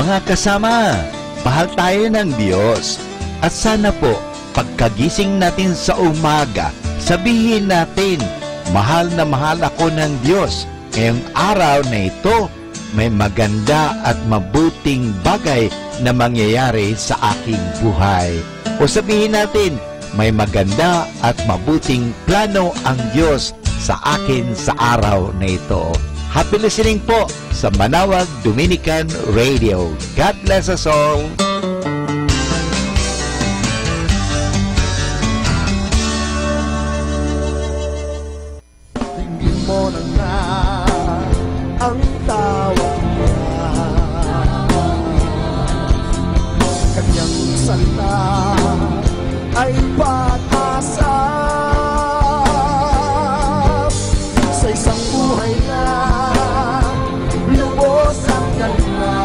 Mga kasama, mahal tayo ng Diyos. At sana po, pagkagising natin sa umaga, sabihin natin, mahal na mahal ako ng Diyos. Ngayong araw na ito, may maganda at mabuting bagay na mangyayari sa aking buhay. O sabihin natin, may maganda at mabuting plano ang Diyos sa akin sa araw na ito. Happy listening po sa Manawag Dominican Radio. God bless us all. Tingin mo na nga ang tawag niya, kanyang salita ay pag-asa sa isang buhay na lubos ang ganda.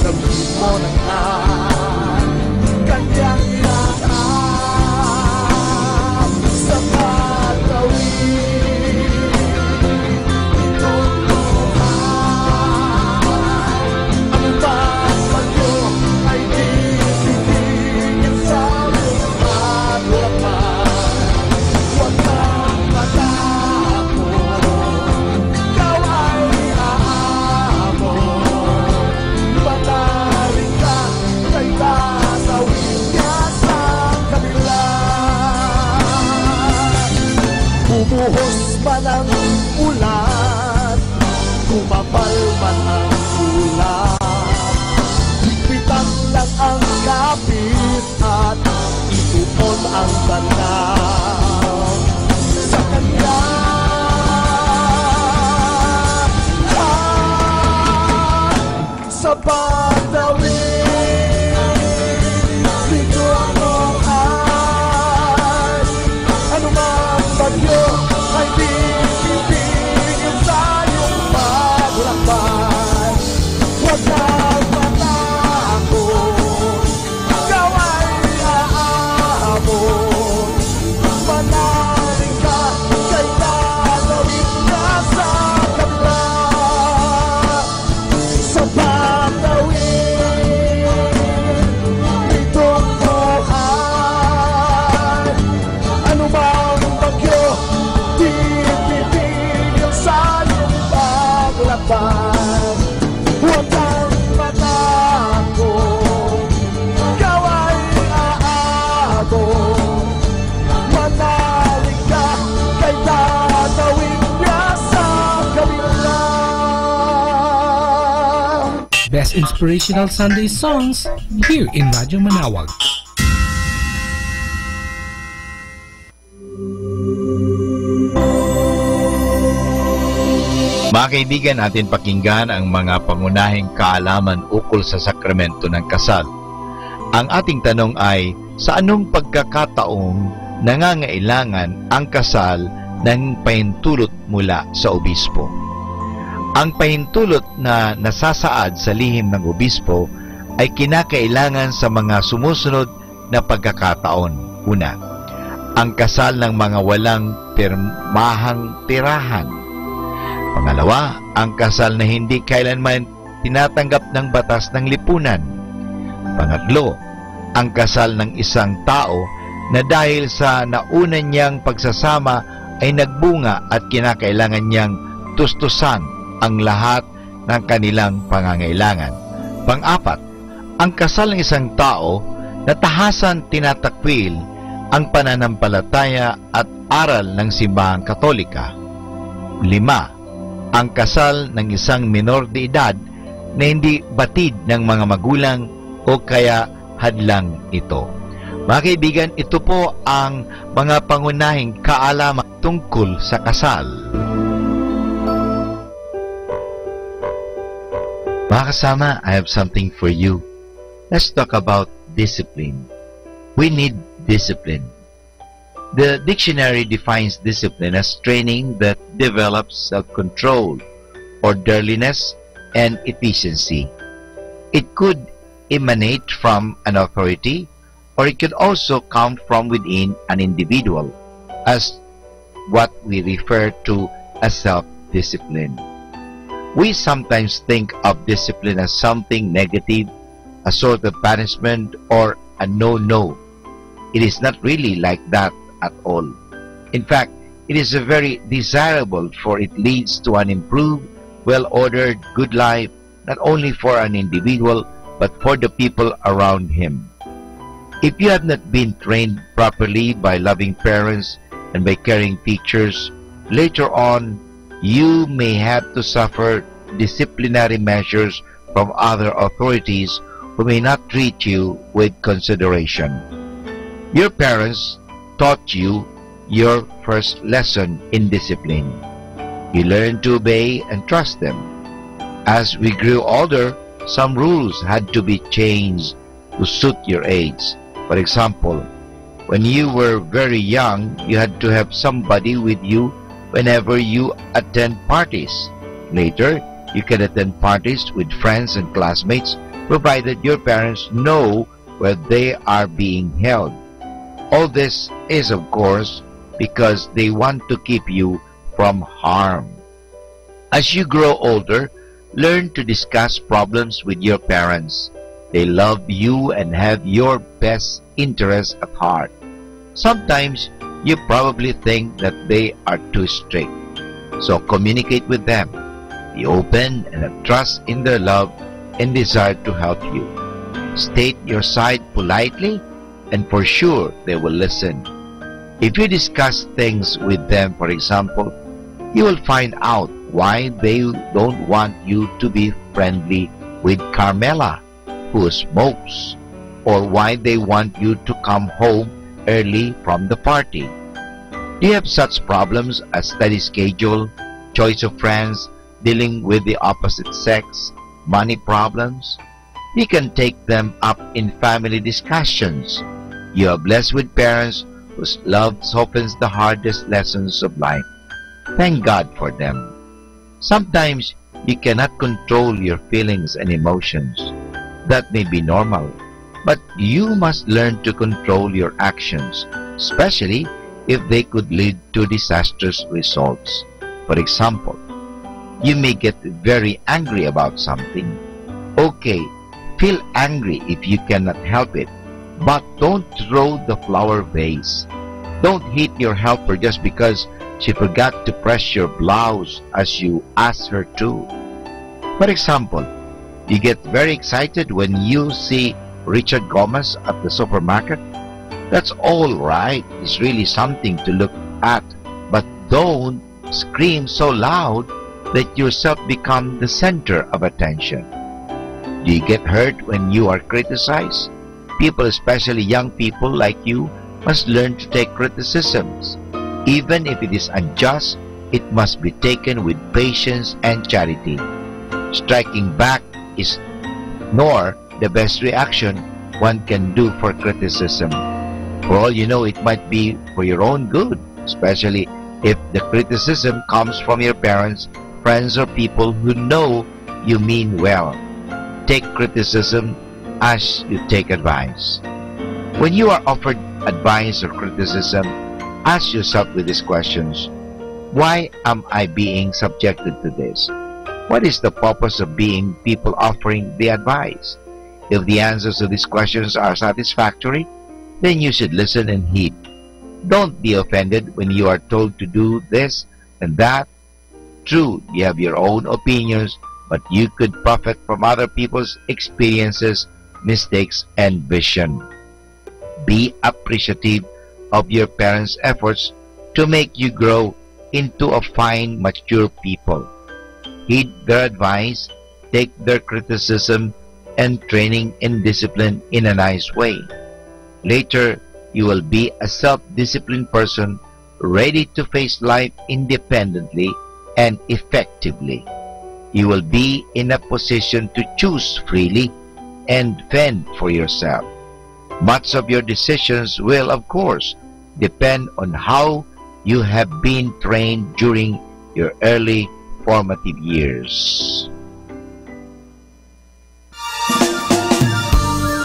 Damhin mo na nga kanyang yakap sa pagtawid. Itong buhay, ang pagbagyo ay bibigyan sa iyong harapan. Huwag kang matakot, ikaw ay aamon. Manalig ka, kay tatawid niya sa kabila. Bumuhos man ang ulan, kumapal man ang ulan, higpitan lang ang kapit at ituon ang tanaw sa kanya. Sa pagtawid, dito ako ay anumang bagyo ay bibigyan sa iyong paglakbay. Huwag kang matakot, ikaw ay aamon. Manalig ka, kay tatawid ka sa kabila. Sa pagtawid, itong buhay, anumang bagyo, di bibigyan sa iyong paglakbay. Huwag kang matakot, ikaw ay aabot. Manalig ka, kay tatawid niya sa kabila. Best inspirational Sunday songs here in Radyo Manawag. Mga kaibigan, atin pakinggan ang mga pangunahing kaalaman ukol sa sakramento ng kasal. Ang ating tanong ay, sa anong pagkakataong nangangailangan ang kasal ng pahintulot mula sa obispo? Ang pahintulot na nasasaad sa lihim ng obispo ay kinakailangan sa mga sumusunod na pagkakataon. Una, ang kasal ng mga walang pirmahang tirahan. Pangalawa, ang kasal na hindi kailanman tinatanggap ng batas ng lipunan. Pangatlo, ang kasal ng isang tao na dahil sa nauna niyang pagsasama ay nagbunga at kinakailangan niyang tustusan ang lahat ng kanilang pangangailangan. Pang-apat, ang kasal ng isang tao na tahasan tinatakwil ang pananampalataya at aral ng simbahang Katolika. 5. Ang kasal ng isang minor de edad na hindi batid ng mga magulang o kaya hadlang ito. Mga kaibigan, ito po ang mga pangunahing kaalaman tungkol sa kasal. Mga kasama, I have something for you. Let's talk about discipline. We need discipline. The dictionary defines discipline as training that develops self-control, orderliness, and efficiency. It could emanate from an authority, or it could also come from within an individual, as what we refer to as self-discipline. We sometimes think of discipline as something negative, a sort of punishment or a no-no. It is not really like that at all. In fact, it is very desirable, for it leads to an improved, well-ordered, good life, not only for an individual, but for the people around him. If you have not been trained properly by loving parents and by caring teachers, later on, you may have to suffer disciplinary measures from other authorities who may not treat you with consideration. Your parents taught you your first lesson in discipline. You learned to obey and trust them. As we grew older, some rules had to be changed to suit your age. For example, when you were very young, you had to have somebody with you whenever you attend parties. Later, you can attend parties with friends and classmates, provided your parents know where they are being held. All this is, of course, because they want to keep you from harm. As you grow older, learn to discuss problems with your parents. They love you and have your best interests at heart. Sometimes you probably think that they are too strict. So communicate with them. Be open and have trust in their love and desire to help you. State your side politely, and for sure they will listen. If you discuss things with them, for example, you will find out why they don't want you to be friendly with Carmela, who smokes, or why they want you to come home early from the party. Do you have such problems as study schedule, choice of friends, dealing with the opposite sex, money problems? You can take them up in family discussions. You are blessed with parents whose love softens the hardest lessons of life. Thank God for them. Sometimes you cannot control your feelings and emotions. That may be normal, but you must learn to control your actions, especially if they could lead to disastrous results. For example, you may get very angry about something. Okay, feel angry if you cannot help it, but don't throw the flower vase. Don't hit your helper just because she forgot to press your blouse as you asked her to. For example, you get very excited when you see Richard Gomez at the supermarket. That's all right. It's really something to look at, but don't scream so loud that yourself become the center of attention. Do you get hurt when you are criticized? People, especially young people like you, must learn to take criticisms. Even if it is unjust, it must be taken with patience and charity. Striking back is nor the best reaction one can do for criticism. For all you know, it might be for your own good, especially if the criticism comes from your parents, friends, or people who know you mean well. Take criticism as you take advice. When you are offered advice or criticism, ask yourself with these questions. Why am I being subjected to this? What is the purpose of being people offering the advice? If the answers to these questions are satisfactory, then you should listen and heed. Don't be offended when you are told to do this and that. True, you have your own opinions, but you could profit from other people's experiences, mistakes, and vision. Be appreciative of your parents' efforts to make you grow into a fine, mature people. Heed their advice, take their criticism and training and discipline in a nice way. Later, you will be a self-disciplined person ready to face life independently and effectively. You will be in a position to choose freely and fend for yourself. Much of your decisions will, of course, depend on how you have been trained during your early formative years.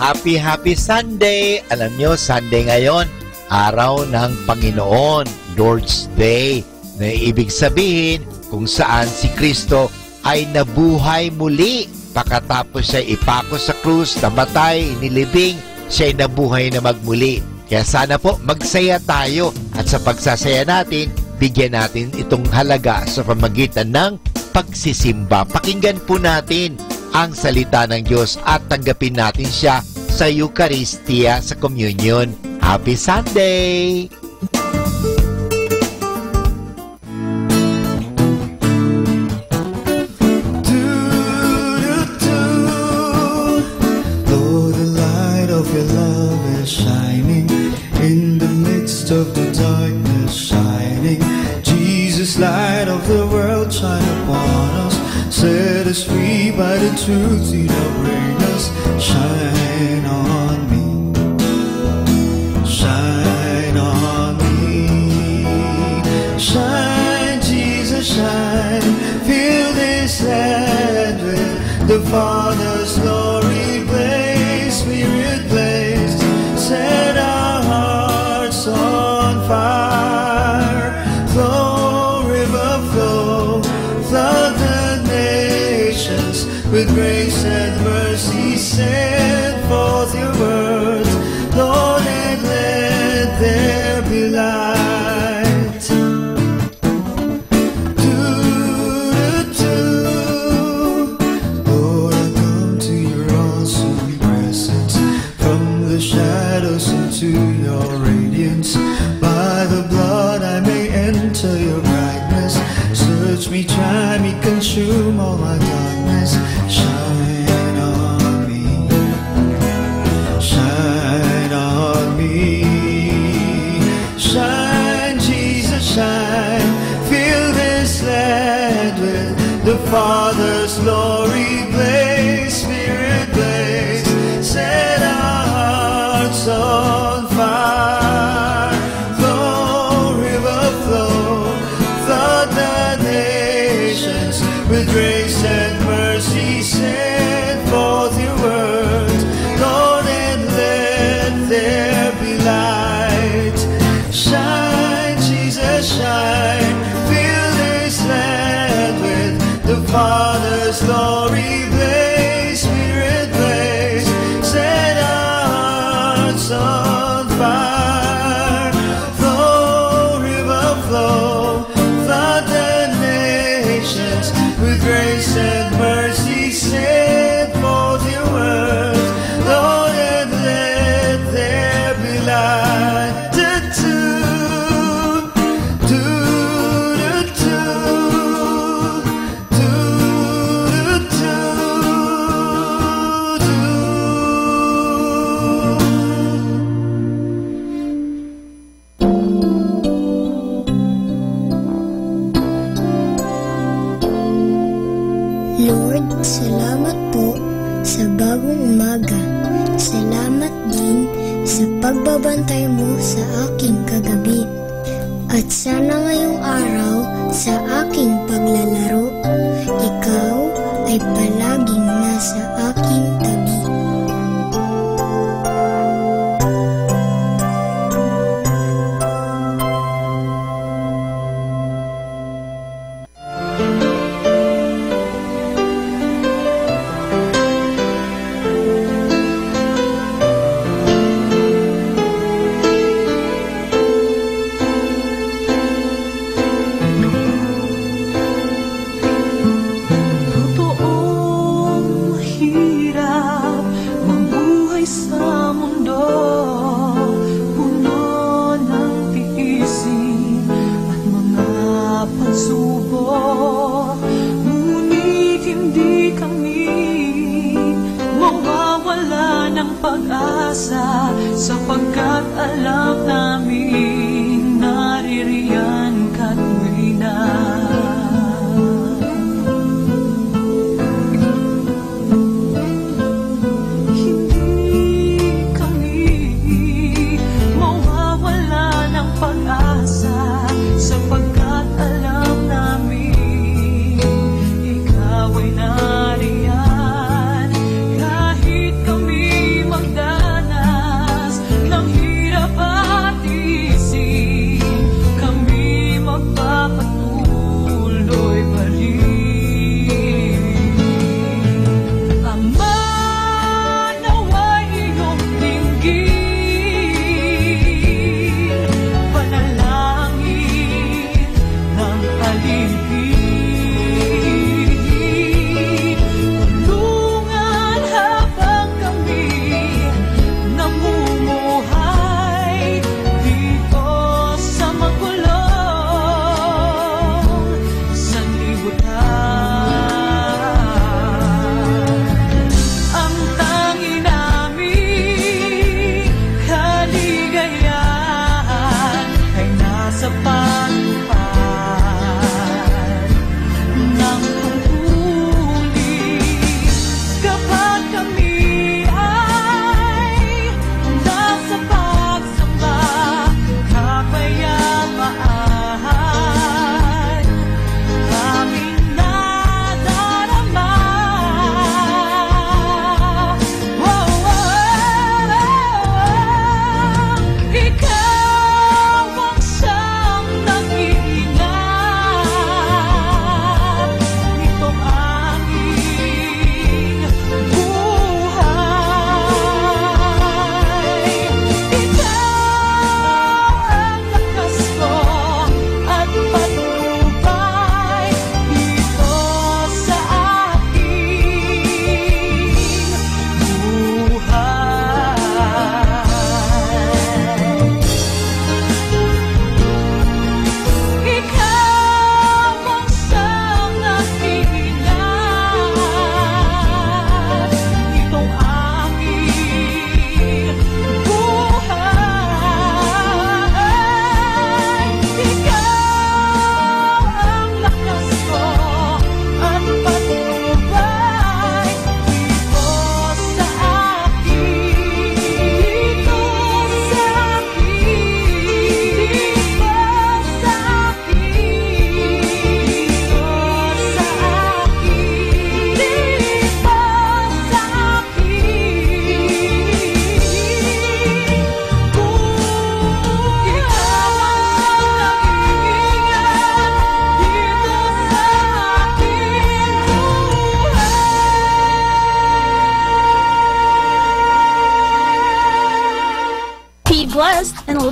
Happy Sunday! Alam nyo, Sunday ngayon, araw ng Panginoon, Lord's Day, na ibig sabihin kung saan si Kristo ay nabuhay muli. Pagkatapos siya ipako sa krus, namatay, nilibing, siya ay nabuhay na magmuli. Kaya sana po magsaya tayo at sa pagsasaya natin, bigyan natin itong halaga sa pamagitan ng pagsisimba. Pakinggan po natin ang salita ng Diyos at tanggapin natin siya sa Eucharistia, sa Communion. Happy Sunday! Lord, the light of your love is shining in the midst of the darkness, shining. Jesus, light of the world, shine upon us. Set us free by the truth you now bring us. Shine on me, shine on me. Shine, Jesus, shine. Fill this land with the Father's glory. Blaze, Spirit, blaze. Set our hearts on fire. Flow, river, flow. Flood the nations with grace and mercy. Send forth your words, Lord, and let there be light. Lord, I come to your awesome presence, from the shadows into your radiance. By the blood I may enter your brightness. Search me, try me, consume all my darkness. Shine on me, shine on me. Shine, Jesus, shine. Fill this land with the Father's glory. Blaze, Spirit, blaze. Set our hearts on fire. Flow, river, flow. Flood the nations with grace and mercy. Send forth your words, Lord, and let there be light. Shine, Jesus, shine. Fill this land with the Father's glory. Blaze, Spirit, blaze. Set our hearts on fire. Flow, river, flow. Flood the nations with grace and mercy. Send forth your words, Lord, and let there be light. Lord, salamat po sa bagong umaga. Salamat din sa pagbabantay mo sa aking kagabi. At sana ngayong araw sa aking paglalaro, ikaw ay palaging nasa aking tabi. Sapagkat alam namin naririyan ka't muli na. Hindi kami mawawala ng pag-asa, sapagkat alam namin ikaw ay nariyan. Kahit kami magdanas ng hirap at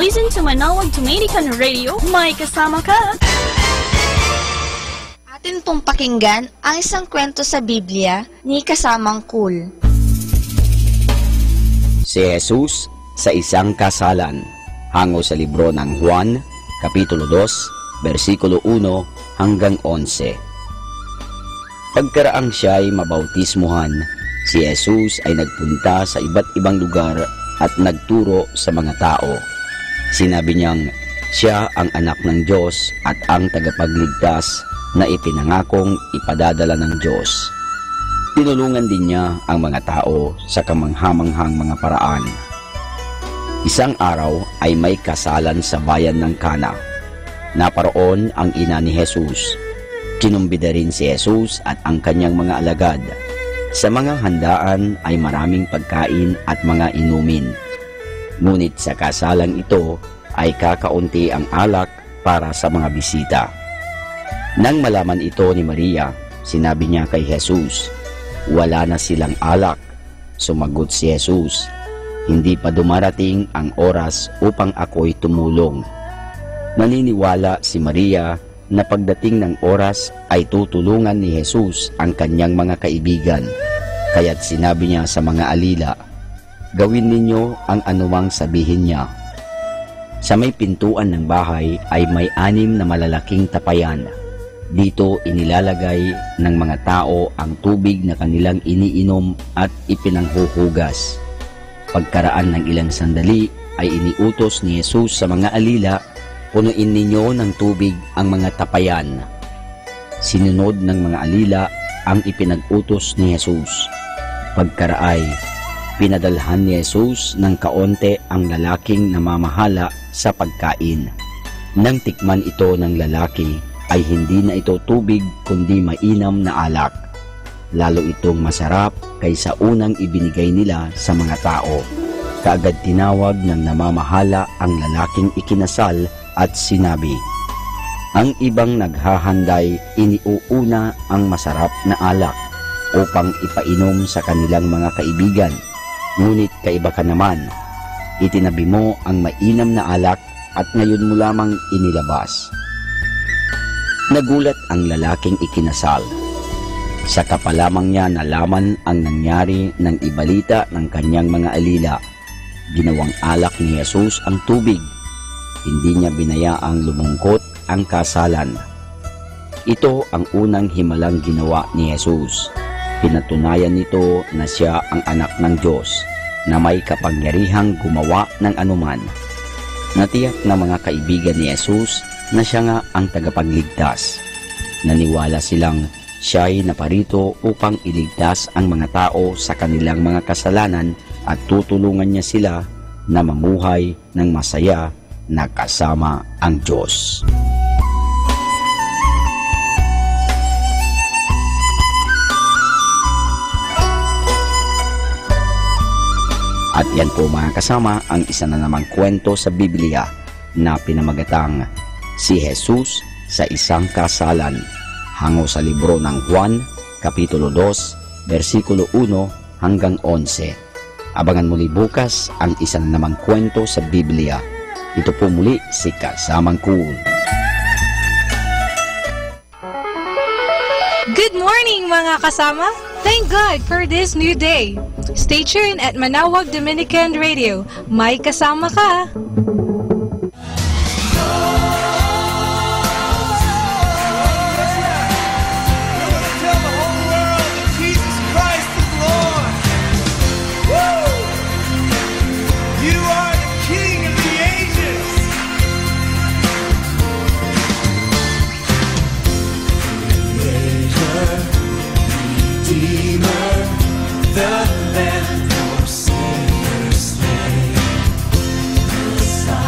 listen to Manawag Dominican Radio. May kasama ka! Atin pong pakinggan ang isang kwento sa Biblia ni Kasamang Cool. Si Jesus sa isang kasalan, hango sa libro ng Juan, Kapitulo 2, versikulo 1 hanggang 11. Pagkaraang siya ay mabautismuhan, si Jesus ay nagpunta sa iba't ibang lugar at nagturo sa mga tao. Sinabi niyang siya ang anak ng Diyos at ang tagapagligtas na ipinangakong ipadadala ng Diyos. Tinulungan din niya ang mga tao sa kamanghamanghang mga paraan. Isang araw ay may kasalan sa bayan ng Cana. Naparoon ang ina ni Jesus. Kinumbida rin si Jesus at ang kanyang mga alagad. Sa mga handaan ay maraming pagkain at mga inumin. Ngunit sa kasalang ito ay kakaunti ang alak para sa mga bisita. Nang malaman ito ni Maria, sinabi niya kay Jesus, "Wala na silang alak." Sumagot si Jesus, "Hindi pa dumarating ang oras upang ako'y tumulong." Naniniwala si Maria na pagdating ng oras ay tutulungan ni Jesus ang kanyang mga kaibigan. Kaya't sinabi niya sa mga alila, "Gawin ninyo ang anumang sabihin niya." Sa may pintuan ng bahay ay may 6 na malalaking tapayan. Dito inilalagay ng mga tao ang tubig na kanilang iniinom at ipinanghuhugas. Pagkaraan ng ilang sandali ay iniutos ni Jesus sa mga alila, "Punuin ninyo ng tubig ang mga tapayan." Sinunod ng mga alila ang ipinag-utos ni Jesus. Pagkaraay, pinadalhan ni Jesus ng kaonte ang lalaking namamahala sa pagkain. Nang tikman ito ng lalaki, ay hindi na ito tubig kundi mainam na alak. Lalo itong masarap kaysa unang ibinigay nila sa mga tao. Kaagad tinawag ng namamahala ang lalaking ikinasal at sinabi, "Ang ibang naghahanday iniuuna ang masarap na alak upang ipainom sa kanilang mga kaibigan. Ngunit kaiba ka naman, itinabi mo ang mainam na alak at ngayon mo lamang inilabas." Nagulat ang lalaking ikinasal. Saka pa lamang niya nalaman ang nangyari nang ibalita ng kanyang mga alila. Ginawang alak ni Jesus ang tubig. Hindi niya binayaang lumungkot ang kasalan. Ito ang unang himalang ginawa ni Jesus. Pinatunayan nito na siya ang anak ng Diyos, na may kapangyarihang gumawa ng anuman. Natiyak na mga kaibigan ni Jesus na siya nga ang tagapagligtas. Naniwala silang siya'y naparito upang iligtas ang mga tao sa kanilang mga kasalanan at tutulungan niya sila na mamuhay ng masaya na kasama ang Diyos. At yan po mga kasama ang isa na namang kwento sa Biblia na pinamagatang Si Jesus sa isang kasalan, hango sa libro ng Juan, Kapitulo 2, versikulo 1 hanggang 11. Abangan muli bukas ang isa na namang kwento sa Biblia. Ito po muli si Kasamang Cool. Good morning mga kasama! Thank God for this new day. Stay tuned at Manawag Dominican Radio. May kasama ka! The Lamb for sinners slain, Messiah.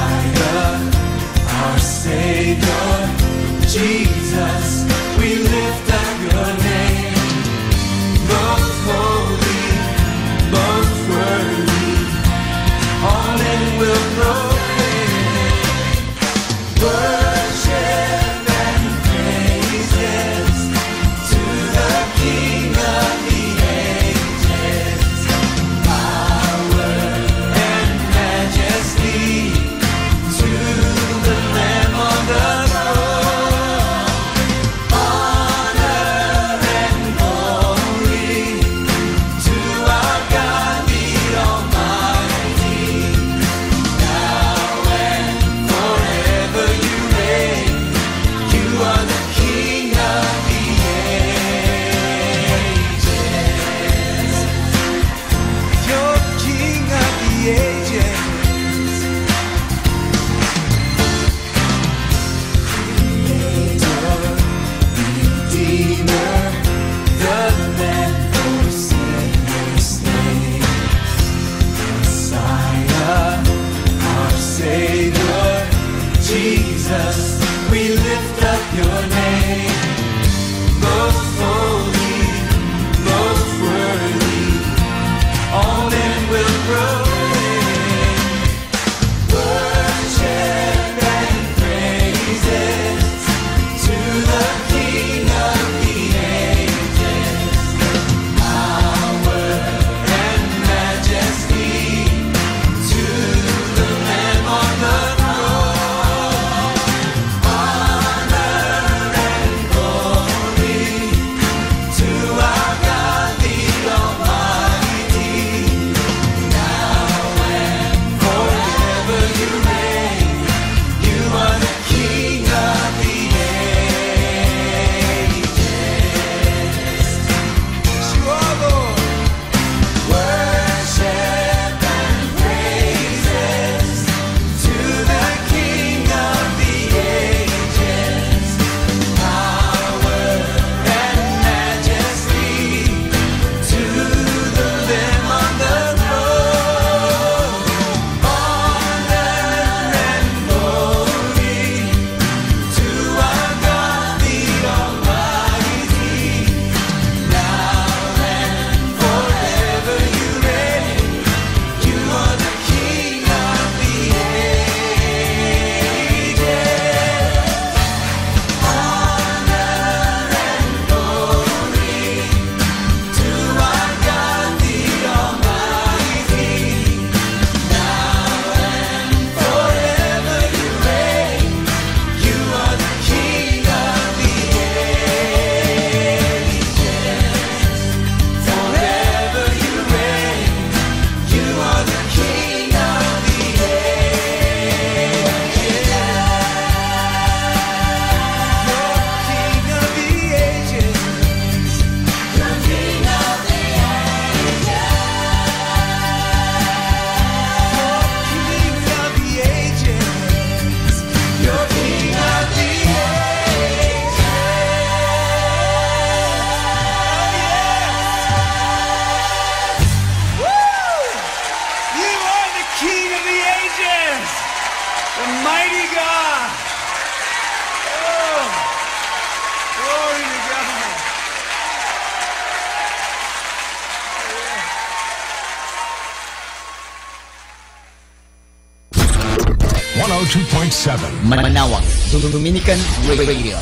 102.7 Manawag Dominican Radio.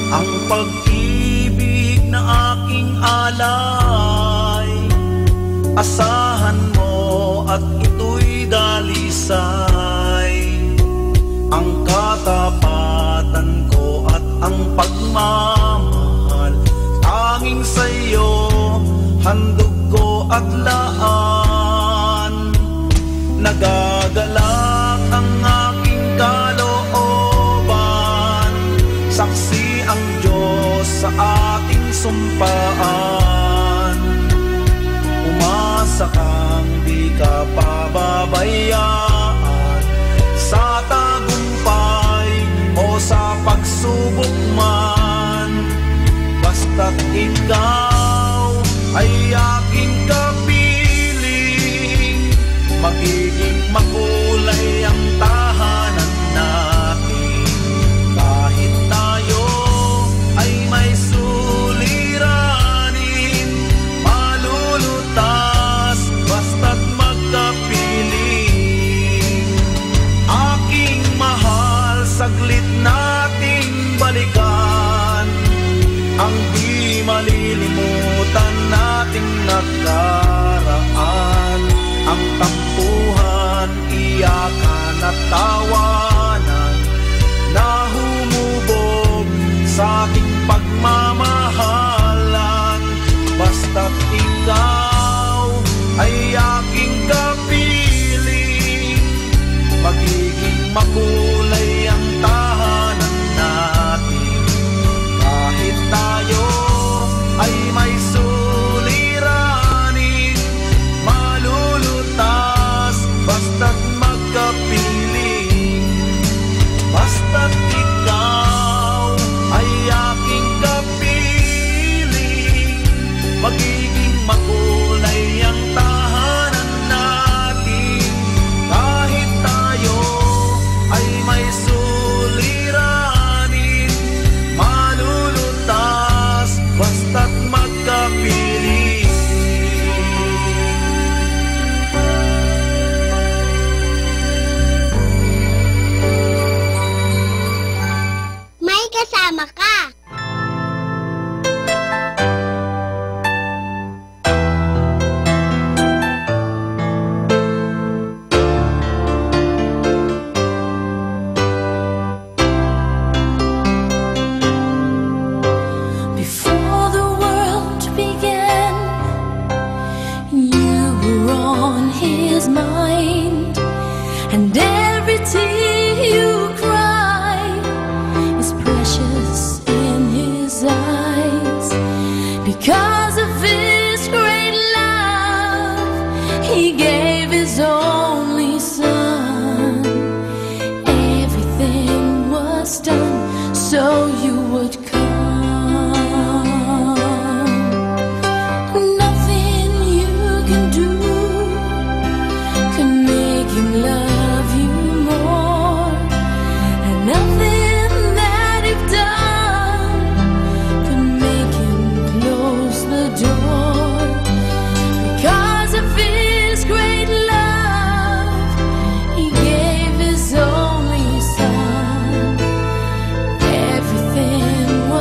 Ang pag-ibig na aking alay, asahan mo at ito'y dalisay. Ang katapatan ko at ang pagmamahal, tanging sa'yo, handog ko at laan. Nagagalak ang aking kalooban, saksi ang Diyos sa ating sumpaan. Umasa kang di ka pababayaan, sa tagumpay o sa pagsubok man. Basta't ikaw ay aking kapiling, magiging makulay ang tahanan natin. Kahit tayo ay may suliranin, malulutas basta't magkapiling. Aking mahal, saglit nating balikan ang di malilimutan nating nakaraan. Ang tampuhan, iyakan at tawanan na humubog sa aking pagmamahalan. Basta't ikaw ay aking kapiling, magiging makulay ang tahanan natin. Kahit tayo ay may suliranin, malulutas basta't magkapiling. Basta't ikaw ay aking kapiling, magiging makulay ang tahanan natin. Kahit tayo ay may suliranin, malulutas basta't magkapiling. May kasama ka. Before the world began, you were on his mind, and every tear you cry is precious in his eyes. Because of his great love, he gave his only son. Everything was done so you would come. Nothing you can do can make him love you more, and nothing that you've done can make him close the door. Because of his great love, he gave his only son. Everything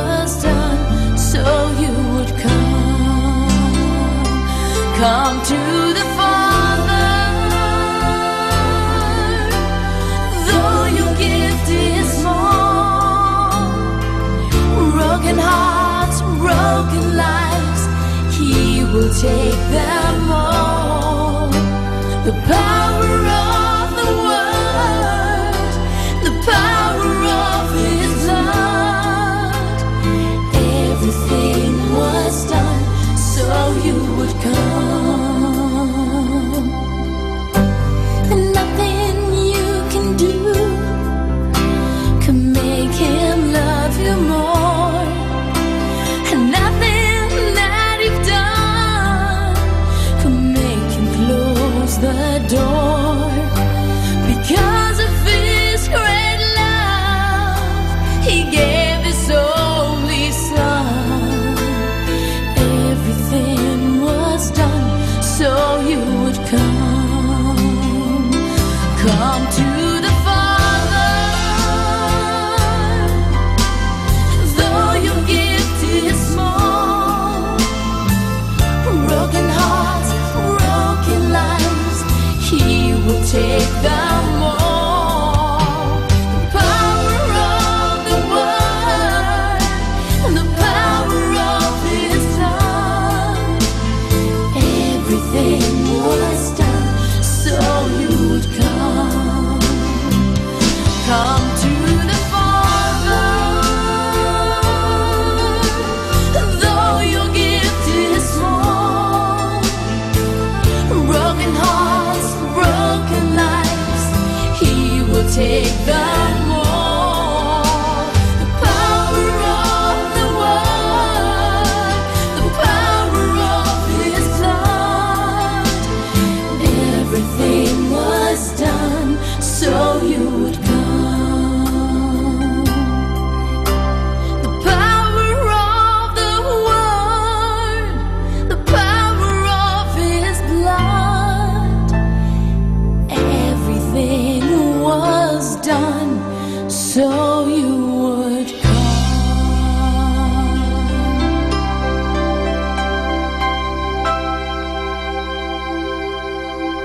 so you would come.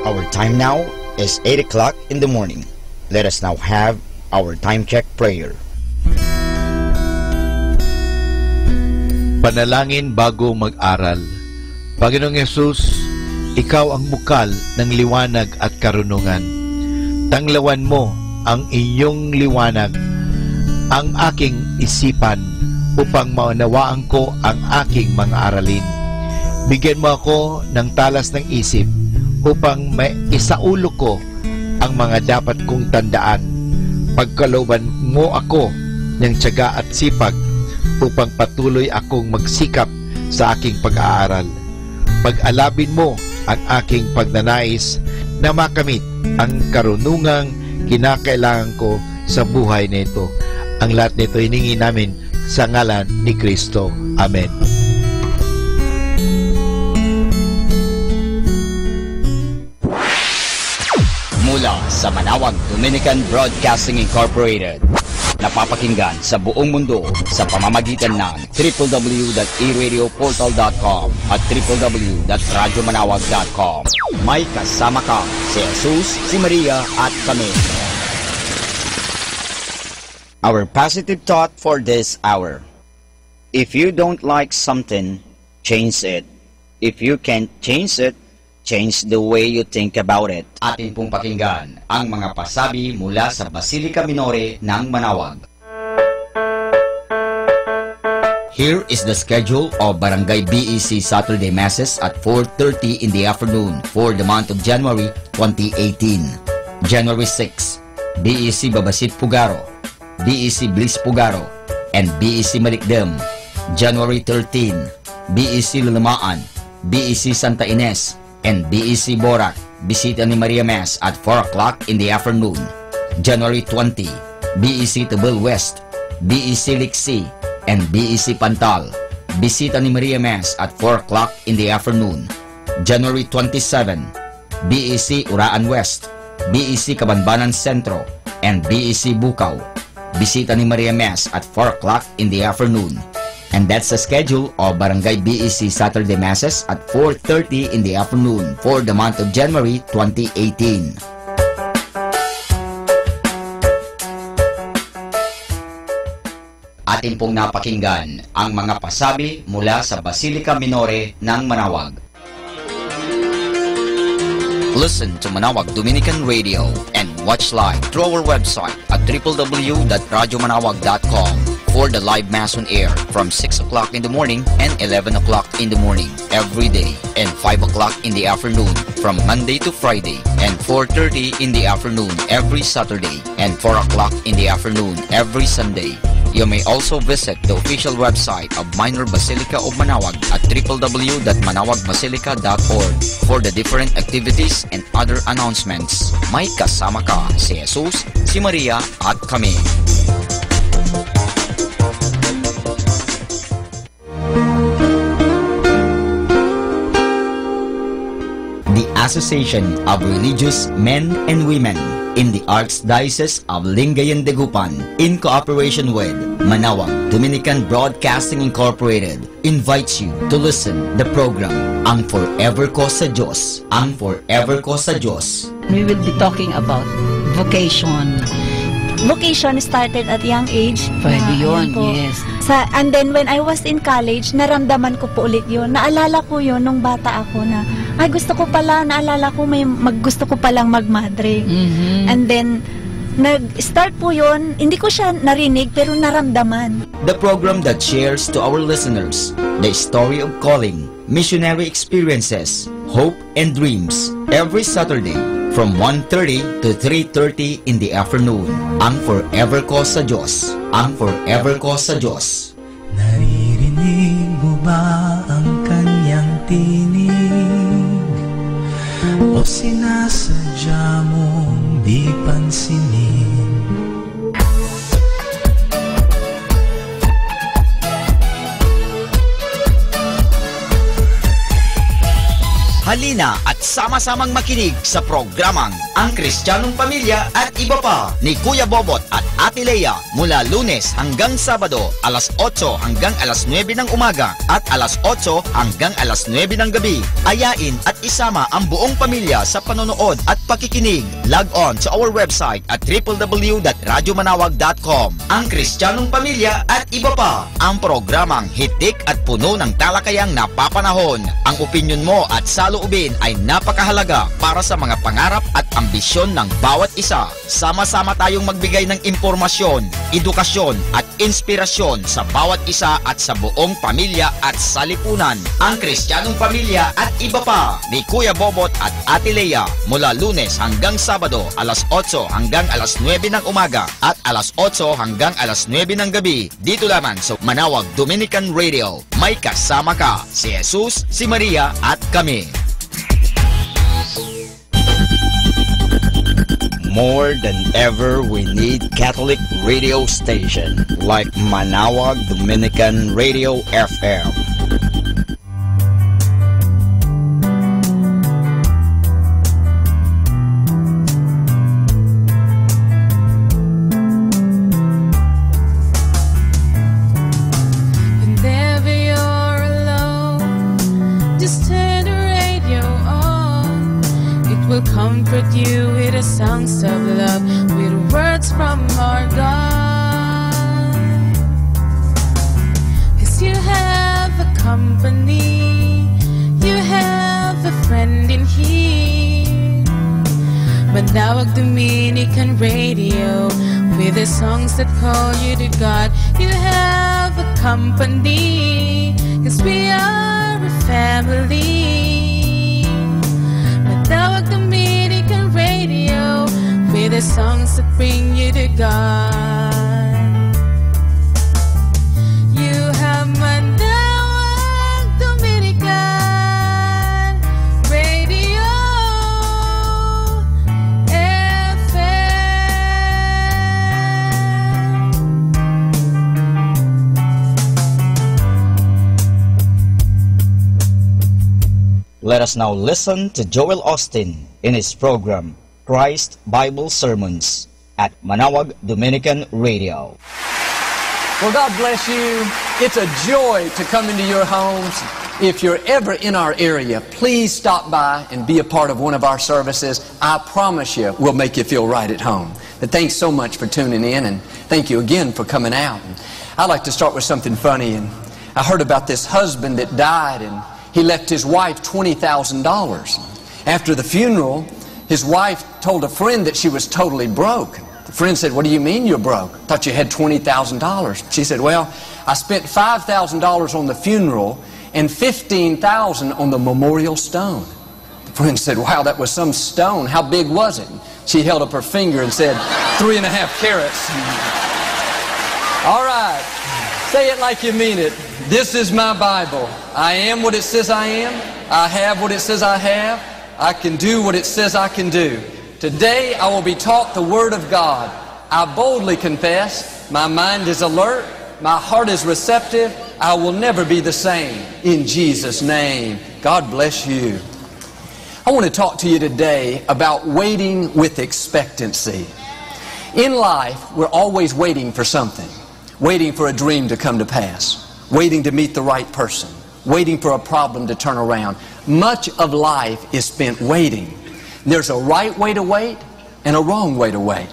Our time now is 8 o'clock in the morning. Let us now have our time check prayer. Panalangin bago mag-aral. Panginoong Yesus, Ikaw ang bukal ng liwanag at karunungan. Tanglawan mo ang iyong liwanag, ang aking isipan, upang maunawaan ko ang aking mga aralin. Bigyan mo ako ng talas ng isip upang maisaulo ko ang mga dapat kong tandaan. Pagkalooban mo ako ng tiyaga at sipag upang patuloy akong magsikap sa aking pag-aaral. Pag-alabin mo ang aking pagnanais na makamit ang karunungang kinakailangan ko sa buhay nito. Ang lahat nito hiningi namin sa ngalan ni Kristo. Amen. Mula sa Manawag Dominican Broadcasting Incorporated, napapakinggan sa buong mundo sa pamamagitan ng www.eradioportal.com at www.radyomanawag.com. May kasama ka si Jesus, si Maria at kami. Our positive thought for this hour: if you don't like something, change it. If you can't change it, change the way you think about it. Atin pong pakinggan ang mga pasabi mula sa Basilica Minore ng Manawag. Here is the schedule of Barangay BEC Saturday Masses at 4:30 in the afternoon for the month of January 2018. January 6, BEC Babasit Pugaro, BEC Bliss Pugaro, and BEC Malikdem. January 13, BEC Lulamaan, BEC Santa Ines, and BEC Borac, Bisita ni Maria Mass at 4 o'clock in the afternoon. January 20, BEC Tabel West, BEC Liksi, and BEC Pantal, Bisita ni Maria Mass at 4 o'clock in the afternoon. January 27, BEC Uraan West, BEC Kabanbanan Sentro, and BEC Bukaw, Bisita ni Maria Mass at 4 o'clock in the afternoon. And that's the schedule of Barangay BEC Saturday Masses at 4:30 in the afternoon for the month of January 2018. Atin pong napakinggan ang mga pasabi mula sa Basilica Minore ng Manawag. Listen to Manawag Dominican Radio and watch live through our website at www.radyomanawag.com for the live mass on air from 6 o'clock in the morning and 11 o'clock in the morning every day, and 5 o'clock in the afternoon from Monday to Friday, and 4:30 in the afternoon every Saturday, and 4 o'clock in the afternoon every Sunday. You may also visit the official website of Minor Basilica of Manawag at www.manawagbasilica.org for the different activities and other announcements. May kasama ka si Jesus, si Maria at kami. The Association of Religious Men and Women in the Archdiocese of Lingayen de Gupan, in cooperation with Manawag Dominican Broadcasting Incorporated, invites you to listen the program Ang Forever Ko sa Diyos. Ang Forever Ko sa Diyos. We will be talking about vocation. Vocation started at young age. Pwede yun, yes. And then when I was in college, naramdaman ko po ulit yun. Naalala ko yun nung bata ako na, ay gusto ko pala, naalala ko gusto ko palang magmadre. And then, nag-start po yun, hindi ko siya narinig pero naramdaman. The program that shares to our listeners the story of calling, missionary experiences, hope and dreams every Saturday from 1:30 to 3:30 in the afternoon. Ang Forever Ko sa Diyos. Ang Forever Ko sa Diyos. Naririnig mo ba ang kanyang tinig? O sinasadya mong di pansinin? Halina at at sama-samang makinig sa programang Ang Kristiyanong Pamilya at Iba Pa ni Kuya Bobot at Ate Lea mula Lunes hanggang Sabado, alas 8 hanggang alas 9 ng umaga at alas 8 hanggang alas 9 ng gabi. Ayain at isama ang buong pamilya sa panonood at pakikinig. Log on to our website at www.radyomanawag.com. Ang Kristiyanong Pamilya at Iba Pa, ang programang hitik at puno ng talakayang napapanahon. Ang opinyon mo at saloobin ay napakahalaga para sa mga pangarap at ambisyon ng bawat isa. Sama-sama tayong magbigay ng impormasyon, edukasyon at inspirasyon sa bawat isa at sa buong pamilya at salipunan. Ang Kristiyanong Pamilya at Iba Pa ni Kuya Bobot at Ate Lea mula Lunes hanggang Sabado, alas 8 hanggang alas 9 ng umaga at alas 8 hanggang alas 9 ng gabi. Dito lamang sa Manawag Dominican Radio. May kasama ka, si Jesus, si Maria at kami. More than ever, we need Catholic radio station like Manawag Dominican Radio FM. Whenever you're alone, just turn the radio on. It will comfort you with the songs of love, with words from our God. 'Cause you have a company, you have a friend in here. Manawag Dominican Radio, with the songs that call you to God. You have a company, 'cause we are a family. Manawag Dominican Radio, with the songs that bring you to God. You have Manawag Dominican Radio FM. Let us now listen to Joel Austin in his program, Christ Bible Sermons, at Manawag Dominican Radio. Well, God bless you. It's a joy to come into your homes. If you're ever in our area, please stop by and be a part of one of our services. I promise you, we'll make you feel right at home. But thanks so much for tuning in, and thank you again for coming out. And I'd like to start with something funny. And I heard about this husband that died, and he left his wife $20,000. After the funeral, his wife told a friend that she was totally broke. The friend said, "What do you mean you're broke? Thought you had $20,000. She said, "Well, I spent $5,000 on the funeral and $15,000 on the memorial stone." The friend said, "Wow, that was some stone. How big was it?" She held up her finger and said, 3.5 carats. All right, say it like you mean it. This is my Bible. I am what it says I am. I have what it says I have. I can do what it says I can do. Today I will be taught the Word of God. I boldly confess, my mind is alert, my heart is receptive, I will never be the same. In Jesus' name, God bless you. I want to talk to you today about waiting with expectancy. In life, we're always waiting for something. Waiting for a dream to come to pass. Waiting to meet the right person. Waiting for a problem to turn around. Much of life is spent waiting. There's a right way to wait and a wrong way to wait.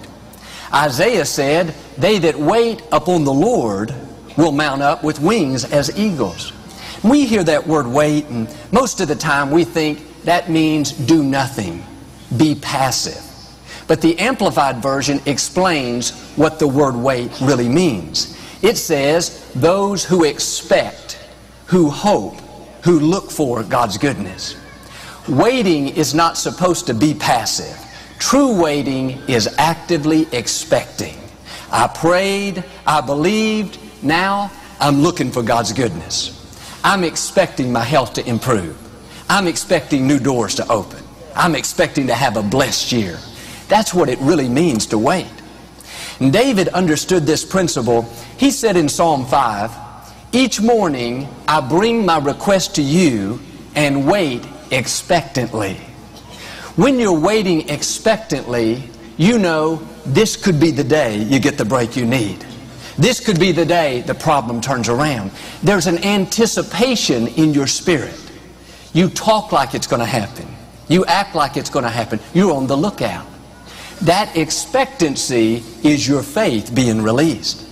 Isaiah said, "They that wait upon the Lord will mount up with wings as eagles." We hear that word wait, and most of the time we think that means do nothing, be passive. But the Amplified Version explains what the word wait really means. It says, those who expect, who hope, who look for God's goodness. Waiting is not supposed to be passive. True waiting is actively expecting. I prayed, I believed, now I'm looking for God's goodness. I'm expecting my health to improve. I'm expecting new doors to open. I'm expecting to have a blessed year. That's what it really means to wait. And David understood this principle. He said in Psalm 5, "Each morning I bring my request to you and wait expectantly." When you're waiting expectantly, you know this could be the day you get the break you need. This could be the day the problem turns around. There's an anticipation in your spirit. You talk like it's going to happen. You act like it's going to happen. You're on the lookout. That expectancy is your faith being released.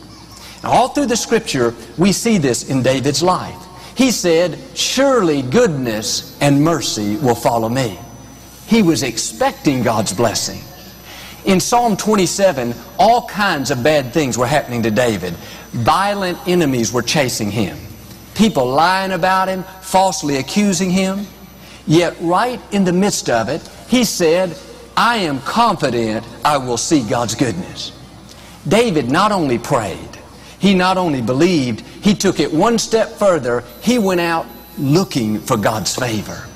All through the Scripture, we see this in David's life. He said, surely goodness and mercy will follow me. He was expecting God's blessing. In Psalm 27, all kinds of bad things were happening to David. Violent enemies were chasing him. People lying about him, falsely accusing him. Yet right in the midst of it, he said, I am confident I will see God's goodness. David not only prayed, he not only believed, he took it one step further. He went out looking for God's favor.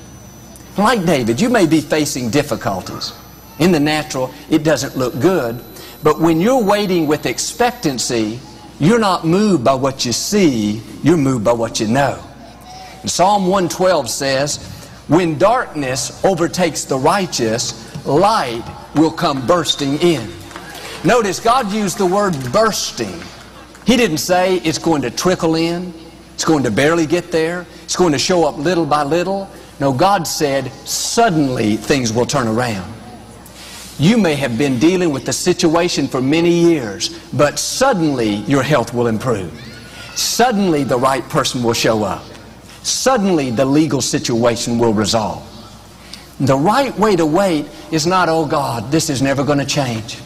Like David, you may be facing difficulties. In the natural, it doesn't look good. But when you're waiting with expectancy, you're not moved by what you see, you're moved by what you know. And Psalm 112 says, when darkness overtakes the righteous, light will come bursting in. Notice God used the word bursting. He didn't say it's going to trickle in, it's going to barely get there, it's going to show up little by little. No, God said suddenly things will turn around. You may have been dealing with the situation for many years, but suddenly your health will improve. Suddenly the right person will show up. Suddenly the legal situation will resolve. The right way to wait is not, oh God, this is never going to change.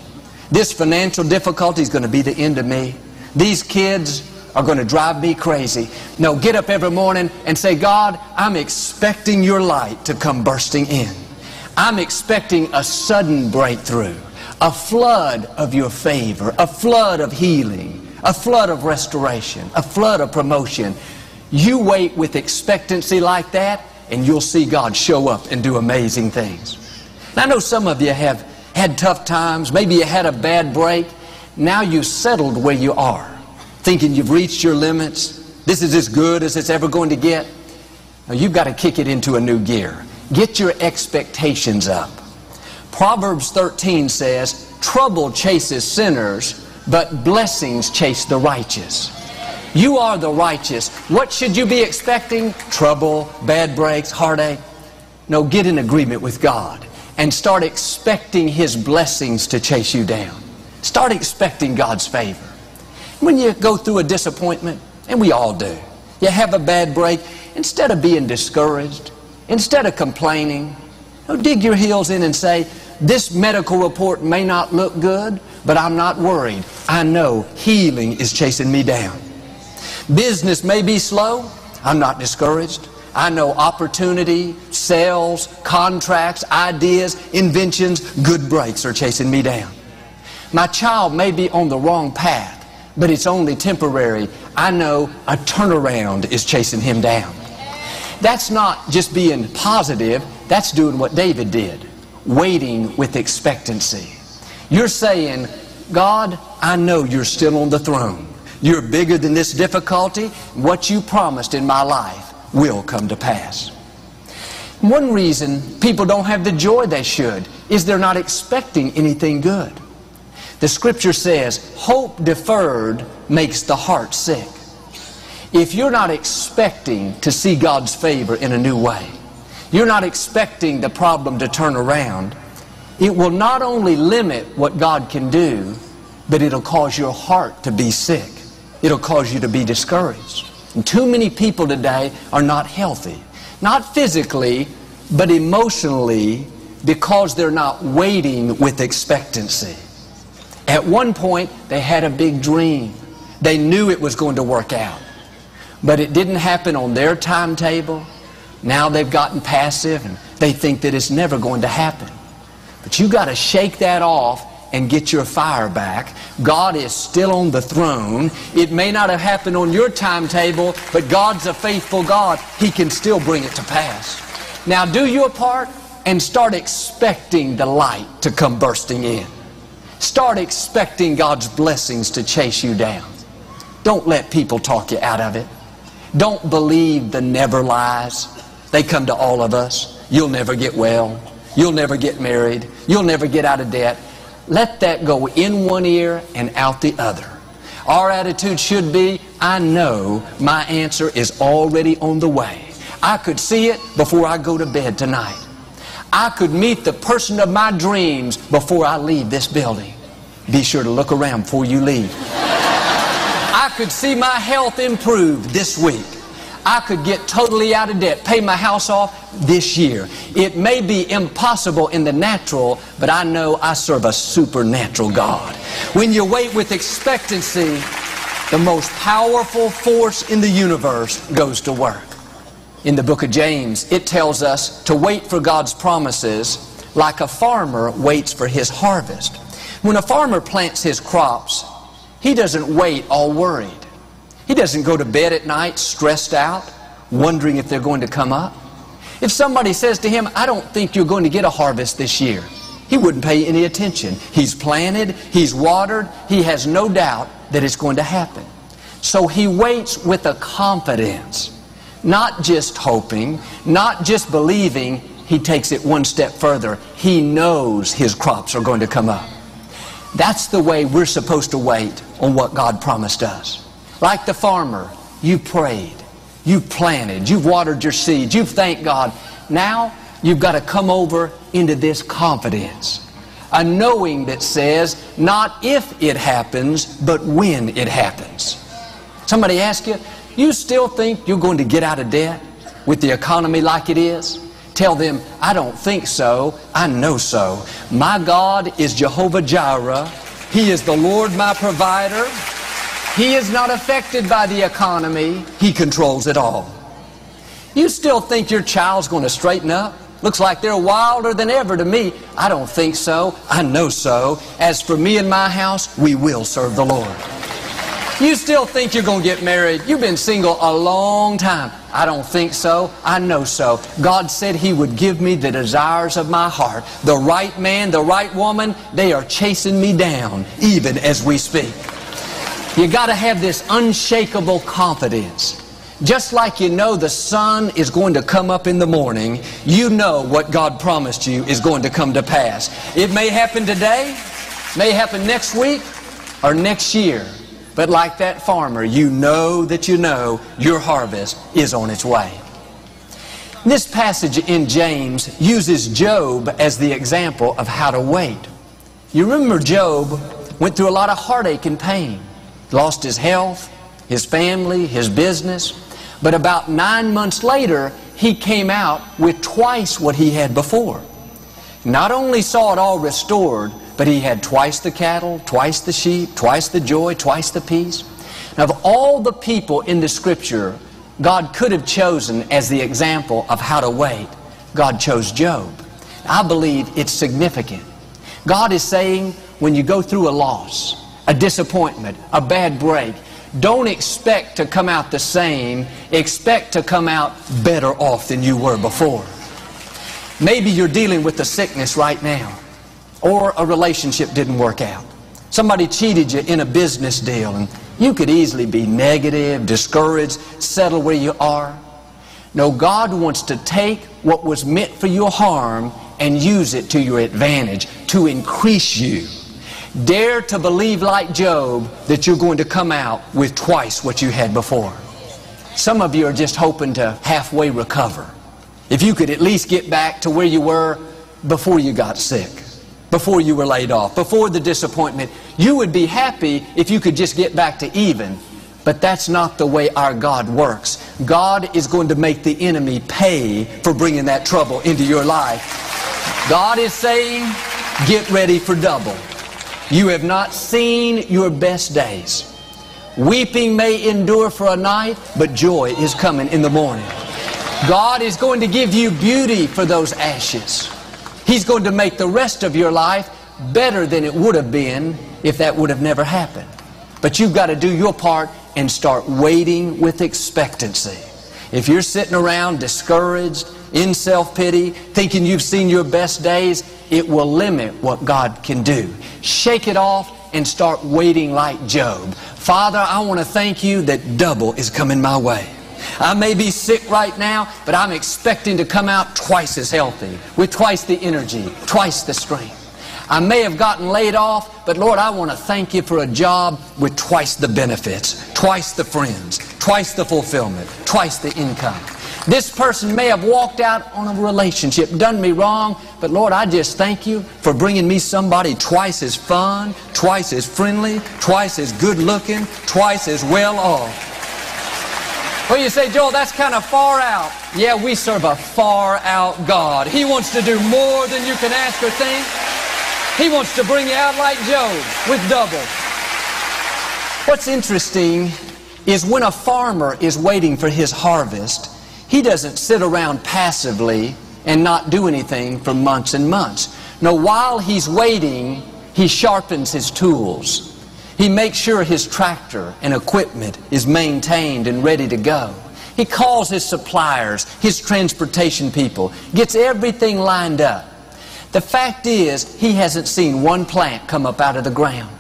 This financial difficulty is going to be the end of me. These kids are going to drive me crazy. No, get up every morning and say, God, I'm expecting your light to come bursting in. I'm expecting a sudden breakthrough, a flood of your favor, a flood of healing, a flood of restoration, a flood of promotion. You wait with expectancy like that, and you'll see God show up and do amazing things. I know some of you have had tough times. Maybe you had a bad break. Now you've settled where you are, thinking you've reached your limits. This is as good as it's ever going to get. Now you've got to kick it into a new gear. Get your expectations up. Proverbs 13 says, trouble chases sinners, but blessings chase the righteous. You are the righteous. What should you be expecting? Trouble, bad breaks, heartache? No, get in agreement with God and start expecting His blessings to chase you down. Start expecting God's favor. When you go through a disappointment, and we all do, you have a bad break, instead of being discouraged, instead of complaining, dig your heels in and say, this medical report may not look good, but I'm not worried. I know healing is chasing me down. Business may be slow. I'm not discouraged. I know opportunity, sales, contracts, ideas, inventions, good breaks are chasing me down. My child may be on the wrong path, but it's only temporary. I know a turnaround is chasing him down. That's not just being positive, that's doing what David did, waiting with expectancy. You're saying, God, I know you're still on the throne. You're bigger than this difficulty. What you promised in my life will come to pass. One reason people don't have the joy they should is they're not expecting anything good. The Scripture says, hope deferred makes the heart sick. If you're not expecting to see God's favor in a new way, you're not expecting the problem to turn around, it will not only limit what God can do, but it'll cause your heart to be sick. It'll cause you to be discouraged. And too many people today are not healthy. Not physically, but emotionally, because they're not waiting with expectancy. At one point, they had a big dream. They knew it was going to work out. But it didn't happen on their timetable. Now they've gotten passive and they think that it's never going to happen. But you've got to shake that off and get your fire back. God is still on the throne. It may not have happened on your timetable, but God's a faithful God. He can still bring it to pass. Now do your part and start expecting the light to come bursting in. Start expecting God's blessings to chase you down. Don't let people talk you out of it. Don't believe the never lies. They come to all of us. You'll never get well. You'll never get married. You'll never get out of debt. Let that go in one ear and out the other. Our attitude should be, I know my answer is already on the way. I could see it before I go to bed tonight. I could meet the person of my dreams before I leave this building. Be sure to look around before you leave. I could see my health improve this week. I could get totally out of debt, pay my house off this year. It may be impossible in the natural, but I know I serve a supernatural God. When you wait with expectancy, the most powerful force in the universe goes to work. In the book of James, it tells us to wait for God's promises like a farmer waits for his harvest. When a farmer plants his crops, he doesn't wait all worried. He doesn't go to bed at night stressed out, wondering if they're going to come up. If somebody says to him, I don't think you're going to get a harvest this year, he wouldn't pay any attention. He's planted, he's watered, he has no doubt that it's going to happen. So he waits with a confidence, not just hoping, not just believing. He takes it one step further. He knows his crops are going to come up. That's the way we're supposed to wait on what God promised us. Like the farmer, you prayed, you planted, you've watered your seeds, you've thanked God. Now you've got to come over into this confidence, a knowing that says not if it happens, but when it happens. Somebody asks you, you still think you're going to get out of debt with the economy like it is? Tell them, I don't think so, I know so. My God is Jehovah Jireh. He is the Lord my provider. He is not affected by the economy. He controls it all. You still think your child's going to straighten up? Looks like they're wilder than ever to me. I don't think so. I know so. As for me and my house, we will serve the Lord. You still think you're going to get married? You've been single a long time. I don't think so. I know so. God said He would give me the desires of my heart. The right man, the right woman, they are chasing me down even as we speak. You got to have this unshakable confidence. Just like you know the sun is going to come up in the morning, you know what God promised you is going to come to pass. It may happen today, may happen next week, or next year. But like that farmer, you know that you know your harvest is on its way. This passage in James uses Job as the example of how to wait. You remember Job went through a lot of heartache and pain. Lost his health, his family, his business. But about 9 months later, he came out with twice what he had before. Not only saw it all restored, but he had twice the cattle, twice the sheep, twice the joy, twice the peace. Now, of all the people in the Scripture God could have chosen as the example of how to wait, God chose Job. I believe it's significant. God is saying, when you go through a loss, a disappointment, a bad break, don't expect to come out the same. Expect to come out better off than you were before. Maybe you're dealing with a sickness right now, or a relationship didn't work out. Somebody cheated you in a business deal, and you could easily be negative, discouraged, settle where you are. No, God wants to take what was meant for your harm and use it to your advantage, to increase you. Dare to believe like Job that you're going to come out with twice what you had before. Some of you are just hoping to halfway recover. If you could at least get back to where you were before you got sick, before you were laid off, before the disappointment, you would be happy if you could just get back to even. But that's not the way our God works. God is going to make the enemy pay for bringing that trouble into your life. God is saying, get ready for double. You have not seen your best days. Weeping may endure for a night, but joy is coming in the morning. God is going to give you beauty for those ashes. He's going to make the rest of your life better than it would have been if that would have never happened. But you've got to do your part and start waiting with expectancy. If you're sitting around discouraged, in self-pity, thinking you've seen your best days, it will limit what God can do. Shake it off and start waiting like Job. Father, I want to thank you that double is coming my way. I may be sick right now, but I'm expecting to come out twice as healthy, with twice the energy, twice the strength. I may have gotten laid off, but Lord, I want to thank you for a job with twice the benefits, twice the friends, twice the fulfillment, twice the income. This person may have walked out on a relationship, done me wrong, but Lord, I just thank you for bringing me somebody twice as fun, twice as friendly, twice as good looking, twice as well off. Well, you say, Joel, that's kind of far out. Yeah, we serve a far out God. He wants to do more than you can ask or think. He wants to bring you out like Job with double. What's interesting is when a farmer is waiting for his harvest, he doesn't sit around passively and not do anything for months and months. No, while he's waiting, he sharpens his tools. He makes sure his tractor and equipment is maintained and ready to go. He calls his suppliers, his transportation people, gets everything lined up. The fact is, he hasn't seen one plant come up out of the ground.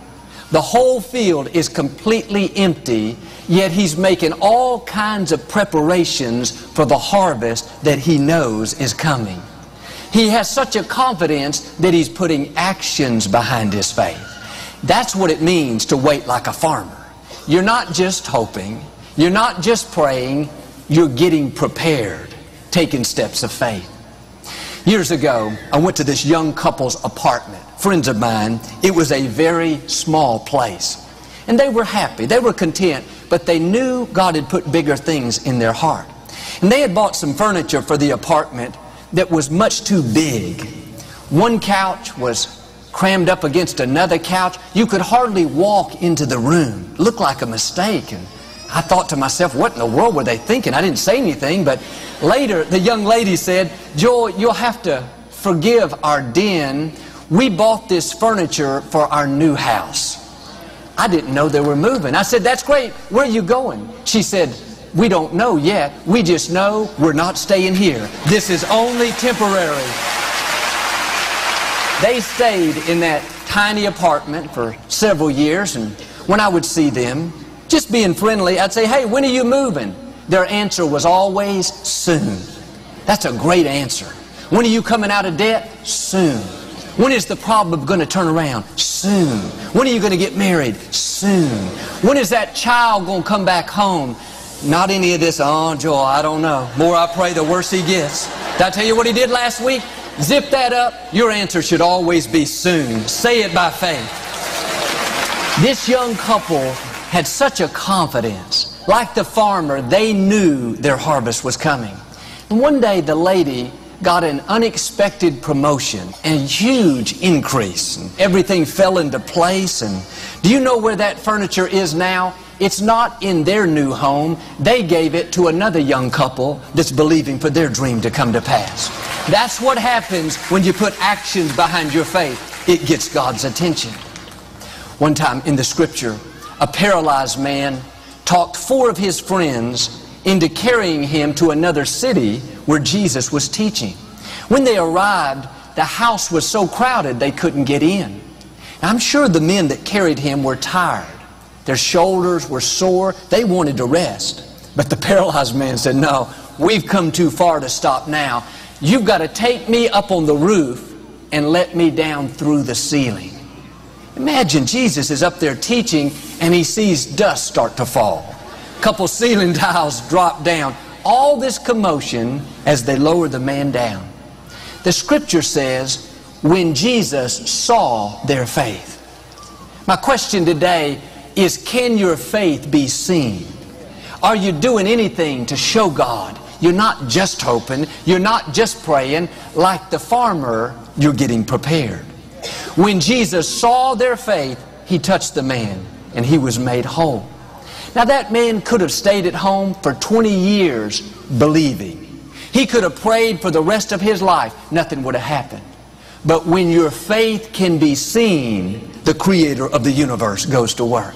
The whole field is completely empty, yet he's making all kinds of preparations for the harvest that he knows is coming. He has such a confidence that he's putting actions behind his faith. That's what it means to wait like a farmer. You're not just hoping, you're not just praying, you're getting prepared, taking steps of faith. Years ago, I went to this young couple's apartment, friends of mine. It was a very small place. And they were happy, they were content, but they knew God had put bigger things in their heart. And they had bought some furniture for the apartment that was much too big. One couch was crammed up against another couch. You could hardly walk into the room. It looked like a mistake. And I thought to myself, what in the world were they thinking? I didn't say anything, but later the young lady said, Joel, you'll have to forgive our den. We bought this furniture for our new house. I didn't know they were moving. I said, that's great. Where are you going? She said, we don't know yet. We just know we're not staying here. This is only temporary. They stayed in that tiny apartment for several years, and when I would see them, just being friendly, I'd say, hey, when are you moving? Their answer was always, soon. That's a great answer. When are you coming out of debt? Soon. When is the problem going to turn around? Soon. When are you going to get married? Soon. When is that child going to come back home? Not any of this, oh, Joel, I don't know. More I pray, the worse he gets. Did I tell you what he did last week? Zip that up. Your answer should always be soon. Say it by faith. This young couple had such a confidence. Like the farmer, they knew their harvest was coming. And one day the lady got an unexpected promotion and a huge increase. And everything fell into place. And do you know where that furniture is now? It's not in their new home. They gave it to another young couple that's believing for their dream to come to pass. That's what happens when you put actions behind your faith. It gets God's attention. One time in the scripture, a paralyzed man talked 4 of his friends into carrying him to another city where Jesus was teaching. When they arrived, the house was so crowded they couldn't get in. Now, I'm sure the men that carried him were tired. Their shoulders were sore. They wanted to rest. But the paralyzed man said, no, we've come too far to stop now. You've got to take me up on the roof and let me down through the ceiling. Imagine Jesus is up there teaching and he sees dust start to fall. A couple ceiling tiles drop down. All this commotion as they lower the man down. The scripture says, when Jesus saw their faith. My question today is, can your faith be seen? Are you doing anything to show God? You're not just hoping, you're not just praying. Like the farmer, you're getting prepared. When Jesus saw their faith, he touched the man and he was made whole. Now that man could have stayed at home for 20 years believing. He could have prayed for the rest of his life. Nothing would have happened. But when your faith can be seen, the creator of the universe goes to work.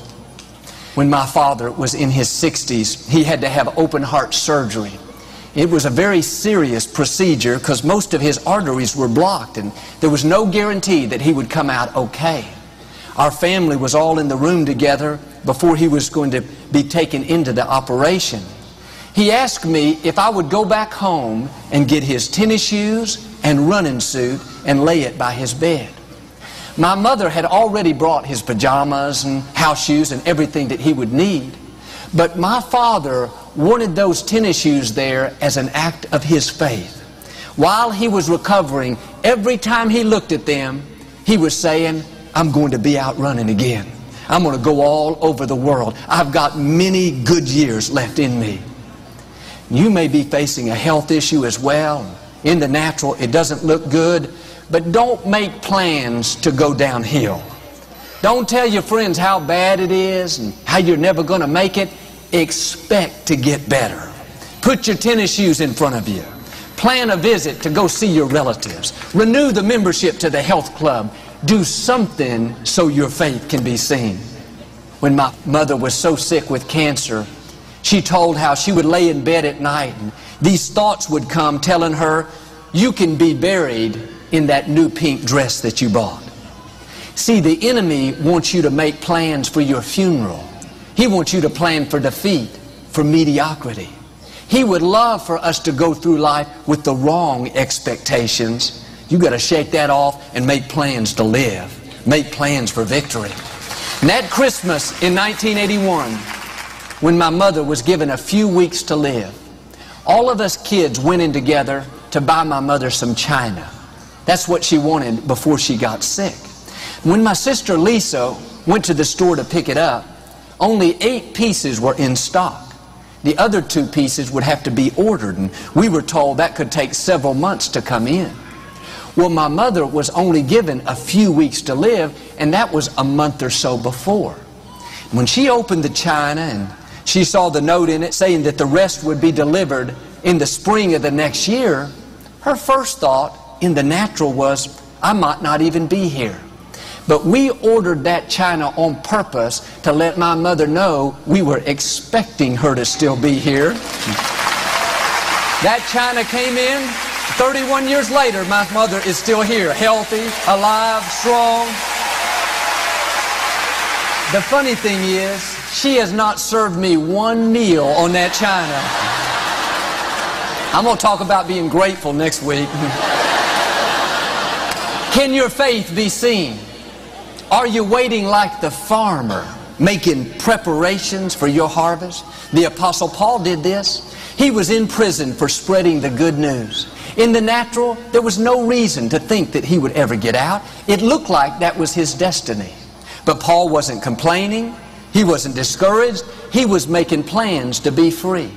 When my father was in his 60s, he had to have open heart surgery. It was a very serious procedure because most of his arteries were blocked and there was no guarantee that he would come out okay. Our family was all in the room together before he was going to be taken into the operation. he asked me if I would go back home and get his tennis shoes and running suit and lay it by his bed. My mother had already brought his pajamas and house shoes and everything that he would need, but my father wanted those tennis shoes there as an act of his faith. While he was recovering, every time he looked at them, he was saying, I'm going to be out running again. I'm going to go all over the world. I've got many good years left in me. You may be facing a health issue as well. In the natural, it doesn't look good, but don't make plans to go downhill. Don't tell your friends how bad it is and how you're never going to make it. Expect to get better. Put your tennis shoes in front of you. Plan a visit to go see your relatives. Renew the membership to the health club. Do something so your faith can be seen. When my mother was so sick with cancer, she told how she would lay in bed at night and these thoughts would come telling her, you can be buried in that new pink dress that you bought. See, the enemy wants you to make plans for your funeral. He wants you to plan for defeat, for mediocrity. He would love for us to go through life with the wrong expectations. You got to shake that off and make plans to live. Make plans for victory. And that Christmas in 1981, when my mother was given a few weeks to live, all of us kids went in together to buy my mother some china. That's what she wanted before she got sick. When my sister Lisa went to the store to pick it up, only 8 pieces were in stock. The other 2 pieces would have to be ordered, and we were told that could take several months to come in. Well, my mother was only given a few weeks to live, and that was a month or so before. When she opened the china and she saw the note in it saying that the rest would be delivered in the spring of the next year, her first thought in the natural was, I might not even be here. But we ordered that china on purpose to let my mother know we were expecting her to still be here. That china came in. 31 years later, my mother is still here, healthy, alive, strong. The funny thing is, she has not served me one meal on that china. I'm going to talk about being grateful next week. Can your faith be seen? Are you waiting like the farmer, making preparations for your harvest? The Apostle Paul did this. He was in prison for spreading the good news. In the natural, there was no reason to think that he would ever get out. It looked like that was his destiny. But Paul wasn't complaining. He wasn't discouraged. He was making plans to be free.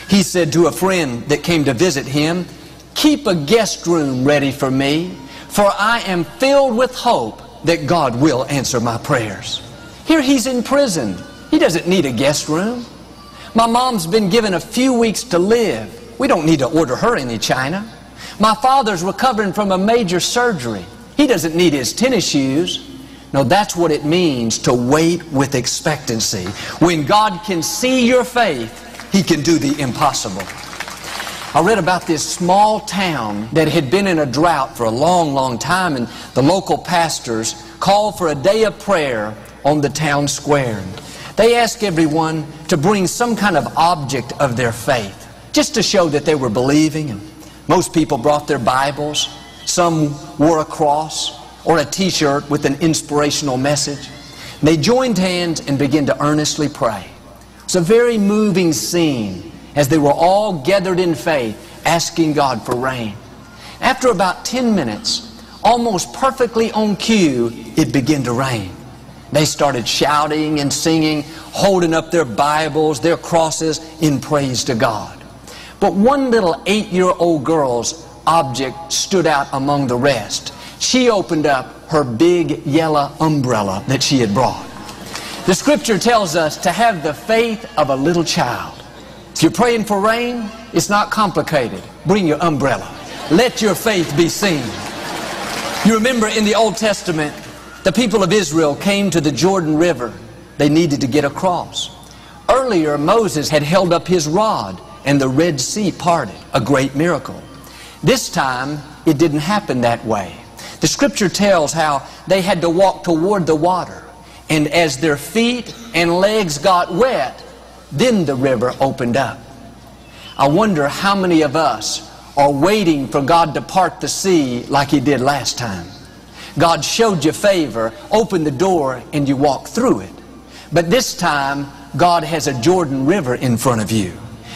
He said to a friend that came to visit him, keep a guest room ready for me, for I am filled with hope that God will answer my prayers. Here he's in prison. He doesn't need a guest room. My mom's been given a few weeks to live. We don't need to order her any china. My father's recovering from a major surgery. He doesn't need his tennis shoes. No, that's what it means to wait with expectancy. When God can see your faith, He can do the impossible. I read about this small town that had been in a drought for a long, long time, and the local pastors called for a day of prayer on the town square. They asked everyone to bring some kind of object of their faith, just to show that they were believing. And most people brought their Bibles. Some wore a cross or a t-shirt with an inspirational message. They joined hands and began to earnestly pray. It's a very moving scene as they were all gathered in faith, asking God for rain. After about 10 minutes, almost perfectly on cue, it began to rain. They started shouting and singing, holding up their Bibles, their crosses, in praise to God. But one little 8-year-old girl's object stood out among the rest. She opened up her big yellow umbrella that she had brought. The scripture tells us to have the faith of a little child. If you're praying for rain, it's not complicated. Bring your umbrella. Let your faith be seen. You remember in the Old Testament, the people of Israel came to the Jordan River. They needed to get across. Earlier, Moses had held up his rod and the Red Sea parted, a great miracle. This time, it didn't happen that way. The scripture tells how they had to walk toward the water, and as their feet and legs got wet, then the river opened up. I wonder how many of us are waiting for God to part the sea like He did last time. God showed you favor, opened the door, and you walked through it. But this time, God has a Jordan River in front of you.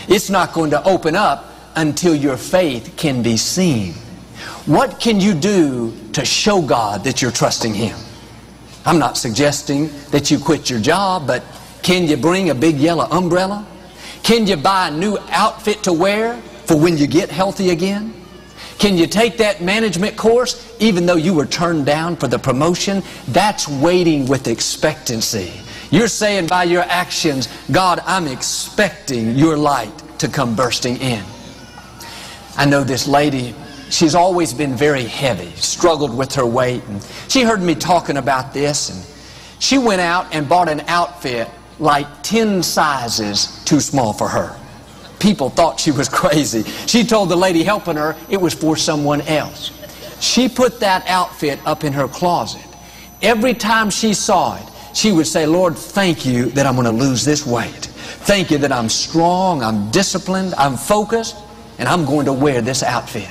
It's not going to open up until your faith can be seen. What can you do to show God that you're trusting Him? I'm not suggesting that you quit your job, but can you bring a big yellow umbrella? Can you buy a new outfit to wear for when you get healthy again? Can you take that management course even though you were turned down for the promotion? That's waiting with expectancy. You're saying by your actions, God, I'm expecting your light to come bursting in. I know this lady, she's always been very heavy, struggled with her weight. And she heard me talking about this, and she went out and bought an outfit like 10 sizes too small for her. People thought she was crazy. She told the lady helping her it was for someone else. She put that outfit up in her closet. Every time she saw it, she would say, Lord, thank you that I'm going to lose this weight. Thank you that I'm strong, I'm disciplined, I'm focused, and I'm going to wear this outfit.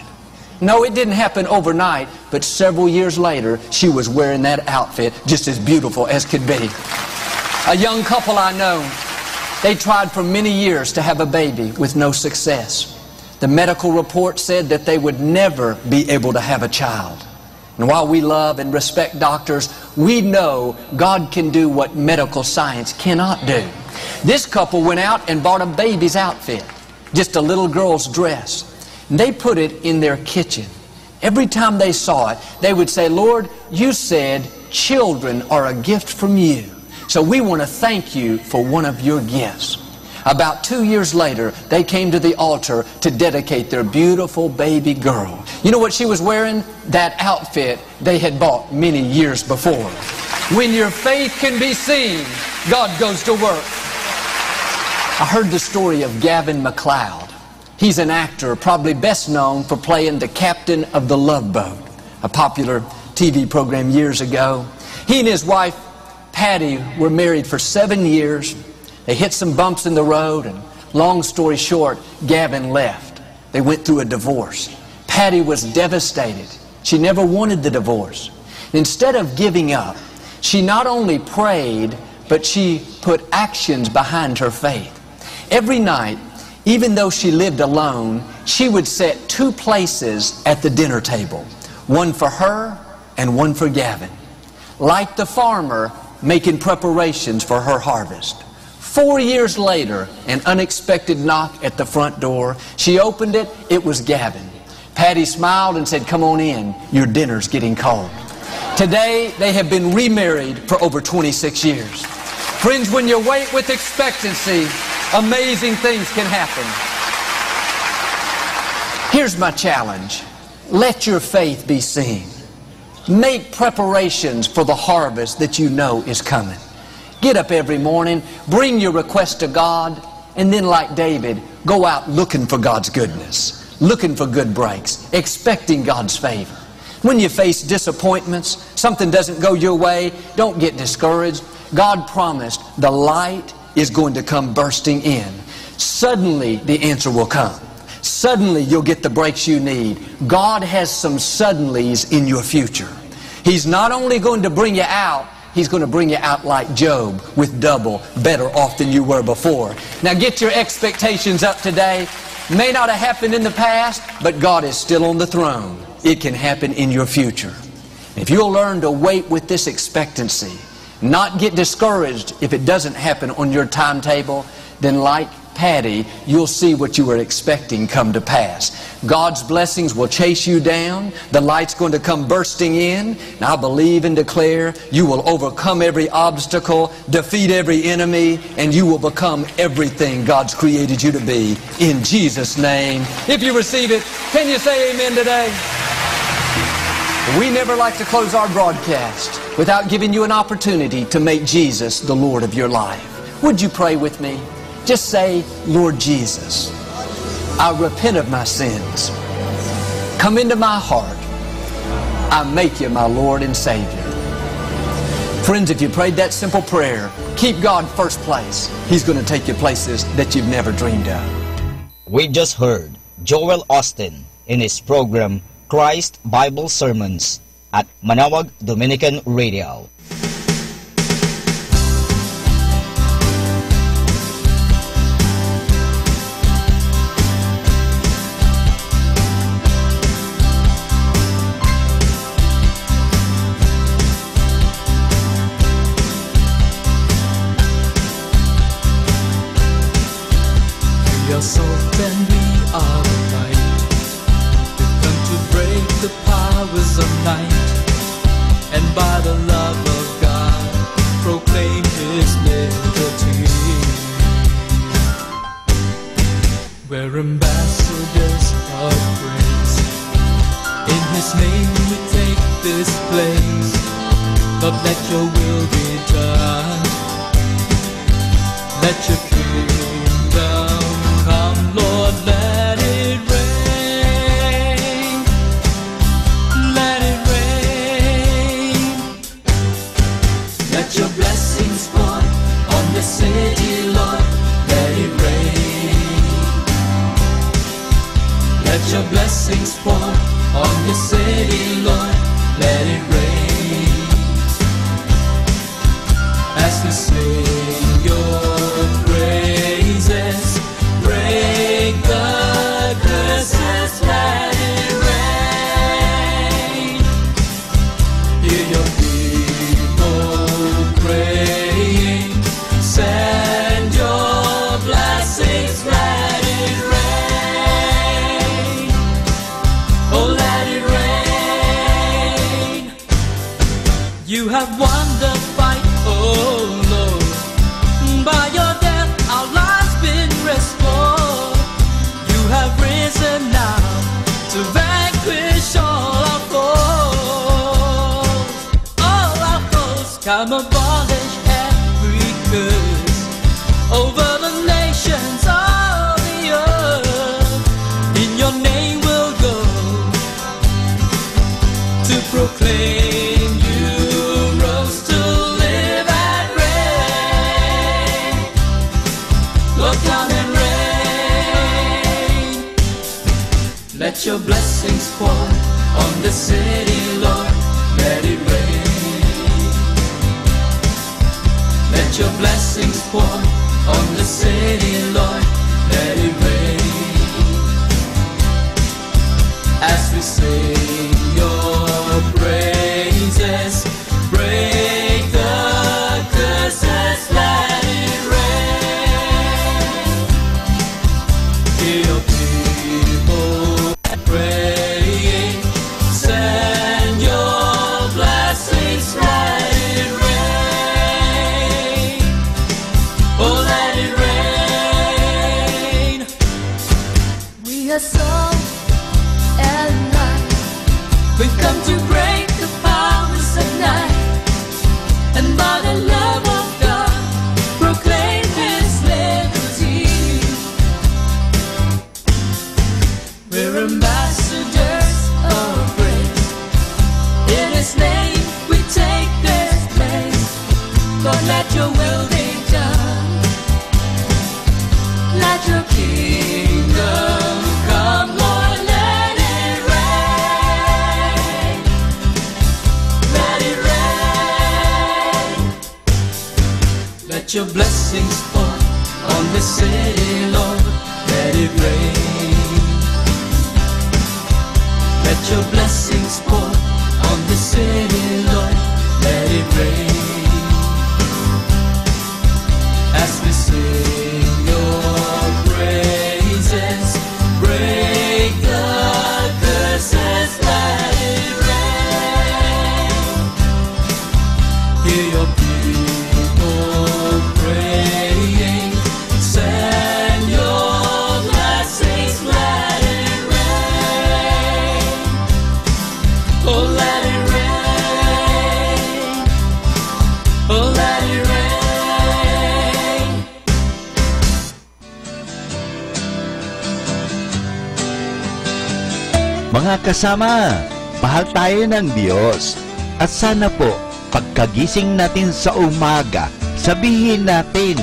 No, it didn't happen overnight, but several years later, she was wearing that outfit just as beautiful as could be. A young couple I know, they tried for many years to have a baby with no success. The medical report said that they would never be able to have a child. And while we love and respect doctors, we know God can do what medical science cannot do. This couple went out and bought a baby's outfit, just a little girl's dress. And they put it in their kitchen. Every time they saw it, they would say, Lord, you said children are a gift from you. So we want to thank you for one of your gifts. About 2 years later, they came to the altar to dedicate their beautiful baby girl. You know what she was wearing? That outfit they had bought many years before. When your faith can be seen, God goes to work. I heard the story of Gavin MacLeod. He's an actor, probably best known for playing the captain of The Love Boat, a popular TV program years ago. He and his wife, Patty, were married for 7 years. They hit some bumps in the road, and long story short, Gavin left. They went through a divorce. Patty was devastated. She never wanted the divorce. Instead of giving up, she not only prayed, but she put actions behind her faith. Every night, even though she lived alone, she would set 2 places at the dinner table, one for her and one for Gavin. Like the farmer making preparations for her harvest. 4 years later, an unexpected knock at the front door. She opened it. It was Gavin. Patty smiled and said, come on in. Your dinner's getting cold. Today, they have been remarried for over 26 years. Friends, when you wait with expectancy, amazing things can happen. Here's my challenge. Let your faith be seen. Make preparations for the harvest that you know is coming. Get up every morning, bring your request to God, and then like David, go out looking for God's goodness, looking for good breaks, expecting God's favor. When you face disappointments, something doesn't go your way, don't get discouraged. God promised the light is going to come bursting in. Suddenly the answer will come. Suddenly you'll get the breaks you need. God has some suddenlies in your future. He's not only going to bring you out, He's going to bring you out like Job with double, better off than you were before. Now get your expectations up today. May not have happened in the past, but God is still on the throne. It can happen in your future. If you'll learn to wait with this expectancy, not get discouraged if it doesn't happen on your timetable, then like Patty, you'll see what you were expecting come to pass. God's blessings will chase you down. The light's going to come bursting in. And I believe and declare you will overcome every obstacle, defeat every enemy, and you will become everything God's created you to be. In Jesus' name. If you receive it, can you say amen today? We never like to close our broadcast without giving you an opportunity to make Jesus the Lord of your life. Would you pray with me? Just say, Lord Jesus, I repent of my sins. Come into my heart. I make you my Lord and Savior. Friends, if you prayed that simple prayer, keep God first place. He's going to take you places that you've never dreamed of. We just heard Joel Austin in his program Christ Bible Sermons at Manawag Dominican Radio. We are salt and we are the light. We've come to break the powers of night, and by the love of God proclaim His liberty. We're ambassadors of grace. In His name we take this place. Lord, let your will be done. Let your kingdom come, Lord, let it rain. Let it rain. Let your blessings fall on the city, Lord, let it rain. Let your blessings fall on the city, Lord, let it rain. As we sing your praises, break the curses, let it rain. Hear your people praying, send your blessings, let it rain. Oh, let it rain. You have won the fight, oh Lord. By your death our lives been restored. You have risen now to vanquish all our foes. All our foes, come abolish every curse over the nations of the earth. In your name we'll go to proclaim you rose to live and reign. Lord, come and reign. Let your blessings fall on the city, Lord, let it rain. Let your blessings fall on the city, Lord, let it rain. As we sing your praises, break the curses, let it rain. Hear your people praying, send your blessings, let it rain. Oh, let it rain. We are salt and light. We've come to break the powers of night, and by the love of God proclaim His liberty. We're ambassadors of grace. In His name we take this place. Lord, let your will be done. Let your kingdom come, Lord, let it rain. Let it rain. Let your blessings fall on the city, Lord, let it rain. Let your blessings fall on the city, Lord, let it rain. As we sing your praises, break the curses, let it rain. Hear your people praying, send your blessings, let it rain. Oh, let it rain. Oh, let it rain. Mga kasama, mahal tayo ng Diyos. At sana po, pagkagising natin sa umaga, sabihin natin,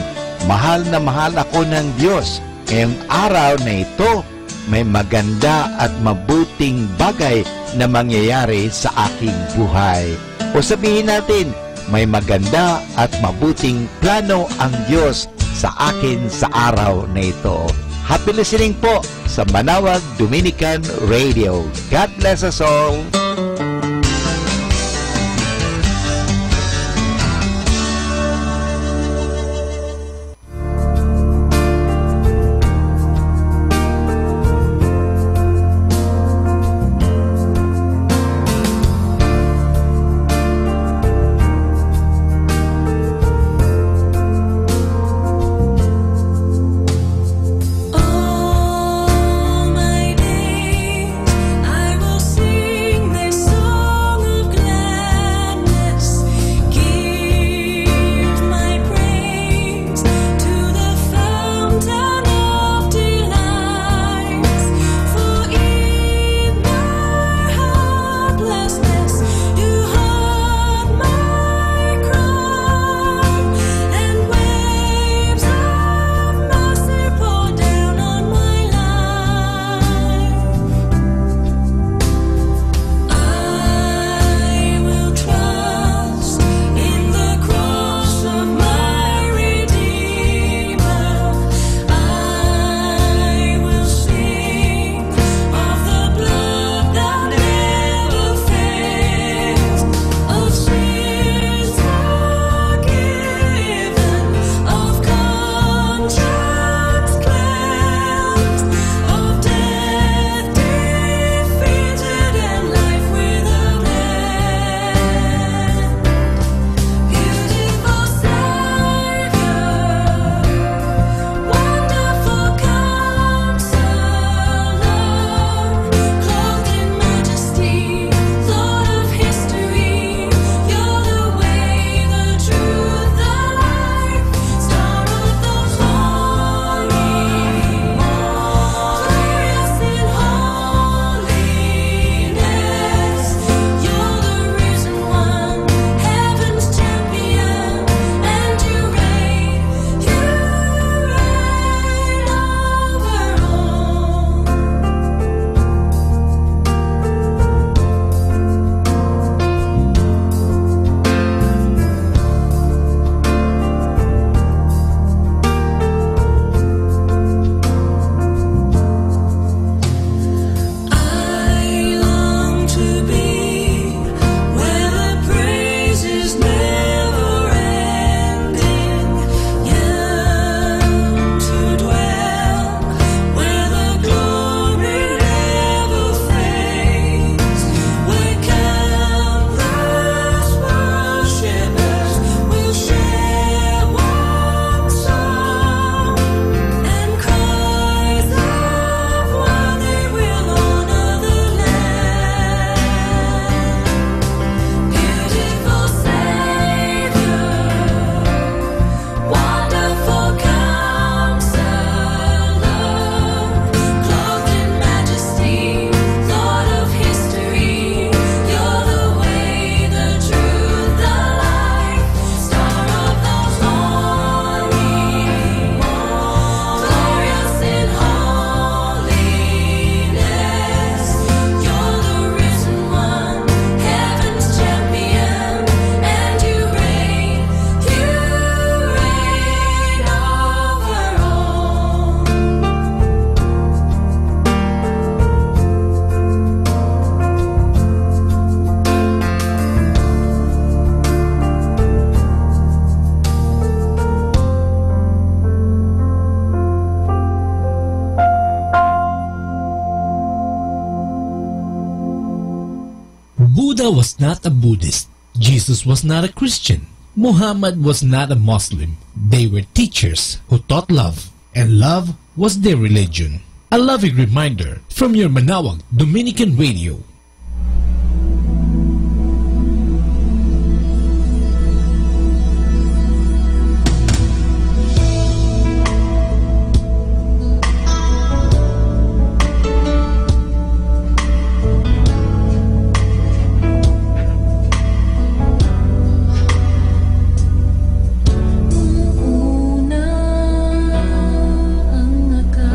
mahal na mahal ako ng Diyos. ngayong araw na ito, may maganda at mabuting bagay na mangyayari sa aking buhay. O sabihin natin, may maganda at mabuting plano ang Diyos sa akin sa araw na ito. Happy listening po sa Manawag Dominican Radio. God bless us all. Buddha was not a Buddhist. Jesus was not a Christian. Muhammad was not a Muslim. They were teachers who taught love, and love was their religion. A loving reminder from your Manawag Dominican Radio. Una ang akala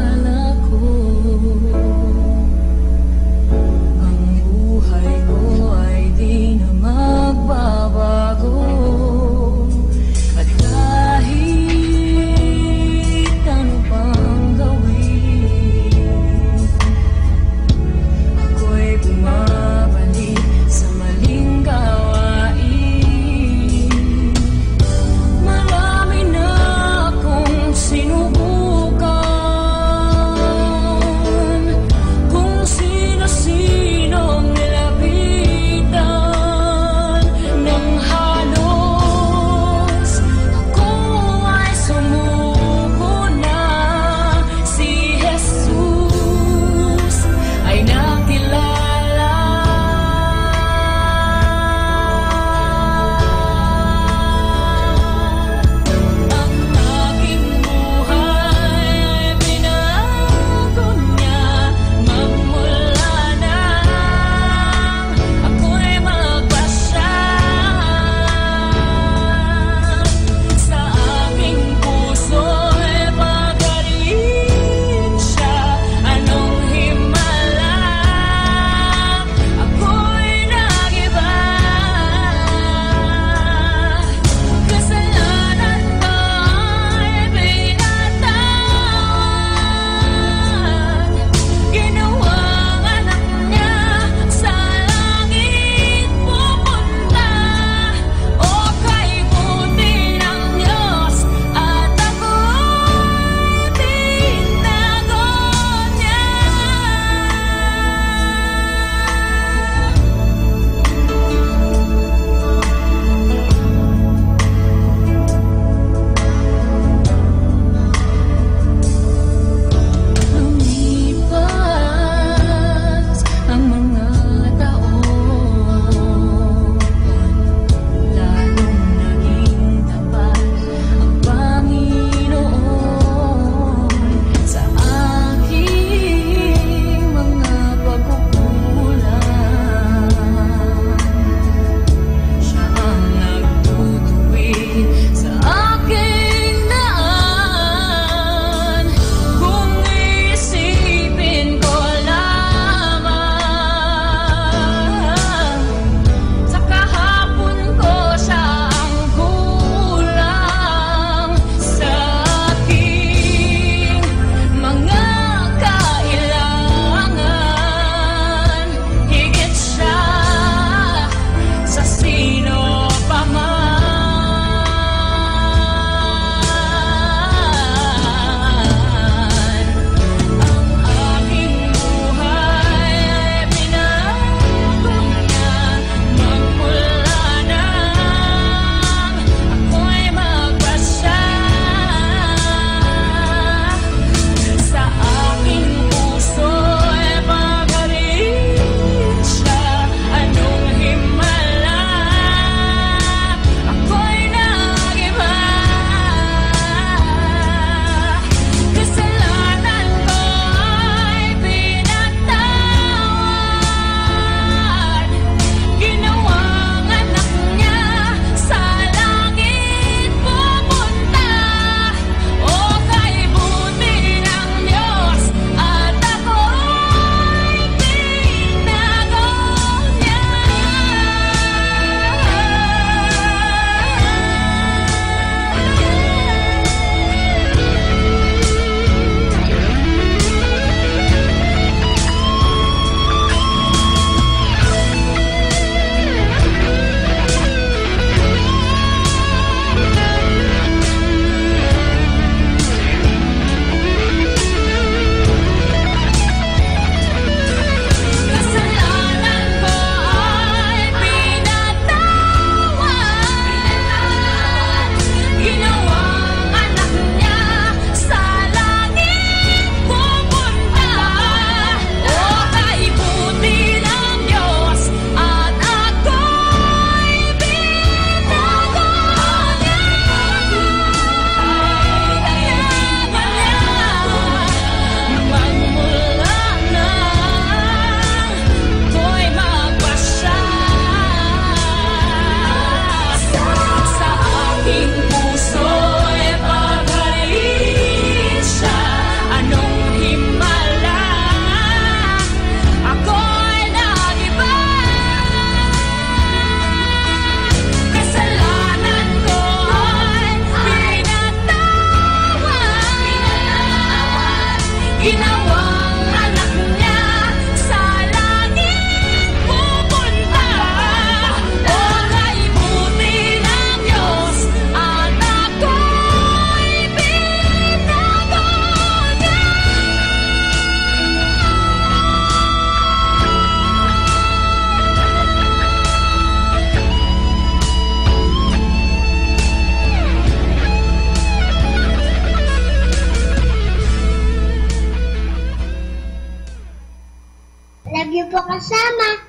kasama.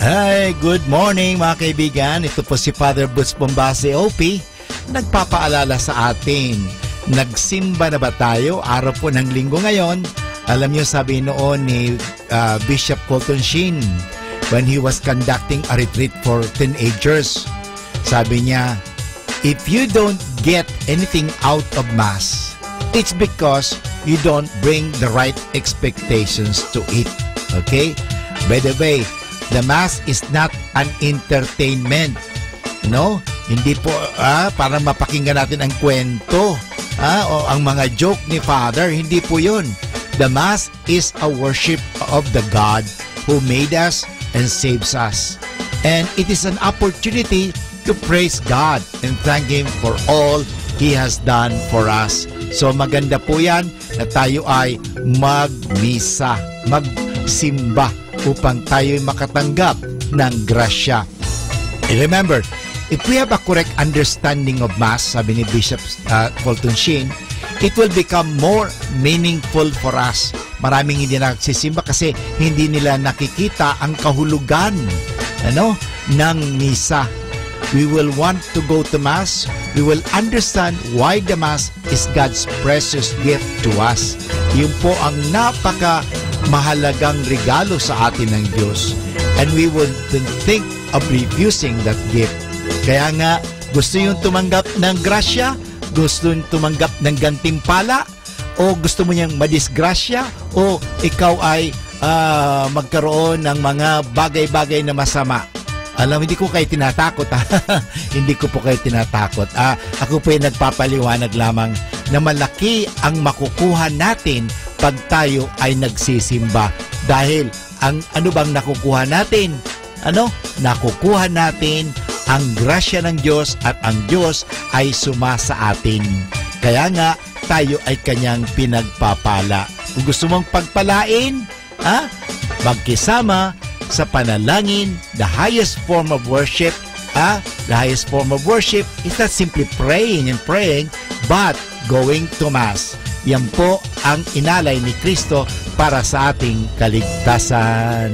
Hi, good morning mga kaibigan. Ito po si Father Butch Bombase OP. Nagpapaalala sa atin, nagsimba na ba tayo? Araw po ng linggo ngayon. Alam niyo, sabi noon ni Bishop Colton Sheen when he was conducting a retreat for teenagers. Sabi niya, if you don't get anything out of Mass, it's because you don't bring the right expectations to it. Okay? By the way, the Mass is not an entertainment. No? Hindi po para mapakinggan natin ang kwento o ang mga joke ni Father. Hindi po yun. The Mass is a worship of the God who made us and saves us. And it is an opportunity to praise God and thank Him for all He has done for us. So maganda po yan na tayo ay magmisa, magsimba upang tayo'y makatanggap ng grasya. And remember, if we have a correct understanding of Mass, sabi ni Bishop Colton Sheen, it will become more meaningful for us. Maraming hindi nagsisimba kasi hindi nila nakikita ang kahulugan ng misa. We will want to go to Mass. We will understand why the Mass is God's precious gift to us. Yun po ang napaka-mahalagang regalo sa atin ng Diyos. And we would think of refusing that gift. Kaya nga, gusto yung tumanggap ng grasya, Gusto tumanggap ng gantimpala? O gusto mo niyang madisgrasya? O ikaw ay magkaroon ng mga bagay-bagay na masama? Alam, hindi ko kayo tinatakot. Hindi ko po kayo tinatakot. Ako po ay nagpapaliwanag lamang na malaki ang makukuha natin pag tayo ay nagsisimba. Dahil ano bang nakukuha natin? Nakukuha natin ang grasya ng Diyos at ang Diyos ay sumasa atin. Kaya nga, tayo ay kanyang pinagpapala. Kung gusto mong pagpalain, magkisama sa panalangin, the highest form of worship. The highest form of worship is not simply praying and praying, but going to Mass. Yan po ang inalay ni Kristo para sa ating kaligtasan.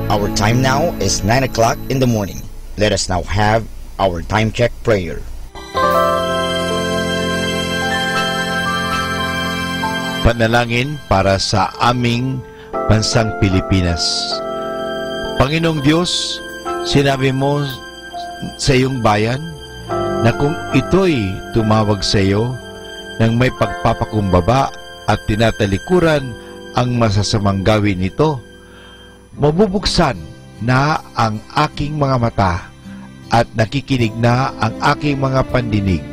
Our time now is 9 o'clock in the morning. Let us now have our time check prayer. Panalangin para sa aming bansang Pilipinas. Panginoong Diyos, sinabi mo sa iyong bayan na kung ito'y tumawag sa iyo nang may pagpapakumbaba at tinatalikuran ang masasamang gawin nito, mabubuksan na ang aking mga mata at nakikinig na ang aking mga pandinig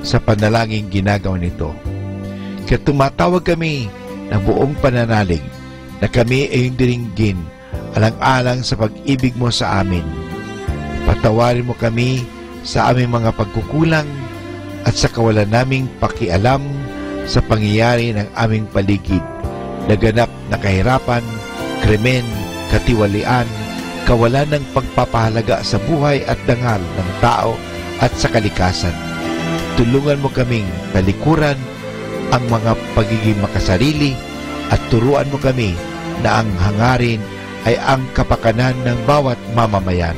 sa panalangin ginagawa nito. Kaya tumatawag kami ng buong pananalig na kami ay diringgin alang-alang sa pag-ibig mo sa amin. Patawarin mo kami sa aming mga pagkukulang at sa kawalan naming pakialam sa pangyayari ng aming paligid, naganap na kahirapan, krimen, katiwalian, kawalan ng pagpapahalaga sa buhay at dangal ng tao at sa kalikasan. Tulungan mo kaming talikuran ang mga pagiging makasarili at turuan mo kami na ang hangarin ay ang kapakanan ng bawat mamamayan.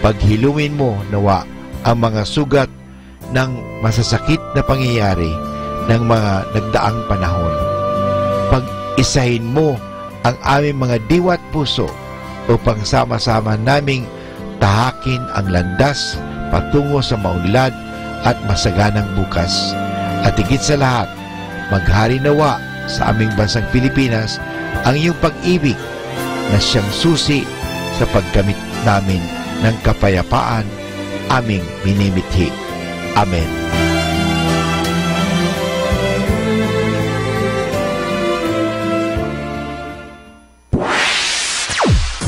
Paghilumin mo nawa ang mga sugat ng masasakit na pangyayari ng mga nagdaang panahon. Pag-isahin mo ang aming mga diwa at puso upang sama-sama naming tahakin ang landas patungo sa maunlad at masaganang bukas. At higit sa lahat, maghari nawa sa aming bansang Pilipinas ang iyong pag-ibig na siyang susi sa pagkamit namin ng kapayapaan aming minimithi. Amen.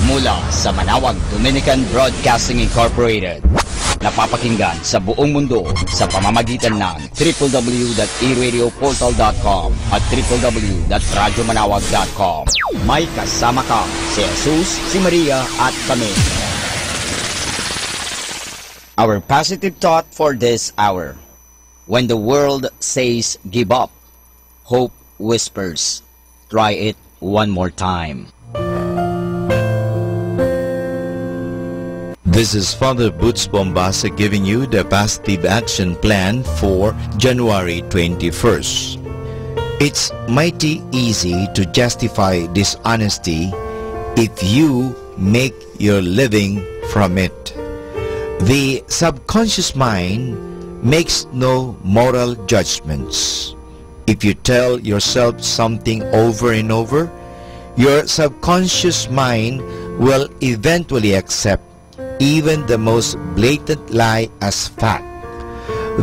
Mula sa Manawag Dominican Broadcasting Incorporated, napapakinggan sa buong mundo sa pamamagitan ng www.eradioportal.com at www.radyomanawag.com. May kasama ka, si Jesus, si Maria at kami. Our positive thought for this hour. When the world says give up, hope whispers, try it one more time. This is Father Boots Bombasa giving you the positive action plan for January 21st. It's mighty easy to justify dishonesty if you make your living from it. The subconscious mind makes no moral judgments. If you tell yourself something over and over, your subconscious mind will eventually accept even the most blatant lie as fact.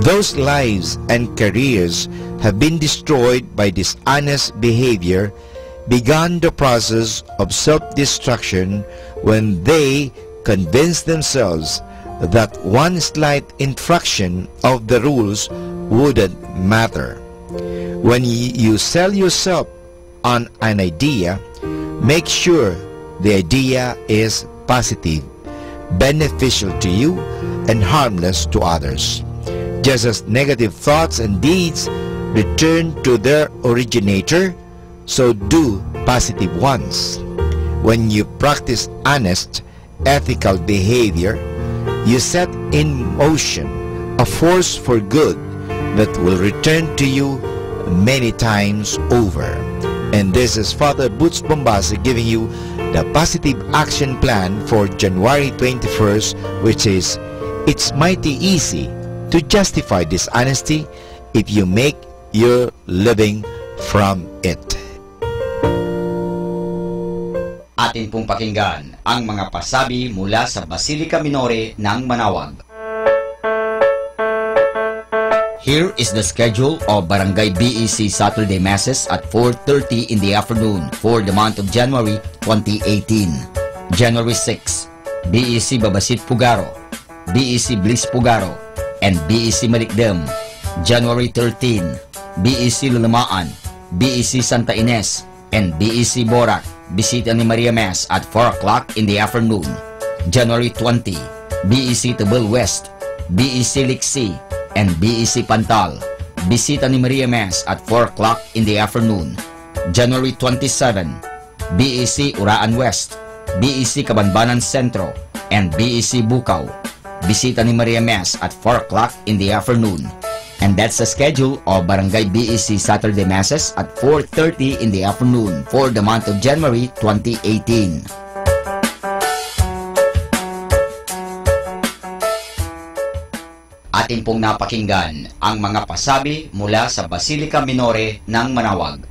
Those lives and careers have been destroyed by dishonest behavior began the process of self-destruction when they convinced themselves that one slight infraction of the rules wouldn't matter. When you sell yourself on an idea, make sure the idea is positive, beneficial to you, and harmless to others. Just as negative thoughts and deeds return to their originator, so do positive ones. When you practice honest, ethical behavior, you set in motion a force for good that will return to you many times over. And this is Father Boots Bombasa giving you the positive action plan for January 21st, which is, it's mighty easy to justify dishonesty if you make your living from it. Atin pong pakinggan ang mga pasabi mula sa Basilica Minore ng Manawag. Here is the schedule of Barangay BEC Saturday Masses at 4:30 in the afternoon for the month of January 2018. January 6, BEC Babasit Pugaro, BEC Bliss Pugaro, and BEC Malikdem. January 13, BEC Lulamaan, BEC Santa Ines, and BEC Borac. Bisita ni Maria Mass at 4 o'clock in the afternoon. January 20, BEC Tubal West, BEC Liksi, and BEC Pantal. Bisita ni Maria Mass at 4 o'clock in the afternoon. January 27, BEC Uraan West, BEC Kabanbanan Sentro, and BEC Bukaw. Bisita ni Maria Mass at 4 o'clock in the afternoon. And that's the schedule of Barangay BEC Saturday Masses at 4:30 in the afternoon for the month of January 2018. Atin pong napakinggan ang mga pasabi mula sa Basilica Minore ng Manawag.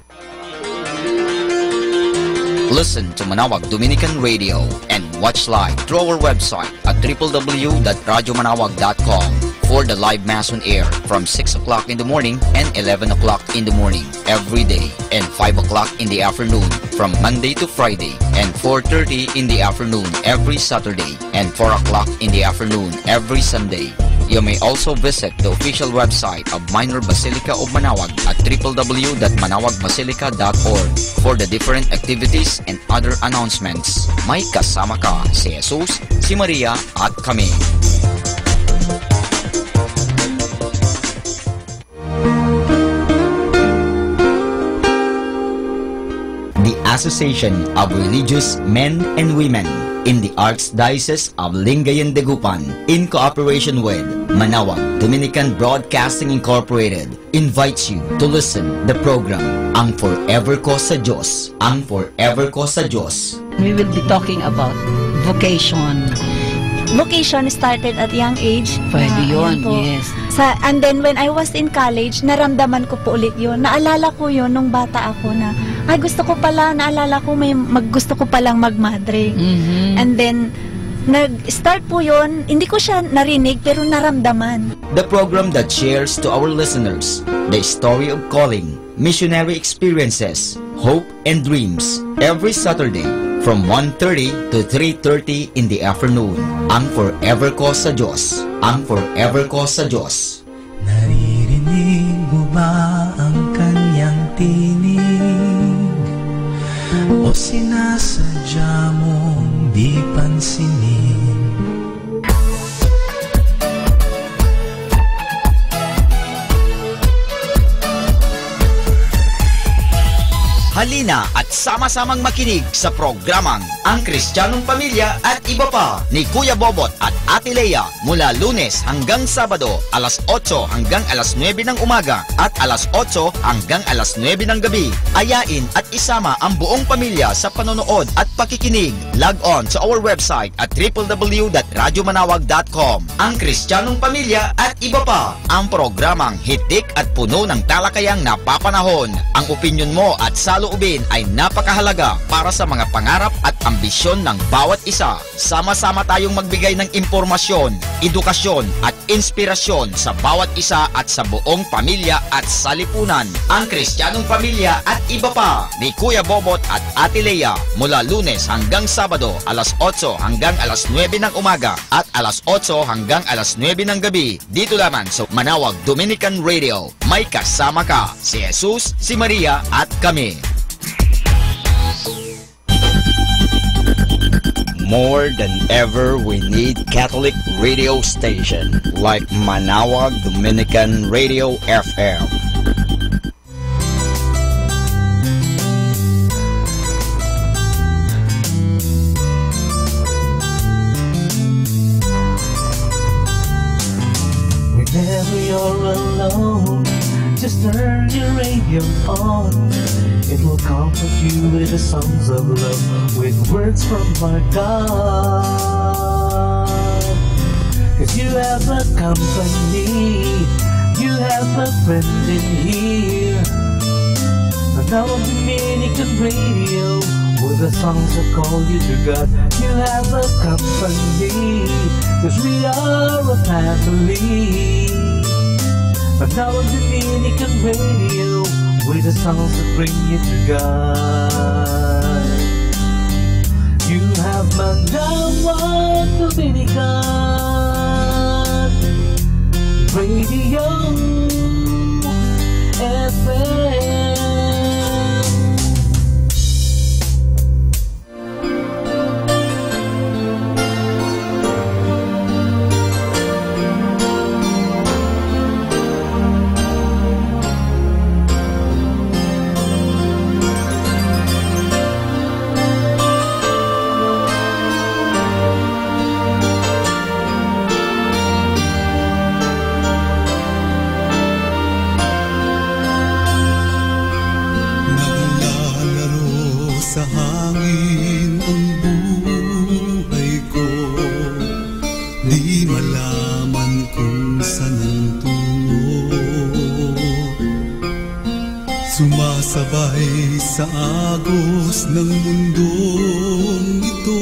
Listen to Manawag Dominican Radio and watch live through our website at www.radyomanawag.com for the live Mass on air from 6 o'clock in the morning and 11 o'clock in the morning every day, and 5 o'clock in the afternoon from Monday to Friday, and 4:30 in the afternoon every Saturday, and 4 o'clock in the afternoon every Sunday. You may also visit the official website of Minor Basilica of Manaoag at www.manawagbasilica.org for the different activities and other announcements. May kasama ka si Jesus, si Maria at kami. The Association of Religious Men and Women in the Archdiocese of Lingayen de Gupan, in cooperation with Manaoag Dominican Broadcasting Incorporated, invites you to listen the program Ang Forever Ko sa Diyos. Ang Forever Ko sa Diyos. We will be talking about vocation. Vocation started at young age. Pwede yun, po. yes. And then when I was in college, naramdaman ko po ulit yun. Naalala ko yun nung bata ako na, ay gusto ko pala, naalala ko gusto ko palang magmadre. And then, nag-start po yun, hindi ko siya narinig pero naramdaman. The program that shares to our listeners the story of calling, missionary experiences, hope and dreams every Saturday from 1:30 to 3:30 in the afternoon. Ang Forever Ko sa Diyos. Ang Forever Ko sa Diyos. Naririnig mo ba ang kanyang tinig? O sinasadya mong di pansinin? Halina at sama-samang makinig sa programang Ang Kristiyanong Pamilya at Iba Pa ni Kuya Bobot at Ate Lea mula Lunes hanggang Sabado alas 8 hanggang alas 9 ng umaga at alas 8 hanggang alas 9 ng gabi. Ayain at isama ang buong pamilya sa panonood at pakikinig. Log on sa our website at www.radyomanawag.com. Ang Kristiyanong Pamilya at Iba Pa, ang programang hitik at puno ng talakayang napapanahon. Ang opinyon mo at saloobin ay napakahalaga para sa mga pangarap at ambisyon ng bawat isa. Sama-sama tayong magbigay ng impormasyon, edukasyon at inspirasyon sa bawat isa at sa buong pamilya at salipunan. Ang Kristiyanong Pamilya at Iba Pa ni Kuya Bobot at Ate Lea mula Lunes hanggang Sabado alas 8 hanggang alas 9 ng umaga at alas 8 hanggang alas 9 ng gabi dito lamang sa Manaoag Dominican Radio. May kasama ka si Jesus, si Maria at kami. More than ever, we need Catholic radio station like Manaoag Dominican Radio FM. Whenever you're alone, just turn your radio on. It will comfort you with the songs of love, with words from our God. Cause you have a company, you have a friend in here. Manaoag Dominican Radio, with the songs that call you to God. You have a company, cause we are a family. Manaoag Dominican Radio, with the songs that bring you to God. You have Manaoag Dominican Radio FM. Sa hangin ang buhay ko, di malaman kung saan ang tungo. Sumasabay sa agos ng mundong ito,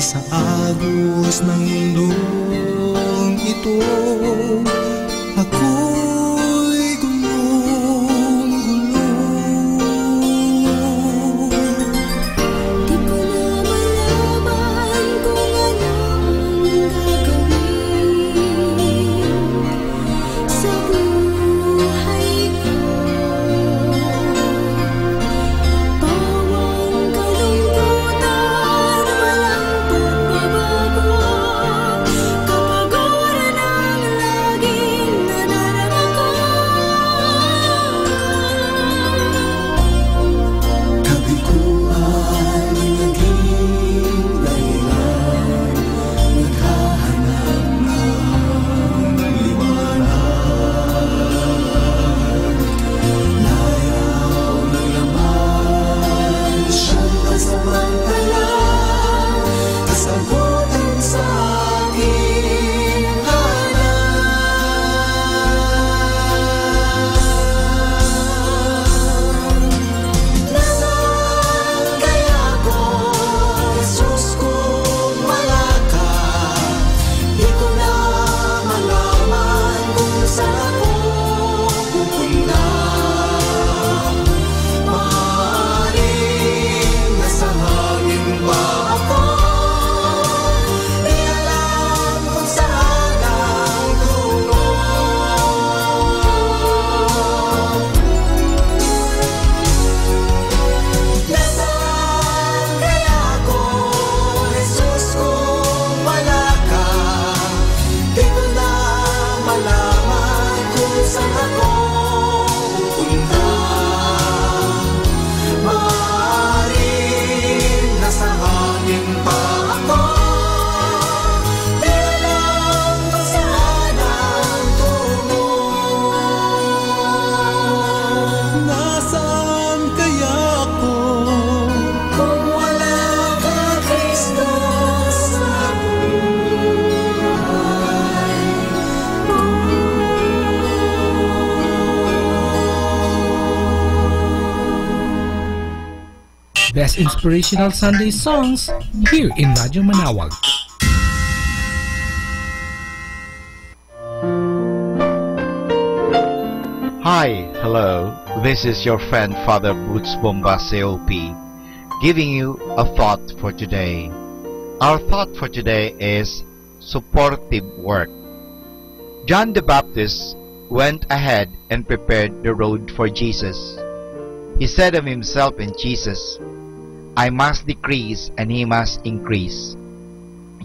sa agos ng mundong ito. Ako'y gulong-gulo. Di ko na malaman kung anong gagawin sa buhay ko. Pawang kalungkutan, walang pagbabago. Kapaguran ang laging nadarama ko. Kabiguan ang naging dahilan, naghahanap ng liwanag. Layaw ng laman, siyang pansamantala, kasagutan sa aking hanap. Nasaan kaya ako, Jesus, kung wala ka? Di ko na malaman kung saan ako pupunta. Maaaring nasa hangin pa ako, di alam kung saan ang tungo. Nasaan kaya ako, Jesus, kung wala ka? Di ko na malaman kung saan ako pupunta. Maaaring nasa hangin pa ako, di alam kung saan ang tungo. Nasaan kaya ako kung wala ka, Kristo, sa buhay ko? Best inspirational Sunday songs here in Radyo Manawag. Hi, hello. This is your friend Father Boots Bomba COP, giving you a thought for today. Our thought for today is supportive work. John the Baptist went ahead and prepared the road for Jesus. He said of himself and Jesus, I must decrease and he must increase.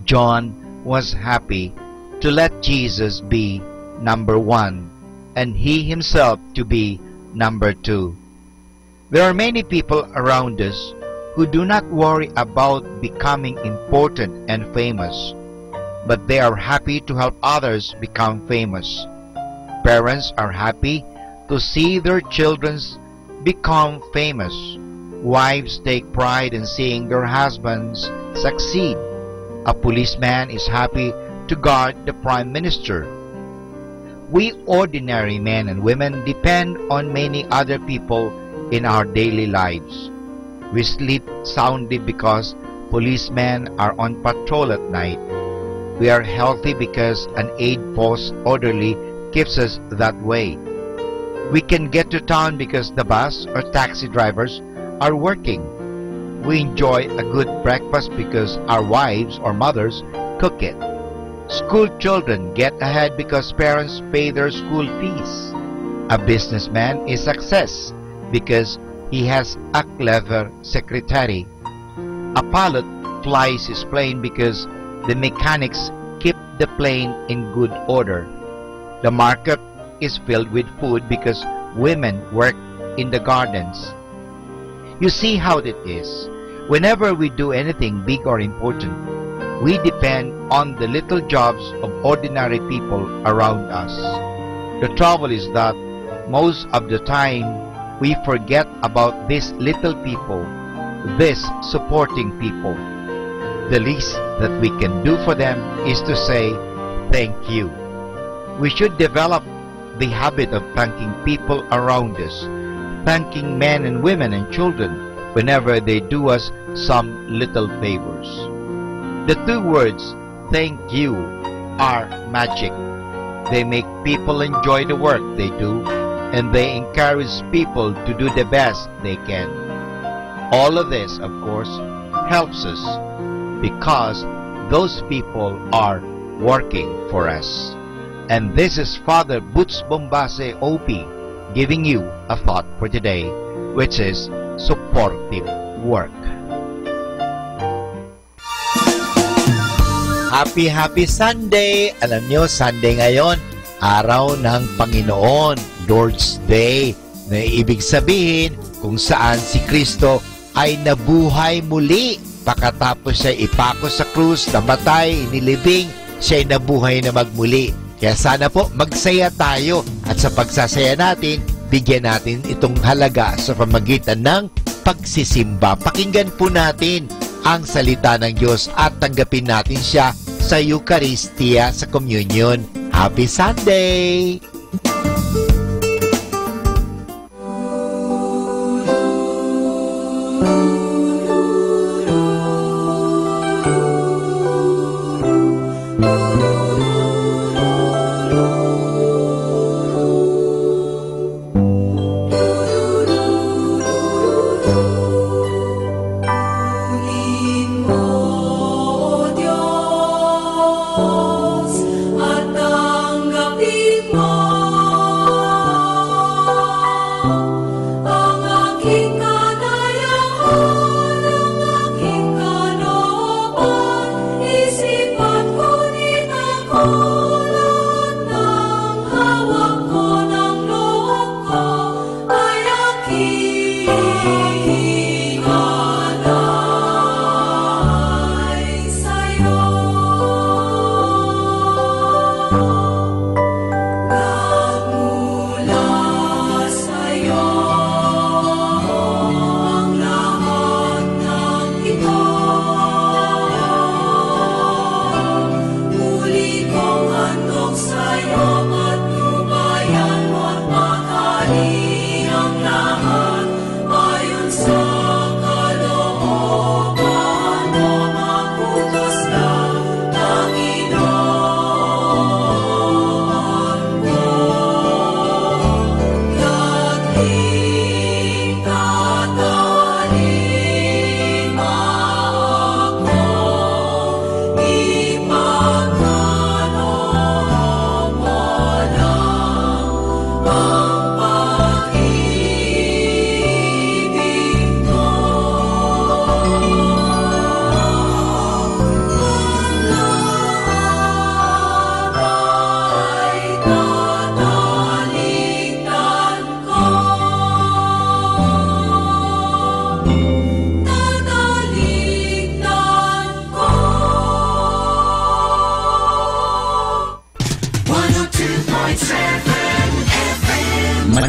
John was happy to let Jesus be number one and he himself to be number two. There are many people around us who do not worry about becoming important and famous, but they are happy to help others become famous. Parents are happy to see their children become famous. Wives take pride in seeing their husbands succeed. A policeman is happy to guard the Prime Minister. We ordinary men and women depend on many other people in our daily lives. We sleep soundly because policemen are on patrol at night. We are healthy because an aid post orderly keeps us that way. We can get to town because the bus or taxi drivers are working. We enjoy a good breakfast because our wives or mothers cook it. School children get ahead because parents pay their school fees. A businessman is success because he has a clever secretary. A pilot flies his plane because the mechanics keep the plane in good order. The market is filled with food because women work in the gardens. You see how it is. Whenever we do anything big or important, we depend on the little jobs of ordinary people around us. The trouble is that most of the time we forget about these little people, these supporting people. The least that we can do for them is to say thank you. We should develop the habit of thanking people around us, thanking men and women and children whenever they do us some little favors. The two words, thank you, are magic. They make people enjoy the work they do, and they encourage people to do the best they can. All of this, of course, helps us because those people are working for us. And this is Father Boots Bombase OP giving you a thought for today, which is supportive work. Happy Sunday! Alam nyo, Sunday ngayon, araw ng Panginoon, Lord's Day, na ibig sabihin kung saan si Kristo ay nabuhay muli. Pagkatapos siya ipako sa krus, namatay, nilibing, siya ay nabuhay na magmuli. Kaya sana po magsaya tayo at sa pagsasaya natin, bigyan natin itong halaga sa pamagitan ng pagsisimba. Pakinggan po natin ang salita ng Diyos at tanggapin natin siya sa Eucharistia, sa Communion. Happy Sunday!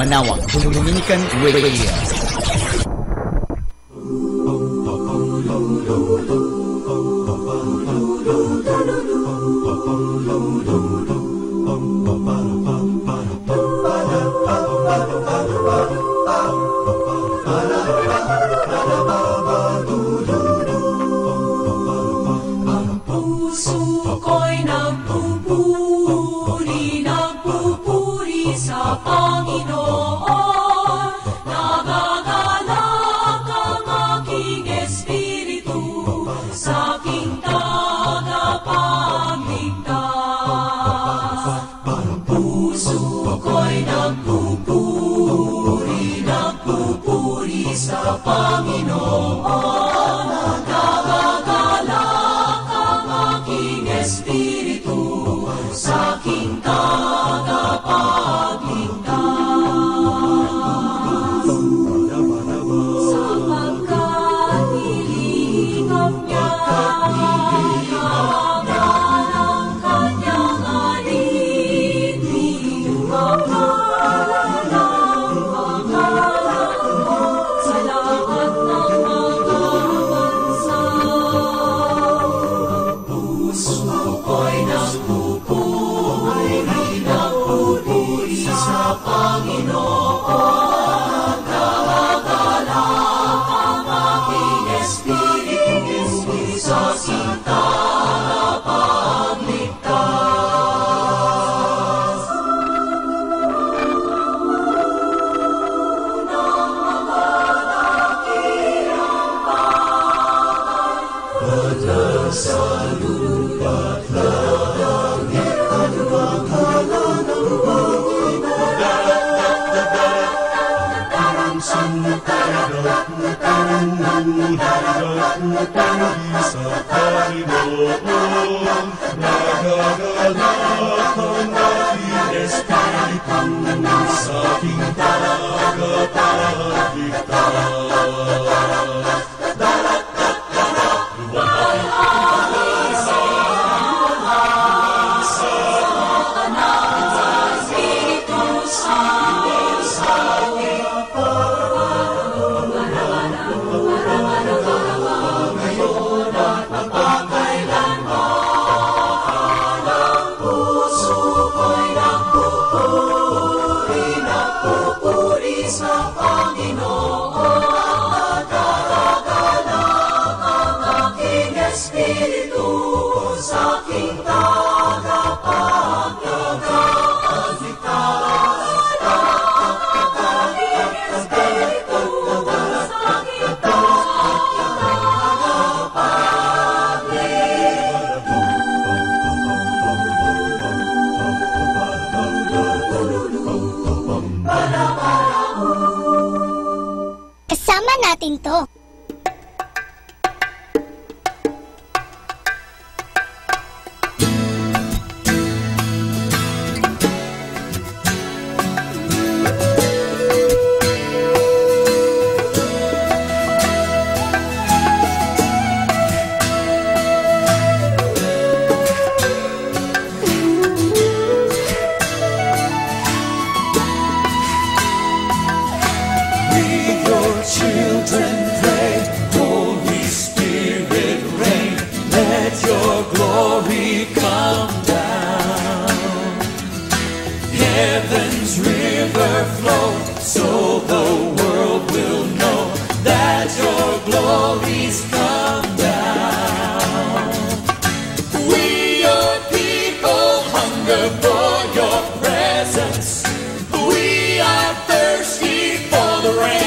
Manawag Dominican Radio. Sa Panginoon, nagagalak ang aking espiritu sa aking tagapagligtas. Puso ko'y nagpupuri sa Panginoon, nagagalak ang aking espiritu sa aking tagapagligtas. Panginoon, nagagalak ang aking espiritu sa sinta. Kasama natin to. Children pray, Holy Spirit reign, let your glory come down. Heaven's river flow, so the world will know that your glory's come down. We your people hunger for your presence, we are thirsty for the rain.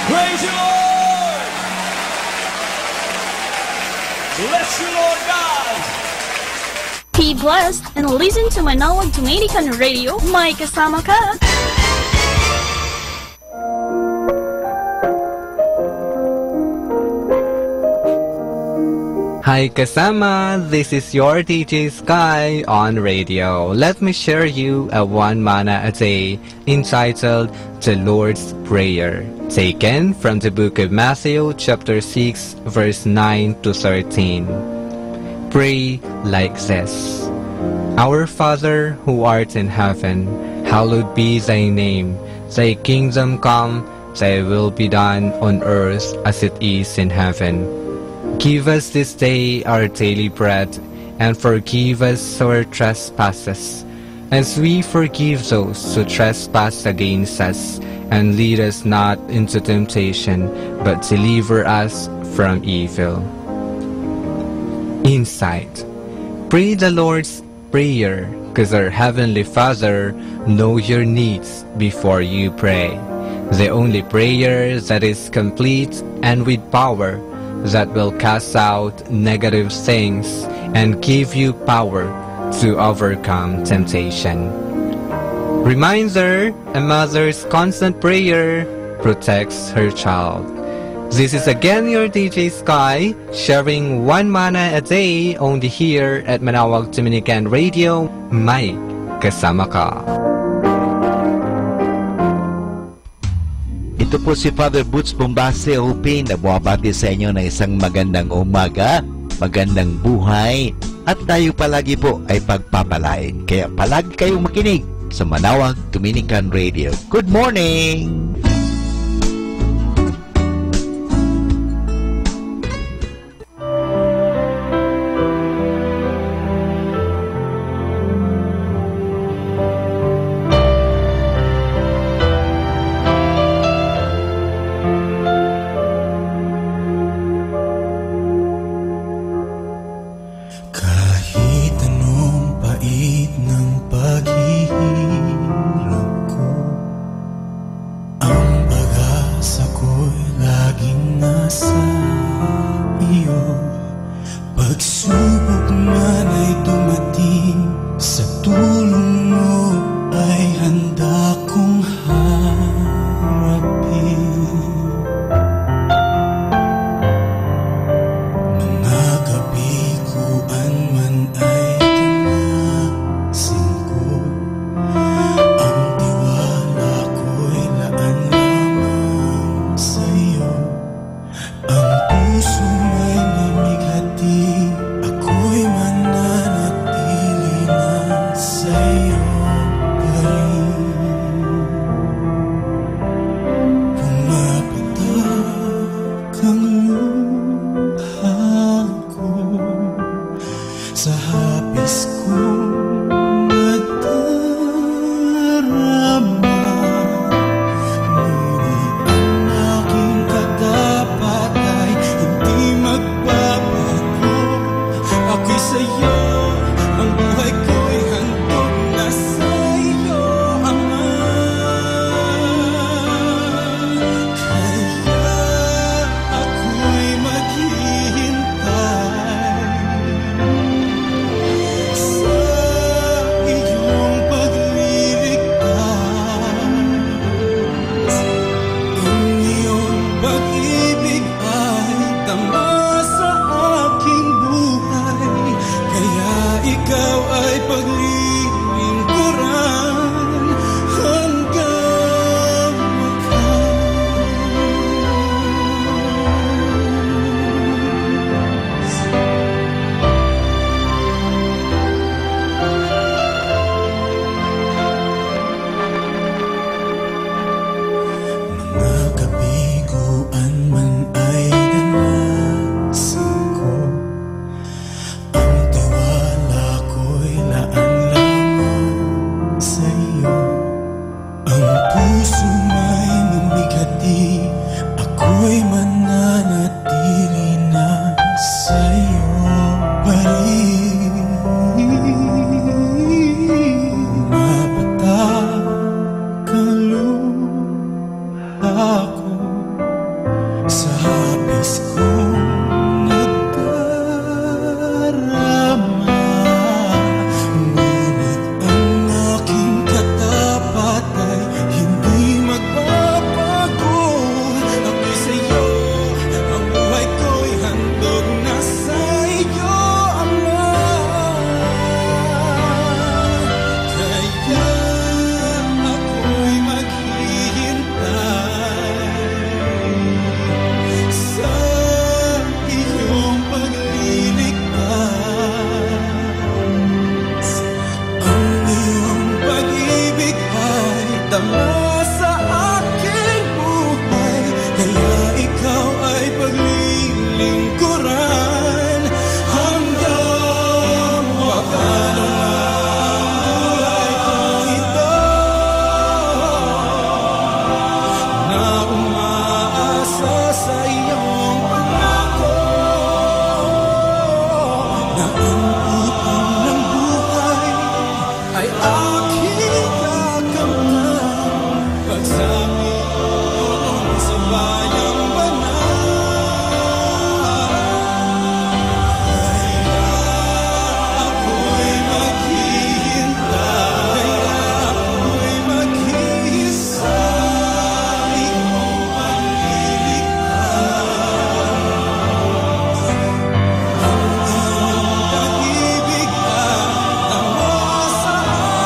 Praise you, Lord. Bless you, Lord God. Be blessed and listen to Manawag Dominican Radio. May kasama ka. Hi kasama, this is your DJ Sky on radio. Let me share you a one manna a day entitled The Lord's Prayer, taken from the book of Matthew chapter 6 verse 9 to 13. Pray like this. Our Father who art in heaven, hallowed be thy name. Thy kingdom come, thy will be done on earth as it is in heaven. Give us this day our daily bread, and forgive us our trespasses, as we forgive those who trespass against us. And lead us not into temptation, but deliver us from evil. Insight. Pray the Lord's Prayer, because our Heavenly Father knows your needs before you pray. The only prayer that is complete and with power, that will cast out negative things and give you power to overcome temptation. Reminder, a mother's constant prayer protects her child. This is again your DJ Sky, sharing one manna a day only here at Manawag Dominican Radio. May kasama ka. Ito po si Father Boots Bombase Hoping na bumabati sa inyo na isang magandang umaga, magandang buhay, at tayo palagi po ay pagpapalain. Kaya palagi kayong makinig sa Manawag Dominican Radio. Good morning! sa hapis kong nagdarama. Ngunit ang aking katapat ay hindi magbabago. Ako'y sa'yo, ang buhay ko'y handog na sa'yo, Ama. Kaya ako'y maghihintay sa iyong pagliligtas. Ang iyong pag-ibig ay dama sa aking buhay, kaya ikaw ay paglilingkuran hanggang wakano na umaasa sa iyong pangako na ang utang ng buhay ay aking kakamtan pagsapit sa bayang banal. Ako'y maghihintay, ako'y maghihintay iyong pagliligtas. Ang iyong pag-ibig ay dama sa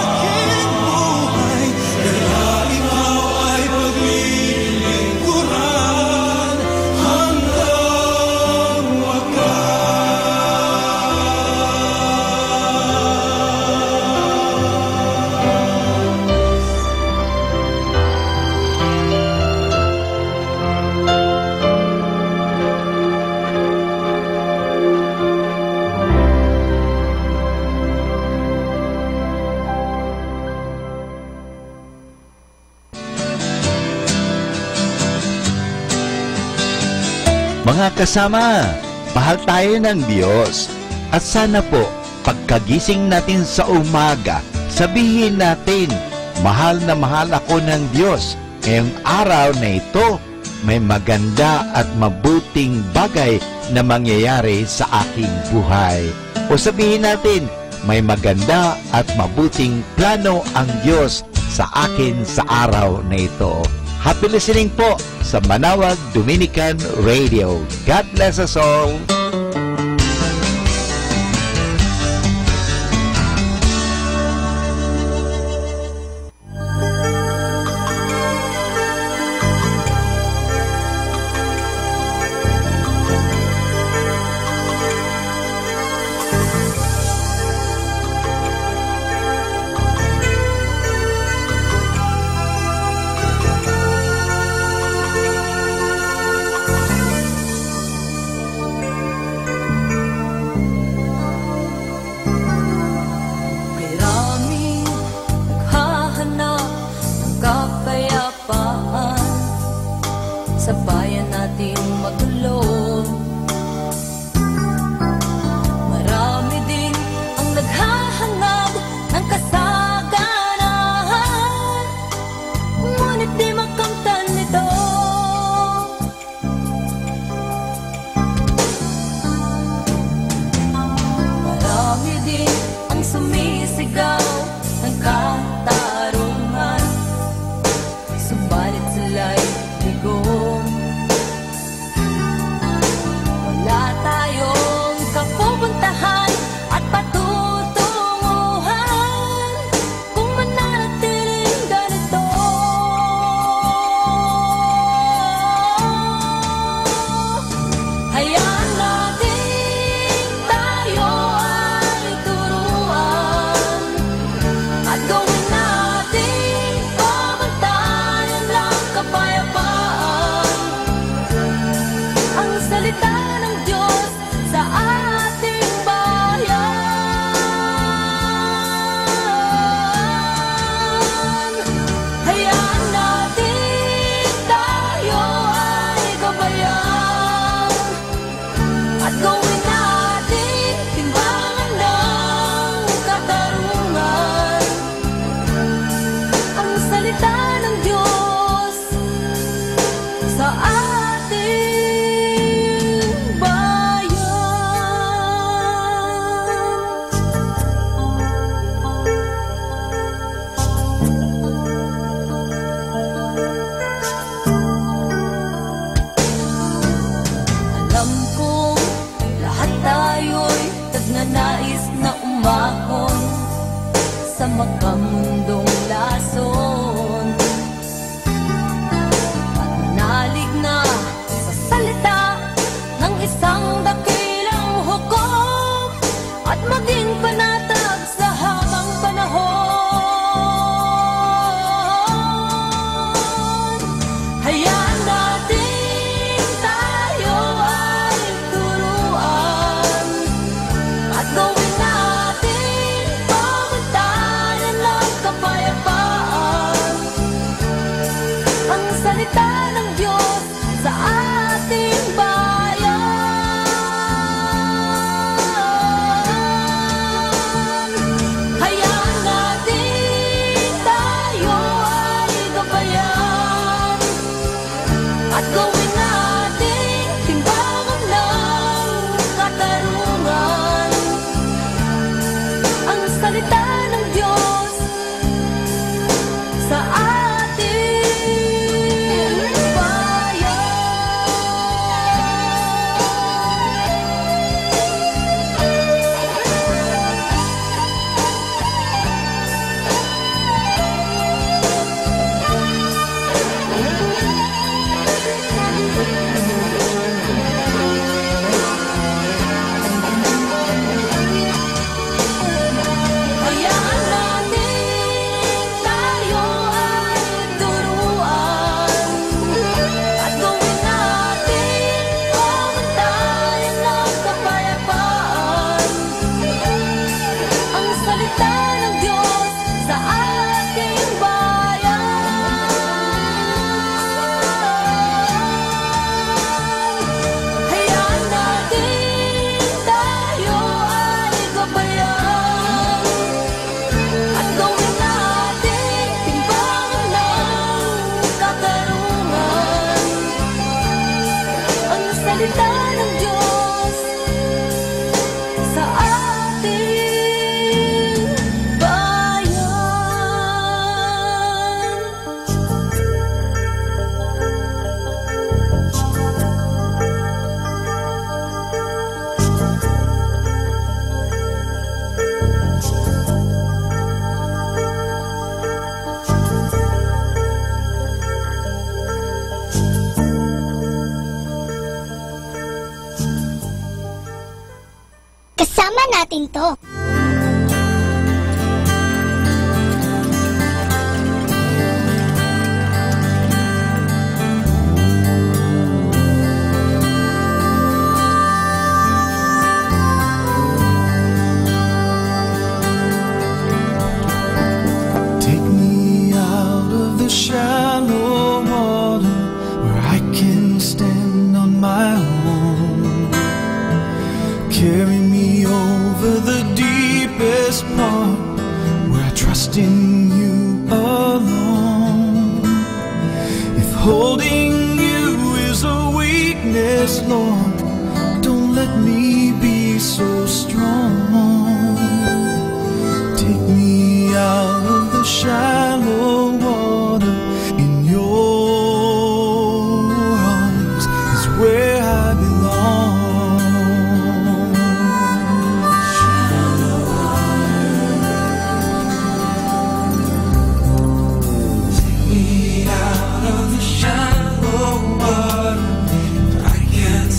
aking buhay, kaya ikaw ay paglilingkuran hanggang Mga kasama, mahal tayo ng Diyos. At sana po, pagkagising natin sa umaga, sabihin natin, mahal na mahal ako ng Diyos. Ngayong araw na ito, may maganda at mabuting bagay na mangyayari sa aking buhay. O sabihin natin, may maganda at mabuting plano ang Diyos sa akin sa araw na ito. Happy listening po sa Manawag Dominican Radio. God bless us all. salita ng Diyos sa atin. at gawin nating timbangan ng katarungan. Ang salita ng Diyos sa ating bayan. Hayaan natin tayo ay turuan at gawin natin pamantayan ng kapayapaan. Ang salita ng Diyos sa ating bayan. Hayaan natin tayo ay gabayan at gawin natin timbangan ng katarungan. Ang salita ng Diyos sa ating bayan. Kasama natin to. Take me out of the shallow water where I can stand on my own. Carry me over the deepest part where I trust in you alone. If holding you is a weakness, Lord, don't let me be so strong. Take me out of the shallow water. In your arms is where I belong. Take me out of the shallow water. I can't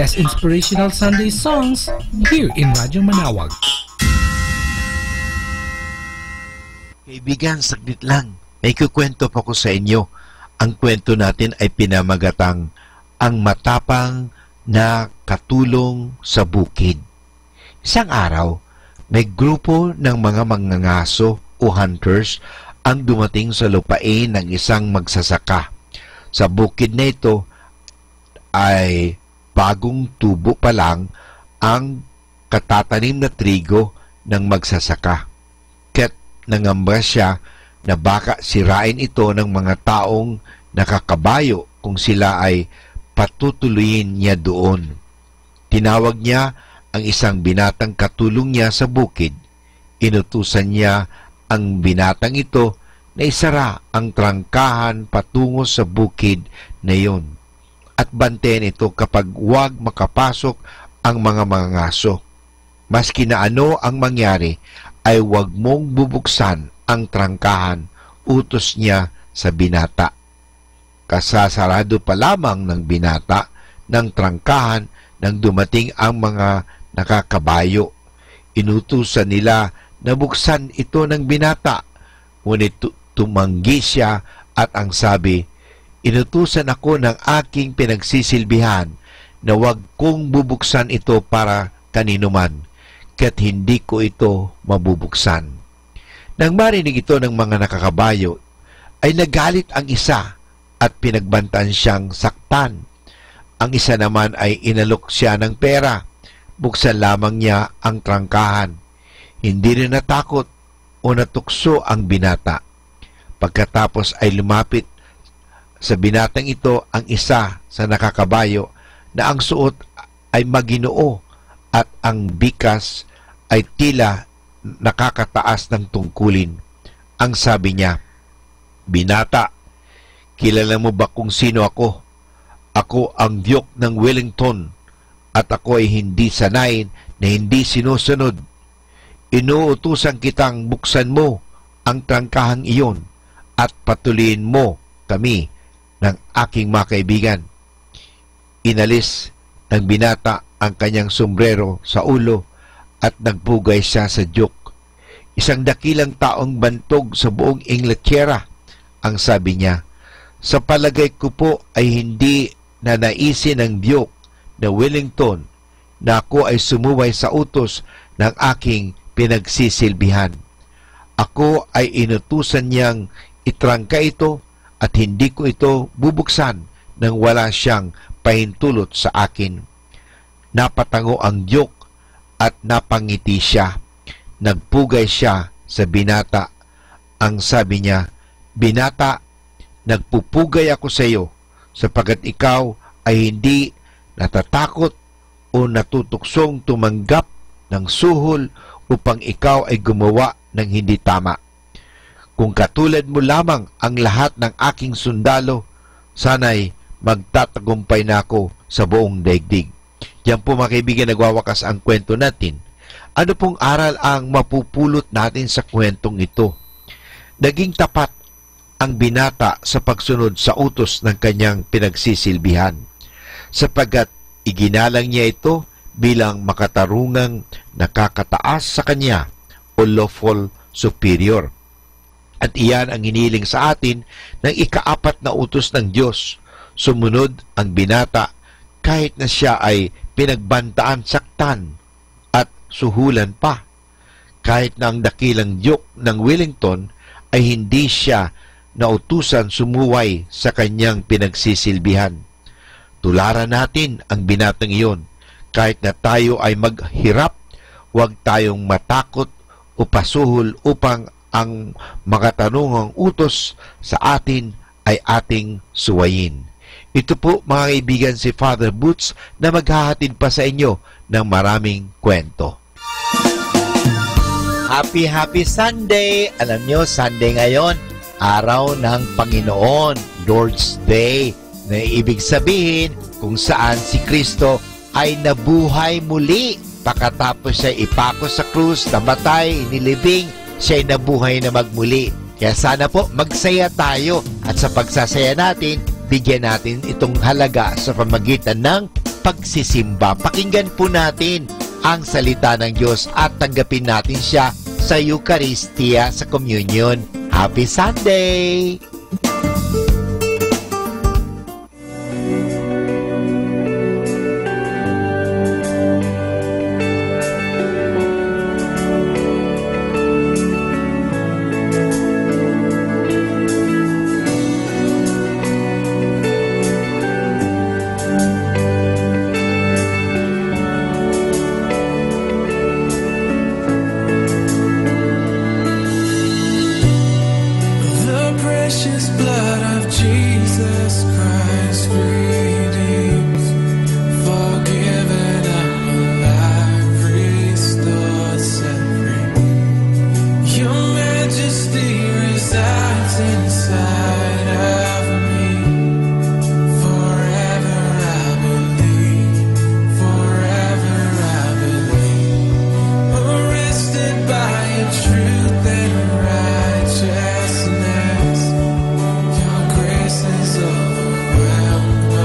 best inspirational Sunday songs here in Radyo Manawag. Kaibigan, saglit lang. May kukwento pa ko sa inyo. Ang kwento natin ay pinamagatang Ang Matapang na Katulong sa Bukid. Isang araw, may grupo ng mga mangangaso o hunters ang dumating sa lupain ng isang magsasaka. Sa bukid na ito ay bagong tubo pa lang ang katatanim na trigo ng magsasaka. Kaya't nangamba siya na baka sirain ito ng mga taong nakakabayo kung sila ay patutuloyin niya doon. Tinawag niya ang isang binatang katulong niya sa bukid. Inutusan niya ang binatang ito na isara ang trangkahan patungo sa bukid na iyon at bantayan ito kapag huwag makapasok ang mga mangangaso. Maski na ano ang mangyari, ay huwag mong bubuksan ang trangkahan, utos niya sa binata. Kasasarado pa lamang ng binata ng trangkahan nang dumating ang mga nakakabayo. Inutusan nila na buksan ito ng binata, ngunit tumanggi siya at ang sabi, inutusan ako ng aking pinagsisilbihan na huwag kong bubuksan ito para kaninuman, kaya't hindi ko ito mabubuksan. Nang marinig ito ng mga nakakabayo, ay nagalit ang isa at pinagbantaan siyang saktan. Ang isa naman ay inalok siya ng pera. Buksan lamang niya ang trangkahan. Hindi rin natakot o natukso ang binata. Pagkatapos ay lumapit sa binatang ito ang isa sa nakakabayo na ang suot ay maginoo at ang bikas ay tila nakakataas ng tungkulin. Ang sabi niya, "Binata, kilala mo ba kung sino ako? Ako ang Duke ng Wellington at ako ay hindi sanay na hindi sinusunod. Inuutusan kitang buksan mo ang trangkahang iyon at patuloyin mo kami ng aking mga kaibigan." Inalis ng binata ang kanyang sombrero sa ulo at nagpugay siya sa Duke. Isang dakilang taong bantog sa buong Inglaterra. Ang sabi niya, "Sa palagay ko po ay hindi na naisin ng Duke na Wellington na ako ay sumuway sa utos ng aking pinagsisilbihan. Ako ay inutusan niyang itrangka ito at hindi ko ito bubuksan nang wala siyang pahintulot sa akin." Napatango ang Duke at napangiti siya. Nagpugay siya sa binata. Ang sabi niya, "Binata, nagpupugay ako sa iyo sapagkat ikaw ay hindi natatakot o natutuksong tumanggap ng suhol upang ikaw ay gumawa ng hindi tama. Kung katulad mo lamang ang lahat ng aking sundalo, sana'y magtatagumpay na ako sa buong daigdig." Yan po mga kaibigan, nagwawakas ang kwento natin. Ano pong aral ang mapupulot natin sa kwentong ito? Naging tapat ang binata sa pagsunod sa utos ng kanyang pinagsisilbihan, sapagkat iginalang niya ito bilang makatarungang nakakataas sa kanya o lawful superior. At iyan ang hiniling sa atin ng ikaapat na utos ng Diyos. Sumunod ang binata kahit na siya ay pinagbantaan, saktan at suhulan pa. Kahit na ang dakilang Duke ng Wellington ay hindi siya nautusan sumuway sa kanyang pinagsisilbihan. Tularan natin ang binatang iyon. Kahit na tayo ay maghirap, huwag tayong matakot o pasuhol upang ang makatanungang utos sa atin ay ating suwayin. Ito po mga kaibigan si Father Boots na maghahatid pa sa inyo ng maraming kwento. Happy Sunday! Alam nyo, Sunday ngayon, araw ng Panginoon, Lord's Day, na ibig sabihin kung saan si Kristo ay nabuhay muli. Pagkatapos siya ipako sa krus, namatay, nilibing, siya ay nabuhay na magmuli. Kaya sana po magsaya tayo at sa pagsasaya natin, bigyan natin itong halaga sa pamagitan ng pagsisimba. Pakinggan po natin ang salita ng Diyos at tanggapin natin siya sa Eucharistia, sa Communion. Happy Sunday! Precious blood of Jesus Christ redeems, forgiven, I'm alive, restored, set free. Your majesty resides inside of me. Forever I believe, forever I believe. Arrested by your truth and righteousness. Your grace has overwhelmed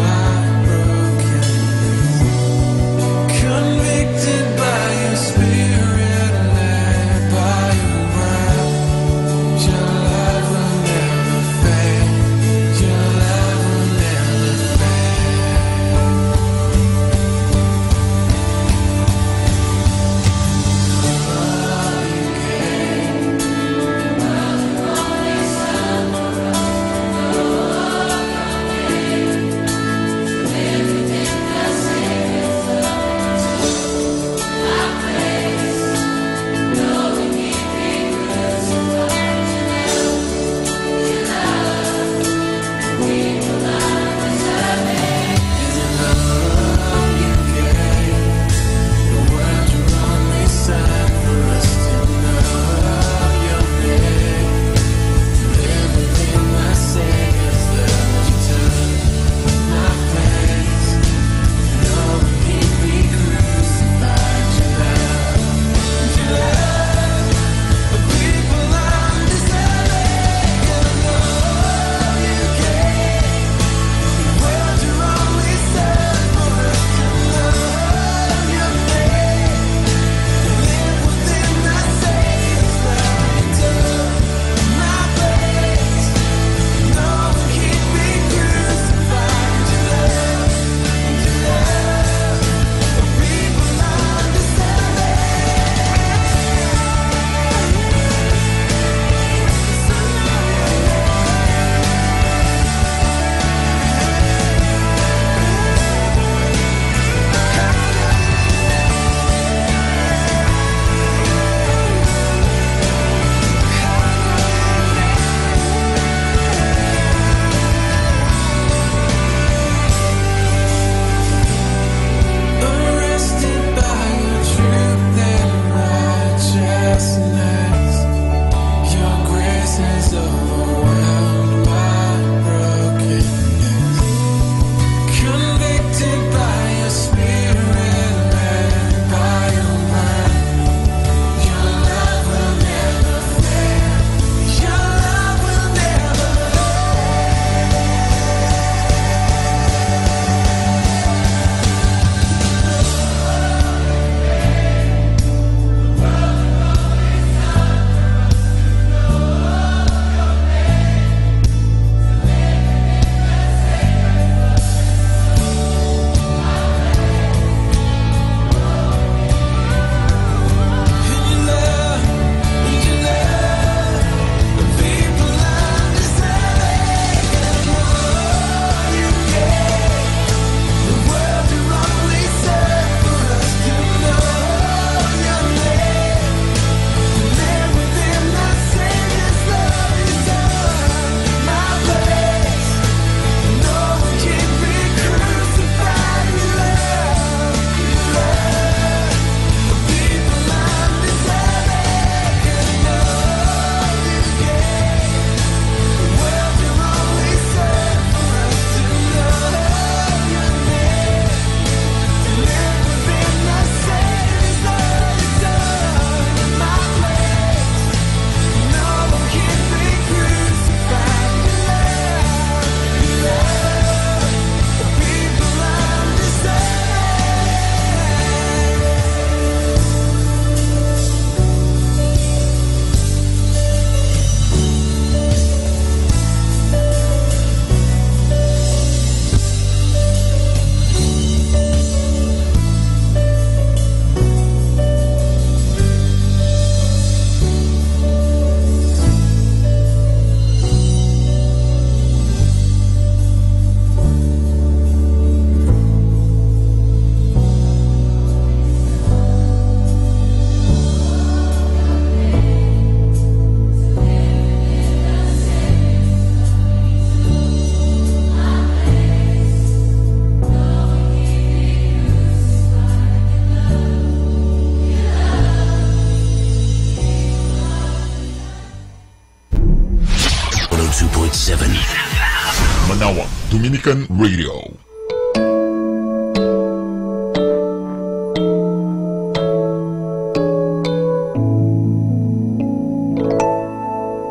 Manawag Dominican Radio.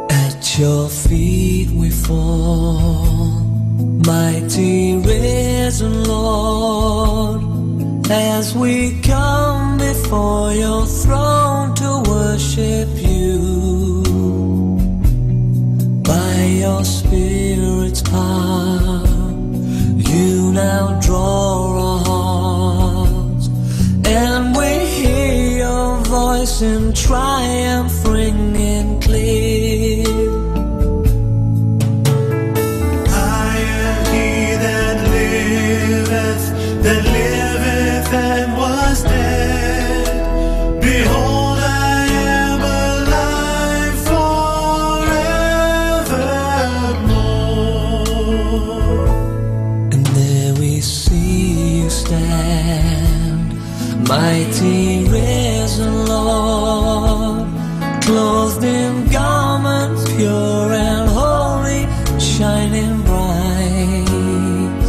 At your feet we fall, mighty risen Lord, as we come before your throne to worship you. By your Spirit's power, you now draw our hearts, and we hear your voice in triumph ringing clear. I am he that liveth and was dead. Behold, I am alive forevermore. And there we see you stand, mighty risen Lord, clothed in garments pure and holy, shining bright,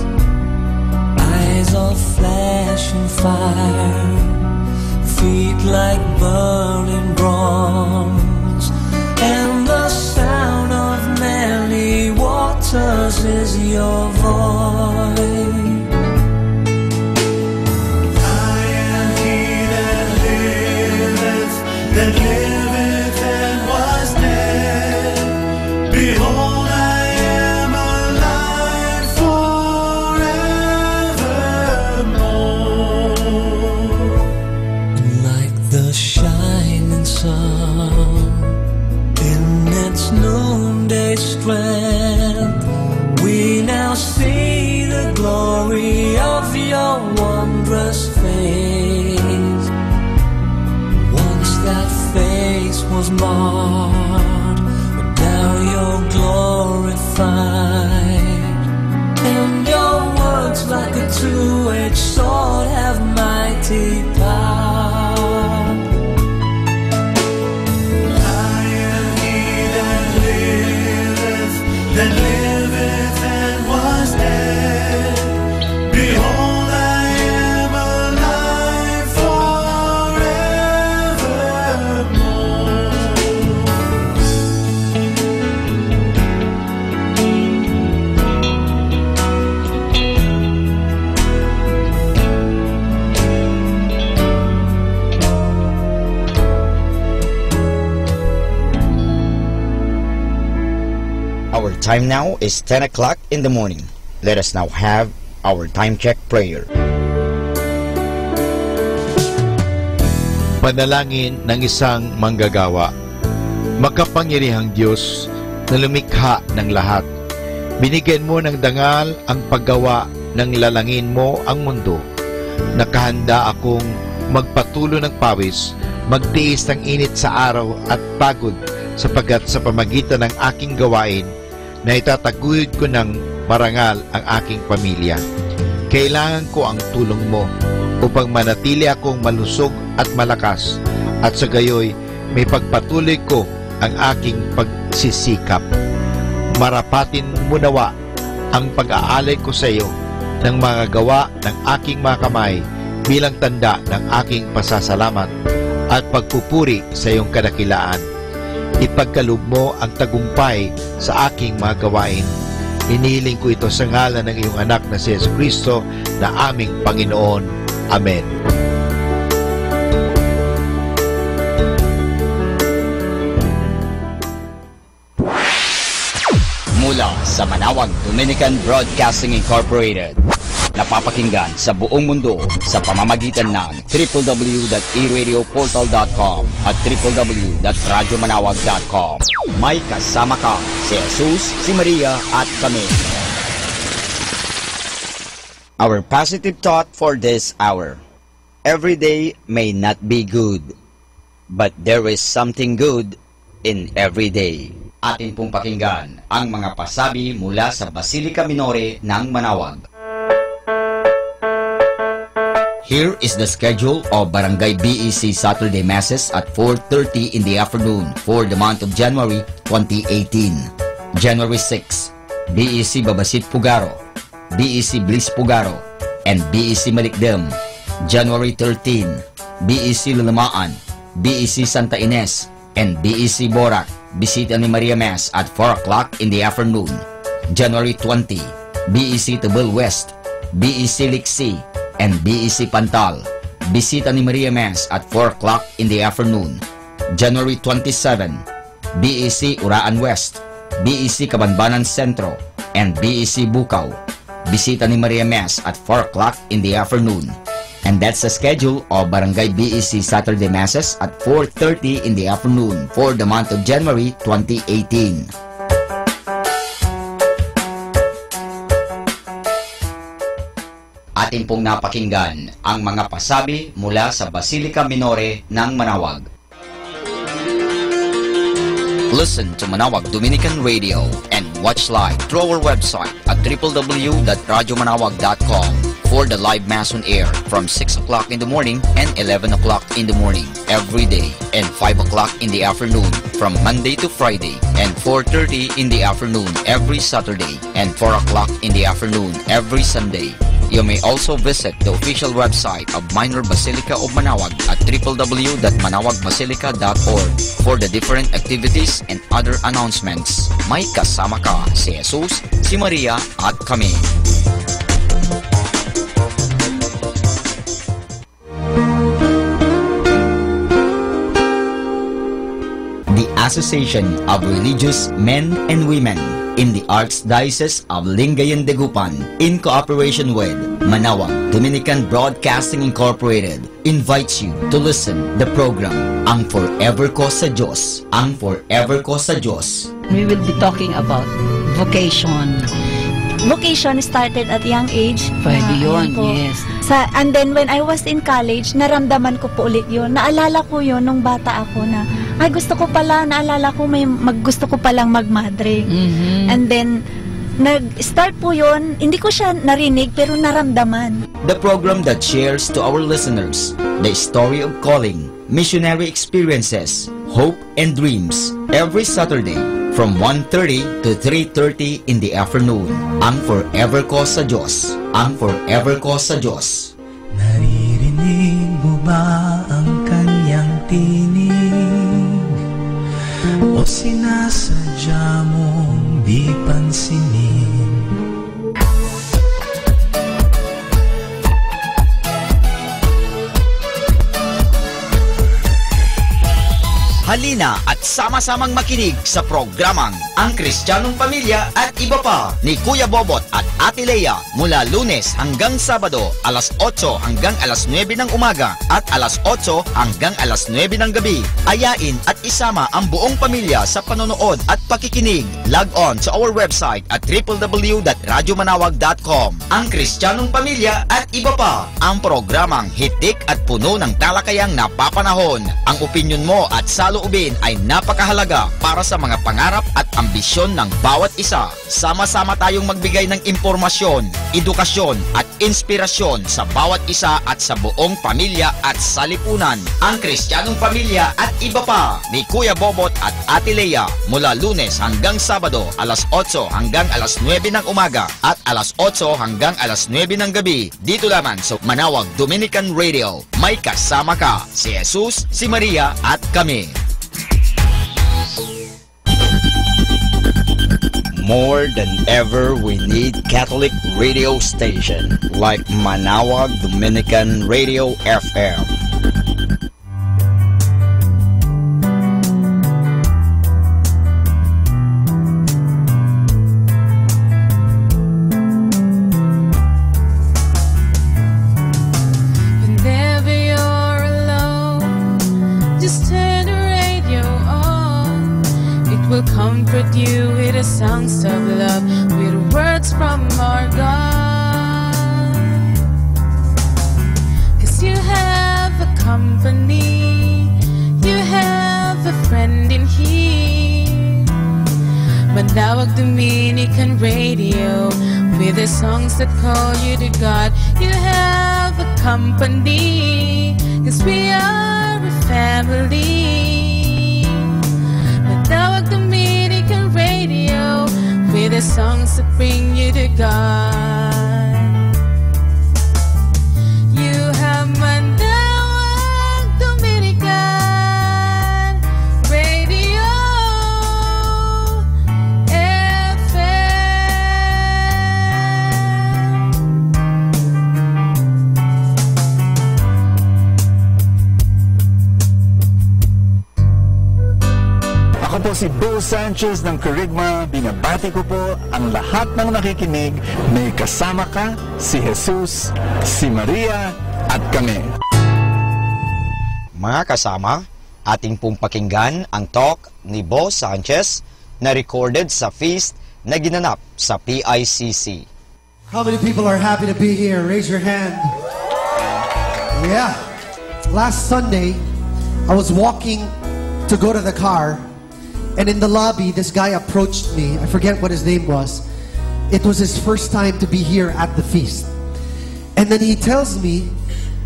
eyes of flashing fire, feet like burning bronze, and the sound of many waters is your voice. I am he that liveth and was dead. Behold, I am alive forevermore. Like the shining sun in its noonday strength, we now see the glory of your wondrous face. Once that face was marred, but now you're glorified, and your words like a two-edged sword have mighty power. I am he that liveth and was dead. Behold, I am alive Our time now is 10 o'clock in the morning. Let us now have our time check prayer. Panalangin ng isang manggagawa. Makapangyarihang Diyos na lumikha ng lahat, binigyan mo ng dangal ang paggawa ng lalangin mo ang mundo. Nakahanda akong magpatulo ng pawis, magtiis ng init sa araw at pagod, sapagkat sa pamagitan ng aking gawain na itataguyod ko ng marangal ang aking pamilya. Kailangan ko ang tulong mo upang manatili akong malusog at malakas, at sa gayoy may pagpatuloy ko ang aking pagsisikap. Marapatin mo nawa ang pag-aalay ko sa iyo ng mga gawa ng aking mga kamay bilang tanda ng aking pasasalamat at pagpupuri sa iyong kadakilaan. Ipagkaloob mo ang tagumpay sa aking mga gawain. Inihiling ko ito sa ngalan ng iyong anak na si Jesucristo na aming Panginoon. Amen. Mula sa Manawag Dominican Broadcasting Incorporated, napapakinggan sa buong mundo sa pamamagitan ng www.eradioportal.com at www.radyomanawag.com. May kasama ka, si Jesus, si Maria at kami. Our positive thought for this hour. Every day may not be good, but there is something good in every day. Atin pong pakinggan ang mga pasabi mula sa Basilica Minore ng Manawag. Here is the schedule of Barangay BEC Saturday Masses at 4:30 in the afternoon for the month of January 2018. January 6, BEC Babasit Pugaro, BEC Bliss Pugaro, and BEC Malikdem. January 13, BEC Lulamaan, BEC Santa Ines, and BEC Borac. Bisita ni Maria Mass at 4 o'clock in the afternoon. January 20, BEC Tabul West, BEC Liksi, and BEC Pantal. Bisita ni Maria Mass at 4 o'clock in the afternoon. January 27, BEC Uraan West, BEC Kabanbanan Centro, and BEC Bukaw. Bisita ni Maria Mass at 4 o'clock in the afternoon. And that's the schedule of Barangay BEC Saturday Masses at 4:30 in the afternoon for the month of January 2018. Atin pong napakinggan ang mga pasabi mula sa Basilica Minore ng Manawag. Listen to Manawag Dominican Radio and watch live through our website at www.radyomanawag.com for the live Mass on air from 6 o'clock in the morning and 11 o'clock in the morning every day and 5 o'clock in the afternoon from Monday to Friday and 4:30 in the afternoon every Saturday and 4 o'clock in the afternoon every Sunday. You may also visit the official website of Minor Basilica of Manawag at www.manawagbasilica.org for the different activities and other announcements. May kasama ka si Jesus, si Maria at kami. The Association of Religious Men and Women in the Archdiocese of Lingayen de Gupan, in cooperation with Manawag Dominican Broadcasting Incorporated, invites you to listen the program Ang Forever Ko sa Diyos. Ang Forever Ko sa Diyos. We will be talking about vocation. Vocation started at young age. Pwede yun, po. yes. And then when I was in college, naramdaman ko po ulit yun. Naalala ko yun nung bata ako na, ay gusto ko pala, naalala ko gusto ko palang magmadre. And then, nag-start po yun, hindi ko siya narinig pero naramdaman. The program that shares to our listeners the story of calling, missionary experiences, hope and dreams every Saturday from 1:30 to 3:30 in the afternoon. Ang Forever Ko sa Diyos. Ang Forever Ko sa Diyos. Naririnig mo ba ang kanyang tinig? O sinasadya mong di pansinin? Halina at sama-samang makinig sa programang Ang Kristiyanong Pamilya at Iba Pa ni Kuya Bobot at Ate Lea mula Lunes hanggang Sabado alas 8 hanggang alas 9 ng umaga at alas 8 hanggang alas 9 ng gabi. Ayain at isama ang buong pamilya sa panonood at pakikinig. Log on to our website at www.radyomanawag.com. Ang Kristiyanong Pamilya at Iba Pa, ang programang hitik at puno ng talakayang napapanahon. Ang opinyon mo at saloobin ay napakahalaga para sa mga pangarap at ambisyon ng bawat isa. Sama-sama tayong magbigay ng impormasyon, edukasyon at inspirasyon sa bawat isa at sa buong pamilya at salipunan. Ang Kristiyanong Pamilya at Iba Pa ni Kuya Bobot at Ate Lea mula Lunes hanggang Sabado alas 8 hanggang alas 9 ng umaga at alas 8 hanggang alas 9 ng gabi dito lamang sa Manawag Dominican Radio. May kasama ka si Jesus, si Maria at kami. More than ever, we need Catholic radio station like Manawag Dominican Radio FM. Whenever you're alone, just turn the radio on. It will comfort you with the songs of love, with words from our God. 'Cause you have a company, you have a friend in here. Manawag Dominican Radio, with the songs that call you to God. You have a company, 'cause we are a family. Manawag Dominican Radio, with the songs that bring you to God. You have Manawag Dominican Radio Ako po si Bo Sanchez ng Kerygma. Binabati ko po ang lahat ng nakikinig. May kasama ka, si Jesus, si Maria, at kami. Mga kasama, ating pong pakinggan ang talk ni Bo Sanchez na recorded sa feast na ginanap sa PICC. How many people are happy to be here? Raise your hand. Yeah. Last Sunday, I was walking to go to the car, and in the lobby, this guy approached me. I forget what his name was. It was his first time to be here at the feast. And then he tells me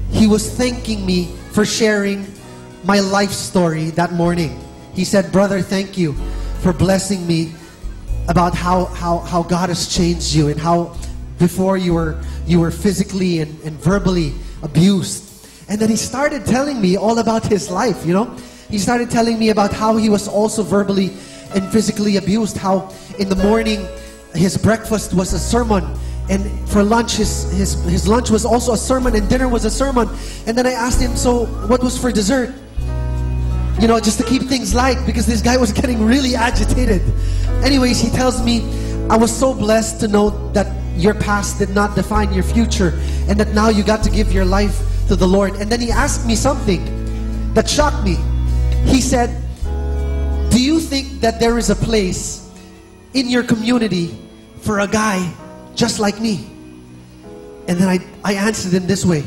he was thanking me for sharing my life story that morning. He said, "Brother, thank you for blessing me about how God has changed you, and how before you were physically and verbally abused." And then he started telling me all about his life, you know. He started telling me about how he was also verbally and physically abused, how in the morning his breakfast was a sermon, and for lunch his lunch was also a sermon, and dinner was a sermon. And then I asked him, so what was for dessert? You know, just to keep things light, because this guy was getting really agitated. Anyways, he tells me, "I was so blessed to know that your past did not define your future, and that now you got to give your life to the Lord." And then he asked me something that shocked me. He said, "Do you think that there is a place in your community for a guy just like me?" And then I answered him this way: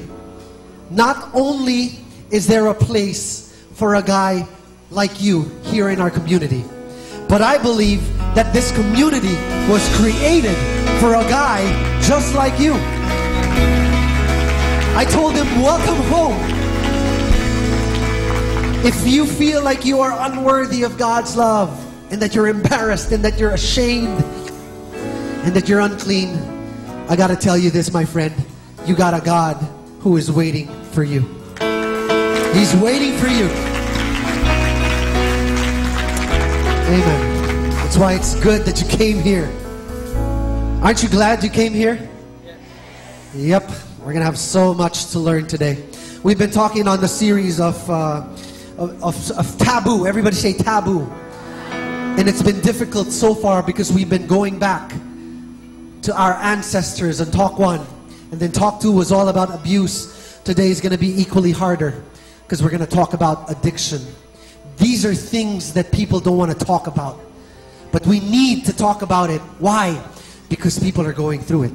"Not only is there a place for a guy like you here in our community, but I believe that this community was created for a guy just like you." I told him, "Welcome home. If you feel like you are unworthy of God's love, and that you're embarrassed, and that you're ashamed, and that you're unclean, I gotta tell you this, my friend. You got a God who is waiting for you. He's waiting for you." Amen. That's why it's good that you came here. Aren't you glad you came here? Yep. We're gonna have so much to learn today. We've been talking on the series of taboo. Everybody say taboo. And it's been difficult so far because we've been going back to our ancestors, and talk 1 and then talk 2 was all about abuse. Today is going to be equally harder because we're going to talk about addiction. These are things that people don't want to talk about, but we need to talk about it. Why? Because people are going through it.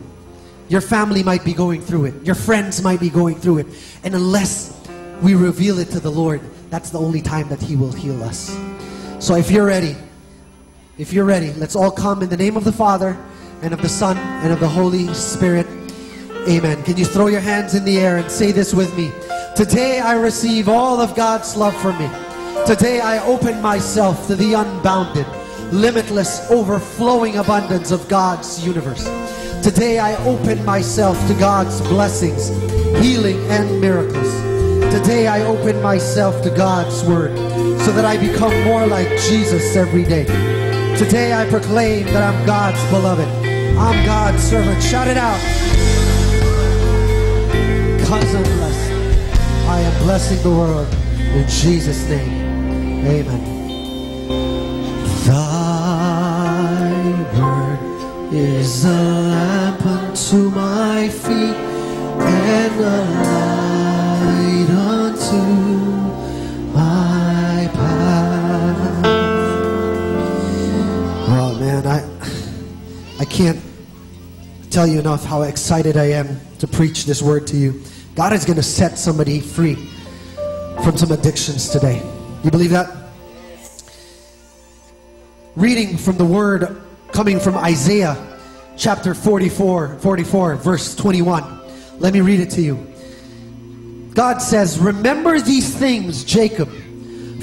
Your family might be going through it. Your friends might be going through it. And unless we reveal it to the Lord, that's the only time that He will heal us. So if you're ready, let's all come in the name of the Father, and of the Son, and of the Holy Spirit. Amen. Can you throw your hands in the air and say this with me? Today I receive all of God's love for me. Today I open myself to the unbounded, limitless, overflowing abundance of God's universe. Today I open myself to God's blessings, healing, and miracles. Today I open myself to God's Word so that I become more like Jesus every day. Today I proclaim that I'm God's beloved. I'm God's servant. Shout it out. Because I'm blessed, I am blessing the world in Jesus' name. Amen. Thy word is a lamp unto my feet and a light unto my path. Oh man, I can't tell you enough how excited I am to preach this word to you. God is going to set somebody free from some addictions today. You believe that? Reading from the word coming from Isaiah chapter 44, verse 21. Let me read it to you. God says, "Remember these things, Jacob,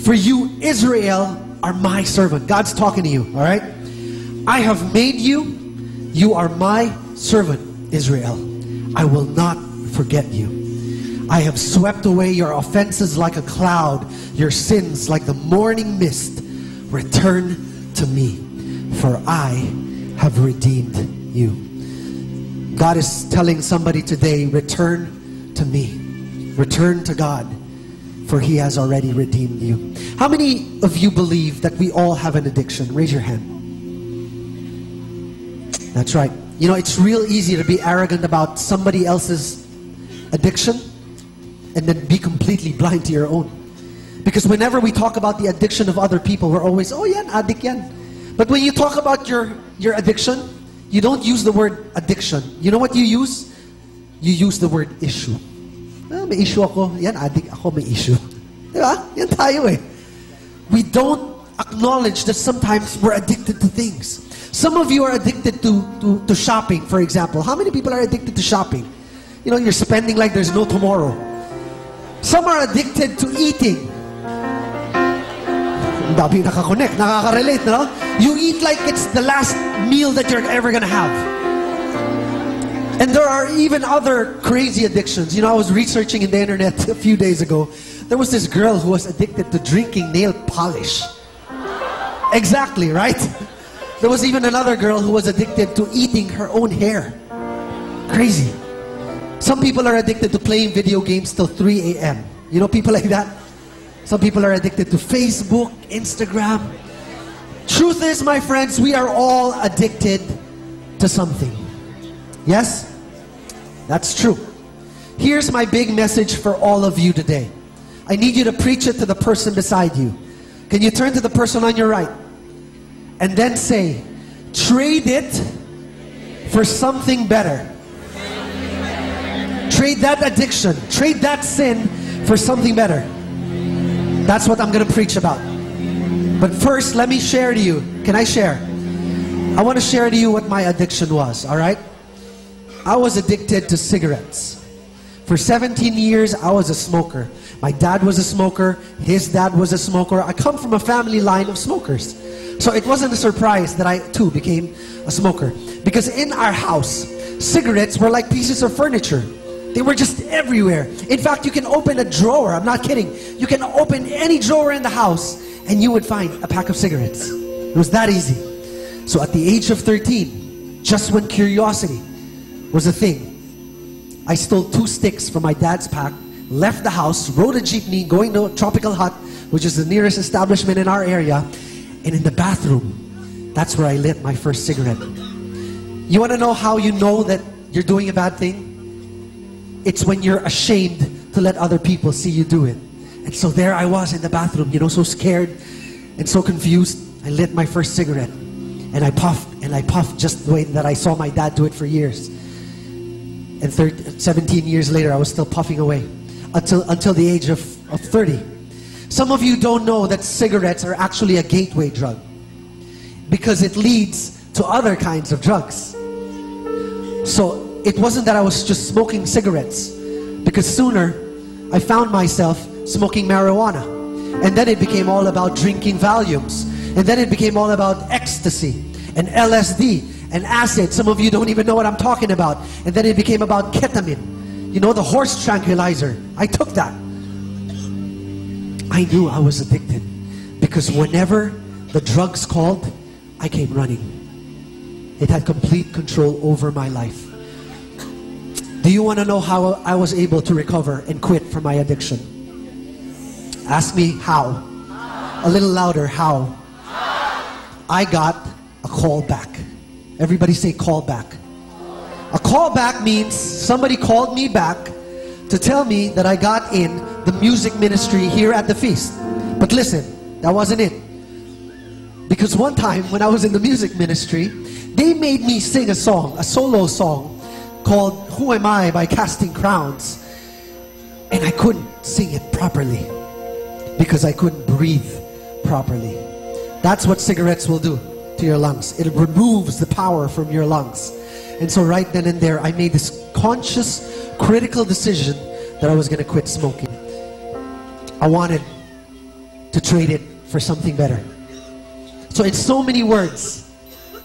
for you, Israel, are my servant." God's talking to you, all right? I have made you. You are my servant, Israel. I will not forget you. I have swept away your offenses like a cloud, your sins like the morning mist. Return to me, for I have redeemed you. God is telling somebody today, return to me. Return to God, for He has already redeemed you. How many of you believe that we all have an addiction? Raise your hand. That's right. You know, it's real easy to be arrogant about somebody else's addiction and then be completely blind to your own. Because whenever we talk about the addiction of other people, we're always, oh yan, addict yan. But when you talk about your addiction, you don't use the word addiction. You know what you use? You use the word issue. Ah, may issue ako. Yan, addict ako, may issue. Diba? Yan tayo eh. We don't acknowledge that sometimes we're addicted to things. Some of you are addicted to shopping, for example. How many people are addicted to shopping? You know, you're spending like there's no tomorrow. Some are addicted to eating. Dami nakakonect, nakaka-relate, no? You eat like it's the last meal that you're ever gonna have. And there are even other crazy addictions. You know, I was researching in the internet a few days ago. There was this girl who was addicted to drinking nail polish. Exactly, right? There was even another girl who was addicted to eating her own hair. Crazy. Some people are addicted to playing video games till 3 a.m. You know people like that? Some people are addicted to Facebook, Instagram. Truth is, my friends, we are all addicted to something. Yes? That's true. Here's my big message for all of you today. I need you to preach it to the person beside you. Can you turn to the person on your right? And then say, trade it for something better. Trade that addiction, trade that sin for something better. That's what I'm going to preach about. But first, let me share to you. Can I share? I want to share to you what my addiction was, all right? I was addicted to cigarettes. For 17 years, I was a smoker. My dad was a smoker. His dad was a smoker. I come from a family line of smokers. So it wasn't a surprise that I too became a smoker. Because in our house, cigarettes were like pieces of furniture. They were just everywhere. In fact, you can open a drawer. I'm not kidding. You can open any drawer in the house and you would find a pack of cigarettes. It was that easy. So at the age of 13, just when curiosity was a thing, I stole 2 sticks from my dad's pack, left the house, rode a jeepney, going to Tropical Hut, which is the nearest establishment in our area, and in the bathroom, that's where I lit my first cigarette. You want to know how you know that you're doing a bad thing? It's when you're ashamed to let other people see you do it. And so there I was in the bathroom, you know, so scared and so confused. I lit my first cigarette. And I puffed just the way that I saw my dad do it for years. And 17 years later, I was still puffing away until the age of 30. Some of you don't know that cigarettes are actually a gateway drug because it leads to other kinds of drugs. So it wasn't that I was just smoking cigarettes, because sooner I found myself smoking marijuana. And then it became all about drinking Valiums. And then it became all about ecstasy and LSD and acid. Some of you don't even know what I'm talking about. And then it became about ketamine. You know, the horse tranquilizer. I took that. I knew I was addicted because whenever the drugs called, I came running. It had complete control over my life. Do you want to know how I was able to recover and quit from my addiction? Ask me how. A little louder, how? I got a call back. Everybody say call back. A call back means somebody called me back to tell me that I got in the music ministry here at the feast. But listen, that wasn't it. Because one time when I was in the music ministry, they made me sing a song, a solo song called Who Am I by Casting Crowns. And I couldn't sing it properly because I couldn't breathe properly. That's what cigarettes will do to your lungs. It removes the power from your lungs. And so right then and there, I made this conscious, critical decision that I was going to quit smoking. I wanted to trade it for something better. So in so many words,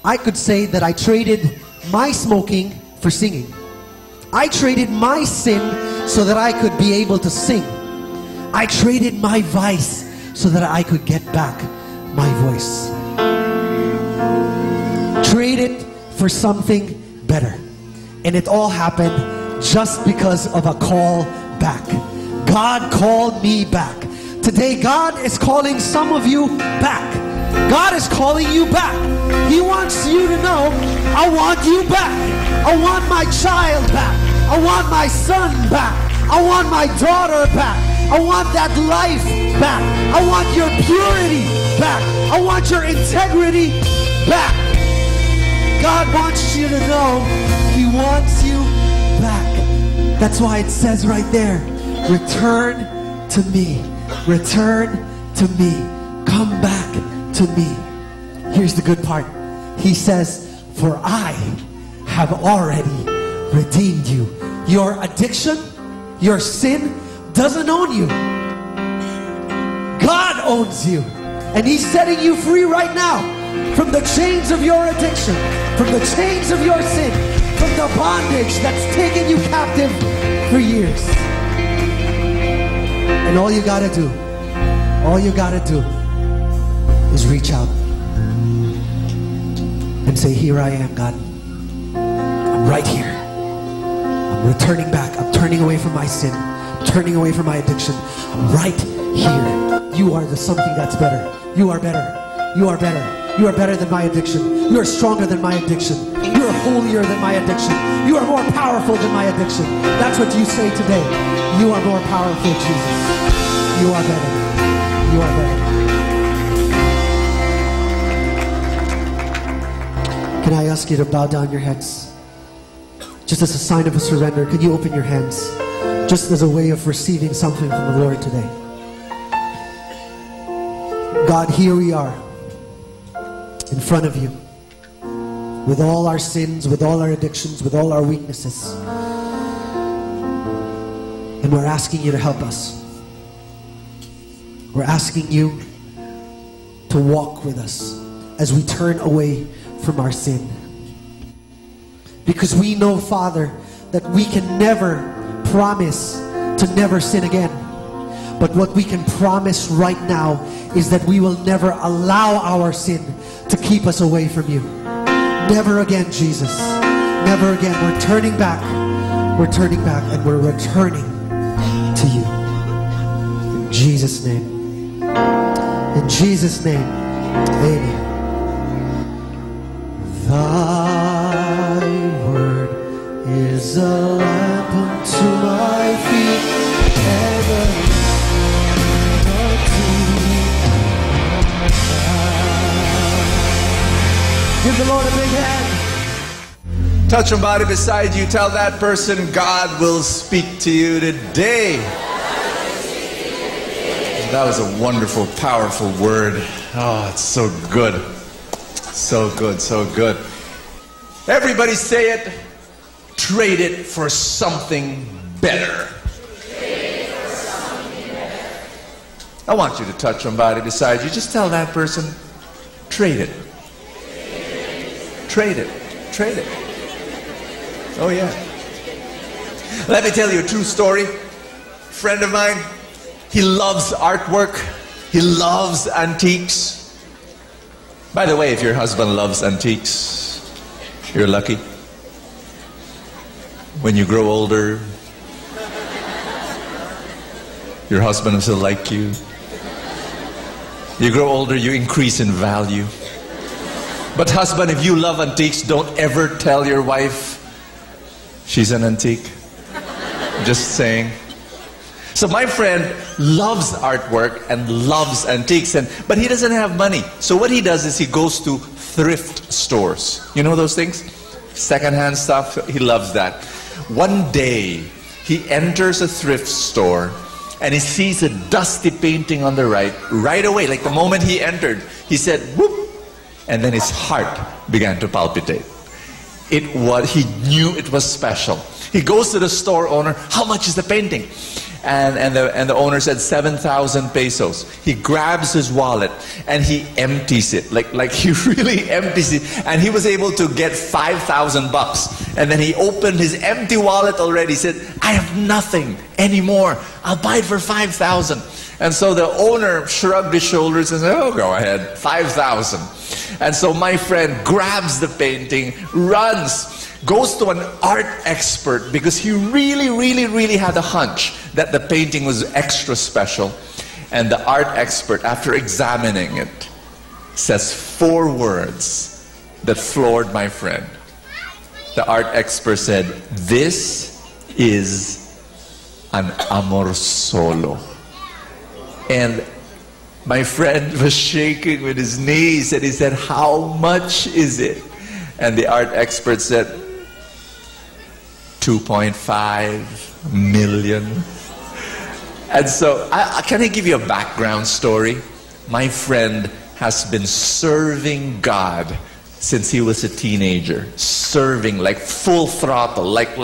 I could say that I traded my smoking for singing. I traded my sin so that I could be able to sing. I traded my vice so that I could get back my voice. Trade it for something better. And it all happened just because of a call back. God called me back. Today, God is calling some of you back. God is calling you back. He wants you to know, I want you back. I want my child back. I want my son back. I want my daughter back. I want that life back. I want your purity back. I want your integrity back. God wants you to know He wants you back. That's why it says right there, return to me. Return to me. Come back to me. Here's the good part. He says, for I have already redeemed you. Your addiction, your sin doesn't own you. God owns you. And He's setting you free right now from the chains of your addiction, from the chains of your sin, from the bondage that's taken you captive for years. And all you gotta do is reach out and say, here I am, God. I'm right here. I'm returning back. I'm turning away from my sin. I'm turning away from my addiction. I'm right here. You are the something that's better. You are better. You are better. You are better than my addiction. You are stronger than my addiction. You are holier than my addiction. You are more powerful than my addiction. That's what you say today. You are more powerful, Jesus. You are better. You are better. Can I ask you to bow down your heads? Just as a sign of a surrender, can you open your hands? Just as a way of receiving something from the Lord today. God, here we are in front of you with all our sins, with all our addictions, with all our weaknesses. And we're asking you to help us. We're asking you to walk with us as we turn away from our sin. Because we know, Father, that we can never promise to never sin again. But what we can promise right now is that we will never allow our sin to keep us away from you. Never again, Jesus. Never again. We're turning back. We're turning back and we're returning to you. In Jesus' name. In Jesus' name. Amen. Thy word is a lamp unto my feet and a light unto my path. Give the Lord a big hand. Touch somebody beside you. Tell that person, God will speak to you today. That was a wonderful, powerful word. Oh, it's so good. So good, so good. Everybody say it. Trade it for something better. Trade it for something better. I want you to touch somebody beside you. Just tell that person, trade it. Trade it. Trade it. Oh, yeah. Let me tell you a true story. A friend of mine, he loves artwork. He loves antiques. By the way, if your husband loves antiques, you're lucky. When you grow older, your husband will still like you. You grow older, you increase in value. But husband, if you love antiques, don't ever tell your wife she's an antique. Just saying. So my friend loves artwork and loves antiques, but he doesn't have money. So what he does is he goes to thrift stores. You know those things? Secondhand stuff. He loves that. One day, he enters a thrift store and he sees a dusty painting on the right away. Like the moment he entered, he said, whoop, and then his heart began to palpitate. He knew it was special. He goes to the store owner, how much is the painting? And the owner said 7,000 pesos. He grabs his wallet and he empties it. Like he really empties it. And he was able to get 5,000 bucks. And then he opened his empty wallet already. He said, I have nothing anymore. I'll buy it for 5,000. And so the owner shrugged his shoulders and said, oh, go ahead, 5,000. And so my friend grabs the painting, runs, goes to an art expert because he really had a hunch that the painting was extra special. And the art expert, after examining it, says 4 words that floored my friend. The art expert said, this is an amor solo. And my friend was shaking with his knees and he said, how much is it? And the art expert said, 2.5 million. And so, can I give you a background story? My friend has been serving God since he was a teenager. Serving like full throttle, like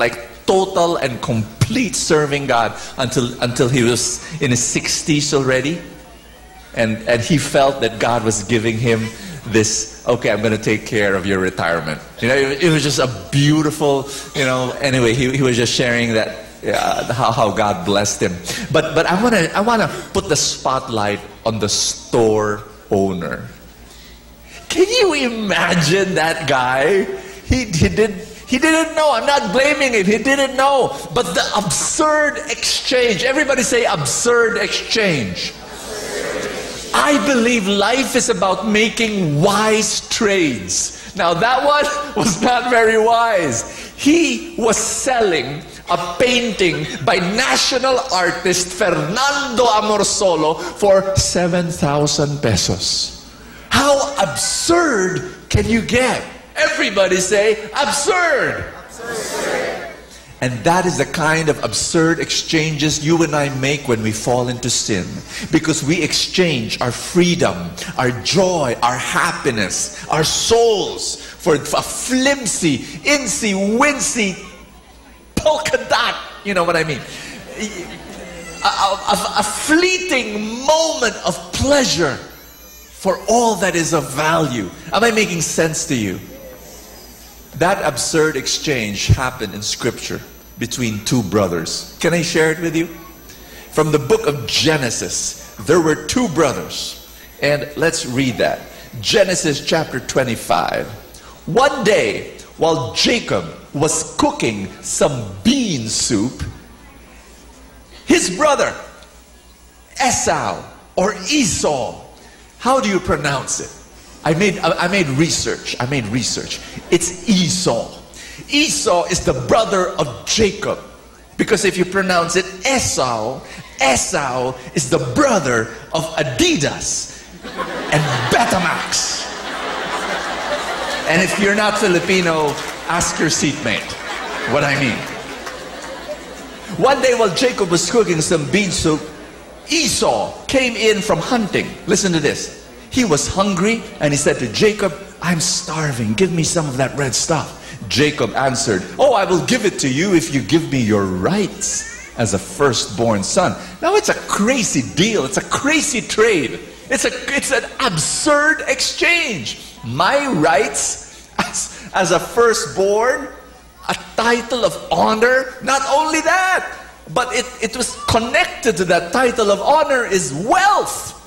total and complete serving God until he was in his 60s already. And he felt that God was giving him this, okay, I'm going to take care of your retirement. You know, it was just a beautiful, you know, anyway, he was just sharing that, how God blessed him. But I want to put the spotlight on the store owner. Can you imagine that guy? He didn't know. I'm not blaming him. He didn't know. But the absurd exchange. Everybody say absurd exchange. I believe life is about making wise trades. Now that one was not very wise. He was selling a painting by national artist Fernando Amorsolo for 7,000 pesos. How absurd can you get? Everybody say absurd. Absurd. And that is the kind of absurd exchanges you and I make when we fall into sin. Because we exchange our freedom, our joy, our happiness, our souls for a flimsy, insy, wincy, polka dot, you know what I mean? A fleeting moment of pleasure for all that is of value. Am I making sense to you? That absurd exchange happened in Scripture between 2 brothers. Can I share it with you? From the book of Genesis, there were 2 brothers. And let's read that. Genesis chapter 25. One day, while Jacob was cooking some bean soup, his brother, Esau or Esau, how do you pronounce it? I made research. It's Esau. Esau is the brother of Jacob. Because if you pronounce it Esau, Esau is the brother of Adidas and Betamax. And if you're not Filipino, ask your seatmate what I mean. One day while Jacob was cooking some bean soup, Esau came in from hunting. Listen to this. He was hungry and he said to Jacob, I'm starving. Give me some of that red stuff. Jacob answered, oh, I will give it to you if you give me your rights as a firstborn son. Now it's a crazy deal. It's a crazy trade. It's an absurd exchange. My rights as a firstborn, a title of honor. Not only that, but it was connected to that title of honor is wealth.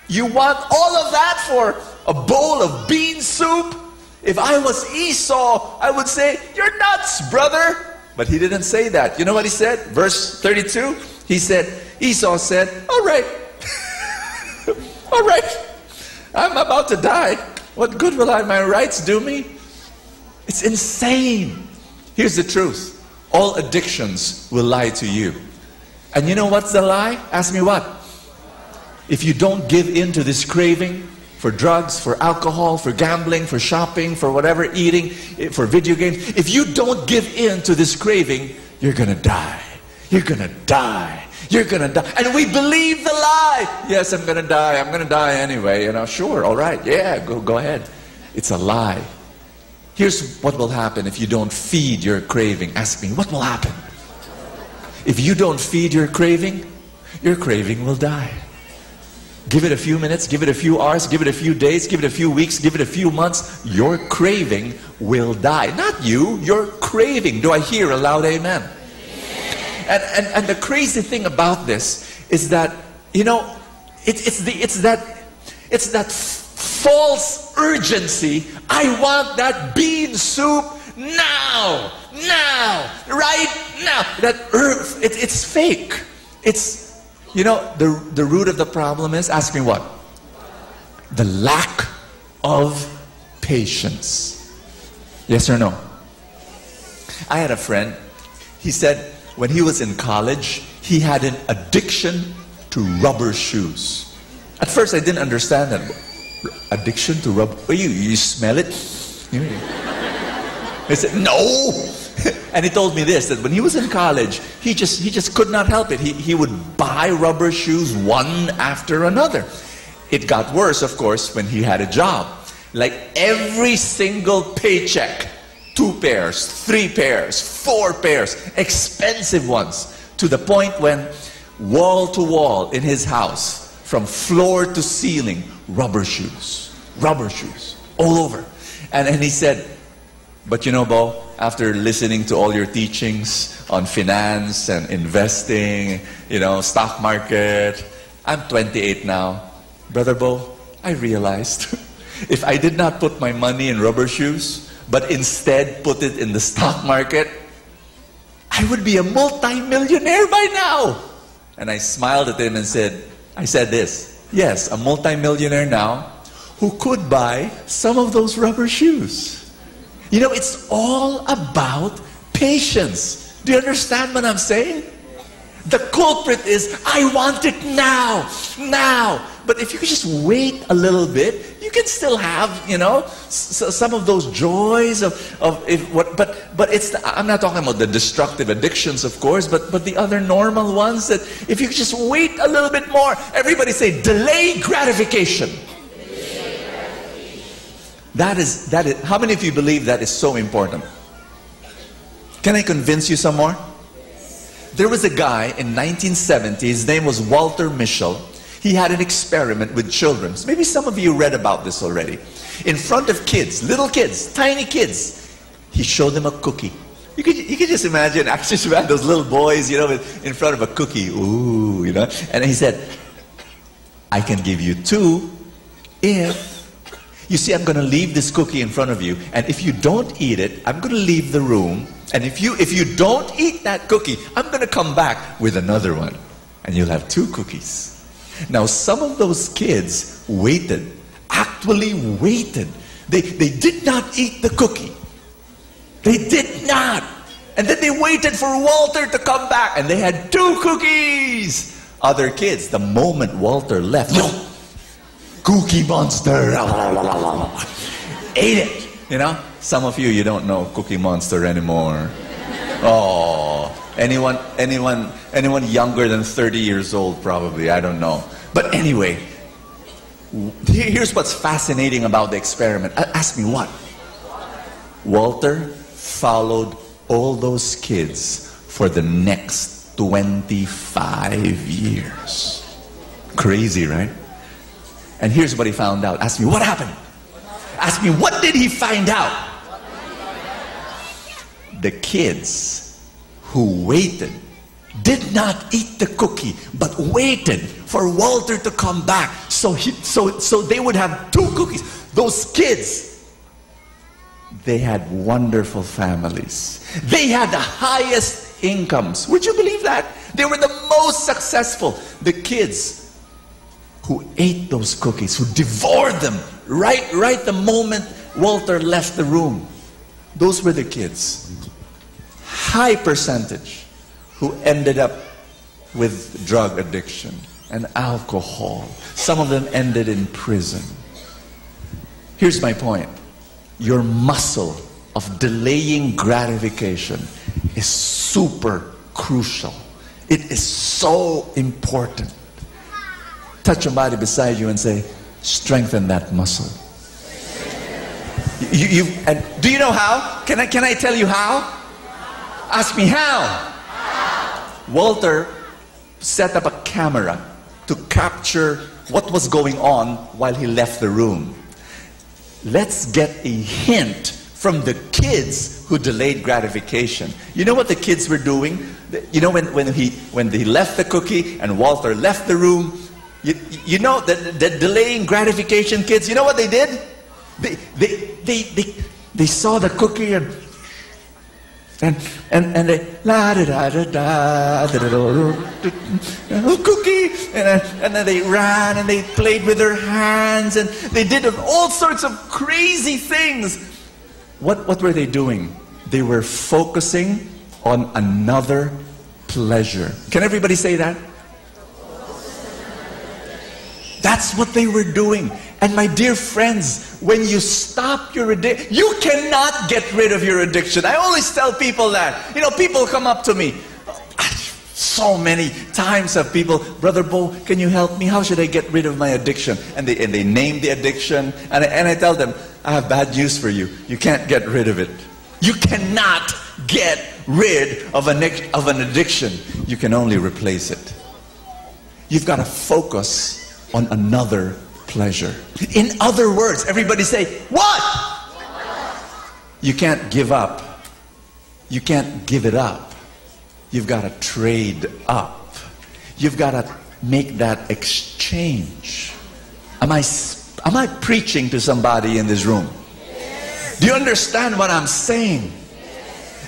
You want all of that for a bowl of bean soup? If I was Esau, I would say, you're nuts, brother. But he didn't say that. You know what he said? Verse 32, he said, Esau said, all right. All right. I'm about to die. What good will my rights do me? It's insane. Here's the truth. All addictions will lie to you. And you know what's the lie? Ask me what? If you don't give in to this craving for drugs, for alcohol, for gambling, for shopping, for whatever, eating, for video games, if you don't give in to this craving, you're gonna die. You're gonna die. You're gonna die. And we believe the lie. Yes, I'm gonna die. I'm gonna die anyway. You know, sure, all right. Yeah, go ahead. It's a lie. Here's what will happen if you don't feed your craving. Ask me, what will happen? If you don't feed your craving will die. Give it a few minutes, give it a few hours, give it a few days, give it a few weeks, give it a few months, your craving will die. Not you, your craving. Do I hear a loud amen? And the crazy thing about this is that, you know, it's that false urgency. I want that bean soup now, right now. That it's fake. It's, you know, the root of the problem is, ask me what? The lack of patience. Yes or no? I had a friend, he said when he was in college, he had an addiction to rubber shoes. At first I didn't understand that. Addiction to rubber? Oh, you smell it? I said, no! And he told me this, that when he was in college, he just could not help it. He would buy rubber shoes one after another. It got worse, of course, when he had a job. Like every single paycheck, 2 pairs, 3 pairs, 4 pairs, expensive ones, to the point when wall to wall in his house, from floor to ceiling, rubber shoes, all over. And he said, but you know, Bo, after listening to all your teachings on finance and investing, you know, stock market, I'm 28 now. Brother Bo, I realized if I did not put my money in rubber shoes, but instead put it in the stock market, I would be a multi-millionaire by now. And I smiled at him and said, I said this, yes, a multi-millionaire now who could buy some of those rubber shoes. You know, it's all about patience. Do you understand what I'm saying? The culprit is, I want it now. But if you could just wait a little bit, you can still have, you know, some of those joys but it's, I'm not talking about the destructive addictions, of course, but the other normal ones that if you could just wait a little bit more, everybody say, delay gratification. That is, how many of you believe that is so important? Can I convince you some more? There was a guy in 1970, his name was Walter Mischel. He had an experiment with children. So maybe some of you read about this already. In front of kids, little kids, tiny kids, he showed them a cookie. You could just imagine, actually those little boys, you know, in front of a cookie. Ooh, you know. And he said, I can give you 2 if... You see, I'm going to leave this cookie in front of you, and if you don't eat it, I'm going to leave the room, and if you don't eat that cookie, I'm going to come back with another one, and you'll have 2 cookies. Now, some of those kids waited, actually waited. They did not eat the cookie. They did not. And then they waited for Walter to come back, and they had 2 cookies. Other kids, the moment Walter left, Cookie Monster, ate it. You know, some of you don't know Cookie Monster anymore. Oh, anyone younger than 30 years old probably, I don't know. But anyway, here's what's fascinating about the experiment. Ask me what? Walter followed all those kids for the next 25 years. Crazy, right? And here's what he found out. Ask me, what happened? Ask me, what did he find out? The kids who waited did not eat the cookie, but waited for Walter to come back so they would have 2 cookies. Those kids, they had wonderful families. They had the highest incomes. Would you believe that? They were the most successful. The kids who ate those cookies, who devoured them right the moment Walter left the room. Those were the kids. High percentage who ended up with drug addiction and alcohol. Some of them ended in prison. Here's my point. Your muscle of delaying gratification is super crucial. It is so important. Touch somebody beside you and say, strengthen that muscle. And do you know how? Can I tell you how? Ask me how. Walter set up a camera to capture what was going on while he left the room. Let's get a hint from the kids who delayed gratification. You know what the kids were doing? You know when he left the cookie and Walter left the room, you know that delaying gratification kids, you know what they did? They saw the cookie and they la da da da da da cookie, and then they ran and they played with their hands and they did all sorts of crazy things. What were they doing? They were focusing on another pleasure. Can everybody say that? That's what they were doing. And my dear friends, when you stop your addiction, you cannot get rid of your addiction. I always tell people that. You know, people come up to me. So many times have people, Brother Bo, can you help me? How should I get rid of my addiction? And they name the addiction. And I tell them, I have bad news for you. You can't get rid of it. You cannot get rid of an addiction. You can only replace it. You've got to focus on another pleasure. In other words, everybody say, what? You can't give up. You can't give it up. You've got to trade up. You've got to make that exchange. Am I preaching to somebody in this room? Do you understand what I'm saying?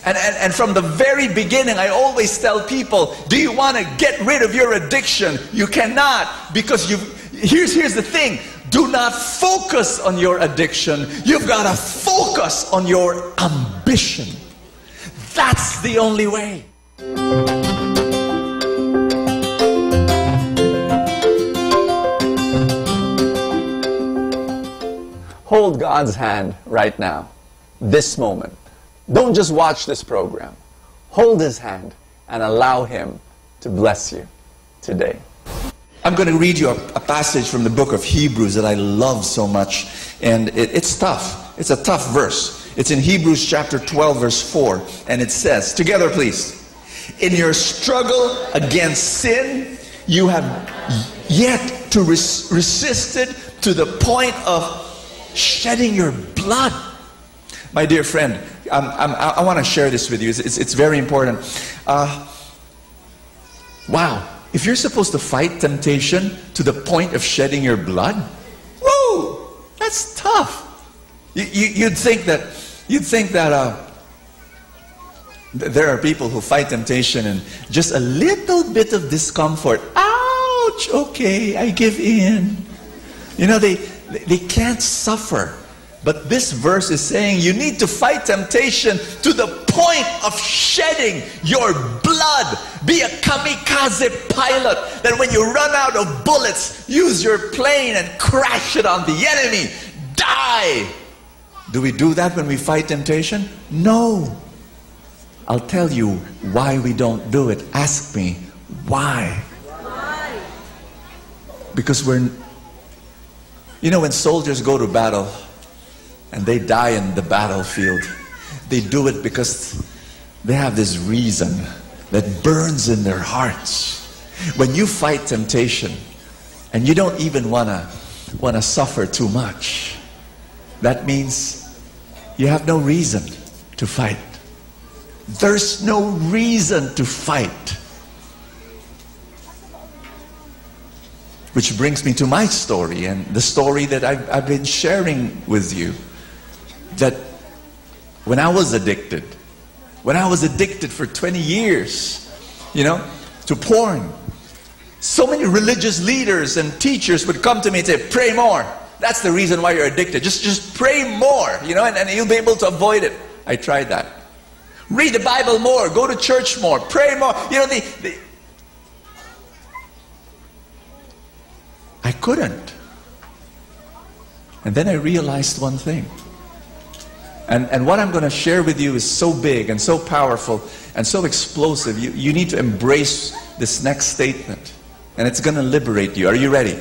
And from the very beginning, I always tell people, do you want to get rid of your addiction? You cannot, because here's the thing. Do not focus on your addiction. You've got to focus on your ambition. That's the only way. Hold God's hand right now, this moment. Don't just watch this program. Hold His hand and allow Him to bless you today. I'm going to read you a passage from the book of Hebrews that I love so much. And it's tough. It's a tough verse. It's in Hebrews chapter 12, verse 4. And it says, together please, in your struggle against sin, you have yet to resist it to the point of shedding your blood. My dear friend, I want to share this with you. It's very important. Wow. If you're supposed to fight temptation to the point of shedding your blood, whoa, that's tough. You'd think that there are people who fight temptation and just a little bit of discomfort. Ouch, okay, I give in. You know, they can't suffer. But this verse is saying you need to fight temptation to the point of shedding your blood. Be a kamikaze pilot that when you run out of bullets, use your plane and crash it on the enemy. Die. Do we do that when we fight temptation? No. I'll tell you why we don't do it. Ask me, why? Why? Because you know, when soldiers go to battle, and they die in the battlefield, they do it because they have this reason that burns in their hearts. When you fight temptation and you don't even want to suffer too much, that means you have no reason to fight. There's no reason to fight. Which brings me to my story and the story that I've been sharing with you. That when I was addicted for 20 years, you know, to porn, so many religious leaders and teachers would come to me and say, pray more. That's the reason why you're addicted. Just pray more, you know, and you'll be able to avoid it. I tried that. Read the Bible more, go to church more, pray more. You know, I couldn't. And then I realized one thing. And what I'm going to share with you is so big and so powerful and so explosive. You need to embrace this next statement. And it's going to liberate you. Are you ready?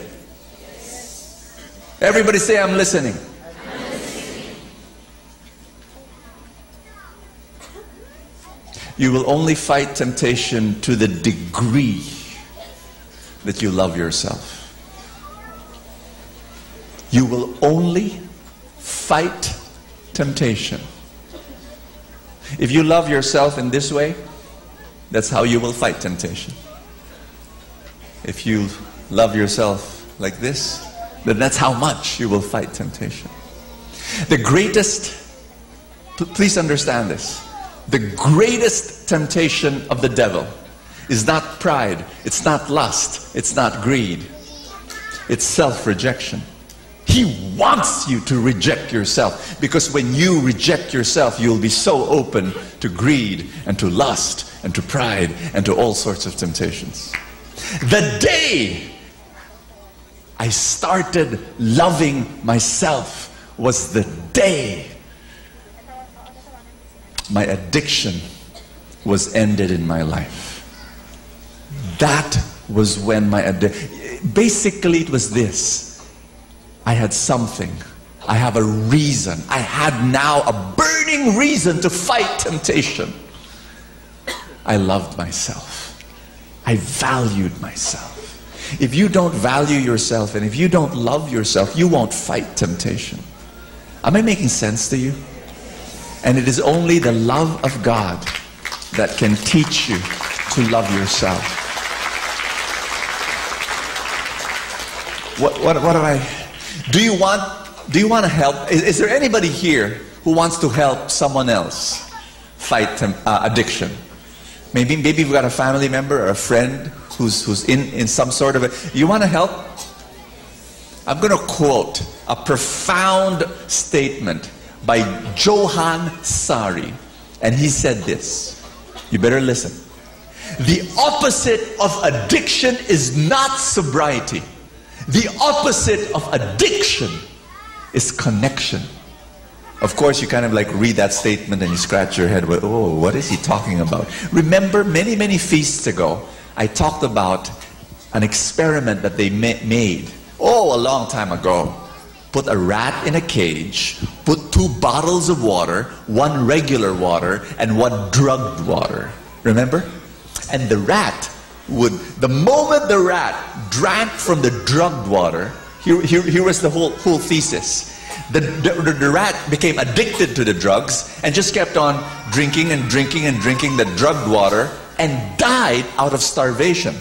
Yes. Everybody say, I'm listening. You will only fight temptation to the degree that you love yourself. You will only fight temptation. If you love yourself in this way, that's how you will fight temptation. If you love yourself like this, then that's how much you will fight temptation. The greatest, please understand this, the greatest temptation of the devil is not pride, it's not lust, it's not greed, it's self-rejection. He wants you to reject yourself, because when you reject yourself, you'll be so open to greed and to lust and to pride and to all sorts of temptations. The day I started loving myself was the day my addiction was ended in my life. That was when my addiction, basically it was this. I had something. I have a reason. I had now a burning reason to fight temptation. I loved myself. I valued myself. If you don't value yourself and if you don't love yourself, you won't fight temptation. Am I making sense to you? And it is only the love of God that can teach you to love yourself. What do I... Do you want to help? Is there anybody here who wants to help someone else fight addiction? Maybe you've got a family member or a friend who's in some sort of a... You want to help? I'm going to quote a profound statement by Johan Sari. And he said this. You better listen. The opposite of addiction is not sobriety. The opposite of addiction is connection. Of course, you kind of like read that statement and you scratch your head with, oh, what is he talking about? Remember, many feasts ago, I talked about an experiment that they made, a long time ago. Put a rat in a cage, put 2 bottles of water, 1 regular water, and 1 drugged water. Remember? And the rat would, the moment the rat drank from the drugged water, here was the whole thesis. The rat became addicted to the drugs and just kept on drinking and drinking and drinking the drugged water and died out of starvation.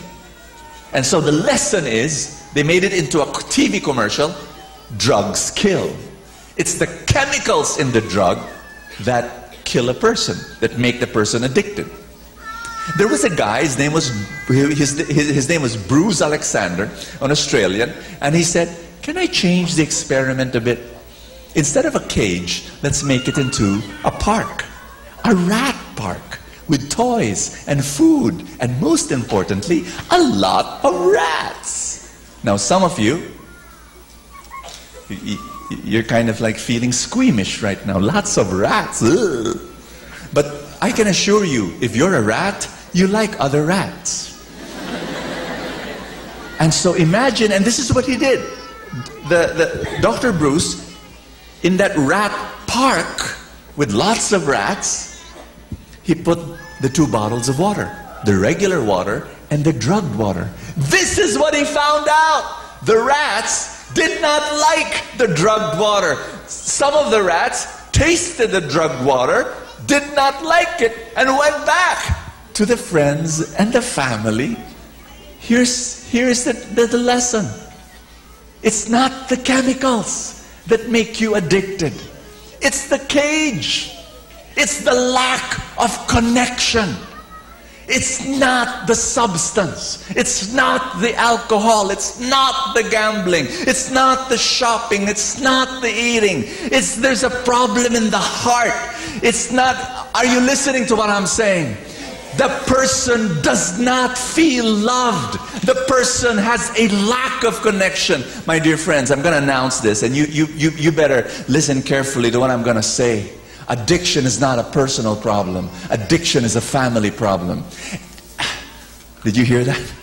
And so the lesson is, they made it into a TV commercial, drugs kill. It's the chemicals in the drug that kill a person, that make the person addicted. There was a guy, his name was Bruce Alexander, an Australian, and he said, can I change the experiment a bit? Instead of a cage, let's make it into a park. A rat park with toys and food, and most importantly, a lot of rats. Now some of you're kind of like feeling squeamish right now. Lots of rats. Ugh. But I can assure you, if you're a rat, you like other rats. And so imagine, and this is what he did. Dr. Bruce, in that rat park with lots of rats, he put the 2 bottles of water, the regular water and the drugged water. This is what he found out. The rats did not like the drugged water. Some of the rats tasted the drugged water, did not like it, and went back to the friends and the family. Here's the lesson. It's not the chemicals that make you addicted. It's the cage. It's the lack of connection. It's not the substance. It's not the alcohol. It's not the gambling. It's not the shopping. It's not the eating. There's a problem in the heart. It's not, are you listening to what I'm saying? The person does not feel loved. The person has a lack of connection. My dear friends, I'm going to announce this, and you better listen carefully to what I'm going to say. Addiction is not a personal problem. Addiction is a family problem. Did you hear that?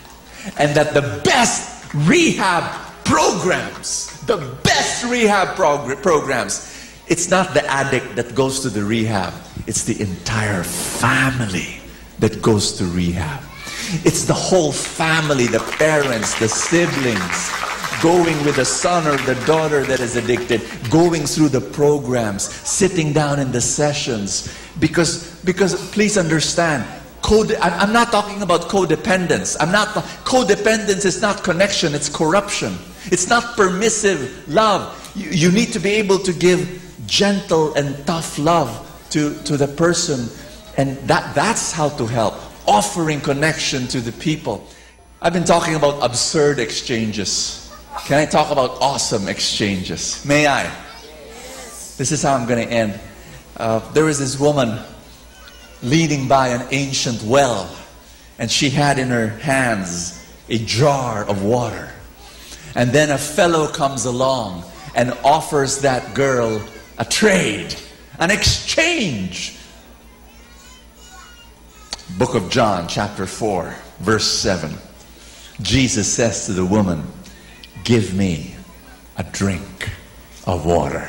And that the best rehab programs, it's not the addict that goes to the rehab. It's the entire family that goes to rehab. It's the whole family, the parents, the siblings, going with the son or the daughter that is addicted, going through the programs, sitting down in the sessions. Because please understand, I'm not talking about codependence. Codependence is not connection, it's corruption. It's not permissive love. You need to be able to give gentle and tough love to the person. And that's how to help. Offering connection to the people. I've been talking about absurd exchanges. Can I talk about awesome exchanges? May I? This is how I'm going to end. There was this woman leaning by an ancient well, and she had in her hands a jar of water. And then a fellow comes along and offers that girl a trade, an exchange. Book of John, chapter 4, verse 7. Jesus says to the woman, "Give me a drink of water."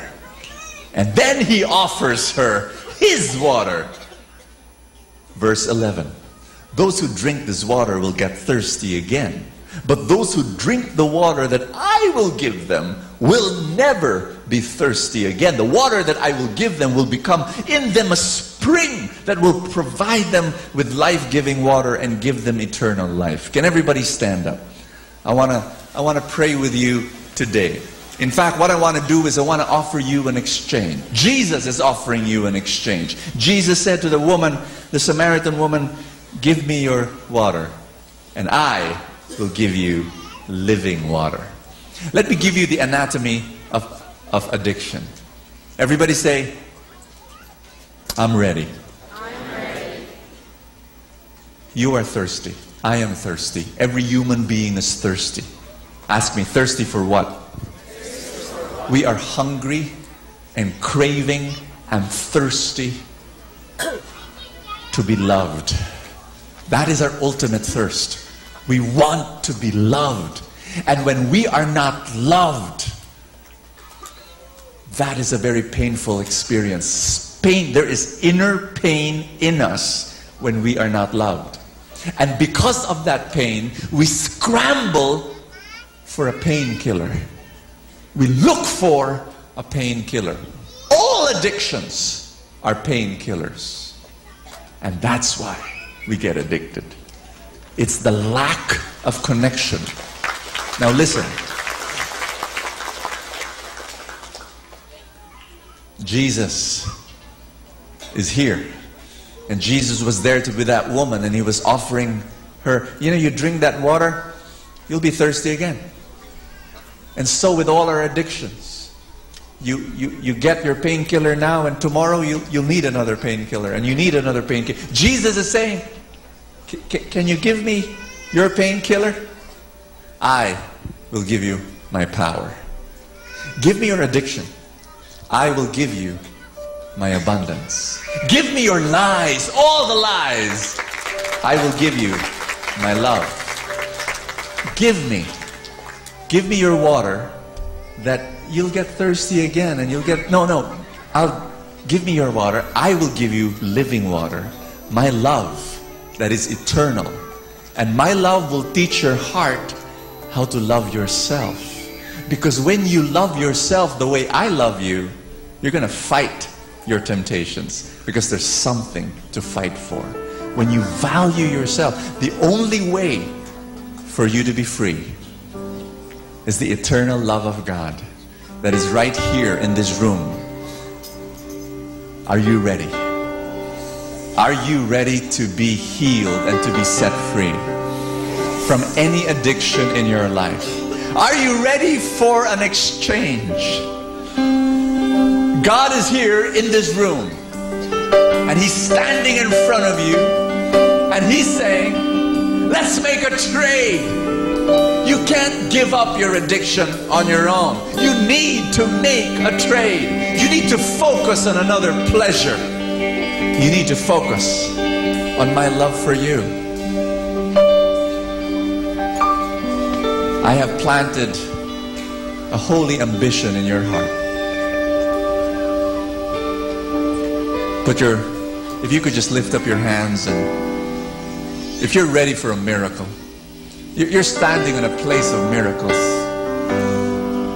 And then he offers her his water. Verse 11. "Those who drink this water will get thirsty again. But those who drink the water that I will give them will never be thirsty again. The water that I will give them will become in them a spring that will provide them with life-giving water and give them eternal life." Can everybody stand up? I want to pray with you today. In fact, what I want to do is I want to offer you an exchange. Jesus is offering you an exchange. Jesus said to the woman, the Samaritan woman, "Give me your water, and I will give you living water." Let me give you the anatomy of addiction. Everybody say, "I'm ready." I'm ready. You are thirsty. I am thirsty. Every human being is thirsty. Ask me, thirsty for what? We are hungry and craving and thirsty to be loved. That is our ultimate thirst. We want to be loved. And when we are not loved, that is a very painful experience. Pain, there is inner pain in us when we are not loved. And because of that pain, we scramble for a painkiller. We look for a painkiller. All addictions are painkillers. And that's why we get addicted. It's the lack of connection. Now listen. Jesus is here. And Jesus was there to be that woman, and he was offering her, you drink that water, you'll be thirsty again. And so with all our addictions, you get your painkiller now, and tomorrow you'll need another painkiller, and you need another painkiller. Jesus is saying, can you give me your painkiller? I will give you my power. Give me your addiction. I will give you my abundance. Give me your lies, all the lies. I will give you my love. Give me your water that you'll get thirsty again, and you'll get, give me your water. I will give you living water. My love that is eternal. And my love will teach your heart how to love yourself. Because when you love yourself the way I love you, you're going to fight your temptations, because there's something to fight for. When you value yourself, the only way for you to be free is the eternal love of God that is right here in this room. Are you ready? Are you ready to be healed and to be set free from any addiction in your life? Are you ready for an exchange? God is here in this room, and he's standing in front of you, and he's saying, let's make a trade. You can't give up your addiction on your own. You need to make a trade. You need to focus on another pleasure. You need to focus on my love for you. I have planted a holy ambition in your heart. If you could just lift up your hands, and if you're ready for a miracle, you're standing in a place of miracles.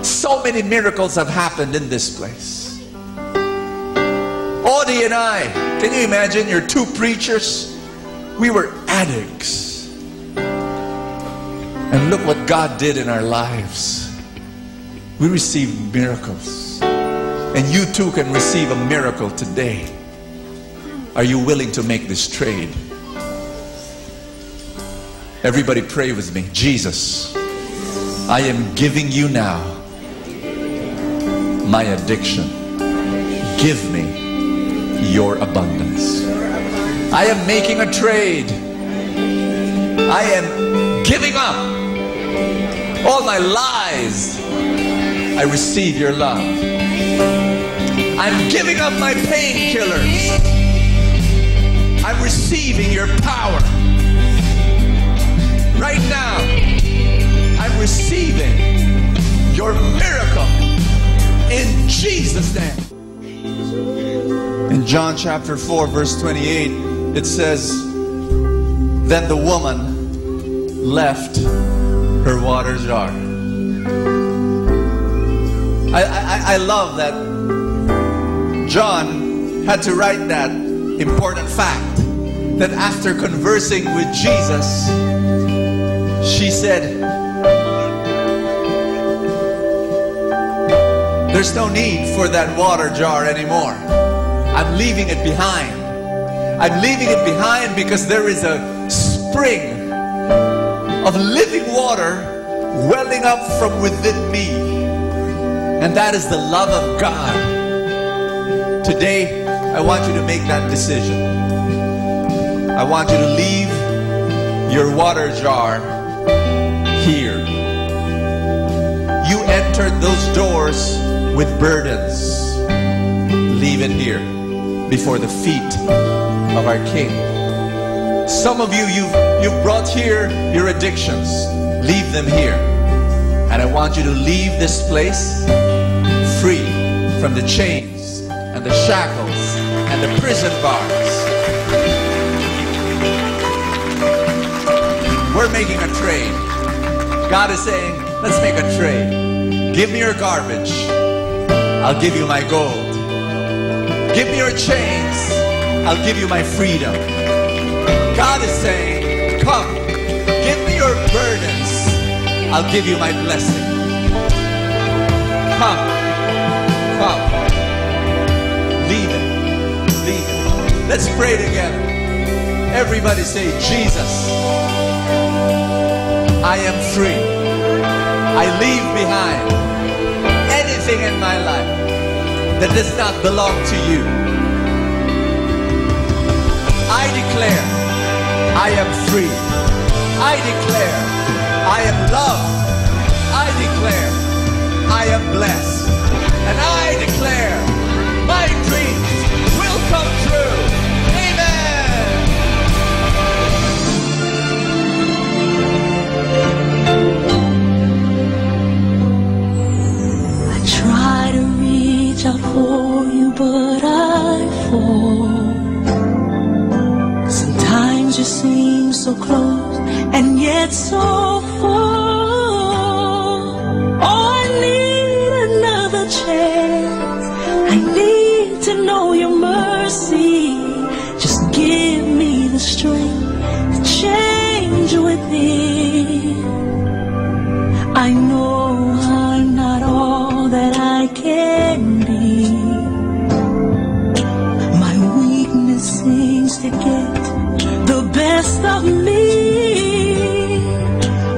So many miracles have happened in this place. Audie and I, can you imagine? You're two preachers. We were addicts. And look what God did in our lives. We received miracles. And you too can receive a miracle today. Are you willing to make this trade? Everybody pray with me. Jesus, I am giving you now my addiction. Give me your abundance. I am making a trade. I am giving up all my lies. I receive your love. I'm giving up my painkillers. I'm receiving your power. Right now, I'm receiving your miracle in Jesus' name. In John chapter 4, verse 28, it says, then the woman left her water jar. I love that John had to write that important fact, that after conversing with Jesus, she said, there's no need for that water jar anymore. I'm leaving it behind. I'm leaving it behind because there is a spring of living water welling up from within me. And that is the love of God. Today, I want you to make that decision. I want you to leave your water jar here. You entered those doors with burdens. Leave it here before the feet of our King. Some of you, you've brought here your addictions. Leave them here. And I want you to leave this place free from the chains and the shackles and the prison bars. We're making a trade. God is saying, let's make a trade. Give me your garbage. I'll give you my gold. Give me your chains. I'll give you my freedom. God is saying, come. Give me your burdens. I'll give you my blessing. Come. Come. Leave it. Leave it. Let's pray together. Everybody say, Jesus, I am free. I leave behind anything in my life that does not belong to you. I declare I am free. I declare I am loved. I declare I am blessed. And I declare my dreams will come true. Amen. I try to reach out for you, but I fall. Sometimes you seem so close and yet so far. Oh, I need another chance. I need to know your mercy. Just give me the strength to change within. I know I'm not all that I can be. My weakness seems to get the best of me.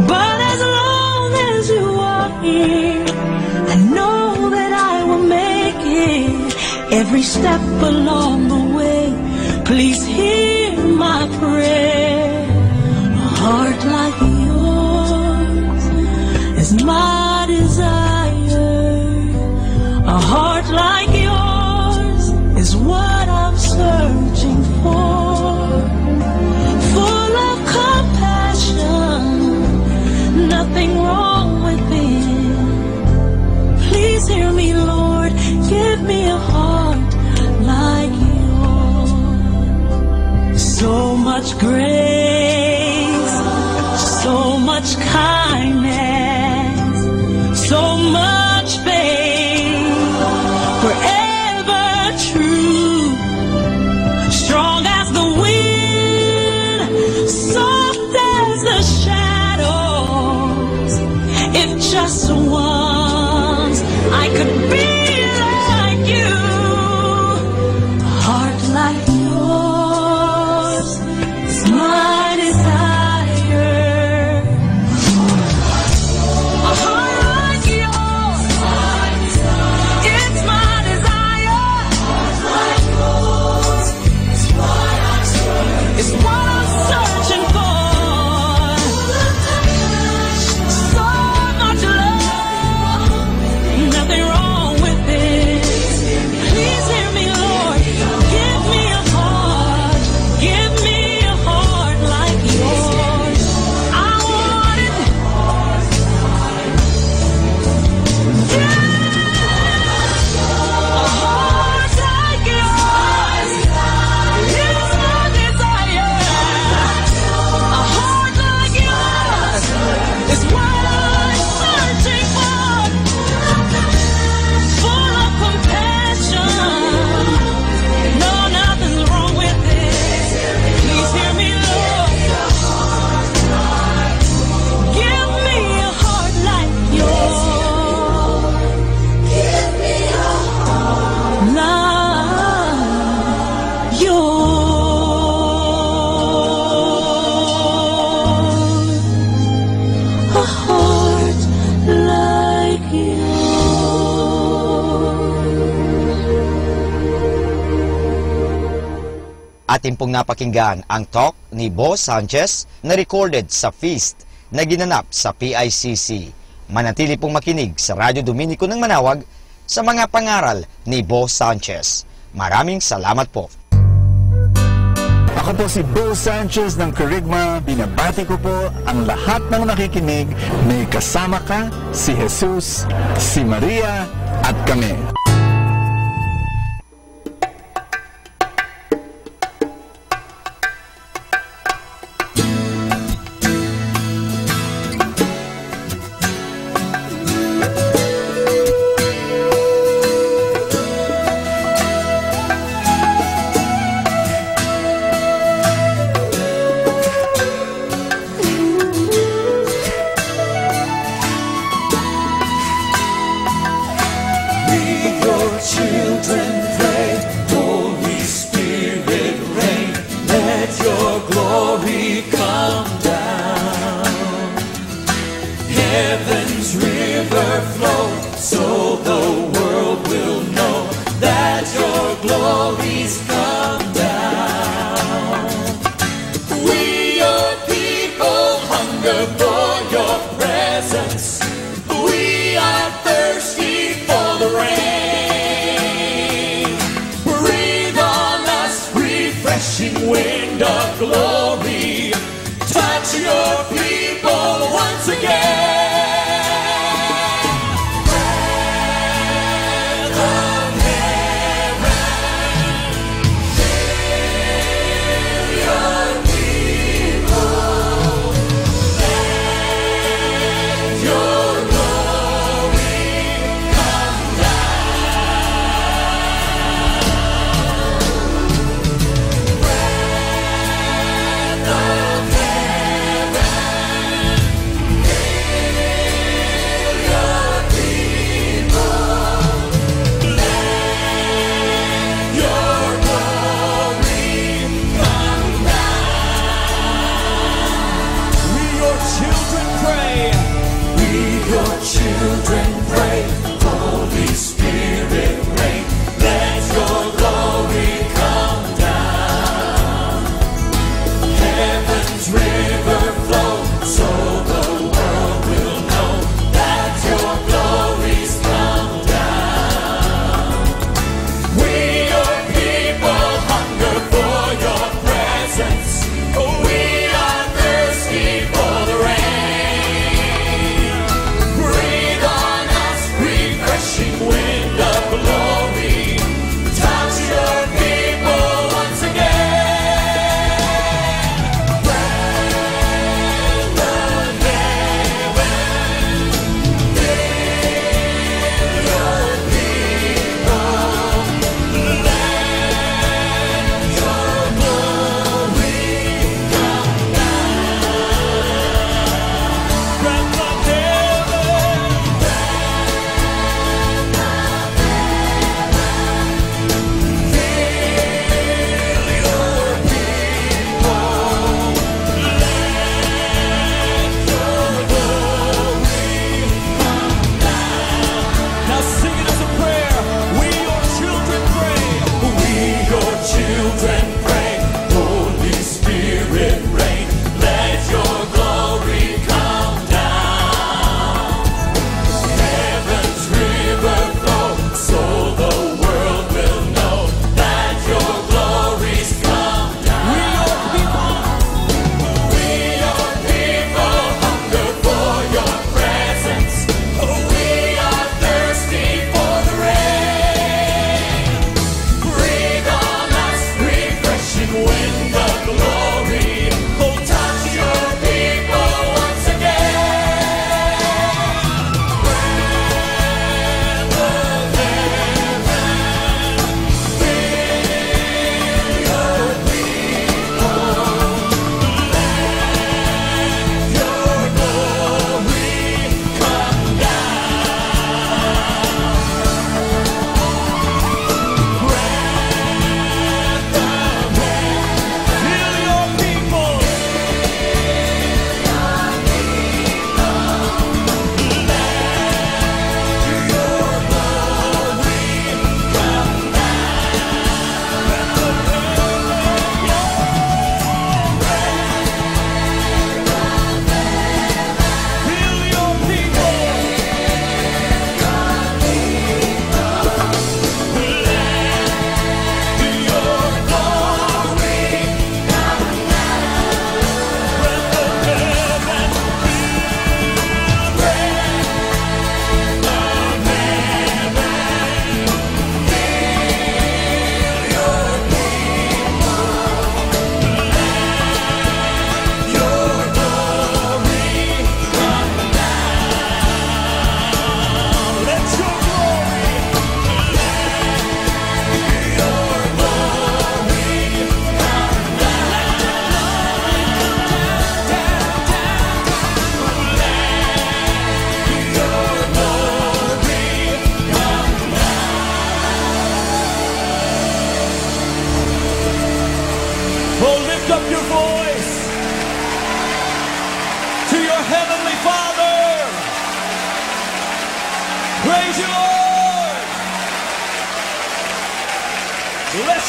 But as long as you are here, I know that I will make it. Every step along the way, please hear my prayer. A heart like yours is my desire. A heart like yours is what I'm searching for. Full of compassion, nothing wrong within. Please hear me, Lord, give me a heart like yours. So much grace much kindness, so much faith, forever true, strong as the wind, soft as the shadows. If just once I could be like you, a heart like yours is my desire. A heart like yours, it's my desire. Like yours is what I'm searching. It's what I'm searching for. So much love, nothing wrong with it. Please hear me, Lord. Give me a heart. Give me a heart like yours. I want it. A heart like yours is my desire. A heart like yours is what I'm searching for. Full of compassion. No, nothing's wrong with it. Please hear me, Lord. Give me a heart like yours. Give me a heart like yours. A heart like Atin pong napakinggan ang talk ni Bo Sanchez na recorded sa feast na ginanap sa PICC. Manatili pong makinig sa Radyo Dominico ng Manawag sa mga pangaral ni Bo Sanchez. Maraming salamat po. Ako po si Bo Sanchez ng Kerygma. Binabati ko po ang lahat ng nakikinig. May kasama ka, si Jesus, si Maria, at kami. Lead your children pray, Holy Spirit reign, let your glory come down. Heaven's river flow, so the world will know that your glory's come down. We your people hunger for your presence. We are thirsty for the rain. Breathe on us, refreshing wind of glory. Touch your people once again.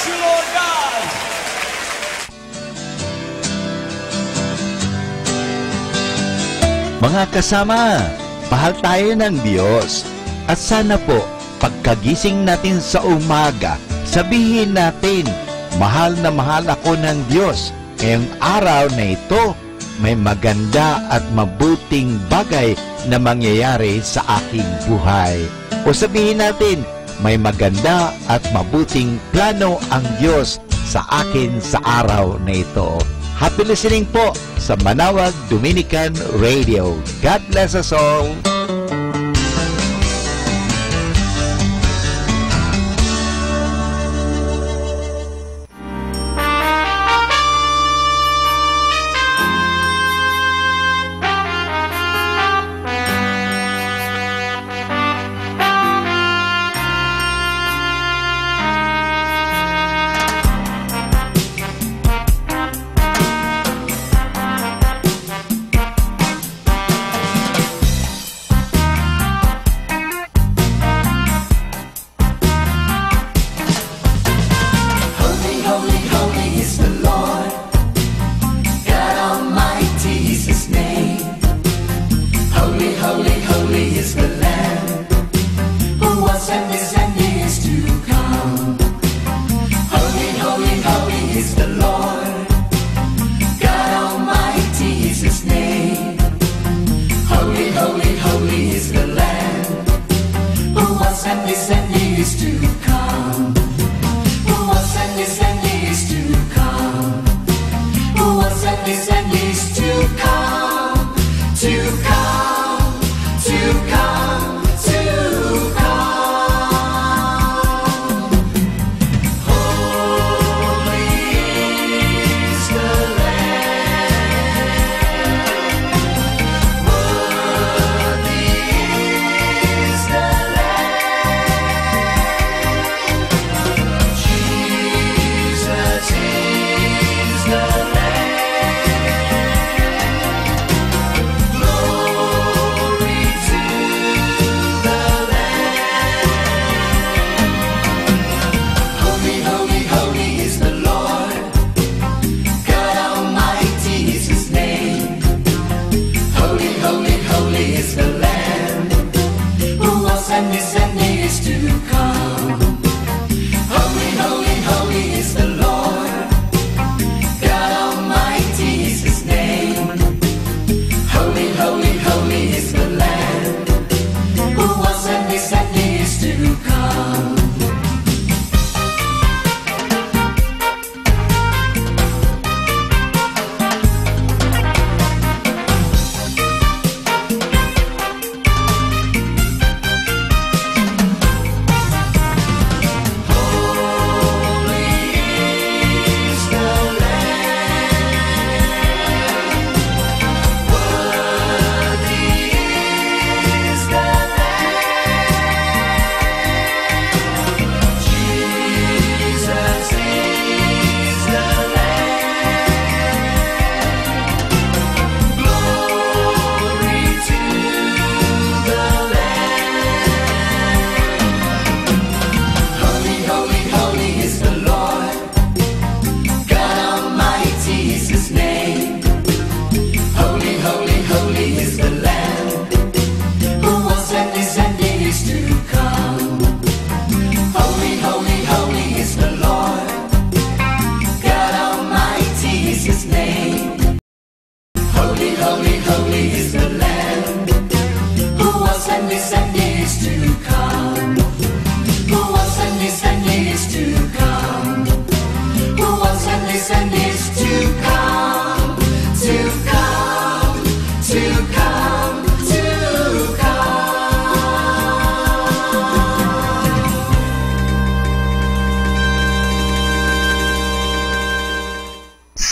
you, Lord God. Mga kasama, mahal tayo ng Diyos. At sana po, pagkagising natin sa umaga, sabihin natin, mahal na mahal ako ng Diyos. Ngayong araw na ito, may maganda at mabuting bagay na mangyayari sa aking buhay. O sabihin natin, may maganda at mabuting plano ang Diyos sa akin sa araw na ito. Happy listening po sa Manawag Dominican Radio. God bless us all.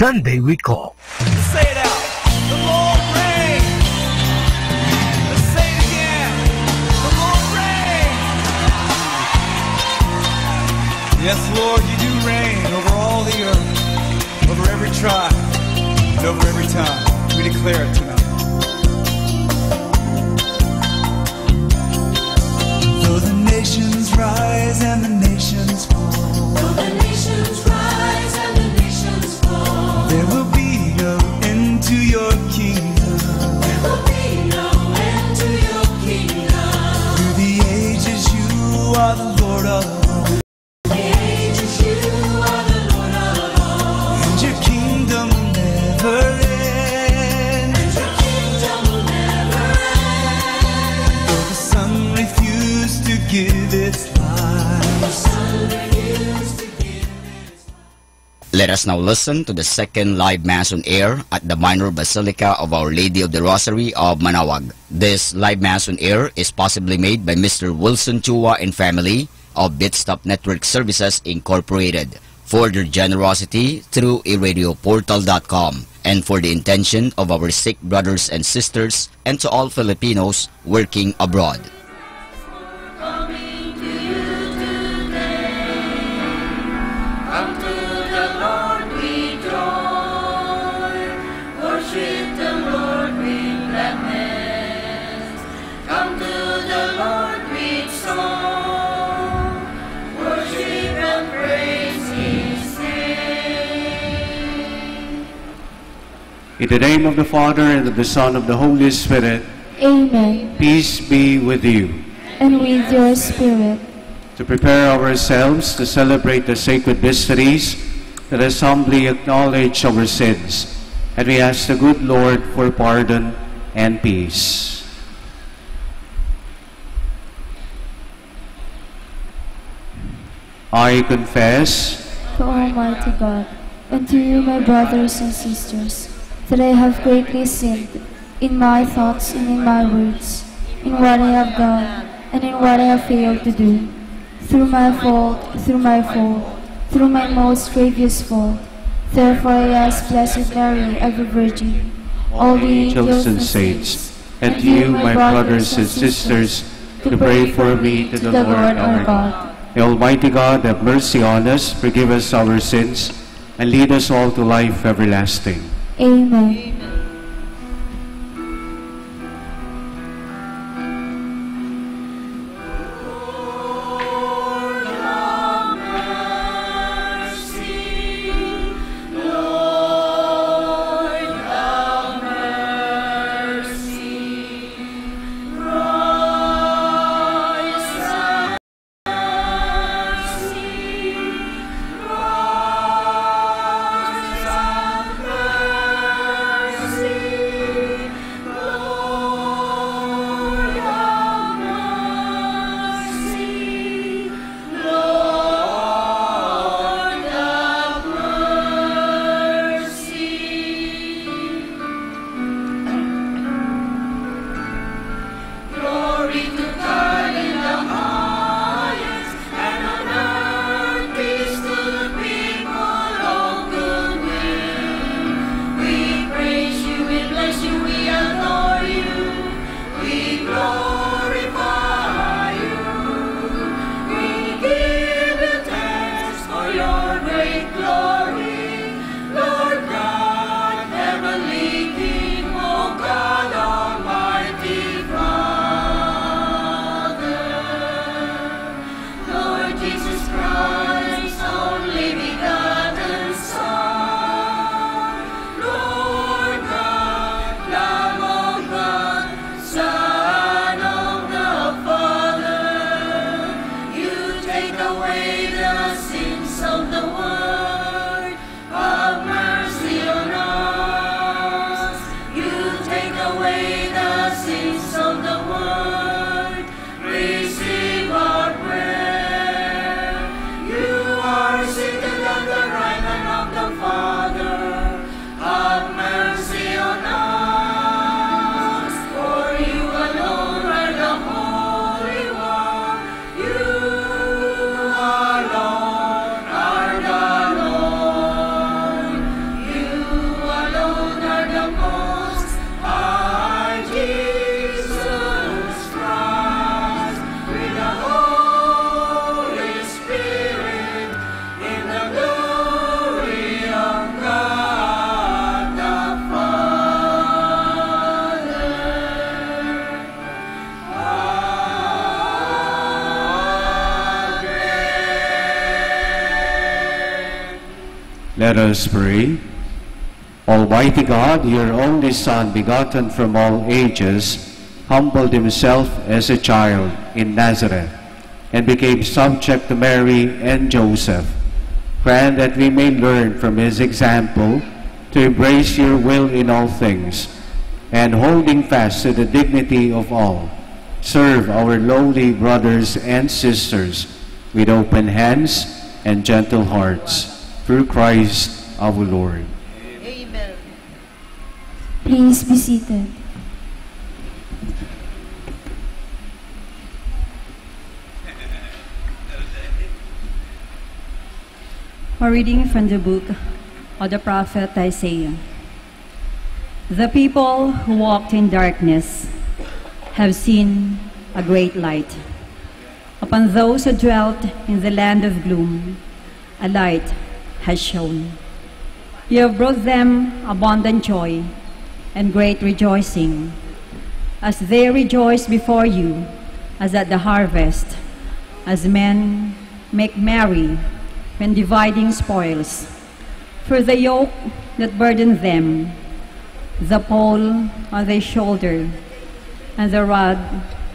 Sunday we call. Say it out. The Lord reigns. Let's say it again. The Lord reigns. Yes, Lord, you do reign over all the earth, over every tribe, and over every time. We declare it tonight. Though the nations rise and the nations fall, though the nations Let us now listen to the second live Mass on air at the Minor Basilica of Our Lady of the Rosary of Manaoag. This live Mass on air is possibly made by Mr. Wilson Chua and family of Bitstop Network Services Incorporated for their generosity through iradioportal.com and for the intention of our sick brothers and sisters and to all Filipinos working abroad. In the name of the Father, and of the Son, and of the Holy Spirit. Amen. Peace be with you. And with your spirit. To prepare ourselves to celebrate the sacred mysteries, let us humbly acknowledge our sins, and we ask the good Lord for pardon and peace. I confess to Almighty God, and to you, my brothers and sisters, that I have greatly sinned in my thoughts and in my words, in what I have done and in what I have failed to do, through my fault, through my most grievous fault. Therefore I ask Blessed Mary, ever Virgin, all the angels and saints, and you, my brothers and sisters, to pray for me to the Lord our God. May Almighty God have mercy on us, forgive us our sins, and lead us all to life everlasting. Amen. Let us pray. Almighty God, your only Son, begotten from all ages, humbled himself as a child in Nazareth, and became subject to Mary and Joseph. Grant that we may learn from his example to embrace your will in all things, and holding fast to the dignity of all, serve our lowly brothers and sisters with open hands and gentle hearts. through Christ our Lord. Please be seated. A reading from the book of the prophet Isaiah. The people who walked in darkness have seen a great light. Upon those who dwelt in the land of gloom, a light has shone. You have brought them abundant joy and great rejoicing, as they rejoice before you as at the harvest, as men make merry when dividing spoils. For the yoke that burdened them, the pole on their shoulder, and the rod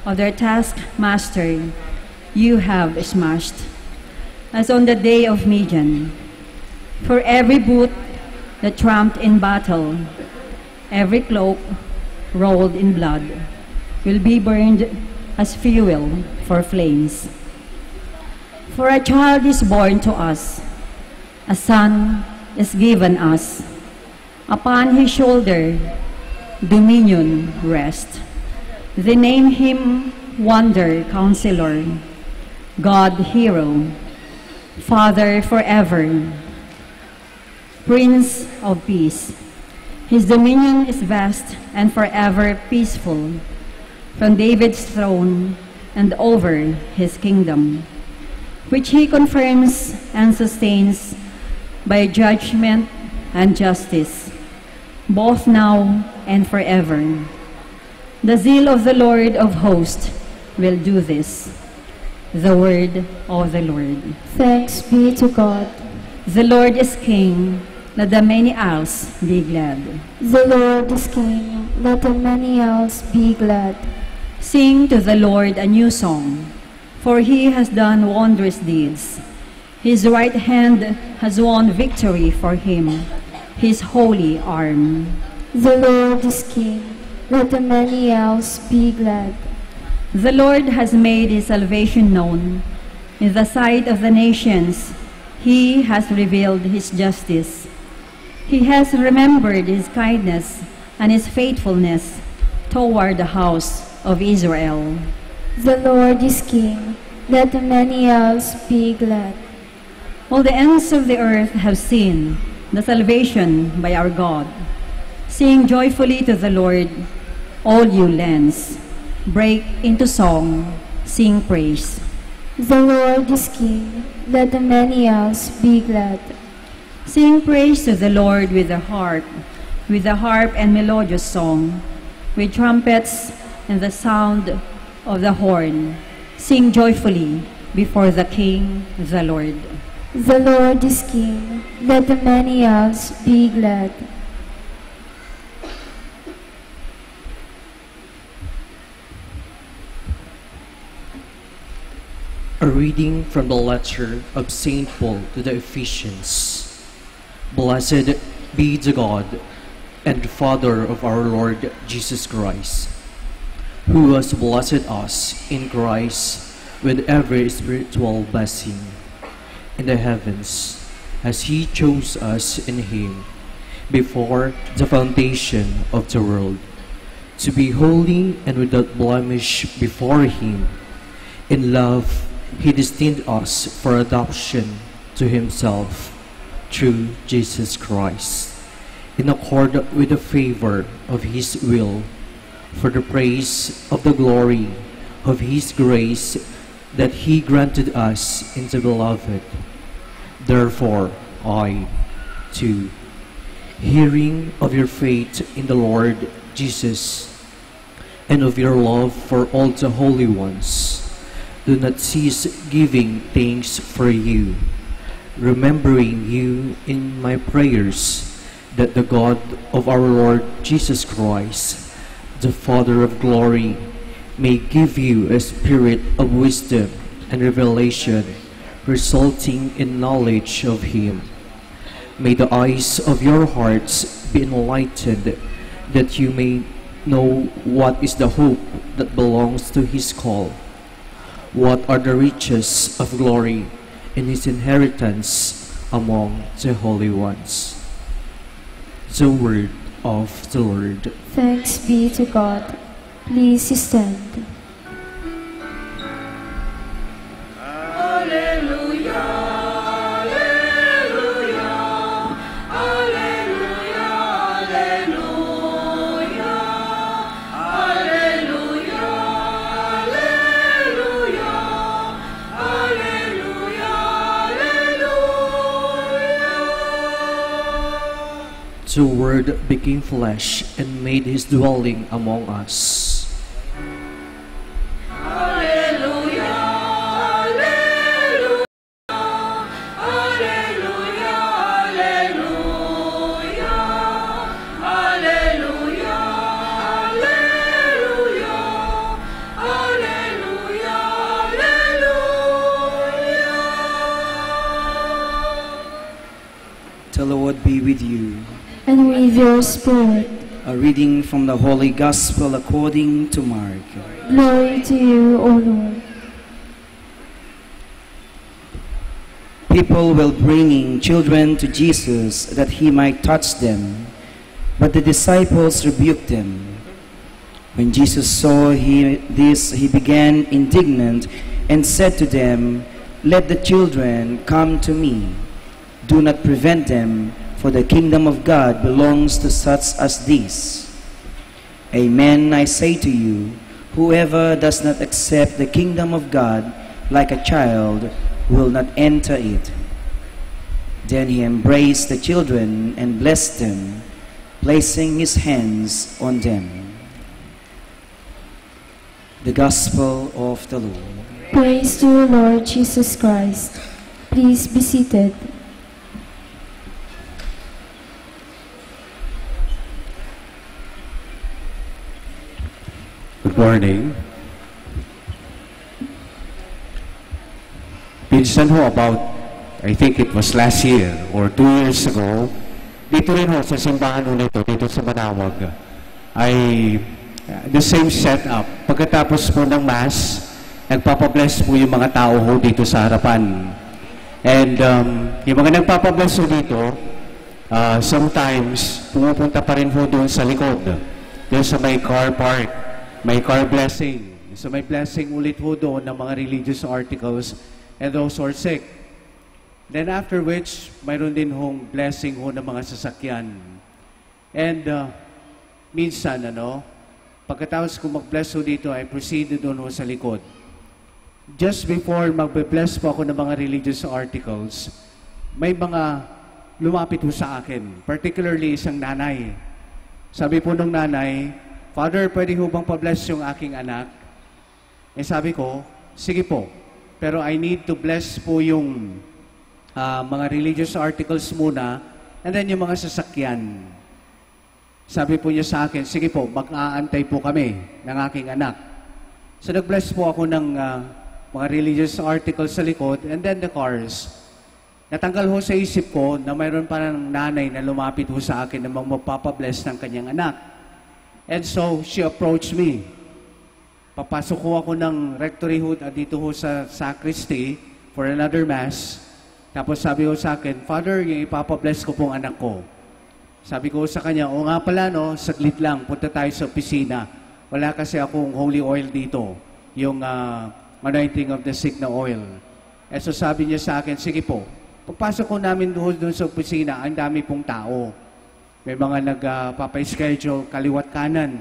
of their taskmaster, you have smashed, as on the day of Midian. For every boot that tramped in battle, every cloak rolled in blood, will be burned as fuel for flames. For a child is born to us, a son is given us. Upon his shoulder dominion rests. They name him Wonder Counselor, God Hero, Father forever, Prince of Peace. His dominion is vast and forever peaceful, from David's throne and over his kingdom, which he confirms and sustains by judgment and justice, both now and forever. The zeal of the Lord of hosts will do this. The word of the Lord. Thanks be to God. The Lord is King, let the many isles be glad. The Lord is King, let the many isles be glad. Sing to the Lord a new song, for he has done wondrous deeds. His right hand has won victory for him, his holy arm. The Lord is King, let the many isles be glad. The Lord has made his salvation known. In the sight of the nations, he has revealed his justice. He has remembered his kindness and his faithfulness toward the house of Israel. The Lord is King, let the many isles be glad. All the ends of the earth have seen the salvation by our God. Sing joyfully to the Lord, all you lands. Break into song, sing praise. The Lord is King, let the many isles be glad. Sing praise to the Lord with the harp and melodious song, with trumpets and the sound of the horn. Sing joyfully before the King, the Lord. The Lord is King, let the many isles be glad. A reading from the letter of St. Paul to the Ephesians. Blessed be the God and Father of our Lord Jesus Christ, who has blessed us in Christ with every spiritual blessing in the heavens, as he chose us in him before the foundation of the world, to be holy and without blemish before him. In love, he destined us for adoption to himself through Jesus Christ, in accord with the favor of his will, for the praise of the glory of his grace that he granted us in the Beloved. Therefore, I, too, hearing of your faith in the Lord Jesus and of your love for all the holy ones, do not cease giving thanks for you, remembering you in my prayers, that the God of our Lord Jesus Christ, the Father of glory, may give you a spirit of wisdom and revelation, resulting in knowledge of him. May the eyes of your hearts be enlightened, that you may know what is the hope that belongs to his call, what are the riches of glory in his inheritance among the holy ones. The word of the Lord. Thanks be to God. Please stand. The Word became flesh and made his dwelling among us. The Lord be with you. And with your spirit. A reading from the Holy Gospel according to Mark. Glory to you, O Lord. People were bringing children to Jesus that he might touch them, but the disciples rebuked them. When Jesus saw this, he began indignant and said to them, "Let the children come to me. Do not prevent them, for the kingdom of God belongs to such as these. Amen, I say to you, whoever does not accept the kingdom of God like a child will not enter it." Then he embraced the children and blessed them, placing his hands on them. The Gospel of the Lord. Praise to you, Lord Jesus Christ. Please be seated. Good morning. Pinsan ho, about, I think it was last year or 2 years ago, dito rin ho sa simbahan ho nito, dito sa Manawag, ay the same setup. Pagkatapos po ng Mass, nagpapabless po yung mga tao ho dito sa harapan. And yung mga nagpapabless ho dito, sometimes pumupunta pa rin ho doon sa likod, doon sa may car park. May car blessing. So may blessing ulit ho doon ng mga religious articles and those who are sick. Then after which, mayroon din hong blessing ho ng mga sasakyan. And minsan, pagkatapos kung mag-bless ho dito, I proceeded doon ho sa likod. Just before mag-bless po ako ng mga religious articles, may mga lumapit ho sa akin, particularly isang nanay. Sabi po nung nanay, "Father, pwede ho bang pa-bless yung aking anak?" Eh sabi ko, sige po. Pero I need to bless po yung mga religious articles muna and then yung mga sasakyan. Sabi po niya sa akin, sige po, mag-aantay po kami ng aking anak. So nag-bless po ako ng mga religious articles sa likod and then the cars. Natanggal ho sa isip ko na mayroon parang nanay na lumapit ho sa akin na magpapabless ng kanyang anak. And so, she approached me. Papasok ko ako ng rectory ho dito ho sa sacristy for another Mass. Tapos sabi ho sa akin, "Father, yung ipapabless ko pong anak ko." Sabi ko sa kanya, "O nga pala, saglit lang, punta tayo sa opisina. Wala kasi akong holy oil dito, yung anointing of the sick na oil." And so sabi niya sa akin, "Sige po." Pagpasok ko namin doon sa opisina, ang dami pong tao. May mga nagpapa-schedule kaliwat kanan.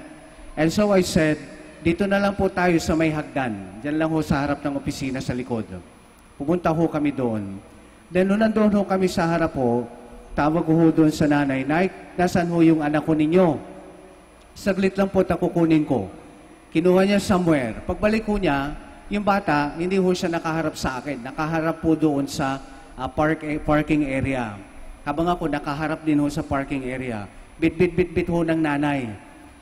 And so I said, dito na lang po tayo sa may hagdan. Diyan lang ho sa harap ng opisina sa likod. Pupunta ho kami doon. Then nung nandun ho kami sa harap ho, tawag ho doon sa nanay, "Nay, nasaan ho yung anak ko ninyo?" "Saglit lang po kukunin ko." Kinuha niya somewhere. Pagbalik ho niya, yung bata, hindi ho siya nakaharap sa akin. Nakaharap po doon sa parking area. Habang ako nakaharap din ho sa parking area. Bit ho ng nanay.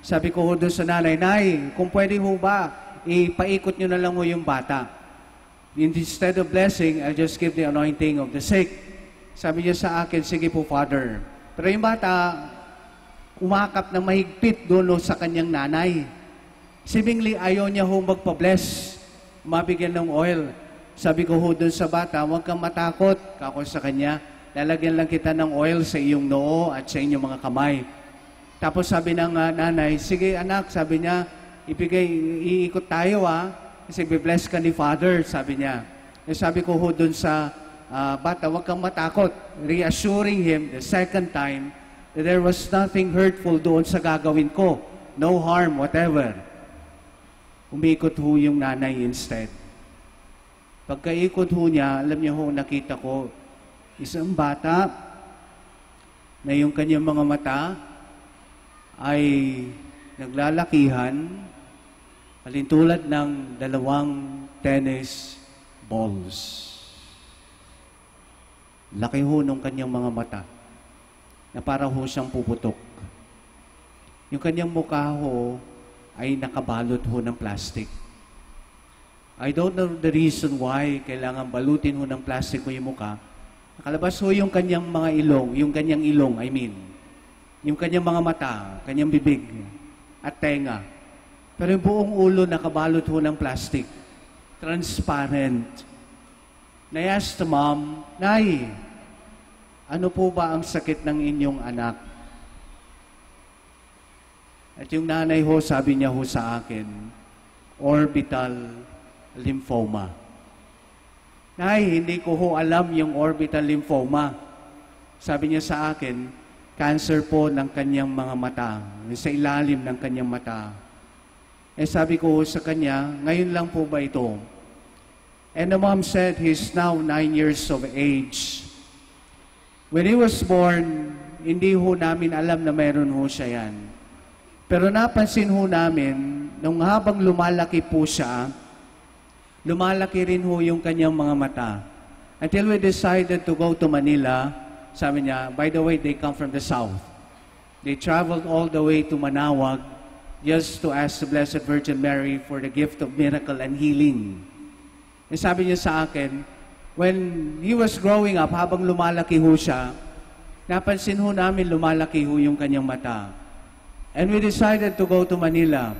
Sabi ko ho doon sa nanay, "Nay, kung pwede ho ba, ipaikot nyo na lang ho yung bata. Instead of blessing, I'll just give the anointing of the sick." Sabi niya sa akin, "Sige po, Father." Pero yung bata, umakap na mahigpit doon ho sa kanyang nanay. Seemingly, ayaw niya ho magpa-bless, mabigyan ng oil. Sabi ko ho doon sa bata, "Huwag kang matakot." Kako sa kanya, lalagyan lang kita ng oil sa iyong noo at sa inyong mga kamay. Tapos sabi ng nanay, sige anak, sabi niya, iikot tayo kasi be-bless ka ni Father, sabi niya. Sabi ko ho dun sa bata, huwag kang matakot. Reassuring him the second time that there was nothing hurtful doon sa gagawin ko. No harm, whatever. Umikot ho yung nanay instead. Pagkaikot ho niya, alam niyo ho, nakita ko, isang bata na yung kanyang mga mata ay naglalakihan, palintulad ng 2 tennis balls. Laki ho nung kanyang mga mata na para ho siyang puputok. Yung kanyang mukha ho ay nakabalot ho ng plastic. I don't know the reason why kailangan balutin ho ng plastic ho yung mukha. Nakalabas ho yung kanyang mga ilong, yung kanyang ilong, yung kanyang mga mata, kanyang bibig at tenga. Pero yung buong ulo nakabalot ho ng plastic. Transparent. And I asked the mom, Nay, ano po ba ang sakit ng inyong anak? At yung nanay ho, sabi niya ho sa akin, orbital lymphoma. Nay, hindi ko ho alam yung orbital lymphoma. Sabi niya sa akin, cancer po ng kanyang mga mata, sa ilalim ng kanyang mata. Sabi ko sa kanya, ngayon lang po ba ito? And the mom said, he's now 9 years of age. When he was born, hindi ho namin alam na meron ho siya yan. Pero napansin ho namin, nung habang lumalaki po siya, lumalaki rin ho yung kanyang mga mata. Until we decided to go to Manila, sabi niya, by the way, they come from the south. They traveled all the way to Manawag just to ask the Blessed Virgin Mary for the gift of miracle and healing. And sabi niya sa akin, when he was growing up, habang lumalaki ho siya, napansin ho namin lumalaki ho yung kanyang mata. And we decided to go to Manila.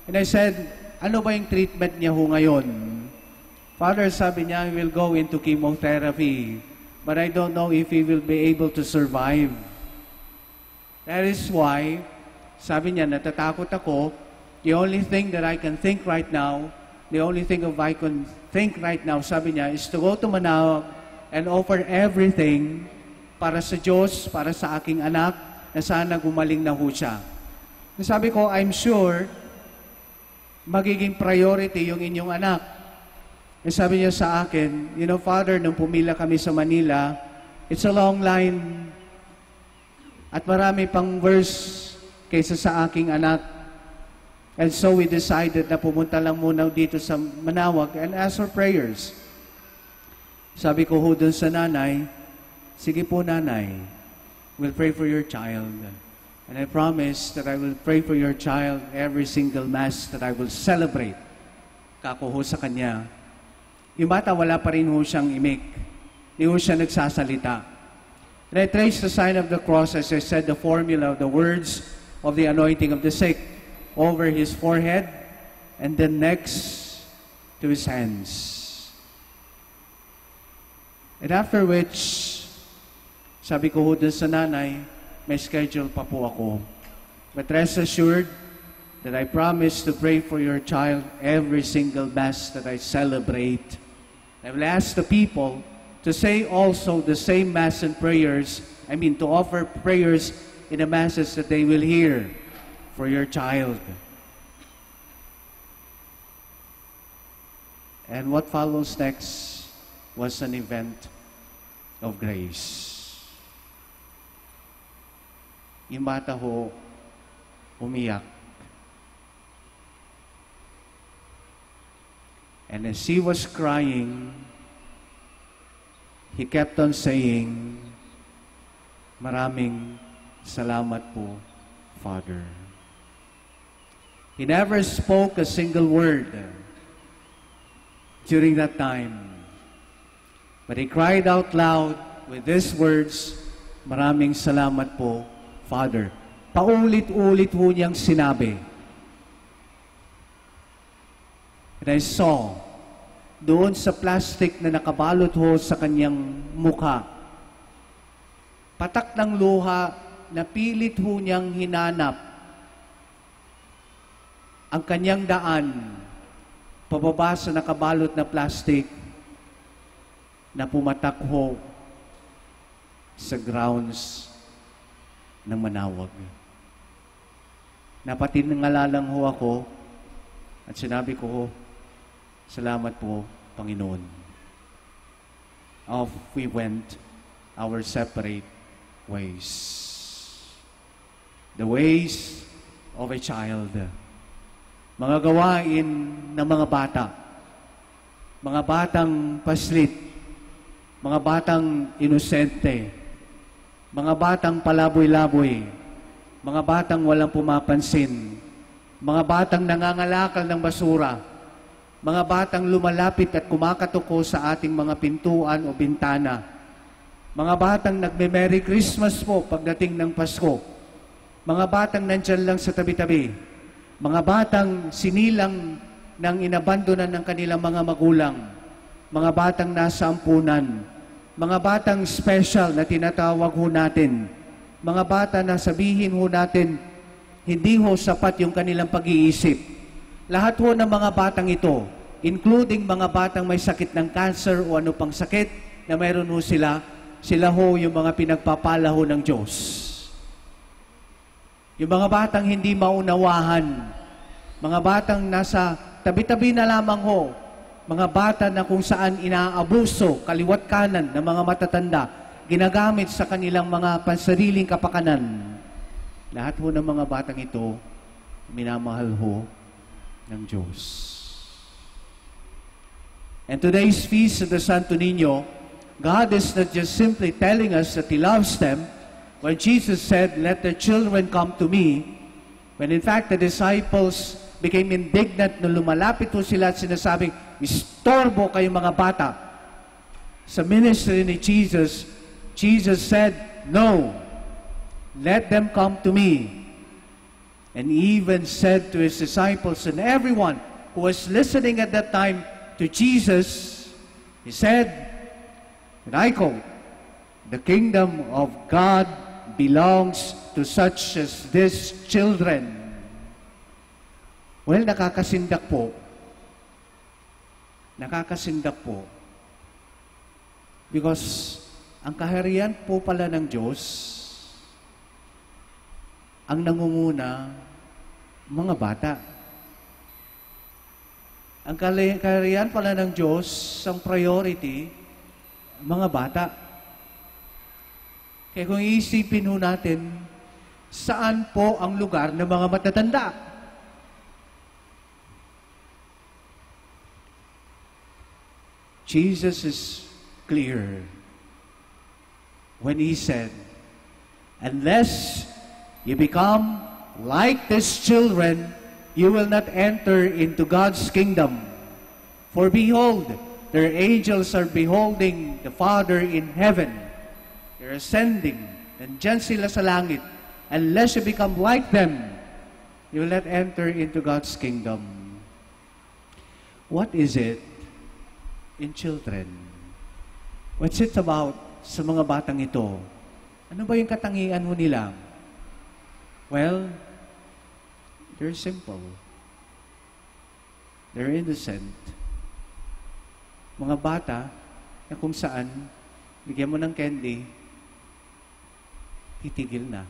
And I said, ano ba yung treatment niya ho ngayon? Father, sabi niya, he will go into chemotherapy. But I don't know if he will be able to survive. That is why, sabi niya, natatakot ako. The only thing that I can think right now, sabi niya, is to go to Manawag and offer everything para sa Diyos, para sa aking anak, na sana gumaling na ho siya. Sabi ko, I'm sure, magiging priority yung inyong anak. Sabi niya sa akin, you know, Father, nung pumila kami sa Manila, it's a long line at marami pang verse kaysa sa aking anak. And so we decided na pumunta lang muna dito sa Manawag and ask for prayers. Sabi ko ho dun sa nanay, sige po nanay, we'll pray for your child. And I promise that I will pray for your child every single Mass that I will celebrate. Kako ho sa kanya. Yung bata, wala pa rin ho siyang imik. Hindi ho siya nagsasalita. And I traced the sign of the cross as I said the formula of the words of the anointing of the sick over his forehead and then next to his hands. And after which, sabi ko ho dun sa nanay, may schedule pa po ako. But rest assured that I promise to pray for your child every single Mass that I celebrate. I will ask the people to say also the same Mass and prayers, to offer prayers in the Masses that they will hear for your child. And what follows next was an event of grace. Yung bata ho, umiyak. And as he was crying, he kept on saying, maraming salamat po, Father. He never spoke a single word during that time. But he cried out loud with these words, maraming salamat po, Father. Paulit-ulit ho niyang sinabi. And I saw, doon sa plastic na nakabalot ho sa kanyang mukha, patak ng luha na pilit ho niyang hinanap ang kanyang daan pababa sa nakabalot na plastic na pumatak ho sa grounds ng Manawag. Napatingalalang ho ako at sinabi ko ho, salamat po, Panginoon. Off we went our separate ways. The ways of a child. Mga gawain ng mga bata. Mga batang paslit. Mga batang inosente. Mga batang palaboy-laboy. Mga batang walang pumapansin. Mga batang nangangalakal ng basura. Mga batang lumalapit at kumakatuko sa ating mga pintuan o bintana. Mga batang nagme-Merry Christmas po pagdating ng Pasko. Mga batang nandyan lang sa tabi-tabi. Mga batang sinilang ng inabandonan ng kanilang mga magulang. Mga batang nasa ampunan. Mga batang special na tinatawag ho natin. Mga bata na sabihin ho natin, hindi ho sapat yung kanilang pag-iisip. Lahat ho ng mga batang ito, including mga batang may sakit ng cancer o ano pang sakit na mayroon ho sila ho yung mga pinagpapala ho ng Diyos. Yung mga batang hindi maunawahan, mga batang nasa tabi-tabi na lamang ho, mga bata na kung saan inaabuso, kaliwat kanan ng mga matatanda, ginagamit sa kanilang mga pansariling kapakanan. Lahat ho ng mga batang ito, minamahal ho ng Diyos. And today's Feast of the Santo Niño, God is not just simply telling us that He loves them. When Jesus said, "Let the children come to me," when in fact the disciples became indignant nung lumalapit po sila at sinasabing, "Istorbo kayong mga bata." Sa ministry ni Jesus, Jesus said, "No, let them come to me." And even said to His disciples and everyone who was listening at that time to Jesus, He said, and I quote, "The kingdom of God belongs to such as these children." Well, nakakasindak po. Nakakasindak po. Because ang kaharian po pala ng Diyos, ang nangunguna, mga bata. Ang kaharian pala ng Diyos, ang priority, mga bata. Kaya kung iisipin ho natin, saan po ang lugar ng mga matatanda? Jesus is clear when He said, "Unless you become like these children, you will not enter into God's kingdom. For behold, their angels are beholding the Father in heaven." They're ascending. Nandyan sila sa langit. Unless you become like them, you will not enter into God's kingdom. What is it in children? What's it about sa mga batang ito? Ano ba yung katangian mo nila? Well, they're simple. They're innocent. Mga bata na kung saan bigyan mo ng candy, titigil na.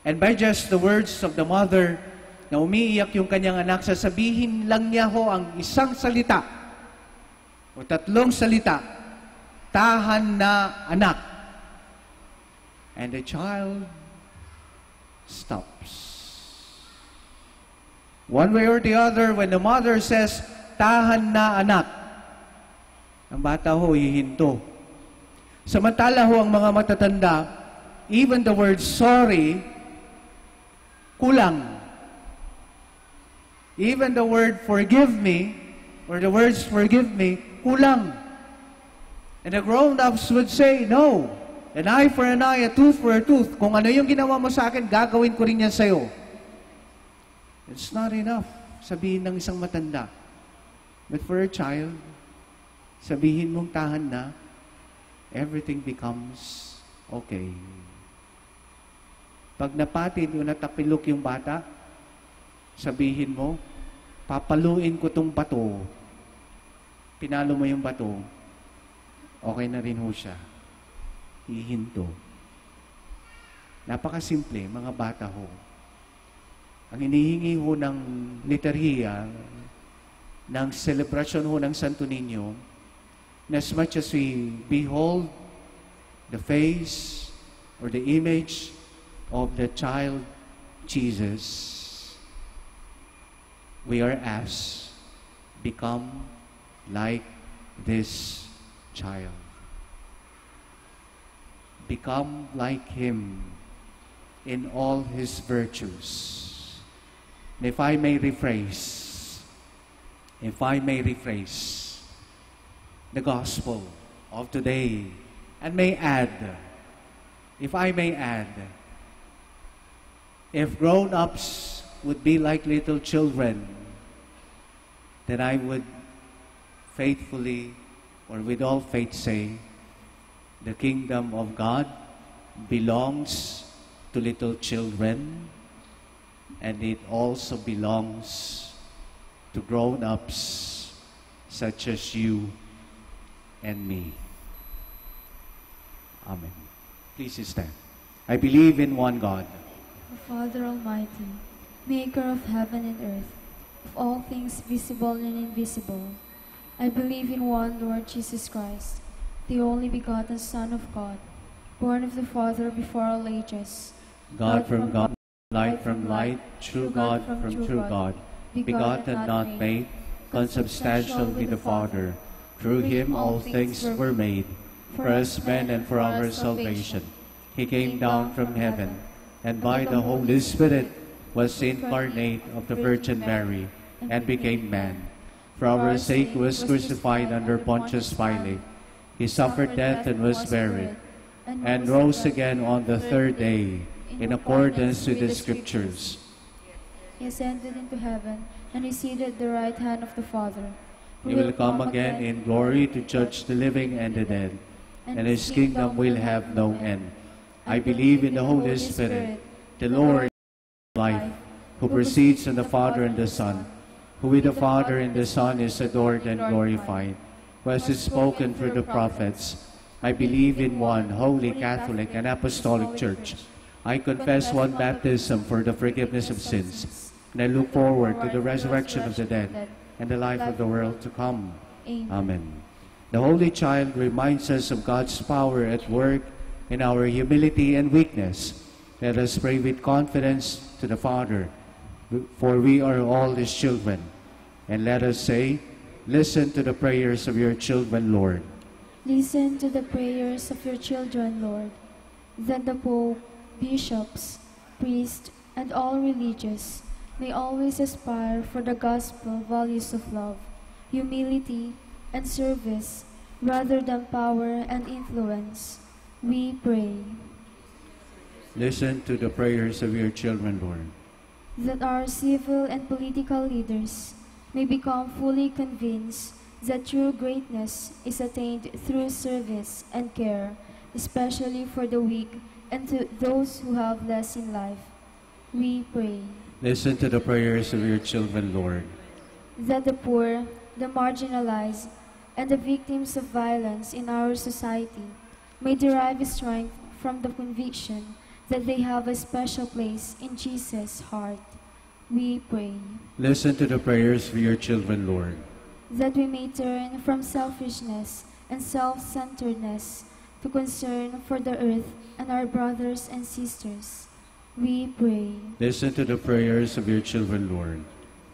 And by just the words of the mother na umiiyak yung kanyang anak, sasabihin lang niya ho ang isang salita o tatlong salita, "Tahan na, anak." And the child stops. One way or the other, when the mother says, "Tahan na, anak," ang bata ho hihinto. Samantala ho ang mga matatanda, even the word sorry, kulang. Even the word forgive me, or the words forgive me, kulang. And the grown-ups would say, "No, an eye for an eye, a tooth for a tooth. Kung ano yung ginawa mo sa akin, gagawin ko rin yan sa'yo." It's not enough, sabihin ng isang matanda. But for a child, sabihin mong tahan na, everything becomes Okay. Pag napatid o natapilok yung bata, sabihin mo, papaluin ko tong bato. Pinalo mo yung bato, okay na rin ho siya. Hihinto. Napakasimple, mga bata ho. Ang hinihingi ho ng liturhiya, ng celebration ho ng Santo Niño, na as much as we behold the face or the image of the child Jesus, we are asked, become like this child. Become like him in all his virtues. And if I may rephrase the gospel of today, and if I may add, if grown-ups would be like little children, then I would faithfully, or with all faith say, the kingdom of God belongs to little children, and it also belongs to grown-ups such as you and me. Amen. Please stand. I believe in one God, the Father Almighty, maker of heaven and earth, of all things visible and invisible. I believe in one Lord Jesus Christ, the only begotten Son of God, born of the Father before all ages, God from God, light from light, true God from true God, begotten, not made, consubstantial with the Father. Through him all things were made. For us men and for our salvation, he came down from heaven, and by the Holy Spirit was incarnate of the Virgin Mary, and became man. For our sake he was crucified under Pontius Pilate. He suffered death and was buried, and rose again on the third day, in accordance with the Scriptures. He ascended into heaven, and is seated at the right hand of the Father. He will come again in glory to judge the living and the dead, and his kingdom will have no end. I believe in the Holy Spirit, the Lord of life, who proceeds from the Father and the Son, who with the Father and the Son is adored and glorified, who has spoken through the prophets. I believe in one holy Catholic and Apostolic Church. I confess one baptism for the forgiveness of sins, and I look forward to the resurrection of the dead and the life of the world to come. Amen. The Holy Child reminds us of God's power at work in our humility and weakness. Let us pray with confidence to the Father, for we are all his children. And let us say, listen to the prayers of your children, Lord. Listen to the prayers of your children, Lord, that the Pope, bishops, priests, and all religious may always aspire for the gospel values of love, humility, and service, rather than power and influence. We pray. Listen to the prayers of your children, Lord. That our civil and political leaders may become fully convinced that true greatness is attained through service and care, especially for the weak and to those who have less in life. We pray. Listen to the prayers of your children, Lord. That the poor, the marginalized, and the victims of violence in our society may derive strength from the conviction that they have a special place in Jesus' heart. We pray. Listen to the prayers of your children, Lord. That we may turn from selfishness and self-centeredness to concern for the earth and our brothers and sisters. We pray. Listen to the prayers of your children, Lord.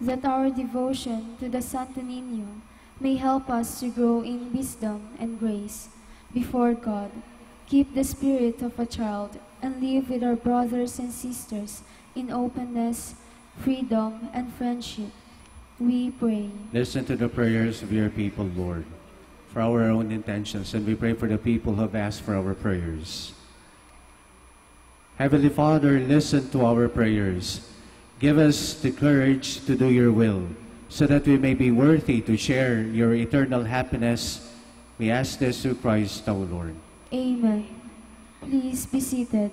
That our devotion to the Santo Niño may help us to grow in wisdom and grace before God, keep the spirit of a child, and live with our brothers and sisters in openness, freedom, and friendship. We pray. Listen to the prayers of your people, Lord, for our own intentions, and we pray for the people who have asked for our prayers. Heavenly Father, listen to our prayers. Give us the courage to do your will, so that we may be worthy to share your eternal happiness. We ask this through Christ our Lord. Amen. Please be seated.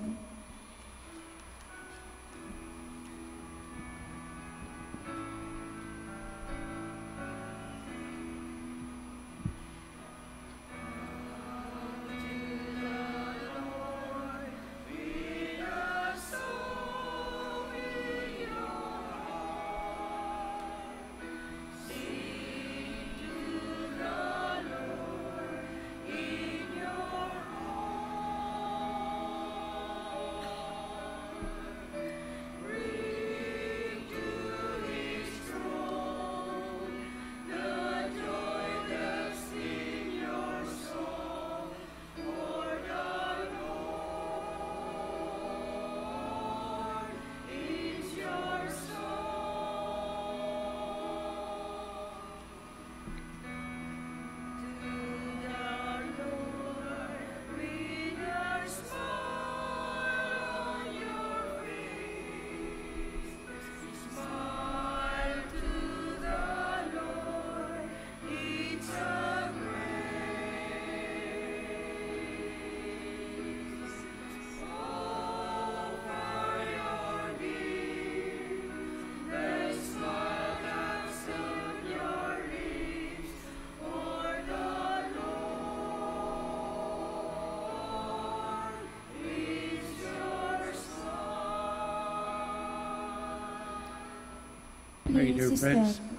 Pray, dear Please friends, stand.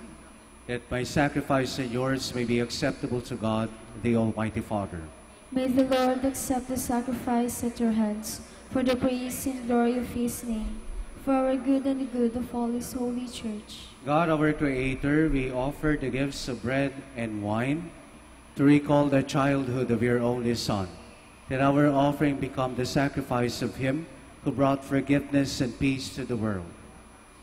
that my sacrifice and yours may be acceptable to God, the Almighty Father. May the Lord accept the sacrifice at your hands for the praise and glory of His name, for our good and the good of all His holy church. God, our Creator, we offer the gifts of bread and wine to recall the childhood of your only Son, that our offering become the sacrifice of Him who brought forgiveness and peace to the world.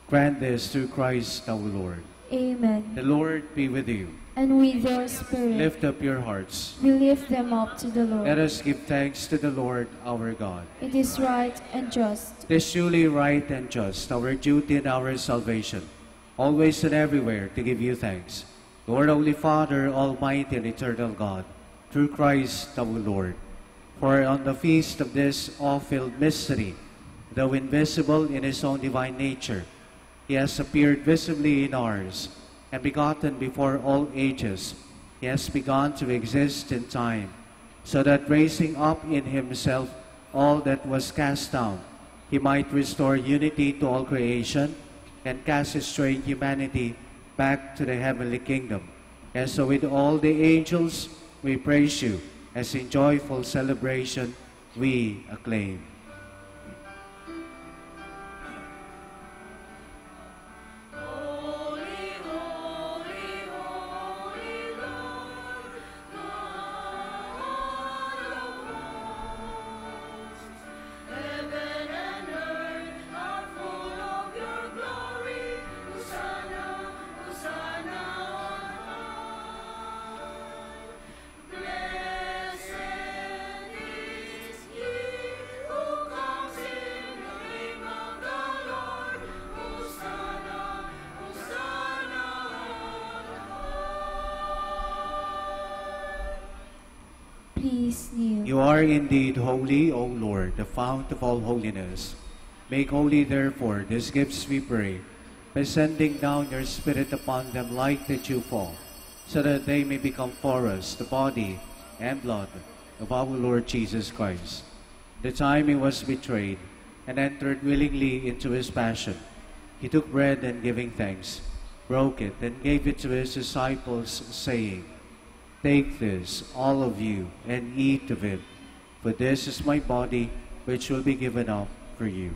Grant this through Christ our Lord. Amen. The Lord be with you. And with your spirit, Lift up your hearts. we lift them up to the Lord. Let us give thanks to the Lord our God. It is right and just. It is truly right and just, our duty and our salvation, always and everywhere to give you thanks. Lord, Holy Father, Almighty and Eternal God, through Christ our Lord. For on the feast of this awe-filled mystery, though invisible in His own divine nature, He has appeared visibly in ours, and begotten before all ages, He has begun to exist in time, so that raising up in Himself all that was cast down, He might restore unity to all creation, and cast estranged humanity back to the heavenly kingdom. And so with all the angels we praise you, as in joyful celebration we acclaim. Please kneel. You are indeed holy, O Lord, the fount of all holiness. Make holy, therefore, these gifts, we pray, by sending down your Spirit upon them like the dewfall, so that they may become for us the body and blood of our Lord Jesus Christ. The time He was betrayed and entered willingly into His passion, He took bread and giving thanks, broke it and gave it to His disciples, saying, "Take this, all of you, and eat of it, for this is my body, which will be given up for you."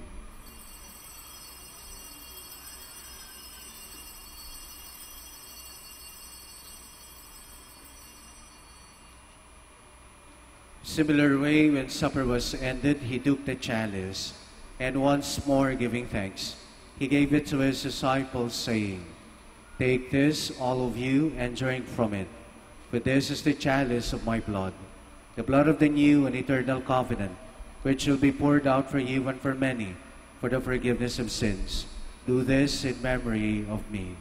Similar way, when supper was ended, He took the chalice, and once more giving thanks, He gave it to His disciples, saying, "Take this, all of you, and drink from it. For this is the chalice of my blood, the blood of the new and eternal covenant, which will be poured out for you and for many, for the forgiveness of sins. Do this in memory of me."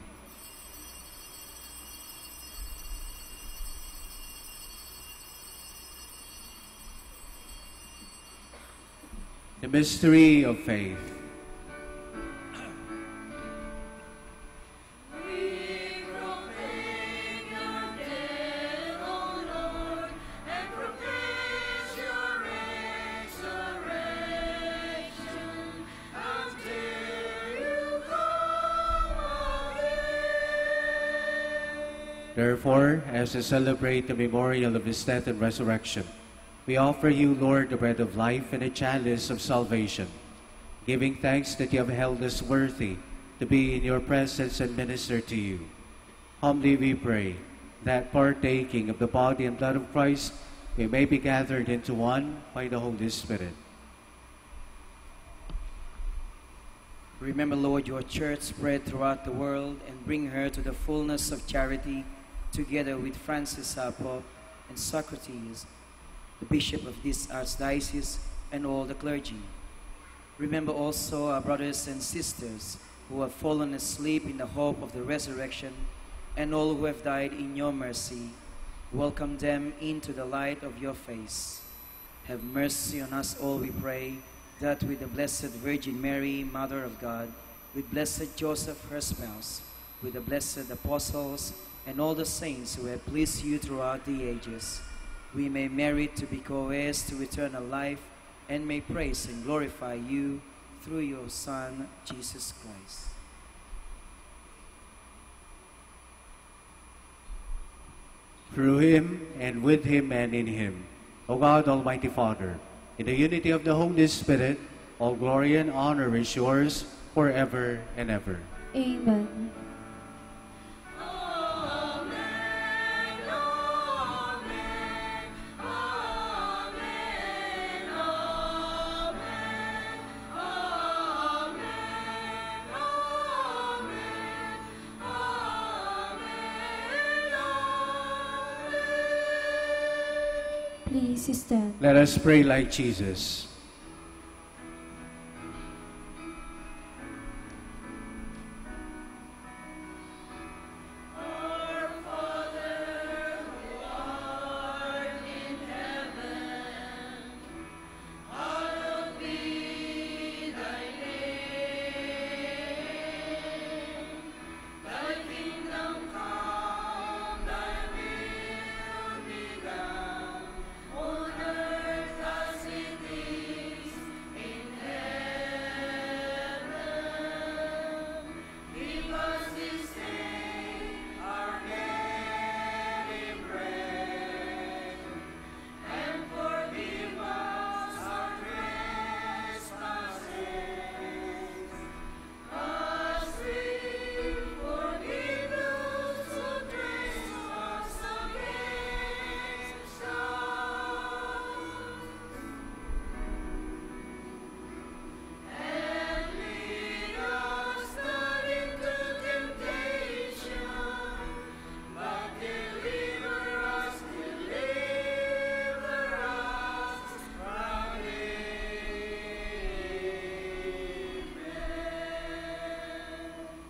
mystery of faith. Therefore, as we celebrate the memorial of his death and resurrection, we offer you, Lord, the bread of life and the chalice of salvation, giving thanks that you have held us worthy to be in your presence and minister to you. Humbly we pray that partaking of the body and blood of Christ, we may be gathered into one by the Holy Spirit. Remember, Lord, your church spread throughout the world and bring her to the fullness of charity, together with Francis our Pope and Socrates, the Bishop of this Archdiocese, and all the clergy. Remember also our brothers and sisters who have fallen asleep in the hope of the resurrection, and all who have died in your mercy. Welcome them into the light of your face. Have mercy on us all, we pray, that with the Blessed Virgin Mary, Mother of God, with Blessed Joseph, her spouse, with the blessed apostles, and all the saints who have pleased you throughout the ages, we may merit to be co-heirs to eternal life, and may praise and glorify you through your Son, Jesus Christ. Through him, and with him, and in him, O God, Almighty Father, in the unity of the Holy Spirit, all glory and honor is yours forever and ever. Amen. Please stand. Let us pray like Jesus.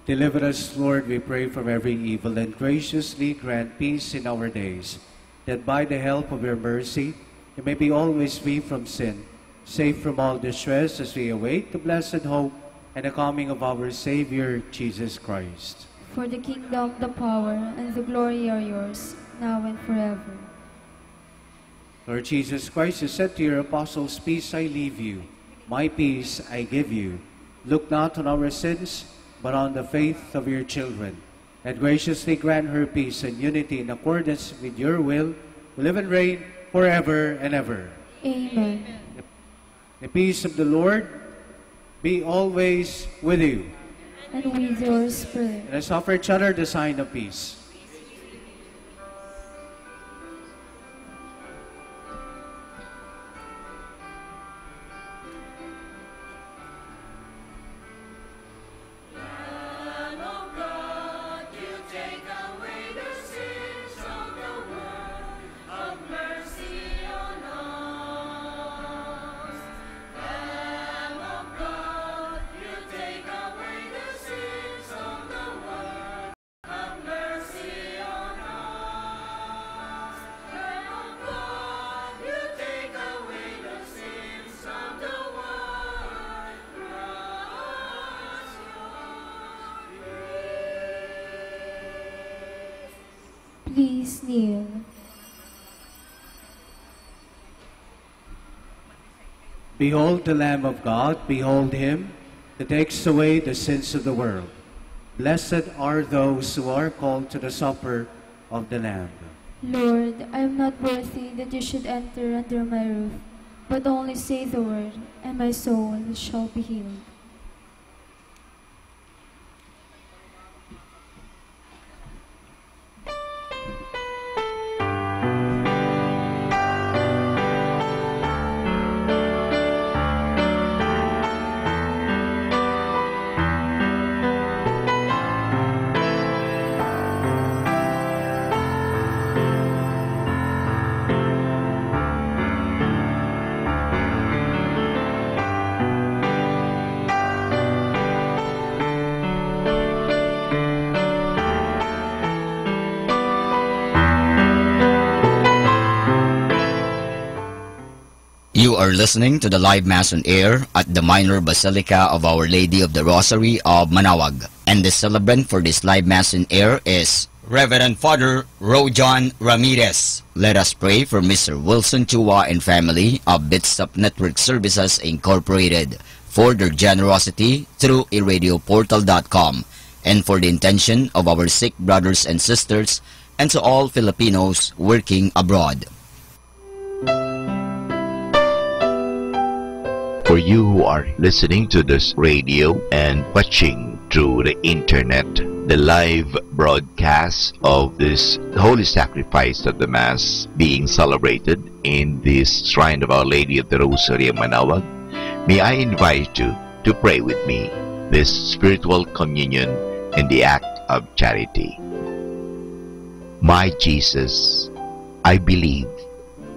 Deliver us, Lord, we pray, from every evil, and graciously grant peace in our days, that by the help of your mercy we may be always free from sin, safe from all distress as we await the blessed hope and the coming of our Savior, Jesus Christ. For the kingdom, the power, and the glory are yours, now and forever. Lord Jesus Christ, you said to your apostles, "Peace I leave you, my peace I give you. Look not on our sins, but on the faith of your children, and graciously grant her peace and unity in accordance with your will, who live and reign forever and ever." Amen. The peace of the Lord be always with you. And with your spirit. Let us offer each other the sign of peace. Mercy Please kneel. Behold the Lamb of God, behold him that takes away the sins of the world. Blessed are those who are called to the supper of the Lamb. Lord, I am not worthy that you should enter under my roof, but only say the word, and my soul shall be healed. You are listening to the live Mass on air at the Minor Basilica of Our Lady of the Rosary of Manaoag. And the celebrant for this live Mass on air is Reverend Father Rojan Ramirez. Let us pray for Mr. Wilson Chua and family of Bitstop Network Services Incorporated for their generosity through iradioportal.com and for the intention of our sick brothers and sisters and to all Filipinos working abroad. For you who are listening to this radio and watching through the internet, the live broadcast of this Holy Sacrifice of the Mass being celebrated in this Shrine of Our Lady of the Rosary of Manaoag, may I invite you to pray with me this spiritual communion in the act of charity. My Jesus, I believe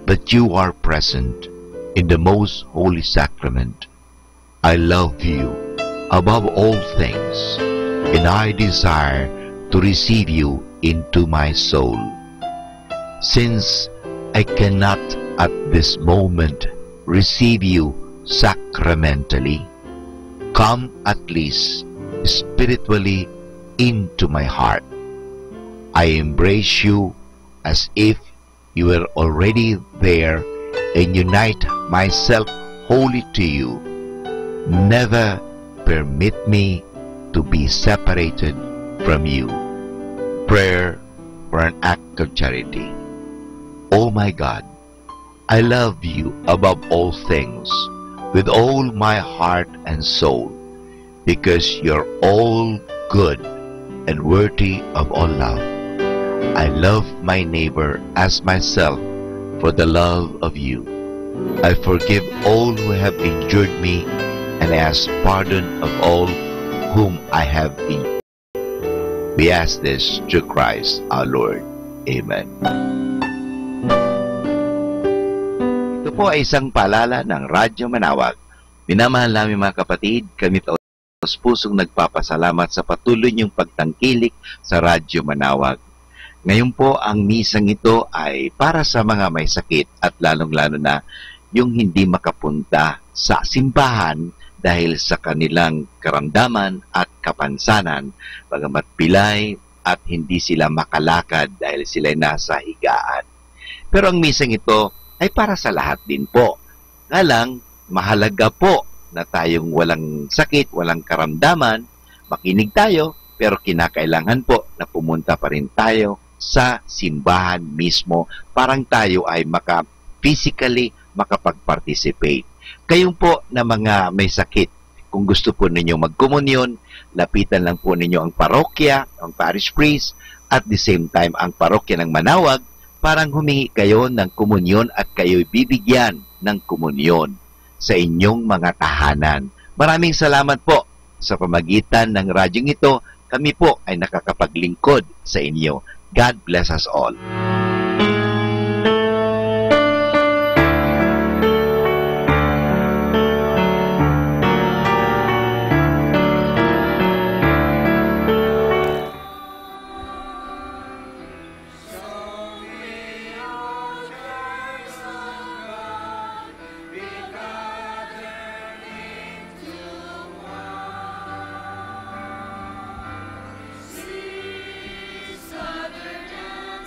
that you are present in the most holy sacrament. I love you above all things, and I desire to receive you into my soul. Since I cannot at this moment receive you sacramentally, come at least spiritually into my heart. I embrace you as if you were already there and unite myself wholly to you. Never permit me to be separated from you. Prayer for an act of charity. Oh my God, I love you above all things with all my heart and soul, because you're all good and worthy of all love. I love my neighbor as myself for the love of you. I forgive all who have injured me and ask pardon of all whom I have injured. We ask this through Christ our Lord. Amen. Ito po ay isang paalala ng Radyo Manaoag. Minamahal namin mga kapatid, kami taos pusong nagpapasalamat sa patuloy niyong pagtangkilik sa Radyo Manaoag. Ngayon po, ang misang ito ay para sa mga may sakit at lalong-lalo na yung hindi makapunta sa simbahan dahil sa kanilang karamdaman at kapansanan, bagamat pilay at hindi sila makalakad dahil sila nasa higaan. Pero ang misang ito ay para sa lahat din po. Nga lang, mahalaga po na tayong walang sakit, walang karamdaman, makinig tayo, pero kinakailangan po na pumunta pa rin tayo sa simbahan mismo, parang tayo ay physically makapag-participate. Kayong po na mga may sakit, kung gusto po ninyo magkomunyon, lapitan lang po ninyo ang parokya, ang parish priest, at the same time ang parokya ng Manaoag, parang humingi kayo ng komunyon at kayo'y bibigyan ng komunyon sa inyong mga tahanan. Maraming salamat po sa pamagitan ng radyong ito, kami po ay nakakapaglingkod sa inyo. God bless us all. Southern and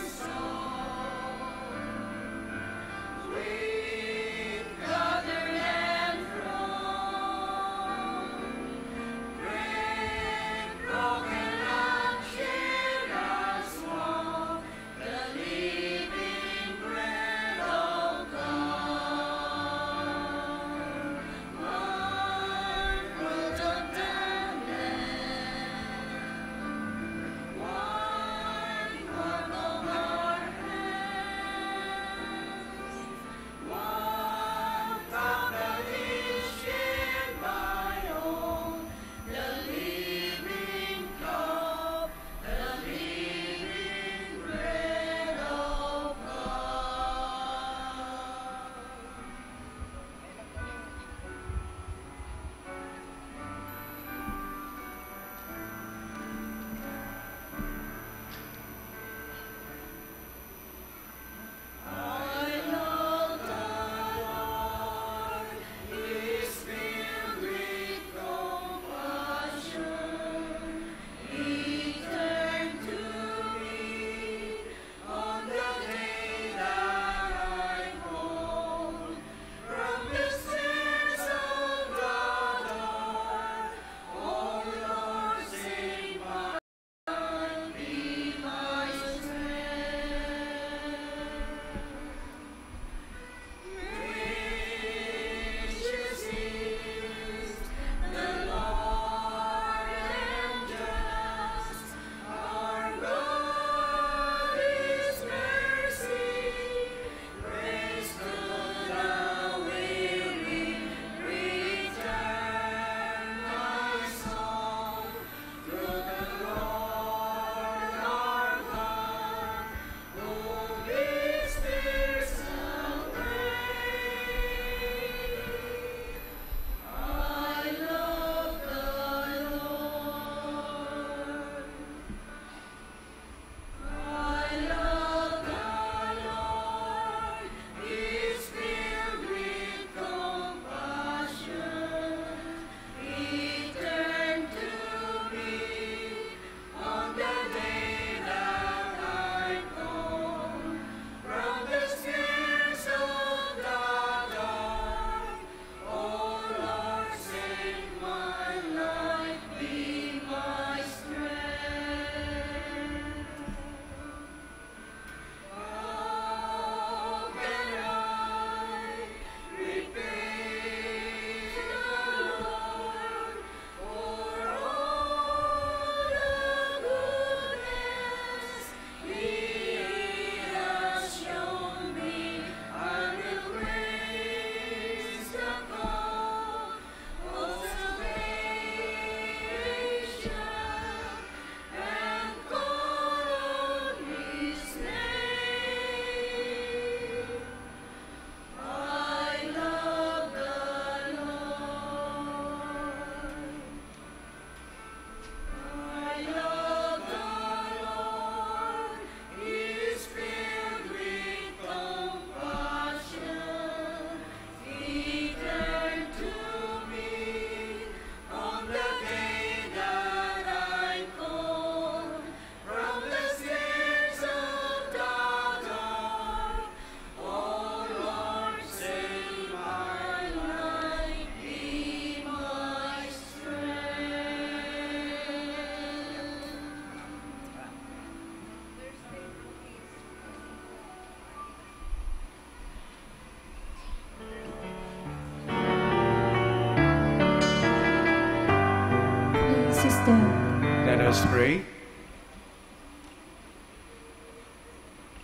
dead. Let us pray.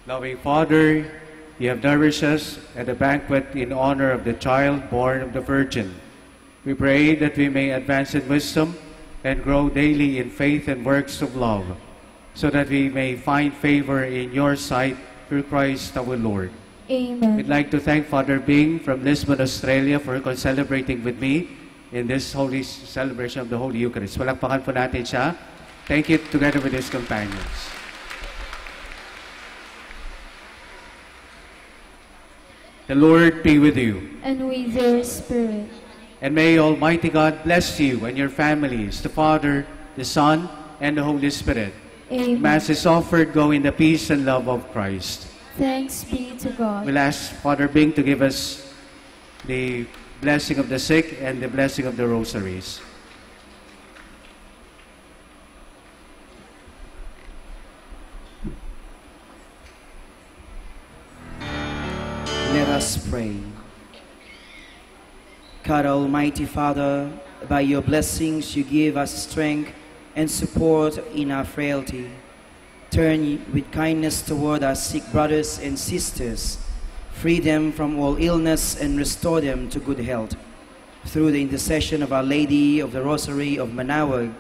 Loving Father, you have nourished us at a banquet in honor of the child born of the Virgin. We pray that we may advance in wisdom and grow daily in faith and works of love, so that we may find favor in your sight through Christ our Lord. Amen. We'd like to thank Father Bing from Lisbon, Australia for celebrating with me in this holy celebration of the Holy Eucharist. Palakpakan po natin siya. Thank you together with his companions. The Lord be with you. And with your spirit. And may Almighty God bless you and your families, the Father, the Son, and the Holy Spirit. Amen. Mass is offered. Go in the peace and love of Christ. Thanks be to God. We'll ask Father Bing to give us the blessing of the sick and the blessing of the rosaries. Let us pray. God Almighty Father, by your blessings you give us strength and support in our frailty. Turn with kindness toward our sick brothers and sisters. Free them from all illness and restore them to good health. Through the intercession of Our Lady of the Rosary of Manaoag,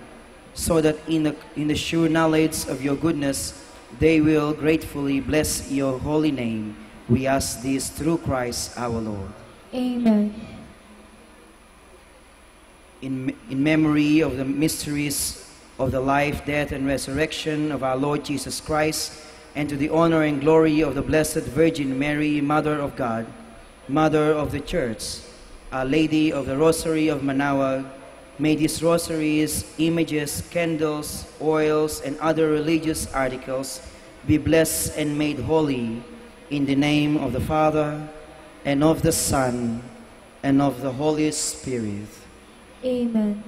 so that in the sure knowledge of your goodness, they will gratefully bless your holy name. We ask this through Christ our Lord. Amen. In memory of the mysteries of the life, death, and resurrection of our Lord Jesus Christ, and to the honor and glory of the Blessed Virgin Mary, Mother of God, Mother of the Church, Our Lady of the Rosary of Manaoag, may these rosaries, images, candles, oils, and other religious articles be blessed and made holy in the name of the Father, and of the Son, and of the Holy Spirit. Amen.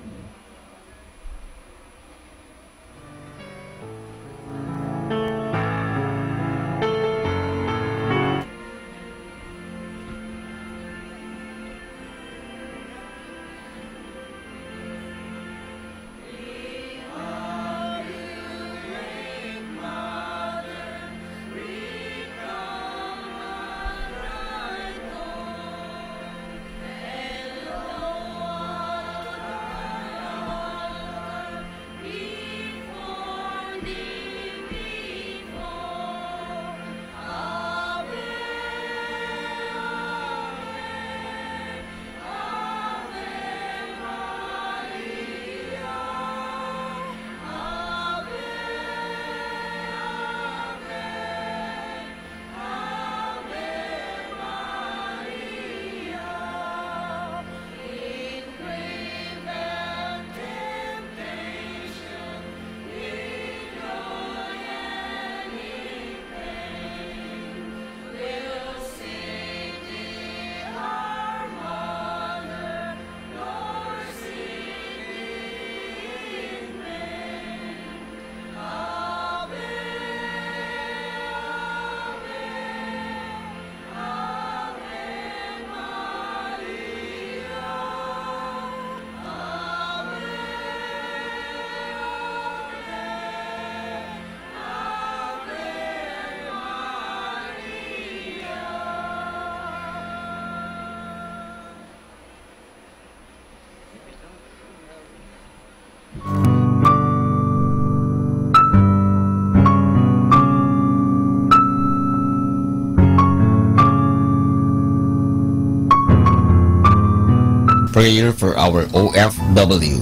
Prayer for our OFW.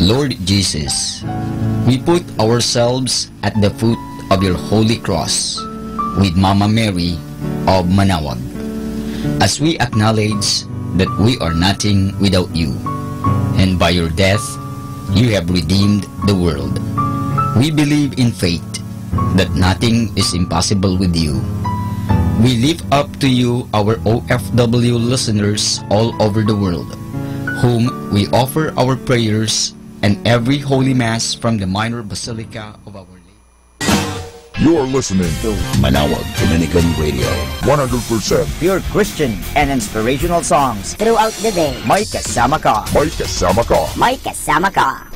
Lord Jesus, we put ourselves at the foot of your holy cross with Mama Mary of Manaoag, as we acknowledge that we are nothing without you, and by your death you have redeemed the world. We believe in faith that nothing is impossible with you. We lift up to you our OFW listeners all over the world, whom we offer our prayers and every Holy Mass from the Minor Basilica of Our Lady. You're listening to Manaoag Dominican Radio. 100% pure Christian and inspirational songs throughout the day. May kasama ka. May kasama ka. May kasama ka.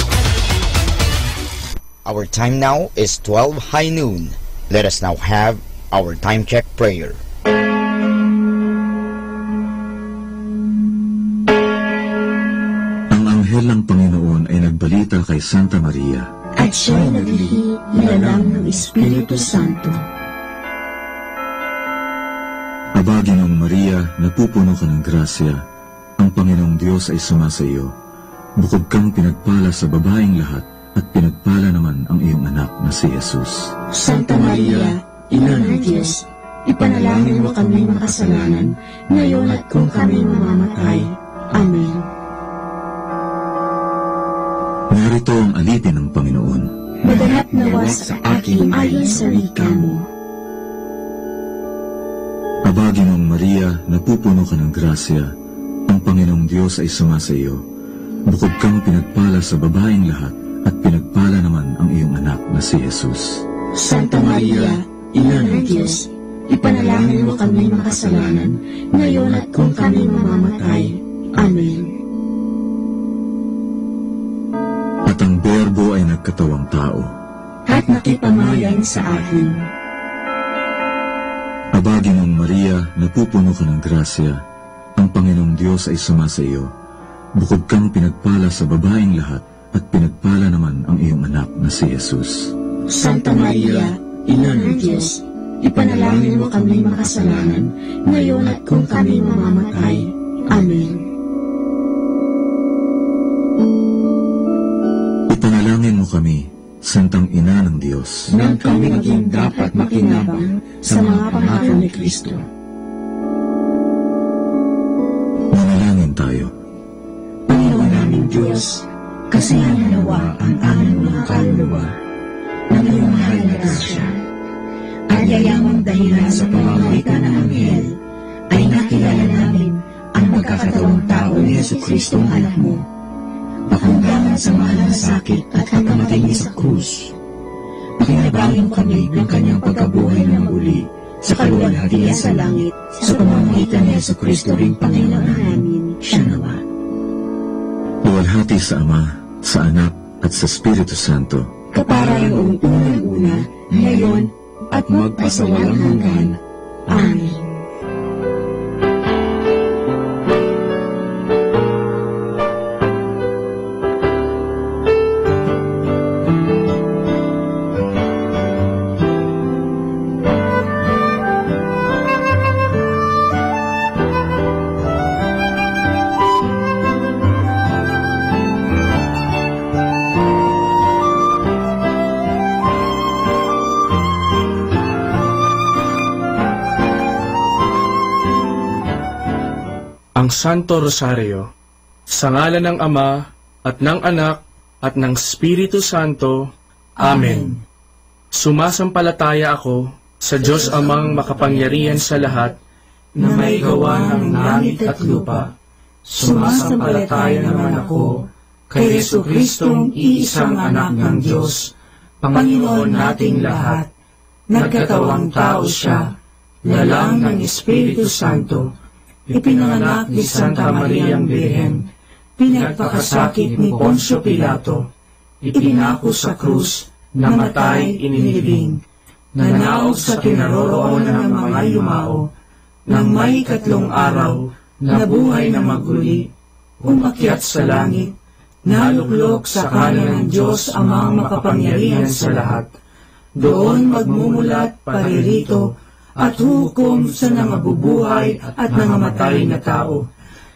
Our time now is 12 high noon. Let us now have our time check prayer. Ang anghel ng Panginoon ay nagbalita kay Santa Maria, at siya'y naglihi ilalang ng Espiritu Santo. Aba, Ginoong Maria, napupuno ka ng grasya, ang Panginoong Diyos ay sumasa iyo. Bukod kang pinagpala sa babaeng lahat, at pinagpala naman ang iyong anak na si Jesus. Santa Maria, Ina ng Diyos, ipanalangin mo kami makasalanan, ngayon at kung kami mamamatay. Amen. Narito ang alipin ng Panginoon. Maganap nawa sa akin ayon sa wika mo. Aba, Ginoong Maria, napupuno ka ng grasya, ang Panginoong Diyos ay sumasa iyo. Bukod kang pinagpala sa babaeng lahat, at pinagpala naman ang iyong anak na si Jesus. Santa Maria, Ina ng Diyos, ipanalangin mo kami makasalanan, ngayon at kung kami mamamatay. Amen. At ang Berbo ay nagkatawang tao, at nakipamayan sa atin. Aba, Ginoong Maria, napupuno ka ng grasya, ang Panginoong Diyos ay sumasa iyo. Bukod kang pinagpala sa babaeng lahat, at pinagpala naman ang iyong anak na si Jesus. Santa Maria, Ina ng Diyos, ipanalangin mo kami makasalanan, ngayon at kung kami mamamatay. Amen. Ipanalangin mo kami, Santang Ina ng Diyos, nang kami maging dapat makinabang sa mga pangako ni Kristo. Manalangin tayo. Panginoon naming Diyos, kasihan nawa ang aming mga kaluluwa ng iyong mahal na grasya, at yayamang dahilan sa pamamagitan ng anghel ay nakilala namin ang magkakatawang tao ni Jesucristo ang anak mo, pakundangan sa mahal na sakit at pagkamatay niya sa krus. Pakinabangin kami ng kanyang pagkabuhay ng muli sa kaluwalhatian sa langit sa pamamagitan ni Jesucristo ring Panginoon namin. Siya nawa. Luwalhati sa Ama, sa Anak, at sa Espiritu Santo, kapara noong unang-una, ngayon, at magpasawalang hanggan. Amen. Ang Santo Rosario, sa ngalan ng Ama, at ng Anak, at ng Espiritu Santo. Amen. Sumasampalataya ako sa Diyos Amang makapangyarihan sa lahat, na may gawa ng langit at lupa. Sumasampalataya naman ako kay Jesucristong iisang anak ng Diyos, Panginoon nating lahat. Nagkatawang tao siya, lalang ng Espiritu Santo, ipinanganak ni Santa Mariang Birhen, pinagpakasakit ni Poncio Pilato, ipinako sa krus, namatay, inilibing, nanaog sa kinaroroonan ng mga yumao, nang may 3 araw, nabuhay na maguli, umakyat sa langit, naluklok sa kanan ng Diyos Amang makapangyarihan sa lahat, doon magmumulat paririto, at hukom sa nangabubuhay at nangamatay na tao.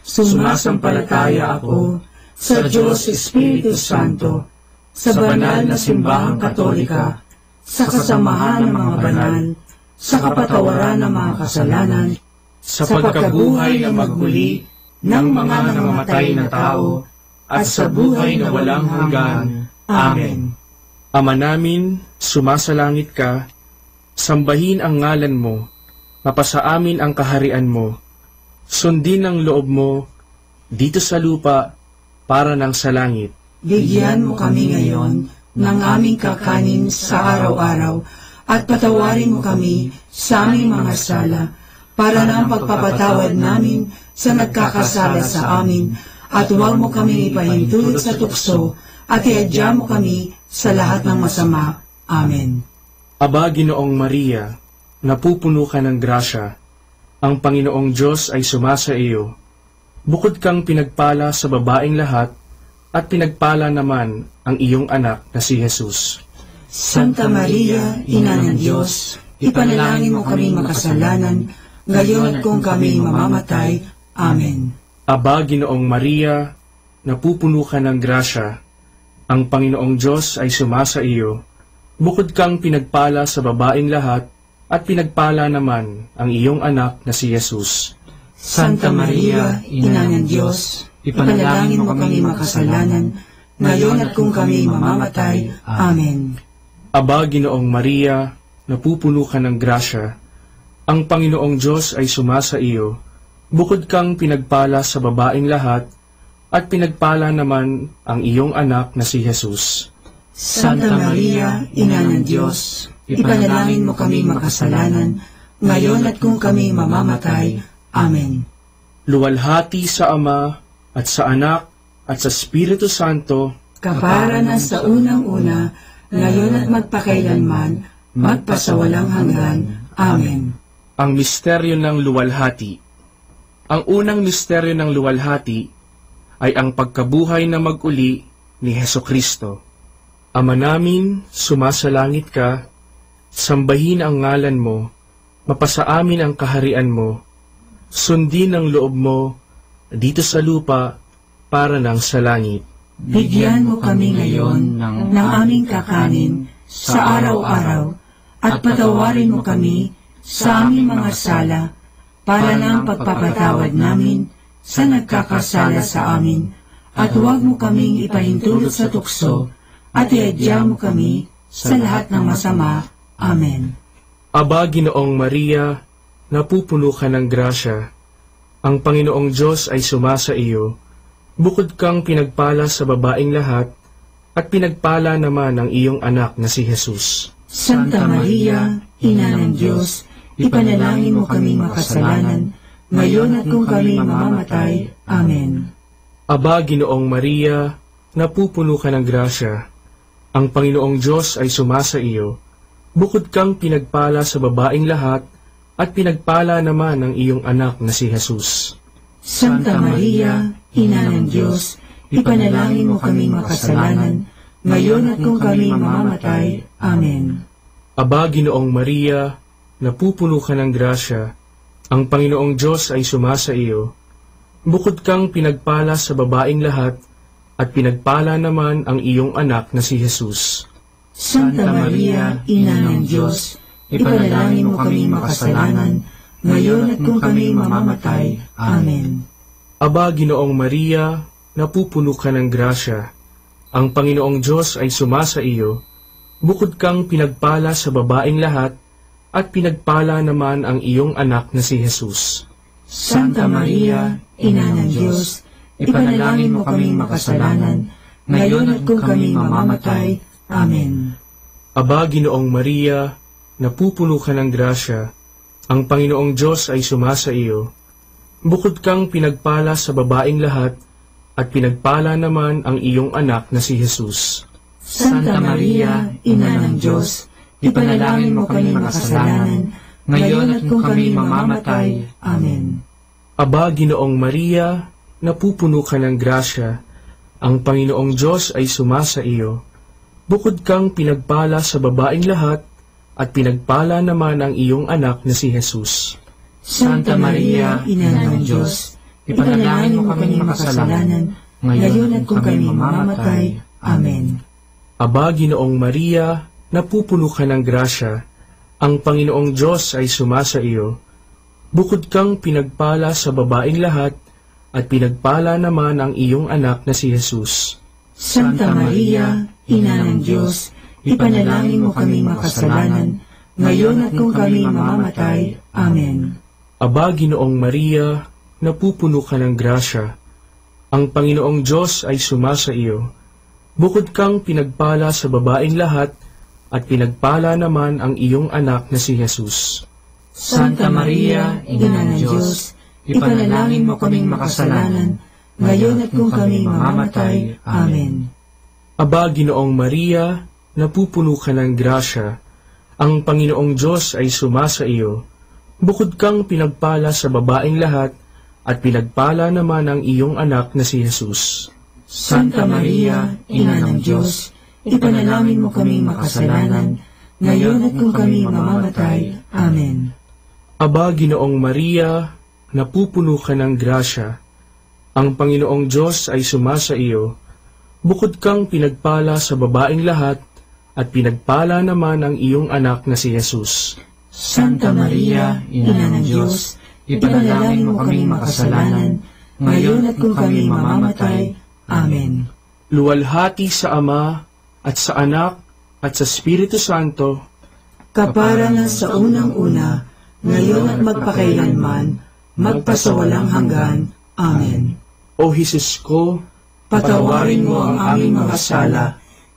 Sumasampalataya ako sa Diyos Espiritu Santo, sa banal na simbahang katolika, sa kasamahan ng mga banal, sa kapatawaran ng mga kasalanan, sa pagkabuhay na magmuli ng mga nangamatay na tao, at sa buhay na walang hanggan. Amen. Ama namin, sumasalangit ka, sambahin ang ngalan mo, mapasa amin ang kaharian mo, sundin ang loob mo, dito sa lupa, para ng sa langit. Bigyan mo kami ngayon ng aming kakanin sa araw-araw, at patawarin mo kami sa aming mga sala, para ng pagpapatawad namin sa nagkakasala sa amin, at huwag mo kami ipahintulot sa tukso, at iadya mo kami sa lahat ng masama. Amen. Aba, Ginoong Maria, napupuno ka ng grasya, ang Panginoong Diyos ay sumasa iyo. Bukod kang pinagpala sa babaeng lahat, at pinagpala naman ang iyong anak na si Jesus. Santa Maria, Ina ng Diyos, ipanalangin mo kaming makasalanan, ngayon at kung kami mamamatay. Amen. Aba, Ginoong Maria, napupuno ka ng grasya, ang Panginoong Diyos ay sumasa iyo. Bukod kang pinagpala sa babaeng lahat, at pinagpala naman ang iyong anak na si Jesus. Santa Maria, Ina ng Diyos, ipanalangin mo kami makasalanan, ngayon at kung kami mamamatay. Amen. Aba, Ginoong Maria, napupuno ka ng grasya, ang Panginoong Diyos ay sumasa iyo. Bukod kang pinagpala sa babaeng lahat, at pinagpala naman ang iyong anak na si Jesus. Santa Maria, Ina ng Diyos, ipanalangin mo kami makasalanan, ngayon at kung kami mamamatay. Amen. Luwalhati sa Ama, at sa Anak, at sa Espiritu Santo, kapara na sa unang-una, ngayon at magpakailanman, magpasawalang hanggan. Amen. Ang misteryo ng luwalhati. Ang unang misteryo ng luwalhati ay ang pagkabuhay na mag-uli ni Hesukristo. Ama namin, sumasalangit ka, sambahin ang ngalan mo, mapasa amin ang kaharian mo, sundin ang loob mo dito sa lupa para nang sa langit. Bigyan mo kami ngayon ng aming kakanin sa araw-araw at patawarin mo kami sa aming mga sala para ng pagpapatawad namin sa nagkakasala sa amin, at huwag mo kaming ipahintulot sa tukso at iadya mo kami sa lahat ng masama. Amen. Aba, Ginoong Maria, napupuno ka ng grasya, ang Panginoong Diyos ay sumasa iyo. Bukod kang pinagpala sa babaeng lahat, at pinagpala naman ang iyong anak na si Jesus. Santa Maria, Ina ng Diyos, ipanalangin mo kami makasalanan, ngayon at kung kami mamamatay. Amen. Aba, Ginoong Maria, napupuno ka ng grasya, ang Panginoong Diyos ay sumasa iyo. Bukod kang pinagpala sa babaeng lahat, at pinagpala naman ang iyong anak na si Jesus. Santa Maria, Ina ng Diyos, ipanalangin mo kami makasalanan, ngayon at kung kami mamamatay. Amen. Aba, Ginoong Maria, napupuno ka ng grasya, ang Panginoong Diyos ay sumasa iyo. Bukod kang pinagpala sa babaeng lahat, at pinagpala naman ang iyong anak na si Jesus. Santa Maria, Ina ng Diyos, ipanalangin mo kami makasalanan, ngayon at kung kami mamamatay. Amen. Aba, Ginoong Maria, napupuno ka ng grasya, ang Panginoong Diyos ay sumasa iyo. Bukod kang pinagpala sa babaeng lahat, at pinagpala naman ang iyong anak na si Jesus. Santa Maria, Ina ng Diyos, ipanalangin mo kami makasalanan, ngayon at kung kami mamamatay. Amen. Aba, Ginoong Maria, napupuno ka ng grasya, ang Panginoong Diyos ay sumasa iyo. Bukod kang pinagpala sa babaeng lahat, at pinagpala naman ang iyong anak na si Jesus. Santa Maria, Ina ng Diyos, ipanalangin mo kami makasalanan, ngayon at kung kami mamamatay. Amen. Aba, Ginoong Maria, napupuno ka ng grasya, ang Panginoong Diyos ay sumasa iyo. Bukod kang pinagpala sa babaeng lahat, at pinagpala naman ang iyong anak na si Jesus. Santa Maria, Ina ng Diyos, ipanalangin mo kami makasalanan, ngayon at kung kami mamamatay. Amen. Aba, Ginoong Maria, napupuno ka ng grasya, ang Panginoong Diyos ay sumasa iyo. Bukod kang pinagpala sa babaeng lahat, at pinagpala naman ang iyong anak na si Jesus. Santa Maria, Ina ng Diyos, ipanalangin mo kami makasalanan, ngayon at kung kami mamamatay. Amen. Aba, Ginoong Maria, napupuno ka ng grasya, ang Panginoong Diyos ay sumasa iyo. Bukod kang pinagpala sa babaeng lahat, at pinagpala naman ang iyong anak na si Jesus. Santa Maria, Ina ng Diyos, ipanalangin mo kaming makasalanan, ngayon at kung kami mamamatay. Amen. Aba, Ginoong Maria, napupuno ka ng grasya, ang Panginoong Diyos ay sumasa iyo. Bukod kang pinagpala sa babaeng lahat, at pinagpala naman ang iyong anak na si Jesus. Santa Maria, Ina ng Diyos, ipanalangin mo kaming makasalanan, ngayon at kung kami mamamatay. Amen. Aba, Ginoong Maria, napupuno ka ng grasya, ang Panginoong Diyos ay sumasa iyo. Bukod kang pinagpala sa babaeng lahat, at pinagpala naman ang iyong anak na si Jesus. Santa Maria, Ina ng Diyos, ipanalangin mo kaming makasalanan, ngayon at kung kami mamamatay. Amen. Luwalhati sa Ama, at sa Anak, at sa Espiritu Santo, kapara na sa unang-una, ngayon at magpakailanman, magpasawalang hanggan. Amen. O Jesus ko, patawarin mo ang aming mga sala,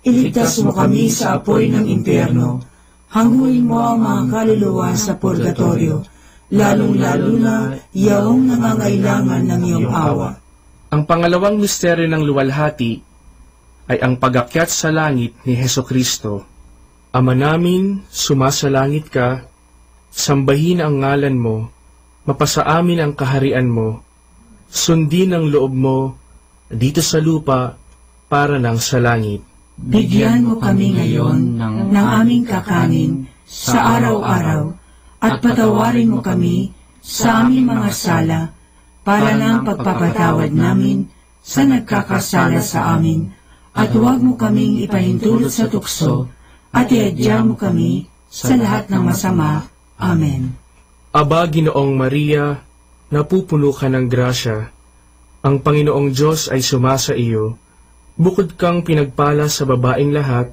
iligtas mo kami sa apoy ng impyerno, hanguin mo ang mga kaluluwa sa purgatorio, lalong-lalo na yaong nangangailangan ng iyong awa. Ang pangalawang misteryo ng luwalhati ay ang pag-akyat sa langit ni Hesukristo. Ama namin, sumasalangit ka, sambahin ang ngalan mo, mapasa amin ang kaharian mo, sundin ang loob mo dito sa lupa para nang sa langit. Bigyan mo kami ngayon ng aming kakanin sa araw-araw at patawarin mo kami sa aming mga sala para ng pagpapatawad namin sa nagkakasala sa amin at huwag mo kaming ipahintulot sa tukso at iadya mo kami sa lahat ng masama. Amen. Aba, Ginoong Maria, napupuno ka ng grasya, ang Panginoong Diyos ay sumasa iyo. Bukod kang pinagpala sa babaeng lahat,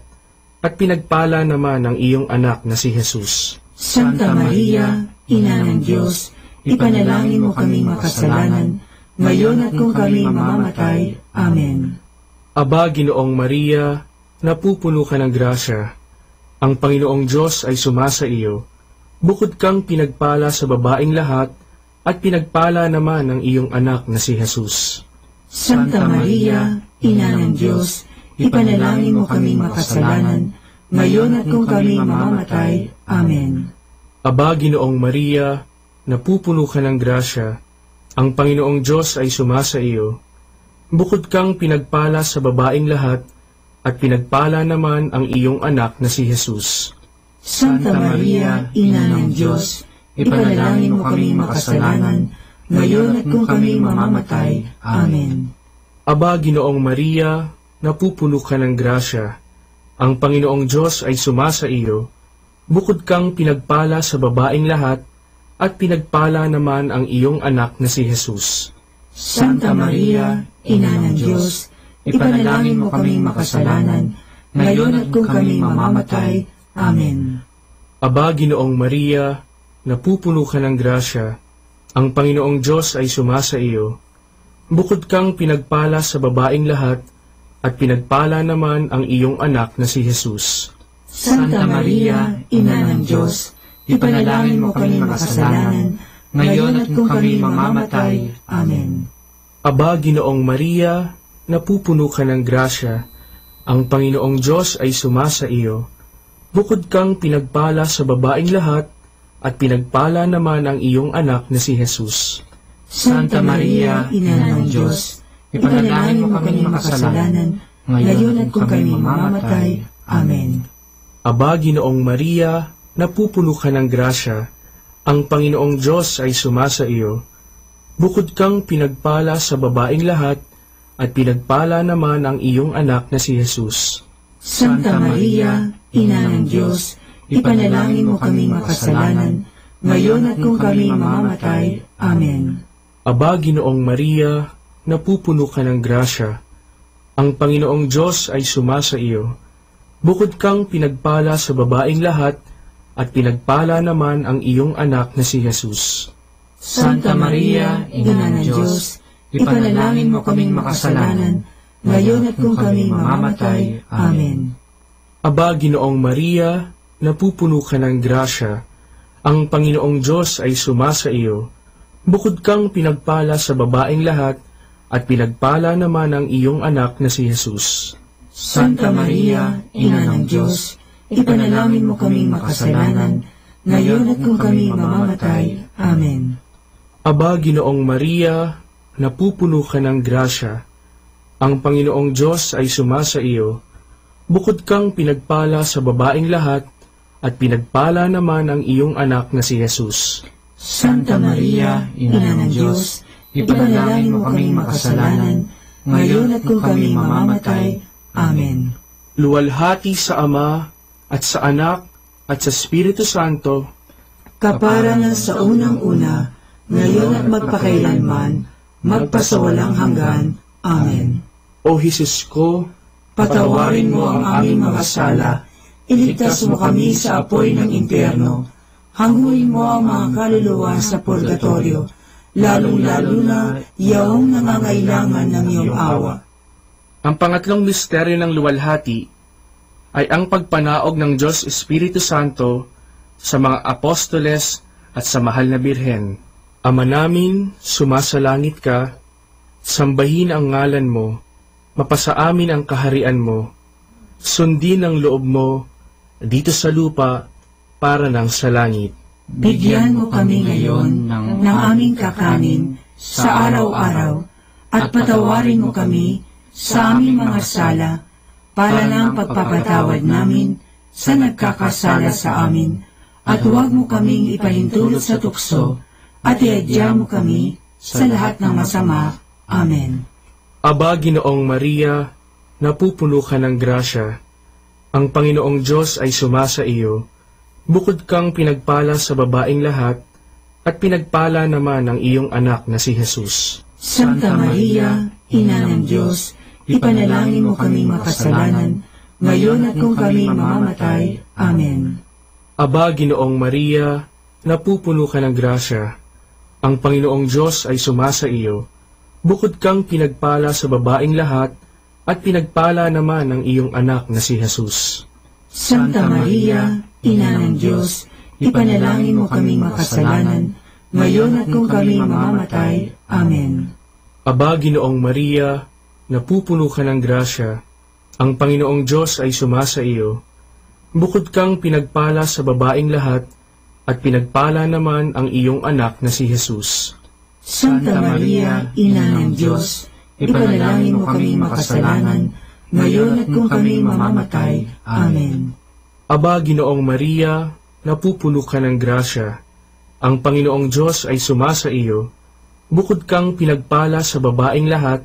at pinagpala naman ang iyong anak na si Jesus. Santa Maria, Ina ng Diyos, ipanalangin mo kaming makasalanan, ngayon at kung kami mamamatay. Amen. Aba, Ginoong Maria, napupuno ka ng grasya, ang Panginoong Diyos ay sumasa iyo. Bukod kang pinagpala sa babaeng lahat, at pinagpala naman ang iyong anak na si Jesus. Santa Maria, Ina ng Diyos, ipanalangin mo kaming makasalanan, ngayon at kung kami mamamatay. Amen. Aba, Ginoong Maria, napupuno ka ng grasya, ang Panginoong Diyos ay sumasa iyo. Bukod kang pinagpala sa babaeng lahat, at pinagpala naman ang iyong anak na si Jesus. Santa Maria, Ina ng Diyos, ipanalangin mo kaming makasalanan, ngayon at kung kami mamamatay. Amen. Aba, Ginoong Maria, napupuno ka ng grasya, ang Panginoong Diyos ay sumasa iyo. Bukod kang pinagpala sa babaeng lahat, at pinagpala naman ang iyong anak na si Jesus. Santa Maria, Ina ng Diyos, ipanalangin mo kaming makasalanan, ngayon at kung kami mamamatay. Amen. Aba, Ginoong Maria, napupuno ka ng grasya, ang Panginoong Diyos ay sumasa iyo. Bukod kang pinagpala sa babaeng lahat, at pinagpala naman ang iyong anak na si Jesus. Santa Maria, Ina ng Diyos, ipanalangin mo kaming makasalanan, ngayon at kung kami mamamatay. Amen. Aba, Ginoong Maria, napupuno ka ng grasya, ang Panginoong Diyos ay sumasa iyo. Bukod kang pinagpala sa babaeng lahat, at pinagpala naman ang iyong anak na si Jesus. Santa Maria, Ina ng Diyos, ipanalangin mo kaming makasalanan, ngayon at kung kami mamamatay. Amen. Aba, Ginoong Maria, napupuno ka ng grasya, ang Panginoong Diyos ay sumasa iyo. Bukod kang pinagpala sa babaeng lahat, at pinagpala naman ang iyong anak na si Jesus. Santa Maria, Ina ng Diyos, ipanalangin mo kaming makasalanan, ngayon at kung kami mamamatay. Amen. Aba, Ginoong Maria, napupuno ka ng grasya, ang Panginoong Diyos ay sumasa iyo. Bukod kang pinagpala sa babaeng lahat, at pinagpala naman ang iyong anak na si Jesus. Santa Maria, Ina ng Diyos, ipanalangin mo kaming makasalanan, ngayon at kung kami mamamatay. Amen. Aba, Ginoong Maria, napupuno ka ng grasya, ang Panginoong Diyos ay sumasa iyo. Bukod kang pinagpala sa babaeng lahat, at pinagpala naman ang iyong anak na si Jesus. Santa Maria, Ina ng Diyos, ipanalangin mo kaming makasalanan, ngayon at kung kami mamamatay. Amen. Aba, Ginoong Maria, napupuno ka ng grasya. Ang Panginoong Diyos ay sumasa iyo. Bukod kang pinagpala sa babaeng lahat, at pinagpala naman ang iyong anak na si Jesus. Santa Maria, Ina ng Diyos, ipanalangin mo kaming makasalanan, ngayon at kung kami mamamatay. Amen. Luwalhati sa Ama, at sa Anak, at sa Espiritu Santo, kaparangan sa unang-una, ngayon at magpakailanman, magpasawalang hanggan. Amen. O Jesus ko, patawarin mo ang aming mga sala, iligtas mo kami sa apoy ng impyerno, hanguin mo ang mga kaluluwa sa purgatorio, lalong-lalo na yaong nangangailangan ng iyong awa. Ang pangatlong misteryo ng luwalhati ay ang pagpanaog ng Diyos Espiritu Santo sa mga apostoles at sa mahal na Birhen. Ama namin, sumasalangit ka, sambahin ang ngalan mo, mapasa amin ang kaharian mo, sundin ang loob mo, dito sa lupa, para ng sa langit. Bigyan mo kami ngayon ng aming kakanin sa araw-araw, at patawarin mo kami sa aming mga sala, para ng pagpapatawad namin sa nagkakasala sa amin, at huwag mo kaming ipahintulot sa tukso, at iadya mo kami sa lahat ng masama. Amen. Aba, Ginoong Maria, napupuno ka ng grasya. Ang Panginoong Diyos ay sumasa iyo. Bukod kang pinagpala sa babaeng lahat, at pinagpala naman ang iyong anak na si Jesus. Santa Maria, Ina ng Diyos, ipanalangin mo kaming makasalanan, ngayon at kung kami mamamatay. Amen. Aba, Ginoong Maria, napupuno ka ng grasya. Ang Panginoong Diyos ay sumasa iyo. Bukod kang pinagpala sa babaeng lahat, at pinagpala naman ang iyong anak na si Jesus. Santa Maria, Ina ng Diyos, ipanalangin mo kaming makasalanan, ngayon at kung kami mamamatay. Amen. Aba, Ginoong Maria, napupuno ka ng grasya. Ang Panginoong Diyos ay sumasa iyo. Bukod kang pinagpala sa babaeng lahat, at pinagpala naman ang iyong anak na si Jesus. Santa Maria, Ina ng Diyos, ipanalangin mo kaming makasalanan, ngayon at kung kami mamamatay. Amen. Aba, Ginoong Maria, napupuno ka ng grasya. Ang Panginoong Diyos ay sumasa iyo. Bukod kang pinagpala sa babaeng lahat,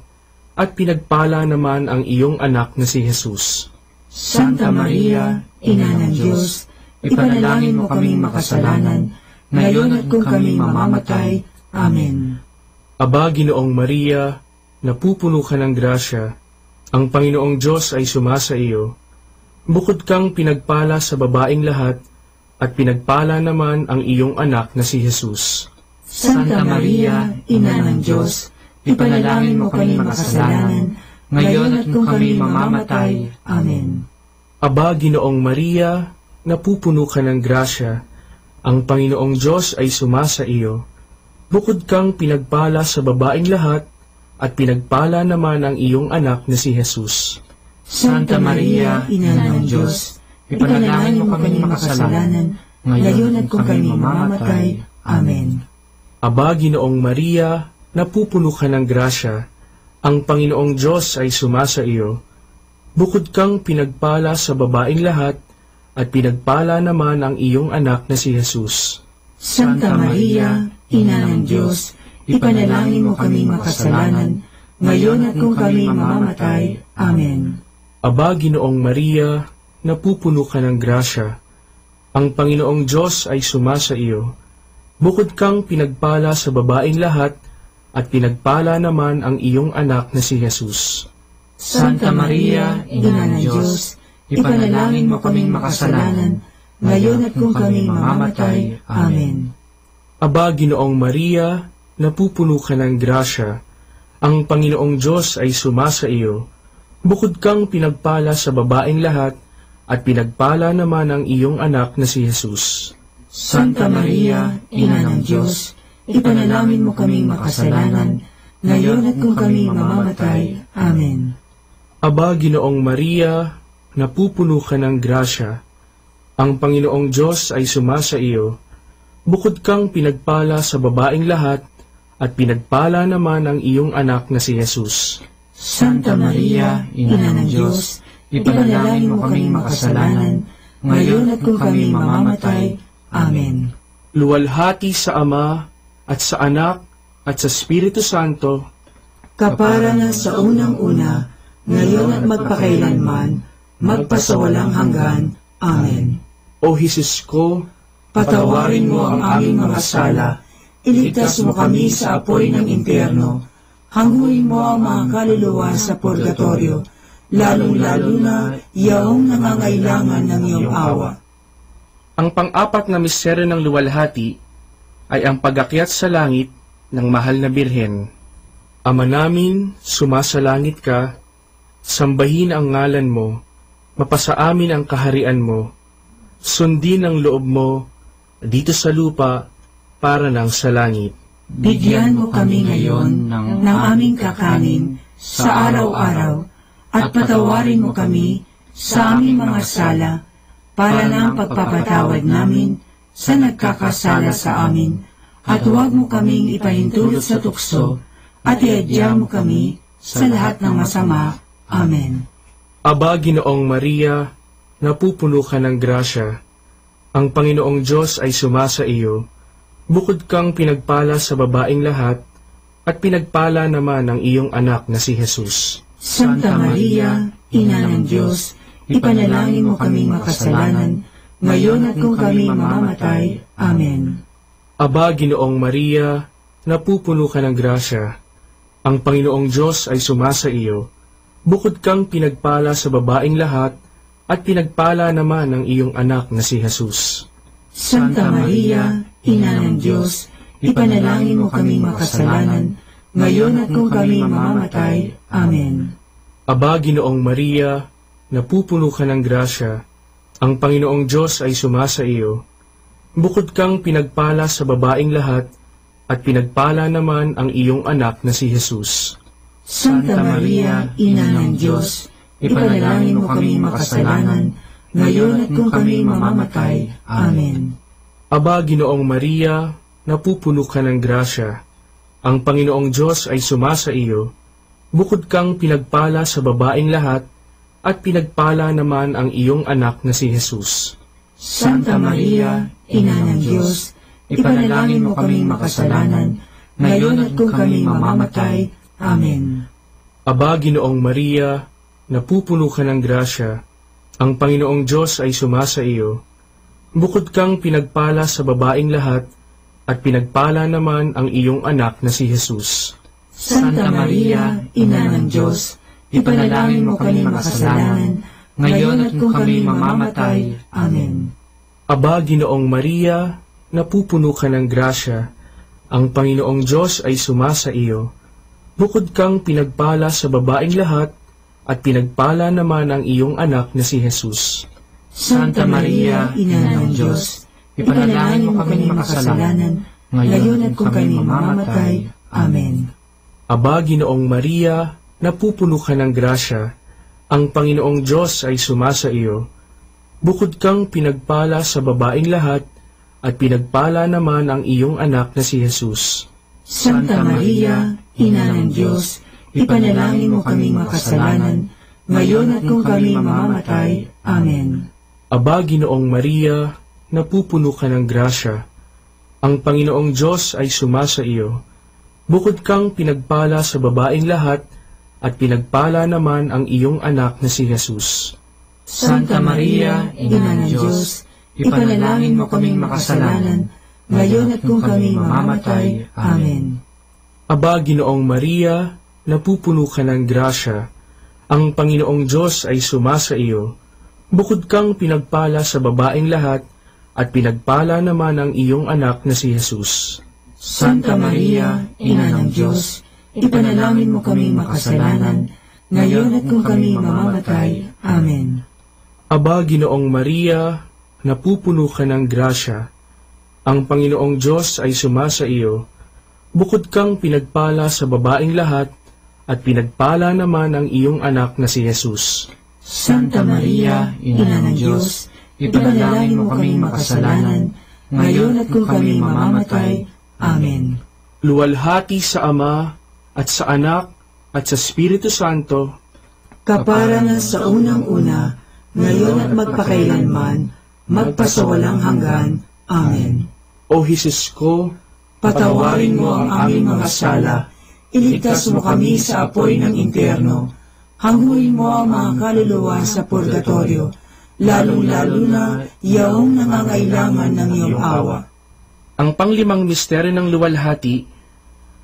at pinagpala naman ang iyong anak na si Jesus. Santa Maria, Ina ng Diyos, ipanalangin mo kaming makasalanan, ngayon at kung kami mamamatay. Amen. Aba, Ginoong Maria, napupuno ka ng grasya. Ang Panginoong Diyos ay sumasa iyo. Bukod kang pinagpala sa babaeng lahat, at pinagpala naman ang iyong anak na si Jesus. Santa Maria, Ina ng Diyos, ipanalangin mo kaming makasalanan, ngayon at kung kami mamamatay. Amen. Aba, Ginoong Maria, napupuno ka ng grasya. Ang Panginoong Diyos ay sumasa iyo. Bukod kang pinagpala sa babaeng lahat, at pinagpala naman ang iyong anak na si Jesus. Santa Maria, Ina ng Diyos, ipanalangin mo kaming makasalanan, ngayon at kung kami mamamatay. Amen. Aba, Ginoong Maria, napupuno ka ng grasya. Ang Panginoong Diyos ay sumasa iyo. Bukod kang pinagpala sa babaeng lahat, at pinagpala naman ang iyong anak na si Jesus. Santa Maria, Ina ng Diyos, ipanalangin mo kaming makasalanan, ngayon at kung kami mamamatay. Amen. Aba, Ginoong Maria, napupuno ka ng grasya. Ang Panginoong Diyos ay sumasa iyo. Bukod kang pinagpala sa babaeng lahat, at pinagpala naman ang iyong anak na si Jesus. Santa Maria, Ina ng Diyos, ipanalangin mo kaming makasalanan, ngayon at kung kami mamamatay. Amen. Aba, Ginoong Maria, napupuno ka ng grasya. Ang Panginoong Diyos ay sumasa iyo. Bukod kang pinagpala sa babaeng lahat, at pinagpala naman ang iyong anak na si Jesus. Santa Maria, Ina ng Diyos, ipanalangin mo kaming makasalanan, ngayon at kung kami mamamatay. Amen. Aba, Ginoong Maria, napupuno ka ng grasya. Ang Panginoong Diyos ay sumasa iyo. Bukod kang pinagpala sa babaeng lahat, at pinagpala naman ang iyong anak na si Jesus. Santa Maria, Ina ng Diyos, ipanalangin mo kaming makasalanan, ngayon at kung kami mamamatay. Amen. Luwalhati sa Ama, at sa Anak, at sa Espiritu Santo, kapara na sa unang-una, ngayon at magpakailanman, magpasawalang hanggan. Amen. O Jesus ko, patawarin mo ang aming mga sala, iligtas mo kami sa apoy ng impyerno, hanguin mo ang mga kaluluwa sa purgatorio, lalong-lalo na yaong nangangailangan ng iyong awa. Ang pang-apat na misteryo ng luwalhati ay ang pag-akyat sa langit ng mahal na Birhen. Ama namin, sumasalangit ka, sambahin ang ngalan mo, mapasa amin ang kaharian mo, sundin ang loob mo, dito sa lupa, para ng sa langit. Bigyan mo kami ngayon ng aming kakanin sa araw-araw at patawarin mo kami sa aming mga sala para ng pagpapatawad namin sa nagkakasala sa amin at huwag mo kaming ipahintulot sa tukso at iadya mo kami sa lahat ng masama. Amen. Aba, Ginoong Maria, napupuno ka ng grasya. Ang Panginoong Diyos ay sumasa iyo. Bukod kang pinagpala sa babaeng lahat, at pinagpala naman ang iyong anak na si Jesus. Santa Maria, Ina ng Diyos, ipanalangin mo kaming makasalanan, ngayon at kung kami mamamatay. Amen. Aba, Ginoong Maria, napupuno ka ng grasya. Ang Panginoong Diyos ay sumasa iyo. Bukod kang pinagpala sa babaeng lahat, at pinagpala naman ang iyong anak na si Jesus. Santa Maria, Ina ng Diyos, ipanalangin mo kaming makasalanan, ngayon at kung kami mamamatay. Amen. Aba, Ginoong Maria, napupuno ka ng grasya. Ang Panginoong Diyos ay sumasa iyo. Bukod kang pinagpala sa babaeng lahat, at pinagpala naman ang iyong anak na si Jesus. Santa Maria, Ina ng Diyos, ipanalangin mo kaming makasalanan, ngayon at kung kami mamamatay. Amen. Aba, Ginoong Maria, napupuno ka ng grasya. Ang Panginoong Diyos ay sumasa iyo. Bukod kang pinagpala sa babaeng lahat, at pinagpala naman ang iyong anak na si Jesus. Santa Maria, Ina ng Diyos, ipanalangin mo kaming makasalanan, ngayon at kung kami mamamatay. Amen. Aba, Ginoong Maria, napupuno ka ng grasya. Ang Panginoong Diyos ay sumasa iyo. Bukod kang pinagpala sa babaeng lahat, at pinagpala naman ang iyong anak na si Jesus. Santa Maria, Ina ng Diyos, ipanalangin mo kami makasalanan, ngayon at kung kami mamamatay. Amen. Aba, Ginoong Maria, napupuno ka ng grasya. Ang Panginoong Diyos ay sumasa iyo. Bukod kang pinagpala sa babaeng lahat, at pinagpala naman ang iyong anak na si Jesus. Santa Maria, Ina ng Diyos, ipanalangin mo kami makasalanan, ngayon at kung kami mamamatay. Amen. Aba, Ginoong Maria, napupuno ka ng grasya. Ang Panginoong Diyos ay sumasa iyo. Bukod kang pinagpala sa babaeng lahat, at pinagpala naman ang iyong anak na si Jesus. Santa Maria, Ina ng Diyos, ipanalangin mo kaming makasalanan, ngayon at kung kami mamamatay. Amen. Aba, Ginoong Maria, napupuno ka ng grasya. Ang Panginoong Diyos ay sumasa iyo. Bukod kang pinagpala sa babaeng lahat, at pinagpala naman ang iyong anak na si Jesus. Santa Maria, Ina ng Diyos, ipanalangin mo kaming makasalanan, ngayon at kung kami mamamatay. Amen. Aba, Ginoong Maria, napupuno ka ng grasya. Ang Panginoong Diyos ay sumasa iyo. Bukod kang pinagpala sa babaeng lahat, at pinagpala naman ang iyong anak na si Jesus. Santa Maria, Ina ng Diyos, ipanalangin mo kaming makasalanan, ngayon at kung kami mamamatay. Amen. Aba, Ginoong Maria, napupuno ka ng grasya. Ang Panginoong Diyos ay sumasa iyo. Bukod kang pinagpala sa babaeng lahat, at pinagpala naman ang iyong anak na si Jesus. Santa Maria, Ina ng Diyos, ipanalangin mo kaming makasalanan, ngayon at kung kami mamamatay. Amen. Luwalhati sa Ama, at sa Anak, at sa Espiritu Santo, kaparangan sa unang-una, ngayon at magpakailanman, magpasawalang hanggan. Amen. O Jesus ko, patawarin mo ang aming mga sala, iligtas mo kami sa apoy ng impyerno, hanghuin mo ang mga kaluluwa sa purgatorio, lalong-lalo na yaong nangangailangan ng iyong awa. Ang panglimang misteryo ng luwalhati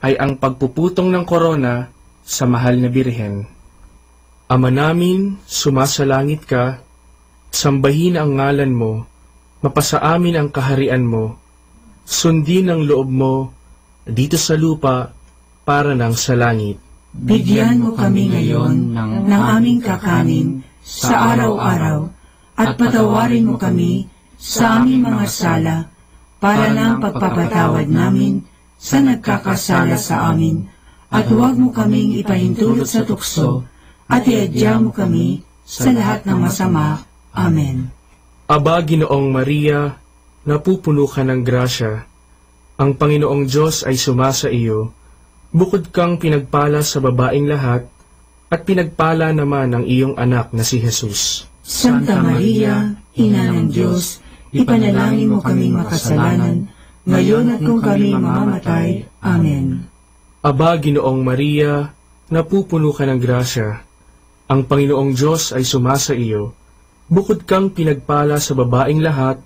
ay ang pagpuputong ng korona sa mahal na Birhen. Ama namin, sumasalangit ka, sambahin ang ngalan mo, mapasa amin ang kaharian mo, sundin ang loob mo dito sa lupa para ng sa langit. Bigyan mo kami ngayon ng aming kakanin sa araw-araw at patawarin mo kami sa aming mga sala para ng pagpapatawad namin sa nagkakasala sa amin, at huwag mo kaming ipahintulot sa tukso at iadya mo kami sa lahat ng masama. Amen. Aba, Ginoong Maria, napupuno ka ng grasya. Ang Panginoong Diyos ay sumasa iyo. Bukod kang pinagpala sa babaeng lahat, at pinagpala naman ang iyong anak na si Jesus. Santa Maria, Ina ng Diyos, ipanalangin mo kaming makasalanan, ngayon at kung kami mamamatay. Amen. Aba, Ginoong Maria, napupuno ka ng grasya. Ang Panginoong Diyos ay sumasa iyo. Bukod kang pinagpala sa babaeng lahat,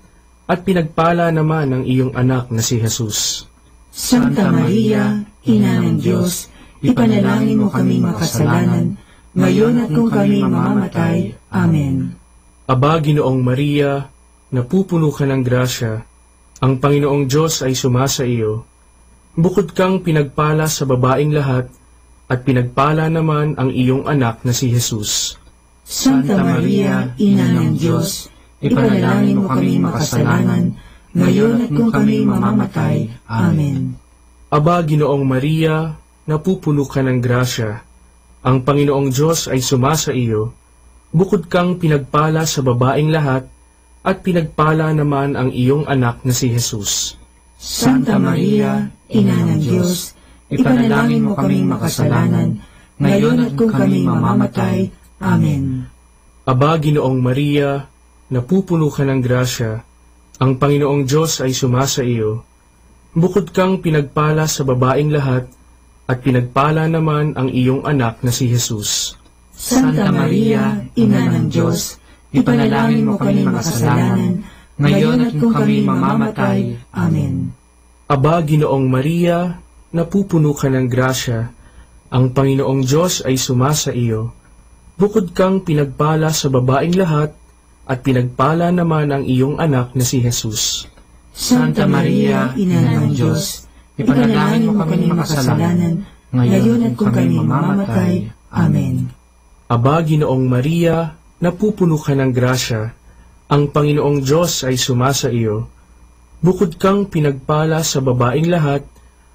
at pinagpala naman ang iyong anak na si Jesus. Santa Maria, Ina ng Diyos, ipanalangin mo kaming makasalanan, ngayon at kung kami mamamatay. Amen. Aba, Ginoong Maria, napupuno ka ng grasya. Ang Panginoong Diyos ay sumasa iyo. Bukod kang pinagpala sa babaeng lahat, at pinagpala naman ang iyong anak na si Jesus. Santa Maria, Ina ng Diyos, ipanalangin mo kaming makasalanan, ngayon at kung kami mamamatay. Amen. Aba, Ginoong Maria, napupuno ka ng grasya. Ang Panginoong Diyos ay sumasa iyo. Bukod kang pinagpala sa babaeng lahat, at pinagpala naman ang iyong anak na si Jesus. Santa Maria, Ina ng Diyos, ipanalangin mo kaming makasalanan, ngayon at kung kami mamamatay. Amen. Aba, Ginoong Maria, napupuno ka ng grasya. Ang Panginoong Diyos ay sumasa iyo. Bukod kang pinagpala sa babaeng lahat, at pinagpala naman ang iyong anak na si Jesus. Santa Maria, Ina ng Diyos, ipanalangin mo kaming makasalanan, ngayon at kung kami mamamatay. Amen. Aba, Ginoong Maria, napupuno ka ng grasya. Ang Panginoong Diyos ay sumasa iyo. Bukod kang pinagpala sa babaeng lahat, at pinagpala naman ang iyong anak na si Jesus. Santa Maria, Ina ng Diyos, ipanalangin mo kaming makasalanan, ngayon at kung kami mamamatay. Amen. Aba, Ginoong Maria, napupuno ka ng grasya. Ang Panginoong Diyos ay sumasa iyo. Bukod kang pinagpala sa babaeng lahat,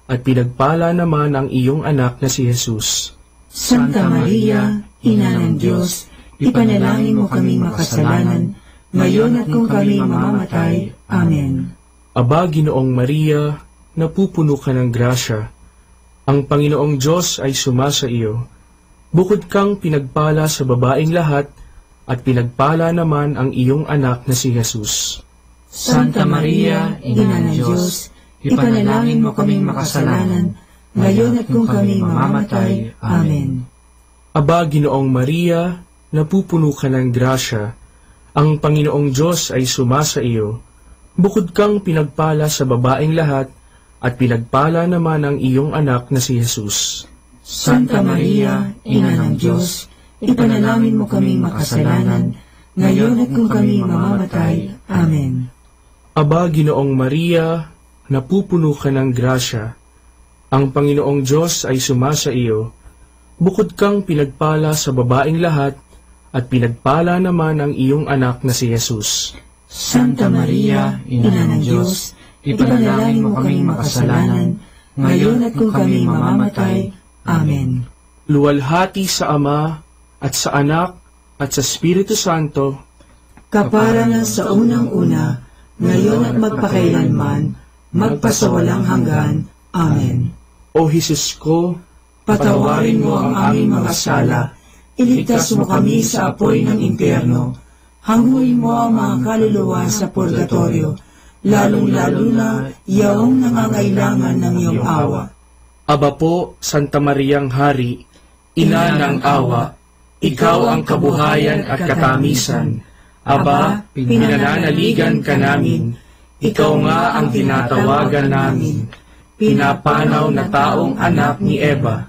at pinagpala naman ang iyong anak na si Jesus. Santa Maria, Ina ng Diyos, ipanalangin mo kaming makasalanan, ngayon at kung kami mamamatay. Amen. Aba, Ginoong Maria, napupuno ka ng grasya. Ang Panginoong Diyos ay sumasa iyo. Bukod kang pinagpala sa babaeng lahat, at pinagpala naman ang iyong anak na si Jesus. Santa Maria, Ina ng Diyos, ipanalangin mo kaming makasalanan, ngayon at kung kami mamamatay. Amen. Aba, Ginoong Maria, napupuno ka ng grasya. Ang Panginoong Diyos ay sumasa iyo. Bukod kang pinagpala sa babaeng lahat, at pinagpala naman ang iyong anak na si Jesus. Santa Maria, Ina ng Diyos, ipanalangin mo kaming makasalanan, ngayon at kung kami mamamatay. Amen. Aba, Ginoong Maria, napupuno ka ng grasya. Ang Panginoong Diyos ay sumasa iyo. Bukod kang pinagpala sa babaeng lahat, at pinagpala naman ang iyong anak na si Jesus. Santa Maria, Ina ng Diyos, ipanalangin mo kaming makasalanan, ngayon at kung kami mamamatay. Amen. luwalhati sa Ama at sa Anak at sa Espiritu Santo, kapara na sa unang-una, ngayon at magpakailanman, magpasawalang hanggan. Amen. O Jesus ko, Patawarin mo ang aming mga sala, iligtas mo kami sa apoy ng impyerno, hanguin mo ang mga kaluluwa sa purgatorio, lalong-lalo na yaong nangangailangan ng iyong awa. Aba po, Santa Mariang Hari, Ina ng awa, ikaw ang kabuhayan at katamisan. Aba, pinananaligan ka namin, ikaw nga ang tinatawagan namin, pinapanaw na taong anak ni Eva.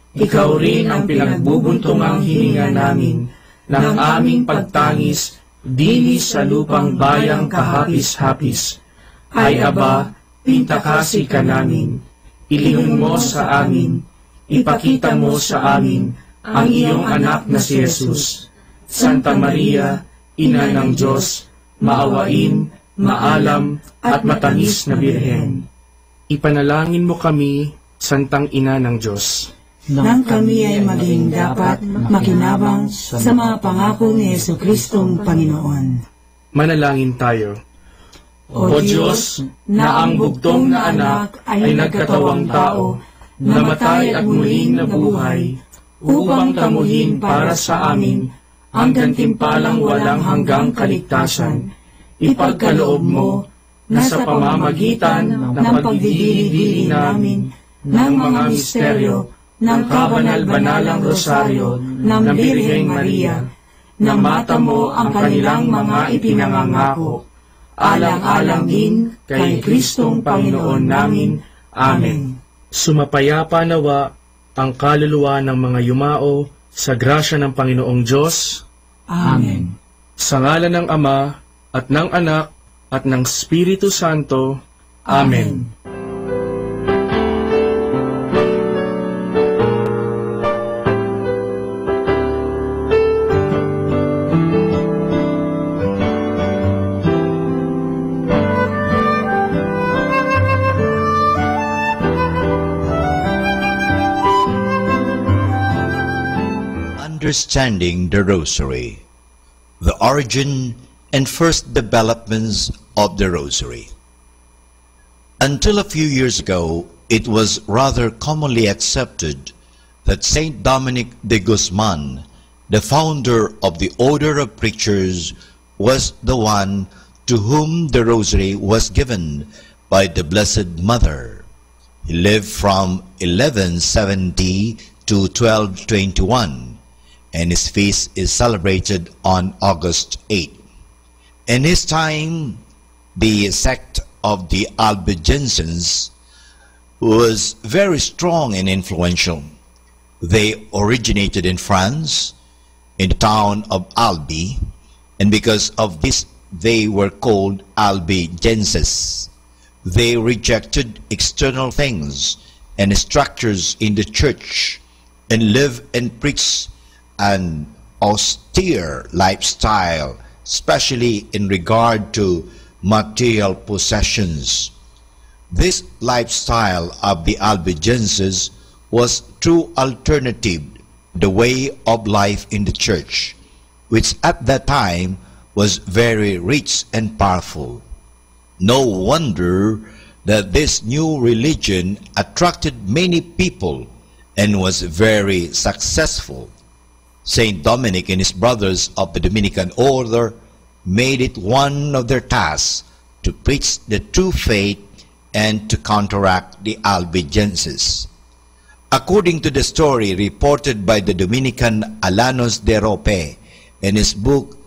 Ikaw rin ang pinagbubuntungang hininga namin ng aming pagtangis dinis sa lupang bayang kahapis-hapis. Ay Aba, pintakasi ka namin, ilingon mo sa amin, ipakita mo sa amin ang iyong anak na si Jesus. Santa Maria, Ina ng Diyos, maawain, maalam at matamis na Birhen. Ipanalangin mo kami, Santang Ina ng Diyos, nang kami ay maging dapat makinabang sa mga pangako ni Jesucristong Panginoon. Manalangin tayo. O Diyos, na ang bugtong na anak ay nagkatawang tao, namatay at muling nabuhay, upang tamuhin para sa amin ang gantimpalang walang hanggang kaligtasan. Ipagkaloob mo na sa pamamagitan ng pagdidiri-diri namin ng mga misteryo ng kabanal-banalang rosaryo ng Birheng Maria, na mata mo ang kanilang mga ipinangangako, alang-alang din kay Kristong Panginoon namin. Amen. Sumapayapa nawa ang kaluluwa ng mga yumao sa grasya ng Panginoong Diyos. Amen. Sa ngalan ng Ama at ng Anak at ng Espiritu Santo. Amen. Understanding the Rosary, the origin and first developments of the Rosary. Until a few years ago, it was rather commonly accepted that Saint Dominic de Guzman, the founder of the Order of Preachers, was the one to whom the Rosary was given by the Blessed Mother. He lived from 1170 to 1221. And his feast is celebrated on August 8. In his time, the sect of the Albigensians was very strong and influential. They originated in France, in the town of Albi, and because of this, they were called Albigenses. They rejected external things and structures in the church and lived and preached an austere lifestyle, especially in regard to material possessions. This lifestyle of the Albigenses was true alternative, the way of life in the church, which at that time was very rich and powerful. No wonder that this new religion attracted many people and was very successful. Saint Dominic and his brothers of the Dominican order made it one of their tasks to preach the true faith and to counteract the Albigenses. According to the story reported by the Dominican Alanos de Rope in his book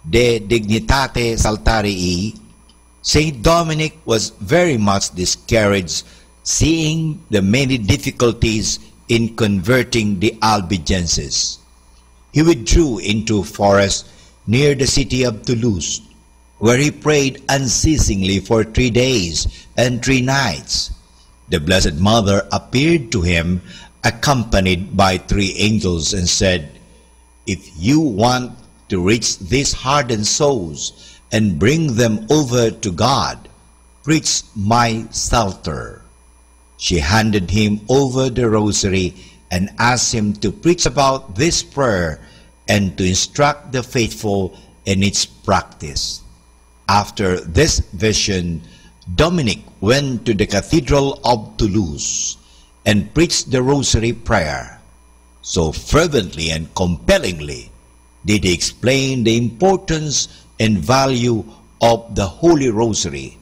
De Dignitate Saltarii, Saint Dominic was very much discouraged seeing the many difficulties in converting the Albigenses. He withdrew into forest near the city of Toulouse, where he prayed unceasingly for 3 days and 3 nights. The Blessed Mother appeared to him accompanied by 3 angels and said, "If you want to reach these hardened souls and bring them over to God, preach my Psalter." She handed him over the rosary and asked him to preach about this prayer and to instruct the faithful in its practice. After this vision, Dominic went to the Cathedral of Toulouse and preached the Rosary prayer. So fervently and compellingly did he explain the importance and value of the Holy Rosary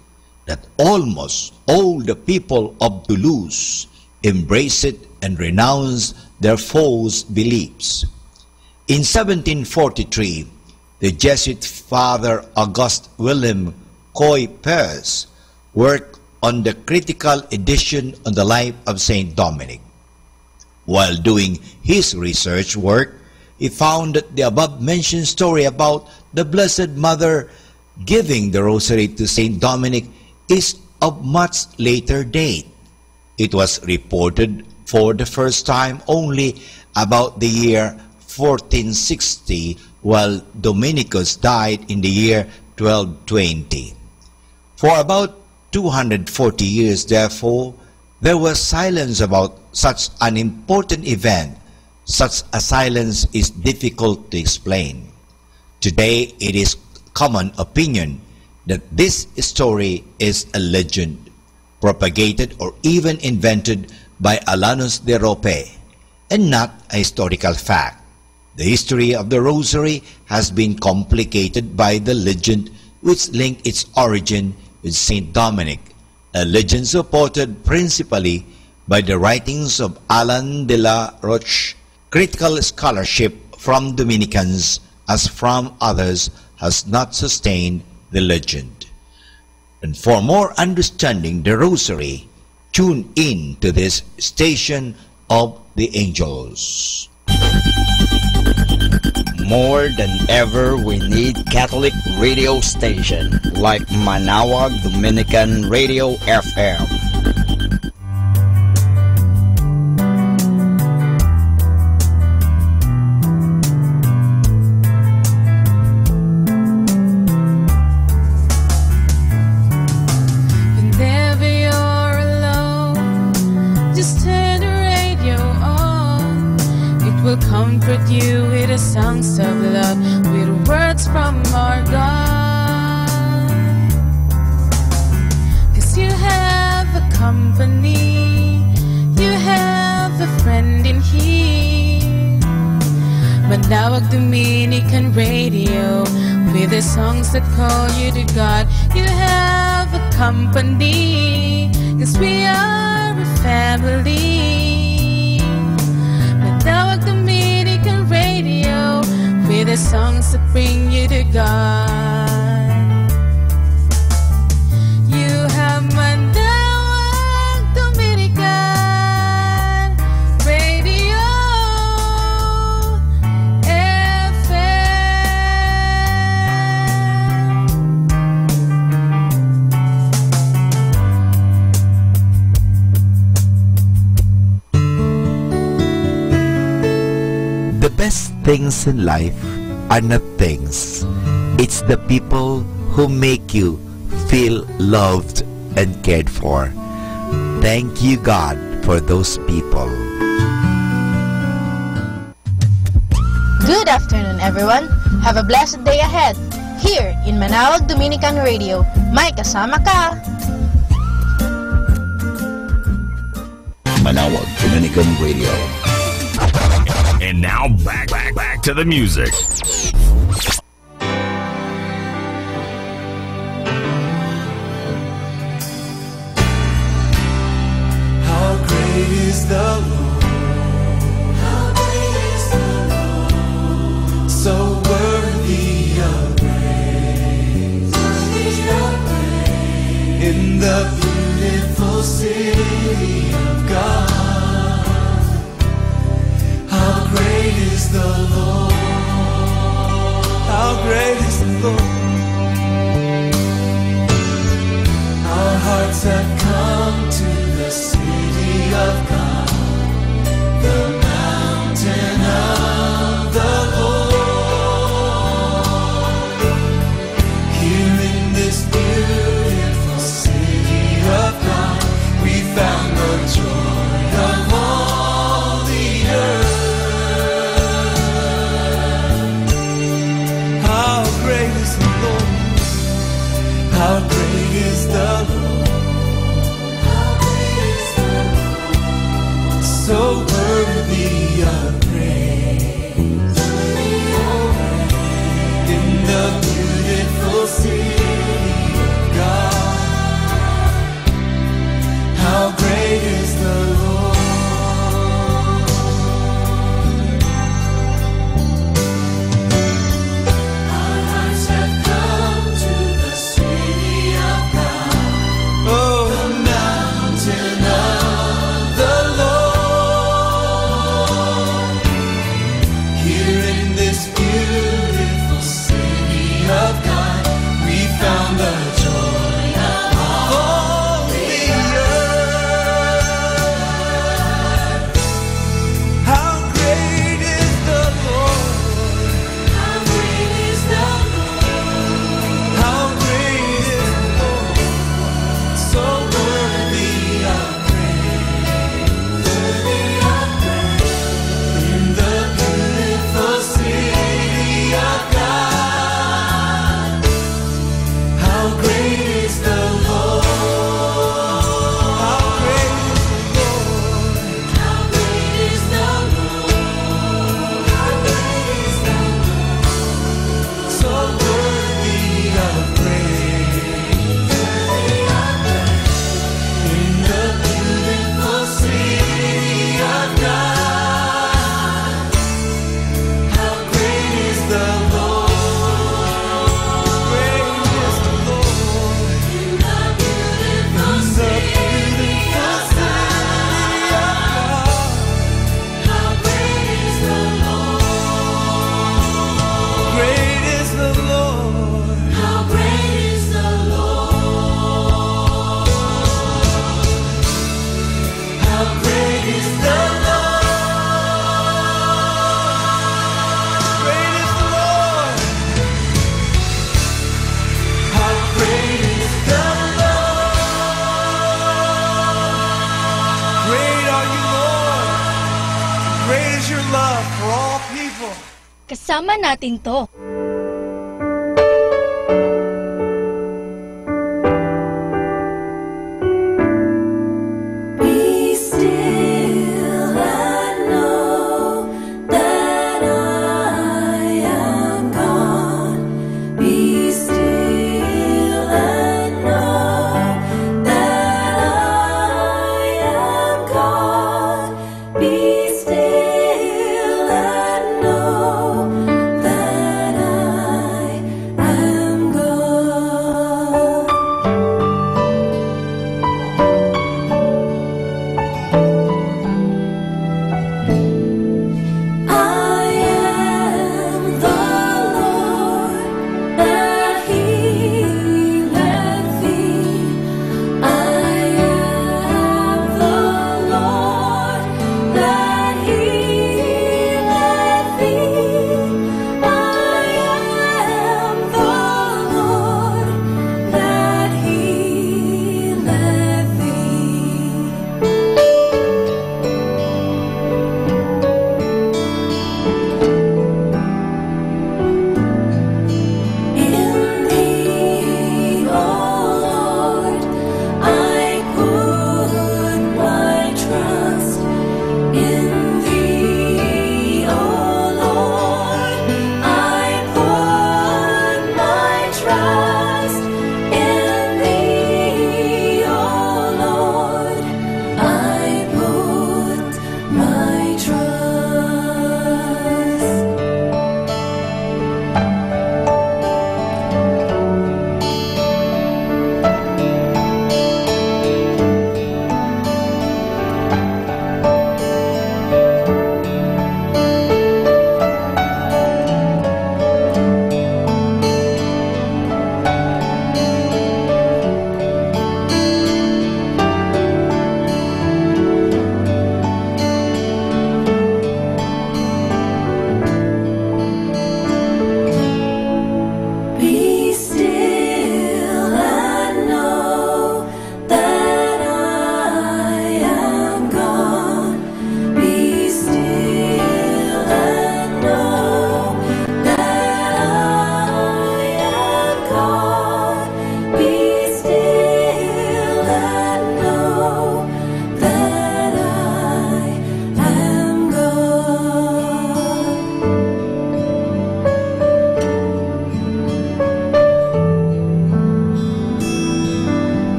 that almost all the people of Toulouse embraced it and renounced their false beliefs. In 1743, the Jesuit Father Auguste William Coy-Pers worked on the critical edition on the life of Saint Dominic. While doing his research work, he found that the above-mentioned story about the Blessed Mother giving the Rosary to Saint Dominic is of much later date. It was reported for the first time only about the year 1460, while Dominicus died in the year 1220. For about 240 years, therefore, there was silence about such an important event. Such a silence is difficult to explain. Today, it is common opinion that this story is a legend, propagated or even invented by Alanus de Rope, and not a historical fact. The history of the Rosary has been complicated by the legend which linked its origin with Saint Dominic, a legend supported principally by the writings of Alan de la Roche. Critical scholarship from Dominicans as from others has not sustained the legend. And for more understanding the Rosary, tune in to this Station of the Angels. More than ever, we need Catholic radio station like Manawag Dominican Radio FM. Whenever you're alone, just turn the radio on. It will comfort you with the songs of love, with words from our God. 'Cause you have a company, you have a friend in here. Manawag Dominican Radio, with the songs that call you to God. You have a company, 'cause we are a family. Manawag Dominican Radio, with the songs that bring you to God. You have Manawag Dominican Radio The best things in life are not things. It's the people who make you feel loved and cared for. Thank you, God, for those people. Good afternoon, everyone. Have a blessed day ahead. Here in Manawag Dominican Radio, may kasama ka. Manawag Dominican Radio. And now back to the music. How great is the Lord? How great is the Lord? So worthy of praise. In the beautiful city of God. How great is the Lord? How great is the Lord? Our hearts have come to the city of God, the mountain of the Lord. Here in this beautiful city of God, we found the joy of all the How great is the Lord? So worthy of praise. In the beautiful city of God, how great is the Lord? Our hearts have come to the city of God, oh, the mountain of the Lord. Here in this beautiful city of God, we found the joy of all the earth. How great is the Lord? How great is the Lord? How great is the Lord? So worthy of praise. In the beautiful city of God, how great is the Lord? How great is the Lord? How great is the Lord? So worthy of praise. In the beautiful city of God, how great is the Lord? Great is the Lord. In the beautiful city of God, how great is the Lord? Great is the Lord. How great is the Lord? How great is the Lord? Great is the Lord. How great is the Lord? Great are you, Lord. Great is your love for all people. Kasama natin to. Be still and know that I am God. Be still and know that I am God. Be still and know that I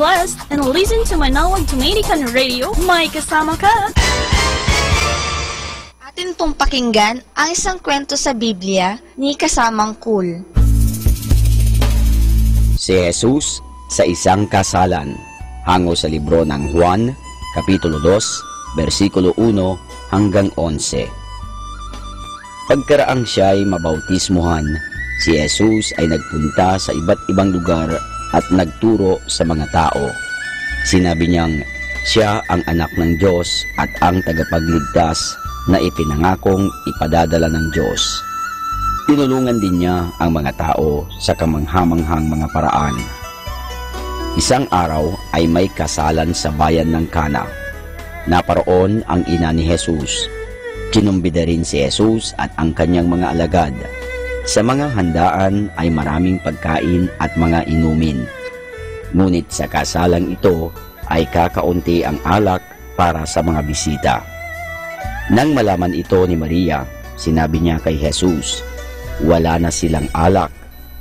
blessed and listen to Manawag Dominican Radio. May kasama ka! Atin pong pakinggan ang isang kwento sa Biblia ni Kasamang Cool. Si Jesus sa isang kasalan, hango sa libro ng Juan, Kapitulo 2, versikulo 1 hanggang 11. Pagkaraang siya ay mabautismuhan, si Jesus ay nagpunta sa iba't ibang lugar at nagturo sa mga tao. Sinabi niyang siya ang anak ng Diyos at ang tagapagligtas na ipinangakong ipadadala ng Diyos. Tinulungan din niya ang mga tao sa kamanghamanghang mga paraan. Isang araw ay may kasalan sa bayan ng Cana. Naparoon ang ina ni Jesus. Kinumbida rin si Jesus at ang kanyang mga alagad. Sa mga handaan ay maraming pagkain at mga inumin. Ngunit sa kasalang ito ay kakaunti ang alak para sa mga bisita. Nang malaman ito ni Maria, sinabi niya kay Jesus, "Wala na silang alak."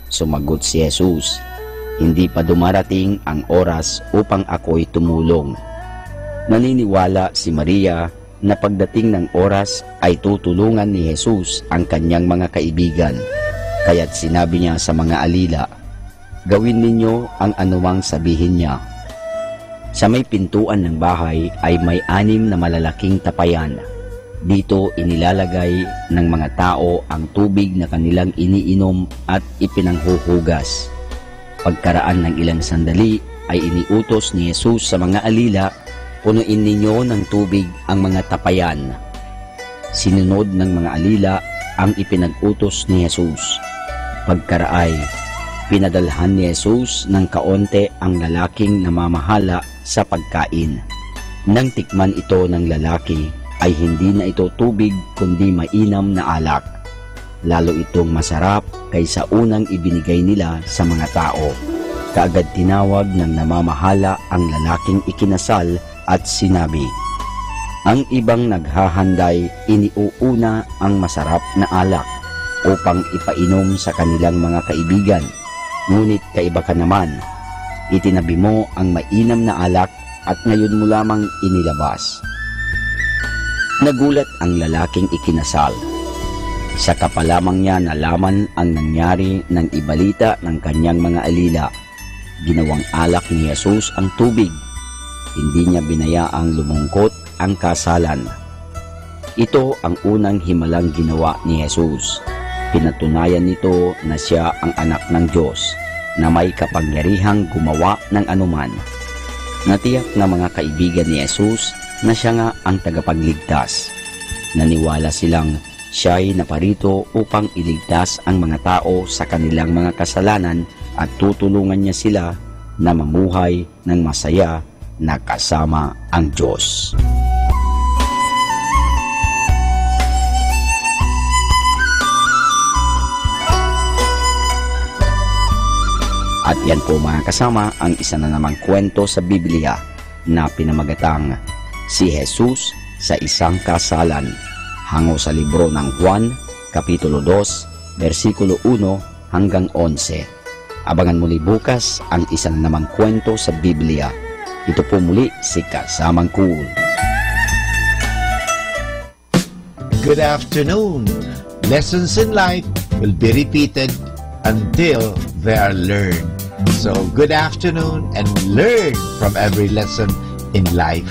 Sumagot si Jesus, "Hindi pa dumarating ang oras upang ako'y tumulong." Naniniwala si Maria na pagdating ng oras ay tutulungan ni Jesus ang kanyang mga kaibigan. Kaya't sinabi niya sa mga alila, "Gawin ninyo ang anumang sabihin niya." Sa may pintuan ng bahay ay may 6 na malalaking tapayan. Dito inilalagay ng mga tao ang tubig na kanilang iniinom at ipinanghuhugas. Pagkaraan ng ilang sandali ay iniutos ni Jesus sa mga alila, "Punuin ninyo ng tubig ang mga tapayan." Sinunod ng mga alila ang ipinag-utos ni Jesus. Pagkaraay, pinadalhan ni Jesus ng kaonte ang lalaking namamahala sa pagkain. Nang tikman ito ng lalaki, ay hindi na ito tubig kundi mainam na alak. Lalo itong masarap kaysa unang ibinigay nila sa mga tao. Kaagad tinawag ng namamahala ang lalaking ikinasal at sinabi, "Ang ibang naghahanday iniuuna ang masarap na alak upang ipainom sa kanilang mga kaibigan. Ngunit kaiba ka naman, itinabi mo ang mainam na alak at ngayon mo lamang inilabas." Nagulat ang lalaking ikinasal. Saka pa lamang niya nalaman ang nangyari nang ibalita ng kanyang mga alila. Ginawang alak ni Jesus ang tubig. Hindi niya binayaang lumungkot ang kasalan. Ito ang unang himalang ginawa ni Jesus. Pinatunayan nito na siya ang anak ng Diyos, na may kapangyarihang gumawa ng anuman. Natiyak na mga kaibigan ni Jesus na siya nga ang tagapagligtas. Naniwala silang siya'y naparito upang iligtas ang mga tao sa kanilang mga kasalanan at tutulungan niya sila na mamuhay ng masaya na kasama ang Diyos. At yan po mga kasama ang isa na namang kwento sa Biblia na pinamagatang Si Jesus sa isang kasalan, hango sa libro ng Juan, Kapitulo 2, versikulo 1 hanggang 11. Abangan muli bukas ang isa na namang kwento sa Biblia. Ito po muli si Kasamang Cool. Good afternoon. Lessons in life will be repeated until they are learned. So good afternoon and learn from every lesson in life.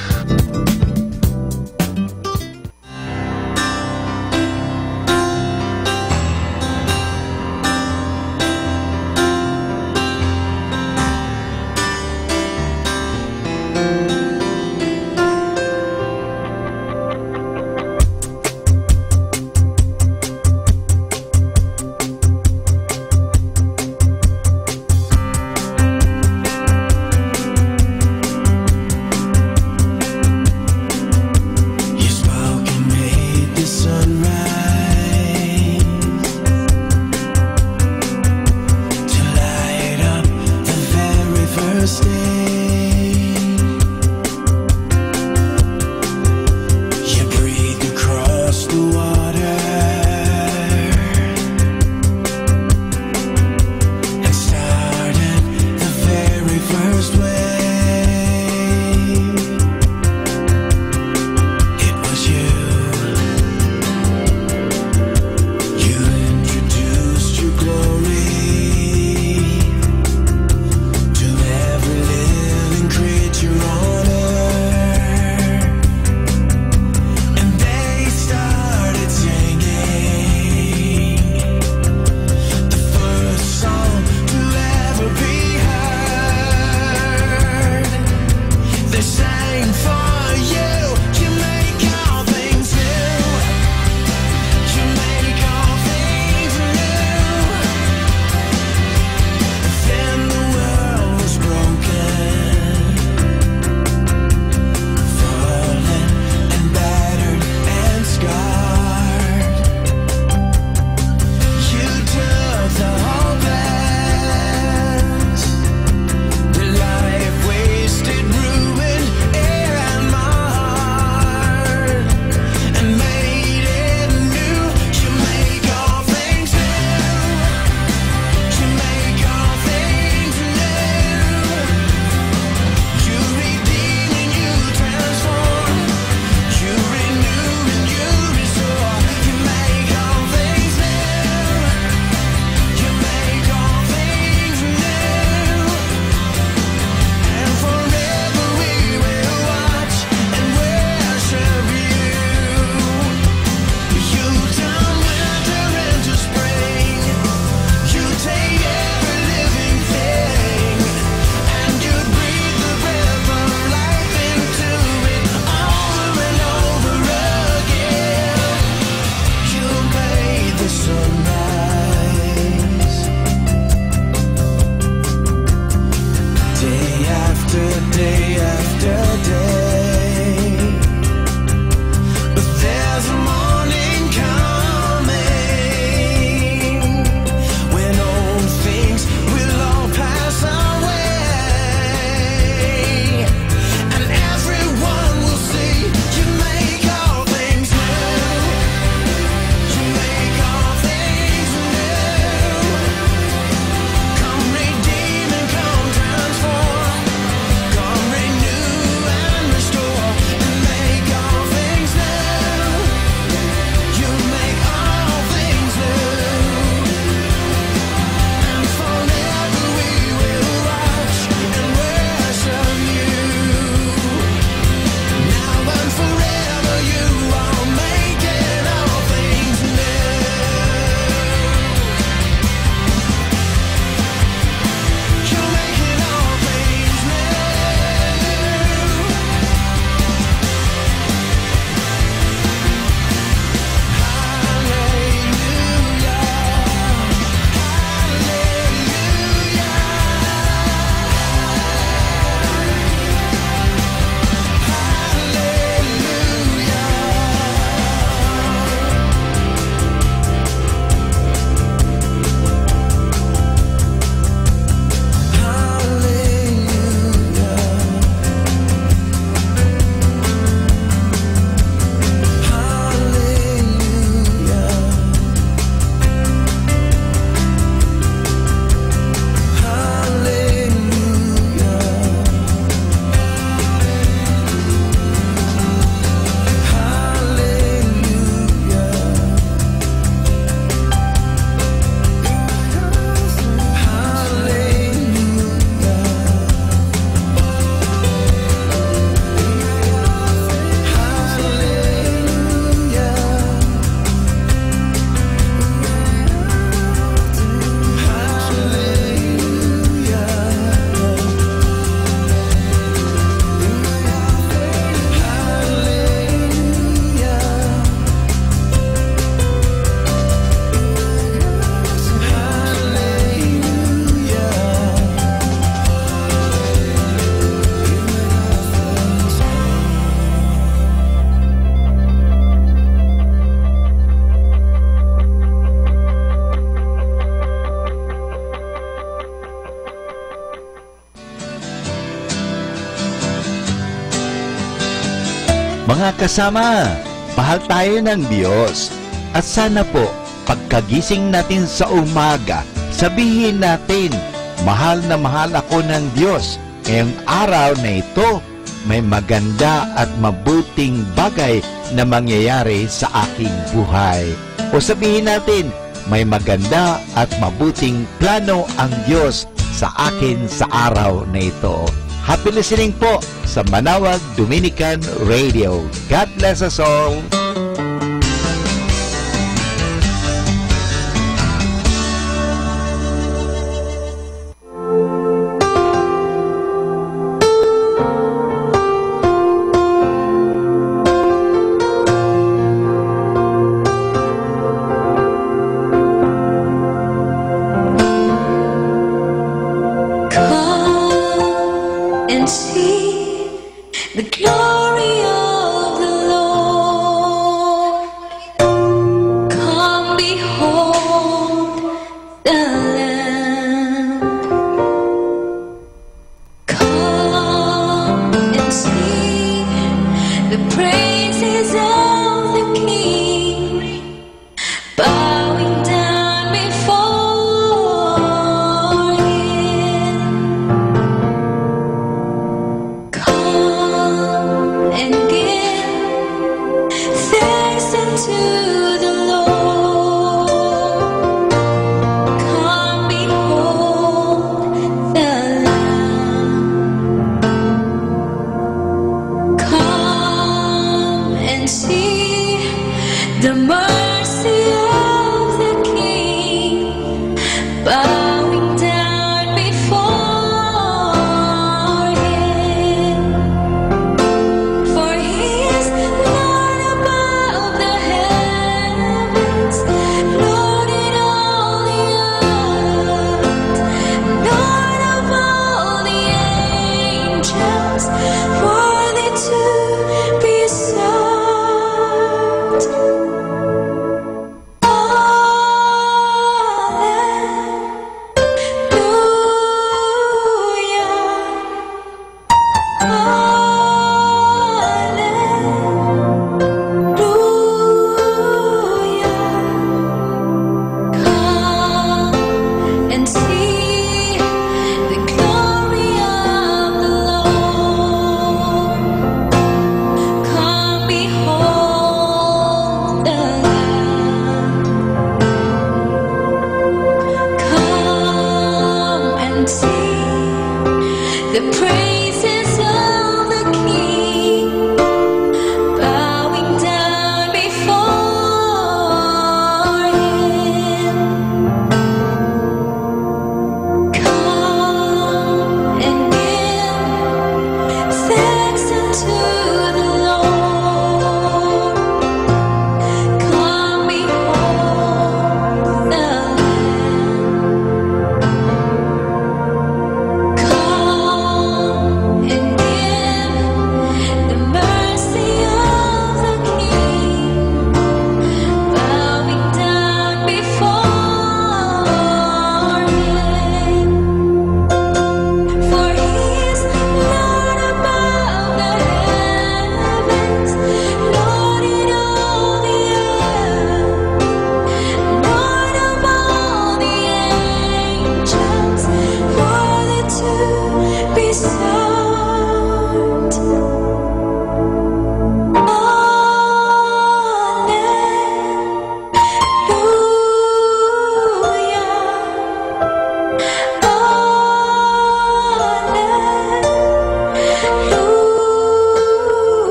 Mga kasama, mahal tayo ng Diyos. At sana po, pagkagising natin sa umaga, sabihin natin, mahal na mahal ako ng Diyos. Ngayong araw na ito, may maganda at mabuting bagay na mangyayari sa aking buhay. O sabihin natin, may maganda at mabuting plano ang Diyos sa akin sa araw na ito. Happy listening po sa Manawag Dominican Radio. God bless us all.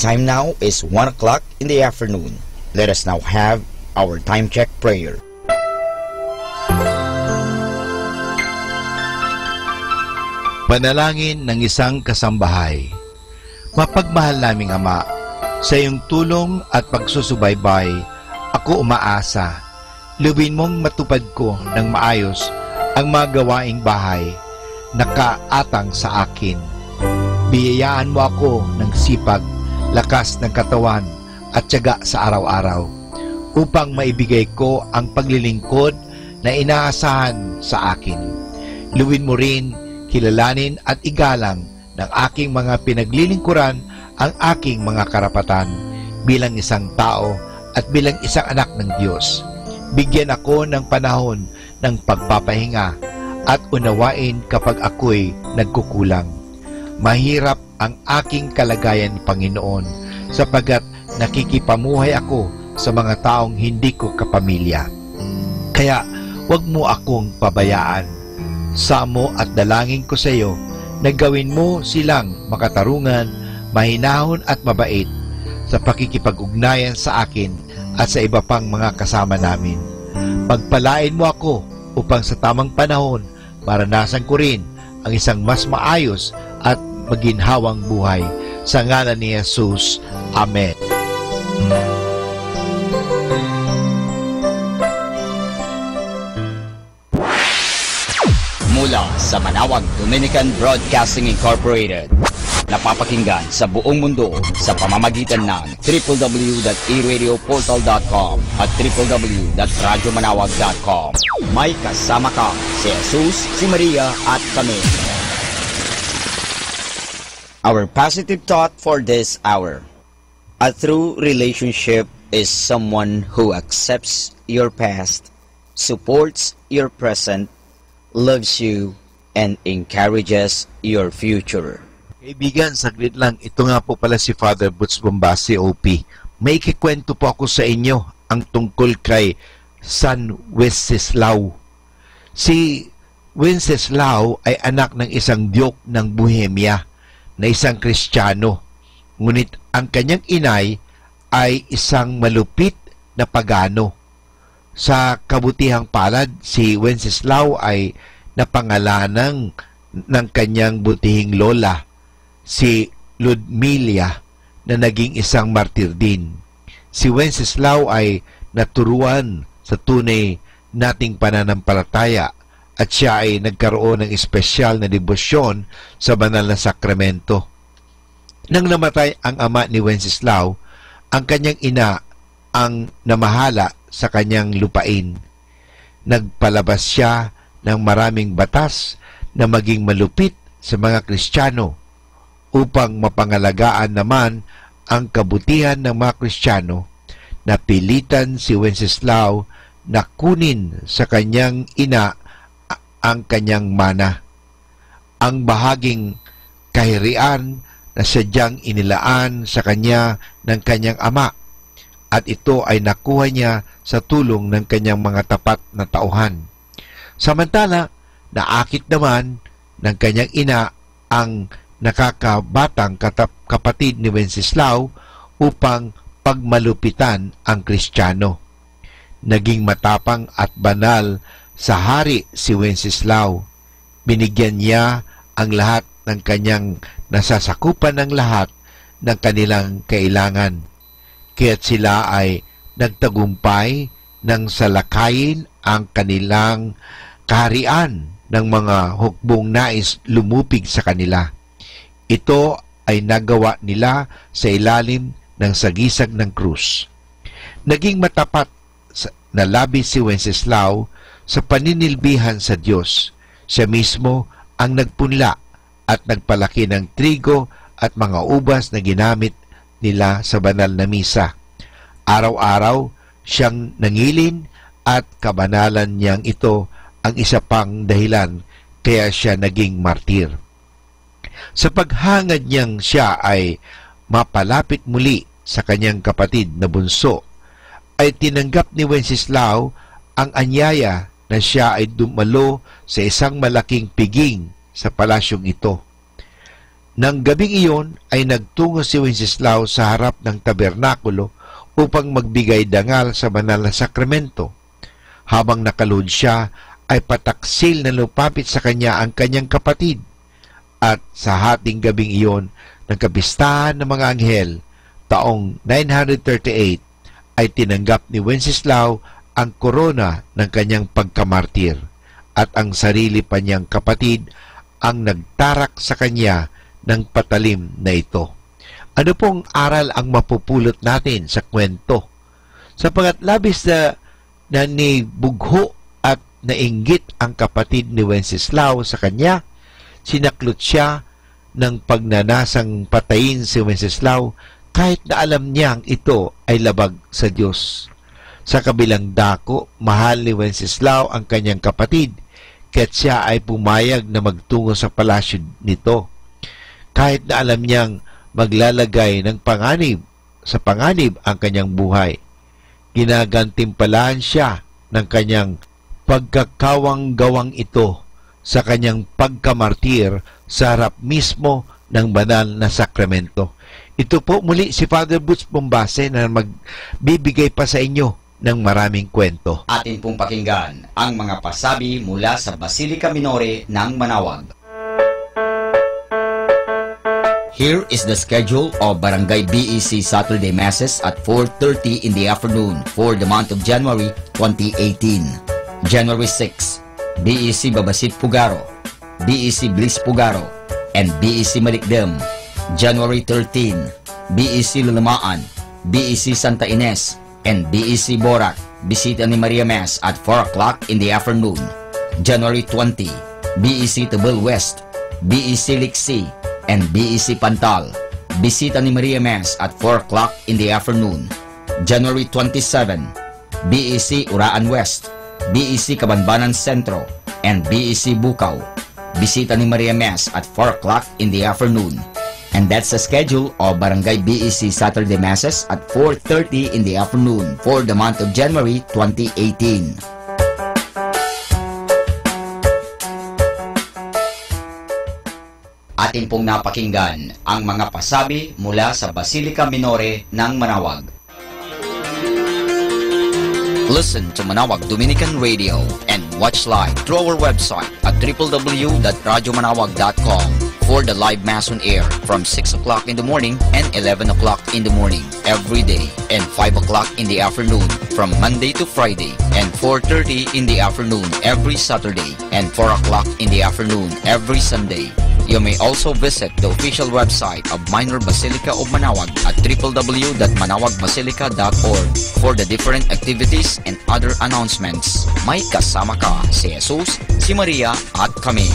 Time now is 1 o'clock in the afternoon. Let us now have our time check prayer. Panalangin ng isang kasambahay. Mapagmahal naming Ama, sa iyong tulong at pagsusubaybay, ako umaasa. Luwin mong matupad ko ng maayos ang mga gawaing bahay na kaatang sa akin. Biyayaan mo ako ng sipag, lakas ng katawan at tiyaga sa araw-araw upang maibigay ko ang paglilingkod na inaasahan sa akin. Luwin mo rin, kilalanin at igalang ng aking mga pinaglilingkuran ang aking mga karapatan bilang isang tao at bilang isang anak ng Diyos. Bigyan ako ng panahon ng pagpapahinga at unawain kapag ako'y nagkukulang. Mahirap ang aking kalagayan, Panginoon, sapagkat nakikipamuhay ako sa mga taong hindi ko kapamilya. Kaya huwag mo akong pabayaan. Samo at dalangin ko sa iyo na gawin mo silang makatarungan, mahinahon at mabait sa pakikipag-ugnayan sa akin at sa iba pang mga kasama namin. Pagpalain mo ako upang sa tamang panahon maranasan ko rin ang isang mas maayos at maginhawang buhay. Sa ngalan ni Jesus. Amen. Mula sa Manawag Dominican Broadcasting Incorporated, napapakinggan sa buong mundo sa pamamagitan ng www.eradioportal.com at www.radyomanawag.com. May kasama ka, si Jesus, si Maria at kami. Our positive thought for this hour. A true relationship is someone who accepts your past, supports your present, loves you, and encourages your future. Kaibigan, saglit lang. Ito nga po pala si Father Butch Bombasi, OP. May ikikwento po ako sa inyo ang tungkol kay San Wenceslao. Si Wenceslao ay anak ng isang diyok ng Bohemia na isang Kristiyano. Ngunit ang kanyang inay ay isang malupit na pagano. Sa kabutihang palad, si Wenceslao ay napangalanan ng kanyang butihing lola, si Ludmila, na naging isang martir din. Si Wenceslao ay naturuan sa tunay nating pananampalataya at siya ay nagkaroon ng espesyal na debosyon sa banal na sakramento. Nang namatay ang ama ni Wenceslao, ang kanyang ina ang namahala sa kanyang lupain. Nagpalabas siya ng maraming batas na maging malupit sa mga Kristiyano upang mapangalagaan naman ang kabutihan ng mga Kristiyano. Napilitan si Wenceslao na kunin sa kanyang ina ang kanyang mana, ang bahaging kahirian na sadyang inilaan sa kanya ng kanyang ama, at ito ay nakuha niya sa tulong ng kanyang mga tapat na tauhan. Samantala, naakit naman ng kanyang ina ang nakakabatang kapatid ni Wenceslao upang pagmalupitan ang Kristiyano. Naging matapang at banal sa hari si Wenceslao. Binigyan niya ang lahat ng kanyang nasasakupan ng lahat ng kanilang kailangan. Kaya't sila ay nagtagumpay ng salakayin ang kanilang kaharian ng mga hukbong nais lumupig sa kanila. Ito ay nagawa nila sa ilalim ng sagisag ng krus. Naging matapat na labis si Wenceslao sa paninilbihan sa Diyos. Siya mismo ang nagpunla at nagpalaki ng trigo at mga ubas na ginamit nila sa banal na misa. Araw-araw siyang nangilin at kabanalan niyang ito ang isa pang dahilan kaya siya naging martir. Sa paghangad niyang siya ay mapalapit muli sa kanyang kapatid na bunso, ay tinanggap ni Wenceslao ang anyaya na siya ay dumalo sa isang malaking piging sa palasyong ito. Nang gabing iyon ay nagtungo si Wenceslao sa harap ng tabernakulo upang magbigay dangal sa banal na sakramento. Habang nakaluhod siya ay pataksil na lumapit sa kanya ang kanyang kapatid At sa hating gabing iyon ng kapistahan ng mga anghel, taong 938, ay tinanggap ni Wenceslao ang korona ng kanyang pagkamartir at ang sarili pa niyang kapatid ang nagtarak sa kanya ng patalim na ito. Ano pong aral ang mapupulot natin sa kwento? Sapagat labis na nanibugho at nainggit ang kapatid ni Wenceslao sa kanya, sinaklot siya ng pagnanasang patayin si Wenceslao kahit na alam niyang ito ay labag sa Diyos. Sa kabilang dako, mahal ni Wenceslao ang kanyang kapatid, kaya't siya ay pumayag na magtungo sa palasyo nito. Kahit na alam niyang maglalagay ng panganib ang kanyang buhay, ginagantimpalaan siya ng kanyang pagkakawang-gawang ito sa kanyang pagkamartir sa harap mismo ng banal na sakramento. Ito po muli si Father Butch Bombase na magbibigay pa sa inyo ng maraming kwento. Atin pong pakinggan ang mga pasabi mula sa Basilica Minore ng Manawag. Here is the schedule of Barangay BEC Saturday Masses at 4:30 in the afternoon for the month of January 2018. January 6, BEC Babasit Pugaro, BEC Bliss Pugaro, and BEC Malikdem. January 13, BEC Lulamaan, BEC Santa Ines, and BEC Borac, Bisita ni Maria Mass at 4 o'clock in the afternoon. January 20, BEC Tabel West, BEC Liksi, and BEC Pantal, Bisita ni Maria Mass at 4 o'clock in the afternoon. January 27, BEC Uraan West, BEC Kabanbanan Sentro, and BEC Bukaw, Bisita ni Maria Mass at 4 o'clock in the afternoon. And that's the schedule of Barangay BEC Saturday Masses at 4:30 in the afternoon for the month of January 2018. Atin pong napakinggan ang mga pasabi mula sa Basilica Minore ng Manawag. Listen to Manawag Dominican Radio and watch live through our website at www.radyomanawag.com for the live Mass on air from 6 o'clock in the morning and 11 o'clock in the morning every day and 5 o'clock in the afternoon from Monday to Friday and 4:30 in the afternoon every Saturday and 4 o'clock in the afternoon every Sunday. You may also visit the official website of Minor Basilica of Manawag at www.manawagbasilica.org for the different activities and other announcements. May kasama ka si Jesus, si Maria at kami.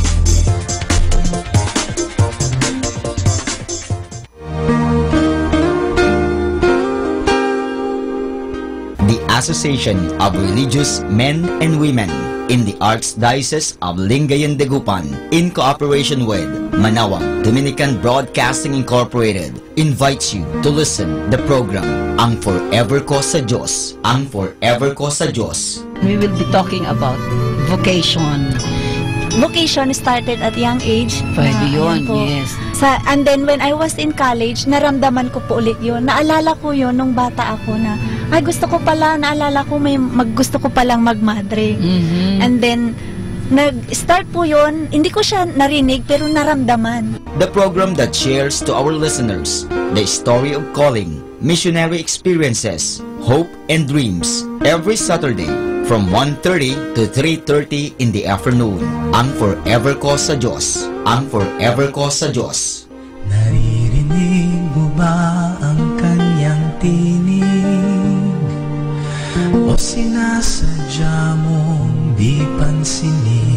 The Association of Religious Men and Women in the Archdiocese of Lingayen de Gupan, in cooperation with Manawag Dominican Broadcasting Incorporated, invites you to listen the program Ang Forever Ko sa Diyos. Ang Forever Ko sa Diyos. We will be talking about vocation. Vocation started at young age. Pwede yun, po. yes. And then when I was in college, naramdaman ko po ulit yun. Naalala ko yun nung bata ako na, ay gusto ko pala, naalala ko gusto ko palang magmadre. And then, nag-start po yun, hindi ko siya narinig pero naramdaman. The program that shares to our listeners the story of calling, missionary experiences, hope and dreams every Saturday from 1:30 to 3:30 in the afternoon. Ang Forever Ko sa Diyos. Ang Forever Ko sa Diyos. Naririnig mo ba ang kanyang tinig? O sinasadya mong di pansinin?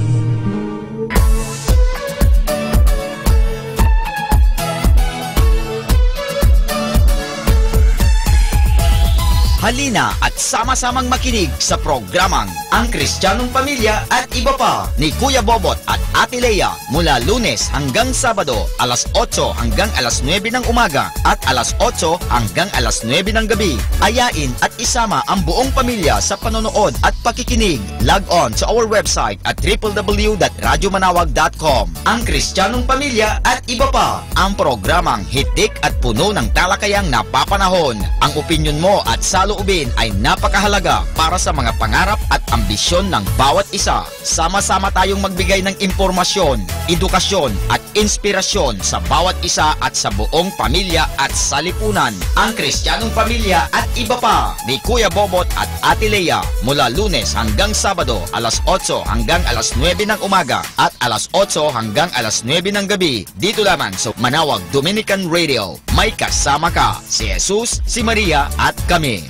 Halina at sama-samang makinig sa programang Ang Kristiyanong Pamilya at Iba Pa ni Kuya Bobot at Ate Lea mula Lunes hanggang Sabado, alas 8 hanggang alas 9 ng umaga at alas 8 hanggang alas 9 ng gabi. Ayain at isama ang buong pamilya sa panonood at pakikinig. Log on sa our website at www.radyomanawag.com. Ang Kristiyanong Pamilya at Iba Pa, ang programang hitik at puno ng talakayang napapanahon. Ang opinyon mo at salo saloobin ay napakahalaga para sa mga pangarap at ambisyon ng bawat isa. Sama-sama tayong magbigay ng impormasyon, edukasyon at inspirasyon sa bawat isa at sa buong pamilya at sa lipunan. Ang Kristiyanong Pamilya at Iba Pa ni Kuya Bobot at Ate Lea mula Lunes hanggang Sabado alas 8 hanggang alas 9 ng umaga at alas 8 hanggang alas 9 ng gabi dito lamang sa Manawag Dominican Radio. May kasama ka, si Jesus, si Maria at kami.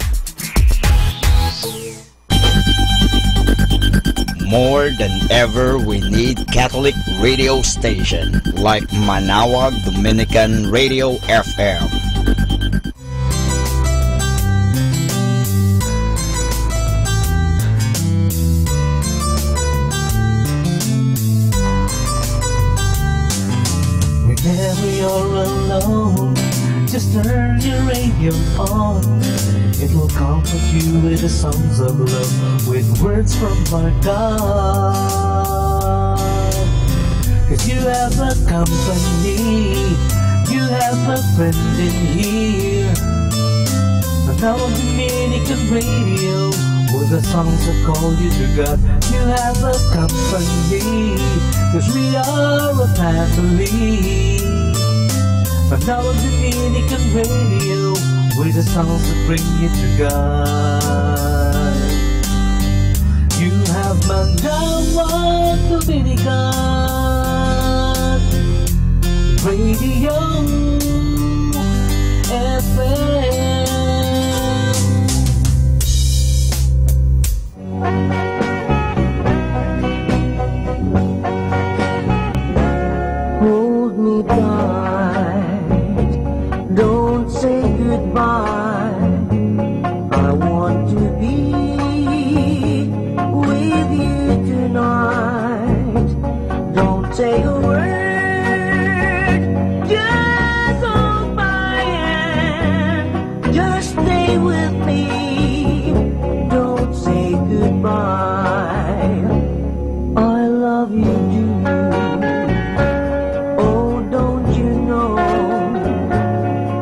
More than ever, we need Catholic radio station like Manawag Dominican Radio FM. Whenever you're alone, just turn your radio on. It will comfort you with the songs of love, with words from our God. 'Cause you have a company, you have a friend in here. Manawag Dominican Radio, with the songs that call you to God. You have a company, 'cause we are a family. Manawag Dominican Radio, with the songs that bring you to God. You have Manawag Dominican Radio FM. Hold me tight, don't say goodbye. I want to be with you tonight. Don't say a word, just hold my hand. Just stay with me, don't say goodbye. I love you too. Oh, don't you know,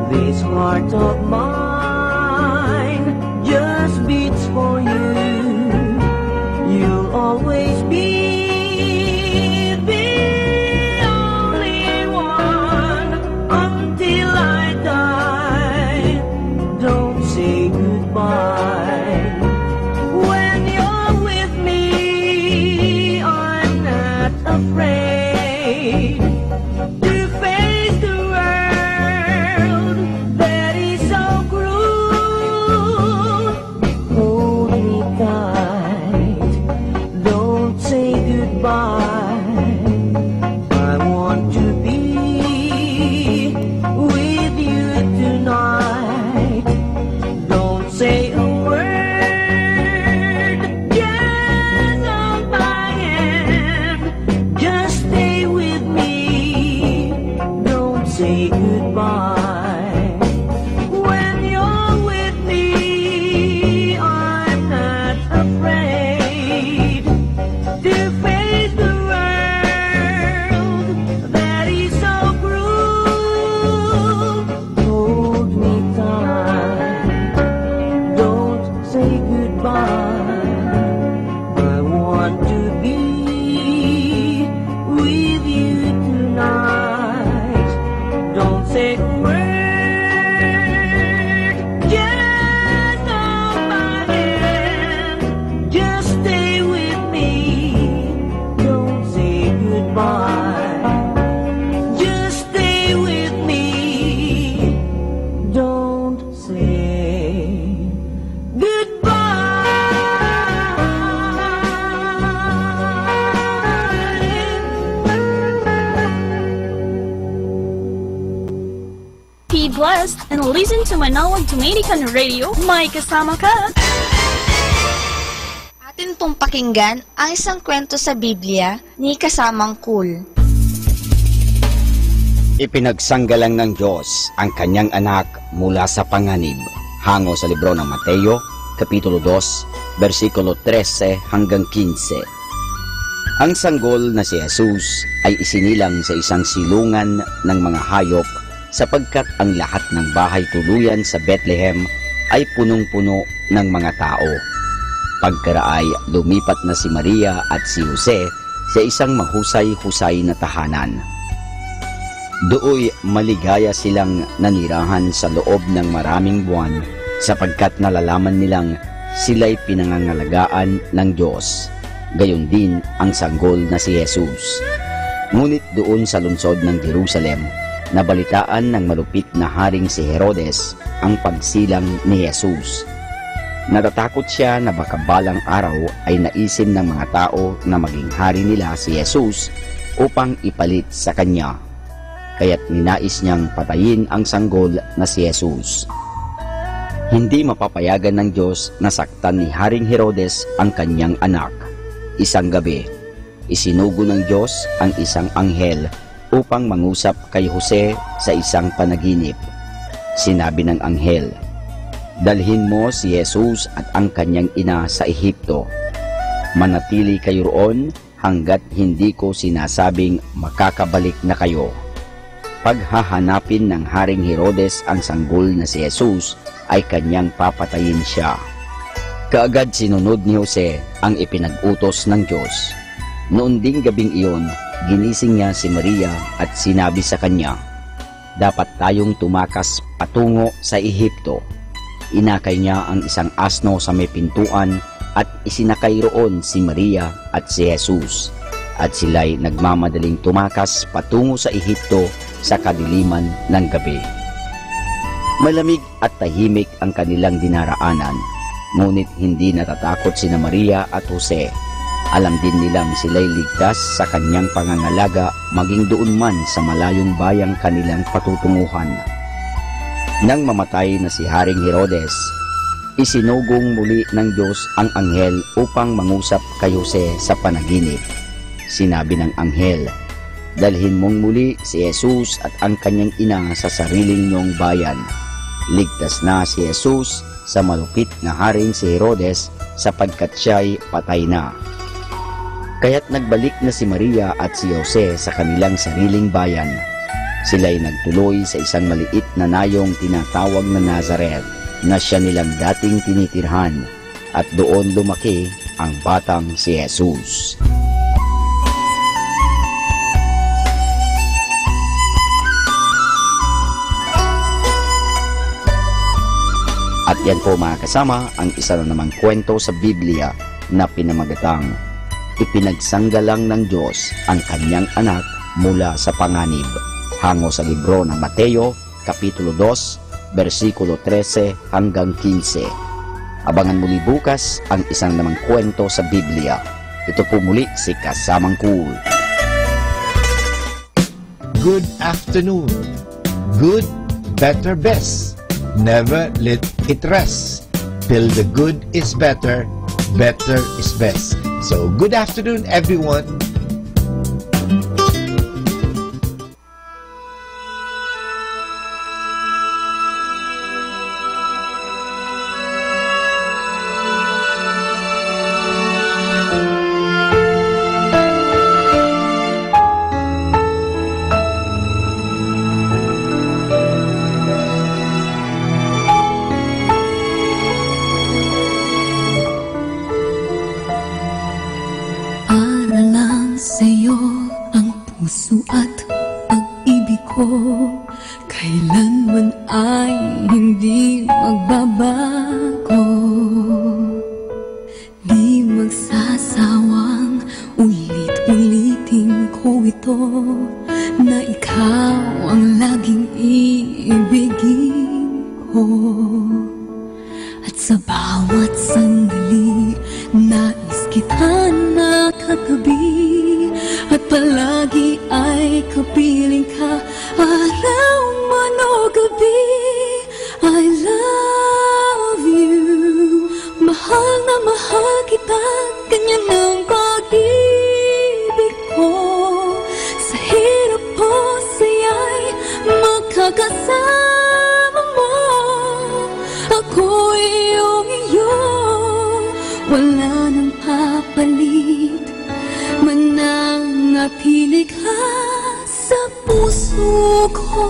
this heart of mine just beats for you. You'll always be the only one until I die. Don't say goodbye. When you're with me, I'm not afraid to face the world that is so cruel. Hold me tight, don't say goodbye. I want to be with you tonight. Don't say a word, just hold my hand. Just stay with me, don't say goodbye. When you're with me, I'm not afraid to face the world that is so cruel. Hold me tight, don't say goodbye. I want to be with you tonight. Don't say a word, just hold my hand. Just stay with me, don't say goodbye. Just stay with me, don't say Be blessed and listen to Manawag Dominican Radio. May kasama ka. Atin pong pakinggan ang isang kwento sa Biblia ni Kasamang Cool. Ipinagsanggalang ng Diyos ang kanyang anak mula sa panganib. Hango sa libro ng Mateo, Kapitulo 2, versikulo 13 hanggang 15. Ang sanggol na si Jesus ay isinilang sa isang silungan ng mga hayop sapagkat ang lahat ng bahay tuluyan sa Bethlehem ay punong-puno ng mga tao. Pagkaraay, lumipat na si Maria at si Jose sa isang mahusay-husay na tahanan. Dooy maligaya silang nanirahan sa loob ng maraming buwan sapagkat nalalaman nilang sila'y pinangangalagaan ng Diyos. Gayon din ang sanggol na si Jesus. Ngunit doon sa lungsod ng Jerusalem, nabalitaan ng malupit na haring si Herodes ang pagsilang ni Jesus. Natatakot siya na baka balang araw ay naisin ng mga tao na maging hari nila si Jesus upang ipalit sa kanya. Kaya't ninais niyang patayin ang sanggol na si Jesus. Hindi mapapayagan ng Diyos na saktan ni Haring Herodes ang kanyang anak. Isang gabi, isinugo ng Diyos ang isang anghel upang mangusap kay Jose sa isang panaginip. Sinabi ng anghel, "Dalhin mo si Jesus at ang kanyang ina sa Ehipto. Manatili kayo roon hanggat hindi ko sinasabing makakabalik na kayo." Paghahanapin ng Haring Herodes ang sanggol na si Jesus, ay kanyang papatayin siya. Kaagad sinunod ni Jose ang ipinag-utos ng Diyos. Noon ding gabing iyon, ginising niya si Maria at sinabi sa kanya, "Dapat tayong tumakas patungo sa Ehipto." Inakay niya ang isang asno sa may pintuan at isinakay roon si Maria at si Jesus. At sila'y nagmamadaling tumakas patungo sa Ehipto sa kadiliman ng gabi. Malamig at tahimik ang kanilang dinaraanan, ngunit hindi natatakot sina Maria at Jose. Alam din nilang sila'y ligtas sa kanyang pangangalaga maging doon man sa malayong bayang kanilang patutunguhan. Nang mamatay na si Haring Herodes, isinugong muli ng Diyos ang anghel upang mangusap kay Jose sa panaginip. Sinabi ng anghel, "Dalhin mong muli si Jesus at ang kanyang ina sa sariling niyong bayan. Ligtas na si Jesus sa malupit na haring si Herodes sapagkat siya'y patay na." Kaya't nagbalik na si Maria at si Jose sa kanilang sariling bayan. Sila'y nagtuloy sa isang maliit na nayong tinatawag na Nazareth na siya nilang dating tinitirhan, at doon lumaki ang batang si Jesus. At yan po mga kasama ang isa na namang kwento sa Biblia na pinamagatang ipinagsanggalang ng Diyos ang kanyang anak mula sa panganib, hango sa libro ng Mateo, Kapitulo 2, versikulo 13 hanggang 15. Abangan muli bukas ang isang namang kwento sa Biblia. Ito po muli si Kasamang Cool. Good afternoon. Good, better, best. Never let it rest till the good is better, better is best. So, good afternoon, everyone. Kailanman ay hindi magbabago. Di magsasawang ulit-ulitin ko ito, na ikaw ang laging iibigin ko. At sa bawat sandali, nais kita nakatabi, at palagi ay kapiling ka, araw man o gabi. I love you, mahal na mahal kita, ganyan ang pag-ibig ko. Sa hirap o saya'y makakasama mo, ako'y iyong iyo, wala nang papalit, mananatili ka sa puso ko.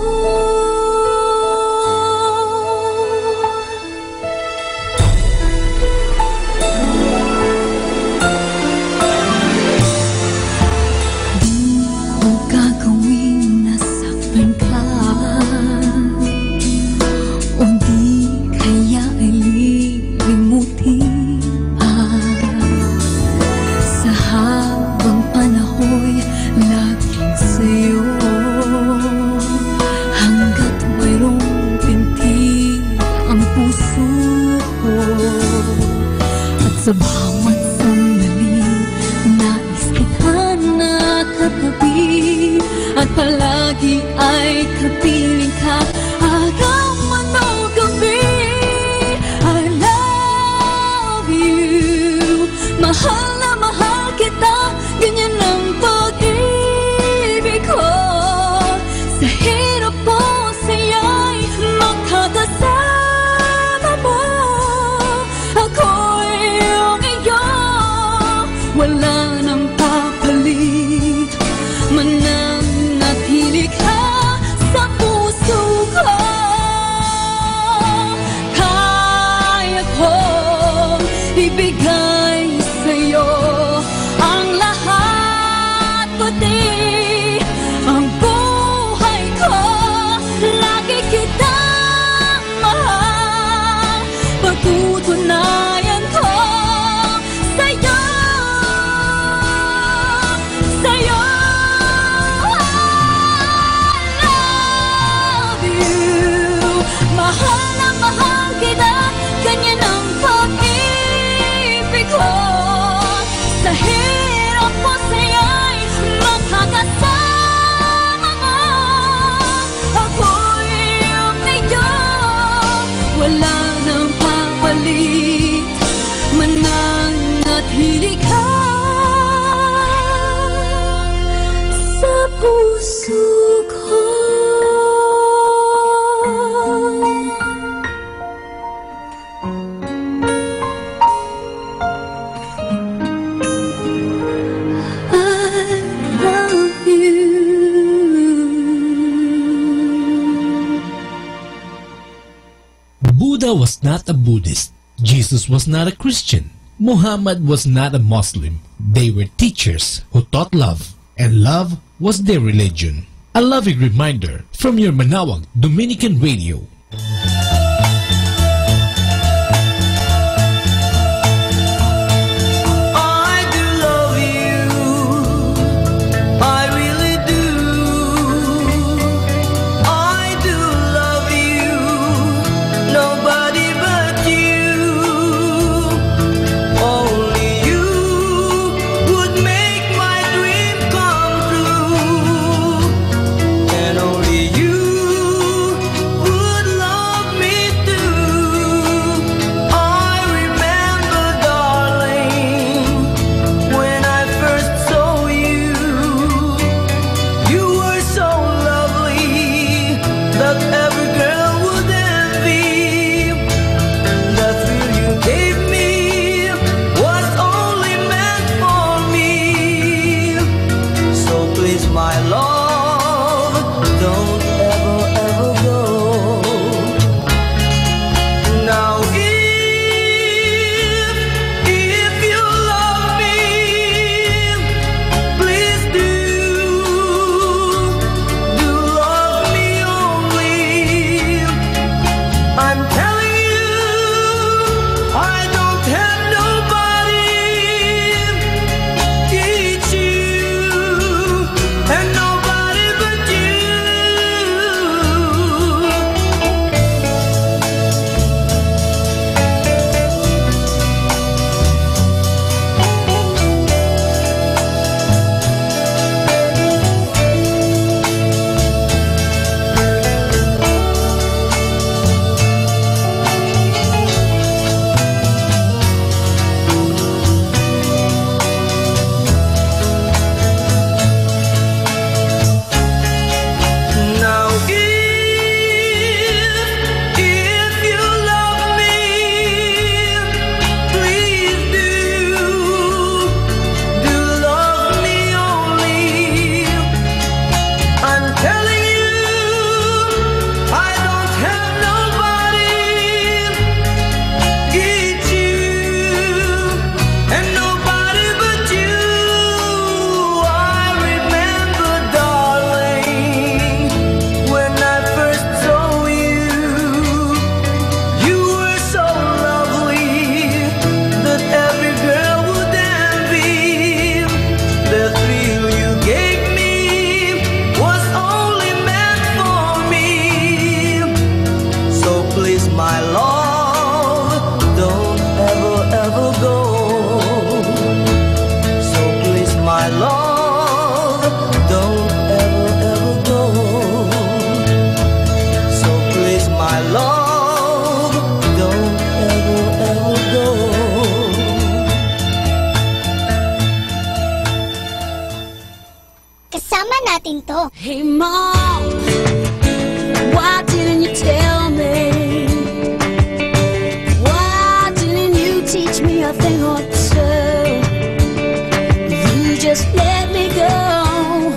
ay kapiling ka, araw man o gabi. I love you, mahal na mahal kita, ganyan ang pag-ibig ko. Sa hirap po sa'yo'y makakasama mo. Ako'y iyong iyo, wala nang papalit. Mananatili ka sa puso ko. Kaya kong ibigay sa'yo ang lahat, pati ang buhay ko. Lagi kitang mahal, patutunayan ko sa'yo, sa'yo. I love you, mahal na mahal kita, ganyan ang pag-ibig ko. Sa hirap mo sa'yo'y makakasama mo. Ako'y iyong iyo, wala nang papalit. Mananatili ka sa puso ko. Buddha was not a Buddhist. Jesus was not a Christian. Muhammad was not a Muslim. They were teachers who taught love, and love was their religion. A loving reminder from your Manawag Dominican Radio. I do love you, I really do. I do love you, nobody but you. Only you would make my dream come true, and only you would love me too. I remember, darling, when I first saw you, you were so lovely that every girl would envy. The thrill you gave me was only meant for me. So please, my love, don't ever, ever go. Now if you love me, please do love me only. I'm telling you, I don't have nobody. It's you and nobody but you. Kasama natin to. Hey Mom, why didn't you tell me? Why didn't you teach me a thing or two? You just let me go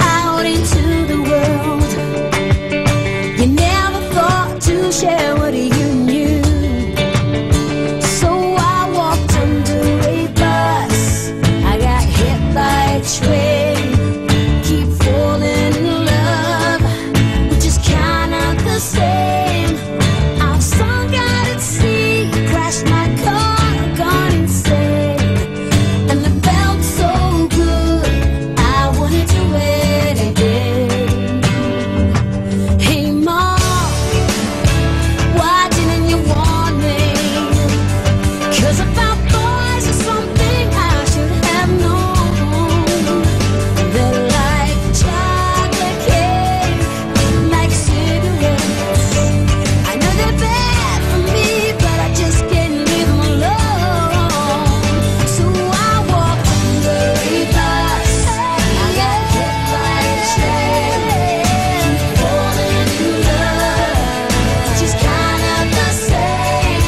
out into the world. You never thought to share what you knew. So I walked under a bus. I got hit by a train. Keep falling in love, which is kinda the same. I've sunk out at sea, crashed my car, gone insane. And it felt so good, I wanted to it again. Hey Mom, why didn't you warn me? 'Cause about boys is something I should have known. They're like chocolate cake, like cigarettes. I know they're bad for me, but I just can't leave them alone. So I walked under a bus. I got hit by a train. Keep falling in love, just kind of the same.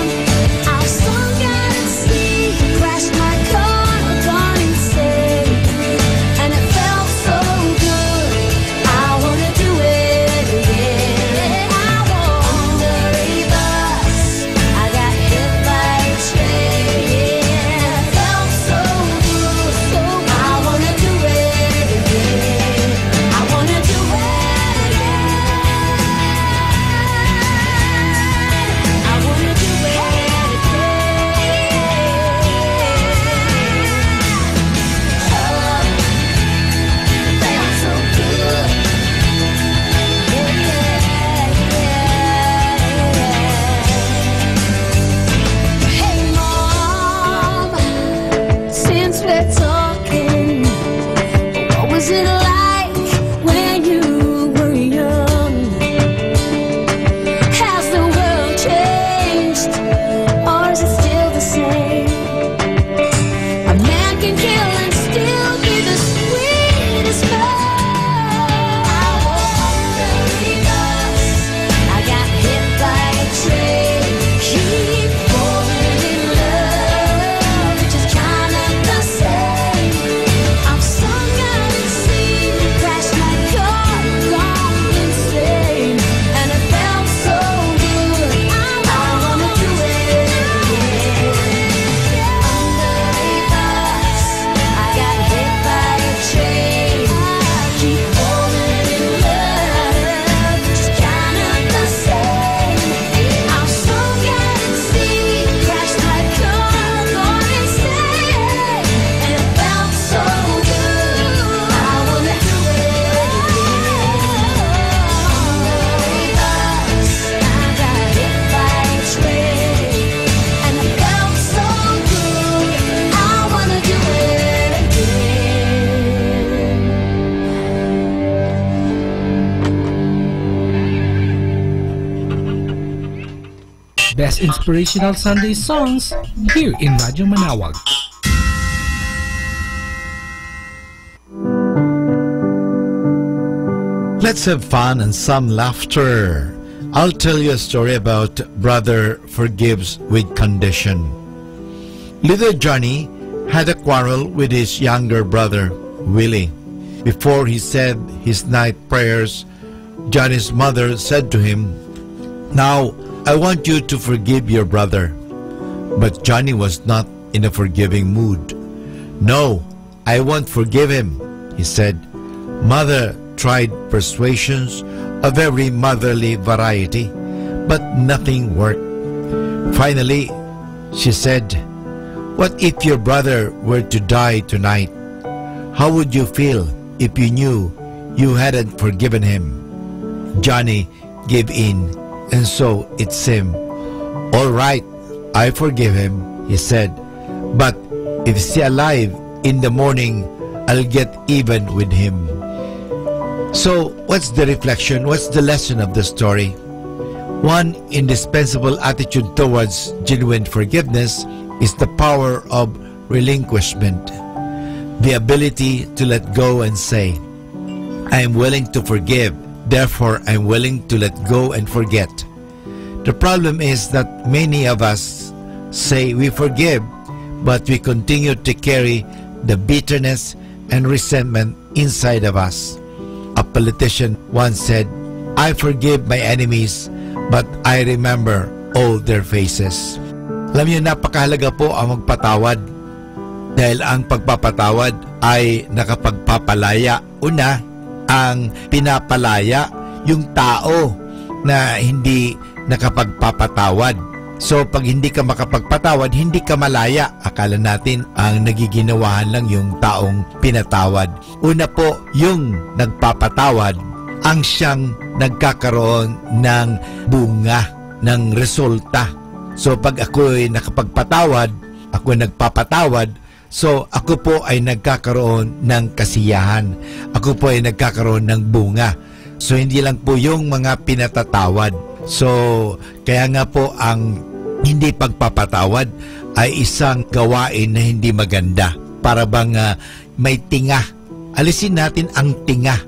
I've sunk out at sea, crashed my car, gone insane. And it felt so good, I wanna do it again. I walked under a bus, I got hit by a train. It felt so good, so I wanna do it again. I wanna do it again. I wanna do it Hey Mom, since we're talking, what was it like when you were young? Has the world changed, or is it still the same? A man can kill and still be the sweetest man. I walked under a bus, I got hit by a train. Keep falling in love, which is kind of the same. I'm sunk out at sea, crashed my car, gone insane. And it felt so good, I wanna do it again. Under a bus, I got hit by a train. Keep falling in love, which is kind of the same. I'm sunk out at sea, crashed my car, gone insane. And it felt so good, I wanna do it again. Under a bus, I got hit by a train. And it felt so good, I wanna do it again. Best inspirational Sunday songs here in Radyo Manawag. Let's have fun and some laughter. I'll tell you a story about brother forgives with condition. Little Johnny had a quarrel with his younger brother, Willie. Before he said his night prayers, Johnny's mother said to him, "Now, I want you to forgive your brother." But Johnny was not in a forgiving mood. "No, I won't forgive him," he said. Mother tried persuasions of every motherly variety, but nothing worked. Finally, she said, "What if your brother were to die tonight? How would you feel if you knew you hadn't forgiven him?" Johnny gave in, and so it seemed. "All right, I forgive him," he said. "But if he's alive in the morning, I'll get even with him." So, what's the reflection? What's the lesson of the story? One indispensable attitude towards genuine forgiveness is the power of relinquishment, the ability to let go and say, I am willing to forgive. Therefore, I'm willing to let go and forget. The problem is that many of us say we forgive, but we continue to carry the bitterness and resentment inside of us. A politician once said, I forgive my enemies, but I remember all their faces. Alam niyo, napakahalaga po ang magpatawad. Dahil ang pagpapatawad ay nakapagpapalaya. Una, ang pinapalaya yung tao na hindi nakapagpapatawad. So pag hindi ka makapagpatawad, hindi ka malaya. Akala natin ang nagiginawahan lang yung taong pinatawad. Una po, yung nagpapatawad ang siyang nagkakaroon ng bunga, ng resulta. So pag ako ay nakapagpatawad, ako ay nagpapatawad, so ako po ay nagkakaroon ng kasiyahan. Ako po ay nagkakaroon ng bunga. So hindi lang po yung mga pinatatawad. So kaya nga po ang hindi pagpapatawad ay isang gawain na hindi maganda. Para bang may tinga. Alisin natin ang tinga.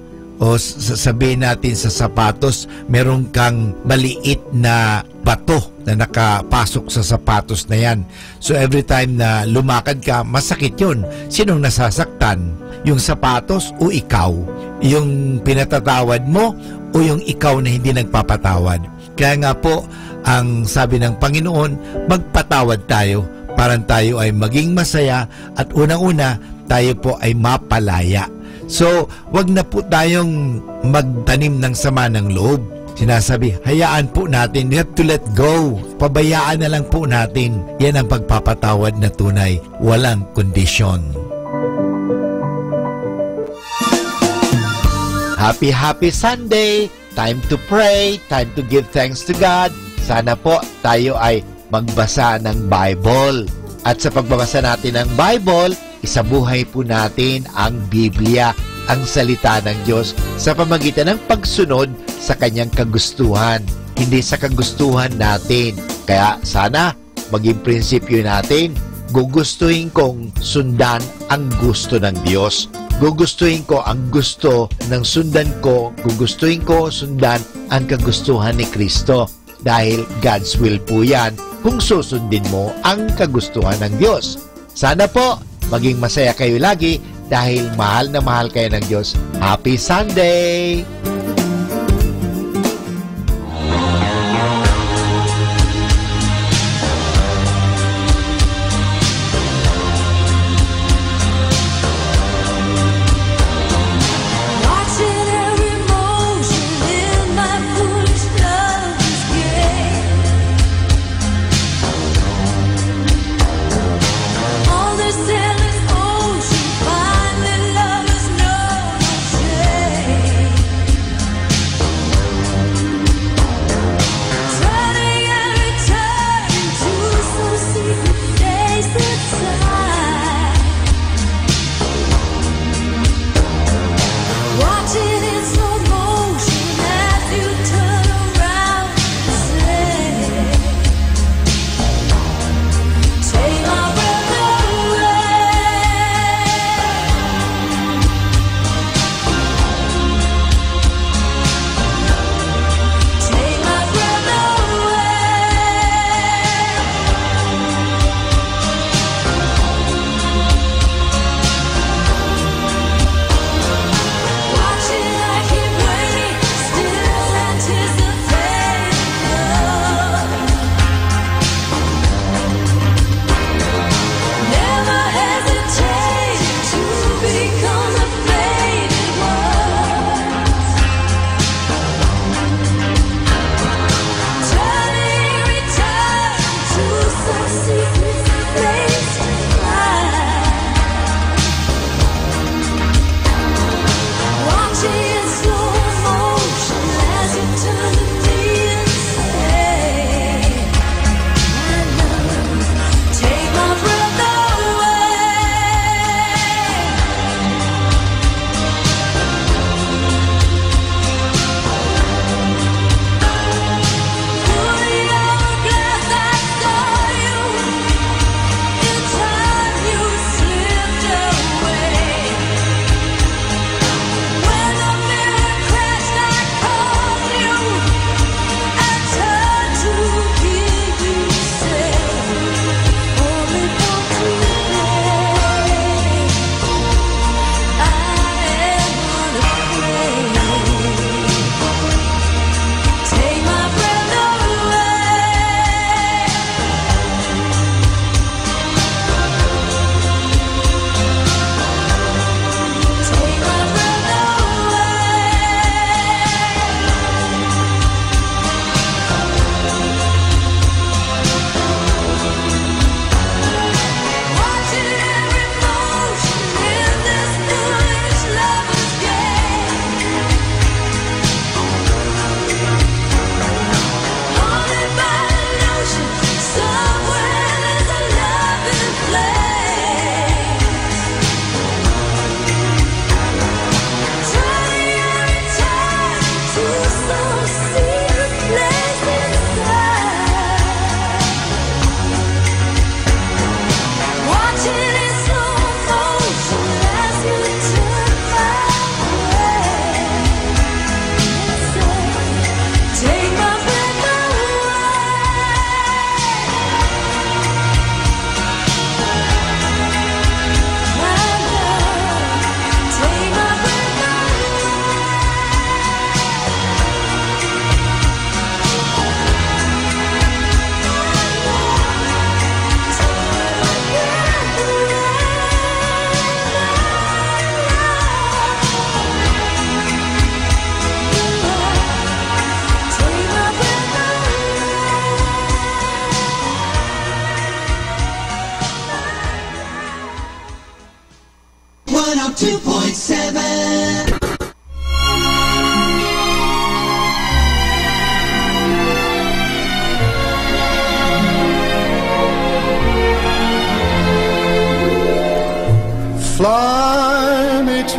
O sabihin natin sa sapatos, meron kang maliit na bato na nakapasok sa sapatos na yan. So every time na lumakad ka, masakit yun. Sinong nasasaktan? Yung sapatos o ikaw? Yung pinatatawad mo o yung ikaw na hindi nagpapatawad? Kaya nga po, ang sabi ng Panginoon, magpatawad tayo para tayo ay maging masaya at unang-una, tayo po ay mapalaya. So, wag na po tayong magtanim ng sama ng loob. Sinasabi, hayaan po natin. We have to let go. Pabayaan na lang po natin. Yan ang pagpapatawad na tunay. Walang kondisyon. Happy Sunday! Time to pray. Time to give thanks to God. Sana po tayo ay magbasa ng Bible. At sa pagbabasa natin ng Bible, isabuhay po natin ang Biblia, ang salita ng Diyos sa pamagitan ng pagsunod sa kanyang kagustuhan, hindi sa kagustuhan natin. Kaya sana maging prinsipyo natin, gugustuhin kong sundan ang gusto ng Diyos. Gugustuhin ko ang gusto ng sundan ko, gugustuhin ko sundan ang kagustuhan ni Kristo. Dahil God's will po yan kung susundin mo ang kagustuhan ng Diyos. Sana po maging masaya kayo lagi dahil mahal na mahal kayo ng Diyos. Happy Sunday!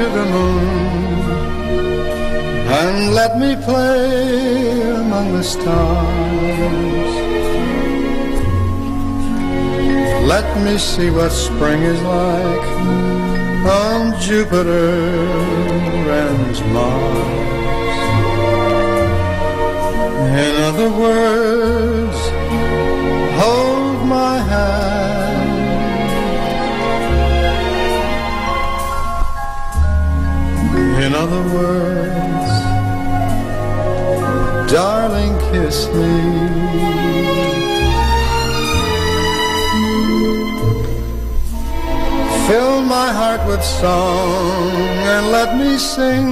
to the moon and let me play among the stars. Let me see what spring is like on Jupiter and Mars. In other words, hold my hand. In other words, darling, kiss me. Fill my heart with song and let me sing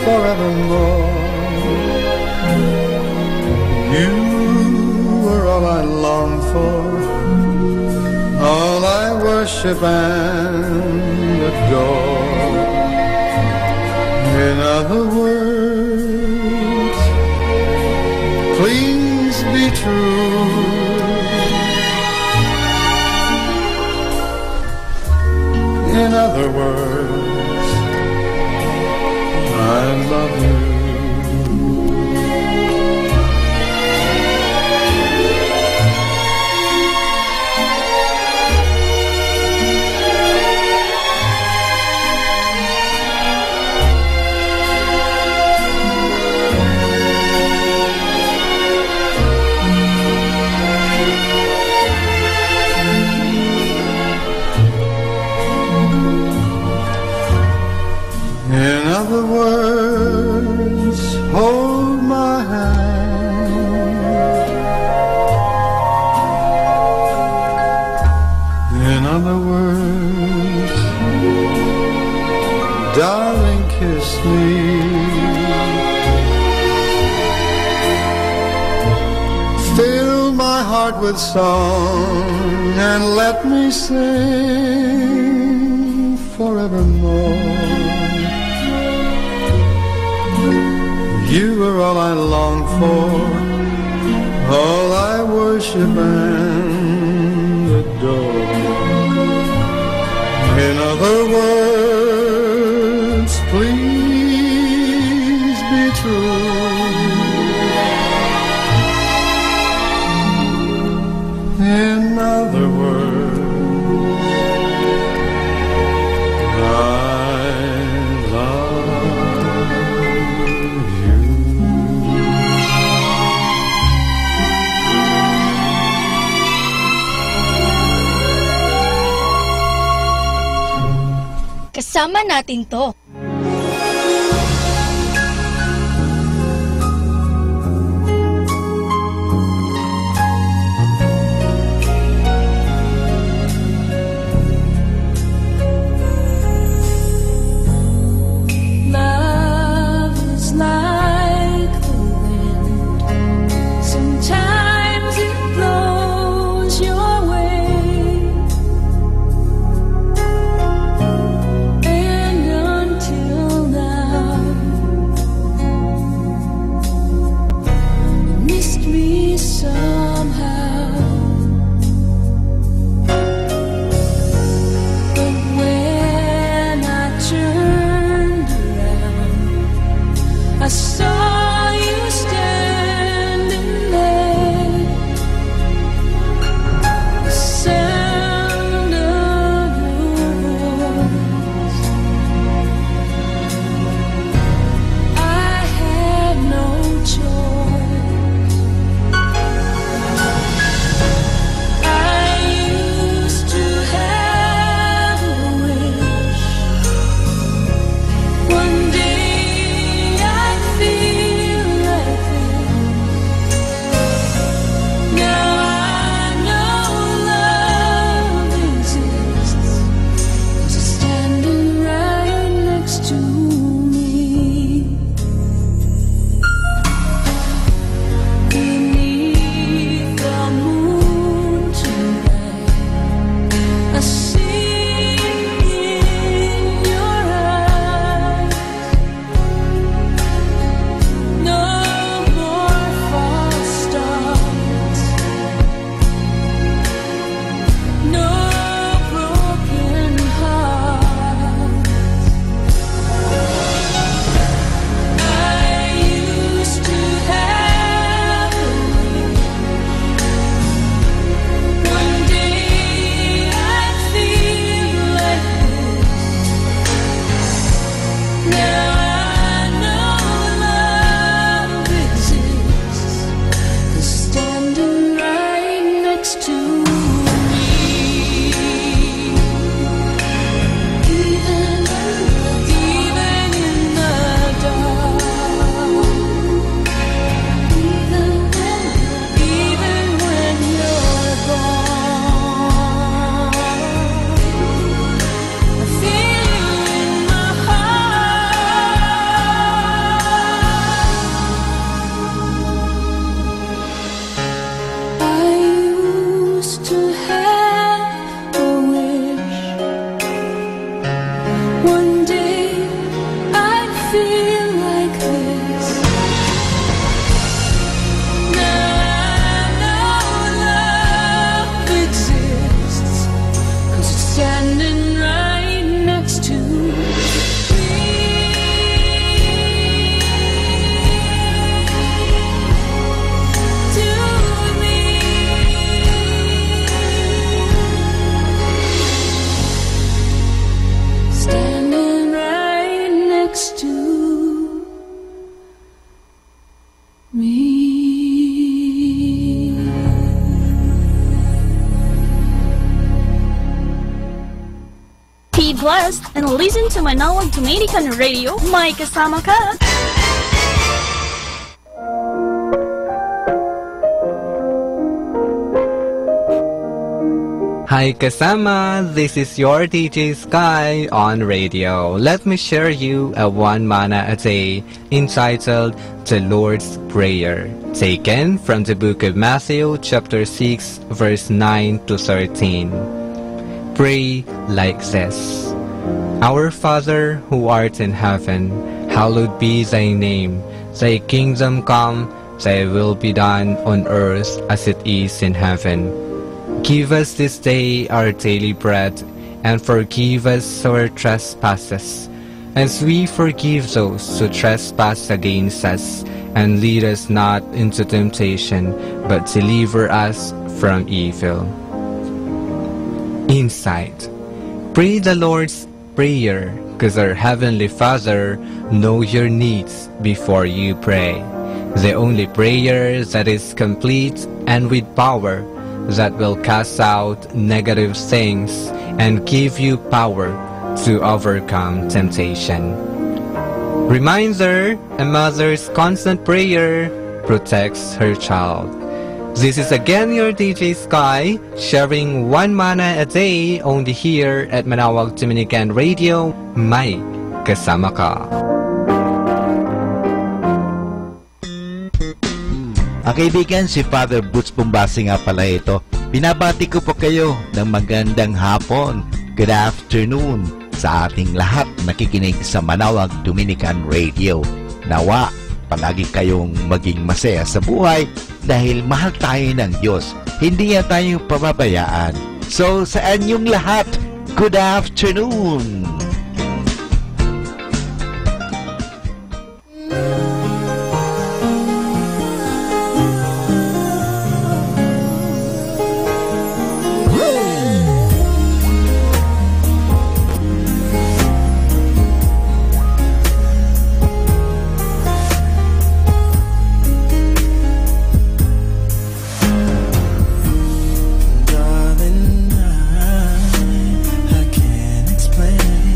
forevermore. You are all I long for, all I worship and adore. In other words, please be true. In other words, I love you. In other words, hold my hand. In other words, darling, kiss me. Fill my heart with song and let me sing forevermore. You are all I long for, all I worship and adore. In other words, please be true. In other words, I love you. Kasama natin to. Love is like the wind. Sometimes it blows your way, and until next to me. Be blessed and listen to Manawag Dominican Radio. May kasama ka. Hi kasama, this is your DJ Sky on radio. Let me share you a one manna a day entitled The Lord's Prayer, taken from the book of Matthew chapter 6 verse 9 to 13. Pray like this. Our Father who art in heaven, hallowed be thy name. Thy kingdom come, thy will be done on earth as it is in heaven. Give us this day our daily bread, and forgive us our trespasses, as we forgive those who trespass against us. And lead us not into temptation, but deliver us from evil. Insight. Pray the Lord's Prayer, because our Heavenly Father knows your needs before you pray. The only prayer that is complete and with power, that will cast out negative things and give you power to overcome temptation. Reminder, a mother's constant prayer protects her child. This is again your DJ Sky, sharing one manna a day only here at Manawag Dominican Radio. May kasama ka. Ang kaibigan, si Father Boots Bombasi nga pala ito. Binabati ko po kayo ng magandang hapon. Good afternoon sa ating lahat nakikinig sa Manawag Dominican Radio. Nawa, palagi kayong maging masaya sa buhay dahil mahal tayo ng Diyos. Hindi niya tayo pababayaan. So, sa inyong lahat, good afternoon! Darling, I can't explain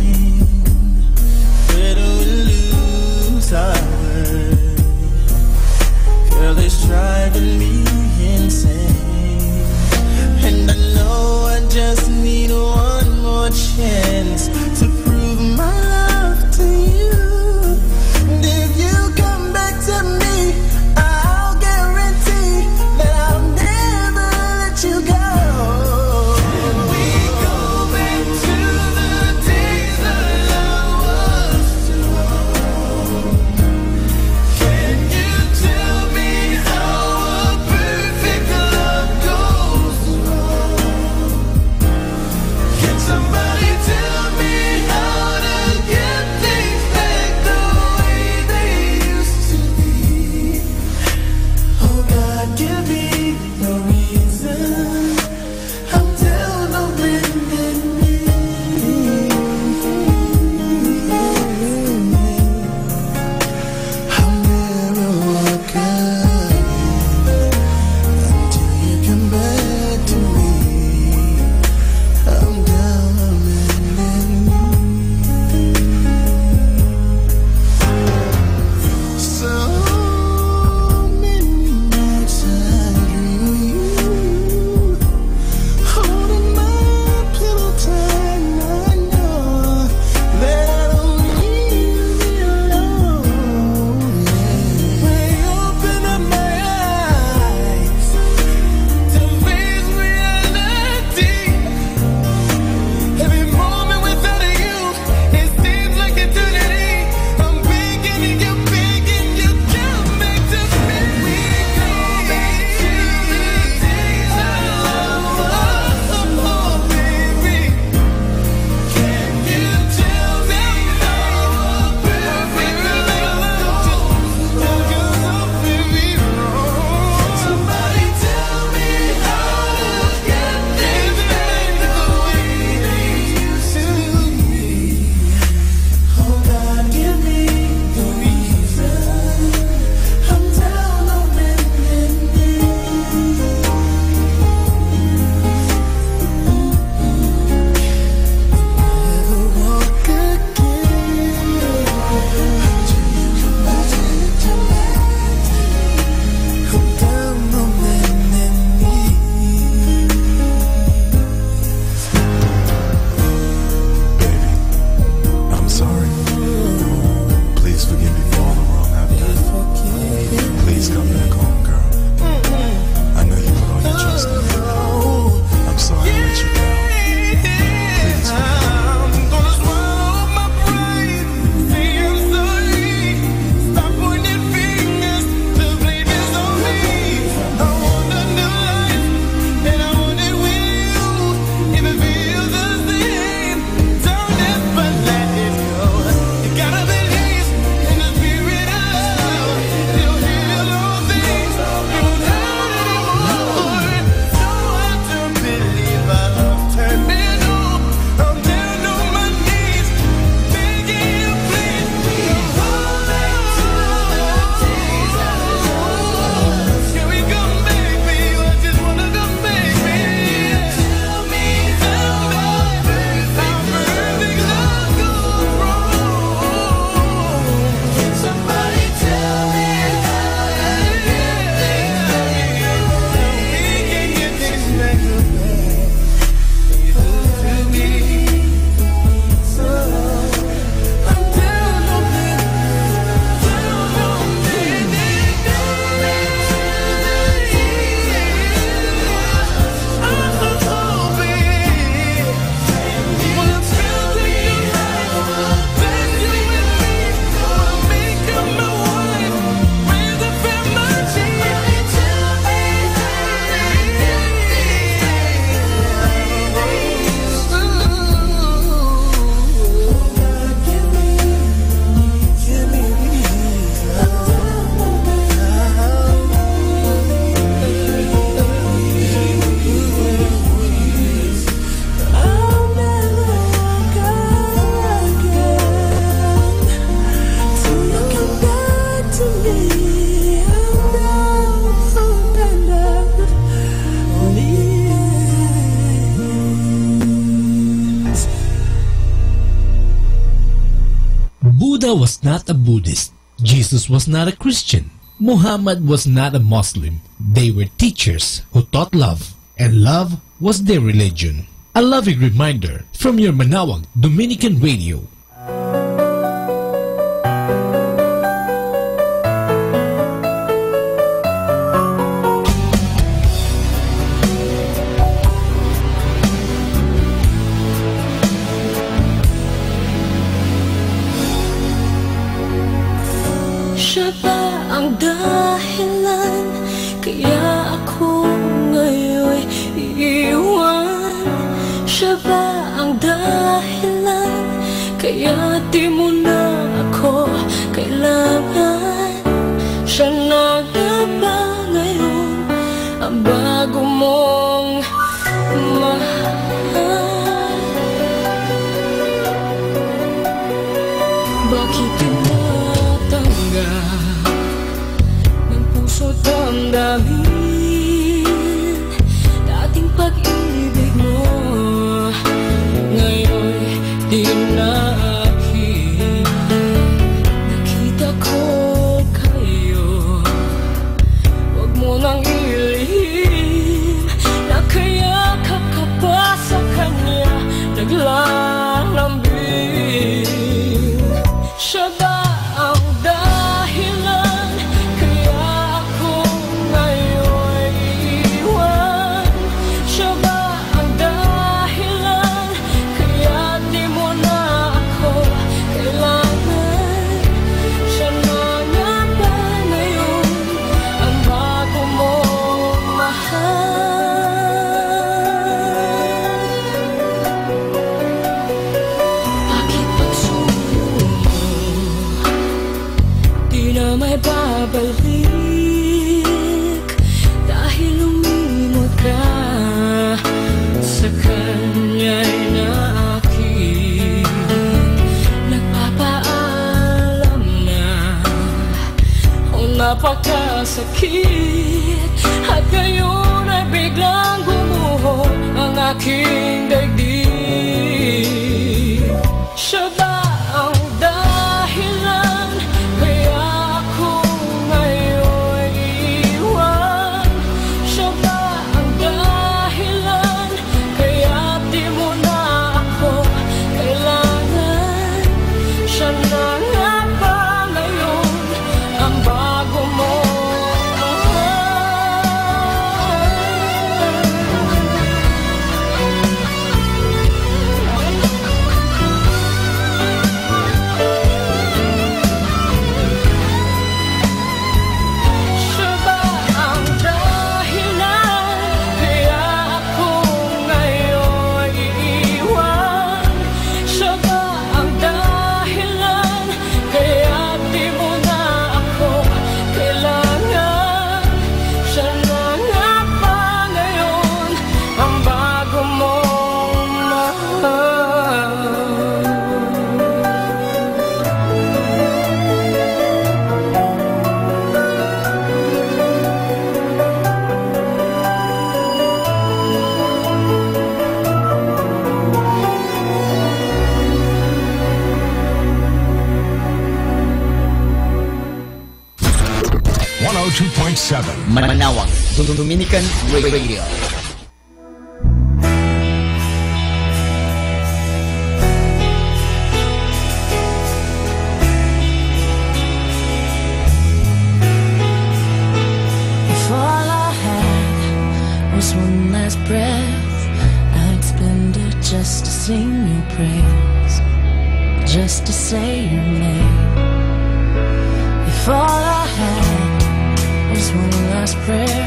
was not a Buddhist. Jesus was not a Christian. Muhammad was not a Muslim. They were teachers who taught love, and love was their religion. A loving reminder from your Manawag Dominican Radio. Siya ba ang dahilan kaya ako ngayon iiwan? Siya ba ang dahilan kaya di mo na ako kailangan? Siya na nga ba ngayon ang bago mong mahal? Bakit ng puso damdamin dating pag-ibig mo ngayon di na akin. Nakita ko kayo, wag mo nang ilihim. Nakayakap ka pa sa kanya, naglalambing. Siya ba ang dahilan kaya ako ngayon iiwan? Siya ba ang dahilan kaya di mo na ako kailangan? Siya na nga ba ngayon ang bago mong mahal? Bakit pagsuyo mo di na may babalik? Dahil lumimot ka sa kanya'y na akin. Nagpapaalam na napakasakit, at ngayon ay biglang gumuho ang aking daigdig. Siya ba ang dahilan kaya ako ngayon iiwan? Siya ba ang dahilan kaya di mo na ako kailangan? Siya na nga ba ngayon ang bago mo Siya ba ang dahilan kaya ako ngayon iiwan? Siya ba ang dahilan kaya di mo na ako kailangan? Siya na nga ba ngayon ang bago mong mahal? Manawag Dominican Radio. If all I had was one last breath, I'd spend it just to sing your praise, just to say your name. If all I had was one last prayer,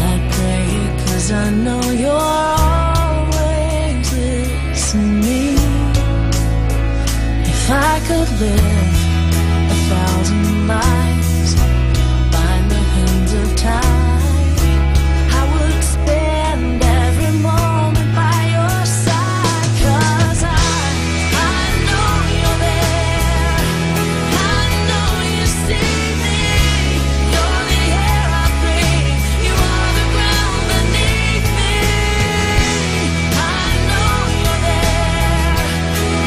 I'd pray it 'cause I know you're always listening. If I could live 1,000 lives by the hands of time, I would spend every moment by your side. 'Cause I know you're there, I know you see me. You're the air I breathe, you are the ground beneath me. I know you're there,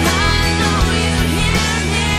I know you hear me.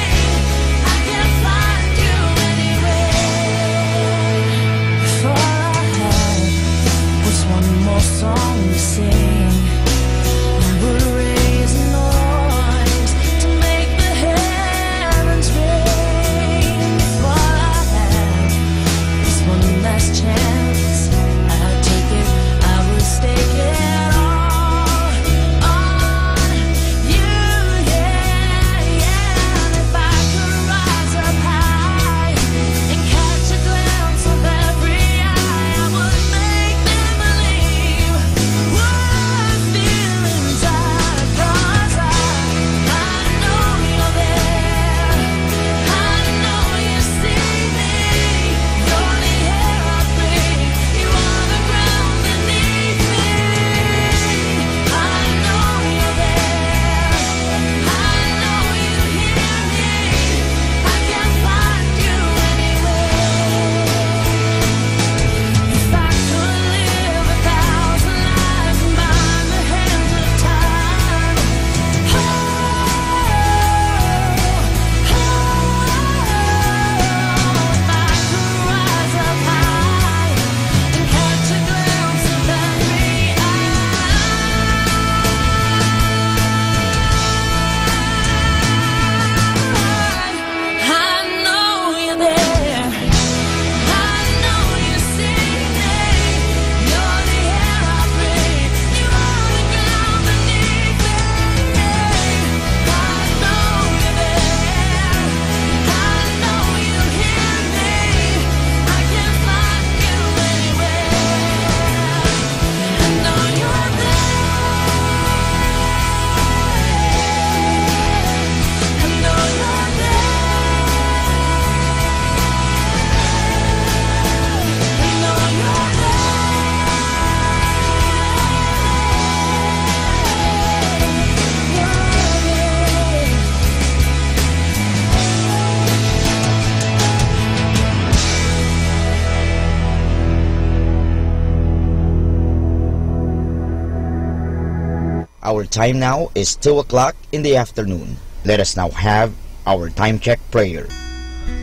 Our time now is 2 o'clock in the afternoon. Let us now have our time check prayer.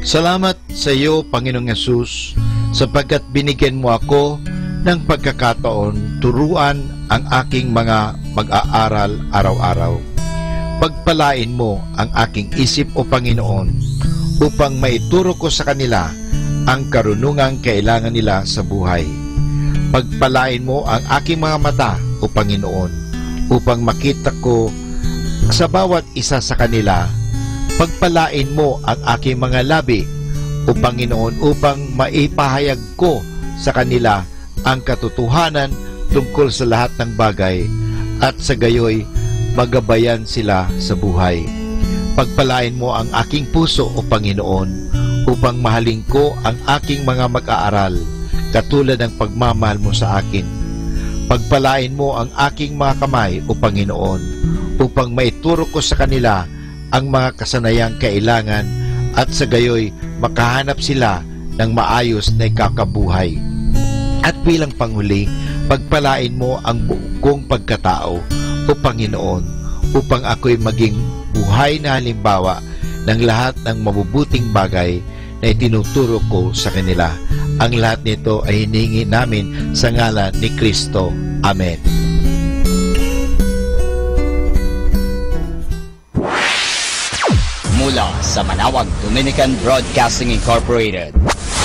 Salamat sa iyo, Panginoong Yesus, sapagkat binigyan mo ako ng pagkakataon turuan ang aking mga mag-aaral araw-araw. Pagpalain mo ang aking isip, O Panginoon, upang maituro ko sa kanila ang karunungang kailangan nila sa buhay. Pagpalain mo ang aking mga mata, O Panginoon, upang makita ko sa bawat isa sa kanila. Pagpalain mo ang aking mga labi, O Panginoon, upang maipahayag ko sa kanila ang katotohanan tungkol sa lahat ng bagay at sa gayoy magabayan sila sa buhay. Pagpalain mo ang aking puso, O Panginoon, upang mahalin ko ang aking mga mag-aaral katulad ng pagmamahal mo sa akin. Pagpalain mo ang aking mga kamay, O Panginoon, upang maituro ko sa kanila ang mga kasanayang kailangan at sa gayoy makahanap sila ng maayos na ikakabuhay. At bilang panghuli, pagpalain mo ang buong pagkatao, O Panginoon, upang ako'y maging buhay na halimbawa ng lahat ng mabubuting bagay na itinuturo ko sa kanila. Ang lahat nito ay hinihingi namin sa ngalan ni Kristo. Amen. Mula sa Manawag Dominican Broadcasting Incorporated,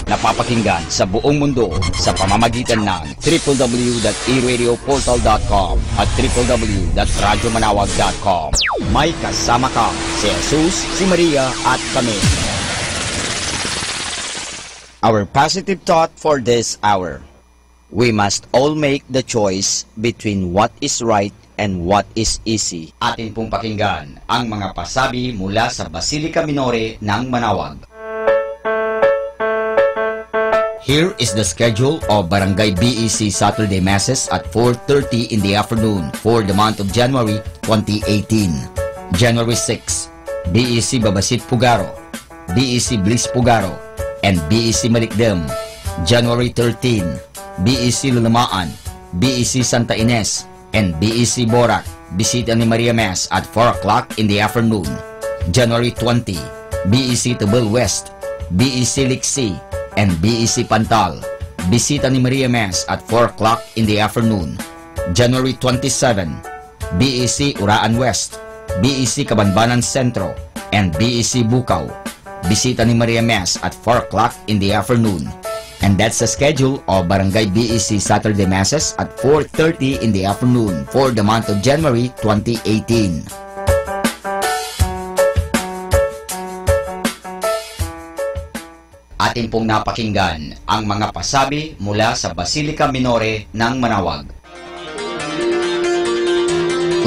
napapakinggan sa buong mundo sa pamamagitan ng www.eradioportal.com at www.radyomanawag.com. May kasama ka si Jesus, si Maria at kami. Our positive thought for this hour: we must all make the choice between what is right and what is easy. Atin pong pakinggan ang mga pasabi mula sa Basilica Minore ng Manawag. Here is the schedule of Barangay BEC Saturday Masses at 4:30 in the afternoon for the month of January 2018. January 6, BEC Babasit Pugaro, BEC Bliss Pugaro, and BEC Malikdem. January 13, BEC Lulamaan, BEC Santa Ines, and BEC Borac, Bisita ni Maria Mass at 4 o'clock in the afternoon. January 20, BEC Tubal West, BEC Liksi, and BEC Pantal, Bisita ni Maria Mass at 4 o'clock in the afternoon. January 27, BEC Uraan West, BEC Kabanbanan Centro, and BEC Bukaw, Bisita ni Maria Mass at 4 o'clock in the afternoon. And that's the schedule of Barangay BEC Saturday Masses at 4:30 in the afternoon for the month of January 2018. Atin pong napakinggan ang mga pasabi mula sa Basilica Minore ng Manawag.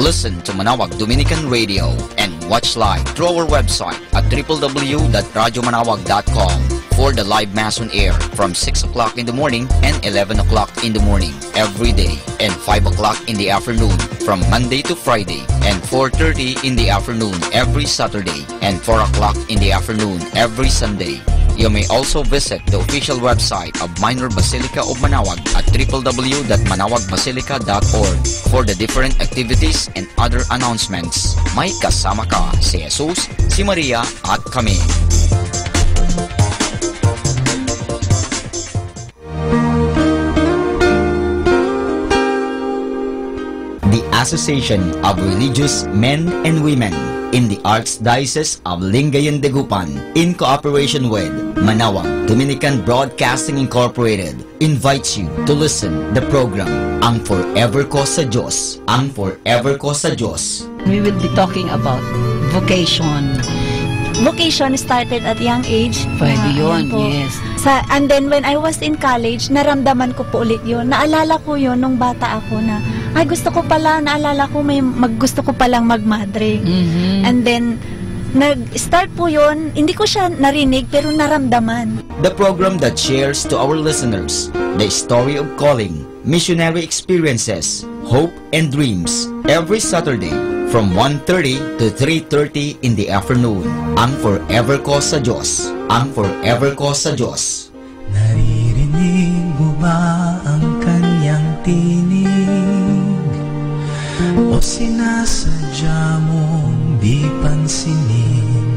Listen to Manawag Dominican Radio and watch live through our website at www.radyomanawag.com for the live mass on air from 6 o'clock in the morning and 11 o'clock in the morning every day, and 5 o'clock in the afternoon from Monday to Friday, and 4:30 in the afternoon every Saturday, and 4 o'clock in the afternoon every Sunday. You may also visit the official website of Minor Basilica of Manawag at www.manawagbasilica.org for the different activities and other announcements. May kasama ka si Jesus, si Maria at kami. The Association of Religious Men and Women in the Archdiocese of Lingayen de Gupan, in cooperation with Manawag Dominican Broadcasting Incorporated, invites you to listen the program Ang Forever Ko sa Diyos. Ang Forever Ko sa Diyos. We will be talking about vocation. Vocation started at young age. Pwede yun, po. yes. And then when I was in college, naramdaman ko po ulit yun. Naalala ko yun nung bata ako na, ay gusto ko pala, naalala ko gusto ko palang magmadre. And then, nag-start po yun, hindi ko siya narinig pero naramdaman. The program that shares to our listeners the story of calling, missionary experiences, hope and dreams every Saturday from 1:30 to 3:30 in the afternoon. Ang Forever Ko sa Diyos. Ang Forever Ko sa Diyos. Naririnig mo ba ang kanyang tinig? O sinasadya mong di pansinin.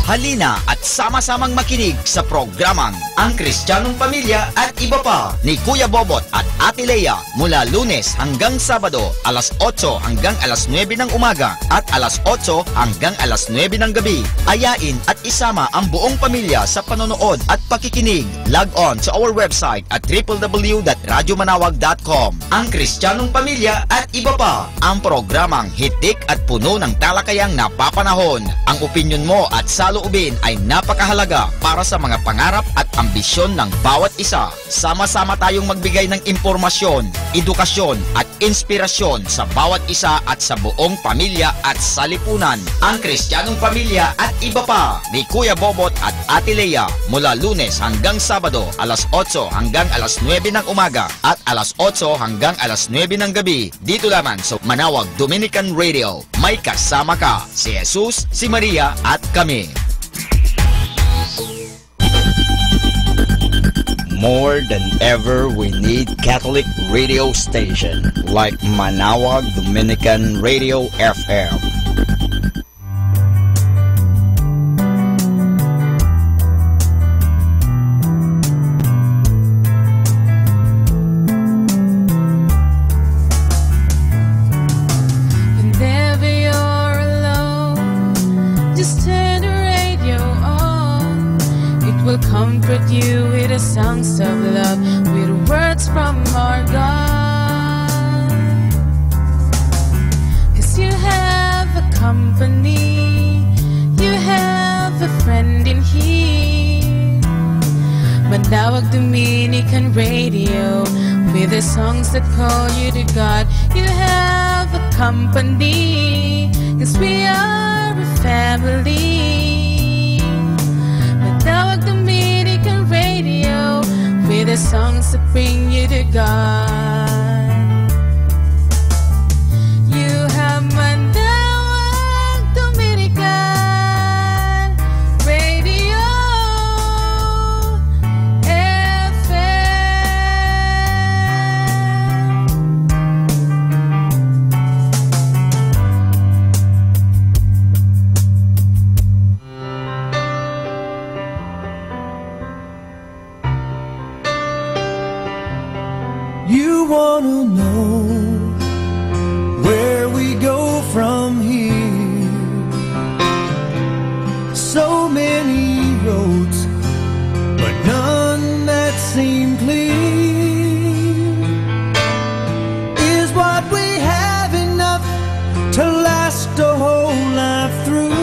Halina at sama-samang makinig sa programang Ang Kristiyanong Pamilya at Iba Pa ni Kuya Bobot at Ate Lea mula Lunes hanggang Sabado alas 8 hanggang alas 9 ng umaga at alas 8 hanggang alas 9 ng gabi. Ayain at isama ang buong pamilya sa panonood at pakikinig. Log on to our website at www.radyomanawag.com. Ang Kristiyanong Pamilya at Iba Pa, ang programang hitik at puno ng talakayang napapanahon. Ang opinyon mo at saloobin ay napakahalaga para sa mga pangarap at ambisyon ng bawat isa. Sama-sama tayong magbigay ng impormasyon, edukasyon at inspirasyon sa bawat isa at sa buong pamilya at salipunan. Ang Kristiyanong Pamilya at Iba Pa ni Kuya Bobot at Ate Lea mula Lunes hanggang Sabado alas 8 hanggang alas 9 ng umaga at alas 8 hanggang alas 9 ng gabi dito lamang sa Manawag Dominican Radio. May kasama ka, si Jesus, si Maria at kami. More than ever, we need Catholic radio station like Manawag Dominican Radio FM. Whenever you're alone, just turn the radio on. It will comfort you with the songs of love, with words from our God. 'Cause you have a company, you have a friend in here. Manawag Dominican Radio, with the songs that call you to God. You have a company, 'cause we are a family. Manawag Dominican Radio, with the songs that bring you to God. You have Manawag Dominican Radio You wanna know where we go from here? So many roads, but none that seem clear. Is what we have enough to last a whole life through?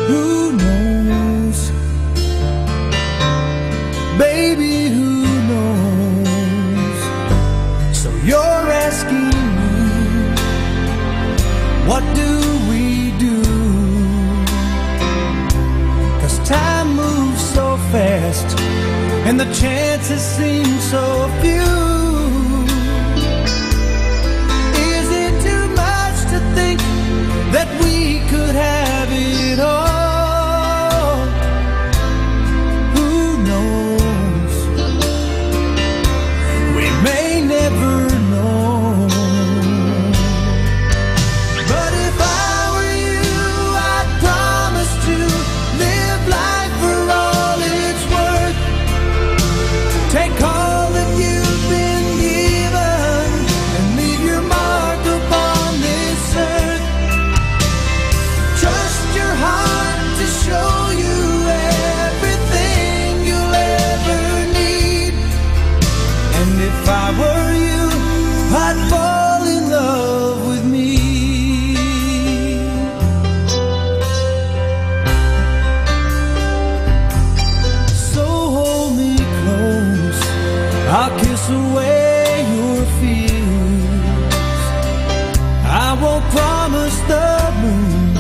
Who knows? Baby, who knows? So you're asking me, what do we do? 'Cause time moves so fast and the chances seem so few. Is it too much to think that we could have it all? Who knows? We may never know. But if I were you, I'd promise to live life for all it's worth. Take all that you've been given and leave your mark upon this earth. Trust your heart to show you everything you'll ever need. And if I were you, I'd fall in love with me. So hold me close, I'll kiss away your fears. I won't promise the moon,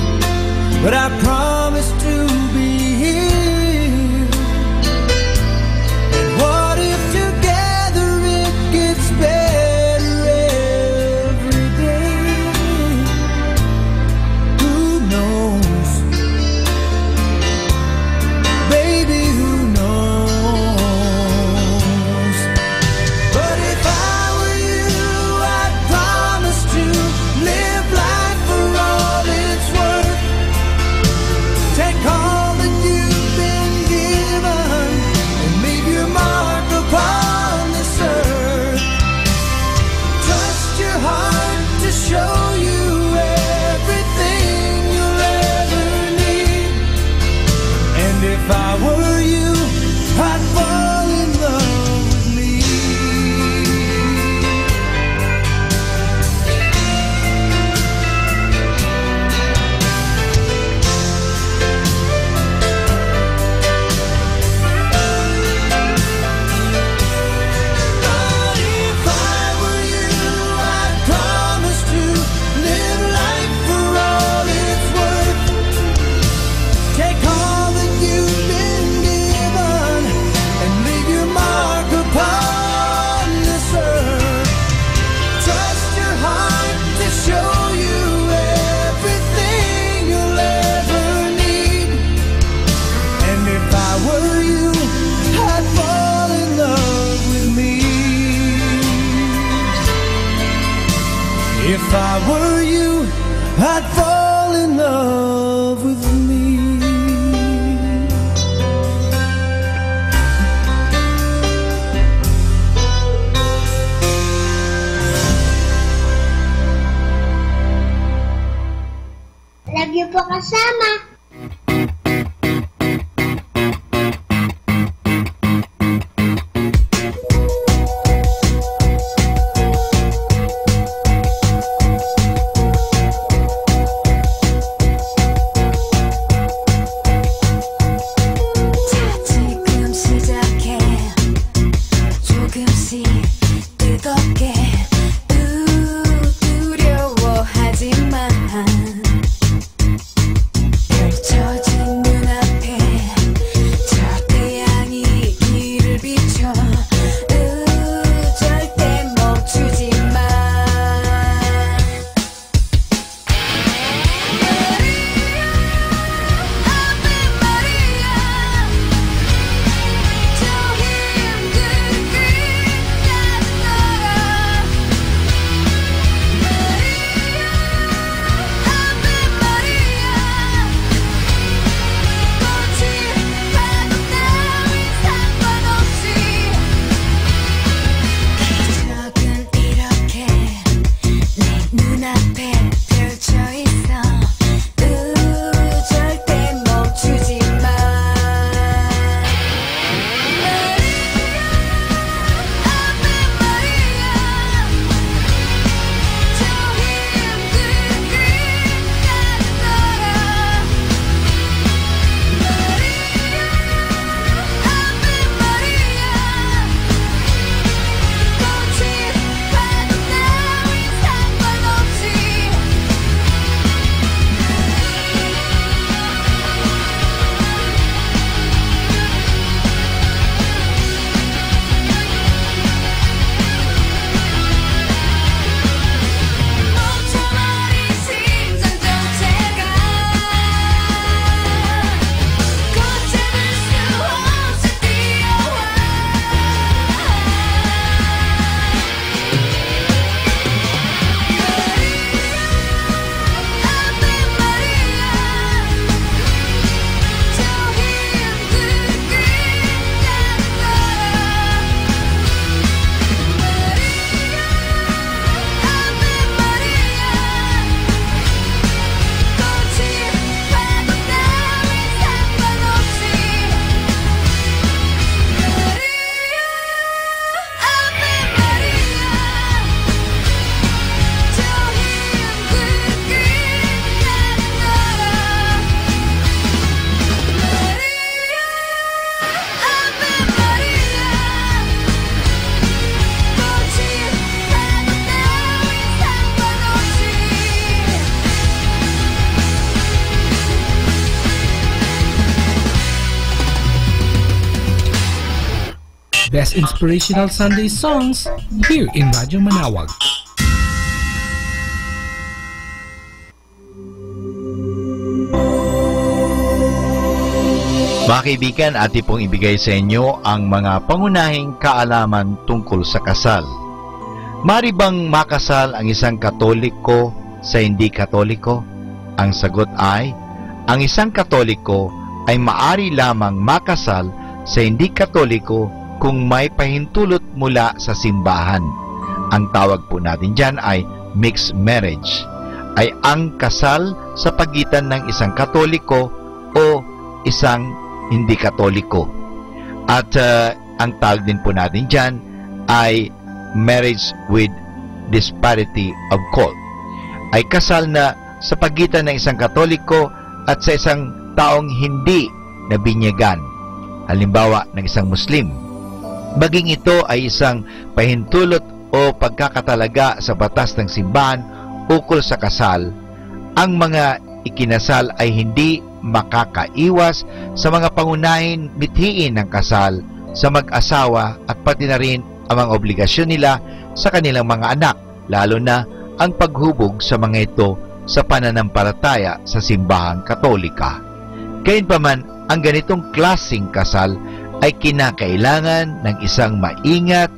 but I promise to be here. And what if together it gets better every day? Who knows? If I were you, I'd fall in love with me. Love you po, kasama. 지금 시작해 조금씩 뜨겁게 두려워하지만 펼쳐진 눈앞에 저 태양이 길을 비춰 절대 멈추지 마. 기적은 이렇게 내 눈앞에 펼쳐 있어 절대 멈추지 마. Best Inspirational Sunday Songs here in Radyo Manawag. Mga kaibigan, atin pong ibigay sa inyo ang mga pangunahing kaalaman tungkol sa kasal. Mari bang makasal ang isang Katoliko sa hindi Katoliko? Ang sagot ay, ang isang Katoliko ay maari lamang makasal sa hindi Katoliko kung may pahintulot mula sa simbahan. Ang tawag po natin dyan ay mixed marriage, ay ang kasal sa pagitan ng isang Katoliko o isang hindi Katoliko. At ang tawag din po natin dyan ay marriage with disparity of cult, ay kasal na sa pagitan ng isang Katoliko at sa isang taong hindi nabinyagan, halimbawa ng isang Muslim. Maging ito ay isang pahintulot o pagkakatalaga sa batas ng simbahan ukol sa kasal, ang mga ikinasal ay hindi makakaiwas sa mga pangunahing mithiin ng kasal sa mag-asawa at pati na rin ang mga obligasyon nila sa kanilang mga anak, lalo na ang paghubog sa mga ito sa pananampalataya sa simbahang Katolika. Gayunpaman, ang ganitong klaseng kasal ay kinakailangan ng isang maingat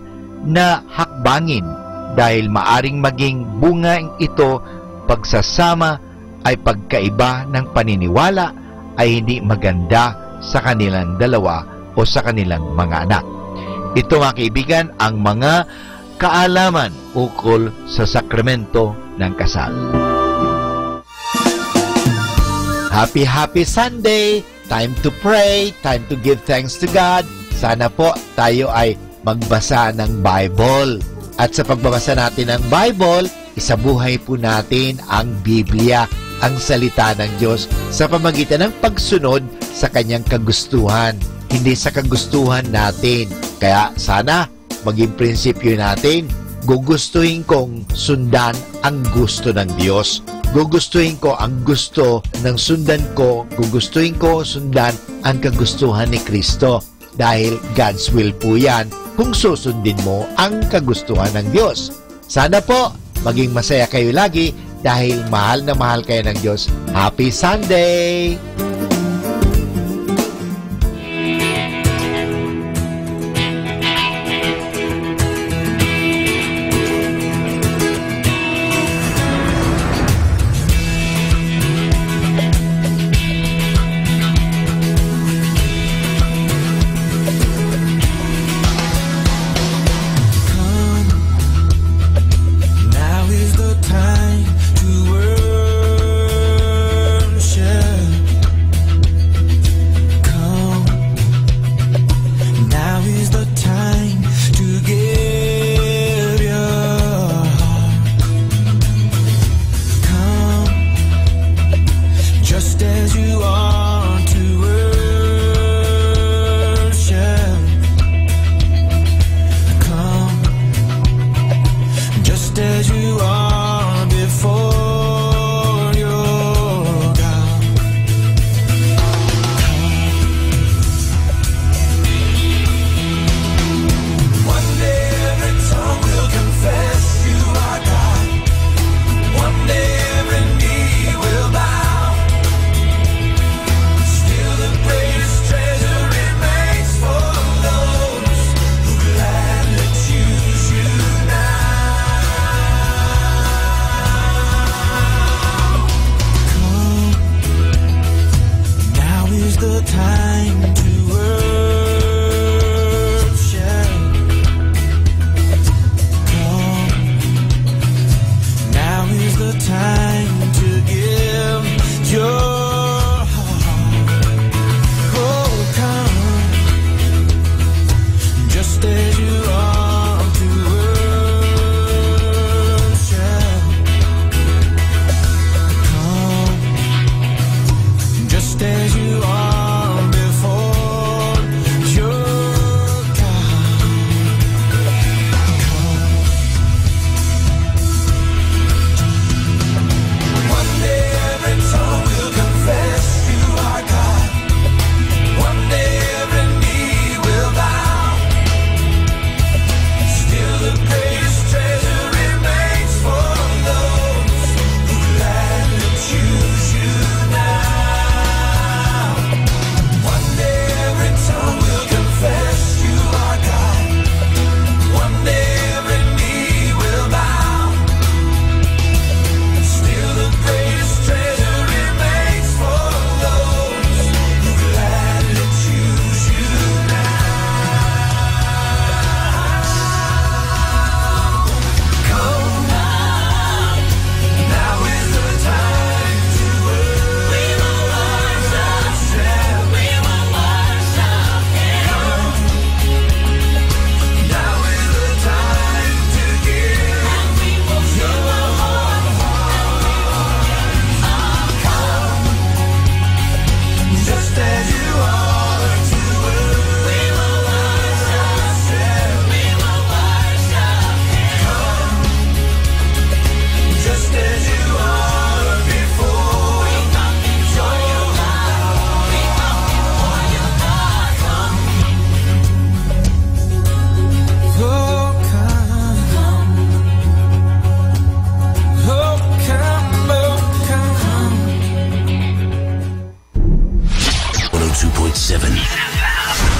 na hakbangin dahil maaring maging bunga ito pagsasama ay pagkaiba ng paniniwala ay hindi maganda sa kanilang dalawa o sa kanilang mga anak. Ito mga kaibigan ang mga kaalaman ukol sa sakramento ng kasal. Happy Sunday! Time to pray, time to give thanks to God. Sana po tayo ay magbasa ng Bible. At sa pagbabasa natin ng Bible, isabuhay po natin ang Biblia, ang salita ng Diyos sa pamamagitan ng pagsunod sa kanyang kagustuhan, hindi sa kagustuhan natin. Kaya sana maging prinsipyo natin, gugustuhin kong sundan ang gusto ng Diyos. Gugustuhin ko ang gusto ng sundan ko, gugustuhin ko sundan ang kagustuhan ni Kristo. Dahil God's will po yan kung susundin mo ang kagustuhan ng Diyos. Sana po maging masaya kayo lagi dahil mahal na mahal kayo ng Diyos. Happy Sunday!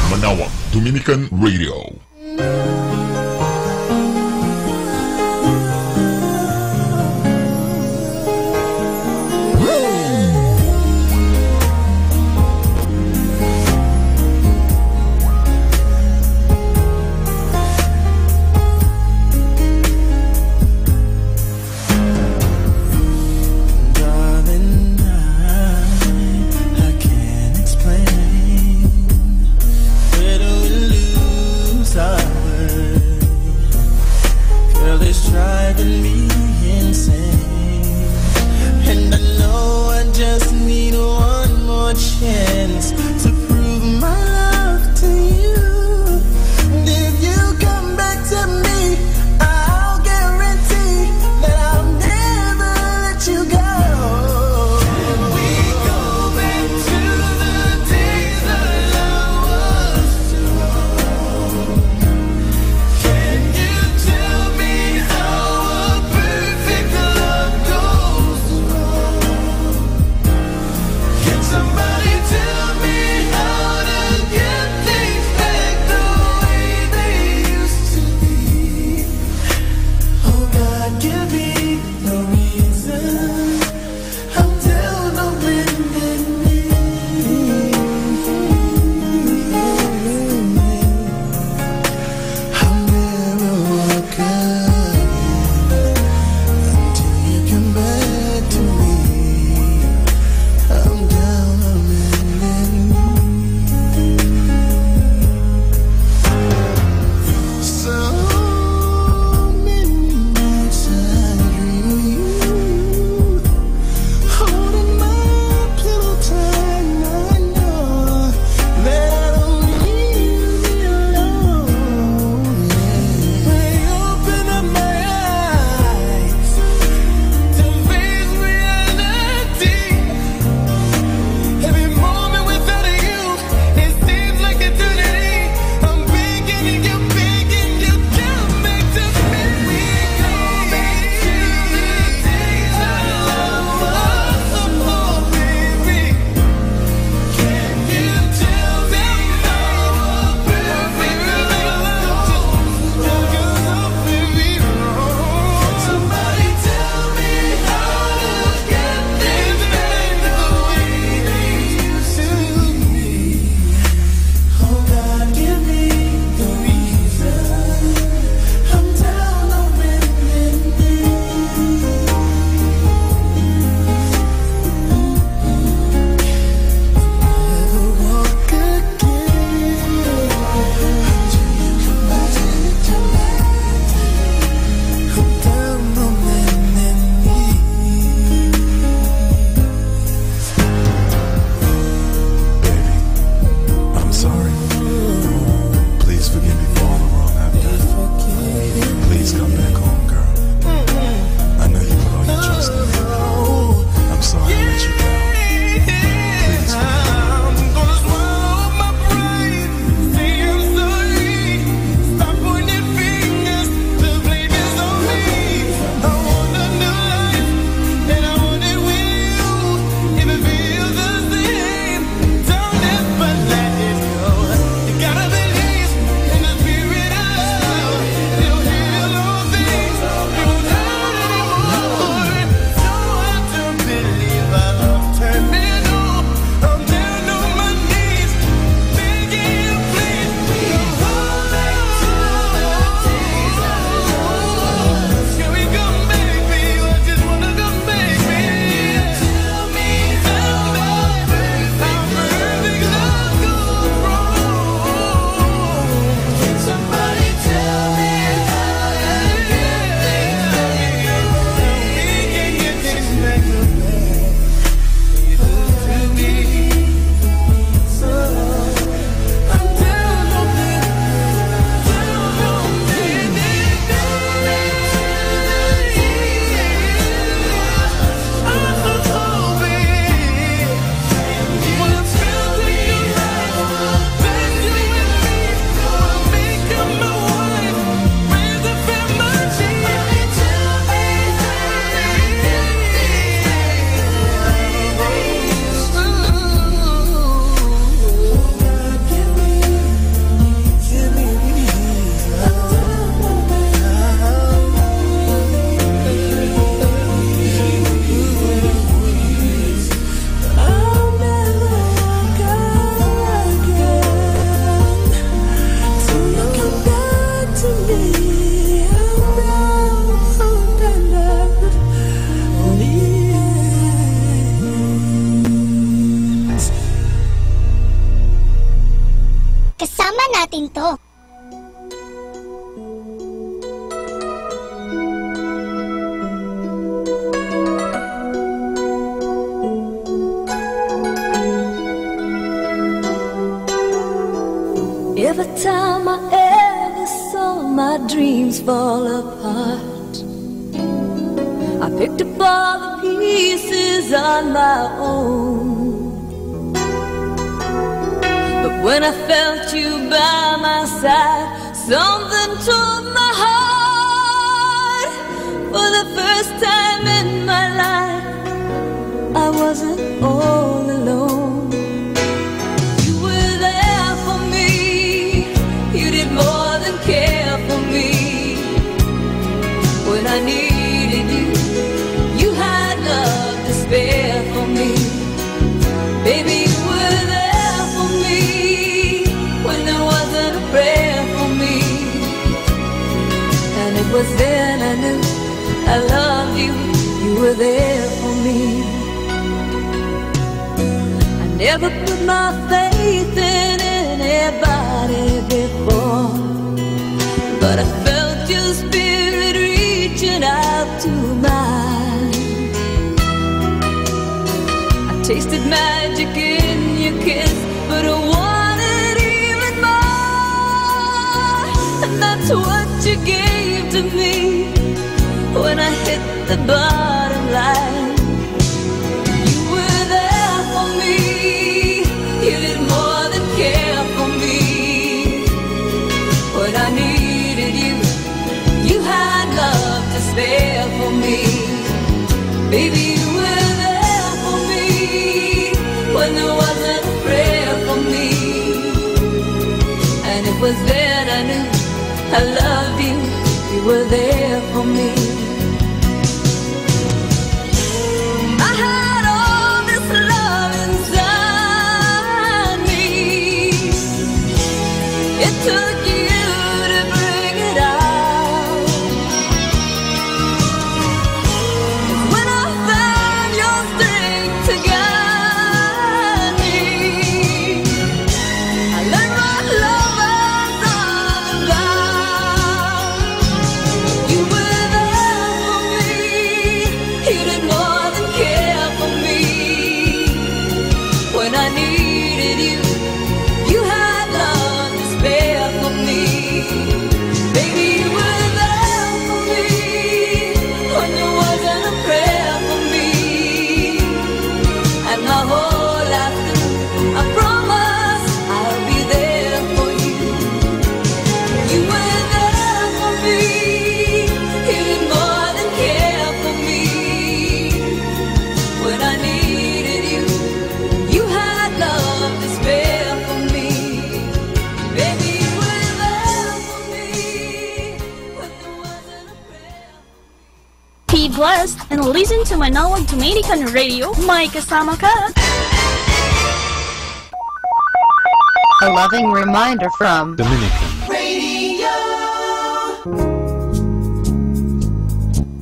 Manawag Dominican Radio. driving me insane. And I know I just need one more chance to prove my love to you. And if you come back to me, I'll guarantee that I'll never let you go. Can we go back to the days our love was strong? Can you tell me how a perfect love goes wrong? Can somebody tell me how to get things back the way they used to be? Oh God, give me the reason I'm down on bended knee. I'll never walk again until you come back to me. I'm down on bended knee. So many nights I dream you holding my pillow tight, and I know that I don't leave you alone. When you open up my eyes to face reality, every moment without you, it seems like eternity. I'm begging you, come back to me. We go back to the days our love was so baby. Can you tell me how a perfect love goes baby wrong? Somebody tell me how to get things back the way they used to be. Oh God, give me the reason I'm down on bended knee. Never walk again until you come back to me. I'm down on bended knee. I'm sorry. Please forgive me for all the wrong I've done. Please come back home, girl. I know you put all your trust in me. I'm sorry I let you down. Please forgive me. I'm gonna swallow my pride, say I'm sorry. Stop pointing fingers, the blame is on me. I want a new life, and I want it with you. If it feels the same, don't ever let it go. You gotta believe in the spirit of love. It'll heal all things, it won't hurt anymore. Don't have to believe our love turned me on. I'm down on my knees, begging you, please. Go back to the days I was. Can we come back, baby? I just wanna come back, baby. Tell me how perfect love goes wrong. Can somebody tell me how to get things back the way we can get things back the way they used to be? So I'm down on bended, down on bended Kasama natin to. things fall apart. I picked up all the pieces on my own, but when I felt you by my side, something told my heart. For the first time in my life, I wasn't all alone. You were there for me. You did more than care for me. When I needed you, you had love to spare for me. Baby, you were there for me when there wasn't a prayer for me. And it was then I knew I loved you. You were there for me. I never put my faith in anybody before, but I felt your spirit reaching out to mine. I tasted magic in your kiss, but I wanted even more. And that's what you gave to me when I hit the bottom line. You were there for me. You did more than care for me. When I needed you, you had love to spare for me. Baby, you were there for me when there wasn't a prayer for me. And it was then I knew I loved you. You were there for me. I had all this love inside me. It took you to bring it out. It's when I found your strength to guide me, I learned what love was all about. You were there for me. You did more than care for me. When I needed you, you had love to spare for me. Baby, you were there for me when there wasn't a prayer for me. And my whole life through, I promise I'll be there for you. You were there for me. You did more than care for me. When I needed you, you had love to spare for me. Baby, you were there for me when there wasn't a prayer. Be blessed and listen to Manawag Dominican Radio. May kasama ka. A loving reminder from Dominican.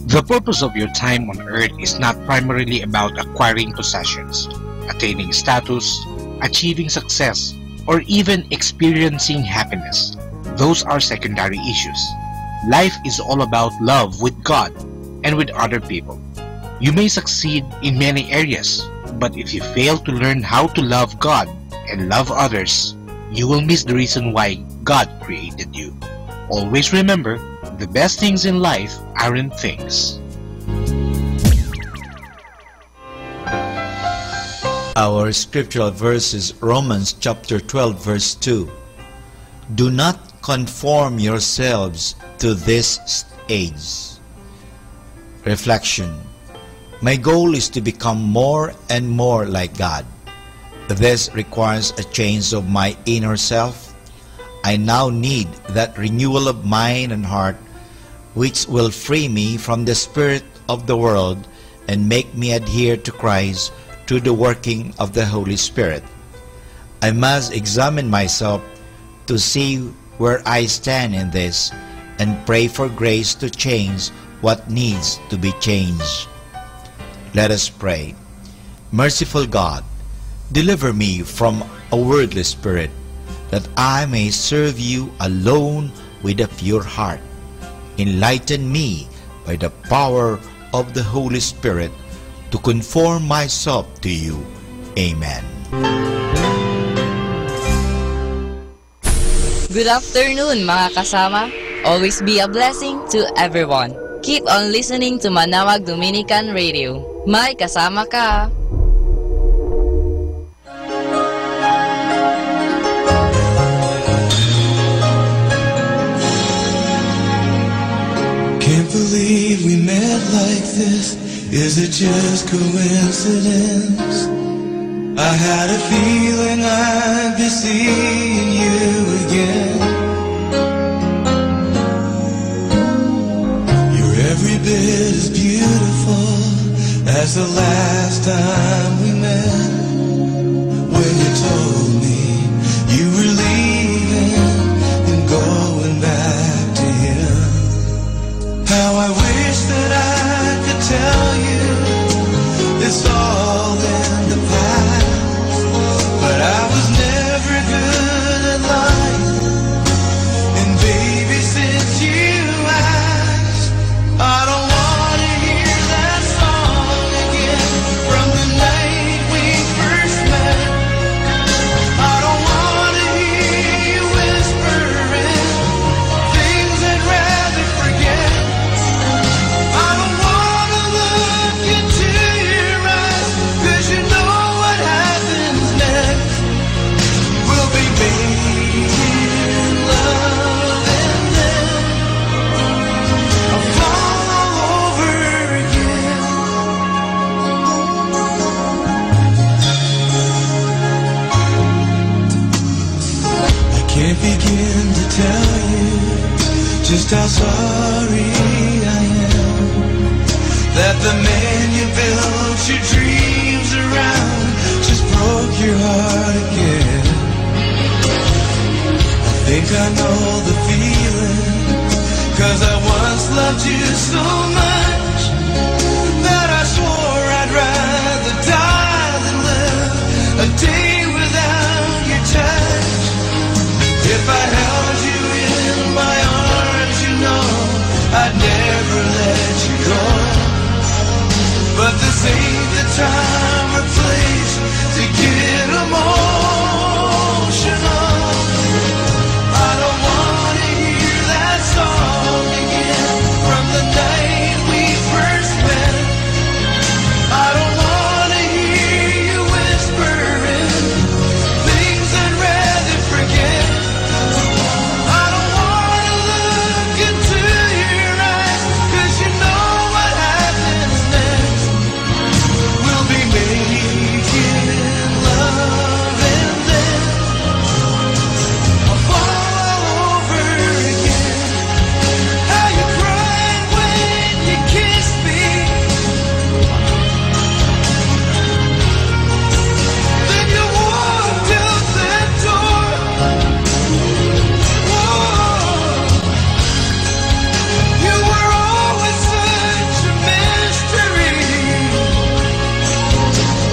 The purpose of your time on earth is not primarily about acquiring possessions, attaining status, achieving success, or even experiencing happiness. Those are secondary issues. Life is all about love with God and with other people. You may succeed in many areas, but if you fail to learn how to love God and love others, you will miss the reason why God created you. Always remember, the best things in life aren't things. Our scriptural verse is Romans chapter 12 verse 2. Do not conform yourselves to this age. Reflection. My goal is to become more and more like God. This requires a change of my inner self. I now need that renewal of mind and heart, which will free me from the spirit of the world and make me adhere to Christ through the working of the Holy Spirit. I must examine myself to see where I stand in this and pray for grace to change what needs to be changed. Let us pray. Merciful God, deliver me from a worldly spirit, that I may serve you alone with a pure heart. Enlighten me by the power of the Holy Spirit to conform myself to you. Amen. Good afternoon mga kasama. always be a blessing to everyone. Keep on listening to Manawag Dominican Radio. May kasama ka! Can't believe we met like this. Is it just coincidence? I had a feeling I'd be seeing you again. You're every bit as beautiful as the last time we met. When you told me you were leaving and going back to him. How I wish that I could tell you it's all in the past, but I was never good at lying. And baby, since you asked, I don't want to hear that song again from the night we first met. I don't want to hear you whispering things I'd rather forget. I don't want to look into your eyes, 'cause you know what happens next. We'll be making love and then I'll fall all over again. I can't begin to tell you just how sorry I am that the man you built your dreams around just broke your heart again. I think I know the feeling, 'cause I once loved you so much that I swore I'd rather die than live a day without your touch. If I held you in my arms, you know I'd never let you go. But this ain't the time or place to get emotional. I don't want to hear that song again from the night we first met. I don't want to hear you whispering things I'd rather forget. I don't want to look into your eyes, 'cause you know what happens next. We'll be making love and then I'll fall all over again. How you cried when you kissed me, then you walked out that door. Whoa. You were always such a mystery.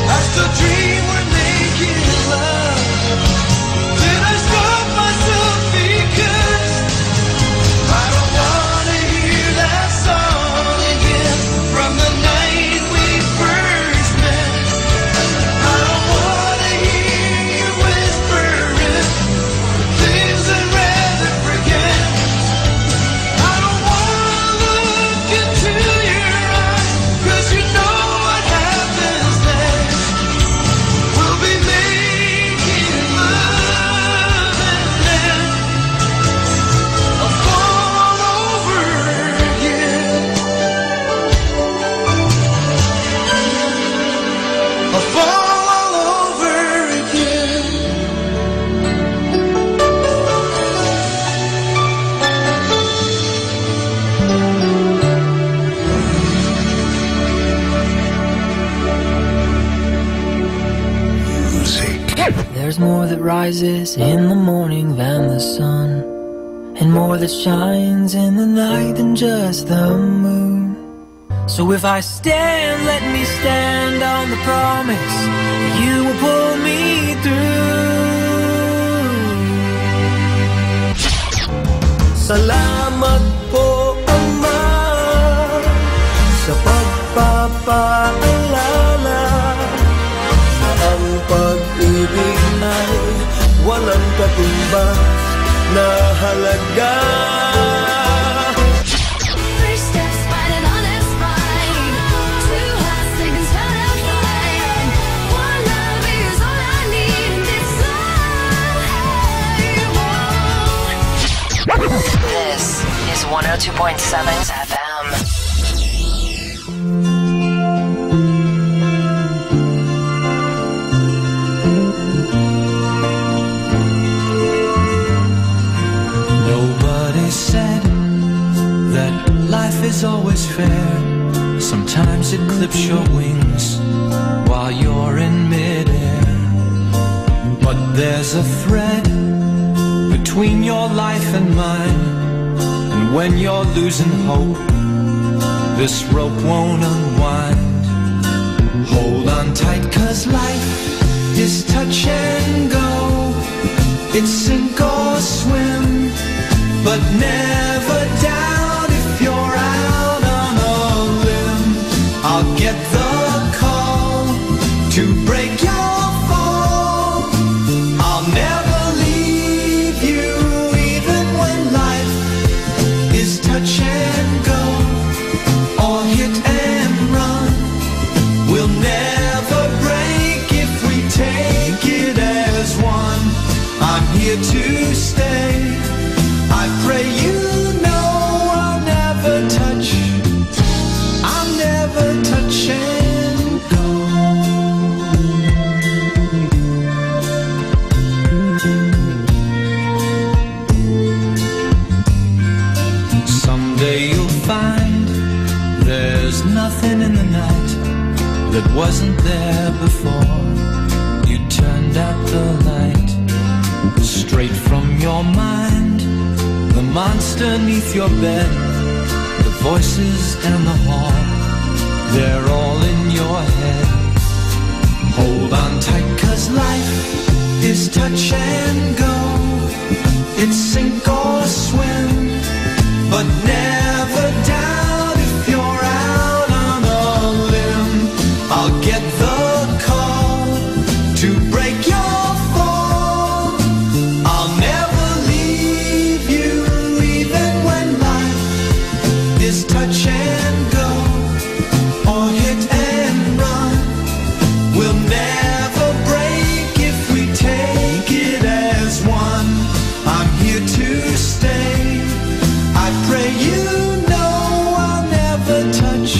I still dream we're making love. Then I stop myself because I don't want to hear that song again from the night we first met. I don't want to hear you whispering things I'd rather forget. I don't want to look into your eyes, 'cause you know what happens next. We'll be making love and then I'll fall all over again. I'll fall all over again. There's more that rises in the morning than the sun, and more that shines in the night than just the moon. So if I stand, let me stand on the promise you will pull me through. Salamat po, Ama, sa pagpapaalala na ang pag-ibig ay walang katumbas na halaga. FM. Nobody said that life is always fair. Sometimes it clips your wings while you're in midair. But there's a thread between your life and mine, and when you're losing hope, this rope won't unwind. Hold on tight, 'cause life is touch and go. It's sink or swim, but never doubt if you're out on a limb. I'll get the call to break your fall. I'll never leave you, even when life is touch and go or hit and run. We'll never break if we take it as one. I'm here to stay. I pray you know I'll never touch and go. Someday you'll find there's nothing in the night that wasn't there before you turned out the light. Straight from your mind, the monster neath your bed, the voices and the hall, they're all in your head. Hold on tight, 'cause life is touch and go. It's sink or swim, but never doubt if you're out on a limb. I'll get the call to break your fall. I'll never leave you, even when life is touch and go or hit and run. We'll never break if we take it as one. I'm here to stay. I pray you know I'll never touch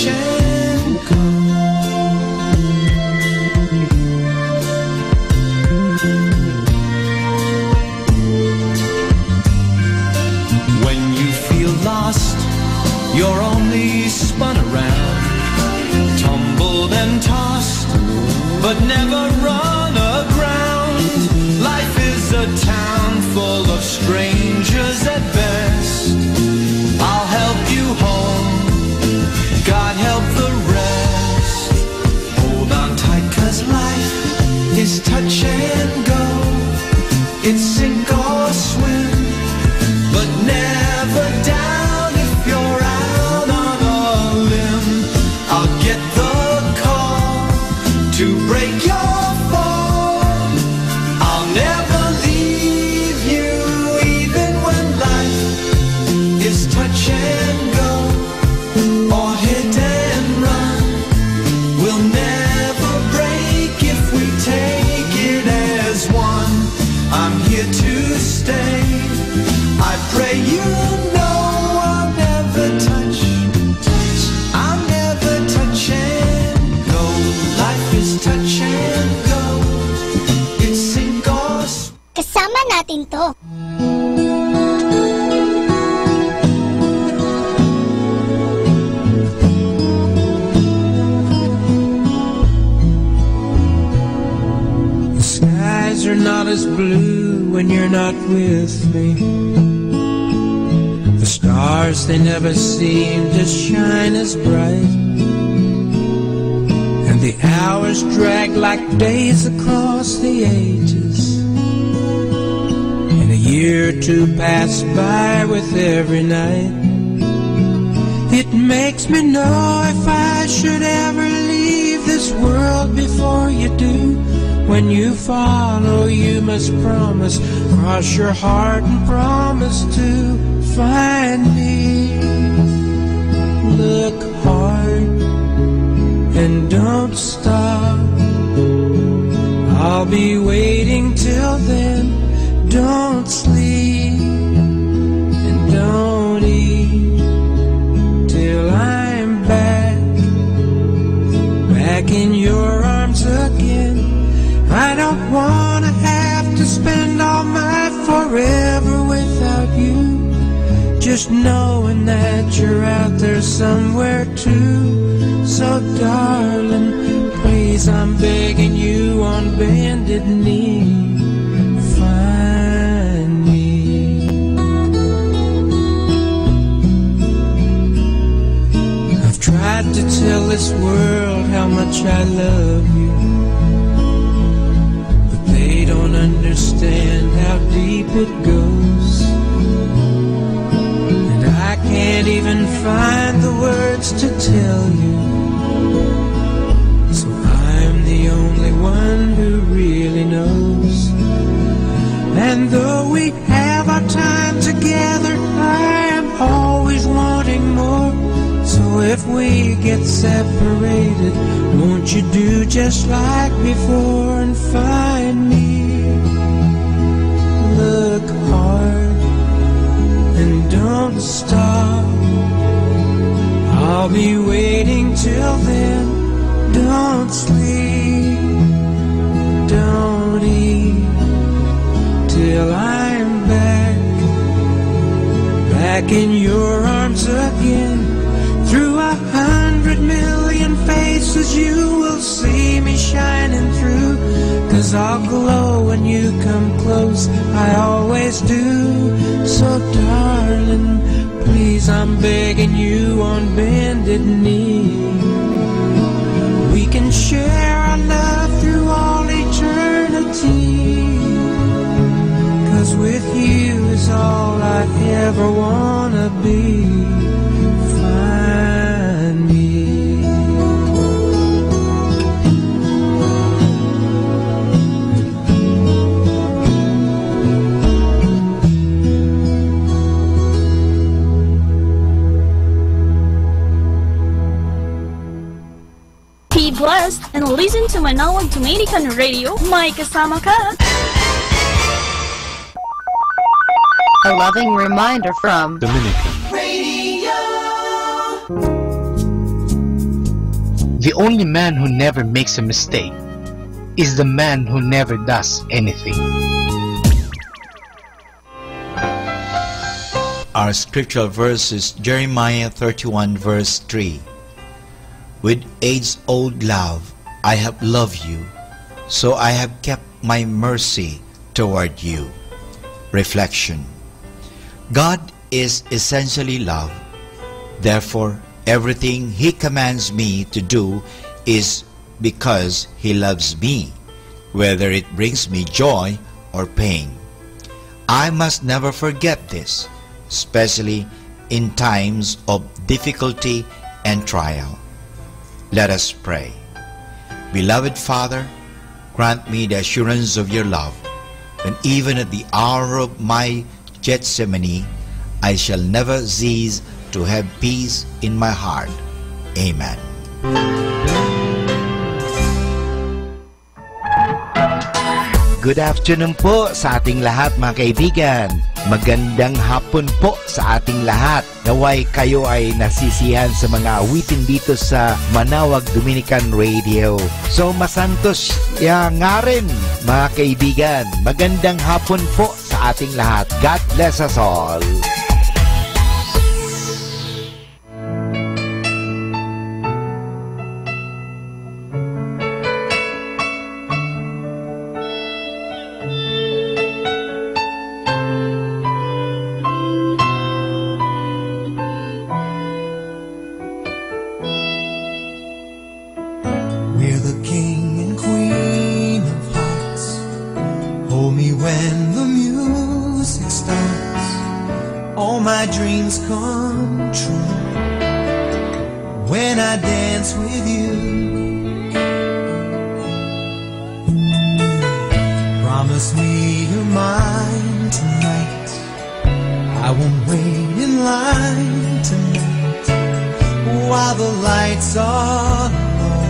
and go. When you feel lost, you're only spun around, tumbled and tossed, but never run aground. Life is a town full of strangers at best. I'll help you home, God help the rest. Hold on tight, 'cause life is touch and go. It's sink or swim, but never doubt if you're out on a limb. I'll get the call to break your fall. I'll never leave you, even when life is touch and go or hit and run. We'll never break if we take it as one. I'm here to stay. I pray you know I'll never touch and go. Life is touch and go. It's sink or swim. Kasama natin to. The skies are not as blue when you're not with me. The stars, they never seem to shine as bright. And the hours drag like days across the ages. And a year or two pass by with every night. It makes me know if I should ever leave this world before you do. When you follow, you must promise, cross your heart and promise to find me. Look hard and don't stop. I'll be waiting till then. Don't sleep. eat till I'm back in your arms again. I don't wanna have to spend all my forever without you. Just knowing that you're out there somewhere too. So darling, please, I'm begging you on bended knee, find me. I've tried to tell this world how much I love you, but they don't understand how deep it goes. And I can't even find the words to tell you. So I'm the only one who really knows. And though we have our time together, I am always wanting more. So if we get separated, won't you do just like before and find me? Look hard and don't stop. I'll be waiting till then. Don't sleep, don't eat till I'm back in your arms again. Through 100 million faces you will see me shining through. 'Cause I'll glow when you come close, I always do. So darling, please, I'm begging you on bended knee. We can share our love through all eternity. 'Cause with you is all I ever wanna be. Find me. Be blessed and listen to Manawag Dominican Radio. May kasama ka. A loving reminder from Dominican. The only man who never makes a mistake is the man who never does anything. Our scriptural verse is Jeremiah 31 verse 3. With age-old love I have loved you, so I have kept my mercy toward you. Reflection. God is essentially love. Therefore, everything He commands me to do is because He loves me, whether it brings me joy or pain. I must never forget this, especially in times of difficulty and trial. Let us pray. Beloved Father, grant me the assurance of your love, and even at the hour of my Gethsemane, I shall never cease to have peace in my heart. Amen. Good afternoon po sa ating lahat, mga kaibigan. Magandang hapon po sa ating lahat. Naway kayo ay nasisiyahan sa mga awitin dito sa Manawag Dominican Radio. So masantos nga rin, mga kaibigan. Magandang hapon po sa ating lahat. God bless us all. Come true when I dance with you. Promise me you're mine tonight. I won't wait in line tonight while the lights are low.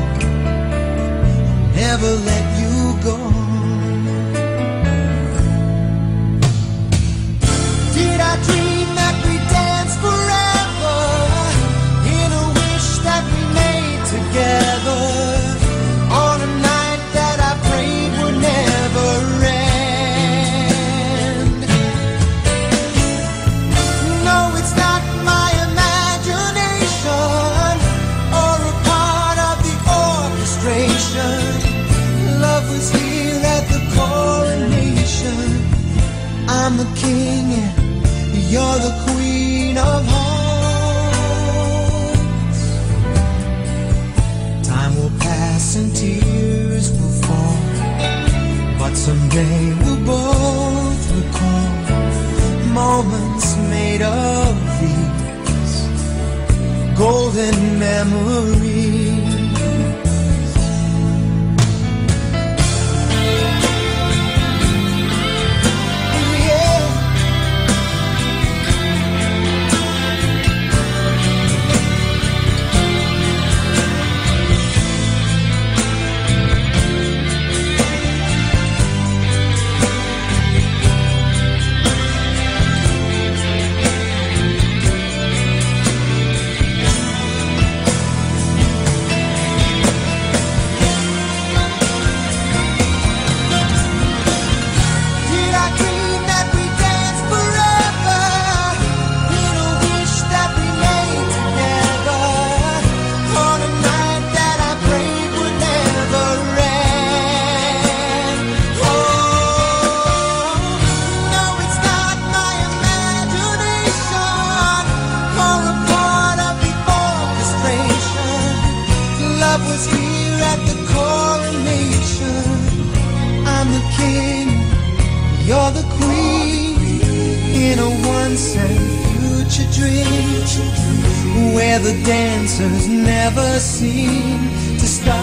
I'll never let you go. Did I dream that we danced for the king and you're the queen of hearts. Time will pass and tears will fall, but someday we'll both recall moments made of these golden memories. Where the dancers never seem to stop.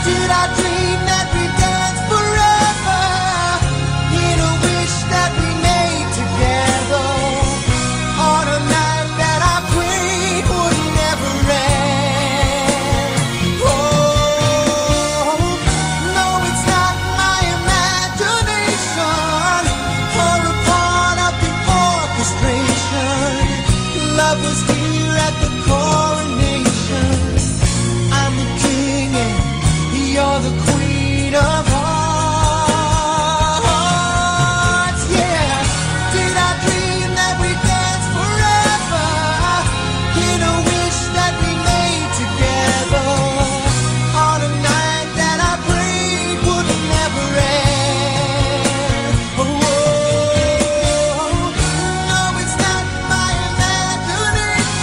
Did I dream that we danced forever in a wish that we made together on a night that I prayed would never end? Oh, no, it's not my imagination or a part of the orchestration. Love was here at the coronation. I'm the king and you're the queen of hearts. Yeah, did I dream that we danced forever in a wish that we made together on a night that I prayed would never end? Oh, no, it's not my imagination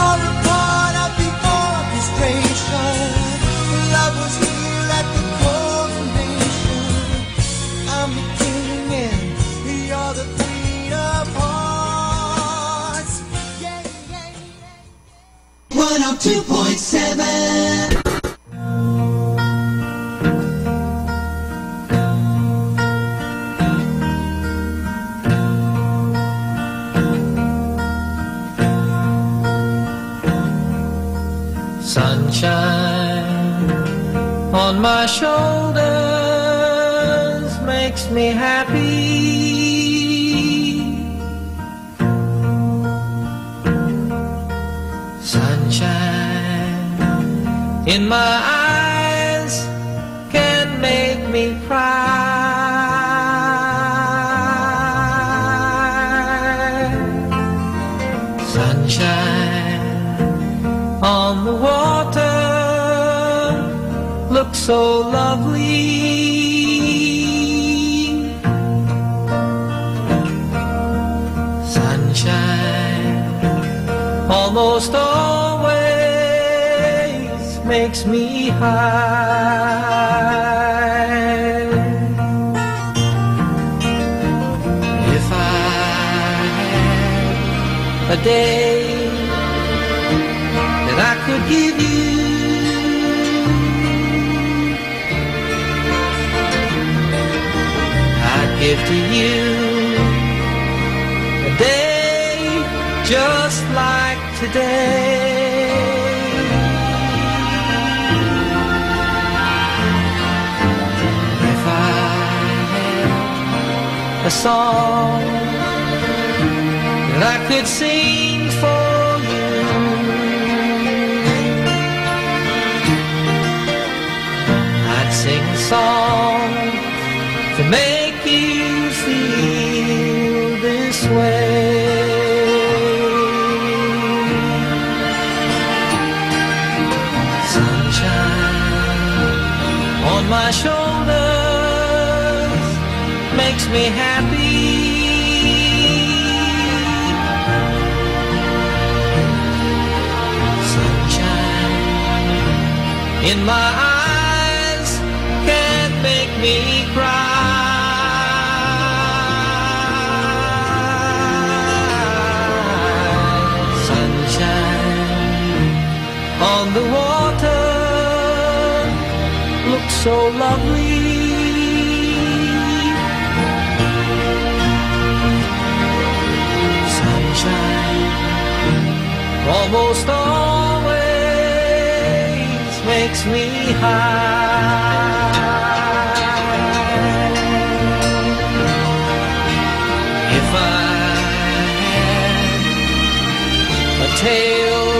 or a part of the orchestration. Love was here at the coronation. I'm the king and you're the queen of hearts. Yeah, yeah, yeah. 102.7. Sunshine on my shoulders makes me happy. Sunshine in my eyes can make me cry. Sunshine on the water looks so lovely. Sunshine almost always makes me high. If I had a day that I could give you, I'd give to you a day just like today. If I had a song that I could sing for you, I'd sing a song to make you feel this way. Sunshine on my shoulder me happy. Sunshine in my eyes can't make me cry. On the water looks so lovely. Sunshine almost always makes me high. If I had a tale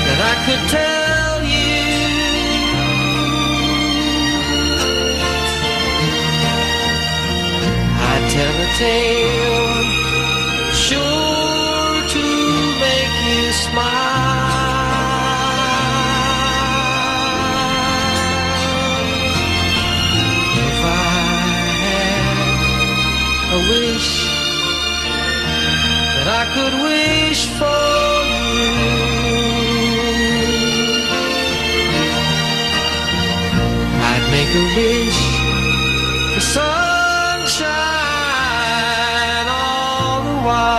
that I could tell you, I'd tell a tale sure to make you smile. If I had a wish that I could wish for you, make a wish for sunshine all the while.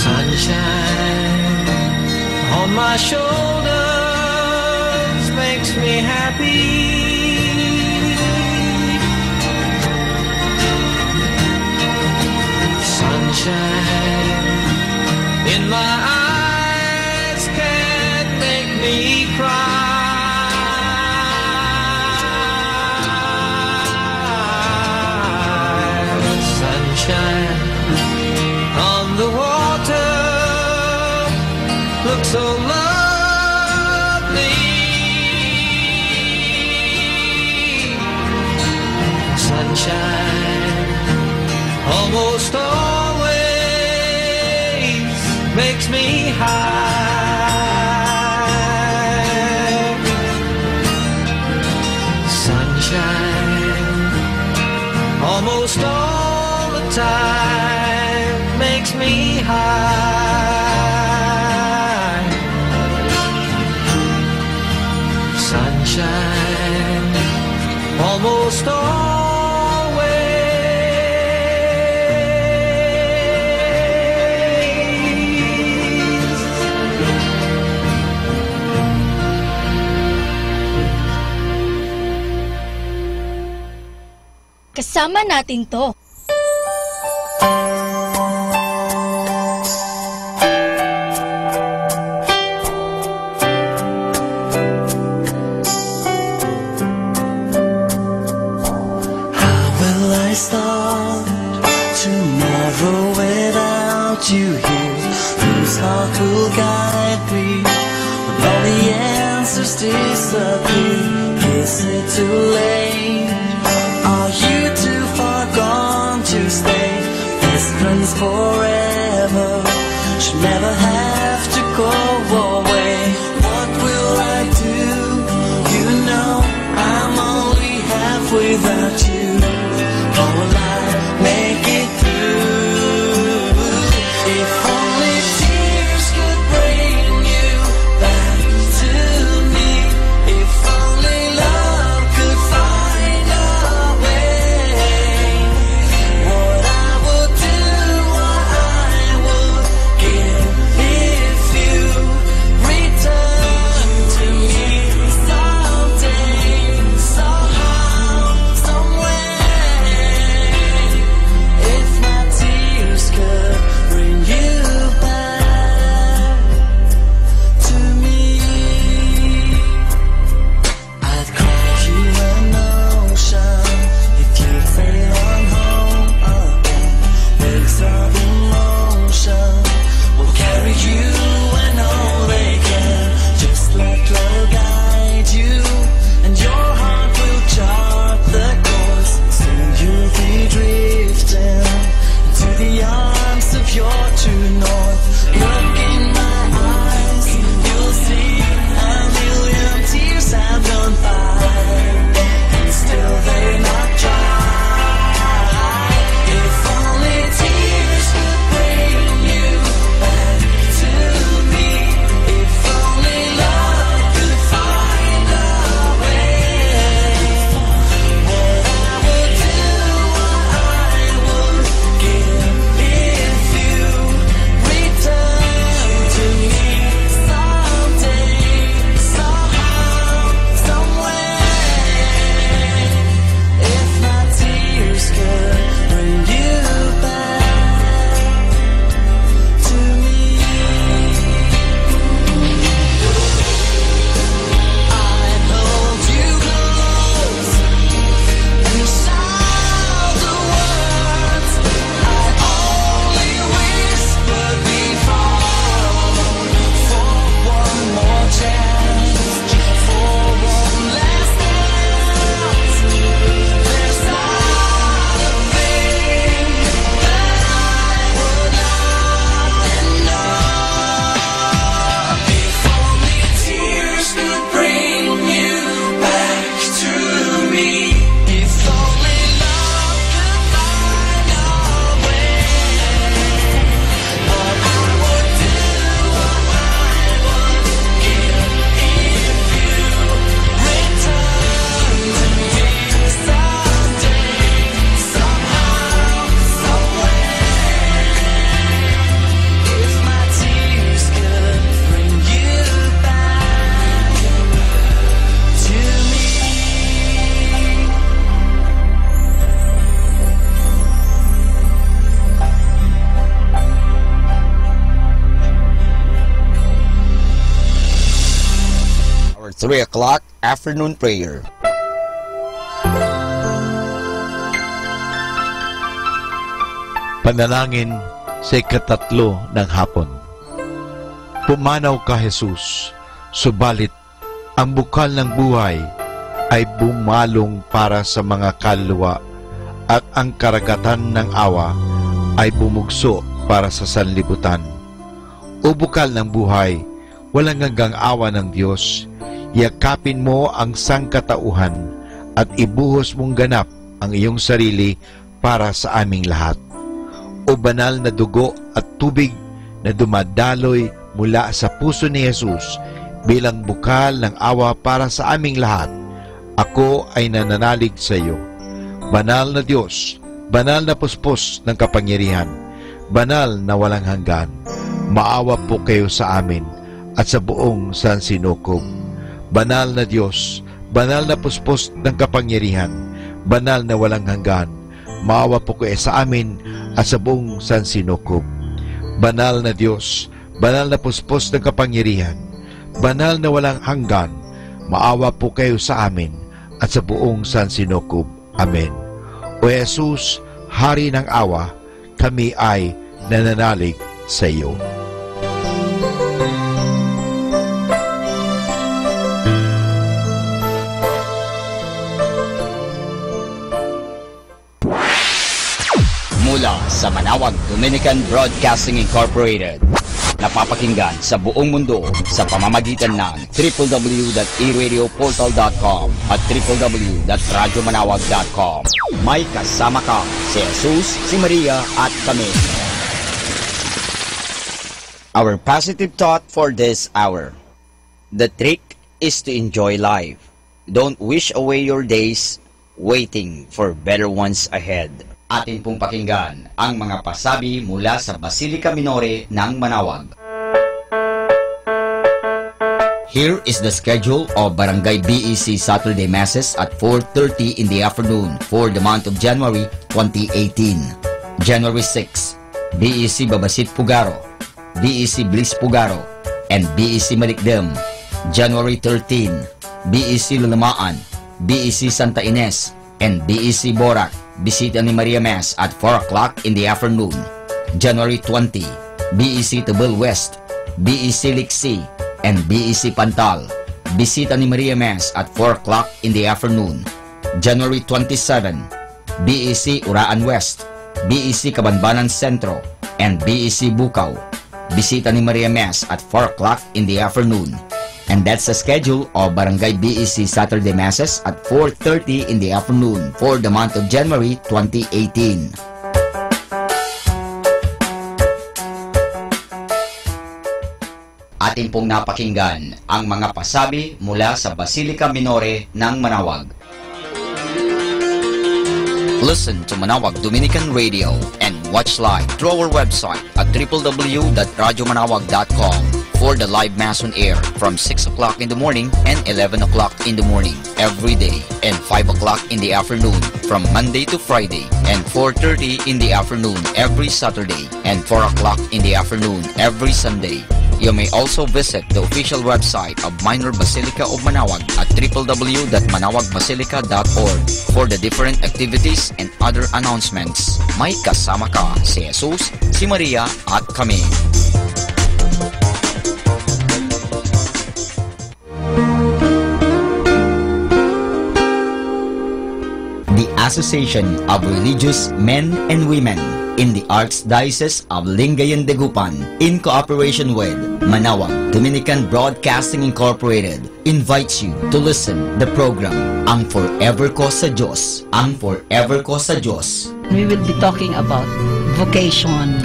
Sunshine on my shoulders makes me happy. Sunshine in my eyes can't make me cry. Sunshine on the water looks so lovely. Sunshine almost always makes me high. Sunshine almost all the time makes me high. Sunshine almost Kasama natin to. How will I start tomorrow without you here? Whose heart will guide me when all the answers disappear? Is it too late? Are you too far gone to stay? Best friends forever should never have to go away. What will I do? You know I'm only half without you. How will I make it through? If only tears could bring you back to me. If only love could find a way. What I would do, what I would give if you return to me someday, somehow, somewhere. 3 o'clock afternoon prayer. Panalangin sa ikatatlo ng hapon. Pumanaw ka, Jesus, subalit ang bukal ng buhay ay bumalong para sa mga kaluluwa at ang karagatan ng awa ay bumugso para sa sanlibutan. O bukal ng buhay, walang hanggang awa ng Diyos, yakapin mo ang sangkatauhan at ibuhos mong ganap ang iyong sarili para sa aming lahat. O banal na dugo at tubig na dumadaloy mula sa puso ni Jesus bilang bukal ng awa para sa aming lahat, ako ay nananalig sa iyo. Banal na Diyos, banal na puspos ng kapangyarihan, banal na walang hanggan, maawa po kayo sa amin at sa buong sansinukob. Banal na Diyos, banal na puspos ng kapangyarihan, banal na walang hanggan, maawa po kayo sa amin at sa buong sansinukob. Banal na Diyos, banal na puspos ng kapangyarihan, banal na walang hanggan, maawa po kayo sa amin at sa buong sansinukob. Amen. O Jesus, Hari ng awa, kami ay nananalig sa iyo. Mula sa Manawag Dominican Broadcasting Incorporated, napapakinggan sa buong mundo sa pamamagitan ng www.eradioportal.com at www.radyomanawag.com. May kasama ka si Jesus, si Maria at kami. Our positive thought for this hour. The trick is to enjoy life. Don't wish away your days waiting for better ones ahead. Atin pong pakinggan ang mga pasabi mula sa Basilica Minore ng Manawag. Here is the schedule of Barangay BEC Saturday Masses at 4:30 in the afternoon for the month of January 2018. January 6, BEC Babasit Pugaro, BEC Bliss Pugaro, and BEC Malikdem. January 13, BEC Lulamaan, BEC Santa Ines, and BEC Borac. Bisita ni Maria Mass at 4 o'clock in the afternoon. January 20, BEC Tabel West, BEC Liksi, and BEC Pantal. Bisita ni Maria Mass at 4 o'clock in the afternoon. January 27, BEC Uraan West, BEC Kabanbanan Sentro, and BEC Bukaw. Bisita ni Maria Mass at 4 o'clock in the afternoon. And that's the schedule of Barangay BEC Saturday Masses at 4:30 in the afternoon for the month of January 2018. Atin pong napakinggan ang mga pasabi mula sa Basilica Minore ng Manawag. Listen to Manawag Dominican Radio and watch live through our website at www.radyomanawag.com for the live Mass on air from 6 o'clock in the morning and 11 o'clock in the morning every day and 5 o'clock in the afternoon from Monday to Friday and 4:30 in the afternoon every Saturday and 4 o'clock in the afternoon every Sunday. You may also visit the official website of Minor Basilica of Manawag at www.manawagbasilica.org for the different activities and other announcements. May kasama ka si Jesus, si Maria at kami. The Association of Religious Men and Women in the Archdiocese of Lingayen de Gupan, in cooperation with Manawag Dominican Broadcasting Incorporated, invites you to listen the program Ang Forever Ko sa Diyos. Ang Forever Ko sa Diyos. We will be talking about vocation.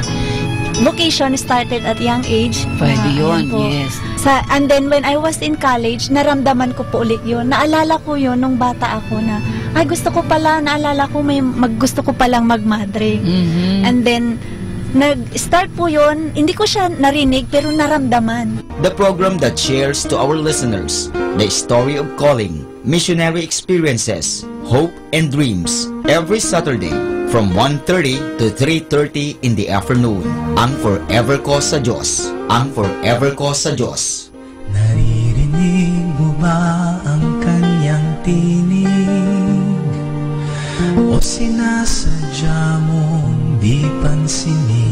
Vocation started at young age. Pwede yun, Ayun po. yes. And then when I was in college, naramdaman ko po ulit yun. Naalala ko yun nung bata ako na, ay gusto ko pala, naalala ko gusto ko palang magmadre. And then, nag-start po yun, hindi ko siya narinig pero naramdaman. The program that shares to our listeners the story of calling, missionary experiences, hope and dreams every Saturday from 1:30 to 3:30 in the afternoon. Ang Forever Ko sa Diyos. Ang Forever Ko sa Diyos. Naririnig mo ba sinasadya mong di pansinin.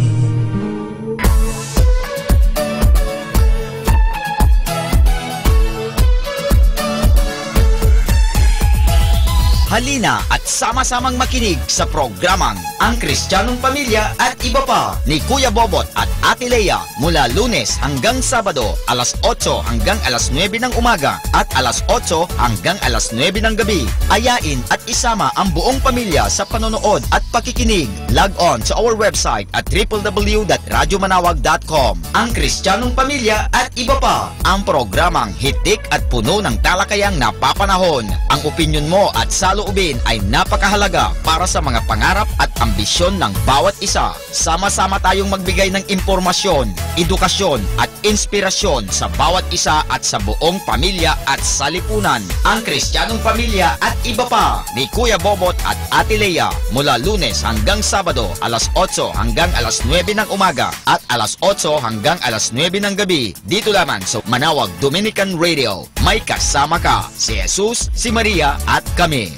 Halina at sama-samang makinig sa programang Ang Kristiyanong Pamilya at Iba Pa ni Kuya Bobot at Ate Lea mula Lunes hanggang Sabado alas 8 hanggang alas 9 ng umaga at alas 8 hanggang alas 9 ng gabi. Ayain at isama ang buong pamilya sa panonood at pakikinig. Log on to our website at www.radyomanawag.com. Ang Kristiyanong Pamilya at Iba Pa, ang programang hitik at puno ng talakayang napapanahon. Ang opinyon mo at saloobin ay napakahalaga para sa mga pangarap at ambisyon ng bawat isa. Sama-sama tayong magbigay ng impormasyon, edukasyon at inspirasyon sa bawat isa at sa buong pamilya at salipunan. Ang Kristiyanong Pamilya at Iba Pa ni Kuya Bobot at Ate Lea mula Lunes hanggang Sabado alas 8 hanggang alas 9 ng umaga at alas 8 hanggang alas 9 ng gabi dito lamang sa Manawag Dominican Radio. May kasama ka, si Jesus, si Maria at kami.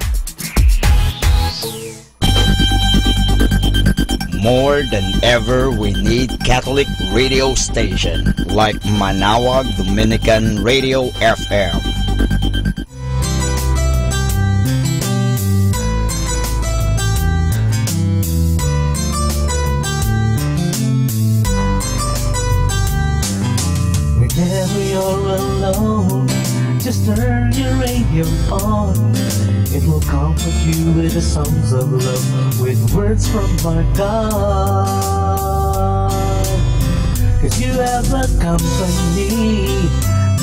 More than ever, we need Catholic radio station like Manawag Dominican Radio FM. Whenever you're alone, just turn your radio on. It will comfort you with the songs of love, with words from our God. 'Cause you have a company,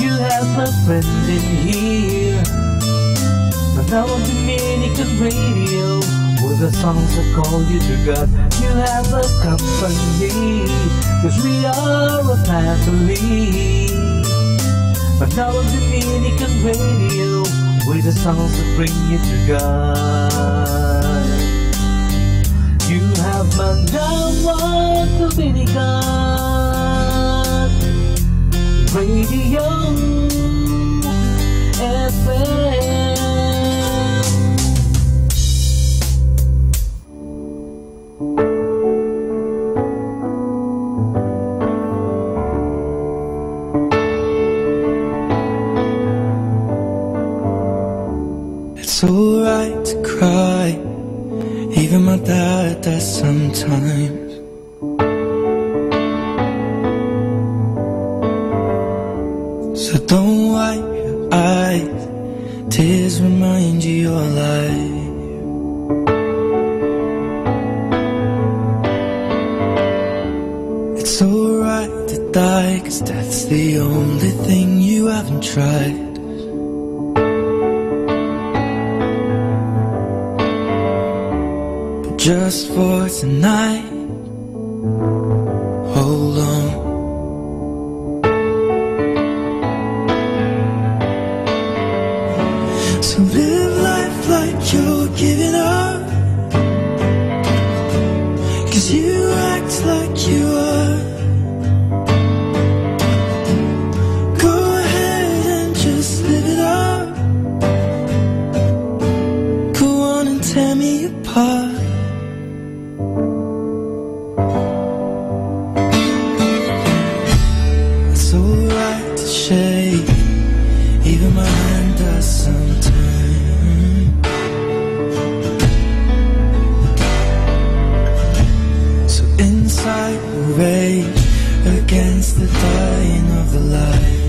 you have a friend in here. Manawag Dominican Radio, with the songs that call you to God. You have a company, 'cause we are a family. Manawag Dominican Radio, with the songs that bring you to God. You have Manawag Dominican Radio FM. It's alright to cry, even my dad does sometimes. So don't wipe your eyes, tears remind you you're alive. It's alright to die, 'cause that's the only thing you haven't tried. Just for tonight, hold on. So live life like you're giving up, 'cause you act like you are. Go ahead and just live it up. Go on and tear me apart. Even my hand does sometimes. So inside we rage against the dying of the light.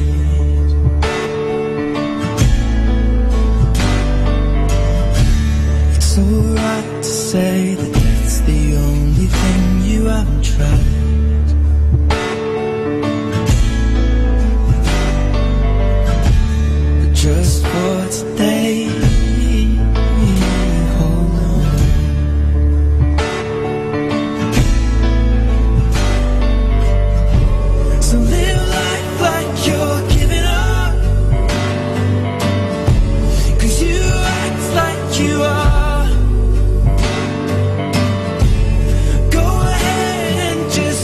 It's alright to say that that's the only thing you haven't tried. Just for today, hold on. So live life like you're giving up, 'cause you act like you are. Go ahead and just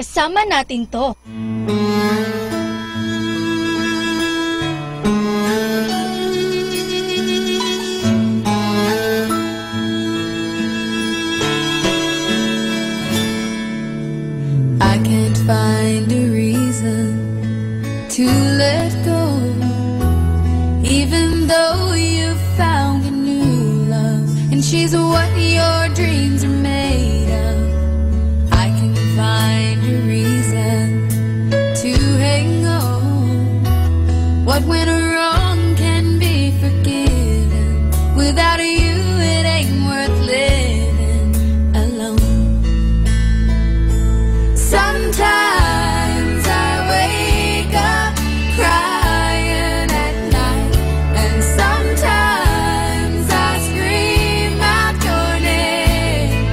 Kasama natin to. I can't find a reason to let go, even though you found a new love, and she's what your dreams are made of. I can find a reason to hang on. What went wrong can be forgiven. Without you, it ain't worth living alone. Sometimes I wake up crying at night, and sometimes I scream out your name.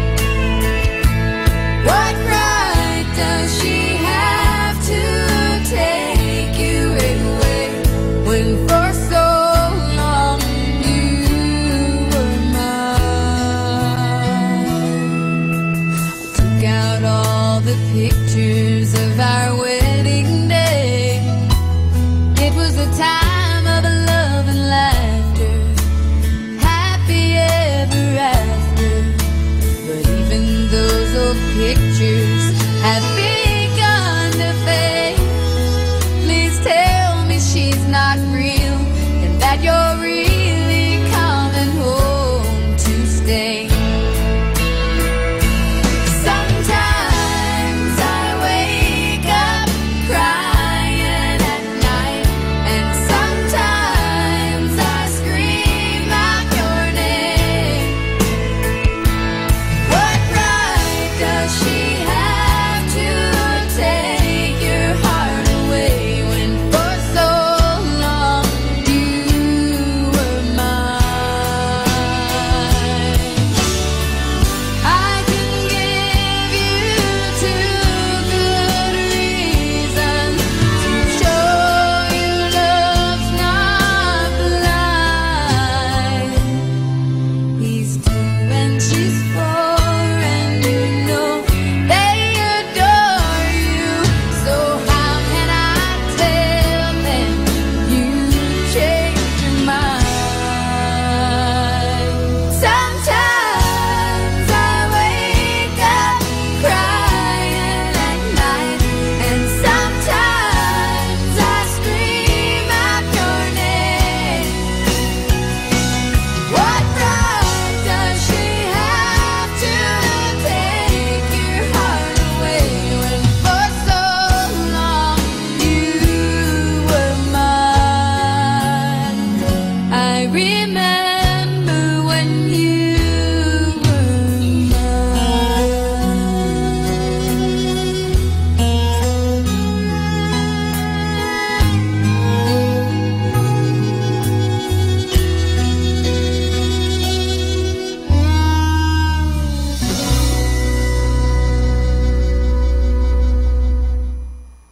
What right does she have to take you away when for so long you were mine? I took out all the pictures of our wedding day. It was a time of love and laughter, happy ever after. But even those old pictures have begun to fade. Please tell me she's not real, and that you're really coming home to stay. Sometimes I wake up crying at night, and sometimes I scream out your name. What right does she have to take your heart away when for so long you were mine? I can give you two good reasons to show you love's not blind. He's 2 and she's 4, and you know they adore you. So how can I tell them you changed your mind? Sometimes I wake up crying at night, and sometimes I scream out your name. What right does she have to take your heart away when for so long you were mine? I remember when you were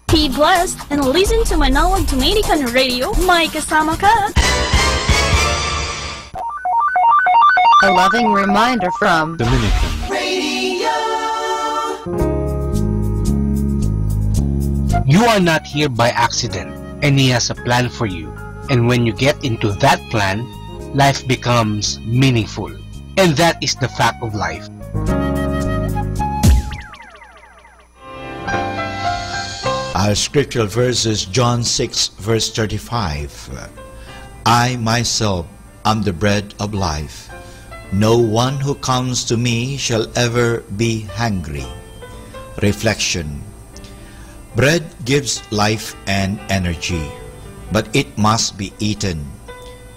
Be blessed and listen to Manawag Dominican Radio. May kasama ka. A loving reminder from Dominican. You are not here by accident, and He has a plan for you. And when you get into that plan, life becomes meaningful. And that is the fact of life. Our scriptural verse is John 6 verse 35. I myself am the bread of life. No one who comes to me shall ever be hungry. Reflection. Bread gives life and energy, but it must be eaten.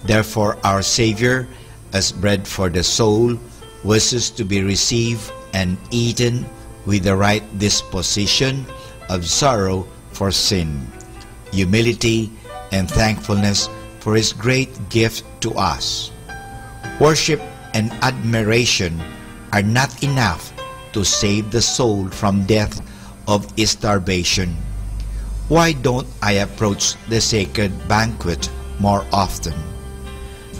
Therefore our Savior, as bread for the soul, wishes to be received and eaten with the right disposition of sorrow for sin, humility, and thankfulness for His great gift to us. Worship and admiration are not enough to save the soul from death of starvation. Why don't I approach the sacred banquet more often?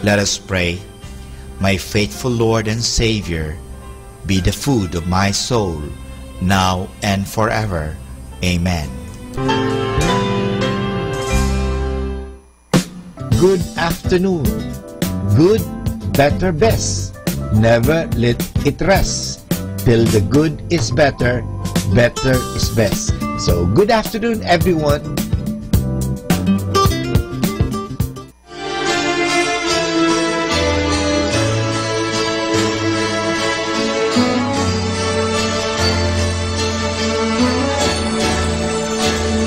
Let us pray. My faithful Lord and Savior, be the food of my soul, now and forever. Amen. Good afternoon. Good, better, best. Never let it rest. Till the good is better, better is best. So, good afternoon, everyone.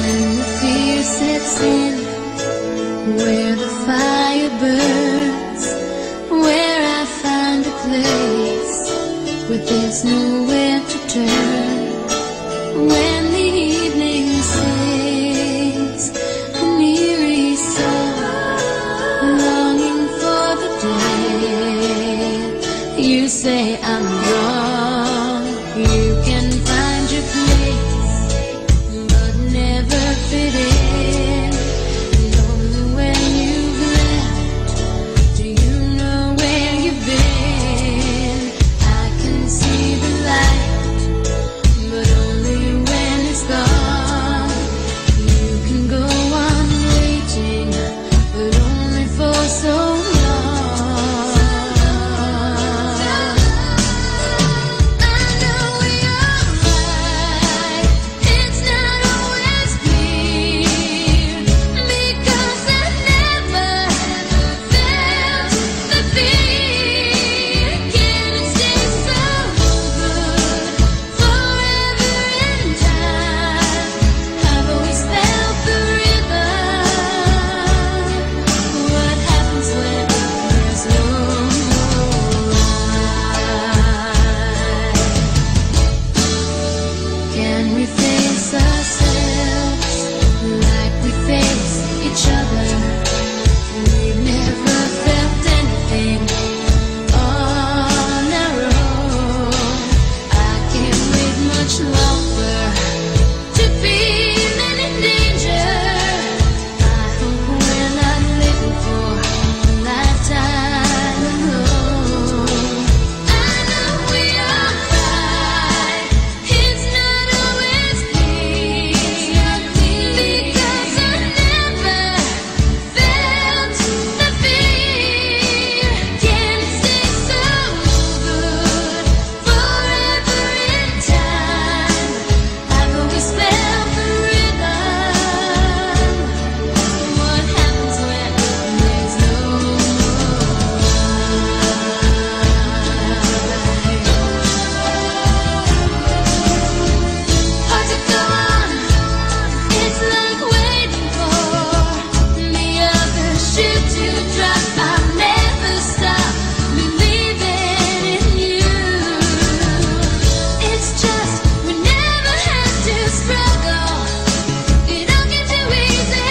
When the fear sets in, where the fire burns, where I find a place where there's nowhere to turn. When the evening sings an eerie song, longing for the day, you say I'm wrong. You can find your place, but never fit in. And only when you've left do you know where you've been. I can see the light, but only when it's gone. You can go on waiting, but only for so long. I know we are right. It's not always clear, because I never felt the fear. Can it stay so good forever in time? I've always felt the rhythm. What happens when there's no more right? Can we face ourselves like we face each other? We've never felt anything on our own. I can't wait much longer to feel any danger. I hope we're not living for a lifetime alone. I know we are right. It's not always clear, because I never felt the fear. Can it stay so good forever in time? I've always felt the rhythm. What happens when there's no hard to go on? It's like waiting for the other shoe to drop. I'll never stop believing in you. It's just we never have to struggle. It all came too easy.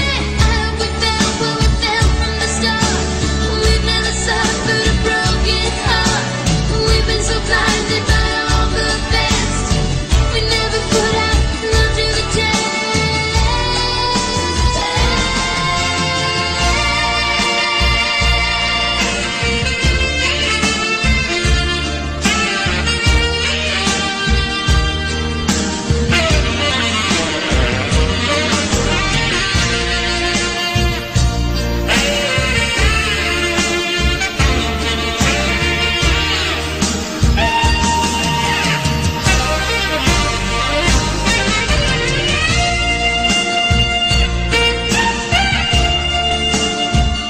We fell, but we fell from the start. We've never suffered a broken heart. We've been so blinded by all the best. We never put our love to the test.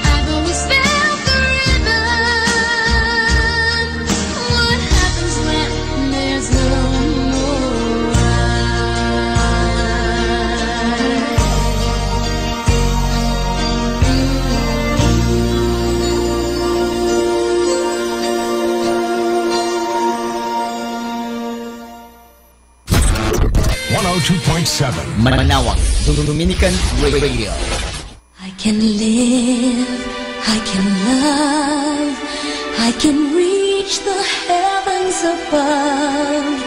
I've always felt the rhythm. What happens when there's no more Manawag Dominican Radio. I can live, I can love, I can reach the heavens above.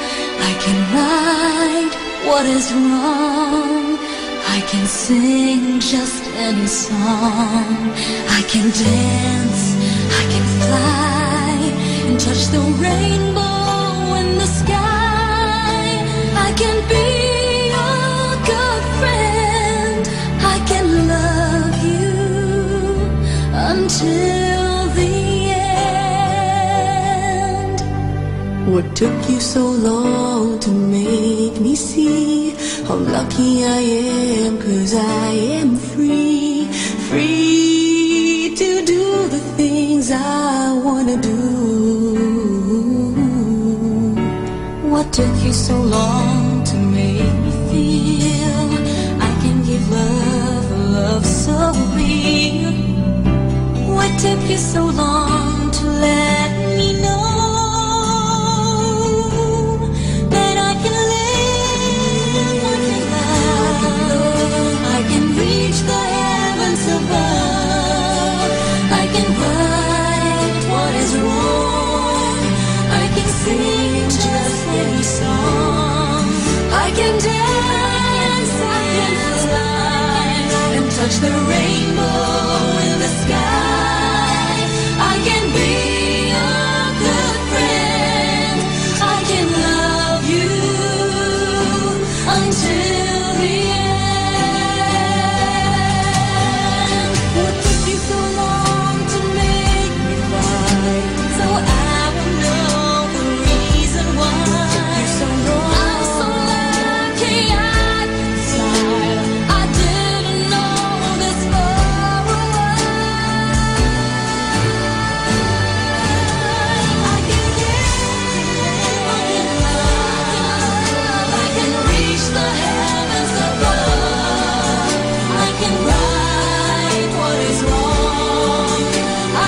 I can right what is wrong. I can sing just any song. I can dance, I can fly and touch the rainbow in the sky. I can be a girl. What took you so long to make me see how lucky I am? 'Cause I am free, free to do the things I wanna do. What took you so long to make me feel I can give love, love so real? What took you so long to let me know that I can live, I can love, I can reach the heavens above, I can right what is wrong, I can sing just any song, I can dance, I can fly, and touch the rainbow in the sky. I can be a good friend, I can love you until the end. What took you so long to make me fly? So I will know the reason why. So I'm so lucky I can fly. I didn't know this far away. I can give, I can love, I can reach the heavens above, I can right what is wrong,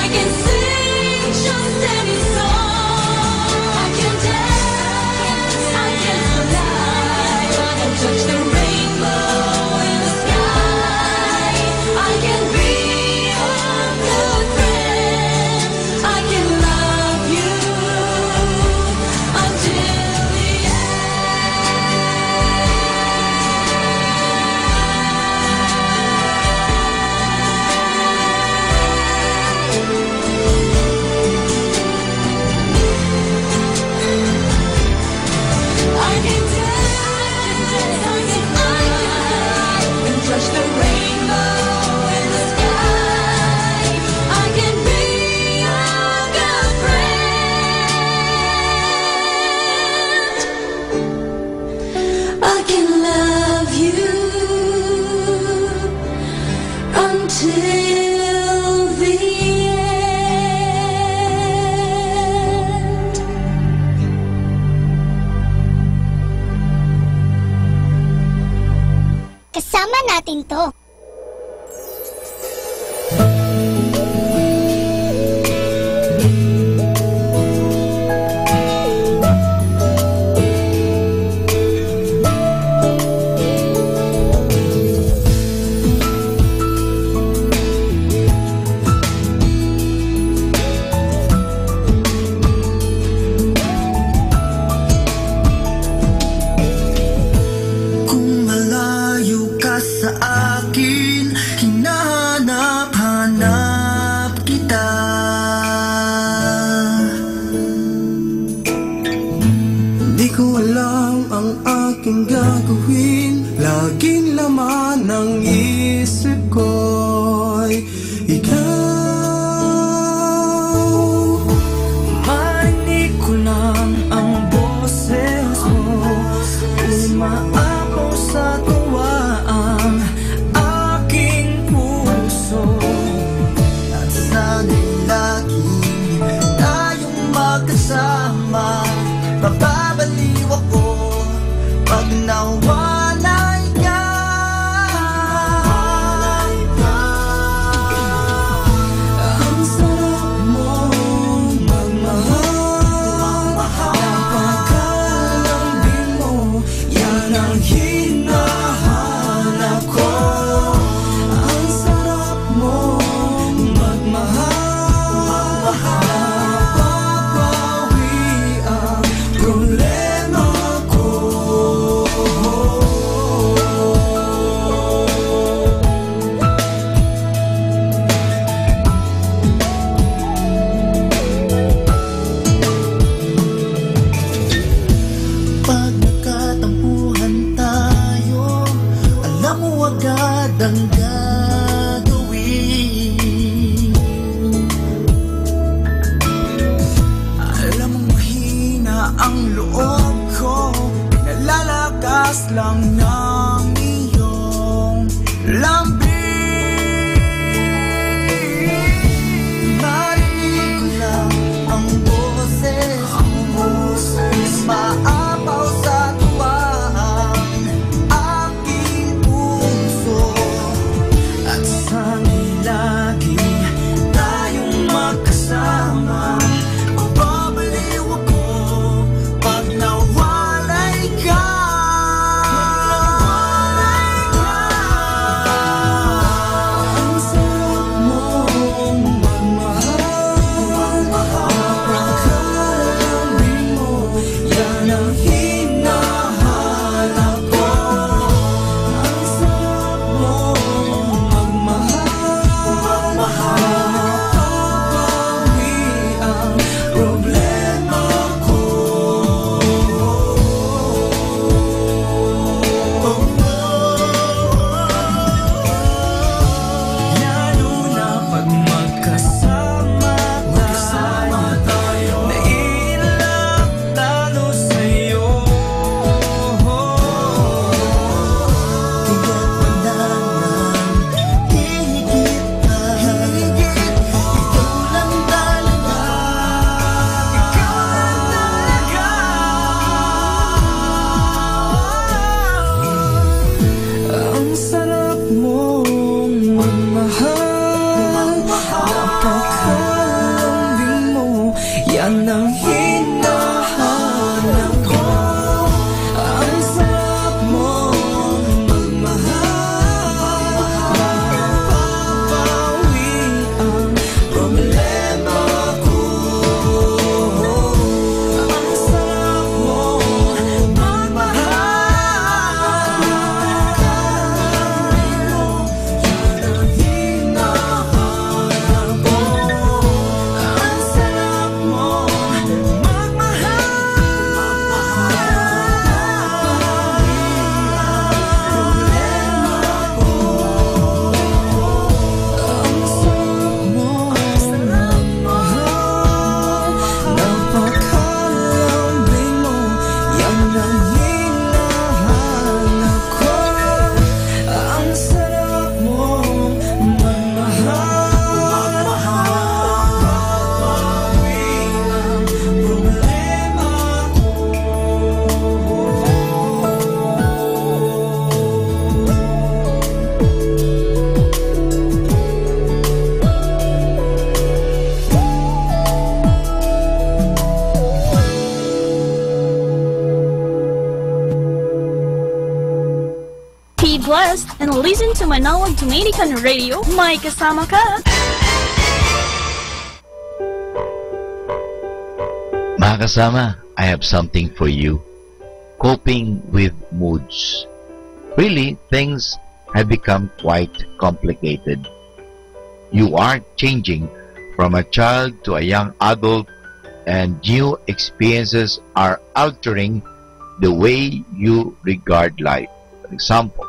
I can sing just any song, I can dance, I can fly, I can touch the rainbow in the sky, I can be a good friend, I can love you until the I can dance, I can touch the rainbow in the sky, I can be a good friend, I can love you until the end. Kasama natin to. Kung malayo ka sa akin, hinahanap-hanap kita. Di ko alam ang aking gagawin, laging laman ng isip ko'y ikaw. Marinig ko lang ang boses mo, umaapaw sa tuwa ang aking puso. At sana'y laging tayong magkasama, mababaliw ako pag nawalay ka. Ang sarap mong magmahal, napakalamig mo, yan ang hinahanap ko. Ang sarap mong magmahal, napapawi ang problema ko. Pag nagkatampuhan tayo, alam mo agad ang gagawin. Alam mo mahina lang ng iyong lambing. Marinig ko lang ang boses mo, maapaw sa tuwa ang aking puso. At sana'y laging tayong magkasama. Mababaliw ako pag nawalay ka. Ang sarap mong magmahal, napakalambing mo, yan ang hinahanap ko. Ang sarap mong magmahal, napapawi ang problema ko. Lalo na pag magkasama tayo, naiinlap lalo sa'yo. Higit pa lang higit pa, ikaw lang talaga, ang sarap mong magmahal, napakalambing mo, yan ang hinahanap ko. Ang sarap mong magmahal, napapawi ang problema ko. Ang sarap mong magmahal, yan ang hinahanap ko. Ang sarap mong napakalambing mo, yan ang hinahanap ko. Ang sarap mong magmahal, napapawi ang problema ko. Be blessed and listen to Manawag Dominican Radio. May kasama ka. Mga kasama, I have something for you. Coping with moods. Really, things have become quite complicated. You are changing from a child to a young adult, and new experiences are altering the way you regard life. For example,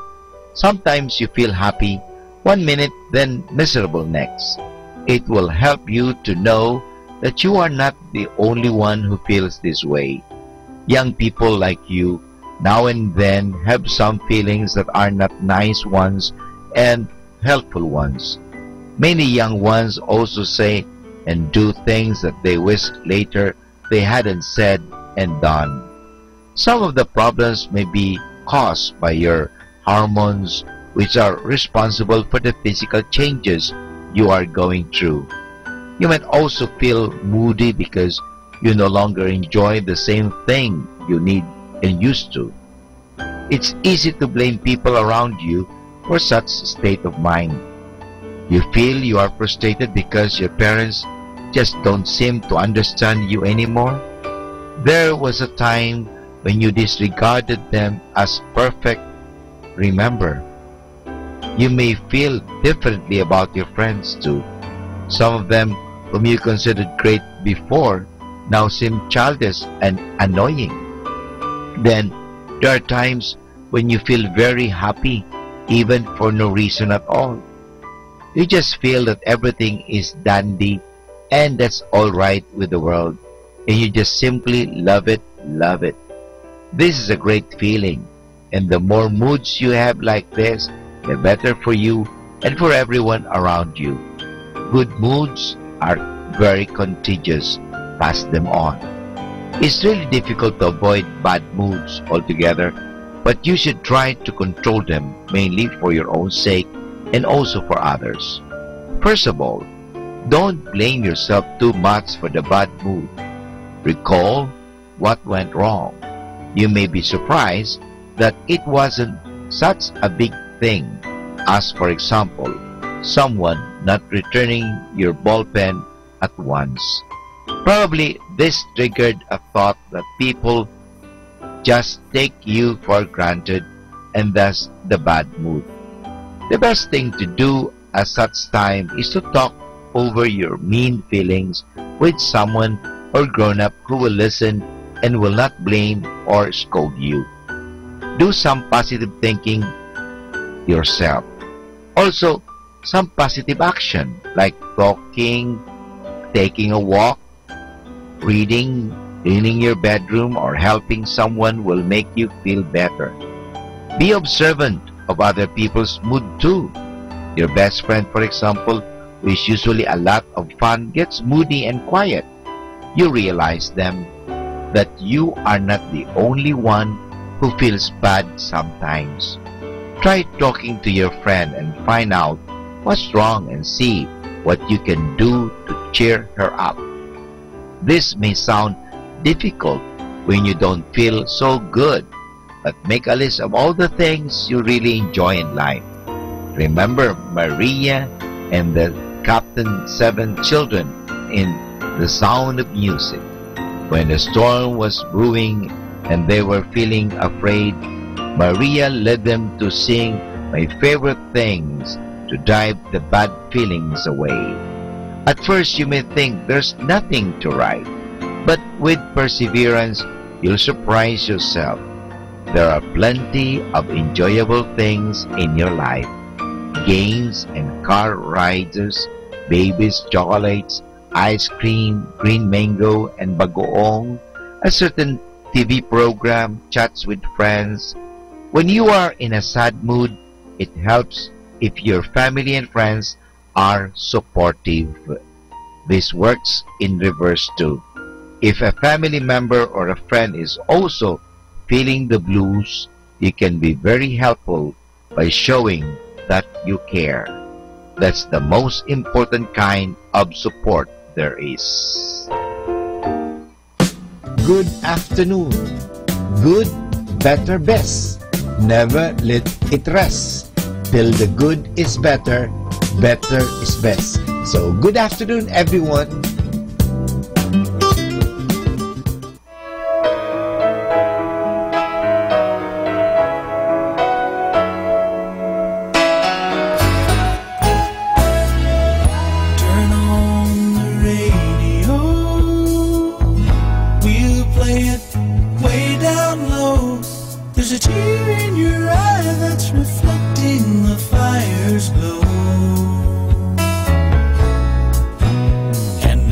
sometimes you feel happy one minute, then miserable next. It will help you to know that you are not the only one who feels this way. Young people like you now and then have some feelings that are not nice ones and helpful ones. Many young ones also say and do things that they wish later they hadn't said and done. Some of the problems may be caused by your hormones, which are responsible for the physical changes you are going through. You might also feel moody because you no longer enjoy the same thing you need and used to. It's easy to blame people around you for such state of mind. You feel you are frustrated because your parents just don't seem to understand you anymore. There was a time when you disregarded them as perfect. Remember, you may feel differently about your friends too. Some of them whom you considered great before now seem childish and annoying. Then, there are times when you feel very happy, even for no reason at all. You just feel that everything is dandy and that's all right with the world, and you just simply love it, love it. This is a great feeling. And the more moods you have like this, the better for you and for everyone around you. Good moods are very contagious. Pass them on. It's really difficult to avoid bad moods altogether, but you should try to control them, mainly for your own sake and also for others. First of all, don't blame yourself too much for the bad mood. Recall what went wrong. You may be surprised that it wasn't such a big thing as, for example, someone not returning your ball pen at once. Probably this triggered a thought that people just take you for granted, and thus the bad mood. The best thing to do at such time is to talk over your mean feelings with someone or grown-up who will listen and will not blame or scold you. Do some positive thinking yourself. Also, some positive action like talking, taking a walk, reading, cleaning your bedroom, or helping someone will make you feel better. Be observant of other people's mood too. Your best friend, for example, who is usually a lot of fun, gets moody and quiet. You realize that you are not the only one who feels bad sometimes. Try talking to your friend and find out what's wrong and see what you can do to cheer her up. This may sound difficult when you don't feel so good, but make a list of all the things you really enjoy in life. Remember Maria and the Captain 7 children in The Sound of Music. When the storm was brewing and they were feeling afraid, Maria led them to sing my favorite things to drive the bad feelings away. At first you may think there's nothing to write, but with perseverance you'll surprise yourself. There are plenty of enjoyable things in your life. Games and car rides, babies, chocolates, ice cream, green mango and bagoong, a certain TV program, chats with friends. When you are in a sad mood, it helps if your family and friends are supportive. This works in reverse too. If a family member or a friend is also feeling the blues, you can be very helpful by showing that you care. That's the most important kind of support there is. Good afternoon. Good, better, best. Never let it rest. Till the good is better, better is best. So, good afternoon, everyone. Turn on the radio. We'll play it way down low. There's a tear in your eye that's reflecting the fire's glow. And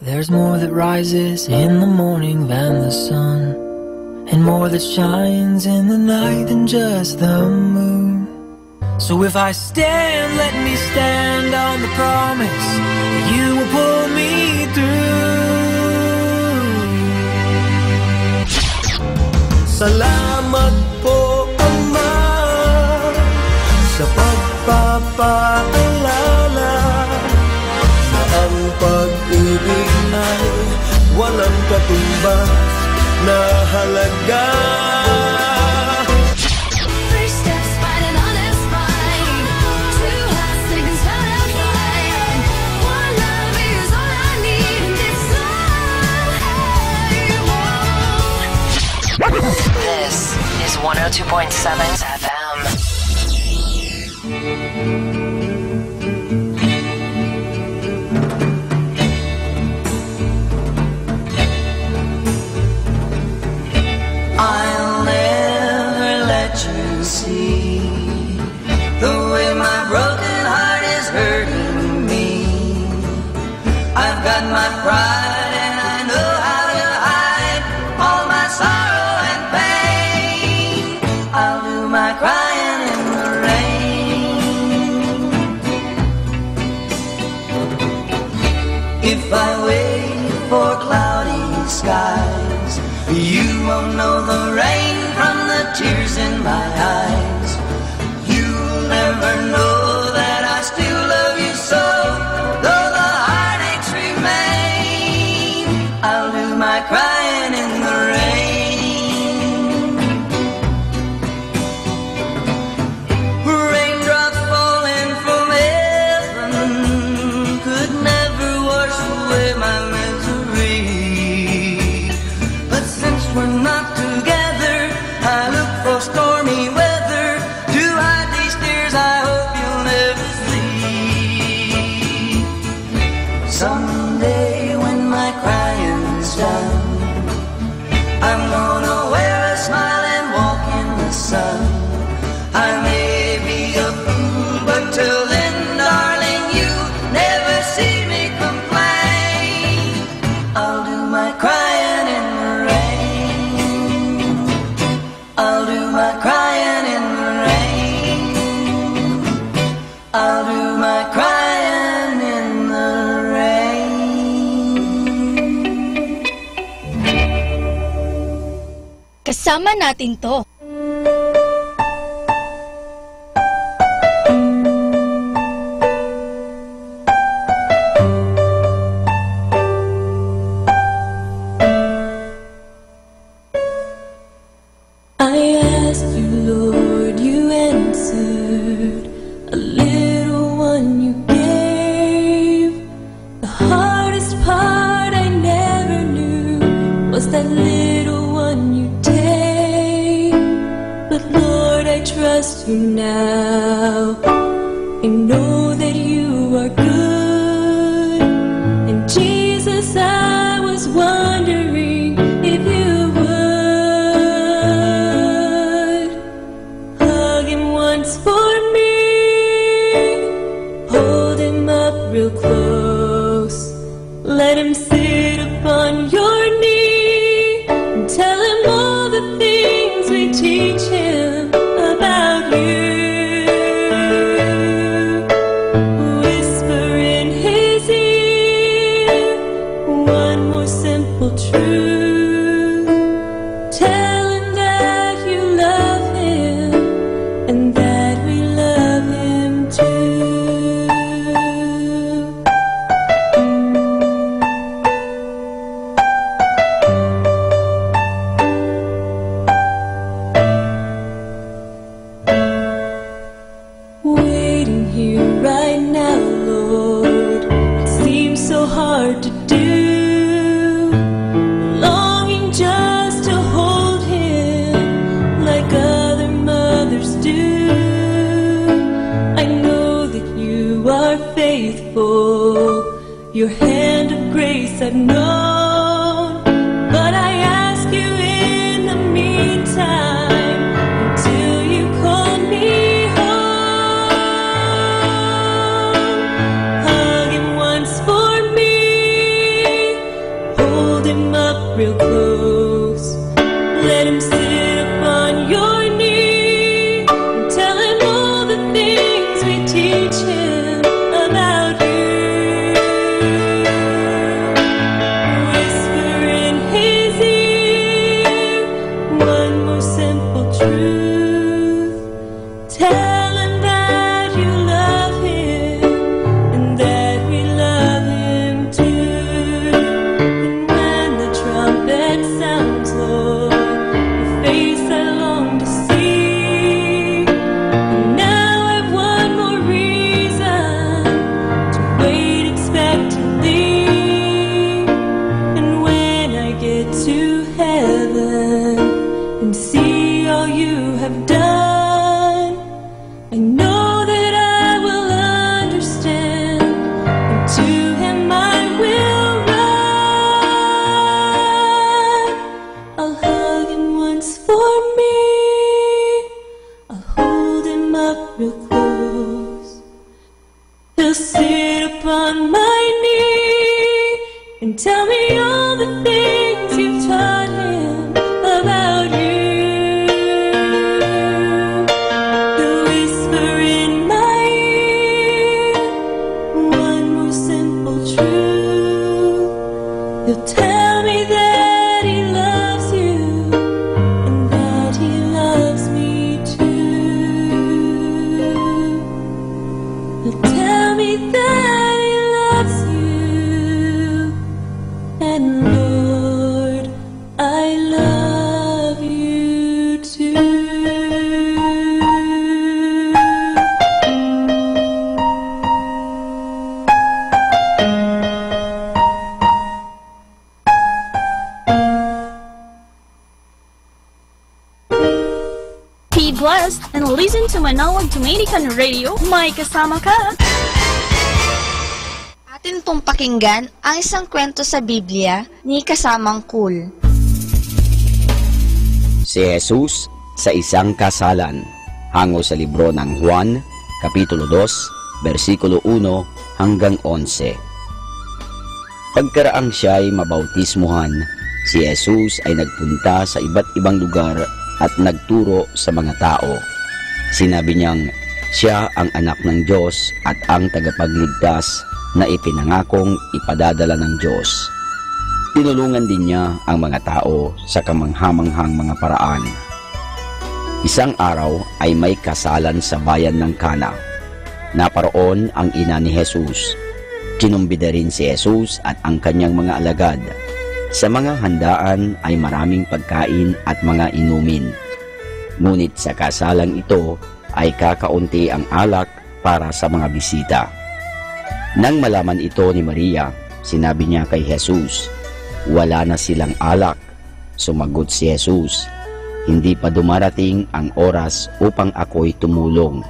There's more that rises in the morning than the sun, and more that shines in the night than just the moon. So if I stand, let me stand on the promise that you will pull me through. Salamat po, Ama, sa pagpapaalala na ang pag-ibig ay walang katumbas na halaga. First steps, find an honest mind. Two hearts, seconds, found a fire. One love is all I need in this life. This is 102.7 FM. I'll never let you see the way my broken heart is hurting me. I've got my pride and I know how to hide all my sorrow and pain. I'll do my crying in the rain. If I wait for cloudy skies, you won't know the rain from the tears in my eyes. You'll never know that I still love you so, though the heartaches remain. I'll do my crying in the rain. Raindrops falling from heaven could never wash away my misery. But since we're not together, I look for stormy weather to hide these tears I hope you'll never see. Someday when my crying's done, I'm gonna wear a smile and walk in the sun. I may be a fool, but till then, darling, you never see me complain. I'll do my crying in the rain. I'll do my crying in the rain. I'll do my crying in the rain. Kasama natin to. I asked you, Lord, you answered. A little one you gave. The hardest part I never knew was that little one you take. But Lord, I trust you now. I know that you are good. And Jesus, I was wondering if you would hug him once for me. Hold him up real close. Let him sit upon your knee and tell him all the things we teach him about you. Whisper in his ear one more simple truth. Tell him that you love him and that we love him too. Waiting here right now, Lord, it seems so hard to do. Longing just to hold him like other mothers do. I know that you are faithful. Your hand of grace I've known. But I ask you in the meantime, until you call me home, hug him once for me. Be blessed and listen to Manawag Dominican Radio. May kasama ka. Atin pong pakinggan ang isang kwento sa Biblia ni Kasamang Cool. Si Jesus sa isang kasalan, hango sa libro ng Juan, Kapitulo 2, versikulo 1 hanggang 11. Pagkaraang siya'y mabautismuhan, si Jesus ay nagpunta sa iba't ibang lugar at nagturo sa mga tao. Sinabi niyang siya ang anak ng Diyos at ang tagapagligtas na ipinangakong ipadadala ng Diyos. Tinulungan din niya ang mga tao sa kamanghamanghang mga paraan. Isang araw ay may kasalan sa bayan ng Cana. Naparoon ang ina ni Jesus. Kinumbida rin si Jesus at ang kanyang mga alagad. Sa mga handaan ay maraming pagkain at mga inumin. Ngunit sa kasalang ito ay kakaunti ang alak para sa mga bisita. Nang malaman ito ni Maria, sinabi niya kay Jesus, "Wala na silang alak." Sumagot si Jesus, "Hindi pa dumarating ang oras upang ako'y tumulong."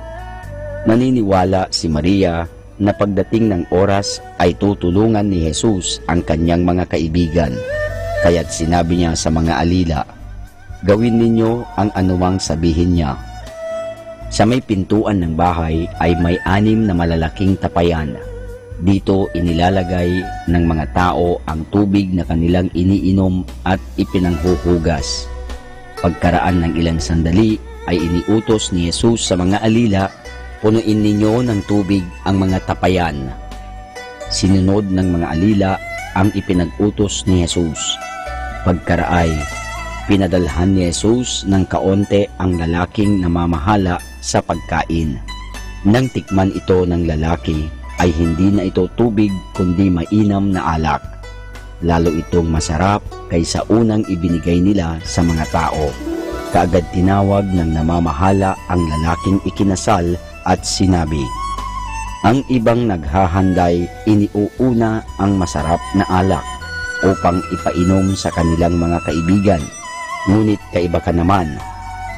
Naniniwala si Maria na pagdating ng oras ay tutulungan ni Jesus ang kanyang mga kaibigan. Kaya't sinabi niya sa mga alila, "Gawin ninyo ang anumang sabihin niya." Sa may pintuan ng bahay ay may 6 na malalaking tapayan. Dito inilalagay ng mga tao ang tubig na kanilang iniinom at ipinanghuhugas. Pagkaraan ng ilang sandali ay iniutos ni Jesus sa mga alila, "Punuin ninyo ng tubig ang mga tapayan." Sinunod ng mga alila ang ipinag-utos ni Jesus. Pagkaraay, pinadalhan ni Jesus ng kaonte ang lalaking namamahala sa pagkain. Nang tikman ito ng lalaki, ay hindi na ito tubig kundi mainam na alak. Lalo itong masarap kaysa unang ibinigay nila sa mga tao. Kaagad tinawag ng namamahala ang lalaking ikinasal at sinabi, "Ang ibang naghahanday iniuuna ang masarap na alak upang ipainom sa kanilang mga kaibigan. Ngunit kaiba ka naman,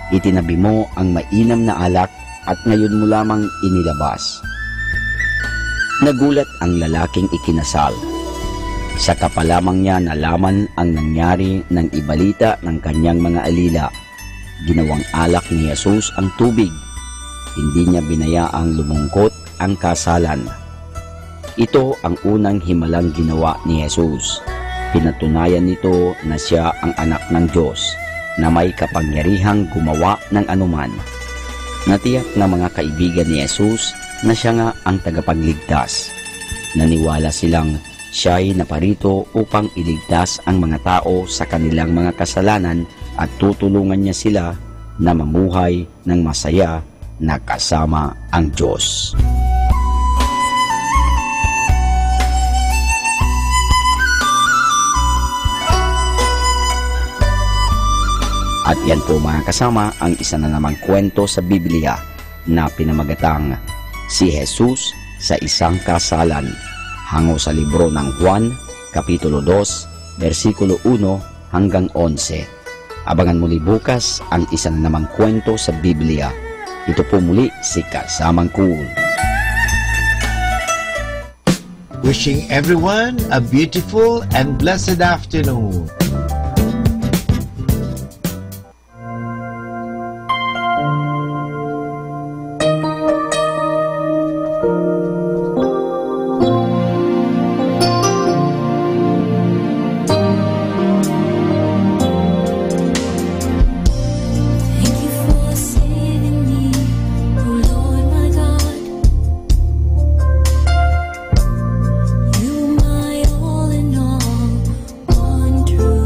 itinabi mo ang mainam na alak at ngayon mo lamang inilabas." Nagulat ang lalaking ikinasal. Saka pa lamang niya nalaman ang nangyari nang ibalita ng kanyang mga alila. Ginawang alak ni Jesus ang tubig. Hindi niya binayaang lumungkot ang kasalan. Ito ang unang himalang ginawa ni Jesus. Pinatunayan nito na siya ang anak ng Diyos, na may kapangyarihang gumawa ng anuman. Natiyak na mga kaibigan ni Jesus na siya nga ang tagapagligtas. Naniwala silang siya'y naparito upang iligtas ang mga tao sa kanilang mga kasalanan at tutulungan niya sila na mamuhay ng masaya na kasama ang Diyos. At yan po mga kasama ang isa na namang kwento sa Biblia na pinamagatang Si Jesus sa isang kasalan, hango sa libro ng Juan, Kapitulo 2, versikulo 1 hanggang 11. Abangan muli bukas ang isa na namang kwento sa Biblia. Ito po muli si Kasamang Cool. Wishing everyone a beautiful and blessed afternoon. True.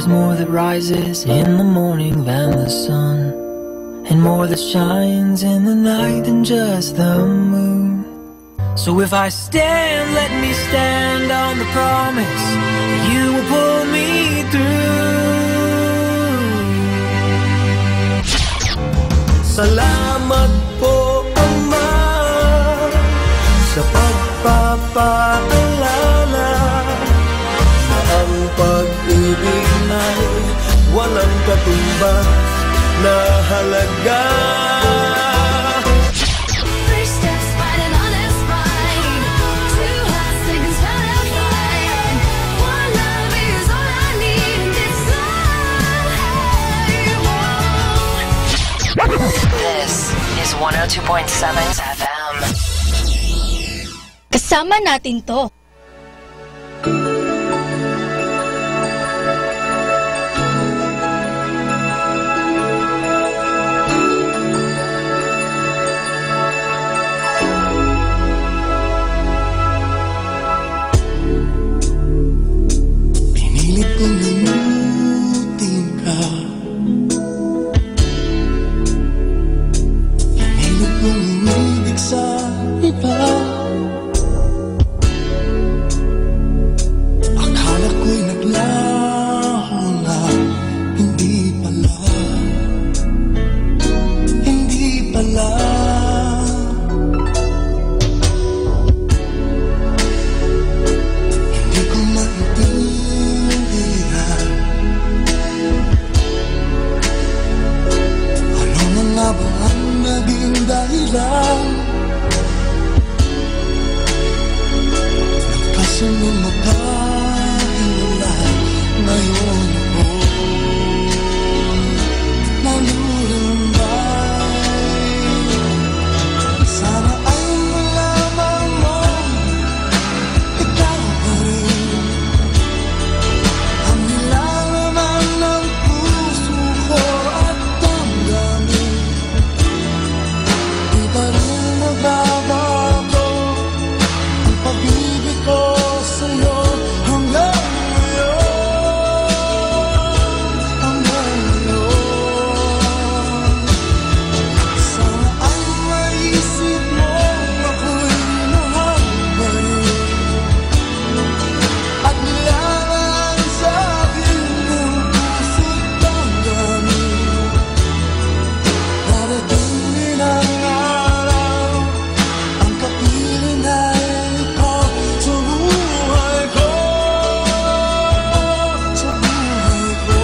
There's more that rises in the morning than the sun, and more that shines in the night than just the moon. So if I stand, let me stand on the promise that you will pull me through. Salamat po, Ama, sa pagpapaalala na ang pag-ibig ay walang katumbas na halaga. This is 102.7 FM. Kasama natin to. Pinilit kong limutin ka, pinilit kong umibig sa iba. Akala ko'y naglaho na, hindi pala, hindi pala. Hindi ko maintindihan ano na nga ba ang naging dahilan. Nagkasunod magkahiwalay ngayon ako nalulambay. Sana ay malaman mo, ikaw pa rin ang nilalaman ng puso ko at damdamin. Di ba rin magbabago ang pag-ibig ko sa'yo hanggang ngayon, hanggang ngayon. Sana ay maisip mo ako'y mahal pa rin at nilalaan sa akin ng puso't damdamin. Darating din ang araw, ang kapiling ay ikaw sa buhay ko, sa buhay ko.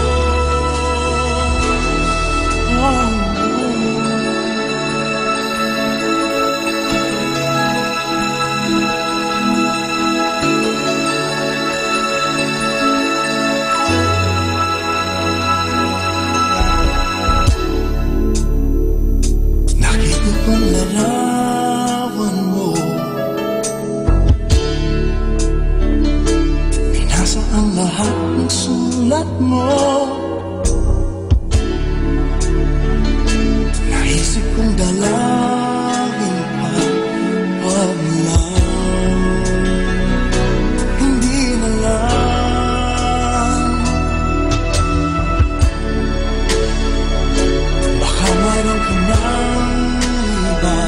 Nakita kong larawan mo, binasa ang lahat ng sulat mo. Naisip kong dalawin pa, wag lang, hindi na lang. Baka mayroon ka ng iba,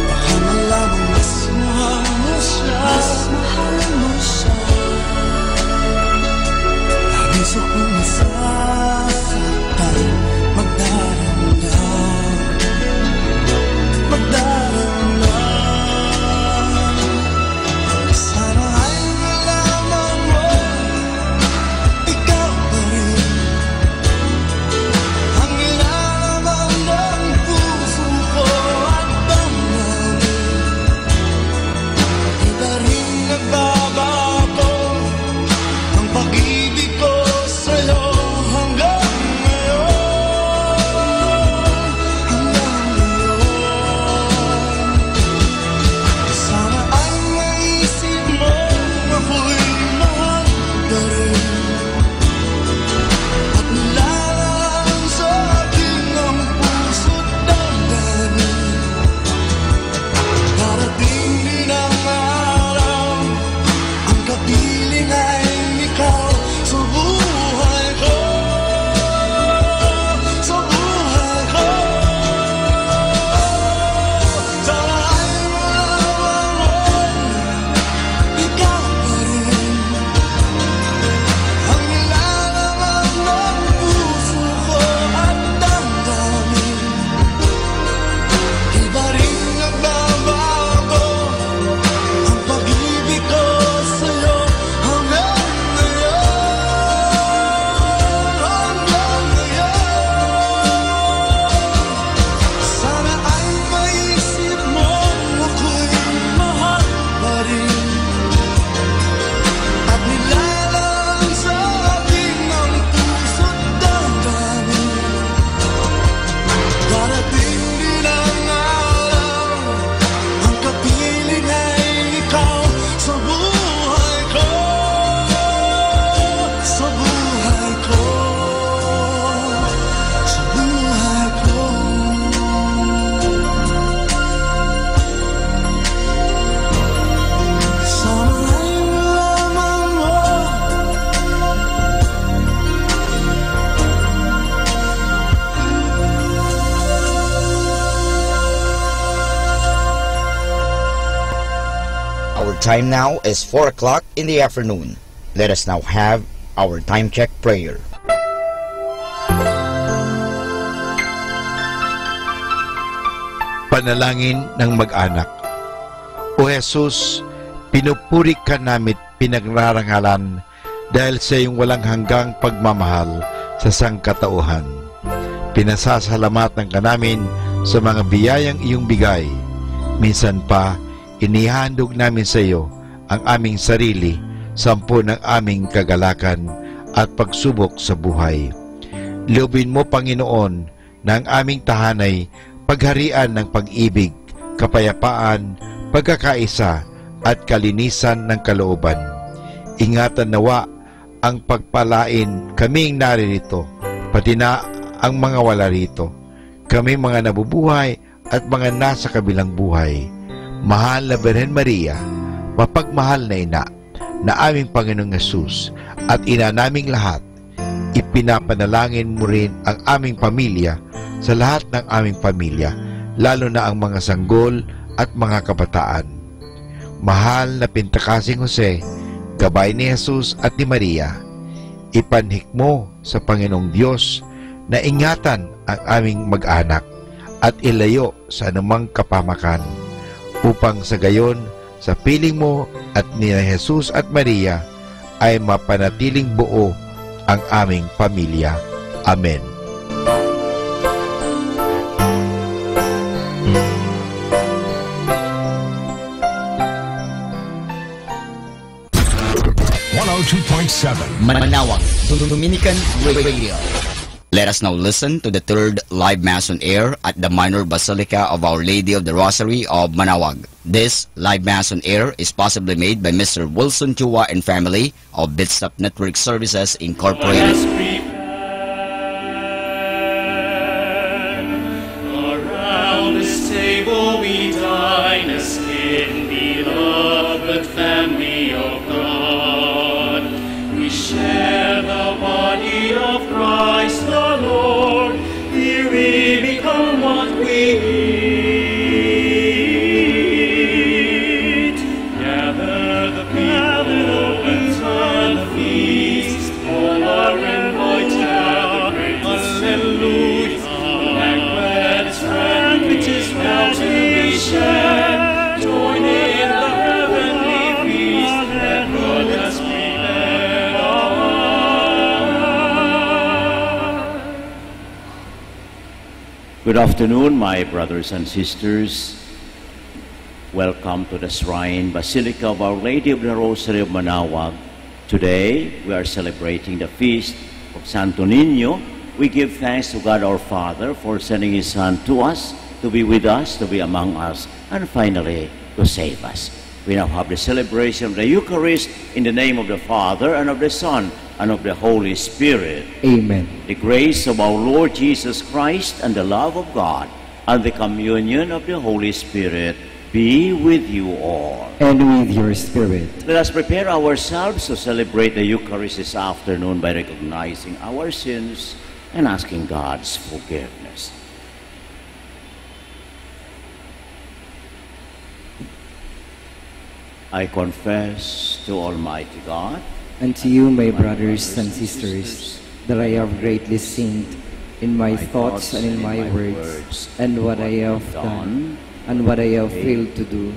baka malaman mas mahal mo siya, mas mahal mo siya. Our time now is 4 o'clock in the afternoon. Let us now have our time check prayer. Panalangin ng mag-anak. O Jesus, pinupuri ka namin pinagrarangalan dahil sa iyong walang hanggang pagmamahal sa sangkatauhan. Pinasasalamatan ka namin sa mga biyayang iyong bigay. Minsan pa, inihandog namin sa iyo ang aming sarili, sampu ng aming kagalakan at pagsubok sa buhay. Loobin mo, Panginoon, na ang aming tahanay pagharian ng pag-ibig, kapayapaan, pagkakaisa at kalinisan ng kalooban. Ingatan nawa ang pagpalain kaming naririto, pati na ang mga wala rito, kami mga nabubuhay at mga nasa kabilang buhay. Mahal na Birhen Maria, mapagmahal na ina, na aming Panginoong Yesus at ina naming lahat, ipinapanalangin mo rin ang aming pamilya sa lahat ng aming pamilya, lalo na ang mga sanggol at mga kabataan. Mahal na Pintakasing Jose, gabay ni Jesus at ni Maria, ipanhik mo sa Panginoong Diyos na ingatan ang aming mag-anak at ilayo sa anumang kapamakan, upang sa gayon, sa piling mo at ni Jesus at Maria, ay mapanatiling buo ang aming pamilya. Amen. Manawag Dominican Radio. Let us now listen to the third live Mass on air at the Minor Basilica of Our Lady of the Rosary of Manawag. This live Mass on air is possibly made by Mr. Wilson Chua and family of Bitstop Network Services Incorporated. Around this table we dine as in beloved family of God. We share the body of Christ the Lord. Here we become what we eat. Gather the people and turn the feast. All are invited. Hallelujah. And bread is friend which is well to be shared. Join in the heavenly feast that God has prepared. Good afternoon, my brothers and sisters. Welcome to the Shrine Basilica of Our Lady of the Rosary of Manawag. Today, we are celebrating the feast of Santo Niño. We give thanks to God our Father for sending His Son to us, to be with us, to be among us, and finally, to save us. We now have the celebration of the Eucharist in the name of the Father, and of the Son, and of the Holy Spirit. Amen. The grace of our Lord Jesus Christ and the love of God and the communion of the Holy Spirit be with you all. And with your spirit. Let us prepare ourselves to celebrate the Eucharist this afternoon by recognizing our sins and asking God's forgiveness. I confess to Almighty God and to you, my brothers and sisters, that I have greatly sinned in my thoughts and in my words, and what I have done, and what I have failed to do,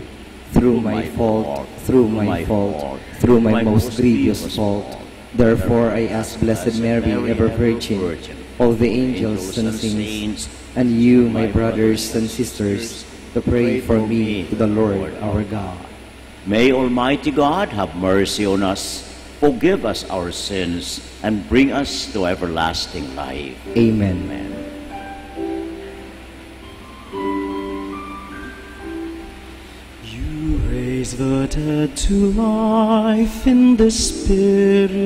through my fault, through my most grievous fault. Therefore I ask Blessed Mary, ever Virgin, all the angels and saints, and you, my brothers and sisters, to pray for me to the Lord our God. May Almighty God have mercy on us, forgive us our sins, and bring us to everlasting life. Amen. Amen. You raise the dead to life in the Spirit.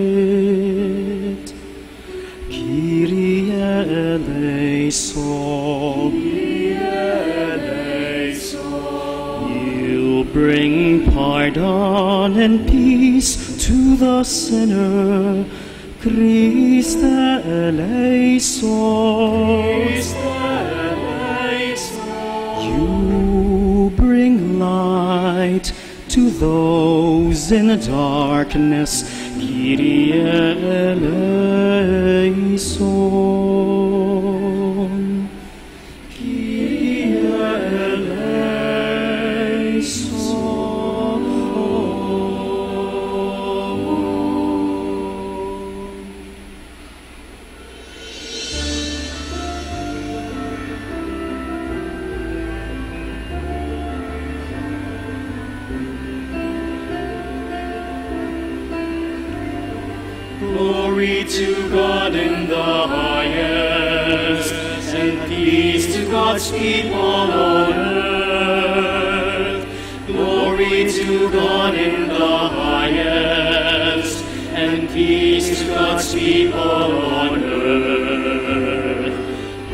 Kyrie eleison. Kyrie eleison. You bring pardon and peace to the sinner. Christe eleison. Christe eleison. You bring light to those in darkness, Kyrie eleison. Kyrie eleison. Glory to God in the highest, and peace to God's people on earth. Glory to God in the highest, and peace to God's people on earth.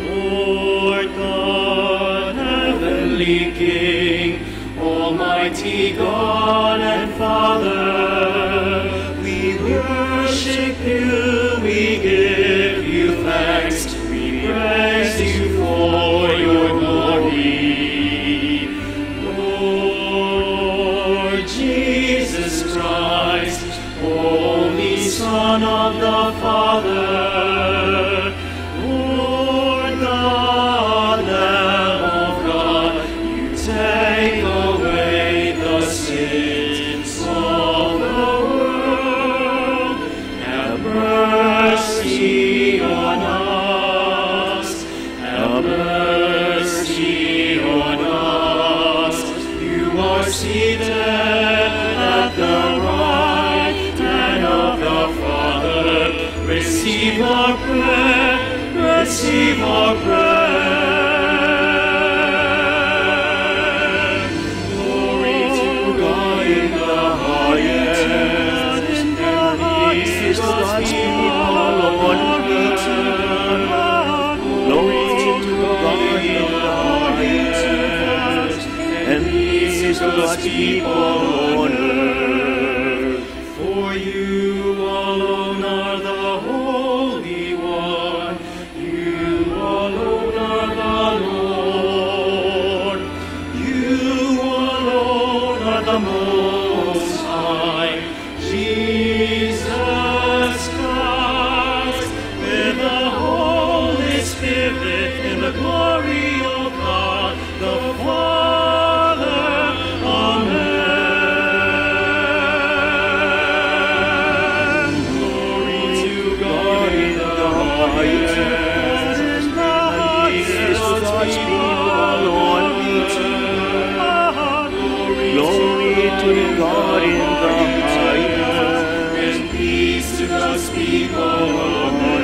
Lord God, heavenly King, almighty God and Father, we worship you, we give you thanks, we praise you for your glory. Lord Jesus Christ, only Son of the Father, Lord God, Lamb of God, you take away the sins of the world. Have mercy on us. Have mercy on us. You are seated at the right hand of the Father. Receive our prayer. Receive our prayer. Glory to God in the highest, and peace to God's people on earth. Glory to God in the highest, and peace to God's people on earth. For you alone are the Holy One. You alone are the Lord. You alone are the Most High. Jesus Christ, with the Holy Spirit, in the glory of God the Father. Amen. Glory to God in the highest, and peace to God's people on earth. Glory to God in the highest, and peace to God's people on earth.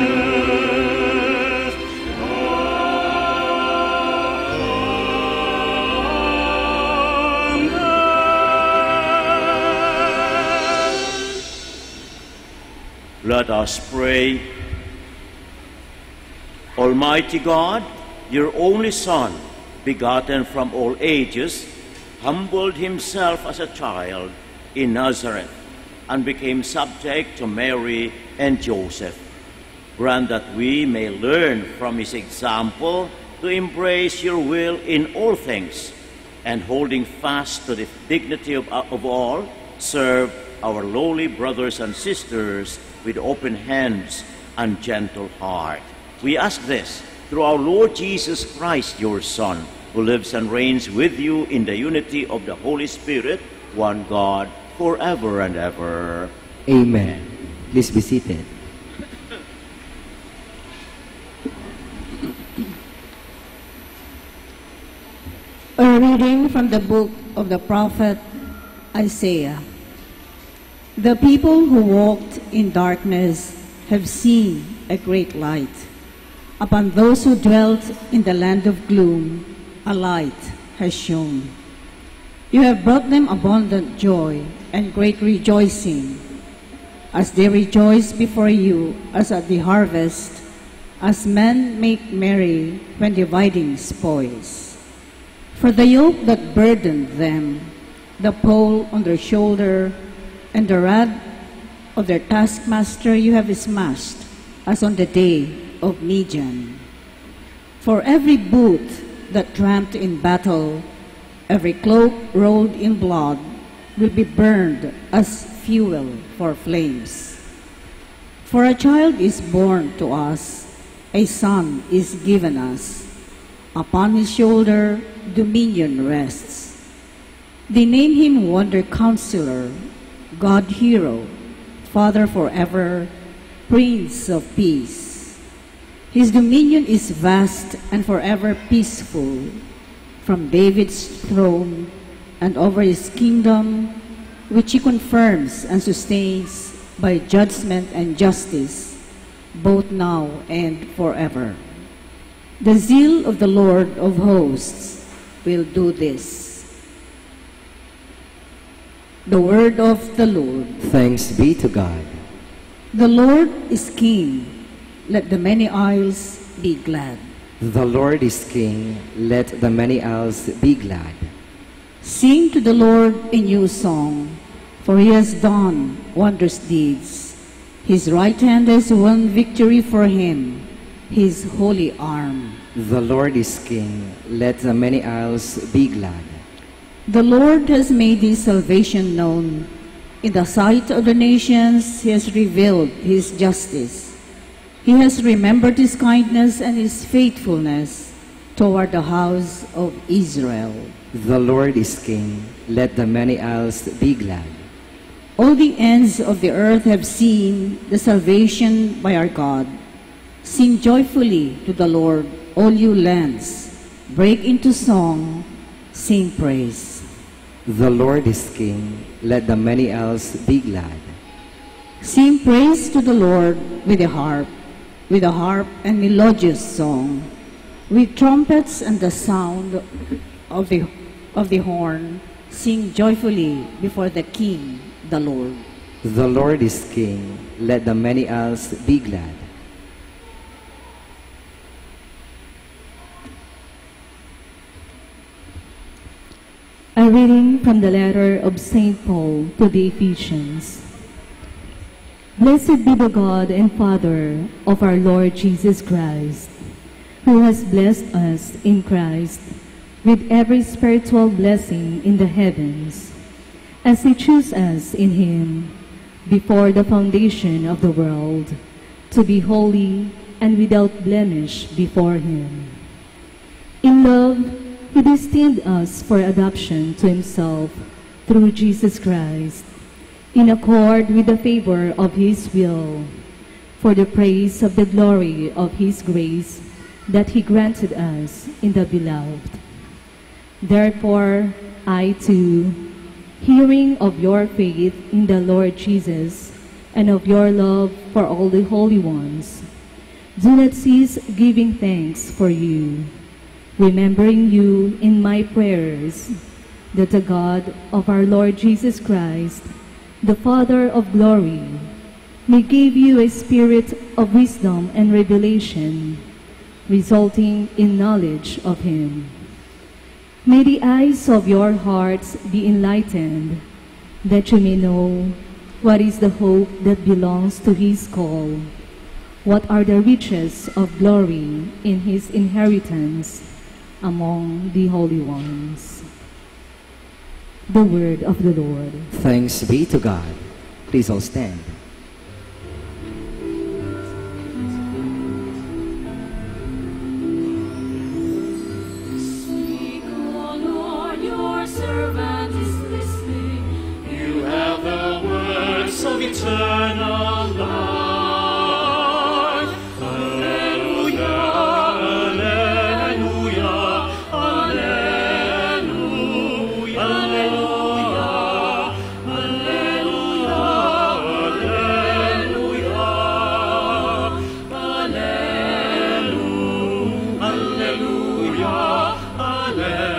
Let us pray. Almighty God, your only Son, begotten from all ages, humbled himself as a child in Nazareth and became subject to Mary and Joseph. Grant that we may learn from his example to embrace your will in all things, and holding fast to the dignity of all, serve our lowly brothers and sisters with open hands and gentle heart. We ask this through our Lord Jesus Christ, your Son, who lives and reigns with you in the unity of the Holy Spirit, one God, forever and ever. Amen. Please be seated. A reading from the book of the prophet Isaiah. The people who walked in darkness have seen a great light. Upon those who dwelt in the land of gloom, a light has shone. You have brought them abundant joy and great rejoicing, as they rejoice before you as at the harvest, as men make merry when dividing spoils. For the yoke that burdened them, the pole on their shoulder, and the rod of their taskmaster you have smashed, as on the day of Midian. For every boot that tramped in battle, every cloak rolled in blood, will be burned as fuel for flames. For a child is born to us, a son is given us. Upon his shoulder dominion rests. They name him Wonder Counselor, God Hero, Father forever, Prince of Peace. His dominion is vast and forever peaceful, from David's throne and over his kingdom, which he confirms and sustains by judgment and justice, both now and forever. The zeal of the Lord of hosts will do this. The word of the Lord. Thanks be to God. The Lord is King. Let the many isles be glad. The Lord is King. Let the many isles be glad. Sing to the Lord a new song, for he has done wondrous deeds. His right hand has won victory for him, his holy arm. The Lord is King. Let the many isles be glad. The Lord has made his salvation known. In the sight of the nations, he has revealed his justice. He has remembered his kindness and his faithfulness toward the house of Israel. The Lord is King. Let the many isles be glad. All the ends of the earth have seen the salvation by our God. Sing joyfully to the Lord, all you lands. Break into song, sing praise. The Lord is King. Let the many isles be glad. Sing praise to the Lord with a harp and melodious song, with trumpets and the sound of the horn. Sing joyfully before the King, the Lord. The Lord is King. Let the many isles be glad. A reading from the letter of St. Paul to the Ephesians. Blessed be the God and Father of our Lord Jesus Christ, who has blessed us in Christ with every spiritual blessing in the heavens, as he chose us in him before the foundation of the world, to be holy and without blemish before him. In love, he destined us for adoption to himself through Jesus Christ, in accord with the favor of his will, for the praise of the glory of his grace that he granted us in the Beloved. Therefore, I too, hearing of your faith in the Lord Jesus and of your love for all the holy ones, do not cease giving thanks for you, remembering you in my prayers, that the God of our Lord Jesus Christ, the Father of glory, may give you a spirit of wisdom and revelation, resulting in knowledge of him. May the eyes of your hearts be enlightened, that you may know what is the hope that belongs to his call, what are the riches of glory in his inheritance among the holy ones. The word of the Lord. Thanks be to God. Please all stand. Speak, O Lord, your servant is listening. You have the words of eternal life. Alleluia, alleluia, alleluia, alleluia, alleluia, alleluia, alleluia, alleluia.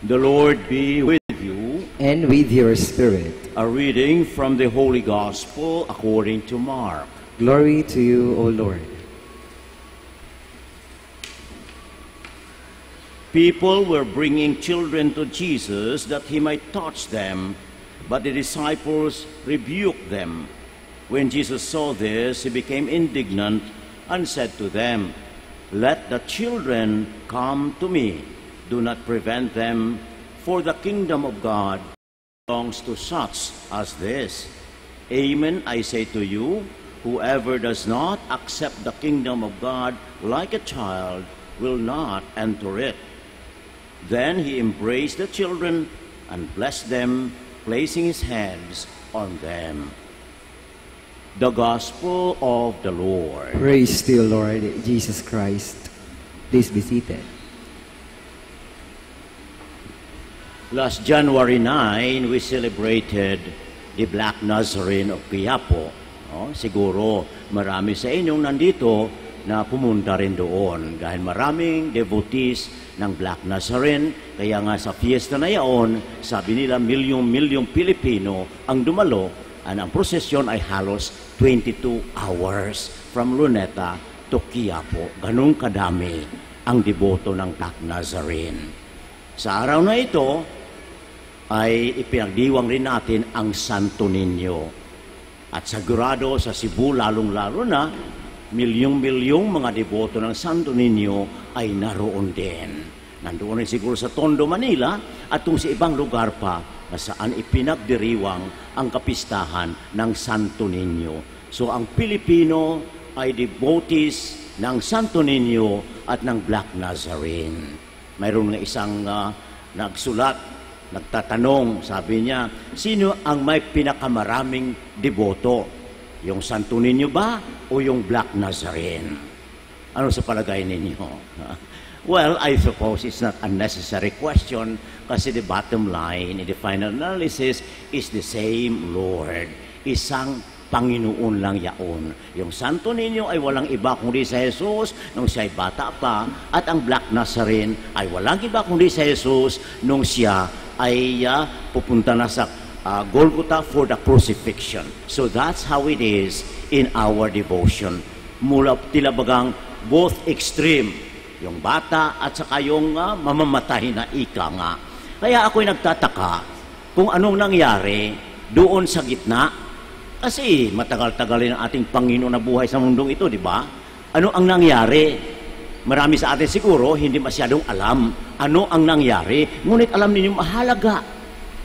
The Lord be with you. And with your spirit. A reading from the Holy Gospel according to Mark. Glory to you, O Lord. People were bringing children to Jesus that he might touch them, but the disciples rebuked them. When Jesus saw this, he became indignant and said to them, Let the children come to me. Do not prevent them, for the kingdom of God belongs to such as this. Amen, I say to you, whoever does not accept the kingdom of God like a child will not enter it. Then he embraced the children and blessed them, placing his hands on them. The Gospel of the Lord. Praise to you, Lord Jesus Christ. Please be seated. Last January 9, we celebrated the Black Nazarene of Quiapo. Siguro marami sa inyong nandito na pumunta rin doon dahil maraming devotees ng Black Nazarene. Kaya nga sa fiesta na yaon, sabi nila milyong Pilipino ang dumalo. Ang prosesyon ay halos 22 hours from Luneta to Quiapo. Ganun kadami ang deboto ng Black Nazarene. Sa araw na ito ay ipinagdiwang rin natin ang Santo Niño. At sigurado sa Cebu, lalong-lalo na, milyong mga deboto ng Santo Niño ay naroon din. Nandoon rin siguro sa Tondo, Manila, at kung sa ibang lugar pa na saan ipinagdiriwang ang kapistahan ng Santo Niño. So ang Pilipino ay devotees ng Santo Niño at ng Black Nazarene. Mayroon nga isang nagsulat, nagtatanong, sabi niya, sino ang may pinakamaraming deboto? Yung Santo Niño ba o yung Black Nazarene? Ano sa palagay ninyo? Well, I suppose it's not a necessary question kasi the bottom line in the final analysis is the same Lord. Isang Panginoon lang yaon. Yung Santo Niño ay walang iba kundi sa Jesus nung siya ay bata pa, at ang Black Nazarene ay walang iba kundi sa Jesus nung siya ay pupunta na sa Golgotha for the crucifixion. So that's how it is in our devotion. Mula tila bagang both extreme, yung bata at saka yung mamamatay na ika nga. Kaya ako'y nagtataka kung anong nangyari doon sa gitna. Kasi matagal-tagal ang ating Panginoon na buhay sa mundong ito, di ba? Ano ang nangyari? Marami sa atin siguro hindi masyadong alam ano ang nangyari. Ngunit alam ninyo mahalaga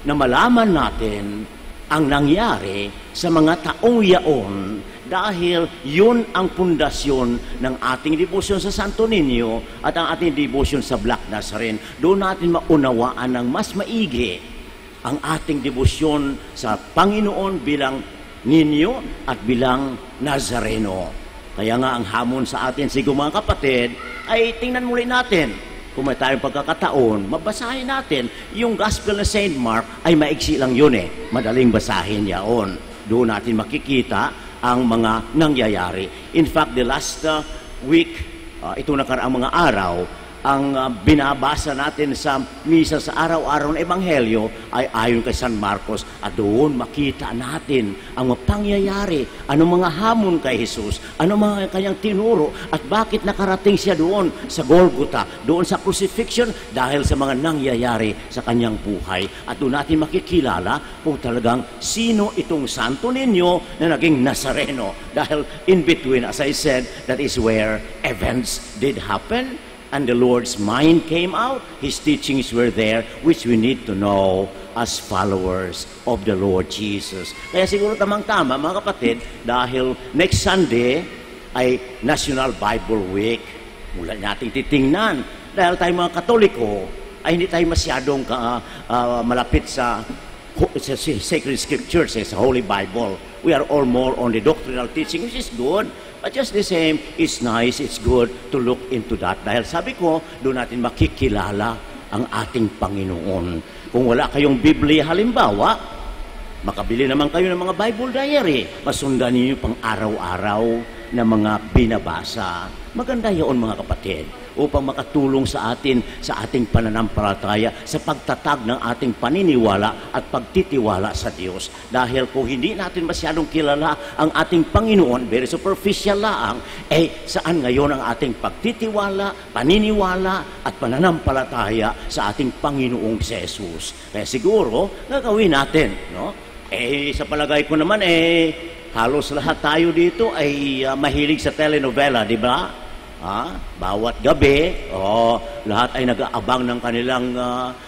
na malaman natin ang nangyari sa mga taong yaon dahil yun ang pundasyon ng ating devotion sa Santo Niño at ang ating devotion sa Black Nazarene. Doon natin maunawaan ng mas maigi ang ating devotion sa Panginoon bilang Niño at bilang Nazareno. Kaya nga ang hamon sa atin, siguro mga kapatid, ay tingnan muli natin. Kung may tayong pagkakataon, mabasahin natin. Yung Gospel ng St. Mark ay maiksi lang yun eh. Madaling basahin yaon. Doon natin makikita ang mga nangyayari. In fact, the last week, ito nakaraang mga araw, ang binabasa natin sa misa sa araw-araw ng Ebanghelyo ay ayon kay San Marcos, at doon makita natin ang mga pangyayari, anong mga hamon kay Jesus, anong mga kanyang tinuro, at bakit nakarating siya doon sa Golgotha, doon sa crucifixion, dahil sa mga nangyayari sa kanyang buhay. At doon natin makikilala kung talagang sino itong Santo Niño na naging Nazareno. Dahil in between, as I said, that is where events did happen. And the Lord's mind came out. His teachings were there, which we need to know as followers of the Lord Jesus. Kaya siguro tamang-tama, mga kapatid, dahil next Sunday ay National Bible Week. Mula natin titingnan. Dahil tayo mga Katoliko, ay hindi tayo masyadong malapit sa Sacred Scriptures, sa Holy Bible. We are all more on the doctrinal teaching, which is good. But just the same, it's nice, it's good to look into that. Dahil sabi ko, doon natin makikilala ang ating Panginoon. Kung wala kayong Biblia halimbawa, makabili naman kayo ng mga Bible diary. Masundan niyo pang araw-araw na mga binabasa. Maganda yun, mga kapatid, upang makatulong sa atin sa ating pananampalataya, sa pagtatag ng ating paniniwala at pagtitiwala sa Diyos. Dahil kung hindi natin masyadong kilala ang ating Panginoon, very superficial lang, saan ngayon ang ating pagtitiwala, paniniwala at pananampalataya sa ating Panginoong Jesus? Kaya siguro, gagawin natin, no? Sa palagay ko naman, halos lahat tayo dito ay mahilig sa telenovela, di ba? Bawat gabi, lahat ay nag-aabang ng kanilang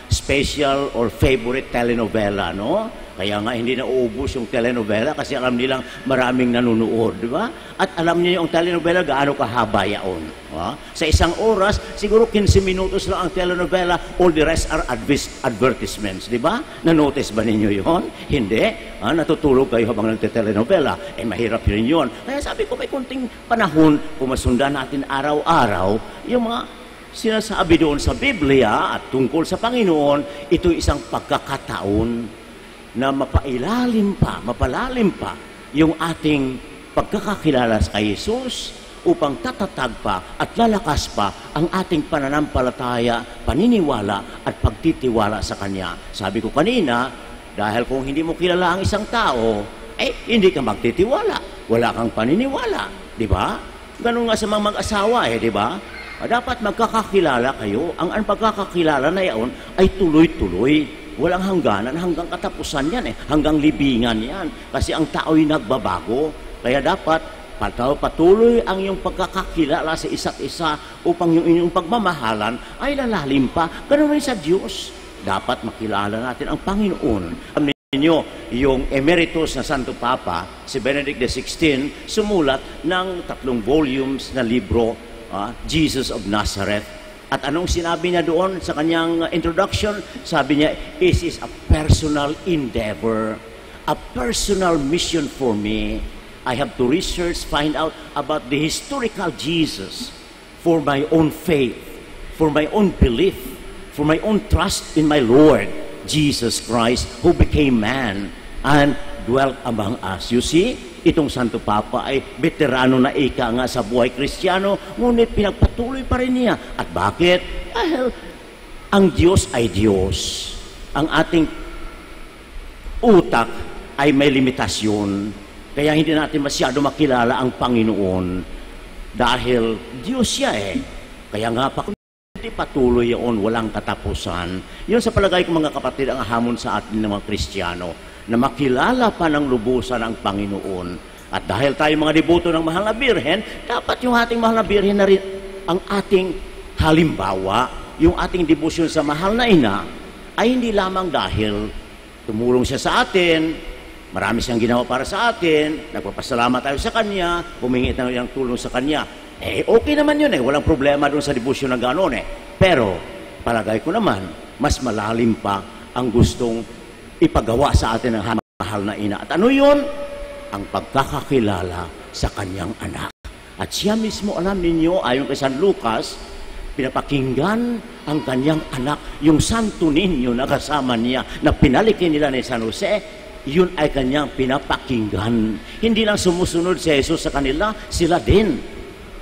special or favorite telenovela, no? Kaya nga hindi nauubos yung telenovela kasi alam nilang maraming nanonood, di ba? At alam niyo yung telenovela gaano kahaba yaon. Sa isang oras, siguro 15 minutos lang ang telenovela, all the rest are advertisements, di ba? Na-notice ba ninyo yon? Hindi. Natutulog kayo habang nagte-telenovela. Mahirap rin yun. Kaya sabi ko, may kunting panahon, kung masundan natin araw-araw, yung mga sinasabi doon sa Biblia at tungkol sa Panginoon, ito isang pagkakataon na mapalalim pa yung ating pagkakakilala kay Jesus upang tatatag pa at lalakas pa ang ating pananampalataya, paniniwala at pagtitiwala sa Kanya. Sabi ko kanina, dahil kung hindi mo kilala ang isang tao, hindi ka magtitiwala. Wala kang paniniwala. Di ba? Ganun nga sa mga mag-asawa, di ba? Dapat magkakakilala kayo. Ang pagkakakilala na yaon ay tuloy-tuloy. Walang hangganan, hanggang katapusan yan hanggang libingan yan. Kasi ang tao'y nagbabago. Kaya dapat patuloy ang iyong pagkakakilala sa isa't isa upang yung inyong pagmamahalan ay lalalim pa. Ganun rin sa Diyos. Dapat makilala natin ang Panginoon. Alam niyo, yung emeritus na Santo Papa, si Benedict XVI, sumulat ng 3 volumes na libro, Jesus of Nazareth. At anong sinabi niya doon sa kanyang introduction? Sabi niya, this is a personal endeavor, a personal mission for me. I have to research, find out about the historical Jesus for my own faith, for my own belief, for my own trust in my Lord, Jesus Christ, who became man and dwelt among us. You see, itong Santo Papa ay veterano na ika nga sa buhay Kristiyano, ngunit pinagpatuloy pa rin niya. At bakit? Dahil ang Diyos ay Diyos. Ang ating utak ay may limitasyon. Kaya hindi natin masyado makilala ang Panginoon. Dahil Diyos siya Kaya nga patuloy yun, walang katapusan. Yun sa palagay ko mga kapatid ang hamon sa atin ng mga Kristiyano, na makilala pa ng lubusan ang Panginoon. At dahil tayo mga deboto ng Mahal na Birhen, dapat yung ating Mahal na Birhen na rin ang ating halimbawa, yung ating debosyon sa Mahal na Ina, ay hindi lamang dahil tumulong siya sa atin, marami siyang ginawa para sa atin, nagpapasalamat tayo sa Kanya, humingi tayo ng tulong sa Kanya. Okay naman yun walang problema doon sa debosyon na gano'n Pero, palagay ko naman, mas malalim pa ang gustong ipagawa sa atin ng Mahal na Ina. At ano yun? Ang pagkakakilala sa Kanyang anak. At siya mismo, alam ninyo, ayon kay San Lucas, pinapakinggan ang Kanyang anak, yung Santo Niño na kasama niya, na pinalikin nila ni San Jose, yun ay Kanyang pinapakinggan. Hindi lang sumusunod si Jesus sa kanila, sila din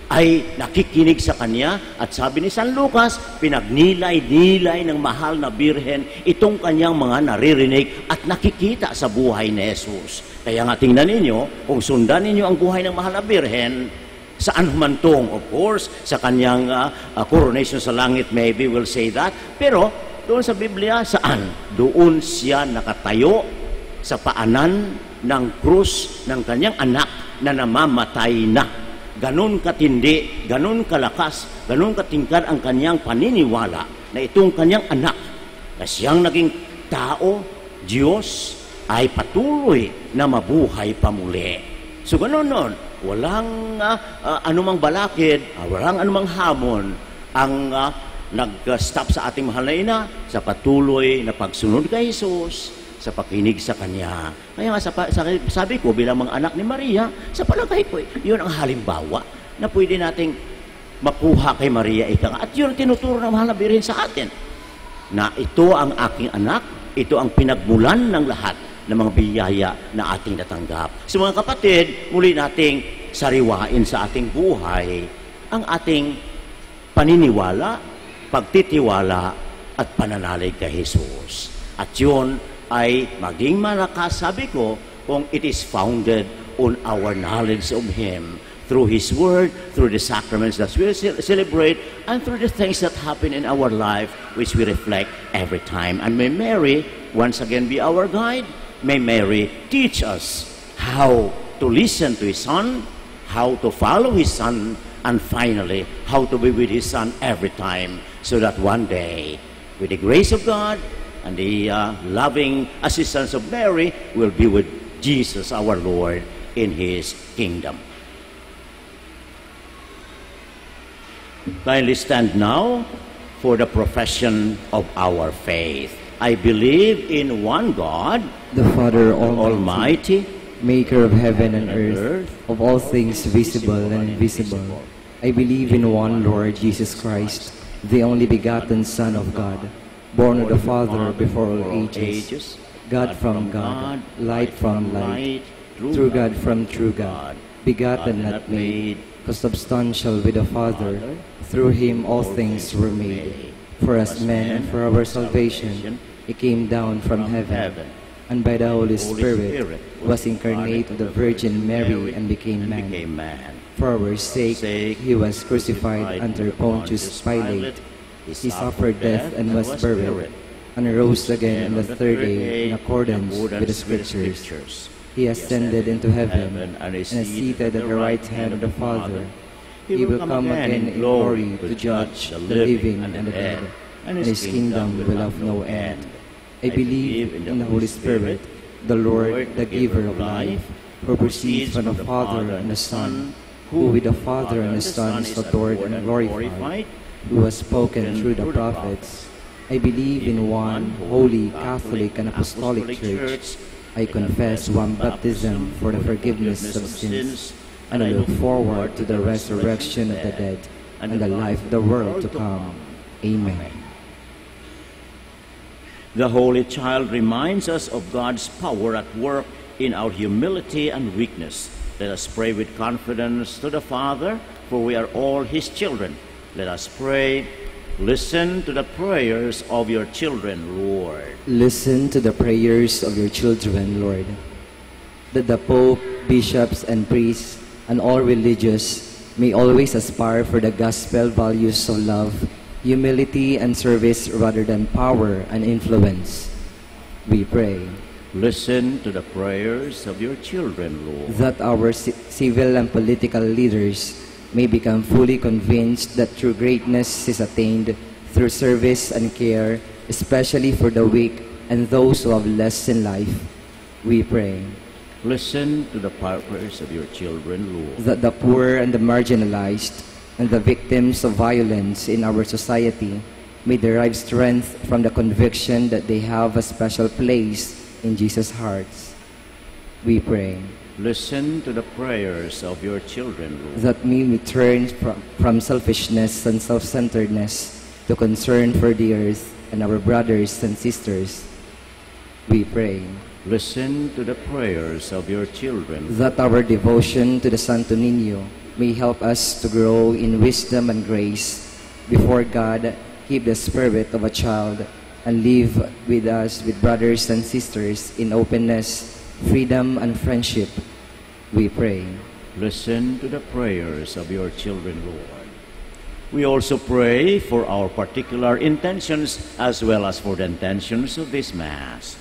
ay nakikinig sa Kanya. At sabi ni San Lucas, pinagnilay-nilay ng Mahal na Birhen itong Kanyang mga naririnig at nakikita sa buhay ni Jesus. Kaya nga tingnan ninyo, kung sundan ninyo ang buhay ng Mahal na Birhen, saan humantong, of course, sa Kanyang coronation sa langit, maybe we'll say that. Pero doon sa Biblia, saan? Doon siya nakatayo sa paanan ng krus ng Kanyang anak na namamatay na. Ganon katindi, ganon kalakas, ganon katingkad ang Kanyang paniniwala na itong Kanyang anak na siyang naging tao, Diyos, ay patuloy na mabuhay pa muli. So ganon nun, walang anumang balakid, walang anumang hamon ang nag-stop sa ating Mahal na Ina sa patuloy na pagsunod kay Jesus, sa pakinig sa Kanya. Kaya nga sabi ko bilang mga anak ni Maria, sa palagay ko, yun ang halimbawa na pwede nating makuha kay Maria ika. At yun tinuturo ng Mahal na Birhen sa atin, na ito ang aking anak, ito ang pinagmulan ng lahat ng mga biyaya na ating natanggap. So mga kapatid, muli nating sariwain sa ating buhay ang ating paniniwala, pagtitiwala at pananalig kay Jesus. At yun ay maging malakas, sabi ko, kung it is founded on our knowledge of Him through His Word, through the sacraments that we celebrate, and through the things that happen in our life which we reflect every time. And may Mary once again be our guide. May Mary teach us how to listen to His Son, how to follow His Son, and finally, how to be with His Son every time, so that one day, with the grace of God and the loving assistance of Mary, we'll be with Jesus our Lord in His kingdom. Kindly stand now for the profession of our faith. I believe in one God, the Father Almighty, maker of heaven and earth, of all things visible and invisible. I believe in one Lord Jesus Christ, the only begotten Son of God, born of the Father before all ages, God from God, light from light, true God from true God, begotten not made, consubstantial with the Father. Through Him all things were made. For us men and for our salvation, He came down from heaven, and by the Holy Spirit was incarnate of the Virgin Mary and became man. For our sake He was crucified under Pontius Pilate. He suffered death and was buried, and rose again on the third day in accordance with the Scriptures. He ascended into heaven and is seated at the right hand of the Father. He will come again in glory to judge the living and the dead, and His kingdom will have no end. I believe in the Holy Spirit, the Lord, the giver of life, who proceeds from the Father and the Son, who with the Father and the Son is adored and glorified, who has spoken through the prophets. I believe in one holy, Catholic, and Apostolic Church. I confess one baptism for the forgiveness of sins, and I look forward to the resurrection of the dead and the life of the world to come. Amen. The Holy Child reminds us of God's power at work in our humility and weakness. Let us pray with confidence to the Father, for we are all His children. Let us pray. Listen to the prayers of your children, Lord. Listen to the prayers of your children, Lord. That the Pope, bishops, and priests, and all religious may always aspire for the gospel values of love, humility, and service rather than power and influence. We pray. Listen to the prayers of your children, Lord. That our civil and political leaders may become fully convinced that true greatness is attained through service and care, especially for the weak and those who have less in life. We pray. Listen to the prayers of your children, Lord. That the poor and the marginalized and the victims of violence in our society may derive strength from the conviction that they have a special place in Jesus' hearts. We pray. Listen to the prayers of your children, Lord. That we turn from selfishness and self-centeredness to concern for the earth and our brothers and sisters. We pray. Listen to the prayers of your children, Lord. That our devotion to the Santo Niño may help us to grow in wisdom and grace before God, keep the spirit of a child, and live with us, with brothers and sisters, in openness, freedom, and friendship. We pray. Listen to the prayers of your children, Lord. We also pray for our particular intentions as well as for the intentions of this Mass.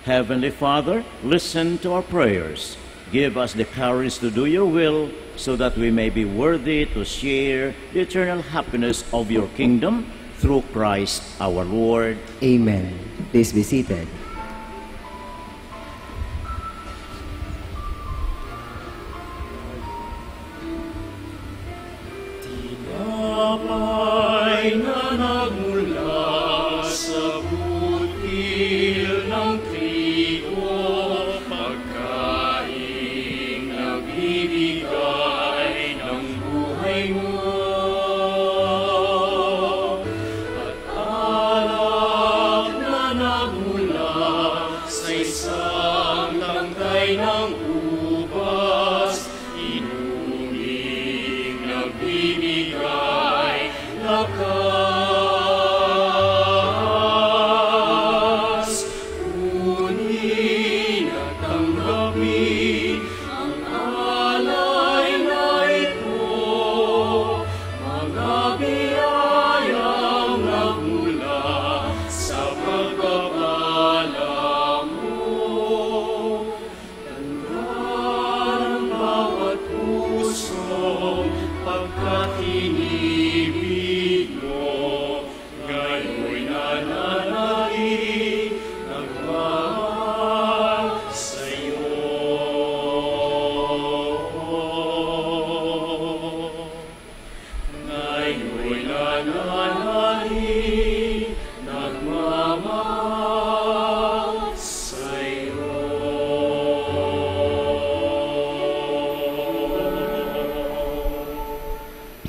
Heavenly Father, listen to our prayers. Give us the courage to do your will, so that we may be worthy to share the eternal happiness of your kingdom through Christ our Lord. Amen. Please be seated. Tinapay na nagmula sa butil ng trigo, pagkain nagbibigay ng buhay mo. At alak na nagmula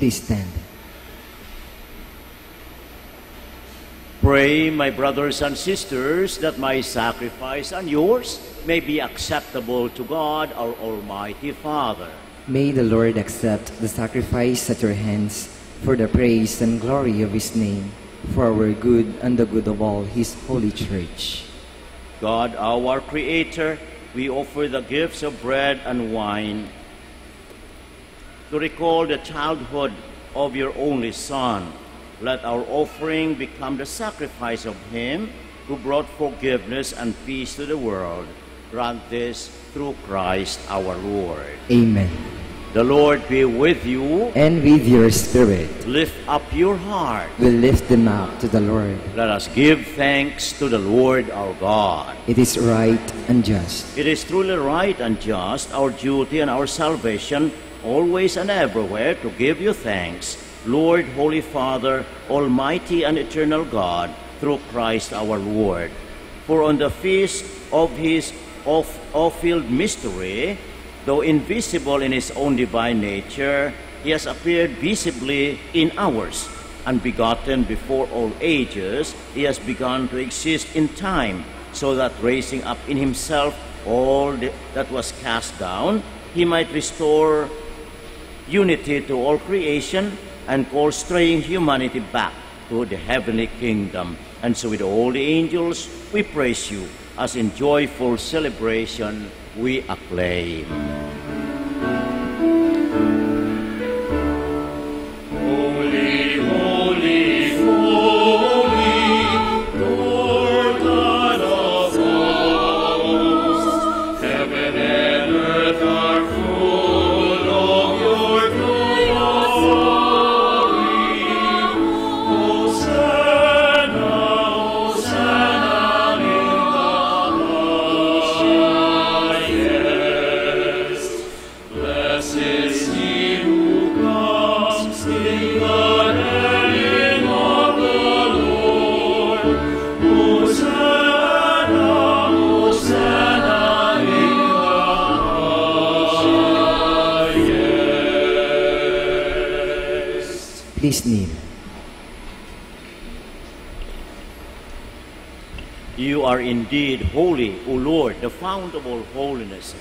Please stand. Pray, my brothers and sisters, that my sacrifice and yours may be acceptable to God, our Almighty Father. May the Lord accept the sacrifice at your hands for the praise and glory of his name, for our good and the good of all his holy church. God, our Creator, we offer the gifts of bread and wine to recall the childhood of your only Son. Let our offering become the sacrifice of him who brought forgiveness and peace to the world. Grant this through Christ our Lord. Amen. The Lord be with you. And with your spirit. Lift up your heart. We lift them up to the Lord. Let us give thanks to the Lord our God. It is right and just. It is truly right and just, our duty and our salvation, always and everywhere, to give you thanks, Lord, Holy Father, Almighty and eternal God, through Christ our Lord. For on the feast of his off-field mystery, though invisible in his own divine nature, he has appeared visibly in ours, and begotten before all ages, he has begun to exist in time, so that raising up in himself all that was cast down, he might restore unity to all creation and call straying humanity back to the heavenly kingdom. And so with all the angels, we praise you, as in joyful celebration we acclaim. Holy, holy, holy, Lord God of hosts, heaven and earth are full of your glory. Hosanna, Hosanna in the highest. Blessed is he who comes in the name of the Lord. Hosanna, Hosanna in the highest. Please kneel. You are indeed holy, O Lord, the fount of all holiness.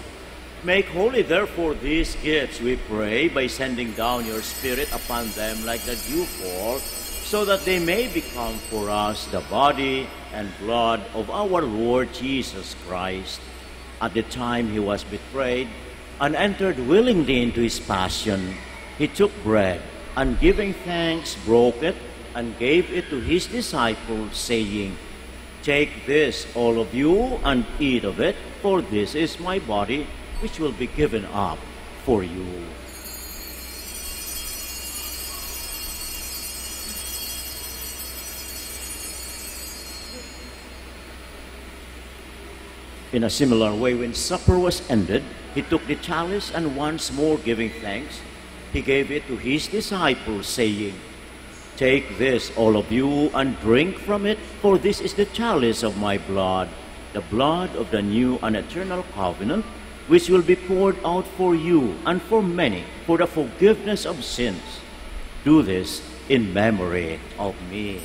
Make holy, therefore, these gifts, we pray, by sending down your Spirit upon them like the dewfall, so that they may become for us the body and blood of our Lord Jesus Christ. At the time he was betrayed and entered willingly into his passion, he took bread, and giving thanks, broke it, and gave it to his disciples, saying, Take this, all of you, and eat of it, for this is my body, which will be given up for you. In a similar way, when supper was ended, he took the chalice, and once more giving thanks, he gave it to his disciples, saying, Take this, all of you, and drink from it, for this is the chalice of my blood, the blood of the new and eternal covenant, which will be poured out for you and for many for the forgiveness of sins. Do this in memory of me.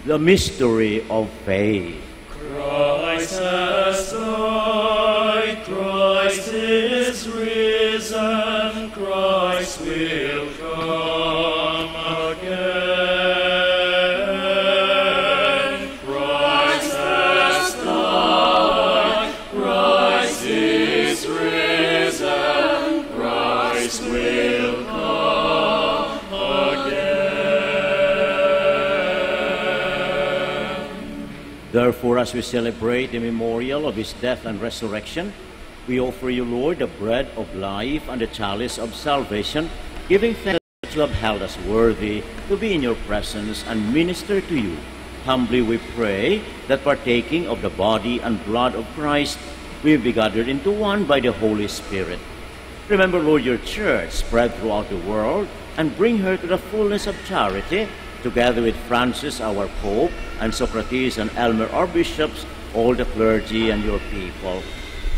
The mystery of faith. Christ has died, Christ is risen, Christ will come again. Christ has died, Christ is risen, Christ will come again. Therefore, as we celebrate the memorial of his death and resurrection, we offer you, Lord, the bread of life and the chalice of salvation, giving thanks that you have held us worthy to be in your presence and minister to you. Humbly we pray that partaking of the body and blood of Christ, we be gathered into one by the Holy Spirit. Remember, Lord, your church spread throughout the world, and bring her to the fullness of charity, together with Francis, our Pope, and Socrates and Elmer, our bishops, all the clergy and your people.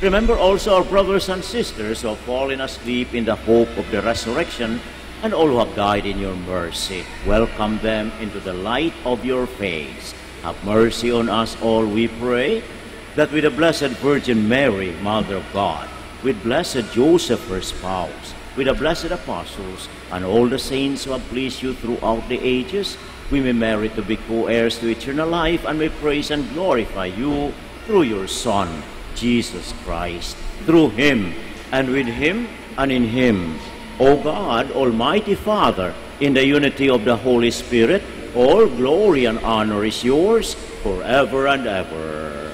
Remember also our brothers and sisters who have fallen asleep in the hope of the resurrection, and all who have died in your mercy. Welcome them into the light of your face. Have mercy on us all, we pray, that with the Blessed Virgin Mary, Mother of God, with blessed Joseph, her spouse, with the blessed apostles, and all the saints who have pleased you throughout the ages, we may merit to be co-heirs to eternal life, and may praise and glorify you through your Son, Jesus Christ. Through him, and with him, and in him, O God, Almighty Father, in the unity of the Holy Spirit, all glory and honor is yours forever and ever.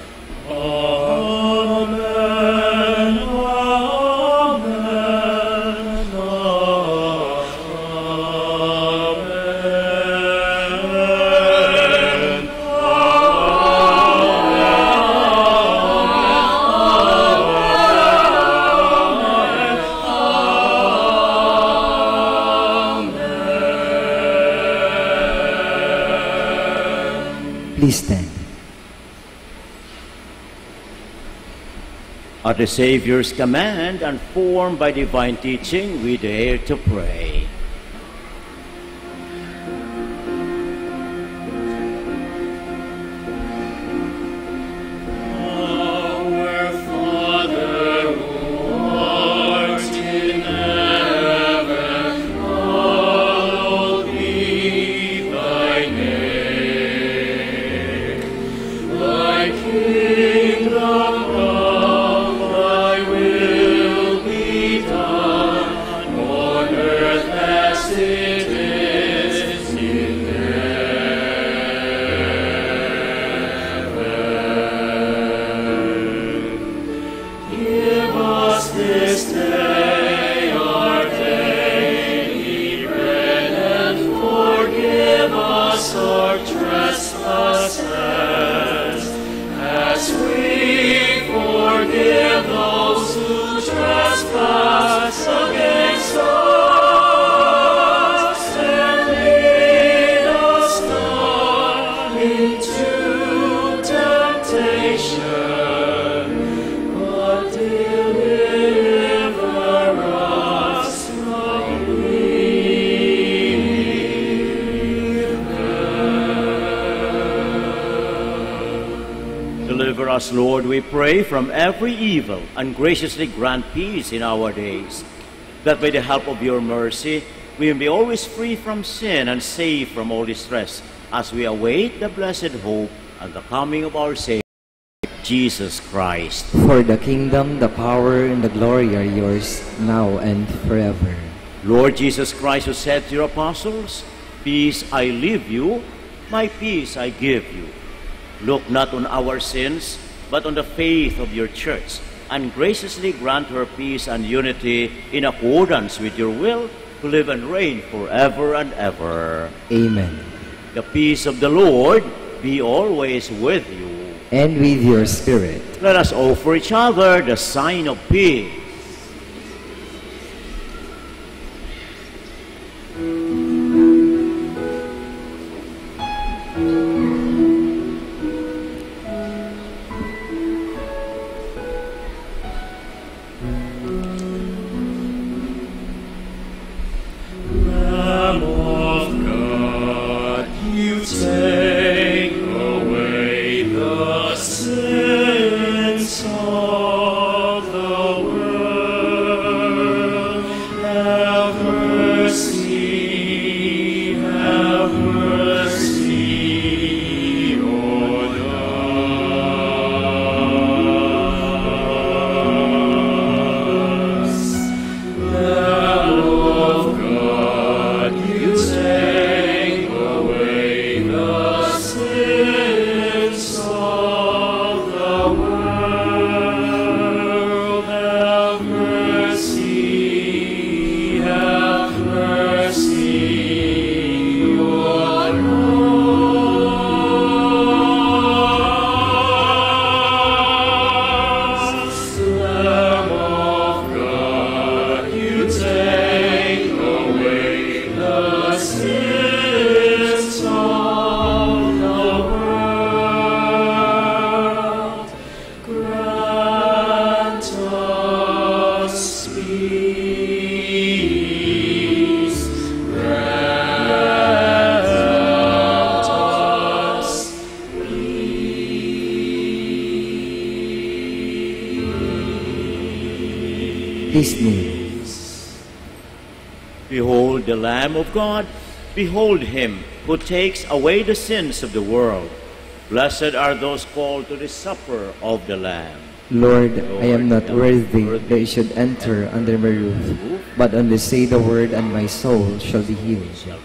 Amen. Amen. Please stand. At the Savior's command and formed by divine teaching, we dare to pray. Our Father who art in heaven, hallowed be thy name. Thy kingdom come, thy will be done, on earth as it is in heaven. Give us this day our daily bread, and forgive us our trespasses, as we forgive those who trespass against us. And lead us not into temptation, but deliver us from evil. Deliver us, Lord, we pray, from every evil, and graciously grant peace in our days, that by the help of your mercy we may be always free from sin and safe from all distress, as we await the blessed hope and the coming of our Savior, Jesus Christ. For the kingdom, the power, and the glory are yours, now and forever. Lord Jesus Christ, who said to your apostles, "Peace I leave you, my peace I give you," look not on our sins, but on the faith of your church, and graciously grant her peace and unity in accordance with your will, to live and reign forever and ever. Amen. The peace of the Lord be always with you. And with your spirit. Let us offer each other the sign of peace. Lamb of God, you take away the sins of the world. Have mercy on us. Lamb of God, you take away the his name. Behold the Lamb of God. Behold him who takes away the sins of the world. Blessed are those called to the supper of the Lamb. Lord, I am not worthy that you should enter under my roof, but only say the word and my soul shall be healed.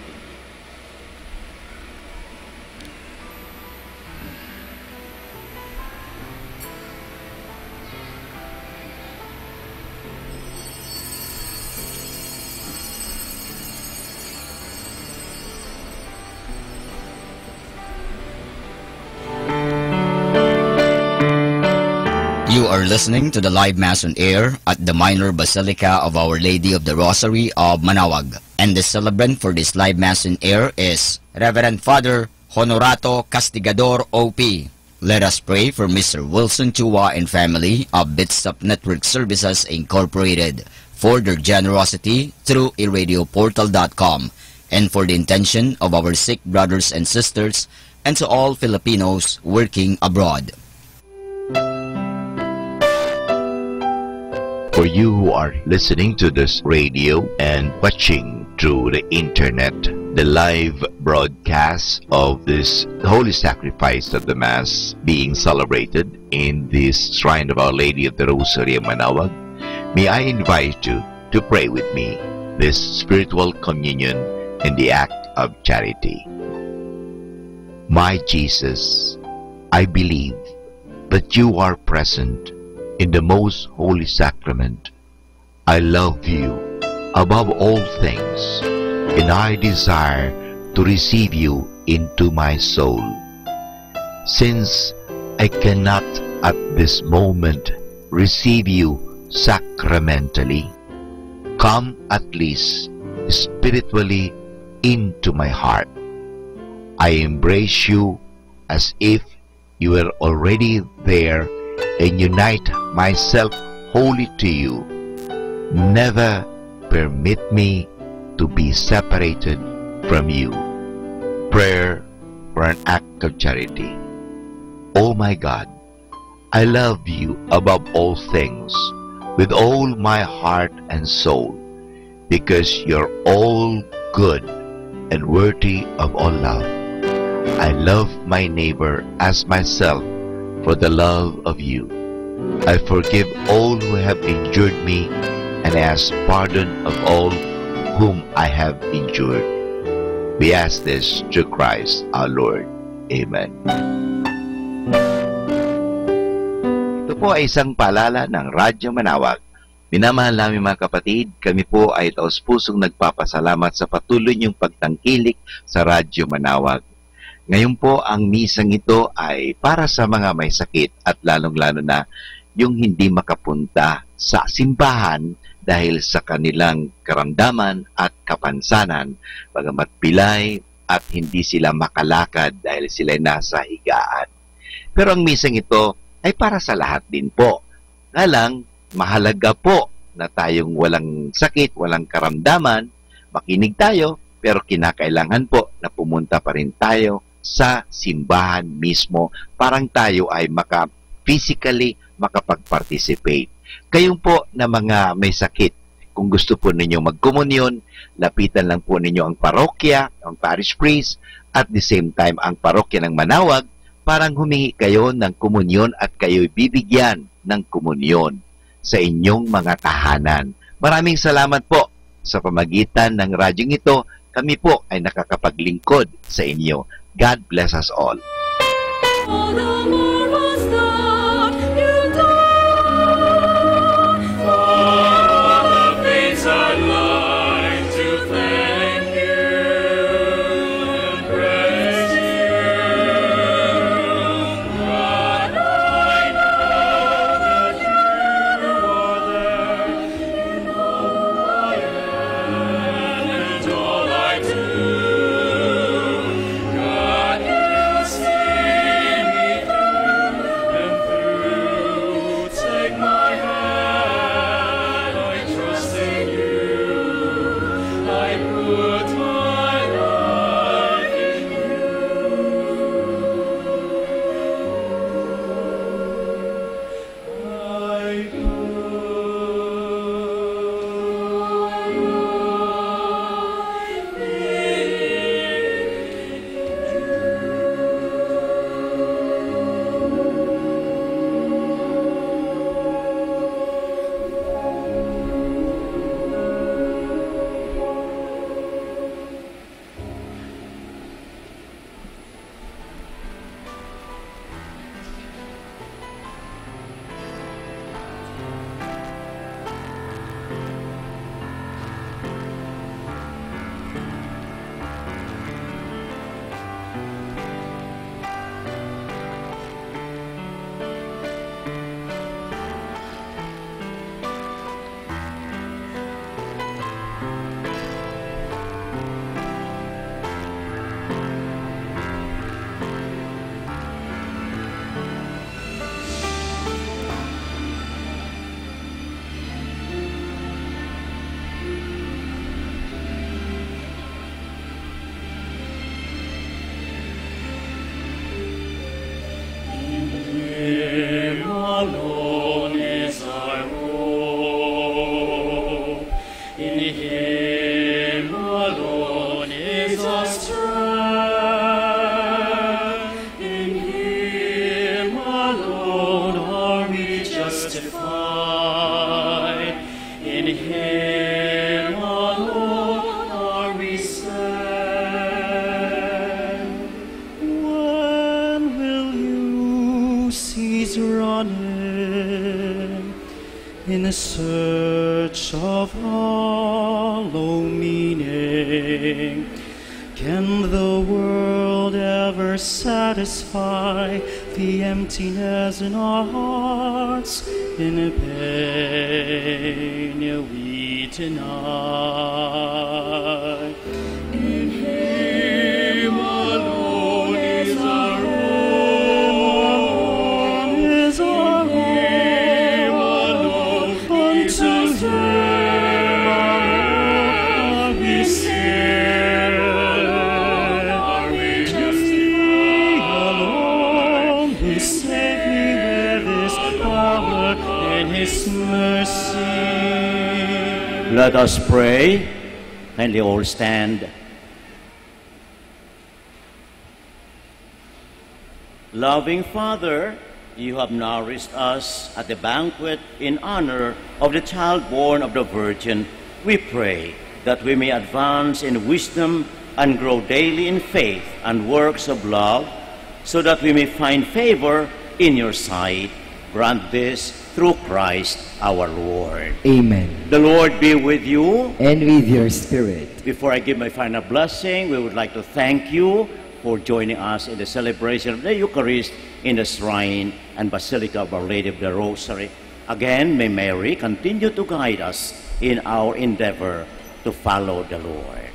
You are listening to the live Mass on air at the Minor Basilica of Our Lady of the Rosary of Manaoag. And the celebrant for this live Mass on air is Reverend Father Honorato Castigador OP. Let us pray for Mr. Wilson Chua and family of Bitsap Network Services Incorporated for their generosity through iradioportal.com and for the intention of our sick brothers and sisters and to all Filipinos working abroad. For you who are listening to this radio and watching through the internet, the live broadcast of this Holy Sacrifice of the Mass being celebrated in this Shrine of Our Lady of the Rosary of Manaoag, may I invite you to pray with me this spiritual communion in the act of charity. My Jesus, I believe that you are present in the most holy sacrament. I love you above all things, and I desire to receive you into my soul. Since I cannot at this moment receive you sacramentally, come at least spiritually into my heart. I embrace you as if you were already there and unite myself wholly to you. Never permit me to be separated from you. Prayer for an act of charity. Oh my God, I love you above all things with all my heart and soul, because you're all good and worthy of all love. I love my neighbor as myself for the love of you. I forgive all who have injured me and ask pardon of all whom I have injured. We ask this through Christ our Lord. Amen. Ito po ay isang paalala ng Radyo Manaoag. Minamahal namin mga kapatid, kami po ay taos-pusong nagpapasalamat sa patuloy niyong pagtangkilik sa Radyo Manaoag. Ngayon po, ang misang ito ay para sa mga may sakit at lalong-lalo na yung hindi makapunta sa simbahan dahil sa kanilang karamdaman at kapansanan, bagamat pilay at hindi sila makalakad dahil sila nasa higaan. Pero ang misang ito ay para sa lahat din po. Nga lang, mahalaga po na tayong walang sakit, walang karamdaman, makinig tayo, pero kinakailangan po na pumunta pa rin tayo sa simbahan mismo, parang tayo ay physically makapag-participate. Kayong po na mga may sakit, kung gusto po ninyo magkomunyon, lapitan lang po ninyo ang parokya, ang parish priest, at the same time ang parokya ng Manaoag, parang humingi kayo ng komunyon at kayo'y bibigyan ng komunyon sa inyong mga tahanan. Maraming salamat po sa pamagitan ng radyong ito, kami po ay nakakapaglingkod sa inyo. God bless us all. Him alone is our hope. In Him alone is our strength. In Him alone are we justified. In Him alone are we saved. When will you cease running in search of hollow meaning? Can the world ever satisfy the emptiness in our hearts? In pain we deny. In Him alone is our hope. Is our hope. Unto Him are we saved. Are we justified? Alone who saved me with His power and His mercy. Let us pray. Kindly all stand. Loving Father, you have nourished us at the banquet in honor of the child born of the Virgin. We pray that we may advance in wisdom and grow daily in faith and works of love, so that we may find favor in your sight. Grant this through Christ our Lord. Amen. The Lord be with you. And with your spirit. Before I give my final blessing, we would like to thank you for joining us in the celebration of the Eucharist in the shrine and Basilica of Our Lady of the Rosary. Again, may Mary continue to guide us in our endeavor to follow the Lord.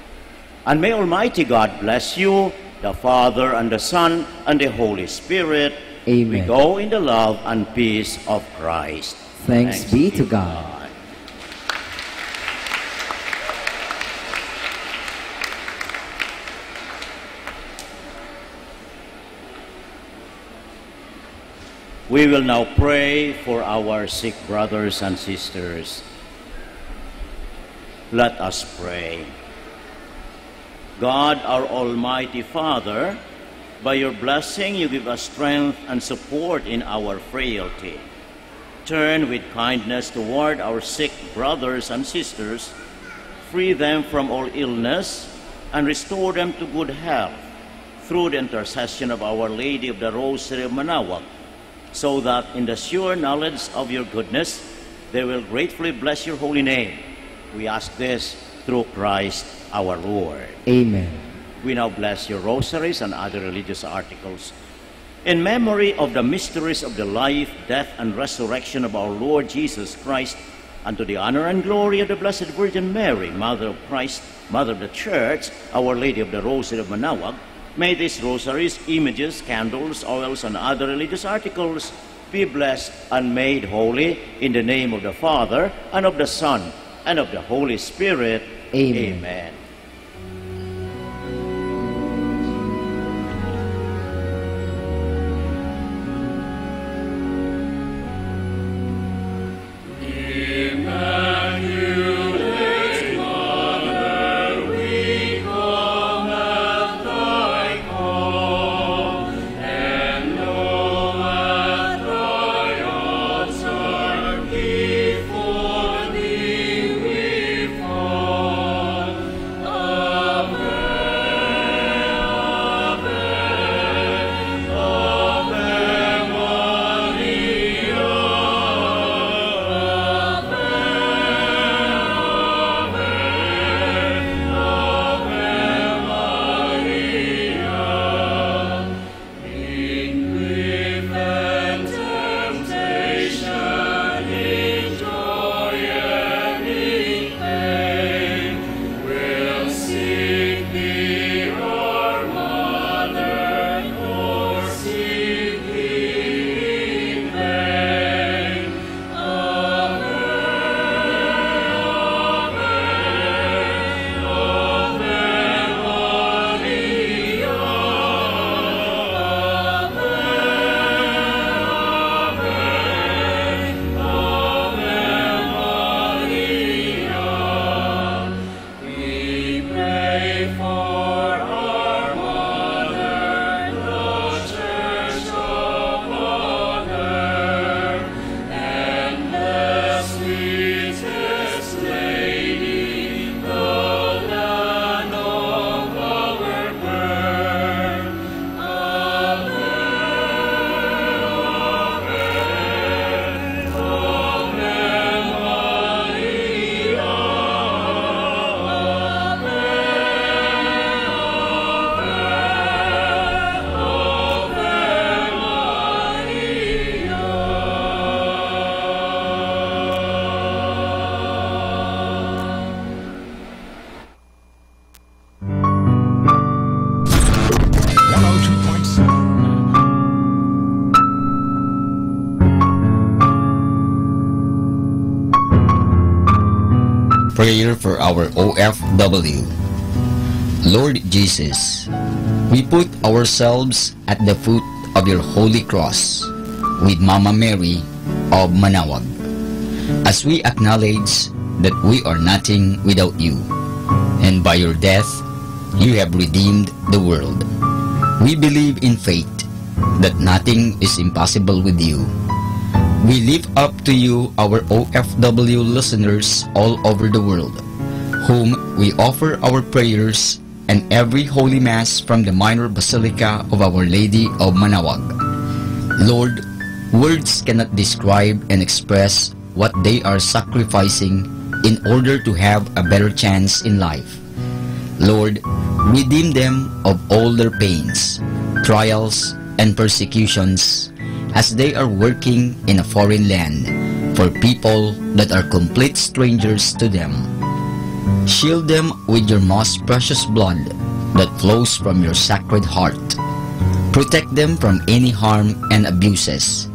And may Almighty God bless you, the Father and the Son and the Holy Spirit. Amen. We go in the love and peace of Christ. Thanks be to God. We will now pray for our sick brothers and sisters. Let us pray. God, our Almighty Father, by your blessing you give us strength and support in our frailty. Turn with kindness toward our sick brothers and sisters, free them from all illness, and restore them to good health through the intercession of Our Lady of the Rosary of Manaoag, so that in the sure knowledge of your goodness they will gratefully bless your holy name. We ask this through Christ our Lord. Amen. We now bless your rosaries and other religious articles. In memory of the mysteries of the life, death, and resurrection of our Lord Jesus Christ, and to the honor and glory of the Blessed Virgin Mary, Mother of Christ, Mother of the Church, Our Lady of the Rosary of Manaoag, may these rosaries, images, candles, oils, and other religious articles be blessed and made holy in the name of the Father, and of the Son, and of the Holy Spirit. Amen. Amen. Prayer for our OFW. Lord Jesus, we put ourselves at the foot of your holy cross with Mama Mary of Manawag, as we acknowledge that we are nothing without you, and by your death, you have redeemed the world. We believe in faith that nothing is impossible with you. We lift up to you our OFW listeners all over the world, whom we offer our prayers and every Holy Mass from the Minor Basilica of Our Lady of Manawag. Lord, words cannot describe and express what they are sacrificing in order to have a better chance in life. Lord, redeem them of all their pains, trials, and persecutions as they are working in a foreign land for people that are complete strangers to them. Shield them with your most precious blood that flows from your sacred heart. Protect them from any harm and abuses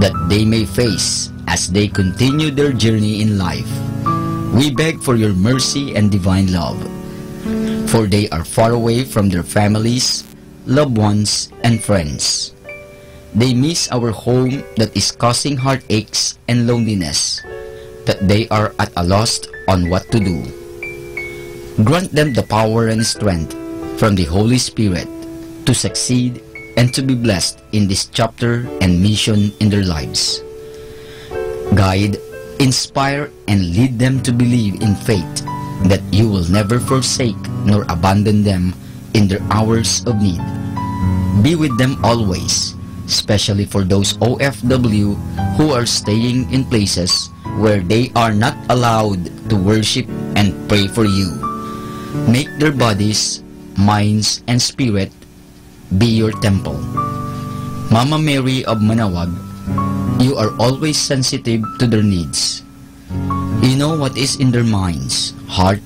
that they may face as they continue their journey in life. We beg for your mercy and divine love, for they are far away from their families, loved ones, and friends. They miss our home that is causing heartaches and loneliness, that they are at a loss on what to do. Grant them the power and strength from the Holy Spirit to succeed and to be blessed in this chapter and mission in their lives. Guide, inspire, and lead them to believe in faith that you will never forsake nor abandon them in their hours of need. Be with them always, especially for those OFW who are staying in places where they are not allowed to worship and pray for you. Make their bodies, minds, and spirit be your temple. Mama Mary of Manawag, you are always sensitive to their needs. You know what is in their minds, heart,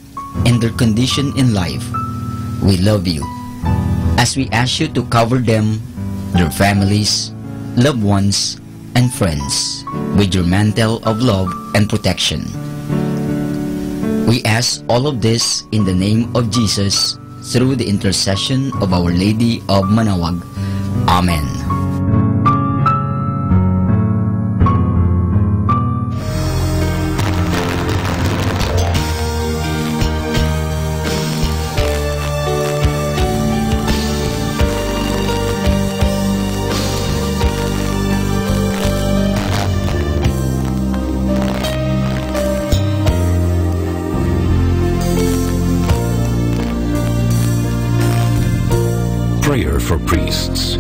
and their condition in life. We love you. As we ask you to cover them, their families, loved ones, and friends with your mantle of love and protection. We ask all of this in the name of Jesus through the intercession of Our Lady of Manawag. Amen. Prayer for priests.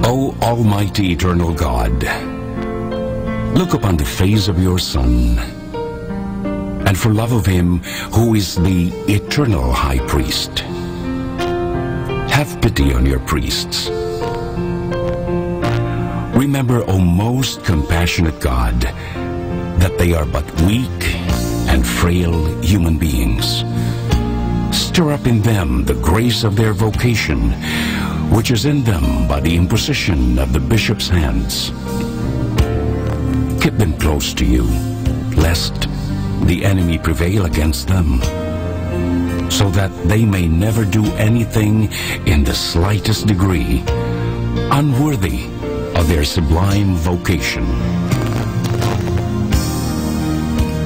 O Almighty Eternal God, look upon the face of your Son, and for love of him who is the eternal High Priest, have pity on your priests. Remember, O most compassionate God, that they are but weak and frail human beings. Stir up in them the grace of their vocation, which is in them by the imposition of the bishop's hands. Keep them close to you, lest the enemy prevail against them, so that they may never do anything in the slightest degree unworthy of their sublime vocation.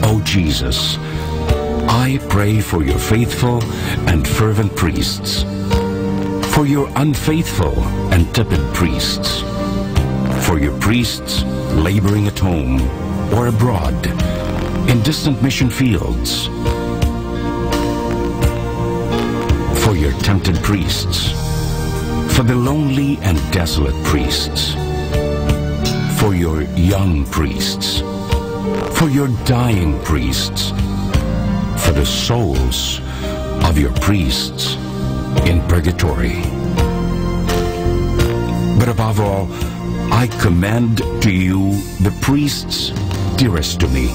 O Jesus, I pray for your faithful and fervent priests, for your unfaithful and tepid priests, for your priests laboring at home or abroad in distant mission fields, for your tempted priests, for the lonely and desolate priests, for your young priests, for your dying priests, for the souls of your priests in purgatory. But above all, I commend to you the priests dearest to me,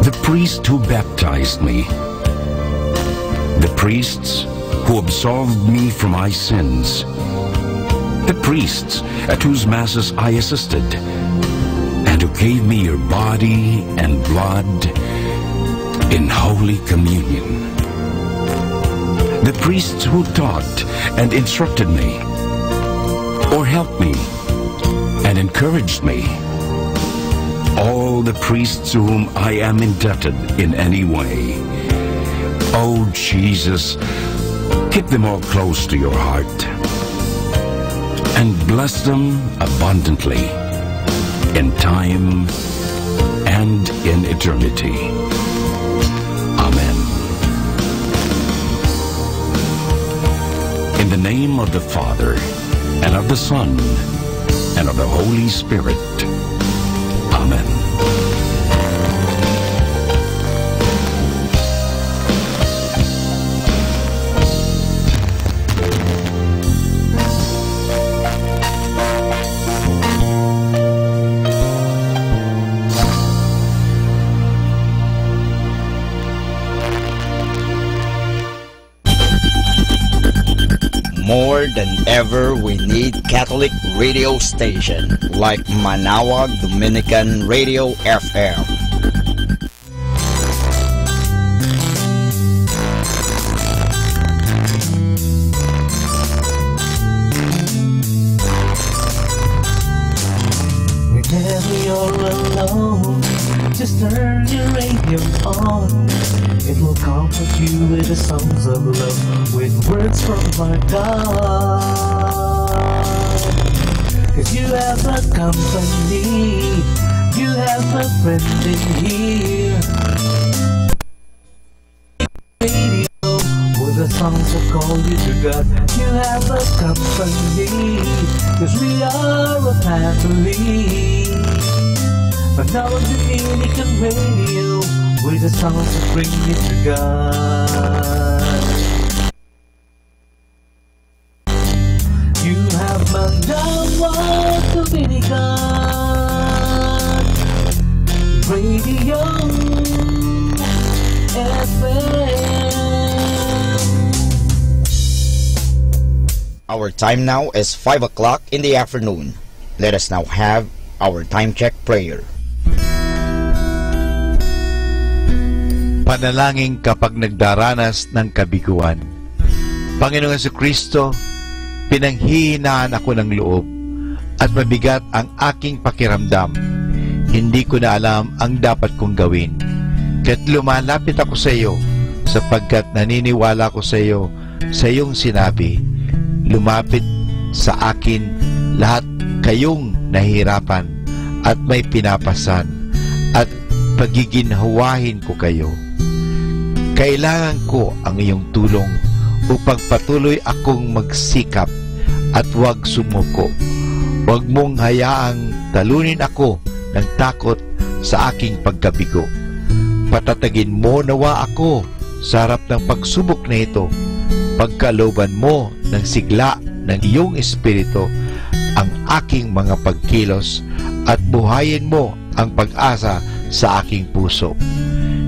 the priest who baptized me, the priests who absolved me from my sins, the priests at whose masses I assisted, and you gave me your body and blood in Holy Communion. The priests who taught and instructed me, or helped me and encouraged me, all the priests to whom I am indebted in any way. Oh, Jesus, keep them all close to your heart and bless them abundantly in time and in eternity. Amen. In the name of the Father, and of the Son, and of the Holy Spirit. Amen. More than ever, we need Catholic radio station like Manaoag Dominican Radio FM. Whenever you're alone, just turn your radio on. It will comfort you with the songs of love, with words from our God. 'Cause you have a company, you have a friend in here. Radio, with the songs that call you to God. You have a company, 'cause we are a family. But now on the Dominican Radio, with the songs that bring you to God. You have Manaoag Dominican Radio FM. Our time now is 5 o'clock in the afternoon. Let us now have our time check prayer. Panalangin kapag nagdaranas ng kabiguan. Panginoong Jesucristo, pinanghihinaan ako ng loob at mabigat ang aking pakiramdam. Hindi ko na alam ang dapat kong gawin. Kaya't lumalapit ako sa iyo sapagkat naniniwala ko sa iyo sa iyong sinabi. Lumapit sa akin lahat kayong nahihirapan at may pinapasan at pagiginhawahin ko kayo. Kailangan ko ang iyong tulong upang patuloy akong magsikap at huwag sumuko. Huwag mong hayaang talunin ako ng takot sa aking pagkabigo. Patatagin mo nawa ako sa harap ng pagsubok na ito. Pagkalooban mo ng sigla ng iyong espiritu ang aking mga pagkilos at buhayin mo ang pag-asa sa aking puso.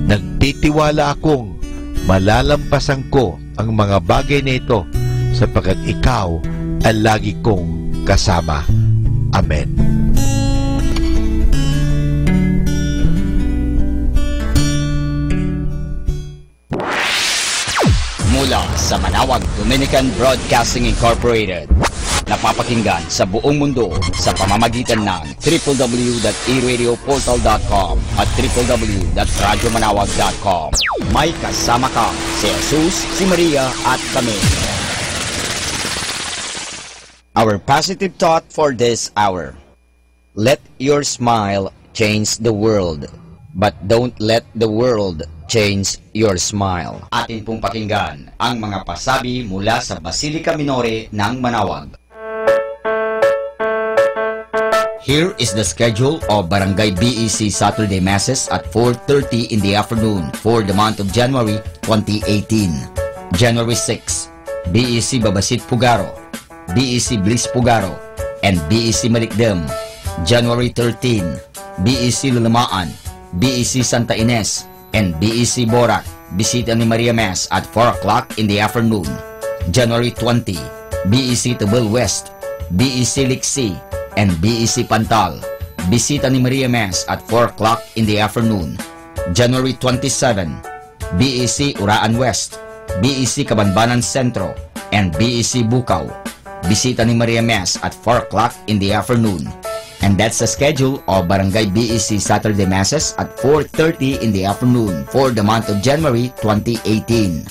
Nagtitiwala akong malalampasan ko ang mga bagay na ito sapagkat ikaw ang lagi kong kasama. Amen. Mula sa Manaoag Dominican Broadcasting Incorporated, napapakinggan sa buong mundo sa pamamagitan ng www.eradioportal.com at www.radyomanawag.com. May kasama ka si Jesus, si Maria at kami. Our positive thought for this hour. Let your smile change the world, but don't let the world change your smile. Atin pong pakinggan ang mga pasabi mula sa Basilica Minore ng Manaoag. Here is the schedule of Barangay BEC Saturday Masses at 4:30 in the afternoon for the month of January 2018. January 6, BEC Babasit Pugaro, BEC Bliss Pugaro, and BEC Malikdem. January 13, BEC Lulamaan, BEC Santa Ines, and BEC Borac. Bisita ni Maria Mass at 4 o'clock in the afternoon. January 20, BEC Tabel West, BEC Liksi, and BEC Pantal. Bisita ni Maria Mass at 4 o'clock in the afternoon. January 27, BEC Uraan West, BEC Cabanbanan Centro, and BEC Bukaw. Bisita ni Maria Mass at 4 o'clock in the afternoon. And that's the schedule of Barangay BEC Saturday Masses at 4:30 in the afternoon for the month of January 2018.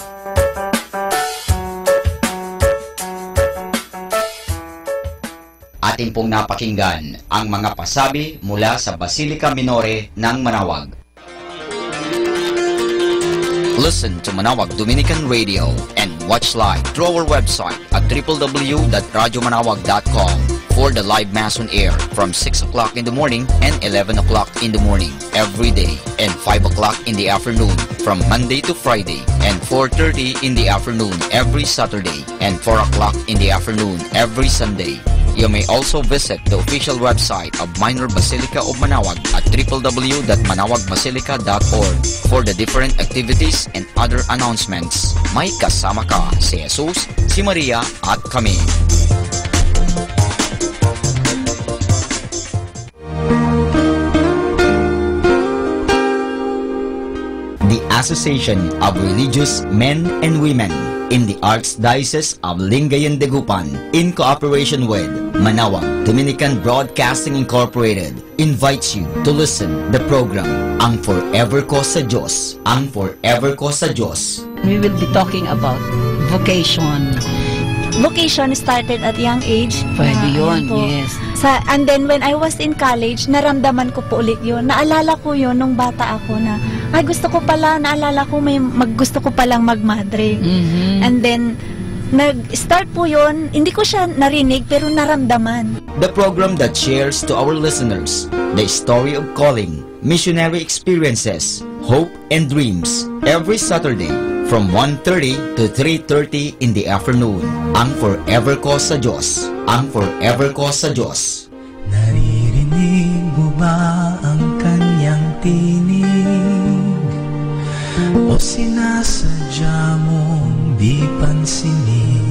Ating pong napakinggan ang mga pasabi mula sa Basilica Minore ng Manawag. Listen to Manawag Dominican Radio and watch live through our website at www.radyomanawag.com for the live Mass on air from 6 o'clock in the morning and 11 o'clock in the morning every day, and 5 o'clock in the afternoon from Monday to Friday, and 4:30 in the afternoon every Saturday, and 4 o'clock in the afternoon every Sunday. You may also visit the official website of Minor Basilica of Manawag at www.manawagbasilica.org for the different activities and other announcements. May kasama ka si Jesus, si Maria at kami. The Association of Religious Men and Women in the Archdiocese of Lingayen de Gupan, in cooperation with Manawag Dominican Broadcasting Incorporated, invites you to listen the program Ang Forever Ko sa Diyos. Ang Forever Ko sa Diyos. We will be talking about vocation. Vocation started at young age. Pwede yun, yes. And then when I was in college, naramdaman ko po ulit yun. Naalala ko yun nung bata ako na, ay gusto ko pala, naalala ko gusto ko palang magmadre. And then, nag-start po yun, hindi ko siya narinig pero naramdaman. The program that shares to our listeners the story of calling, missionary experiences, hope and dreams every Saturday from 1:30 to 3:30 in the afternoon. Ang Forever Ko sa Diyos. Ang Forever Ko sa Diyos. Naririnig mo ba ang kanyang tinig? O sinasadya mong di pansinin?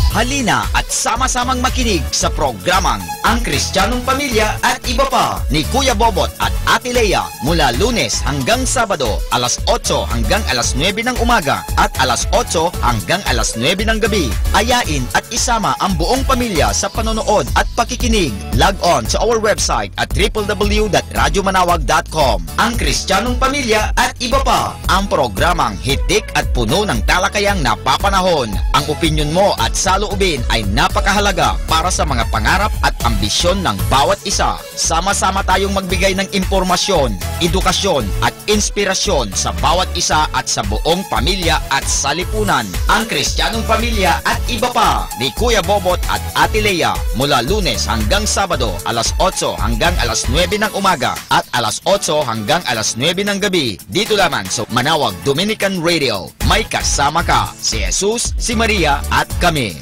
Halina at sama-samang makinig sa programang Ang Kristiyanong Pamilya at Iba Pa ni Kuya Bobot at Ate Lea mula Lunes hanggang Sabado alas 8 hanggang alas 9 ng umaga at alas 8 hanggang alas 9 ng gabi. Ayain at isama ang buong pamilya sa panonood at pakikinig. Log on sa our website at www.radyomanawag.com. Ang Kristiyanong Pamilya at Iba Pa, ang programang hitik at puno ng talakayang napapanahon. Ang opinyon mo at saloobin ay napakahalaga para sa mga pangarap at ambisyon ng bawat isa. Sama-sama tayong magbigay ng impormasyon, edukasyon at inspirasyon sa bawat isa at sa buong pamilya at salipunan. Ang Kristiyanong Pamilya at Iba Pa ni Kuya Bobot at Ate Lea mula Lunes hanggang Sabado alas 8 hanggang alas 9 ng umaga at alas 8 hanggang alas 9 ng gabi dito lamang sa Manawag Dominican Radio. May kasama ka si Jesus, si Maria at kami.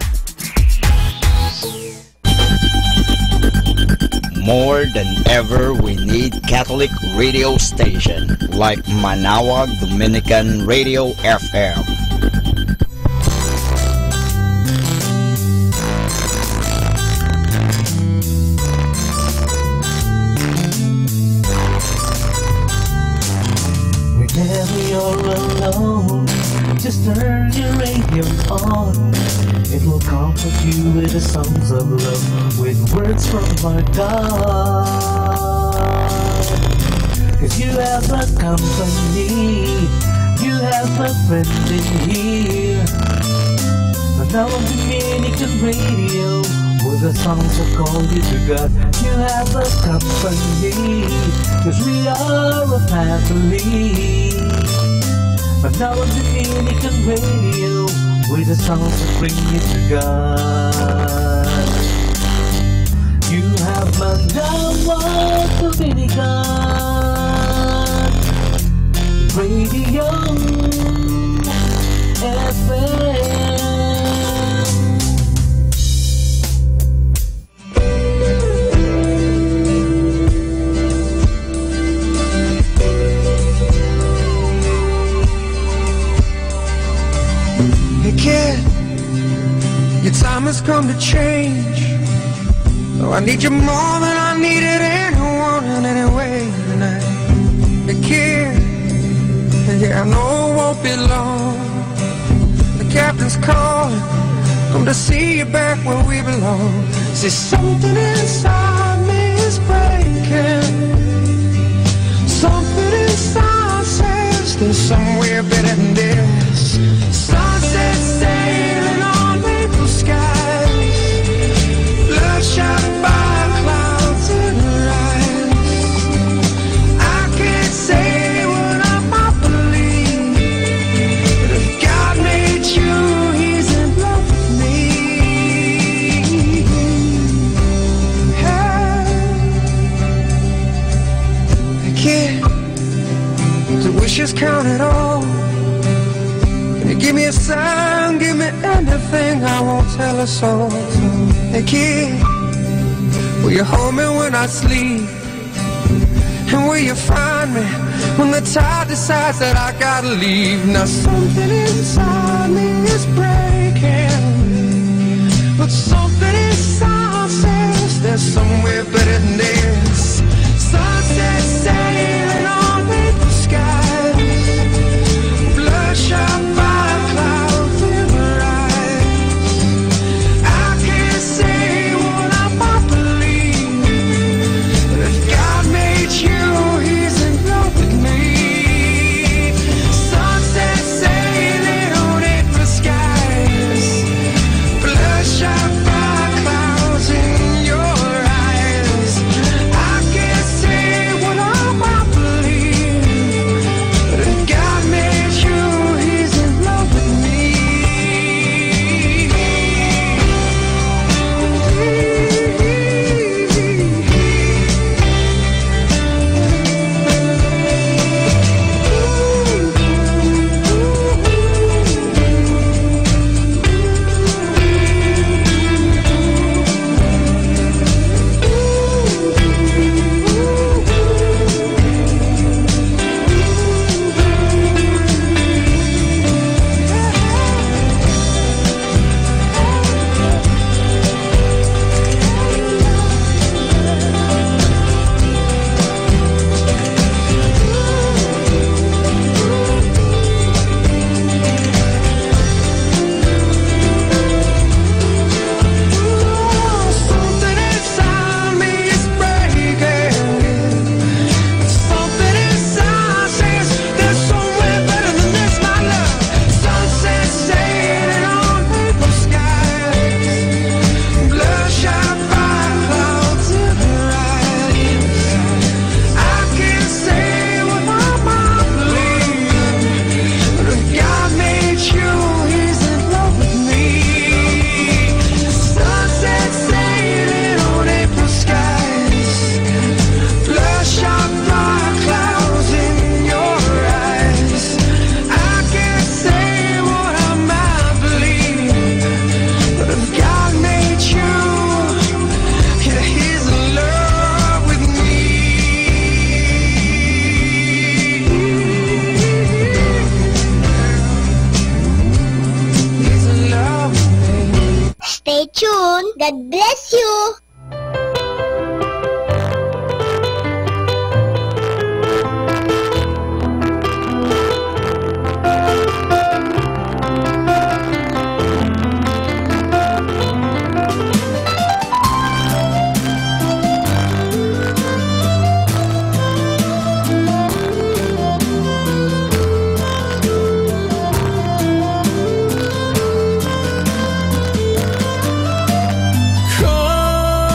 More than ever, we need Catholic radio station like Manawag Dominican Radio FM. Whenever you're alone, just turn your radio on. It will comfort you with the songs of love, with words from our God. 'Cause you have a company, you have a friend in here. Manawag Dominican Radio, with the songs that call you to God. You have a company, 'cause we are a family. Manawag Dominican Radio, with the songs that bring you to God. You have Manawag Dominican Radio FM. come to change. Oh, I need you more than I needed anyone in any way tonight. The kid, yeah, I know it won't be long. The captain's calling, come to see you back where we belong. See, something inside me is breaking. Something inside says there's somewhere better than this. Sunset sailing on April skies, bloodshot by clouds in her eyes. I can't say what I might believe, but if God made you, He's in love with me. Hey, kid, the wishes count it all. Can you give me a sign, give me anything, I won't tell a soul. Hey kid, will you hold me when I sleep? And will you find me when the tide decides that I gotta leave? Now something inside me is breaking, but something inside says there's somewhere better than this. Sunset sailing on April skies, bloodshot by clouds in her eyes. I can't say what I might believe, but if God made you, He's in love with me. Sunset sailing on April skies, bloodshot by clouds in your eyes. I can't say what I might believe, but if God made you, He's in love with me. Something inside me is breaking. Something inside says there's somewhere better than this, my love. Sunset sailing on April skies, bloodshot by clouds in her eyes. I can't say what I might believe, but if God made you, He's in love with me. Sunset sailing on April skies, bloodshot by clouds in your eyes. I can't say what I might believe, but if God made you, yeah, He's in love with me. He's in love with me. Stay tuned. God bless you. Come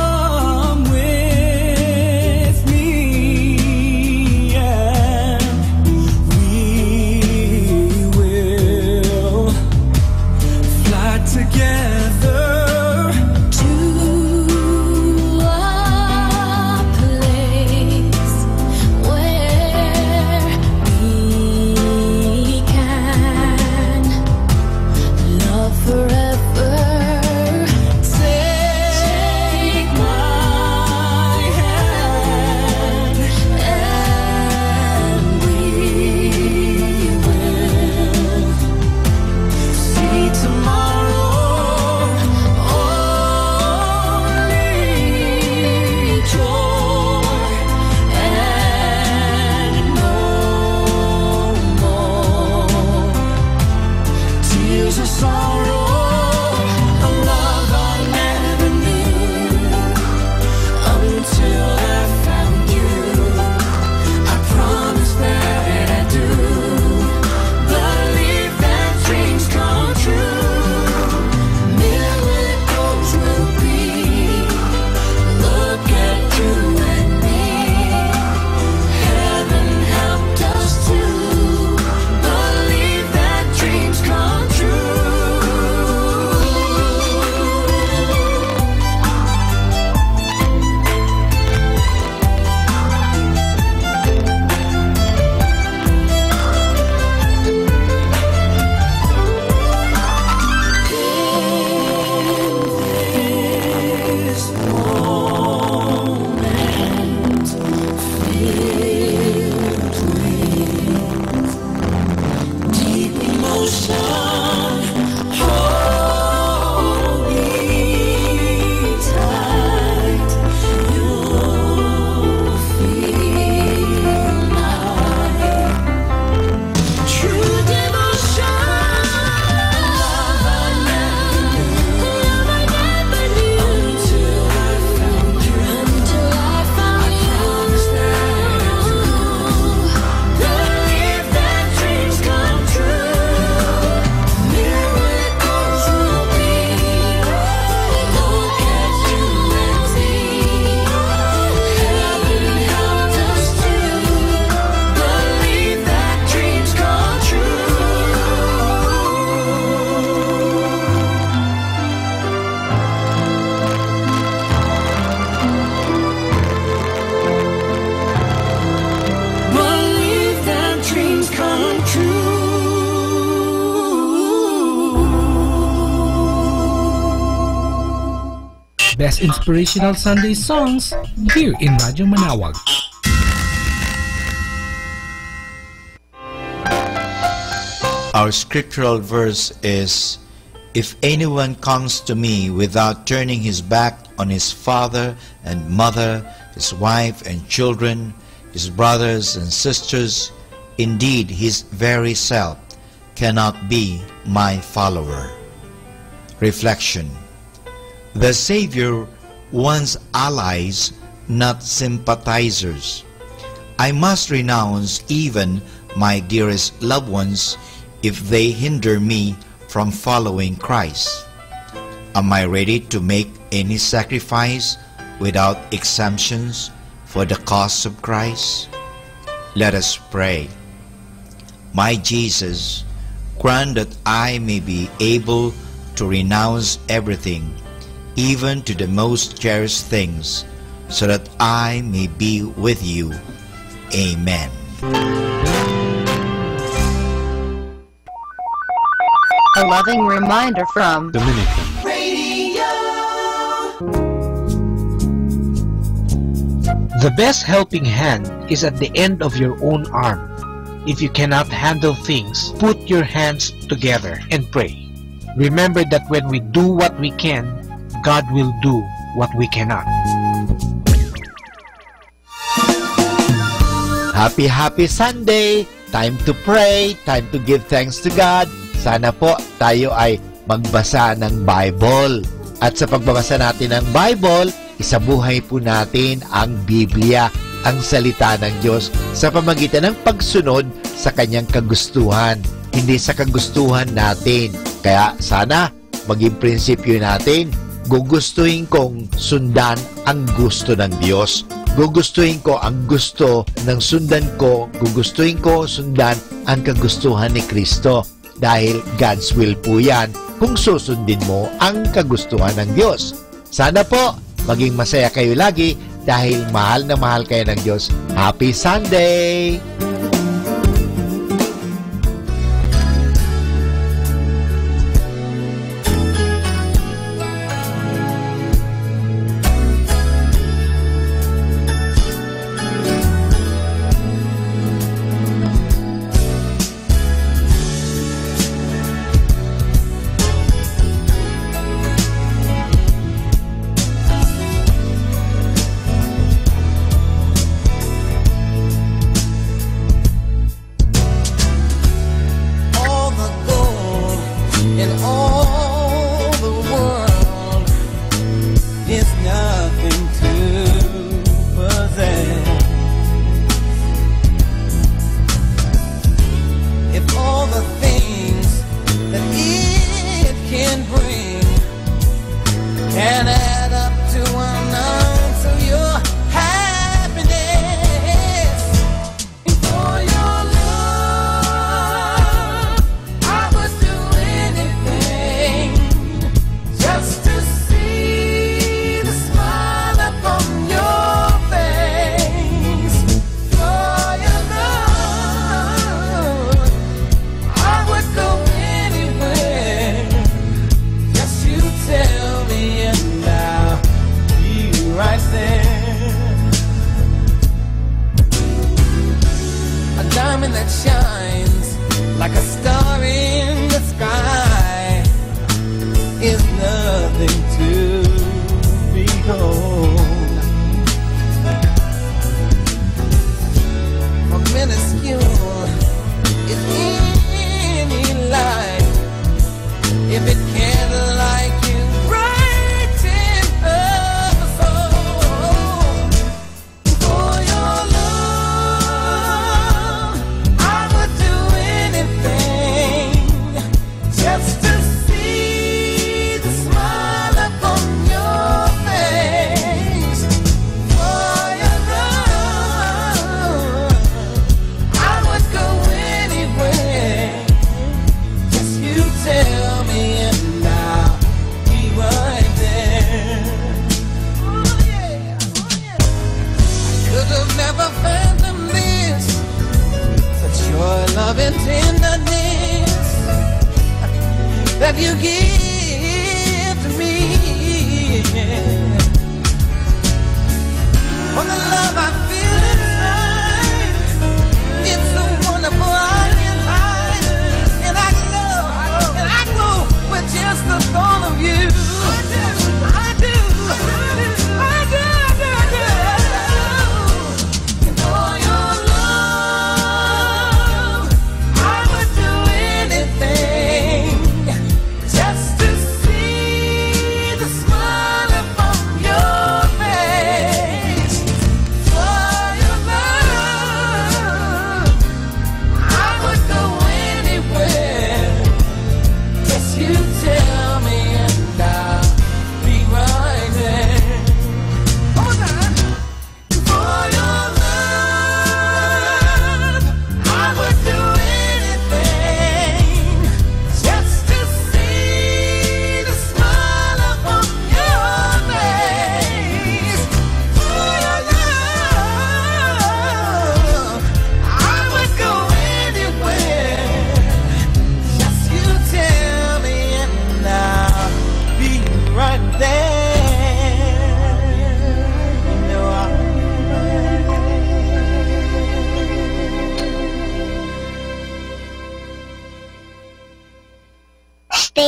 best inspirational Sunday songs here in Radyo Manawag. Our scriptural verse is, "If anyone comes to me without turning his back on his father and mother, his wife and children, his brothers and sisters, indeed his very self cannot be my follower." Reflection. The Savior wants allies, not sympathizers. I must renounce even my dearest loved ones if they hinder me from following Christ. Am I ready to make any sacrifice without exemptions for the cause of Christ? Let us pray. My Jesus, grant that I may be able to renounce everything, even to the most cherished things, so that I may be with you. Amen. A loving reminder from Dominican Radio. The best helping hand is at the end of your own arm. If you cannot handle things, put your hands together and pray. Remember that when we do what we can, God will do what we cannot. Happy Sunday! Time to pray, time to give thanks to God. Sana po tayo ay magbasa ng Bible. At sa pagbabasa natin ng Bible, isabuhay po natin ang Biblia, ang salita ng Diyos, sa pamagitan ng pagsunod sa kanyang kagustuhan, hindi sa kagustuhan natin. Kaya sana maging prinsipyo natin, gugustuhin kong sundan ang gusto ng Diyos. Gugustuhin ko ang gusto ng sundan ko, gugustuhin ko sundan ang kagustuhan ni Kristo. Dahil God's will po yan kung susundin mo ang kagustuhan ng Diyos. Sana po maging masaya kayo lagi dahil mahal na mahal kayo ng Diyos. Happy Sunday! that you give to me.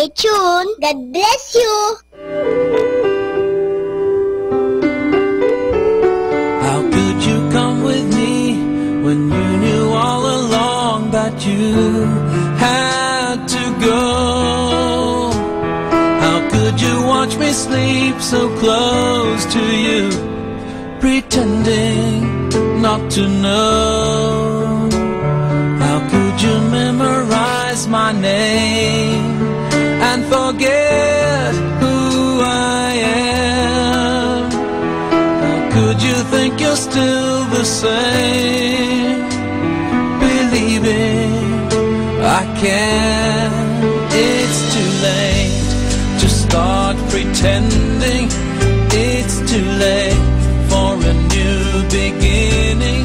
Stay tuned. God bless you. How could you come with me when you knew all along that you had to go? How could you watch me sleep so close to you, pretending not to know? How could you memorize my name and forget who I am? How could you think you're still the same, believing I can? It's too late to start pretending. It's too late for a new beginning.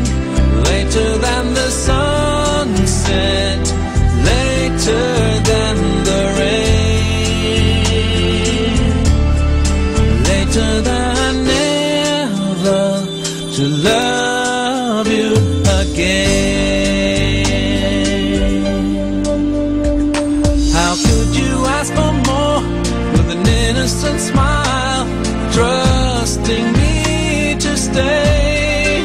Later than the sunset, later than the rain, later than never to love you again. How could you ask for more with an innocent smile, trusting me to stay?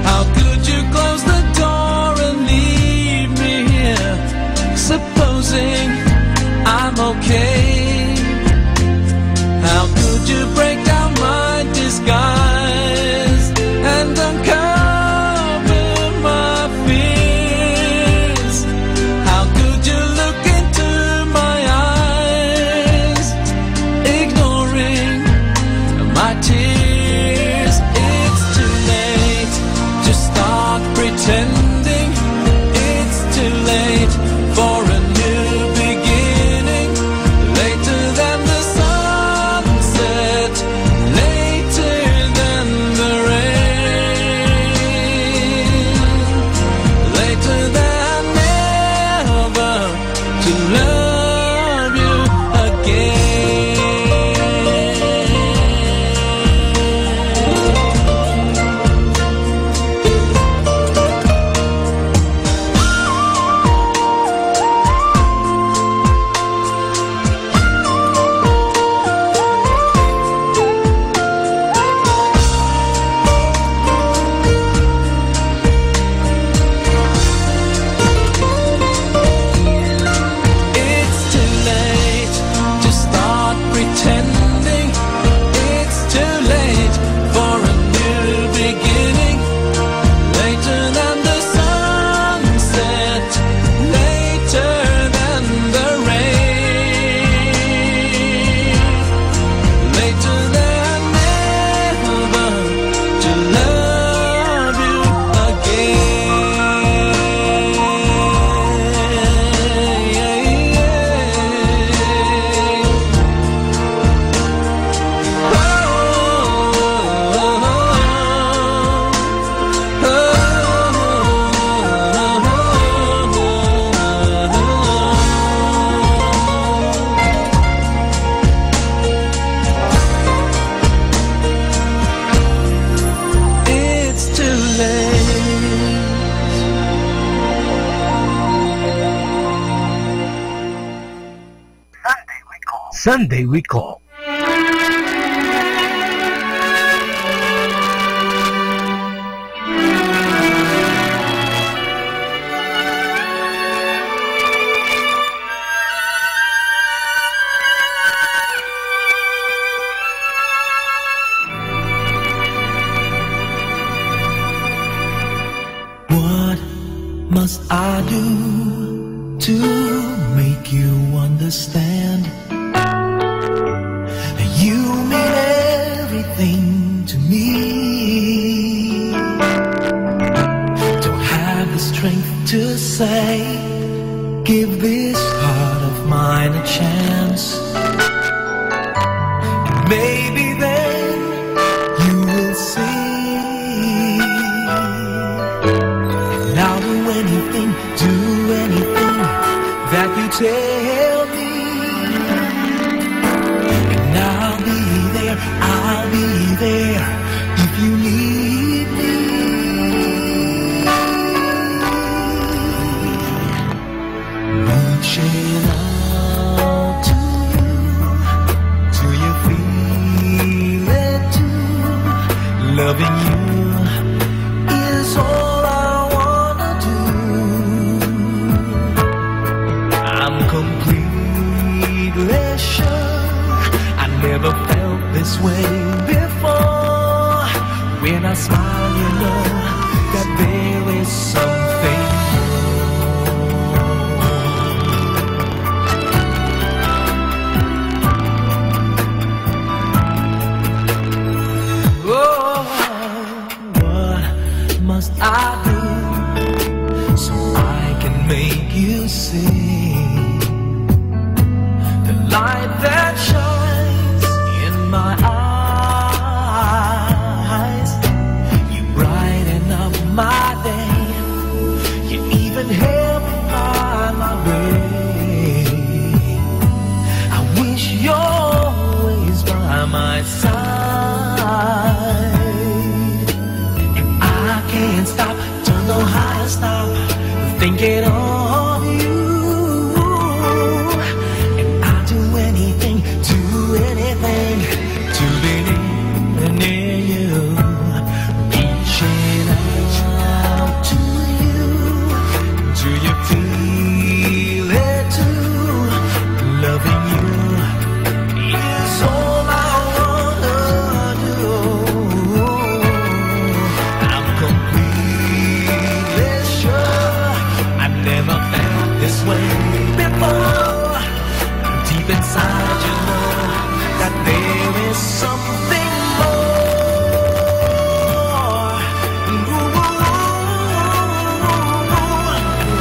How could you close the door and leave me here, supposing I'm okay? How could you break down my disguise and uncover my fears? How could you look into my eyes, ignoring my tears? It's too late to start pretending. It's too late for a new beginning. Later than the sunset, later than the rain, later than never to love you It's too late to start pretending. It's too late for a new beginning. Later than the sunset, later than the rain, later than never to love you It's too late. Sunday we call. What must I do to make you understand? You mean everything to me. Don't have the strength to say, give this heart of mine a chance. And maybe then you will see. And I'll do anything that you tell me. And I'll be there if you need me. Reaching out thinking of you. And I'll do anything to be near you. Reaching out to you. Do you feel it too? Loving you is all I wanna do. I'm completely sure I've never felt this way before. Deep inside you know that there is something more.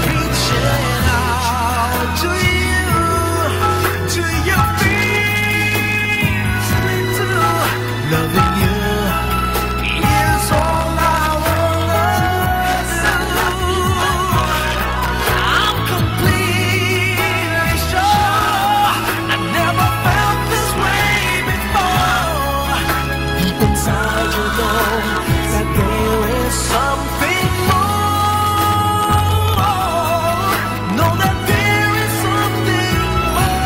Reaching out to you. Do you feel it too? Loving you is all I wanna do. I'm completely sure I never felt this way before. Deep inside you know that there is something more. Know that there is something more.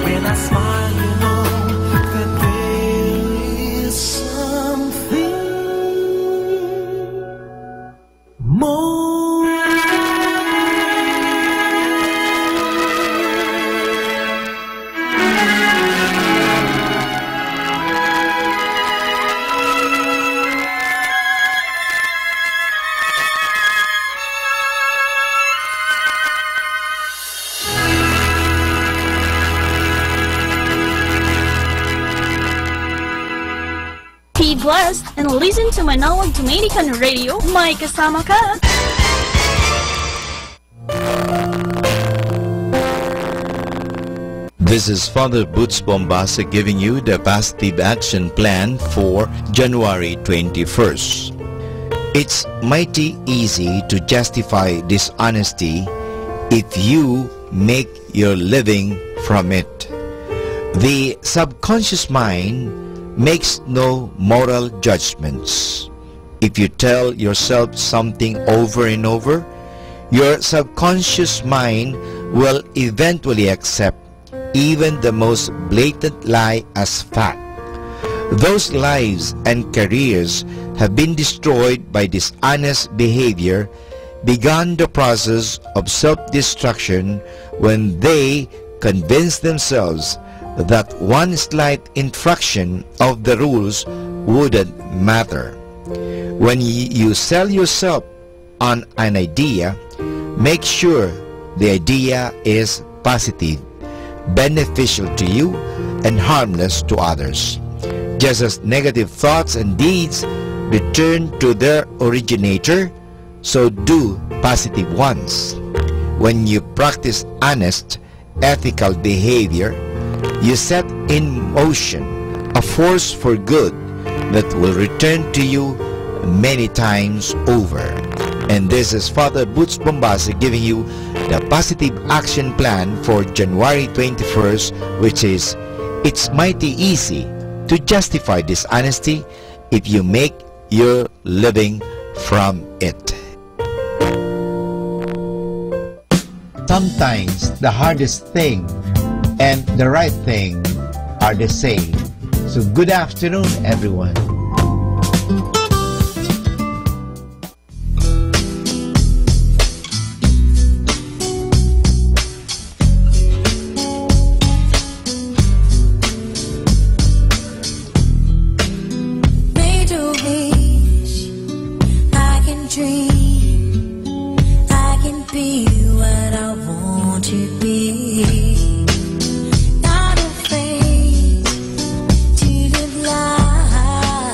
When I smile, you know that there is something more. Be blessed and listen to Manawag Dominican Radio. May kasama ka. This is Father Boots Bombasa giving you the positive action plan for January 21st. It's mighty easy to justify dishonesty if you make your living from it. The subconscious mind makes no moral judgments. If you tell yourself something over and over, your subconscious mind will eventually accept even the most blatant lie as fact. Those lives and careers have been destroyed by dishonest behavior began the process of self-destruction when they convinced themselves that one slight infraction of the rules wouldn't matter. When you sell yourself on an idea, make sure the idea is positive, beneficial to you, and harmless to others. Just as negative thoughts and deeds return to their originator, so do positive ones. When you practice honest, ethical behavior, you set in motion a force for good that will return to you many times over. And this is Father Boots Bombasa giving you the positive action plan for January 21st, which is, it's mighty easy to justify dishonesty if you make your living from it. Sometimes the hardest thing and the right thing are the same. So good afternoon, everyone. Made a wish, I can dream, I can be what I want to be. Not afraid to live life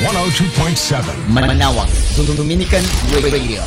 102.7 Manawag Dominican Radio.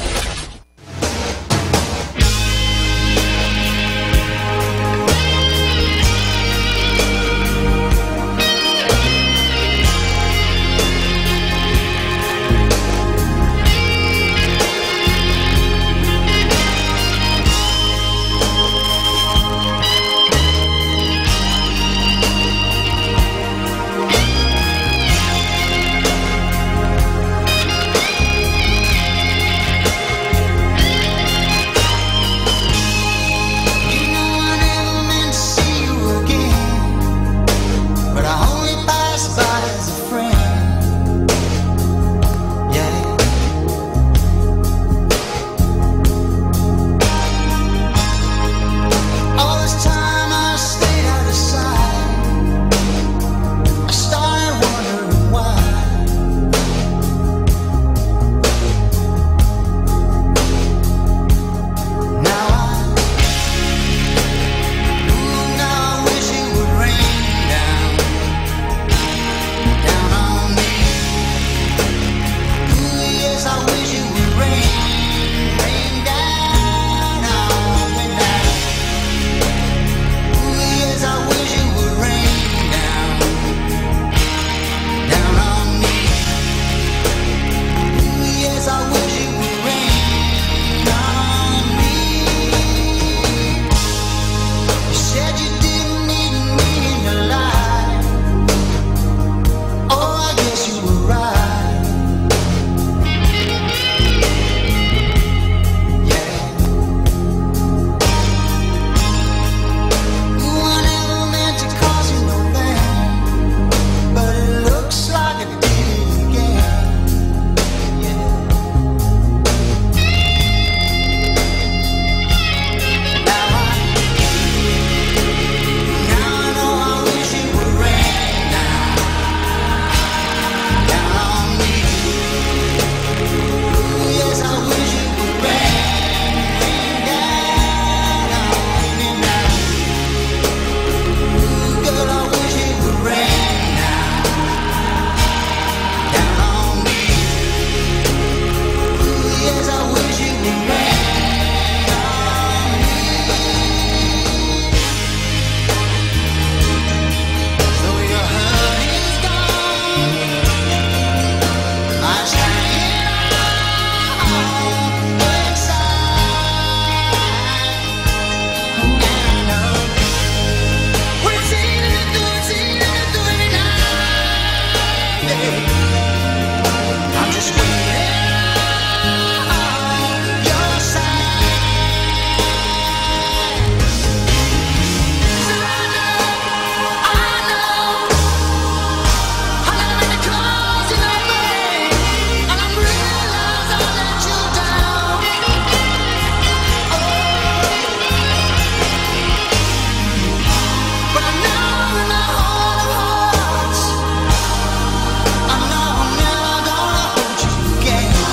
Again.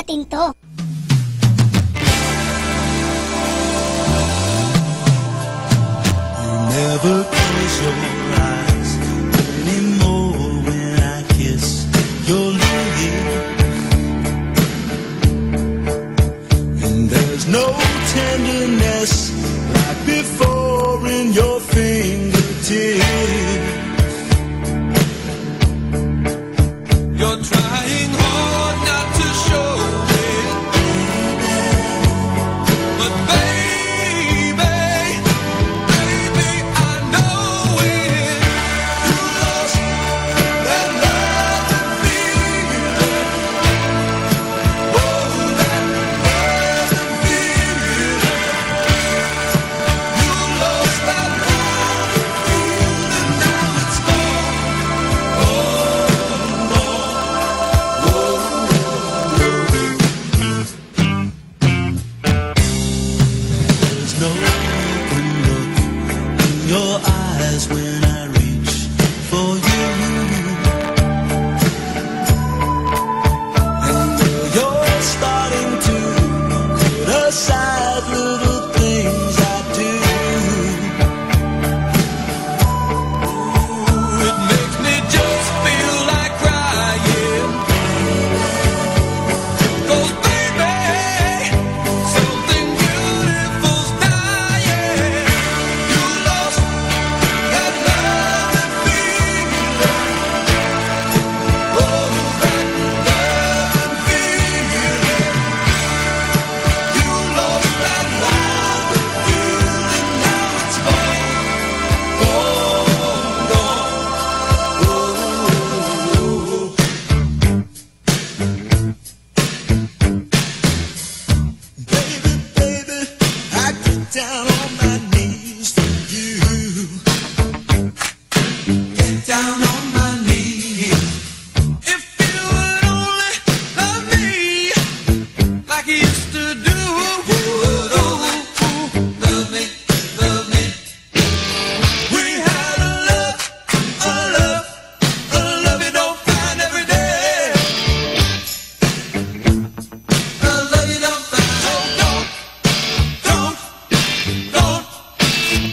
natin to. Never close your eyes anymore when I kiss your lips. And there's no tenderness like before in your fingertips. You're trying hard not to show it, but baby, I know it. You lost that love and feeling. Oh, that love and feeling. You lost that love and feeling. Now it's gone. There's no open look in your eyes when I reach for you. And you're starting to put aside little things I do. It makes me just feel like crying. 'Cause baby, something beautiful's dying. You lost that love and feeling. Oh, that love and feeling. You lost that love and feeling. Now it's gone, gone, gone. Baby, baby, I get down on my knees for you. Get down on my knees. If you would only love me like you used to do. Would only love me, love me. We had a love, a love, a love you don't find every day. A love you don't find. So don't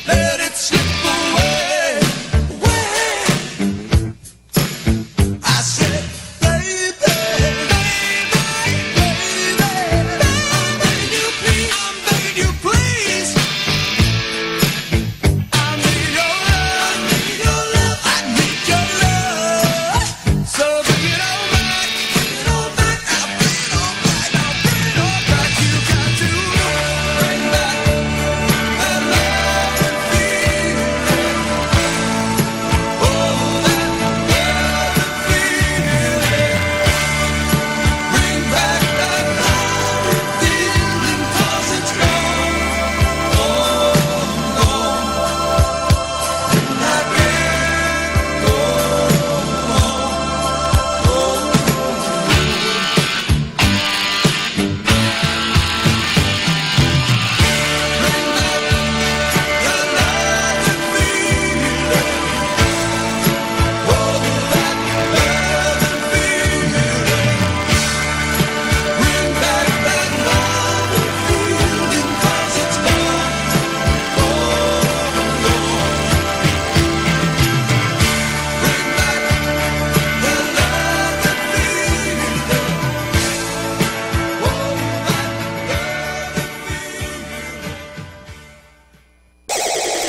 let it slip away, away. I said, baby, I'm begging you please, I need your love, I need your love. So bring it on back, I'll bring it on back. You got to bring back that love and feeling. Oh, that love and feeling. Bring back that love and feeling, 'cause it's gone, gone, and I can't go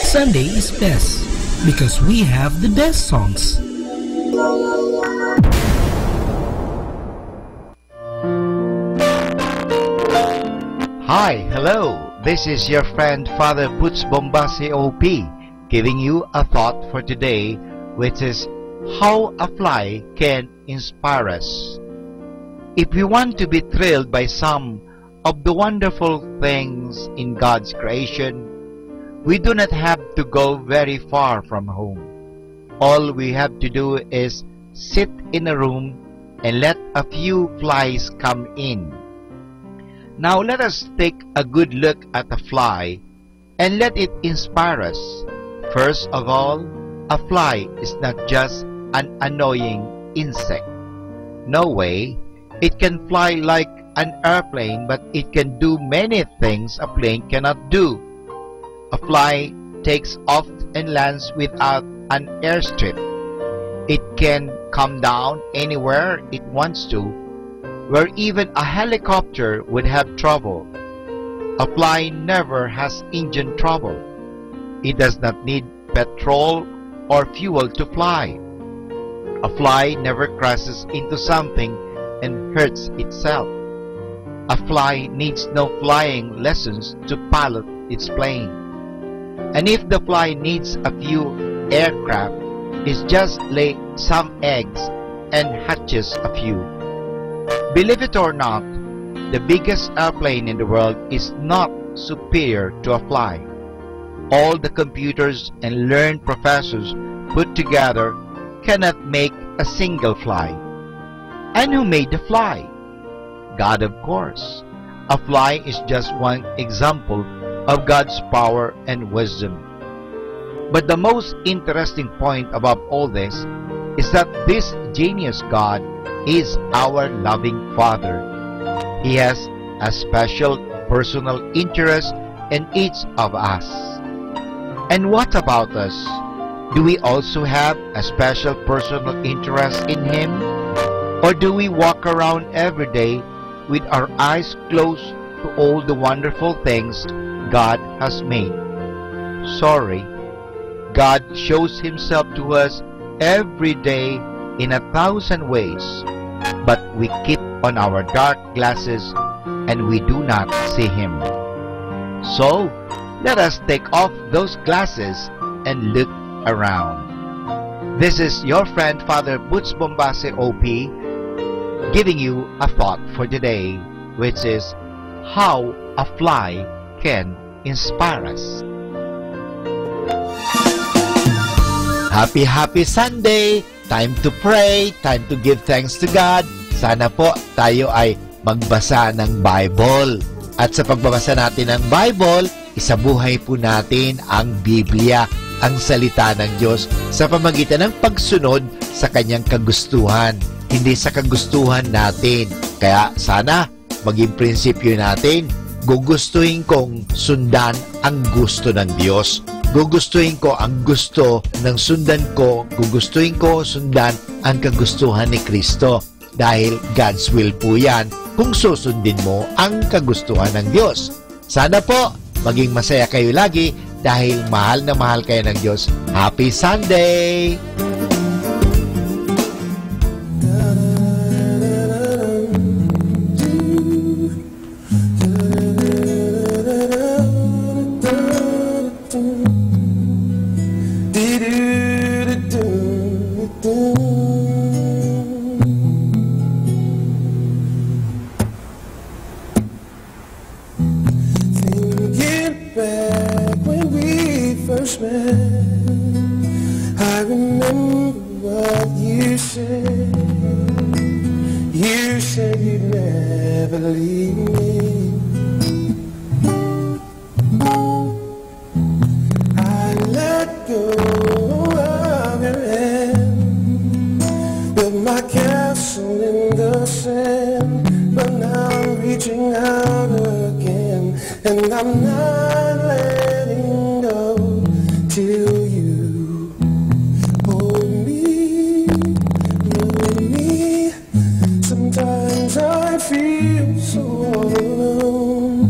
Sunday is best because we have the best songs. Hi, hello. This is your friend Father Puts Bombasi OP giving you a thought for today, which is how a fly can inspire us. If we want to be thrilled by some of the wonderful things in God's creation, we do not have to go very far from home. All we have to do is sit in a room and let a few flies come in. Now let us take a good look at a fly and let it inspire us. First of all, a fly is not just an annoying insect. No way, it can fly like an airplane, but it can do many things a plane cannot do. A fly takes off and lands without an airstrip. It can come down anywhere it wants to, where even a helicopter would have trouble. A fly never has engine trouble. It does not need petrol or fuel to fly. A fly never crashes into something and hurts itself. A fly needs no flying lessons to pilot its plane. And if the fly needs a few aircraft, it just lays some eggs and hatches a few. Believe it or not, the biggest airplane in the world is not superior to a fly. All the computers and learned professors put together cannot make a single fly. And who made the fly? God, of course. A fly is just one example of God's power and wisdom. But the most interesting point above all this is that this genius God is our loving Father. He has a special personal interest in each of us. And what about us? Do we also have a special personal interest in Him? Or do we walk around every day with our eyes closed to all the wonderful things God has made? Sorry, God shows Himself to us every day in 1,000 ways, but we keep on our dark glasses and we do not see Him. So, let us take off those glasses and look around. This is your friend Father Butz Bombase OP giving you a thought for today, which is how a fly can inspire us. Happy Sunday! Time to pray, time to give thanks to God. Sana po tayo ay magbasa ng Bible. At sa pagbabasa natin ng Bible, isabuhay po natin ang Biblia, ang salita ng Diyos, sa pamagitan ng pagsunod sa kanyang kagustuhan, hindi sa kagustuhan natin. Kaya sana maging prinsipyo natin, gugustuhin kong sundan ang gusto ng Diyos. Gugustuhin ko ang gusto ng sundan ko, gugustuhin ko sundan ang kagustuhan ni Kristo. Dahil God's will po yan kung susundin mo ang kagustuhan ng Diyos. Sana po maging masaya kayo lagi dahil mahal na mahal kayo ng Diyos. Happy Sunday! I remember what you said. You said you'd never leave me. I let go of your hand, built my castle in the sand, but now I'm reaching out again, and I'm not letting go till you hold me, hold me. Sometimes I feel so alone,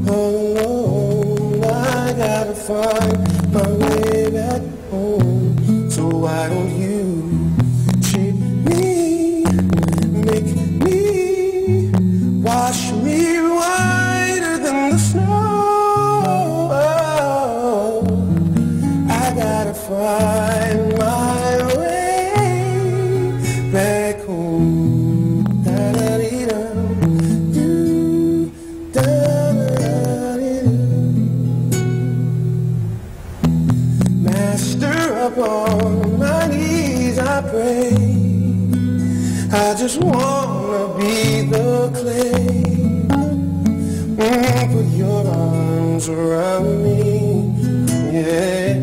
all alone. I gotta find my way back home. So why don't you treat me, make me, wash me whiter than the snow. Find my way back home. Da-da-dee-dum, da-da-dee-dum. Master, upon my knees I pray. I just wanna be the clay. Put your arms around me, yeah.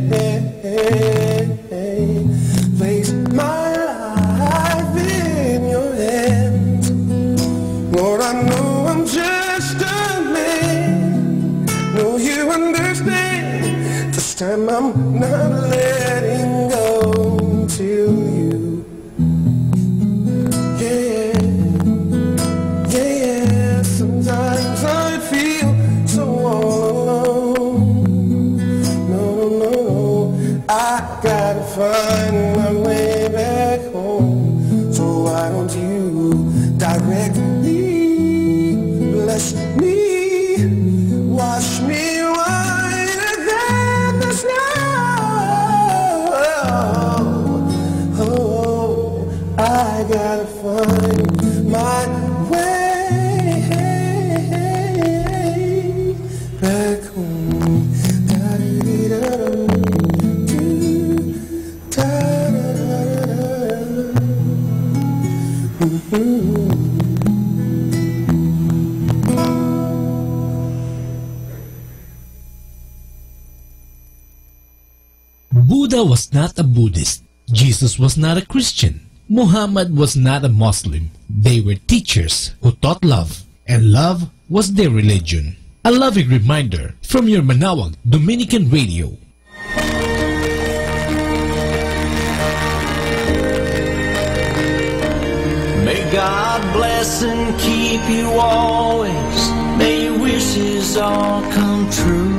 Place my life in your hands, Lord. This time I'm not letting go till you. Yeah, yeah, yeah. Sometimes I feel so all alone. No, no, no. I gotta find my way back home. So why don't you direct me, bless me, wash me whiter than the snow. Oh, I gotta find my way back home. Buddha was not a Buddhist. Jesus was not a Christian. Muhammad was not a Muslim. They were teachers who taught love, and love was their religion. A loving reminder from your Manaoag Dominican Radio. May God bless and keep you always. May your wishes all come true.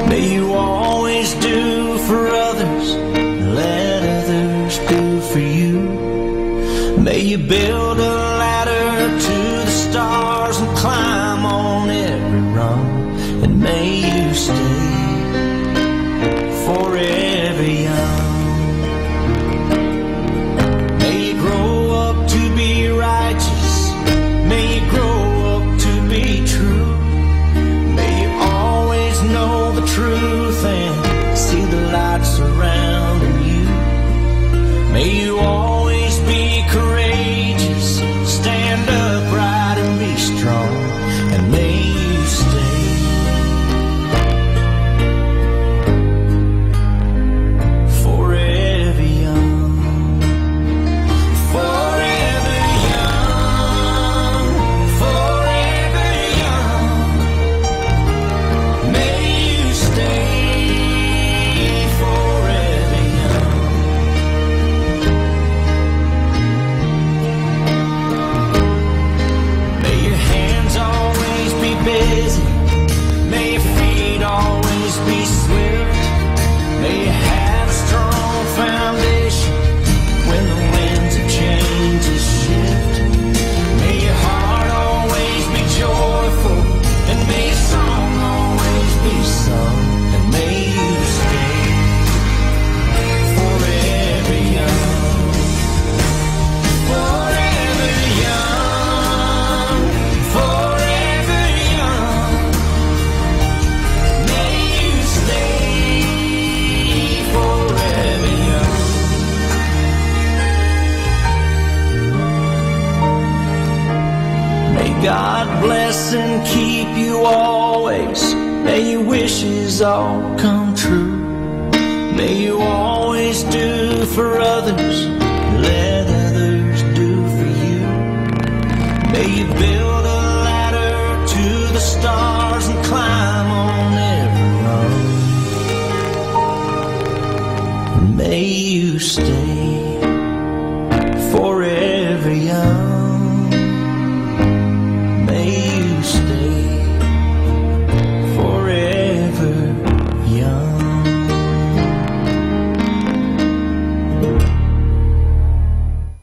May you always do for others, let others do for you. May you build a ladder to the stars and climb on every rung. And may you stay forever young. May you grow up to be righteous. May you grow up to be true. May you always know the truth and see the light surrounding you. May you always be courageous, stand upright and be strong. And may you stay forever young. Forever young. Forever young. May you stay forever young. May your hands always be busy. May your feet always be swift. May you have a strong foundation when the winds of change shift. May your heart always be joyful, and may your song always be sung. And may you stay forever young. Forever young. Forever young. May you stay forever young. May God bless and keep you always. May your wishes all come true. May you always do for others, let others do for you. May you build a ladder to the stars and climb on every rung. May you stay forever young. May you stay forever young.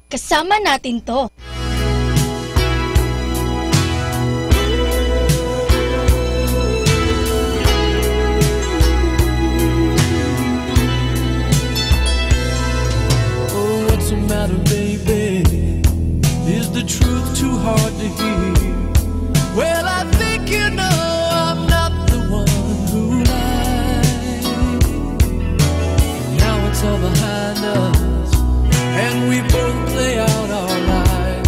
Kasama natin to. Oh, what's the matter, baby? Is the truth too hard to hear? Well, I think you know I'm not the one who lied. Now it's all behind us, and we both play out our lives.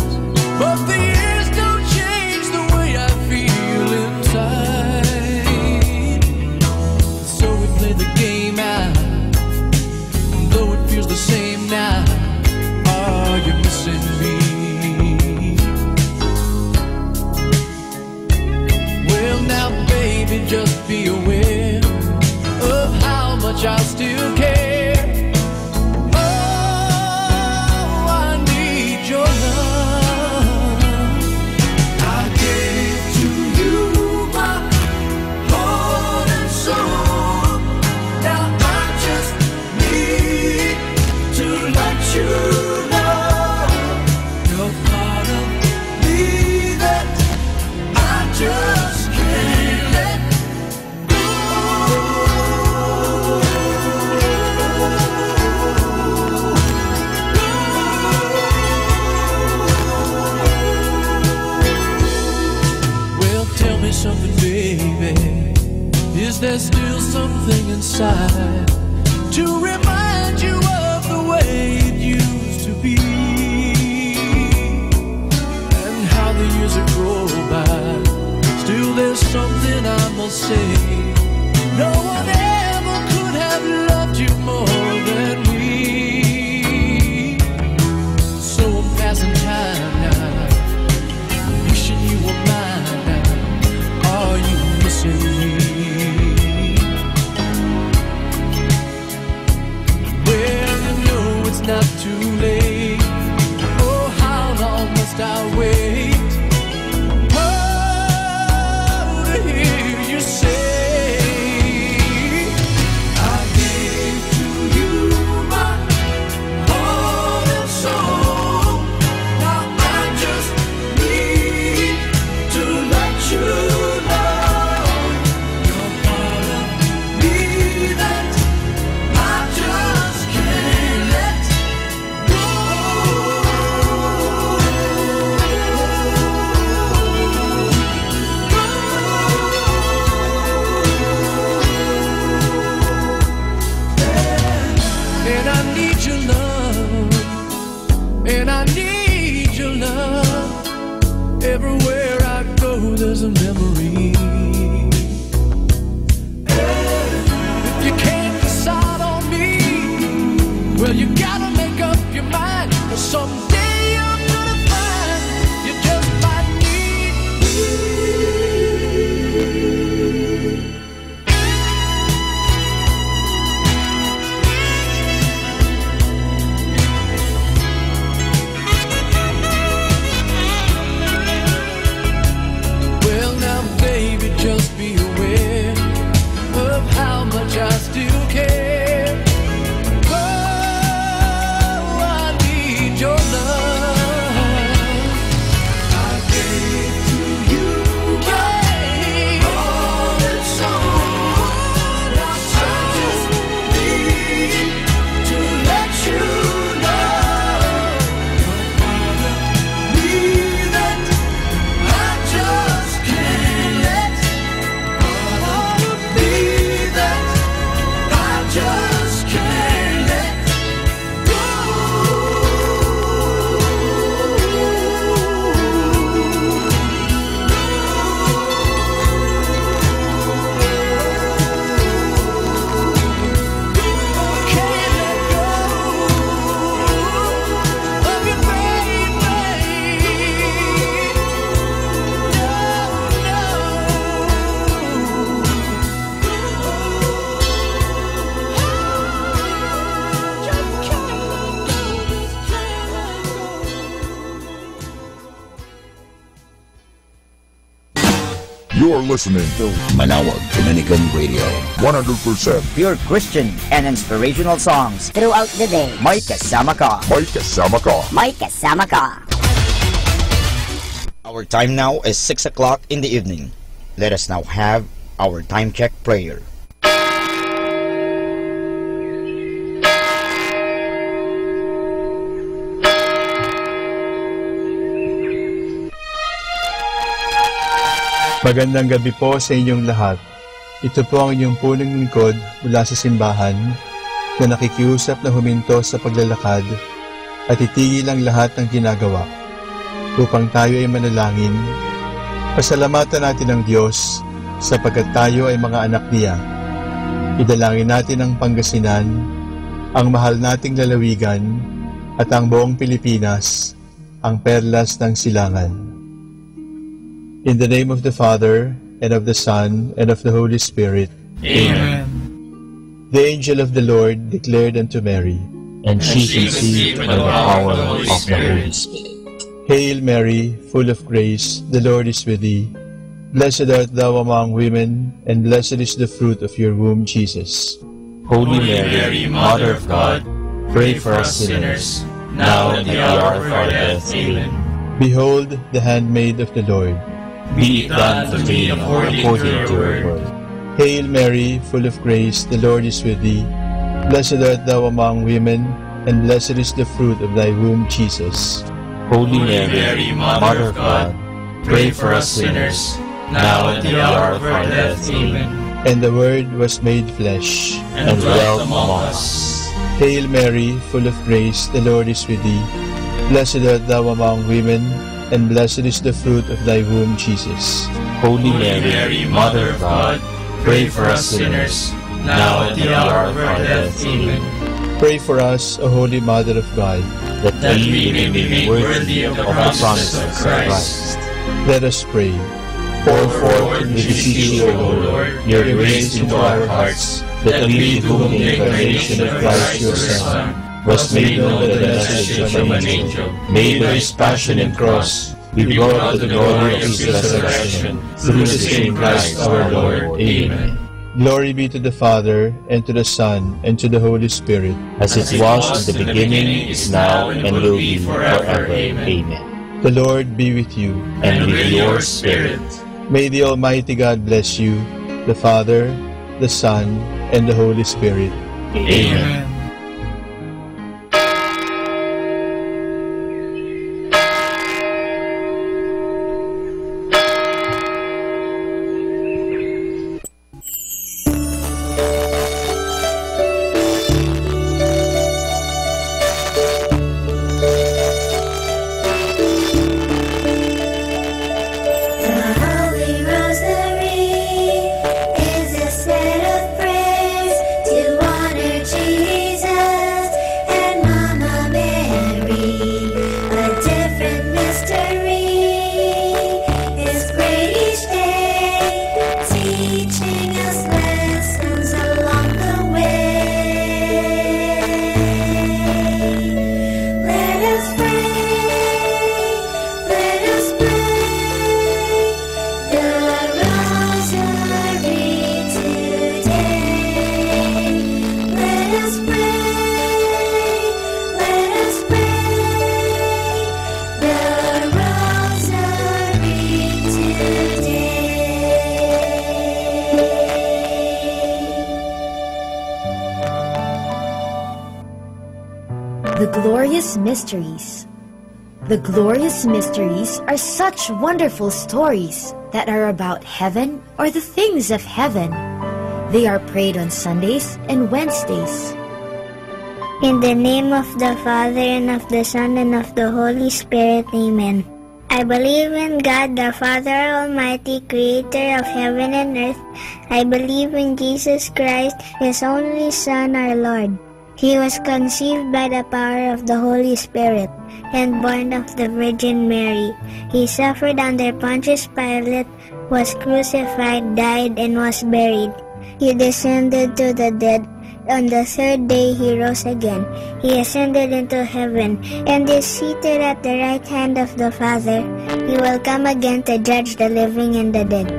there's still something inside to remind you of the way it used to be, and how the years have grown by. Still there's something I must say. No one ever could have loved you more than me. So I'm passing time now, wishing you were mine now. Are you missing me? Well, you know it's not too late. Oh, how long must I wait? Everywhere I go, there's a memory. If you can't decide on me, well, you gotta make up your mind. 'Cause someday you're gonna find you just might need me. Just be aware of how much I still care. Oh, I need your love. I gave to you my all and soul. Now I just need to let you know you're part of me that I just can't let. Just can't let go. Can't let go of you, baby. You're listening to Manawag Dominican Radio. 100% pure Christian and inspirational songs throughout the day. May kasama ka. May kasama ka. May kasama ka. Our time now is 6 o'clock in the evening. Let us now have our time check prayer. Magandang gabi po sa inyong lahat. Ito po ang inyong punong lingkod mula sa simbahan na nakikiusap na huminto sa paglalakad at itigil ang lahat ng ginagawa upang tayo ay manalangin. Pasalamatan natin ang Diyos sapagkat tayo ay mga anak niya. Idalangin natin ang Pangasinan, ang mahal nating lalawigan at ang buong Pilipinas, ang perlas ng silangan. In the name of the Father, and of the Son, and of the Holy Spirit. Amen. The angel of the Lord declared unto Mary, and she conceived by the power of the Holy Spirit. Hail Mary, full of grace, the Lord is with thee. Blessed art thou among women, and blessed is the fruit of your womb, Jesus. Holy Mary, Mother of God, pray for us sinners, now and at the hour of our death. Amen. Behold, the handmaid of the Lord. Be it done to me according to your word. Hail Mary, full of grace, the Lord is with thee. Blessed art thou among women, and blessed is the fruit of thy womb, Jesus. Holy Mary, Mother of God, pray for us sinners, now and at the hour of our death. Amen. And the Word was made flesh, and dwelt among us. Hail Mary, full of grace, the Lord is with thee. Blessed art thou among women, and blessed is the fruit of thy womb, Jesus. Holy Mary, Mother of God, pray for us sinners, now at the hour of our death. Amen. Pray for us, O Holy Mother of God, that we may be made worthy of the promises of Christ. Let us pray. Pour forth, we beseech you, O Lord, your grace into our hearts, that we, to whom the incarnation of Christ your Son was made known by the message of an angel, made by his passion and cross, be brought to the glory of his resurrection, through the same Christ our Lord. Amen. Glory be to the Father, and to the Son, and to the Holy Spirit, as it was in the beginning, is now, and will be forever. Amen. The Lord be with you, and with your spirit. May the Almighty God bless you, the Father, the Son, and the Holy Spirit. Amen. The Glorious Mysteries. The Glorious Mysteries are such wonderful stories that are about heaven or the things of heaven. They are prayed on Sundays and Wednesdays. In the name of the Father, and of the Son, and of the Holy Spirit. Amen. I believe in God, the Father Almighty, creator of heaven and earth. I believe in Jesus Christ, His only Son, our Lord. He was conceived by the power of the Holy Spirit and born of the Virgin Mary. He suffered under Pontius Pilate, was crucified, died, and was buried. He descended to the dead. On the third day he rose again. He ascended into heaven and is seated at the right hand of the Father. He will come again to judge the living and the dead.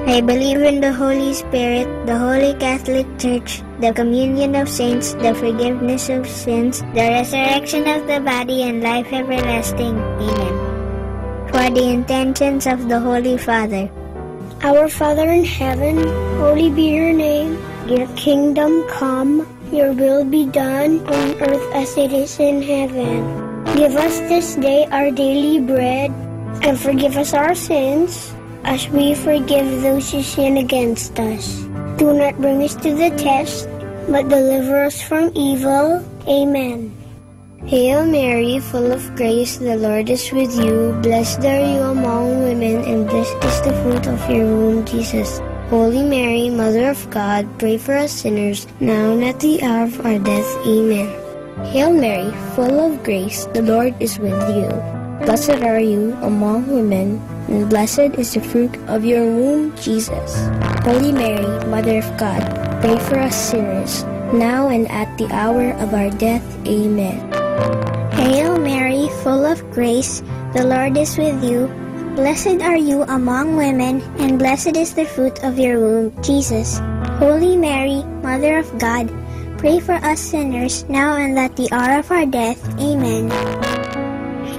I believe in the Holy Spirit, the Holy Catholic Church, the communion of saints, the forgiveness of sins, the resurrection of the body, and life everlasting. Amen. For the intentions of the Holy Father. Our Father in heaven, holy be your name. Your kingdom come, your will be done on earth as it is in heaven. Give us this day our daily bread, and forgive us our sins, as we forgive those who sin against us. Do not bring us to the test, but deliver us from evil. Amen. Hail Mary, full of grace, the Lord is with you. Blessed are you among women, and blessed is the fruit of your womb, Jesus. Holy Mary, Mother of God, pray for us sinners, now and at the hour of our death. Amen. Hail Mary, full of grace, the Lord is with you. Blessed are you among women, and blessed is the fruit of your womb, Jesus. Holy Mary, Mother of God, pray for us sinners, now and at the hour of our death. Amen. Hail Mary, full of grace, the Lord is with you. Blessed are you among women, and blessed is the fruit of your womb, Jesus. Holy Mary, Mother of God, pray for us sinners, now and at the hour of our death. Amen.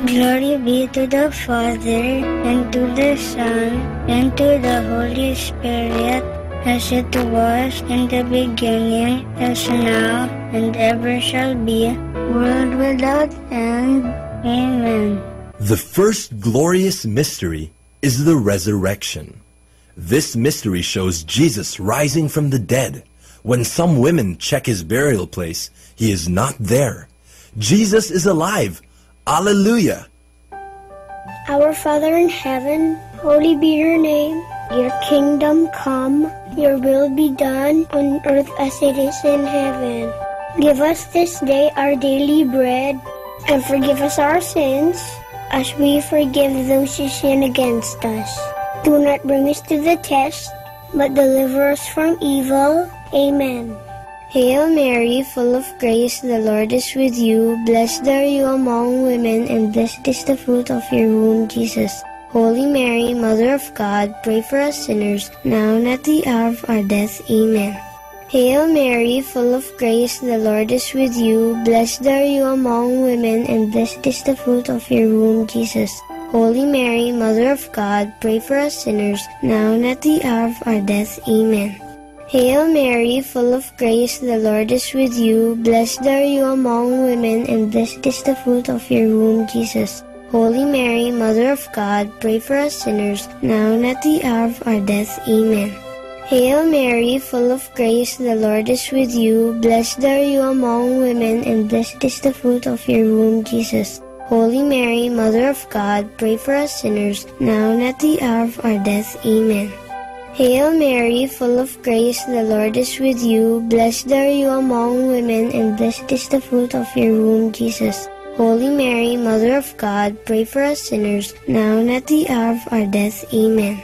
Glory be to the Father, and to the Son, and to the Holy Spirit, as it was in the beginning, as now, and ever shall be, world without end. Amen. The first glorious mystery is the resurrection. This mystery shows Jesus rising from the dead. When some women check his burial place, he is not there. Jesus is alive. Alleluia! Our Father in heaven, holy be your name. Your kingdom come, your will be done on earth as it is in heaven. Give us this day our daily bread, and forgive us our sins, as we forgive those who sin against us. Do not bring us to the test, but deliver us from evil. Amen. Hail Mary, full of grace, the Lord is with you. Blessed are you among women, and blessed is the fruit of your womb, Jesus. Holy Mary, Mother of God, pray for us sinners, now and at the hour of our death. Amen. Hail Mary, full of grace, the Lord is with you. Blessed are you among women, and blessed is the fruit of your womb, Jesus. Holy Mary, Mother of God, pray for us sinners, now and at the hour of our death. Amen. Hail Mary, full of grace, the Lord is with you. Blessed are you among women, and blessed is the fruit of your womb, Jesus. Holy Mary, Mother of God, pray for us sinners, now and at the hour of our death. Amen. Hail Mary, full of grace, the Lord is with you. Blessed are you among women, and blessed is the fruit of your womb, Jesus. Holy Mary, Mother of God, pray for us sinners, now and at the hour of our death. Amen. Hail Mary, full of grace, the Lord is with you. Blessed are you among women, and blessed is the fruit of your womb, Jesus. Holy Mary, Mother of God, pray for us sinners, now and at the hour of our death. Amen.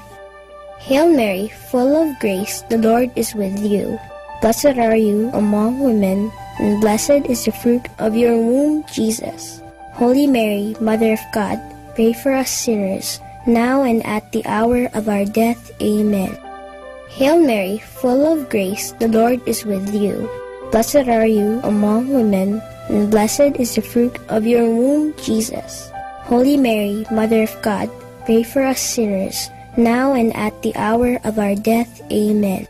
Hail Mary, full of grace, the Lord is with you. Blessed are you among women, and blessed is the fruit of your womb, Jesus. Holy Mary, Mother of God, pray for us sinners, now and at the hour of our death. Amen. Hail Mary, full of grace, the Lord is with you. Blessed are you among women, and blessed is the fruit of your womb, Jesus. Holy Mary, Mother of God, pray for us sinners, now and at the hour of our death. Amen.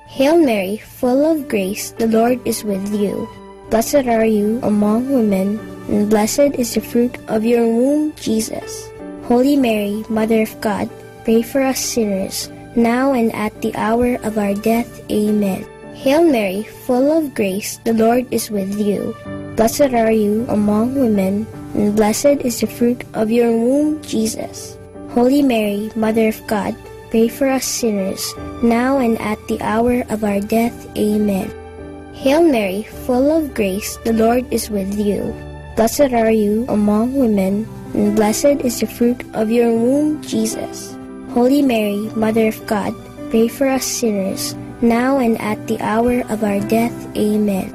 Hail Mary, full of grace, the Lord is with you. Blessed are you among women, and blessed is the fruit of your womb, Jesus. Holy Mary, Mother of God, pray for us sinners, now and at the hour of our death. Amen. Hail Mary, full of grace, the Lord is with you. Blessed are you among women, and blessed is the fruit of your womb, Jesus. Holy Mary, Mother of God, pray for us sinners, now and at the hour of our death. Amen. Hail Mary, full of grace, the Lord is with you. Blessed are you among women, and blessed is the fruit of your womb, Jesus. Holy Mary, Mother of God, pray for us sinners, now and at the hour of our death. Amen.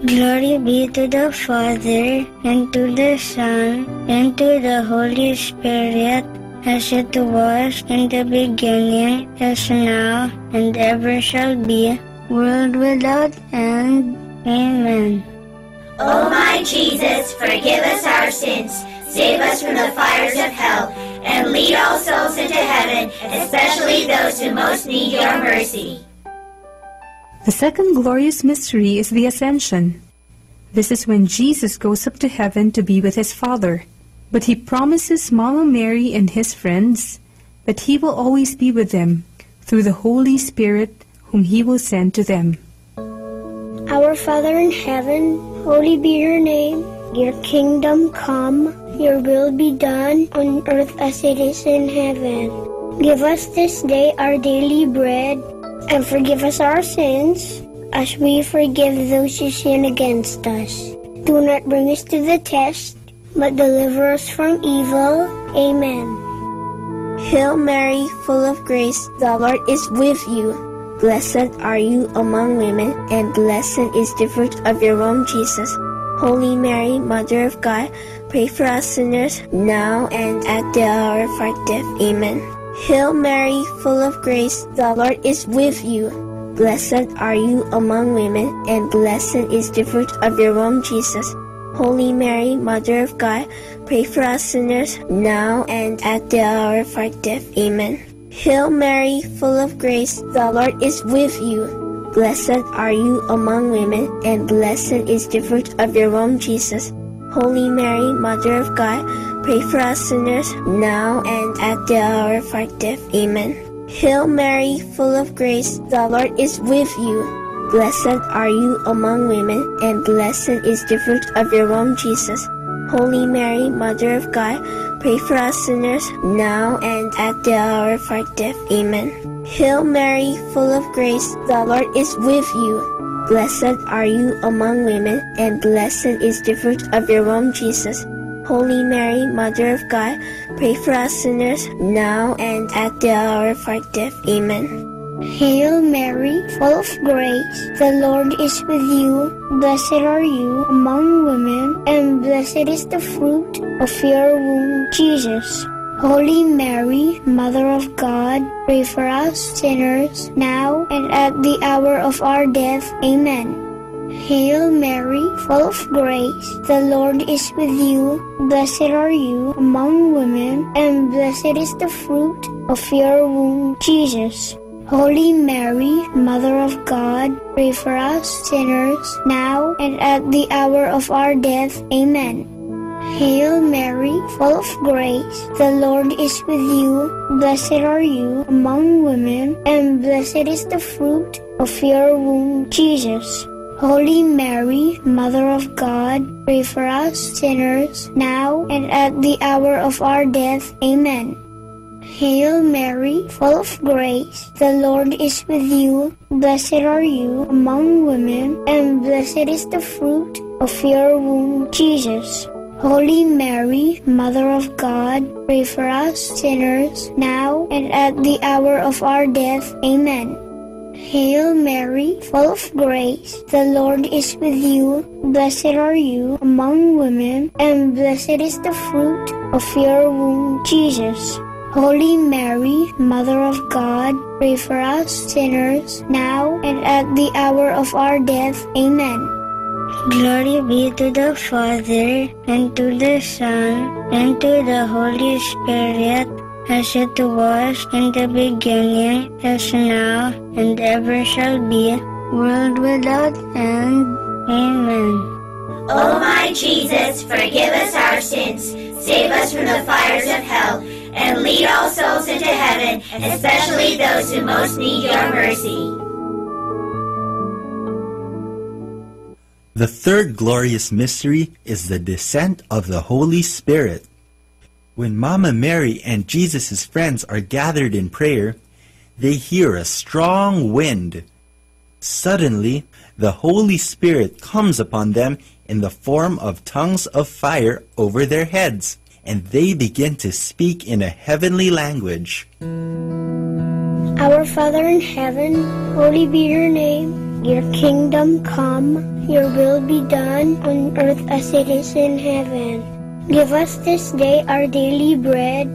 Glory be to the Father, and to the Son, and to the Holy Spirit, as it was in the beginning, is now, and ever shall be, world without end. Amen. O my Jesus, forgive us our sins, save us from the fires of hell, and lead all souls into heaven, especially those who most need your mercy. The second glorious mystery is the Ascension. This is when Jesus goes up to heaven to be with his Father. But he promises Mama Mary and his friends that he will always be with them through the Holy Spirit whom he will send to them. Our Father in heaven, holy be your name. Your kingdom come, your will be done on earth as it is in heaven. Give us this day our daily bread, and forgive us our sins, as we forgive those who sin against us. Do not bring us to the test, but deliver us from evil. Amen. Hail Mary, full of grace, the Lord is with you. Blessed are you among women, and blessed is the fruit of your womb, Jesus. Holy Mary, Mother of God, pray for us sinners, now and at the hour of our death. Amen. Hail Mary, full of grace, the Lord is with you. Blessed are you among women, and blessed is the fruit of your womb, Jesus. Holy Mary, Mother of God, pray for us sinners, now and at the hour of our death. Amen. Hail Mary, full of grace, the Lord is with you. Blessed are you among women, and blessed is the fruit of your womb, Jesus. Holy Mary, Mother of God, pray for us sinners, now and at the hour of our death. Amen. Hail Mary, full of grace, the Lord is with you. Blessed are you among women, and blessed is the fruit of your womb, Jesus. Holy Mary, Mother of God, pray for us sinners, now and at the hour of our death. Amen. Hail Mary, full of grace, the Lord is with you. Blessed are you among women, and blessed is the fruit of your womb, Jesus. Holy Mary, Mother of God, pray for us sinners, now and at the hour of our death. Amen. Hail Mary, full of grace, the Lord is with you. Blessed are you among women, and blessed is the fruit of your womb, Jesus. Holy Mary, Mother of God, pray for us sinners, now and at the hour of our death. Amen. Hail Mary, full of grace, the Lord is with you. Blessed are you among women, and blessed is the fruit of your womb, Jesus. Holy Mary, Mother of God, pray for us sinners, now and at the hour of our death. Amen. Hail Mary, full of grace, the Lord is with you. Blessed are you among women, and blessed is the fruit of your womb, Jesus. Holy Mary, Mother of God, pray for us sinners, now and at the hour of our death. Amen. Hail Mary, full of grace, the Lord is with you. Blessed are you among women, and blessed is the fruit of your womb, Jesus. Holy Mary, Mother of God, pray for us sinners, now and at the hour of our death. Amen. Hail Mary, full of grace, the Lord is with you. Blessed are you among women, and blessed is the fruit of your womb, Jesus. Holy Mary, Mother of God, pray for us sinners, now and at the hour of our death. Amen. Glory be to the Father, and to the Son, and to the Holy Spirit, as it was in the beginning, is now, and ever shall be, world without end. Amen. O my Jesus, forgive us our sins, save us from the fires of hell, and lead all souls into heaven, especially those who most need your mercy. The third glorious mystery is the descent of the Holy Spirit. When Mama Mary and Jesus' friends are gathered in prayer, they hear a strong wind. Suddenly, the Holy Spirit comes upon them in the form of tongues of fire over their heads, and they begin to speak in a heavenly language. Our Father in heaven, holy be your name. Your kingdom come, your will be done on earth as it is in heaven. Give us this day our daily bread,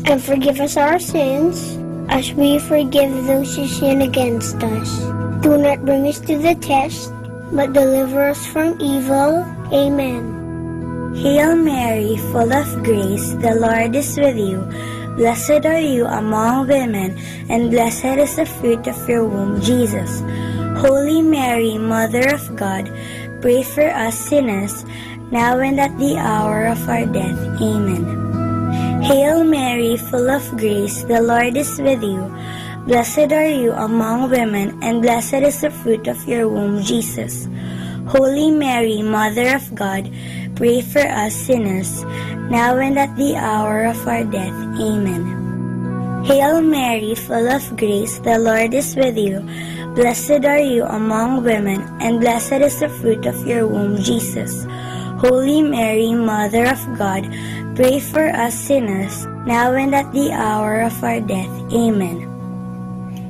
and forgive us our sins, as we forgive those who sin against us. Do not bring us to the test, but deliver us from evil. Amen. Hail Mary, full of grace, the Lord is with you. Blessed are you among women, and blessed is the fruit of your womb, Jesus. Holy Mary, Mother of God, pray for us sinners, now and at the hour of our death. Amen. Hail Mary, full of grace, the Lord is with you. Blessed are you among women, and blessed is the fruit of your womb, Jesus. Holy Mary, Mother of God, pray for us sinners, now and at the hour of our death. Amen. Hail Mary, full of grace, the Lord is with you. Blessed are you among women, and blessed is the fruit of your womb, Jesus. Holy Mary, Mother of God, pray for us sinners, now and at the hour of our death. Amen.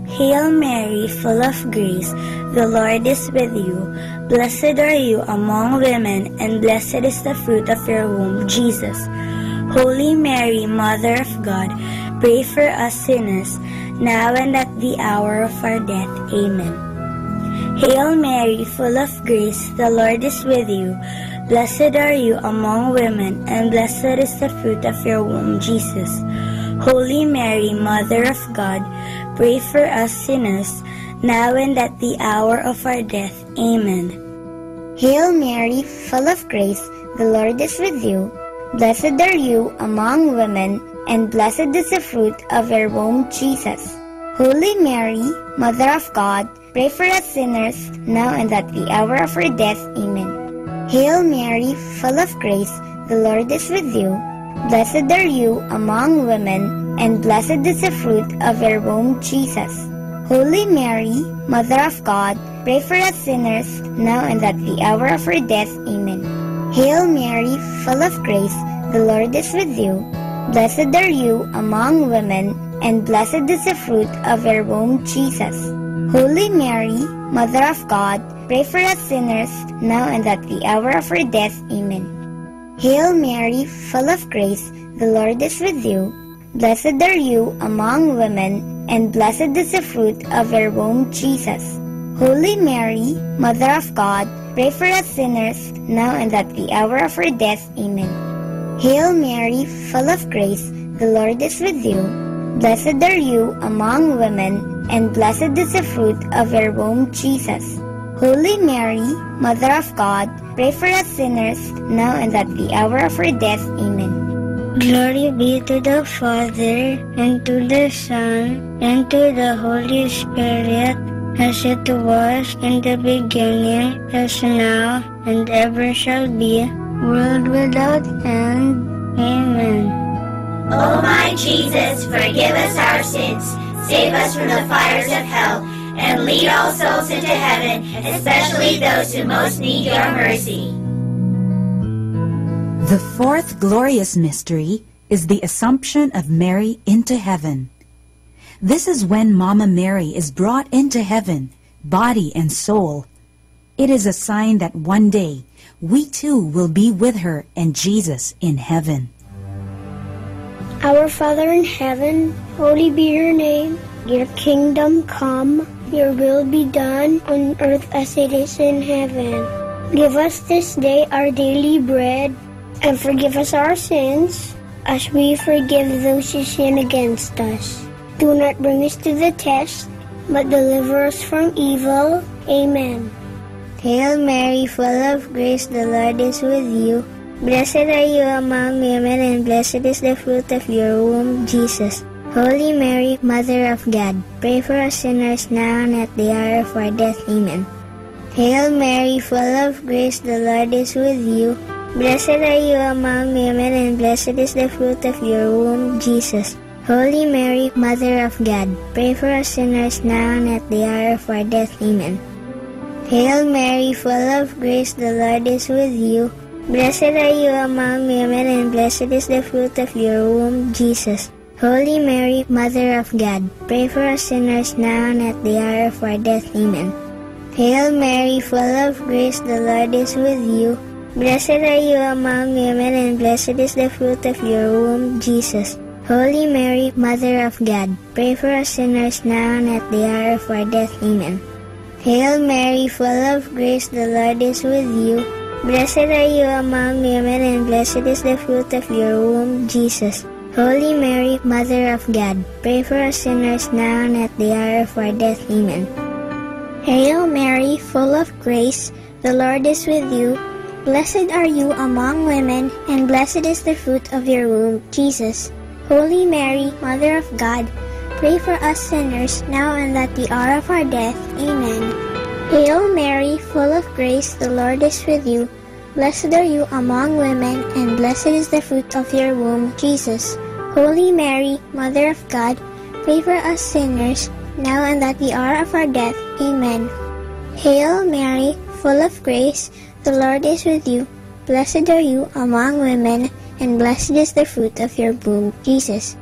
Hail Mary, full of grace, the Lord is with you. Blessed are you among women, and blessed is the fruit of your womb, Jesus. Holy Mary, Mother of God, pray for us sinners, now and at the hour of our death. Amen. Hail Mary, full of grace, the Lord is with you. Blessed are you among women, and blessed is the fruit of your womb, Jesus. Holy Mary, Mother of God, pray for us sinners, now and at the hour of our death. Amen. Hail Mary, full of grace, the Lord is with you. Blessed are you among women, and blessed is the fruit of your womb, Jesus. Holy Mary, Mother of God, pray for us sinners, now and at the hour of our death. Amen. Hail Mary, full of grace, the Lord is with you. Blessed are you among women, and blessed is the fruit of your womb, Jesus. Holy Mary, Mother of God, pray for us sinners, now and at the hour of our death. Amen. Hail Mary, full of grace, the Lord is with you. Blessed are you among women, and blessed is the fruit of your womb, Jesus. Holy Mary, Mother of God, pray for us sinners, now and at the hour of our death. Amen. Hail Mary, full of grace, the Lord is with you. Blessed are you among women, and blessed is the fruit of your womb, Jesus. Holy Mary, Mother of God, pray for us sinners, now and at the hour of our death. Amen. Hail Mary, full of grace, the Lord is with you. Blessed are you among women, and blessed is the fruit of your womb, Jesus. Holy Mary, Mother of God, pray for us sinners, now and at the hour of our death. Amen. Glory be to the Father, and to the Son, and to the Holy Spirit, as it was in the beginning, as now, and ever shall be, world without end. Amen. O my Jesus, forgive us our sins, save us from the fires of hell, and lead all souls into heaven, especially those who most need your mercy. The fourth glorious mystery is the Assumption of Mary into heaven. This is when Mama Mary is brought into heaven, body and soul. It is a sign that one day we too will be with her and Jesus in heaven. Our Father in heaven, holy be your name. Your kingdom come, your will be done on earth as it is in heaven. Give us this day our daily bread, and forgive us our sins, as we forgive those who sin against us. Do not bring us to the test, but deliver us from evil. Amen. Hail Mary, full of grace, the Lord is with you. Blessed are you among women, and blessed is the fruit of your womb, Jesus. Holy Mary, Mother of God, pray for us sinners now and at the hour of our death. Amen. Hail Mary, full of grace, the Lord is with you. Blessed are you among women, and blessed is the fruit of your womb, Jesus. Holy Mary, Mother of God, pray for us sinners now and at the hour of our death. Amen. Hail Mary, full of grace, the Lord is with you. Blessed are you among women, and blessed is the fruit of your womb, Jesus. Holy Mary, Mother of God, pray for us sinners now and at the hour of our death. Amen. Hail Mary, full of grace, the Lord is with you. Blessed are you among women, and blessed is the fruit of your womb, Jesus. Holy Mary, Mother of God, pray for us sinners now and at the hour of our death. Amen. Hail Mary, full of grace, the Lord is with you. Blessed are you among women, and blessed is the fruit of your womb, Jesus. Holy Mary, Mother of God, pray for us sinners now and at the hour of our death. Amen. Hail Mary, full of grace, the Lord is with you. Blessed are you among women, and blessed is the fruit of your womb, Jesus. Holy Mary, Mother of God, pray for us sinners, now and at the hour of our death. Amen. Hail Mary, full of grace, the Lord is with you. Blessed are you among women, and blessed is the fruit of your womb, Jesus. Holy Mary, Mother of God, pray for us sinners, now and at the hour of our death. Amen. Hail Mary, full of grace, the Lord is with you. Blessed are you among women, and blessed is the fruit of your womb, Jesus.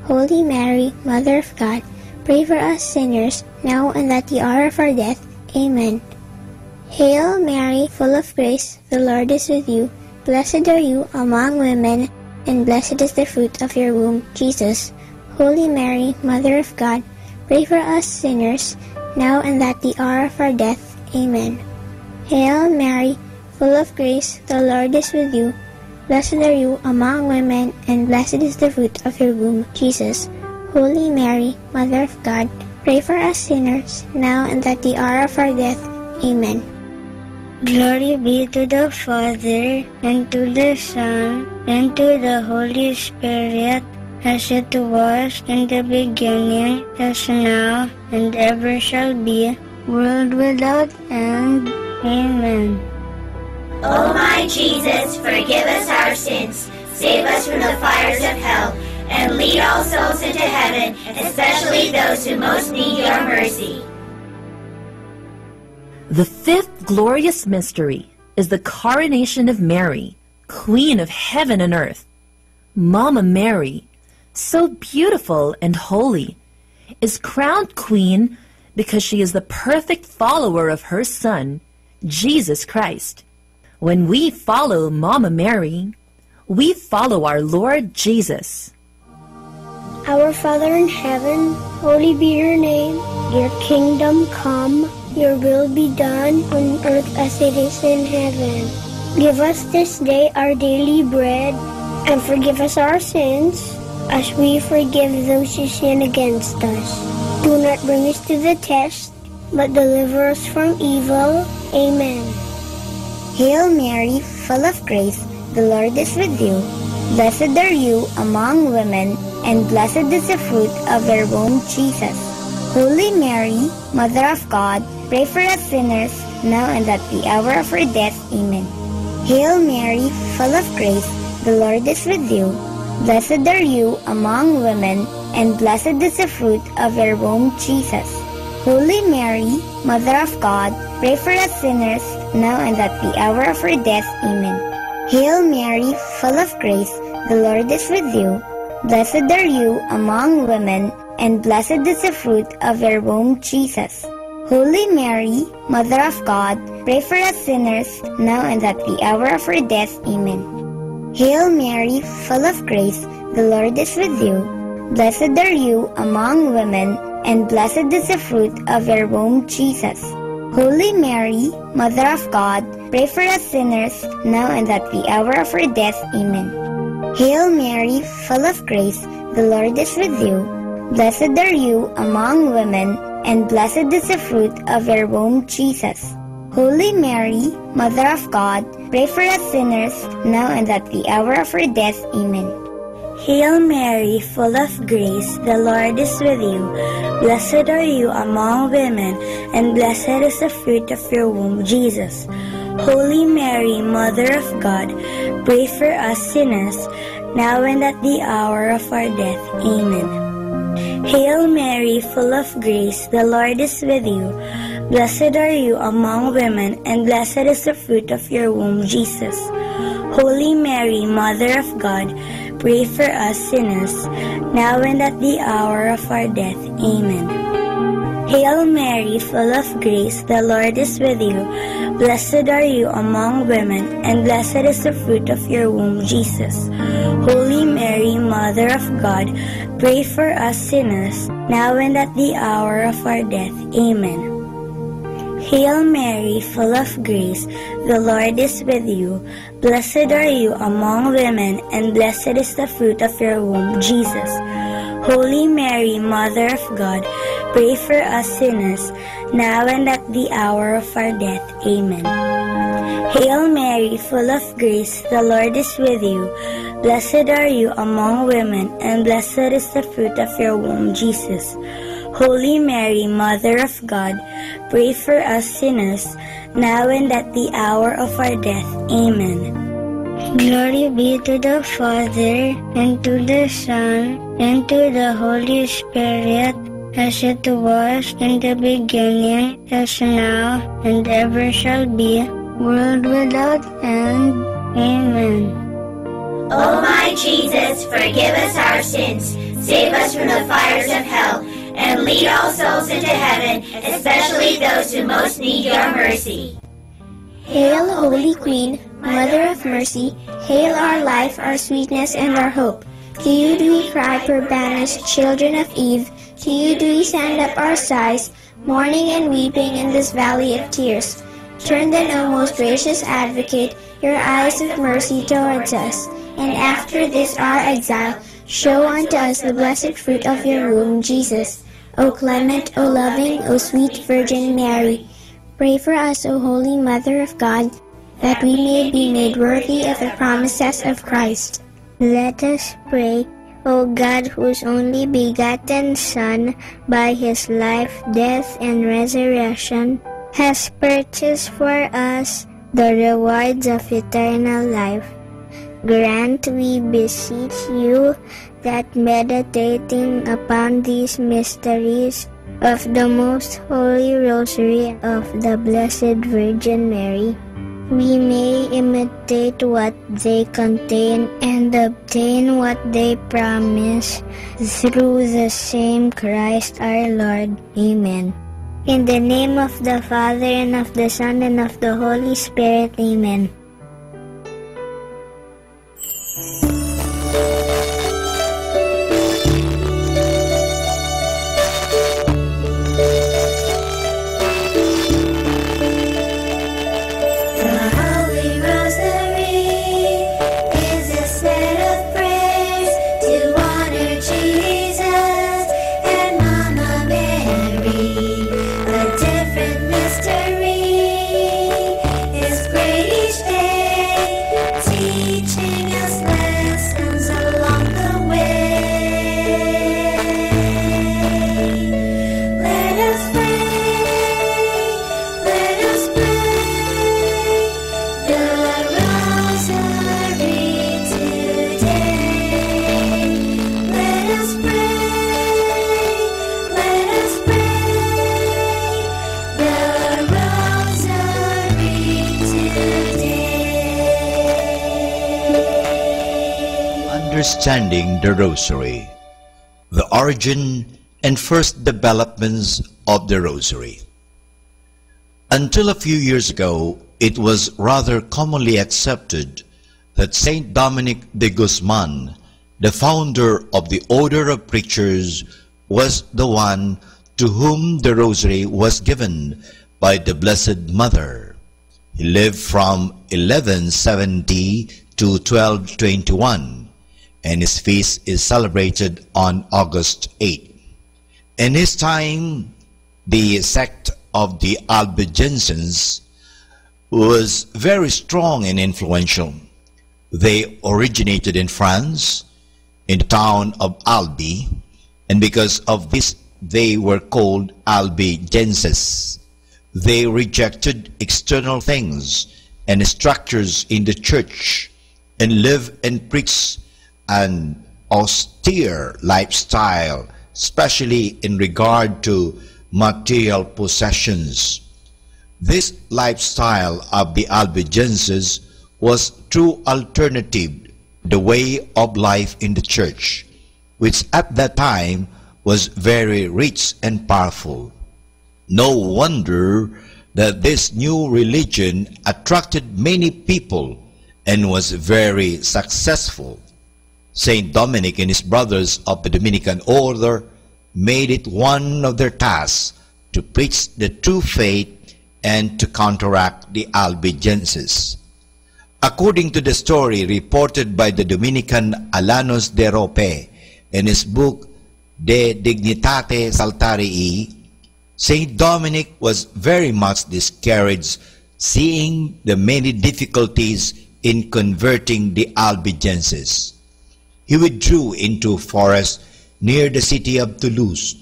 Holy Mary, Mother of God, pray for us sinners, now and at the hour of our death. Amen. Hail Mary, full of grace, the Lord is with you. Blessed are you among women, and blessed is the fruit of your womb, Jesus. Holy Mary, Mother of God, pray for us sinners, now and at the hour of our death. Amen. Hail Mary, full of grace, the Lord is with you. Blessed are you among women, and blessed is the fruit of your womb, Jesus. Holy Mary, Mother of God, pray for us sinners, now and at the hour of our death. Amen. Glory be to the Father, and to the Son, and to the Holy Spirit, as it was in the beginning, as now, and ever shall be, world without end. Amen. O my Jesus, forgive us our sins, save us from the fires of hell, and lead all souls into heaven, especially those who most need your mercy. The fifth glorious mystery is the coronation of Mary, Queen of heaven and earth. Mama Mary, so beautiful and holy, is crowned queen because she is the perfect follower of her Son, Jesus Christ. When we follow Mama Mary, we follow our Lord Jesus. Our Father in heaven, holy be your name. Your kingdom come, your will be done on earth as it is in heaven. Give us this day our daily bread, and forgive us our sins, as we forgive those who sin against us. Do not bring us to the test, but deliver us from evil. Amen. Hail Mary, full of grace, the Lord is with you. Blessed are you among women, and blessed is the fruit of your womb, Jesus. Holy Mary, Mother of God, pray for us sinners, now and at the hour of our death. Amen. Hail Mary, full of grace, the Lord is with you. Blessed are you among women, and blessed is the fruit of your womb, Jesus. Holy Mary, Mother of God, pray for us sinners, now and at the hour of our death. Amen. Hail Mary, full of grace, the Lord is with you. Blessed are you among women, and blessed is the fruit of your womb, Jesus. Holy Mary, Mother of God, pray for us sinners, now and at the hour of our death. Amen. Hail Mary, full of grace, the Lord is with you. Blessed are you among women, and blessed is the fruit of your womb, Jesus. Holy Mary, Mother of God, pray for us sinners, now and at the hour of our death. Amen. Hail Mary, full of grace, the Lord is with you. Blessed are you among women, and blessed is the fruit of your womb, Jesus. Holy Mary, Mother of God, pray for us sinners, now and at the hour of our death. Amen. Hail Mary, full of grace, the Lord is with you. Blessed are you among women, and blessed is the fruit of your womb, Jesus. Holy Mary, Mother of God, pray for us sinners, now and at the hour of our death. Amen. Hail Mary, full of grace, the Lord is with you. Blessed are you among women, and blessed is the fruit of your womb, Jesus. Holy Mary, Mother of God, pray for us sinners, now and at the hour of our death. Amen. Hail Mary, full of grace, the Lord is with you. Blessed are you among women, and blessed is the fruit of your womb, Jesus. Holy Mary, Mother of God, pray for us sinners, now and at the hour of our death. Amen. Hail Mary, full of grace, the Lord is with you. Blessed are you among women, and blessed is the fruit of your womb, Jesus. Holy Mary, Mother of God, pray for us sinners, now and at the hour of our death. Amen. Hail Mary, full of grace, the Lord is with you. Blessed are you among women, and blessed is the fruit of your womb, Jesus. Holy Mary, Mother of God, pray for us sinners, now and at the hour of our death. Amen. Glory be to the Father, and to the Son, and to the Holy Spirit, as it was in the beginning, as now, and ever shall be, world without end. Amen. O my Jesus, forgive us our sins, save us from the fires of hell, and lead all souls into heaven, especially those who most need your mercy. Hail, Holy Queen, Mother of Mercy, hail our life, our sweetness, and our hope. To you do we cry, poor banished children of Eve. To you do we send up our sighs, mourning and weeping in this valley of tears. Turn then, O most gracious Advocate, your eyes of mercy towards us, and after this our exile, show unto us the blessed fruit of your womb, Jesus. O clement, O loving, O sweet Virgin Mary, pray for us, O Holy Mother of God, that we may be made worthy of the promises of Christ. Let us pray. O God, whose only begotten Son, by his life, death, and resurrection, has purchased for us the rewards of eternal life, grant, we beseech you, that meditating upon these mysteries of the most holy rosary of the Blessed Virgin Mary, we may imitate what they contain and obtain what they promise, through the same Christ our Lord. Amen. In the name of the Father, and of the Son, and of the Holy Spirit. Amen. Understanding the Rosary, the origin and first developments of the Rosary. Until a few years ago, it was rather commonly accepted that Saint Dominic de Guzman, the founder of the Order of Preachers, was the one to whom the Rosary was given by the Blessed Mother. He lived from 1170 to 1221. And his feast is celebrated on August 8. In his time, the sect of the Albigensians was very strong and influential. They originated in France, in the town of Albi, and because of this, they were called Albigenses. They rejected external things and structures in the church and lived and preached an austere lifestyle, especially in regard to material possessions. This lifestyle of the Albigenses was true alternative, the way of life in the church, which at that time was very rich and powerful. No wonder that this new religion attracted many people and was very successful. Saint Dominic and his brothers of the Dominican order made it one of their tasks to preach the true faith and to counteract the Albigenses. According to the story reported by the Dominican Alanos de Rope in his book De Dignitate Saltarii, Saint Dominic was very much discouraged seeing the many difficulties in converting the Albigenses. He withdrew into a forest near the city of Toulouse,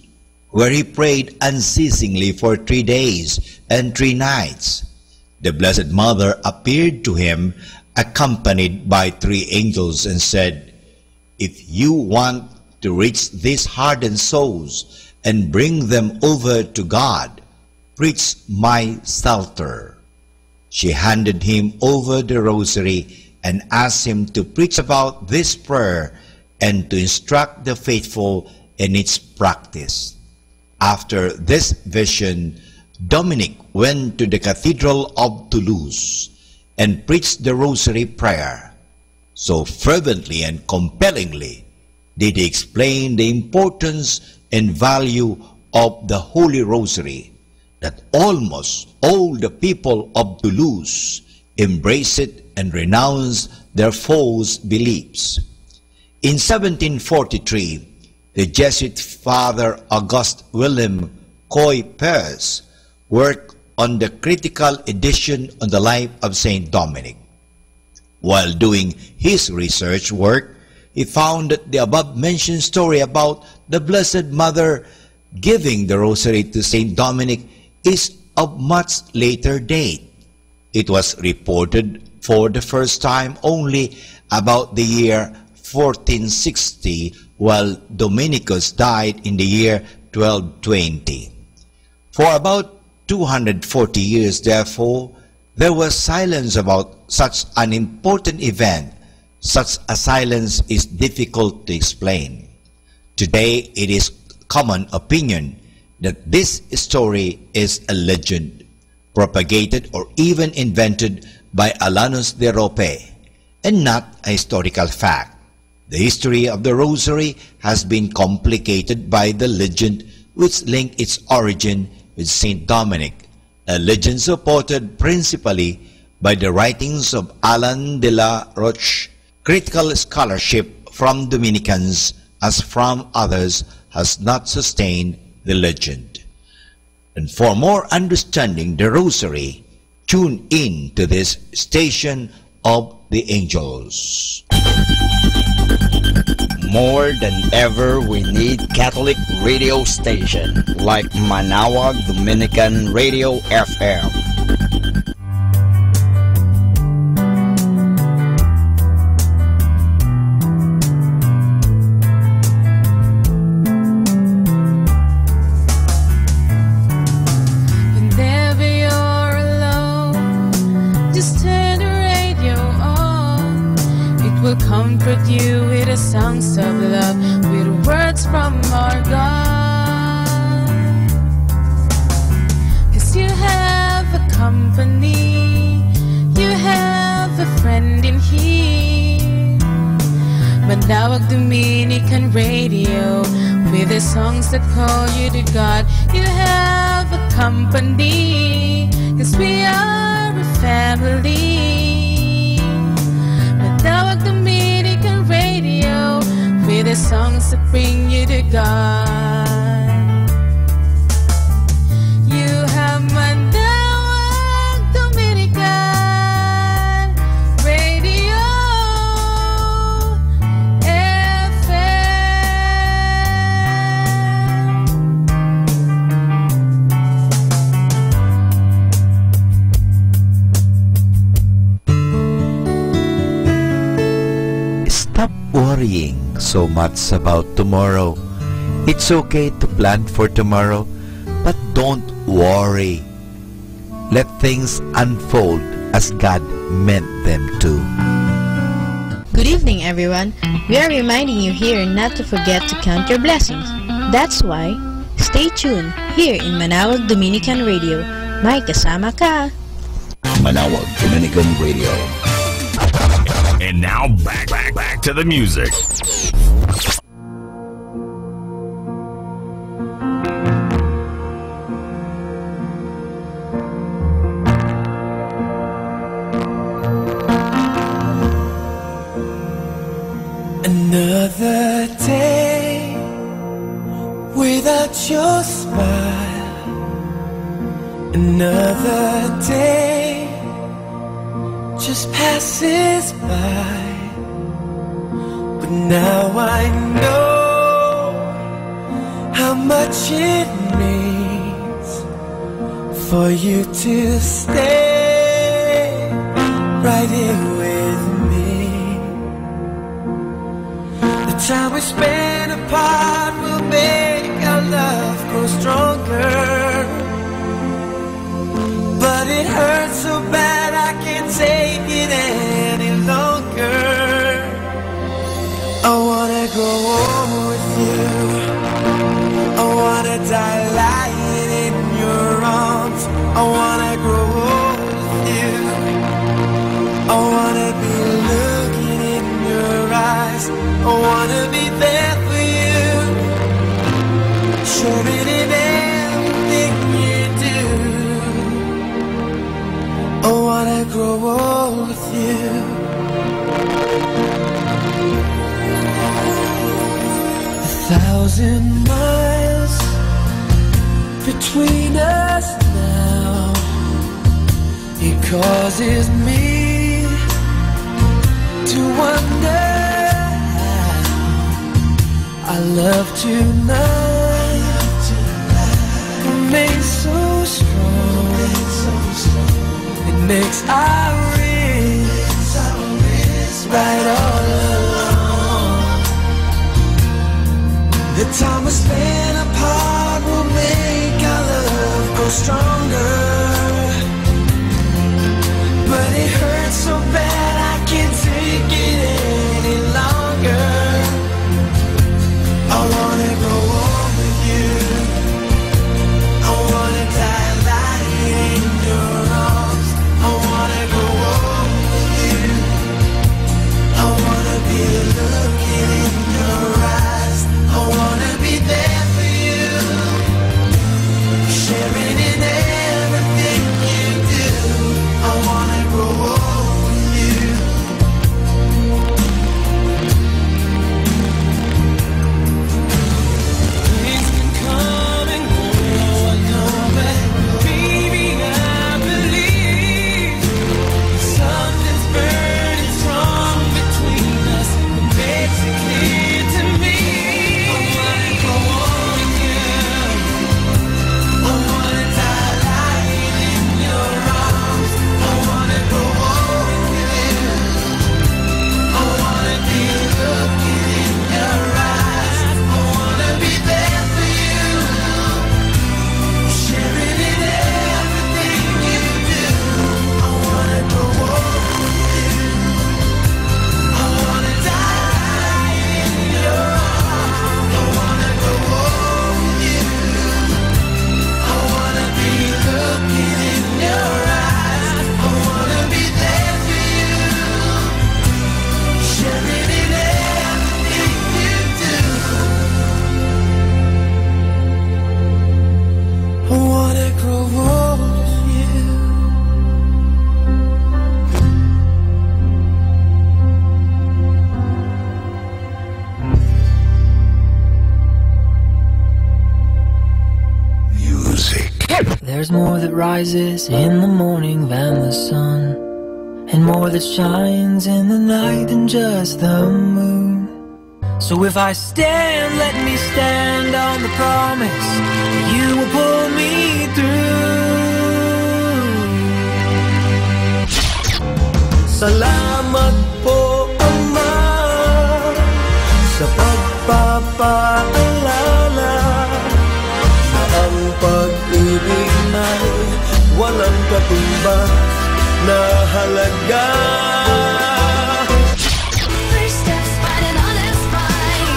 where he prayed unceasingly for 3 days and 3 nights. The Blessed Mother appeared to him accompanied by 3 angels and said, "If you want to reach these hardened souls and bring them over to God, preach my Psalter." She handed him over the rosary and asked him to preach about this prayer and to instruct the faithful in its practice. After this vision, Dominic went to the Cathedral of Toulouse and preached the rosary prayer. So fervently and compellingly did he explain the importance and value of the Holy Rosary that almost all the people of Toulouse embraced it and renounced their false beliefs. In 1743, the Jesuit Father Auguste William Coy-Pers worked on the critical edition on the life of Saint Dominic. While doing his research work, he found that the above-mentioned story about the Blessed Mother giving the rosary to Saint Dominic is of much later date. It was reported for the first time only about the year 1460, while Dominicus died in the year 1220. For about 240 years, therefore, there was silence about such an important event. Such a silence is difficult to explain. Today, it is common opinion that this story is a legend, propagated or even invented by Alanus de Rope, and not a historical fact. The history of the Rosary has been complicated by the legend which linked its origin with Saint Dominic, a legend supported principally by the writings of Alan de la Roche. Critical scholarship from Dominicans as from others has not sustained the legend. And for more understanding the Rosary, tune in to this Station of the Angels. More than ever, we need Catholic radio station like Manawag Dominican Radio FM. Comfort you with the songs of love, with words from our God. 'Cause you have a company, you have a friend in here. Manawag Dominican Radio, with the songs that call you to God. You have a company, 'cause we are a family. Manawag Dominican Radio, with the songs that bring you to God. You have Manawag Dominican Radio Stop worrying so much about tomorrow. It's okay to plan for tomorrow, but don't worry. Let things unfold as God meant them to. Good evening, everyone. We are reminding you here not to forget to count your blessings. That's why, stay tuned here in Manawag Dominican Radio. May kasama ka! Manawag Dominican Radio. And now back to the music. Another day without your smile. Another day just passes by. But now I know how much it means for you to stay right here with me. The time we spend apart will make our love grow stronger. But it hurts so bad I can't take it any longer. I wanna grow old with you. I wanna die lying in your arms. I wanna grow old with you. I wanna be looking in your eyes. I wanna be there for you, sharing in everything you do. I wanna grow old with you. 1,000 miles between us now. It causes me to wonder how Our love tonight remains so strong. It makes our wrists right all along. The time we spend apart will make our love grow stronger. But it hurts so bad I can't take it any longer. I wanna go on with you. I wanna die lying in your arms. I wanna go on with you. I wanna be looking in your eyes. I wanna be there for you, sharing in everything you do. I wanna grow old with you. Things can come and go, I know, but baby, I believe something's burning strong between us. It makes it clear to me. I wanna go on with you. I wanna die lying in your arms. I wanna go on with you. I wanna be looking in your eyes. I wanna be there for you, sharing in everything you do. I wanna go on with you. I wanna die in your arms. I wanna go on with you. I wanna be looking in your eyes. I wanna be there for you, sharing in everything you do. I wanna grow old with you. There's more that rises in the morning than the sun, and more that shines in the night than just the moon. So if I stand, let me stand on the promise that you will pull me through. Salamat po, Ama, sa pagpapaalala na ang pag-ibig na'y walang katumbas na halaga. First steps, fighting on this fight.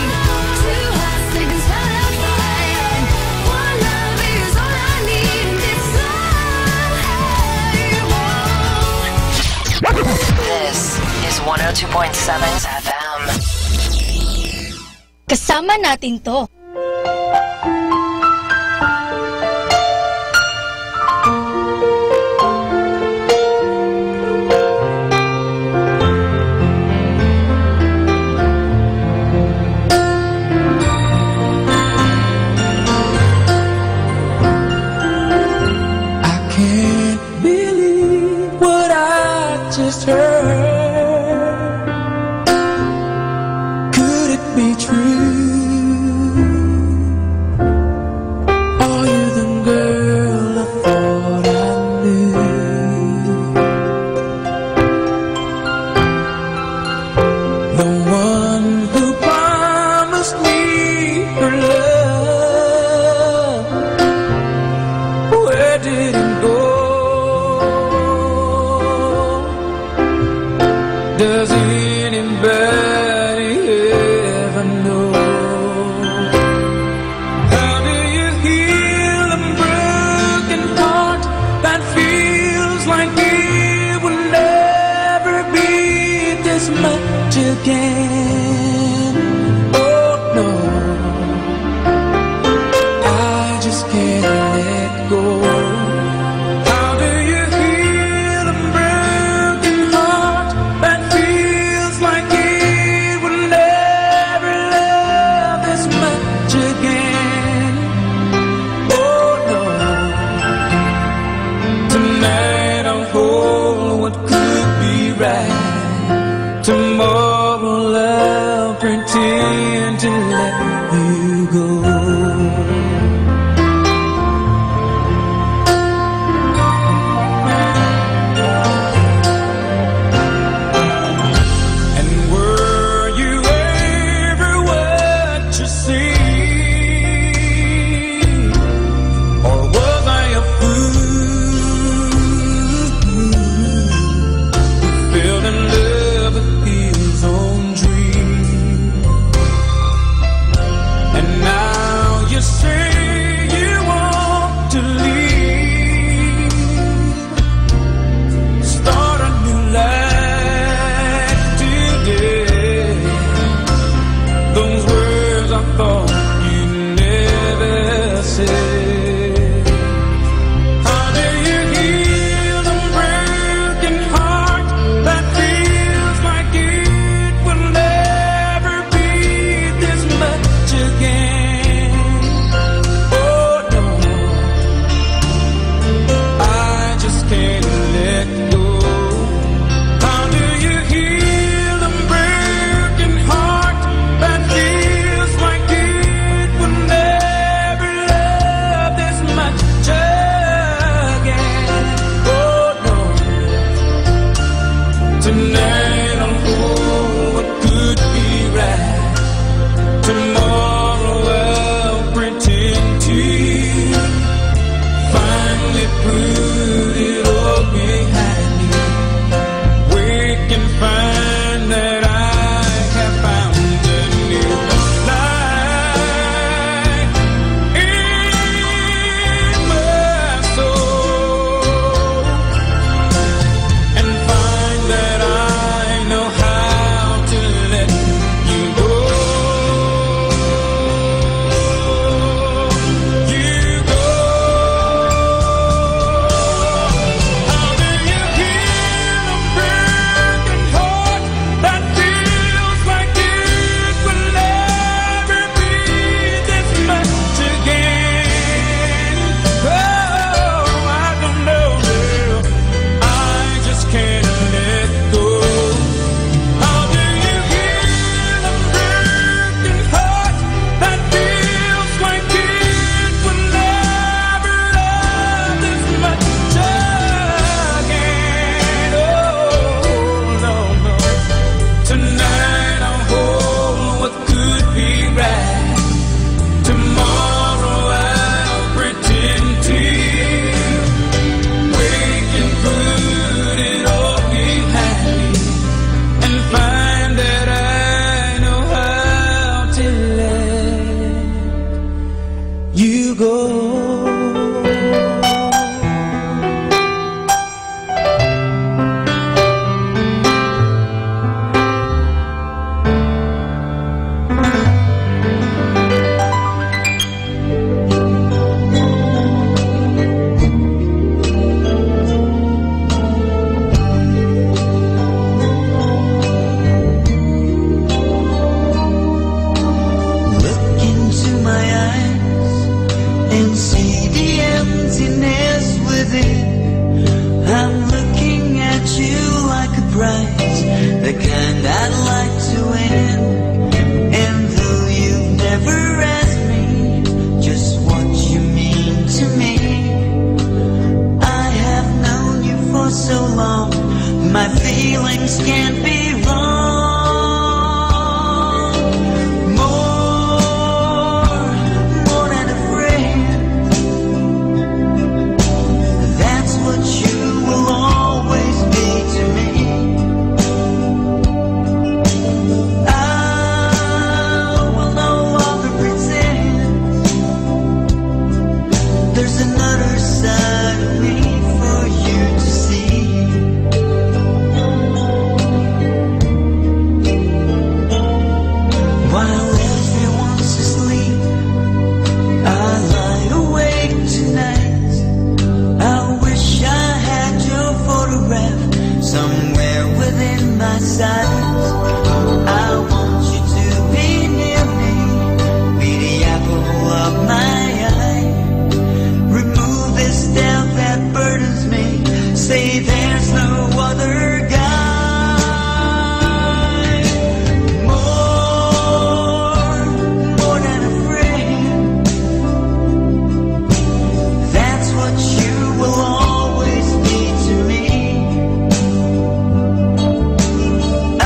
Two hearts taking time to fight. One love is all I need, and it's all I want. This is 102.7 FM. Kasama natin to. I can't believe what I just heard. Could it be true? Are you the girl I thought I knew? The one who promised me her love. Where did it go? Does anybody ever know? How do you heal a broken heart that feels like it will never be this much again? Oh no, I just can't let go. How do you heal a broken heart that feels like it will never love this much again? Oh no, tonight I'll hold what could be right. Tomorrow love can't let go. How do you heal a broken heart that feels like it will never love this much again? Oh no. Tonight I'll hold what could be right. Tomorrow I'll pretend to finally put it all behind me. Wake and find that I have found a new light in my soul, and find that I know how to let you go. You go. How do you heal a broken heart that feels like it will never be this much again? Oh, I don't know, girl. I just can't let go. How do you heal a broken heart that feels like it will never love this much again? Oh, no, no. Tonight I'll hold what could be right. Tomorrow I'll pretend to wake and put it all behind me, and find that I know how to let you go. Look into my eyes and see the emptiness within. I'm looking at you like a prize, the kind I'd like to win. And though you've never asked me just what you mean to me, I have known you for so long, my feelings can't be wrong. More than a friend, that's what you will always be to me. I will no longer pretend. There's another side of me for you to see. While everyone's asleep, I lie awake tonight. I wish I had your photograph somewhere within my sight. I want you to be near me, be the apple of my eye. Remove this doubt that burdens me. Say there's no other guy. More than a friend, that's what you will always be to me. I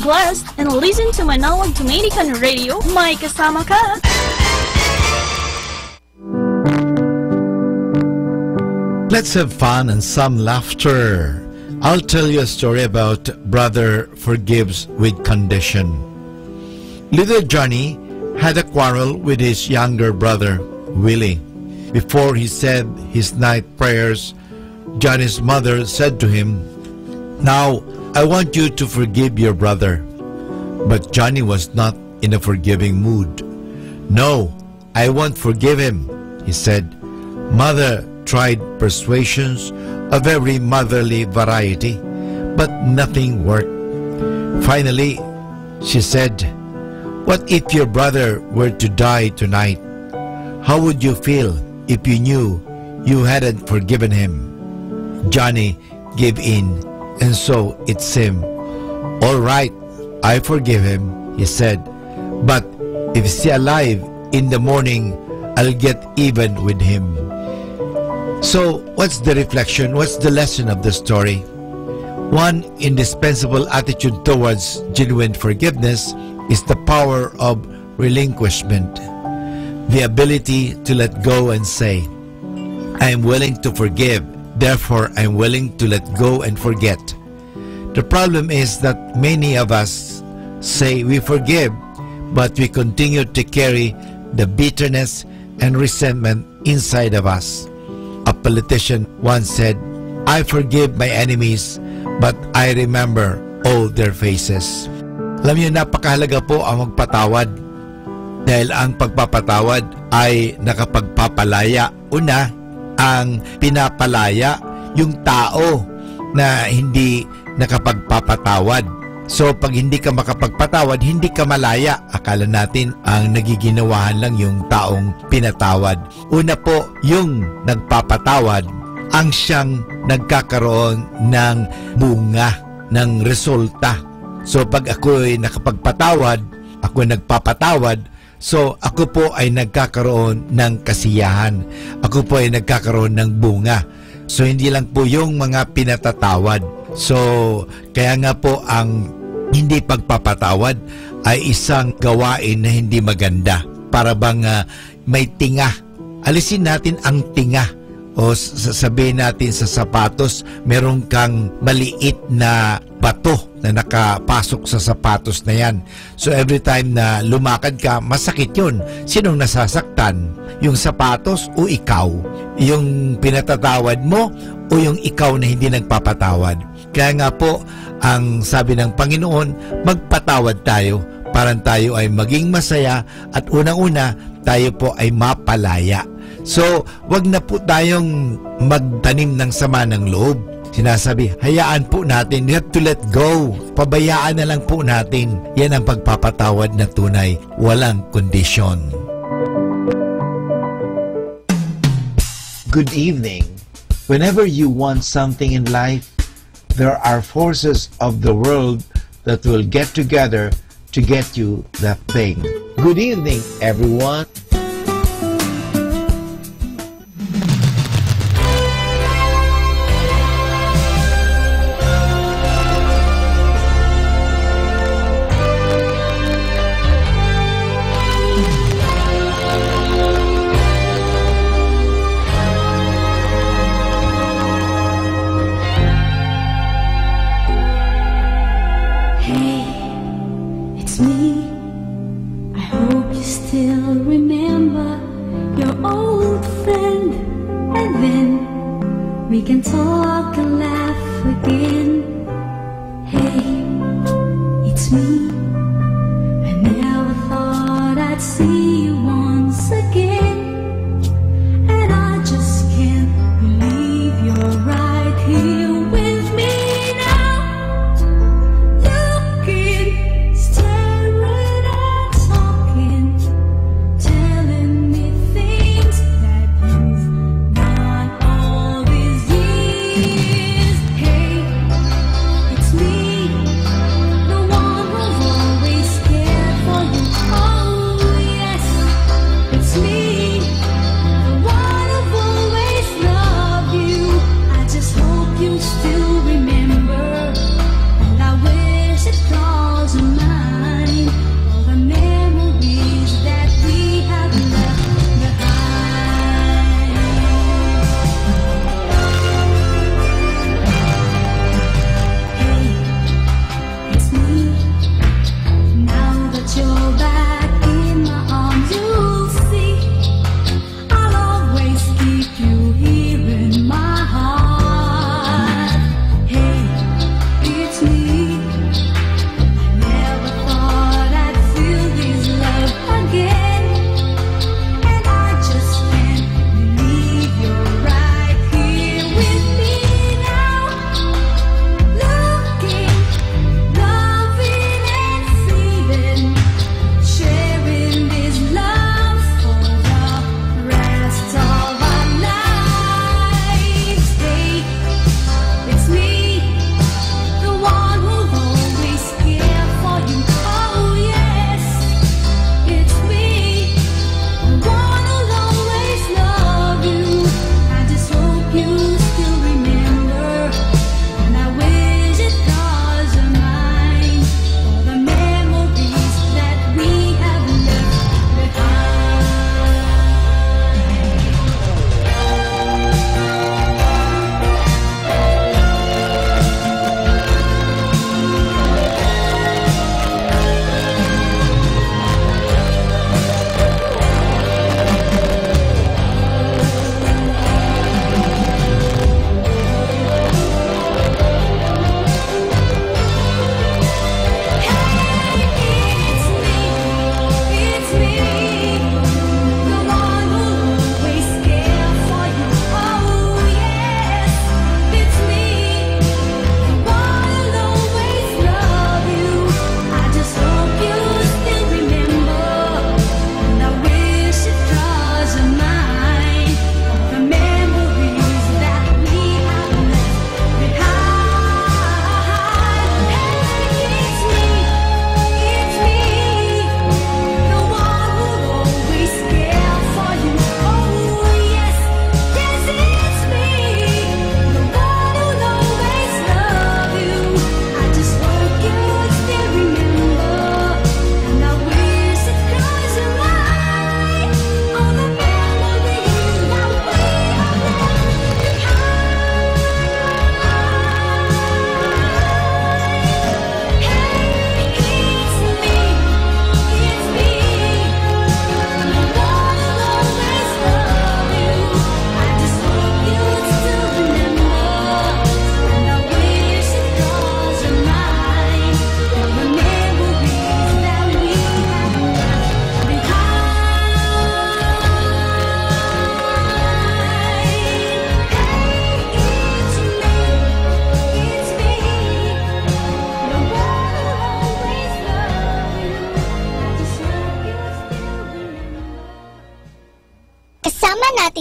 blessed and listen to Manawag Dominican Radio. May kasama ka! Let's have fun and some laughter. I'll tell you a story about brother forgives with condition. Little Johnny had a quarrel with his younger brother, Willie. Before he said his night prayers, Johnny's mother said to him, "Now, I want you to forgive your brother." But Johnny was not in a forgiving mood. "No, I won't forgive him," he said. Mother tried persuasions of every motherly variety, but nothing worked. Finally, she said, "What if your brother were to die tonight? How would you feel if you knew you hadn't forgiven him?" Johnny gave in, and so it seemed. "All right, I forgive him," he said. "But if he's alive in the morning, I'll get even with him." So, what's the reflection? What's the lesson of the story? One indispensable attitude towards genuine forgiveness is the power of relinquishment. The ability to let go and say, "I am willing to forgive, therefore I am willing to let go and forget." The problem is that many of us say we forgive, but we continue to carry the bitterness and resentment inside of us. A politician once said, "I forgive my enemies, but I remember all their faces." Alam niyo, napakahalaga po ang magpatawad. Dahil ang pagpapatawad ay nakapagpapalaya. Una, ang pinapalaya yung tao na hindi nakapagpapatawad. So, pag hindi ka makapagpatawad, hindi ka malaya. Akala natin ang nagiginawahan lang yung taong pinatawad. Una po, yung nagpapatawad ang siyang nagkakaroon ng bunga, ng resulta. So, pag ako ay nakapagpatawad, ako ay nagpapatawad, so ako po ay nagkakaroon ng kasiyahan. Ako po ay nagkakaroon ng bunga. So, hindi lang po yung mga pinatatawad. So, kaya nga po ang hindi pagpapatawad ay isang gawain na hindi maganda. Para bang may tinga. Alisin natin ang tinga. O sasabihin natin sa sapatos, meron kang maliit na bato na nakapasok sa sapatos na yan. So every time na lumakad ka, masakit yun. Sinong nasasaktan? Yung sapatos o ikaw? Yung pinatatawad mo o yung ikaw na hindi nagpapatawad? Kaya nga po, ang sabi ng Panginoon, magpatawad tayo para tayo ay maging masaya at unang-una, tayo po ay mapalaya. So, wag na po tayong magtanim ng sama ng loob. Sinasabi, hayaan po natin, we have to let go. Pabayaan na lang po natin. Yan ang pagpapatawad na tunay, walang kondisyon. Good evening. Whenever you want something in life, there are forces of the world that will get together to get you that thing. Good evening, everyone.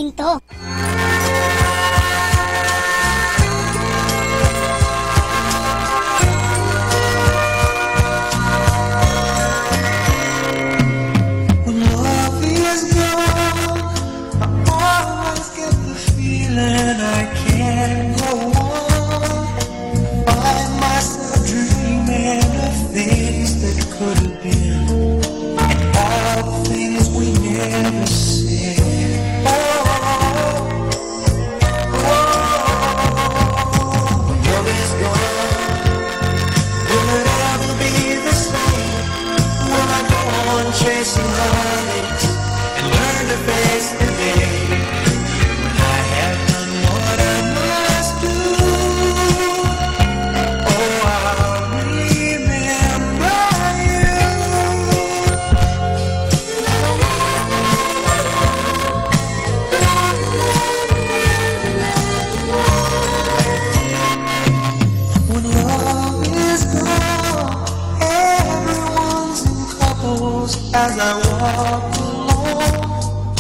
natin to. Love is gone. I always get the feeling I can't go on. Find myself dreaming of things that could have been, and all the things we never said. Love is gone. Will it ever be the same? Will I go on chasing heartaches and learn to face the day when I have done what I must do? Oh, I'll remember you. When love is gone, everyone's in couples as I walk alone,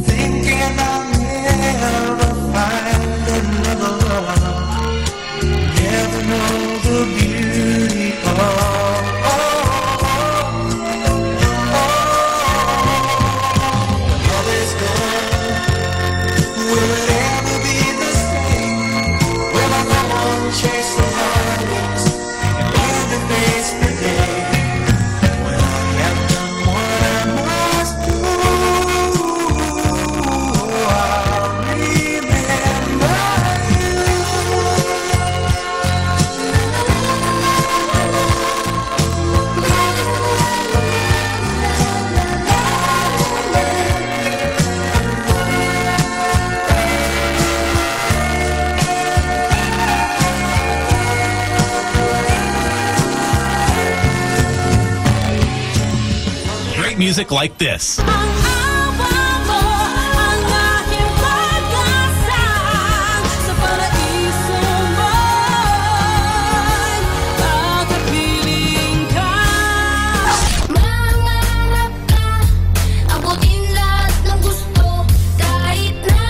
thinking I'll never find another love, never know the beauty of love is gone. Will it ever be the same? Will I go on chasing heartaches and learn to face the day when I have done what I must do? I'll remember Great music like this. Mangarap ka, abutin lahat ng gusto, kahit na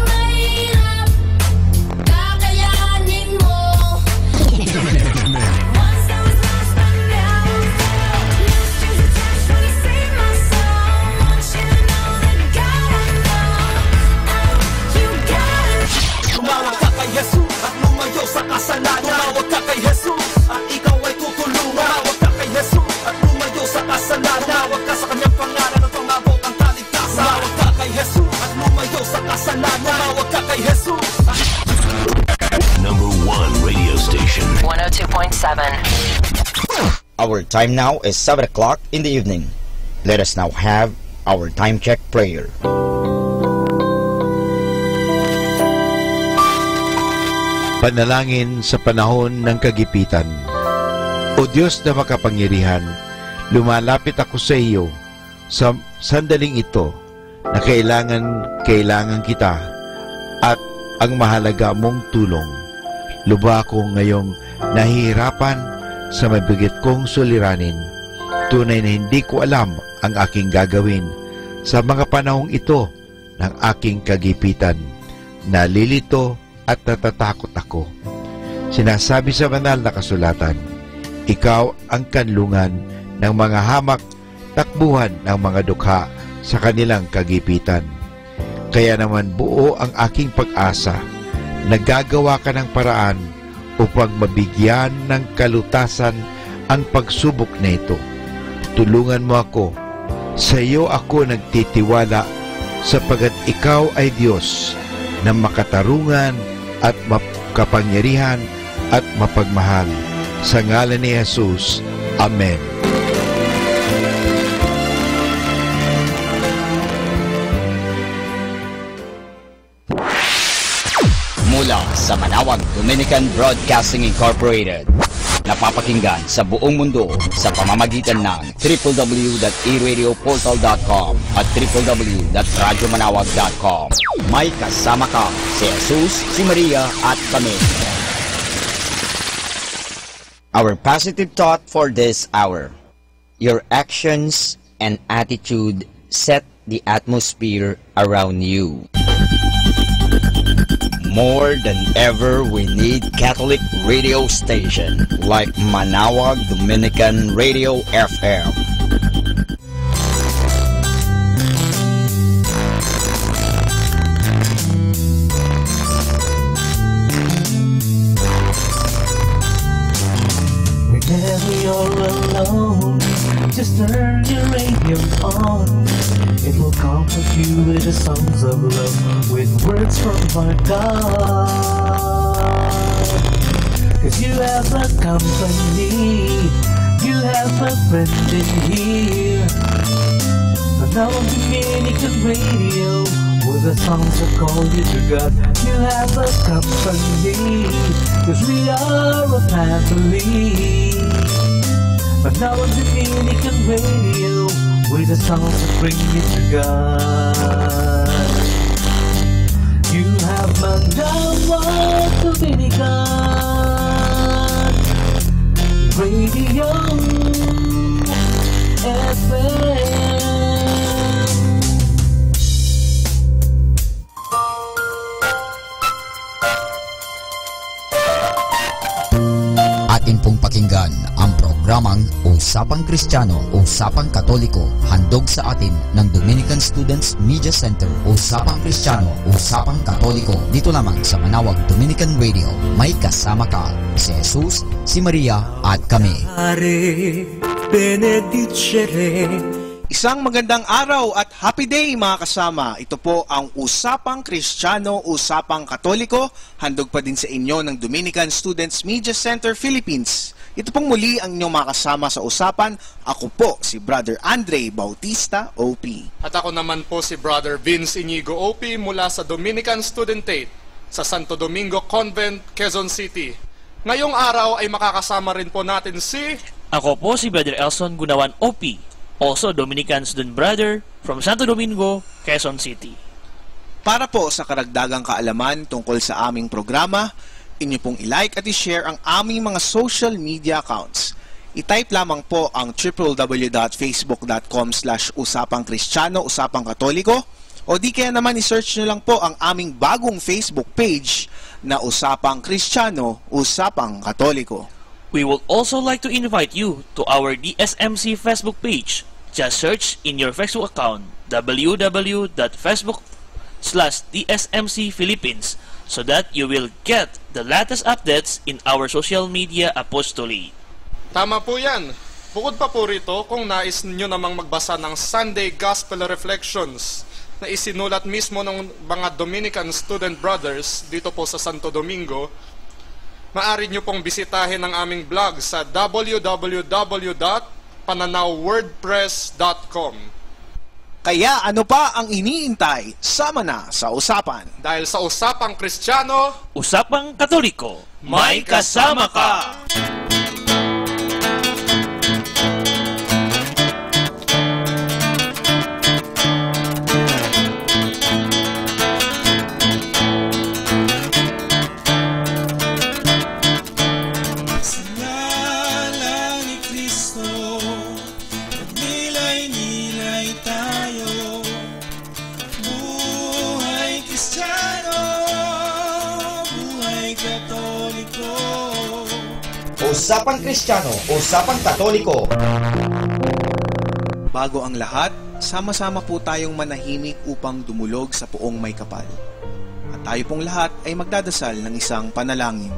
mahirap, kakayanin mo. Once I was lost, but now I'm found. No strings attached when you save my soul. Want you to know that God I know, you got it. Tumawag ka kay Jesus at lumayo sa kasalanan. Tumawag ka kay Jesus at ikaw ay tutulungan. Tumawag ka kay Jesus at lumayo sa kasalanan. Tumawag ka sa kanyang pangalan at tumabot ang kaligtasan. Tumawag ka kay Jesus at lumayo sa kasalanan. Tumawag ka kay Jesus. Number 1 radio station. 102.7. Our time now is 7 o'clock in the evening. Let us now have our time check prayer. Panalangin sa panahon ng kagipitan. O Diyos na makapangyarihan, lumalapit ako sa iyo sa sandaling ito na kailangan kita at ang mahalaga mong tulong. Lubha ko ngayong nahihirapan sa mabigat kong suliranin. Tunay na hindi ko alam ang aking gagawin sa mga panahong ito ng aking kagipitan. Nalilito at natatakot ako. Sinasabi sa banal na kasulatan, ikaw ang kanlungan ng mga hamak, takbuhan ng mga dukha sa kanilang kagipitan. Kaya naman buo ang aking pag-asa. Nagagawa ka ng paraan upang mabigyan ng kalutasan ang pagsubok na ito. Tulungan mo ako. Sa iyo ako nagtitiwala sapagat ikaw ay Diyos na makatarungan at makapangyarihan at mapagmahal. Sa ngalan ni Jesus. Amen. Mula sa Manawag Dominican Broadcasting Incorporated, napapakinggan sa buong mundo sa pamamagitan ng www.eradioportal.com at www.radyomanawag.com. May kasama ka si Jesus, si Maria at kami. Our positive thought for this hour. Your actions and attitude set the atmosphere around you. More than ever, we need Catholic radio station like Manawag Dominican Radio FM. Whenever you're alone, just turn your radio on. It will comfort you with the songs of love, with words from our God. 'Cause you have a company, you have a friend in here. Manawag Dominican Radio, with the songs that call you to God. You have a company, 'cause we are a family. Manawag Dominican Radio, with the songs that bring you to God. You have Manawag Dominican Radio FM. Atin pong pakinggan ang programang Usapang Kristiyano, Usapang Katoliko, handog sa atin ng Dominican Students Media Center. Usapang Kristiyano, Usapang Katoliko, dito lamang sa Manawag Dominican Radio. May kasama ka, si Jesus, si Maria at kami. Isang magandang araw at happy day mga kasama. Ito po ang Usapang Kristiyano, Usapang Katoliko, handog pa din sa inyo ng Dominican Students Media Center Philippines. Ito pong muli ang inyong mga kasama sa usapan. Ako po si Brother Andre Bautista, OP. At ako naman po si Brother Vince Inigo, OP, mula sa Dominican Studentate sa Santo Domingo Convent, Quezon City. Ngayong araw ay makakasama rin po natin si... Ako po si Brother Elson Gunawan, OP, also Dominican student brother from Santo Domingo, Quezon City. Para po sa karagdagang kaalaman tungkol sa aming programa, inyo pong i-like at i-share ang aming mga social media accounts. I-type lamang po ang www.facebook.com/usapangkristyano, Usapang Katoliko, o di kaya naman i-search nyo lang po ang aming bagong Facebook page na Usapang Kristiyano, Usapang Katoliko. We would also like to invite you to our DSMC Facebook page. Just search in your Facebook account www.facebook.com/DSMC Philippines so that you will get the latest updates in our social media apostolate. Tama po yan. Bukod pa po rito, kung nais nyo namang magbasa ng Sunday Gospel Reflections na isinulat mismo ng mga Dominican Student Brothers dito po sa Santo Domingo, maaari nyo pong bisitahin ang aming blog sa www.pananawwordpress.com. Kaya ano pa ang iniintay? Sama na sa usapan. Dahil sa Usapang Kristiyano, Usapang Katoliko, may kasama ka! Usapang Kristiyano, Usapang Katoliko. Bago ang lahat, sama-sama po tayong manahimik upang dumulog sa puong may kapal. At tayo pong lahat ay magdadasal ng isang panalangin.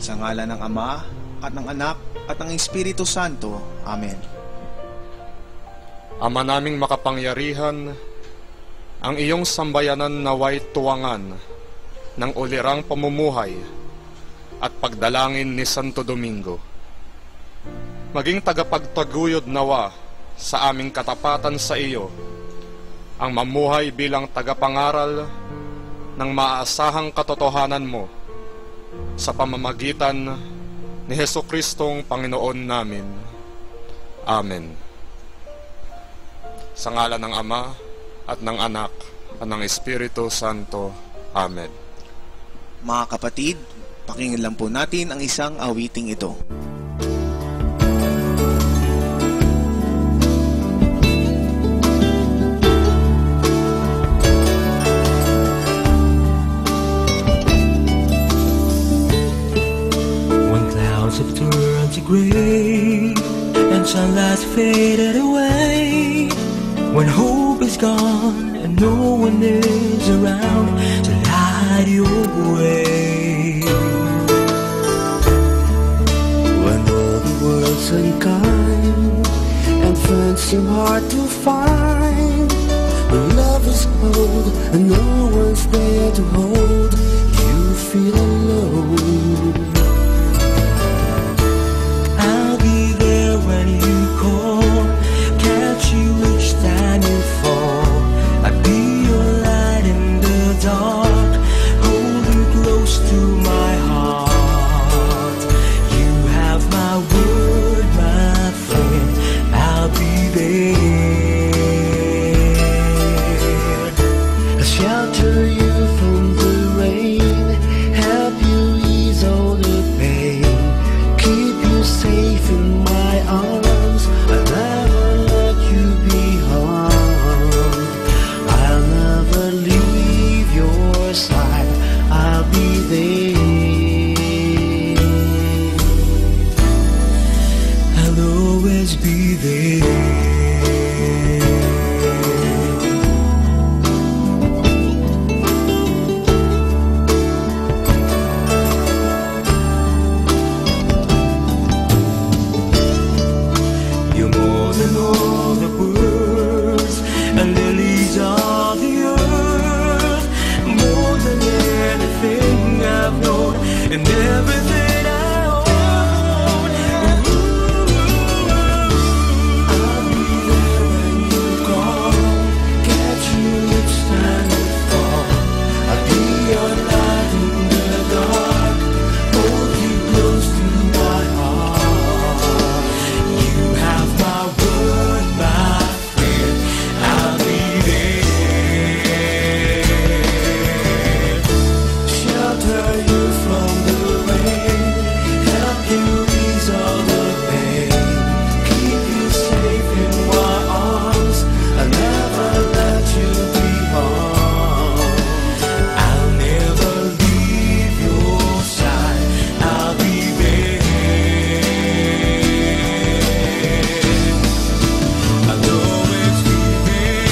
Sa ngalan ng Ama, at ng Anak, at ng Espiritu Santo. Amen. Ama naming makapangyarihan, ang iyong sambayanan naway tuwangan ng ulirang pamumuhay at pagdalangin ni Santo Domingo. Maging tagapagtaguyod nawa sa aming katapatan sa iyo, ang mamuhay bilang tagapangaral ng maaasahang katotohanan mo sa pamamagitan ni Jesukristong Panginoon namin. Amen. Sa ngalan ng Ama at ng Anak at ng Espiritu Santo. Amen. Mga kapatid, pakinggan lang po natin ang isang awiting ito. sunlight faded away, when hope is gone and no one is around to light your way. When all the world's unkind and friends seem hard to find, when love is cold and no one's there to hold, you feel alone. I'll be there when you call, catch you each time you fall. I'll be your light in the dark, hold you close to my heart. You have my word, my friend, I'll be there. I'll shelter you from the rain, help you ease all the pain, keep you safe in my arms. I'll never let you be harmed. I'll never leave your side. I'll be there. I'll always be there. You're more than all the birds and lilies of the earth, more than anything I've known and everything I own. I'll be there when you call, catch you each time you fall. I'll be your light in the dark, hold you close to my heart. You have my word, my friend, I'll be there. Shelter you from the rain, help you ease all the pain, keep you safe in my arms. I'll never let you be harmed. I'll never leave your side. I'll be there. I'll always be there.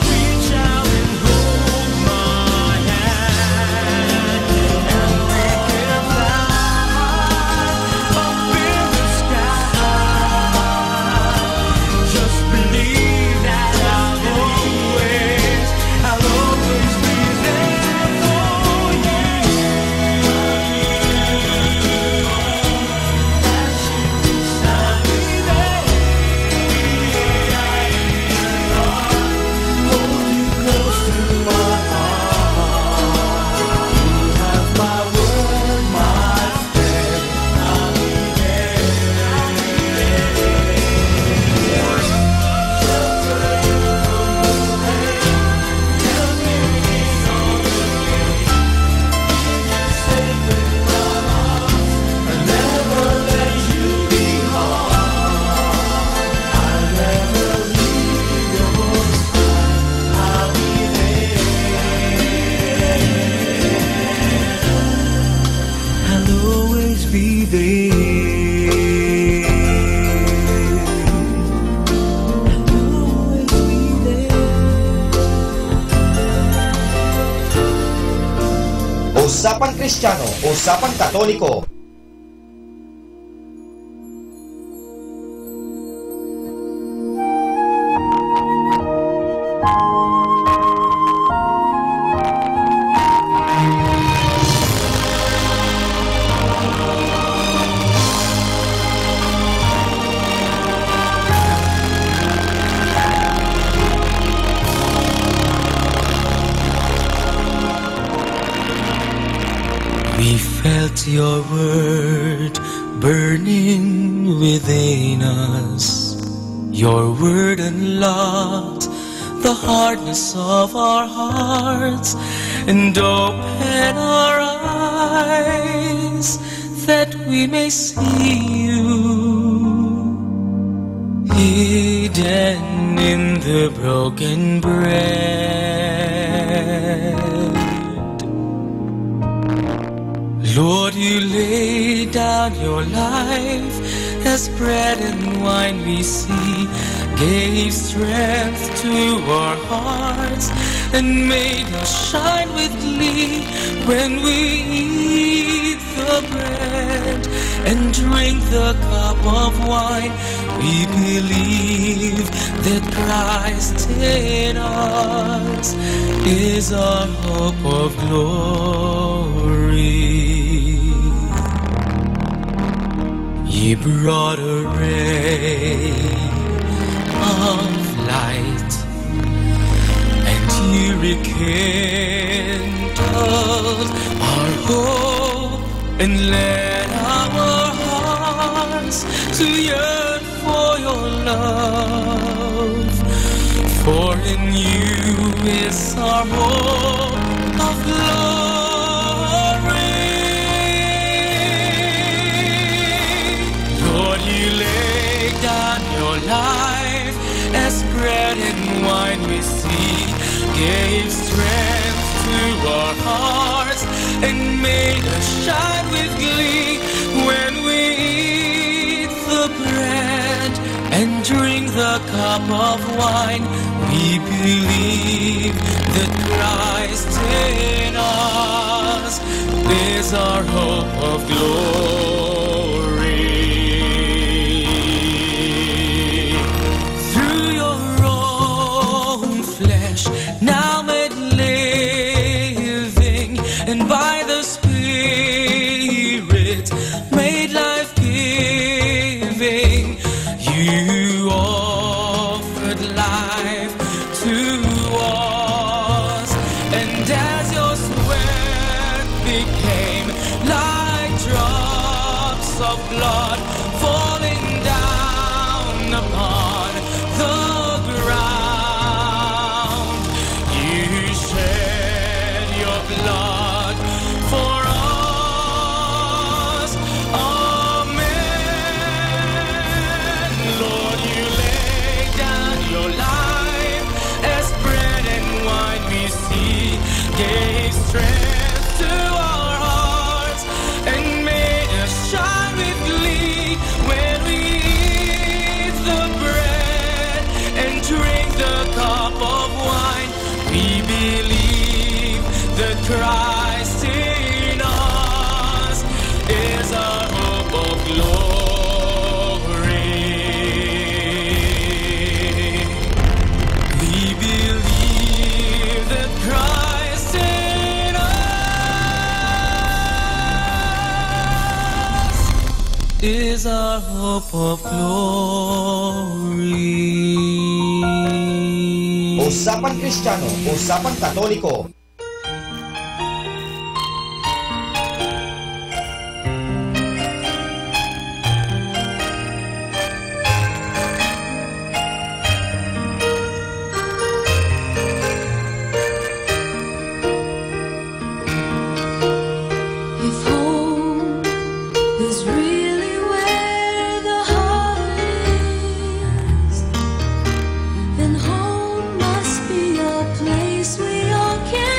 Reach out and hold my hand, and we can fly up in the sky. Just believe that I'll always be there for you. I'll be there. Hold you close to my heart. You have my word, my friend. I'll be there. I'll never let you be harmed. I'll never leave your side. I'll be there. I'll always be there. I'll always be there. Usapang Kristiyano, Usapang Katoliko. We felt your word burning within us. Your word unlocked the hardness of our hearts and open our eyes that we may see you hidden in the broken bread. Lord, you laid down your life as bread and wine we see, gave strength to our hearts and made us shine with glee. When we eat the bread and drink the cup of wine, we believe that Christ in us is our hope of glory. Ye brought a ray of light, and ye rekindled our hope, and led our hearts to yearn for your love. For in you is our hope of glory. Lord, you laid down your life as bread and wine we see, gave strength to our hearts and made us shine with glee. When we eat the bread and drink the cup of wine, we believe that Christ in us is our hope of glory. Through your own flesh, now made living, and by the Spirit made life-giving, you offered life to us. And as your sweat became like drops of blood falling down upon the ground, you shed your blood for us. Amen. Lord, you laid down your life as bread and wine we see, gave strength to our hearts and made us shine with glee. When we eat the bread and drink the cup of wine, we believe that Christ in us is our hope of glory. We believe that Christ in us is our hope of glory. Usapan Kristiyano, Usapan Katoliko. If home is really where the heart is, then home must be a place we all can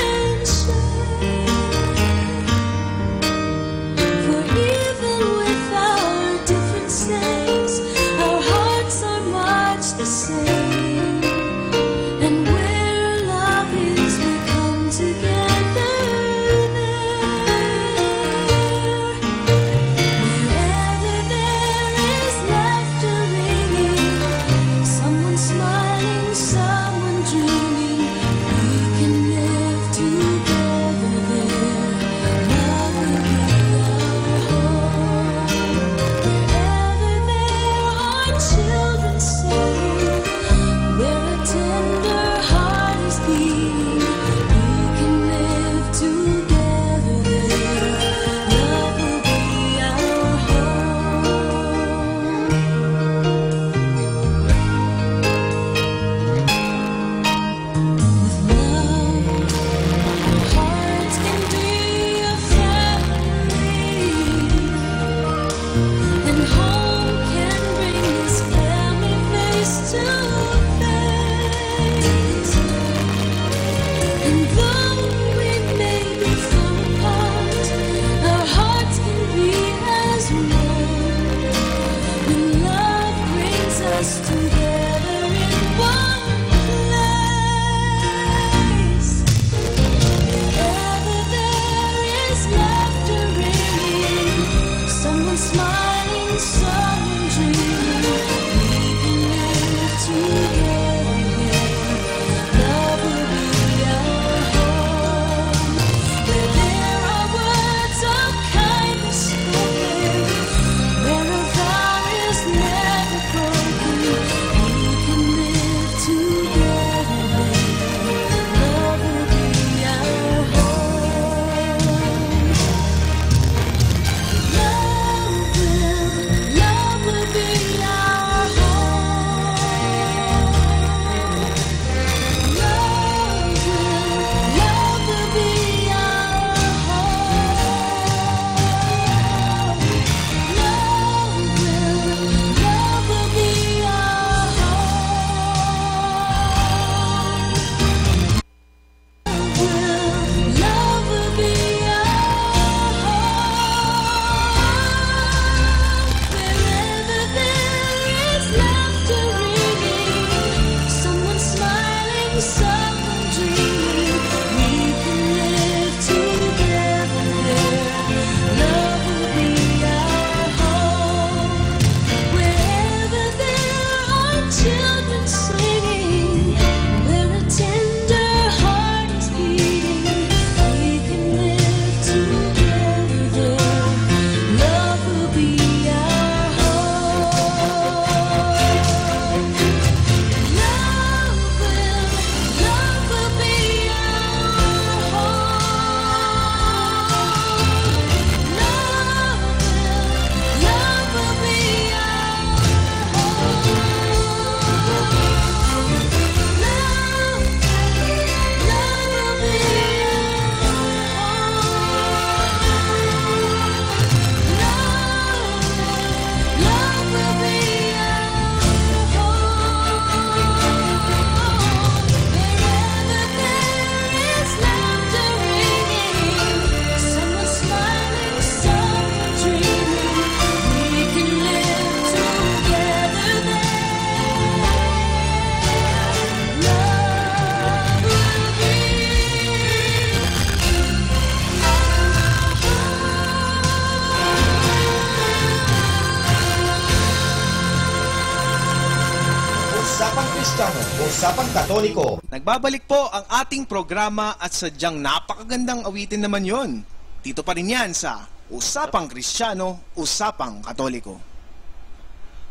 Kristiyano, Usapang Katoliko. Nagbabalik po ang ating programa at sadyang napakagandang awitin naman yon. Dito pa rin yan sa Usapang Kristiyano, Usapang Katoliko.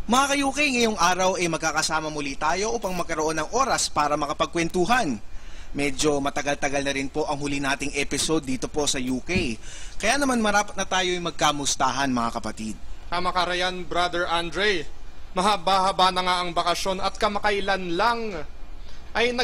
Mga ka-UK, ngayong araw ay magkakasama muli tayo upang magkaroon ng oras para makapagkwentuhan. Medyo matagal-tagal na rin po ang huli nating episode dito po sa UK. Kaya naman marapat na tayo ay magkamustahan mga kapatid. Tama ka Ryan, Brother Andre. Mahaba-haba na nga ang bakasyon at kamakailan lang ay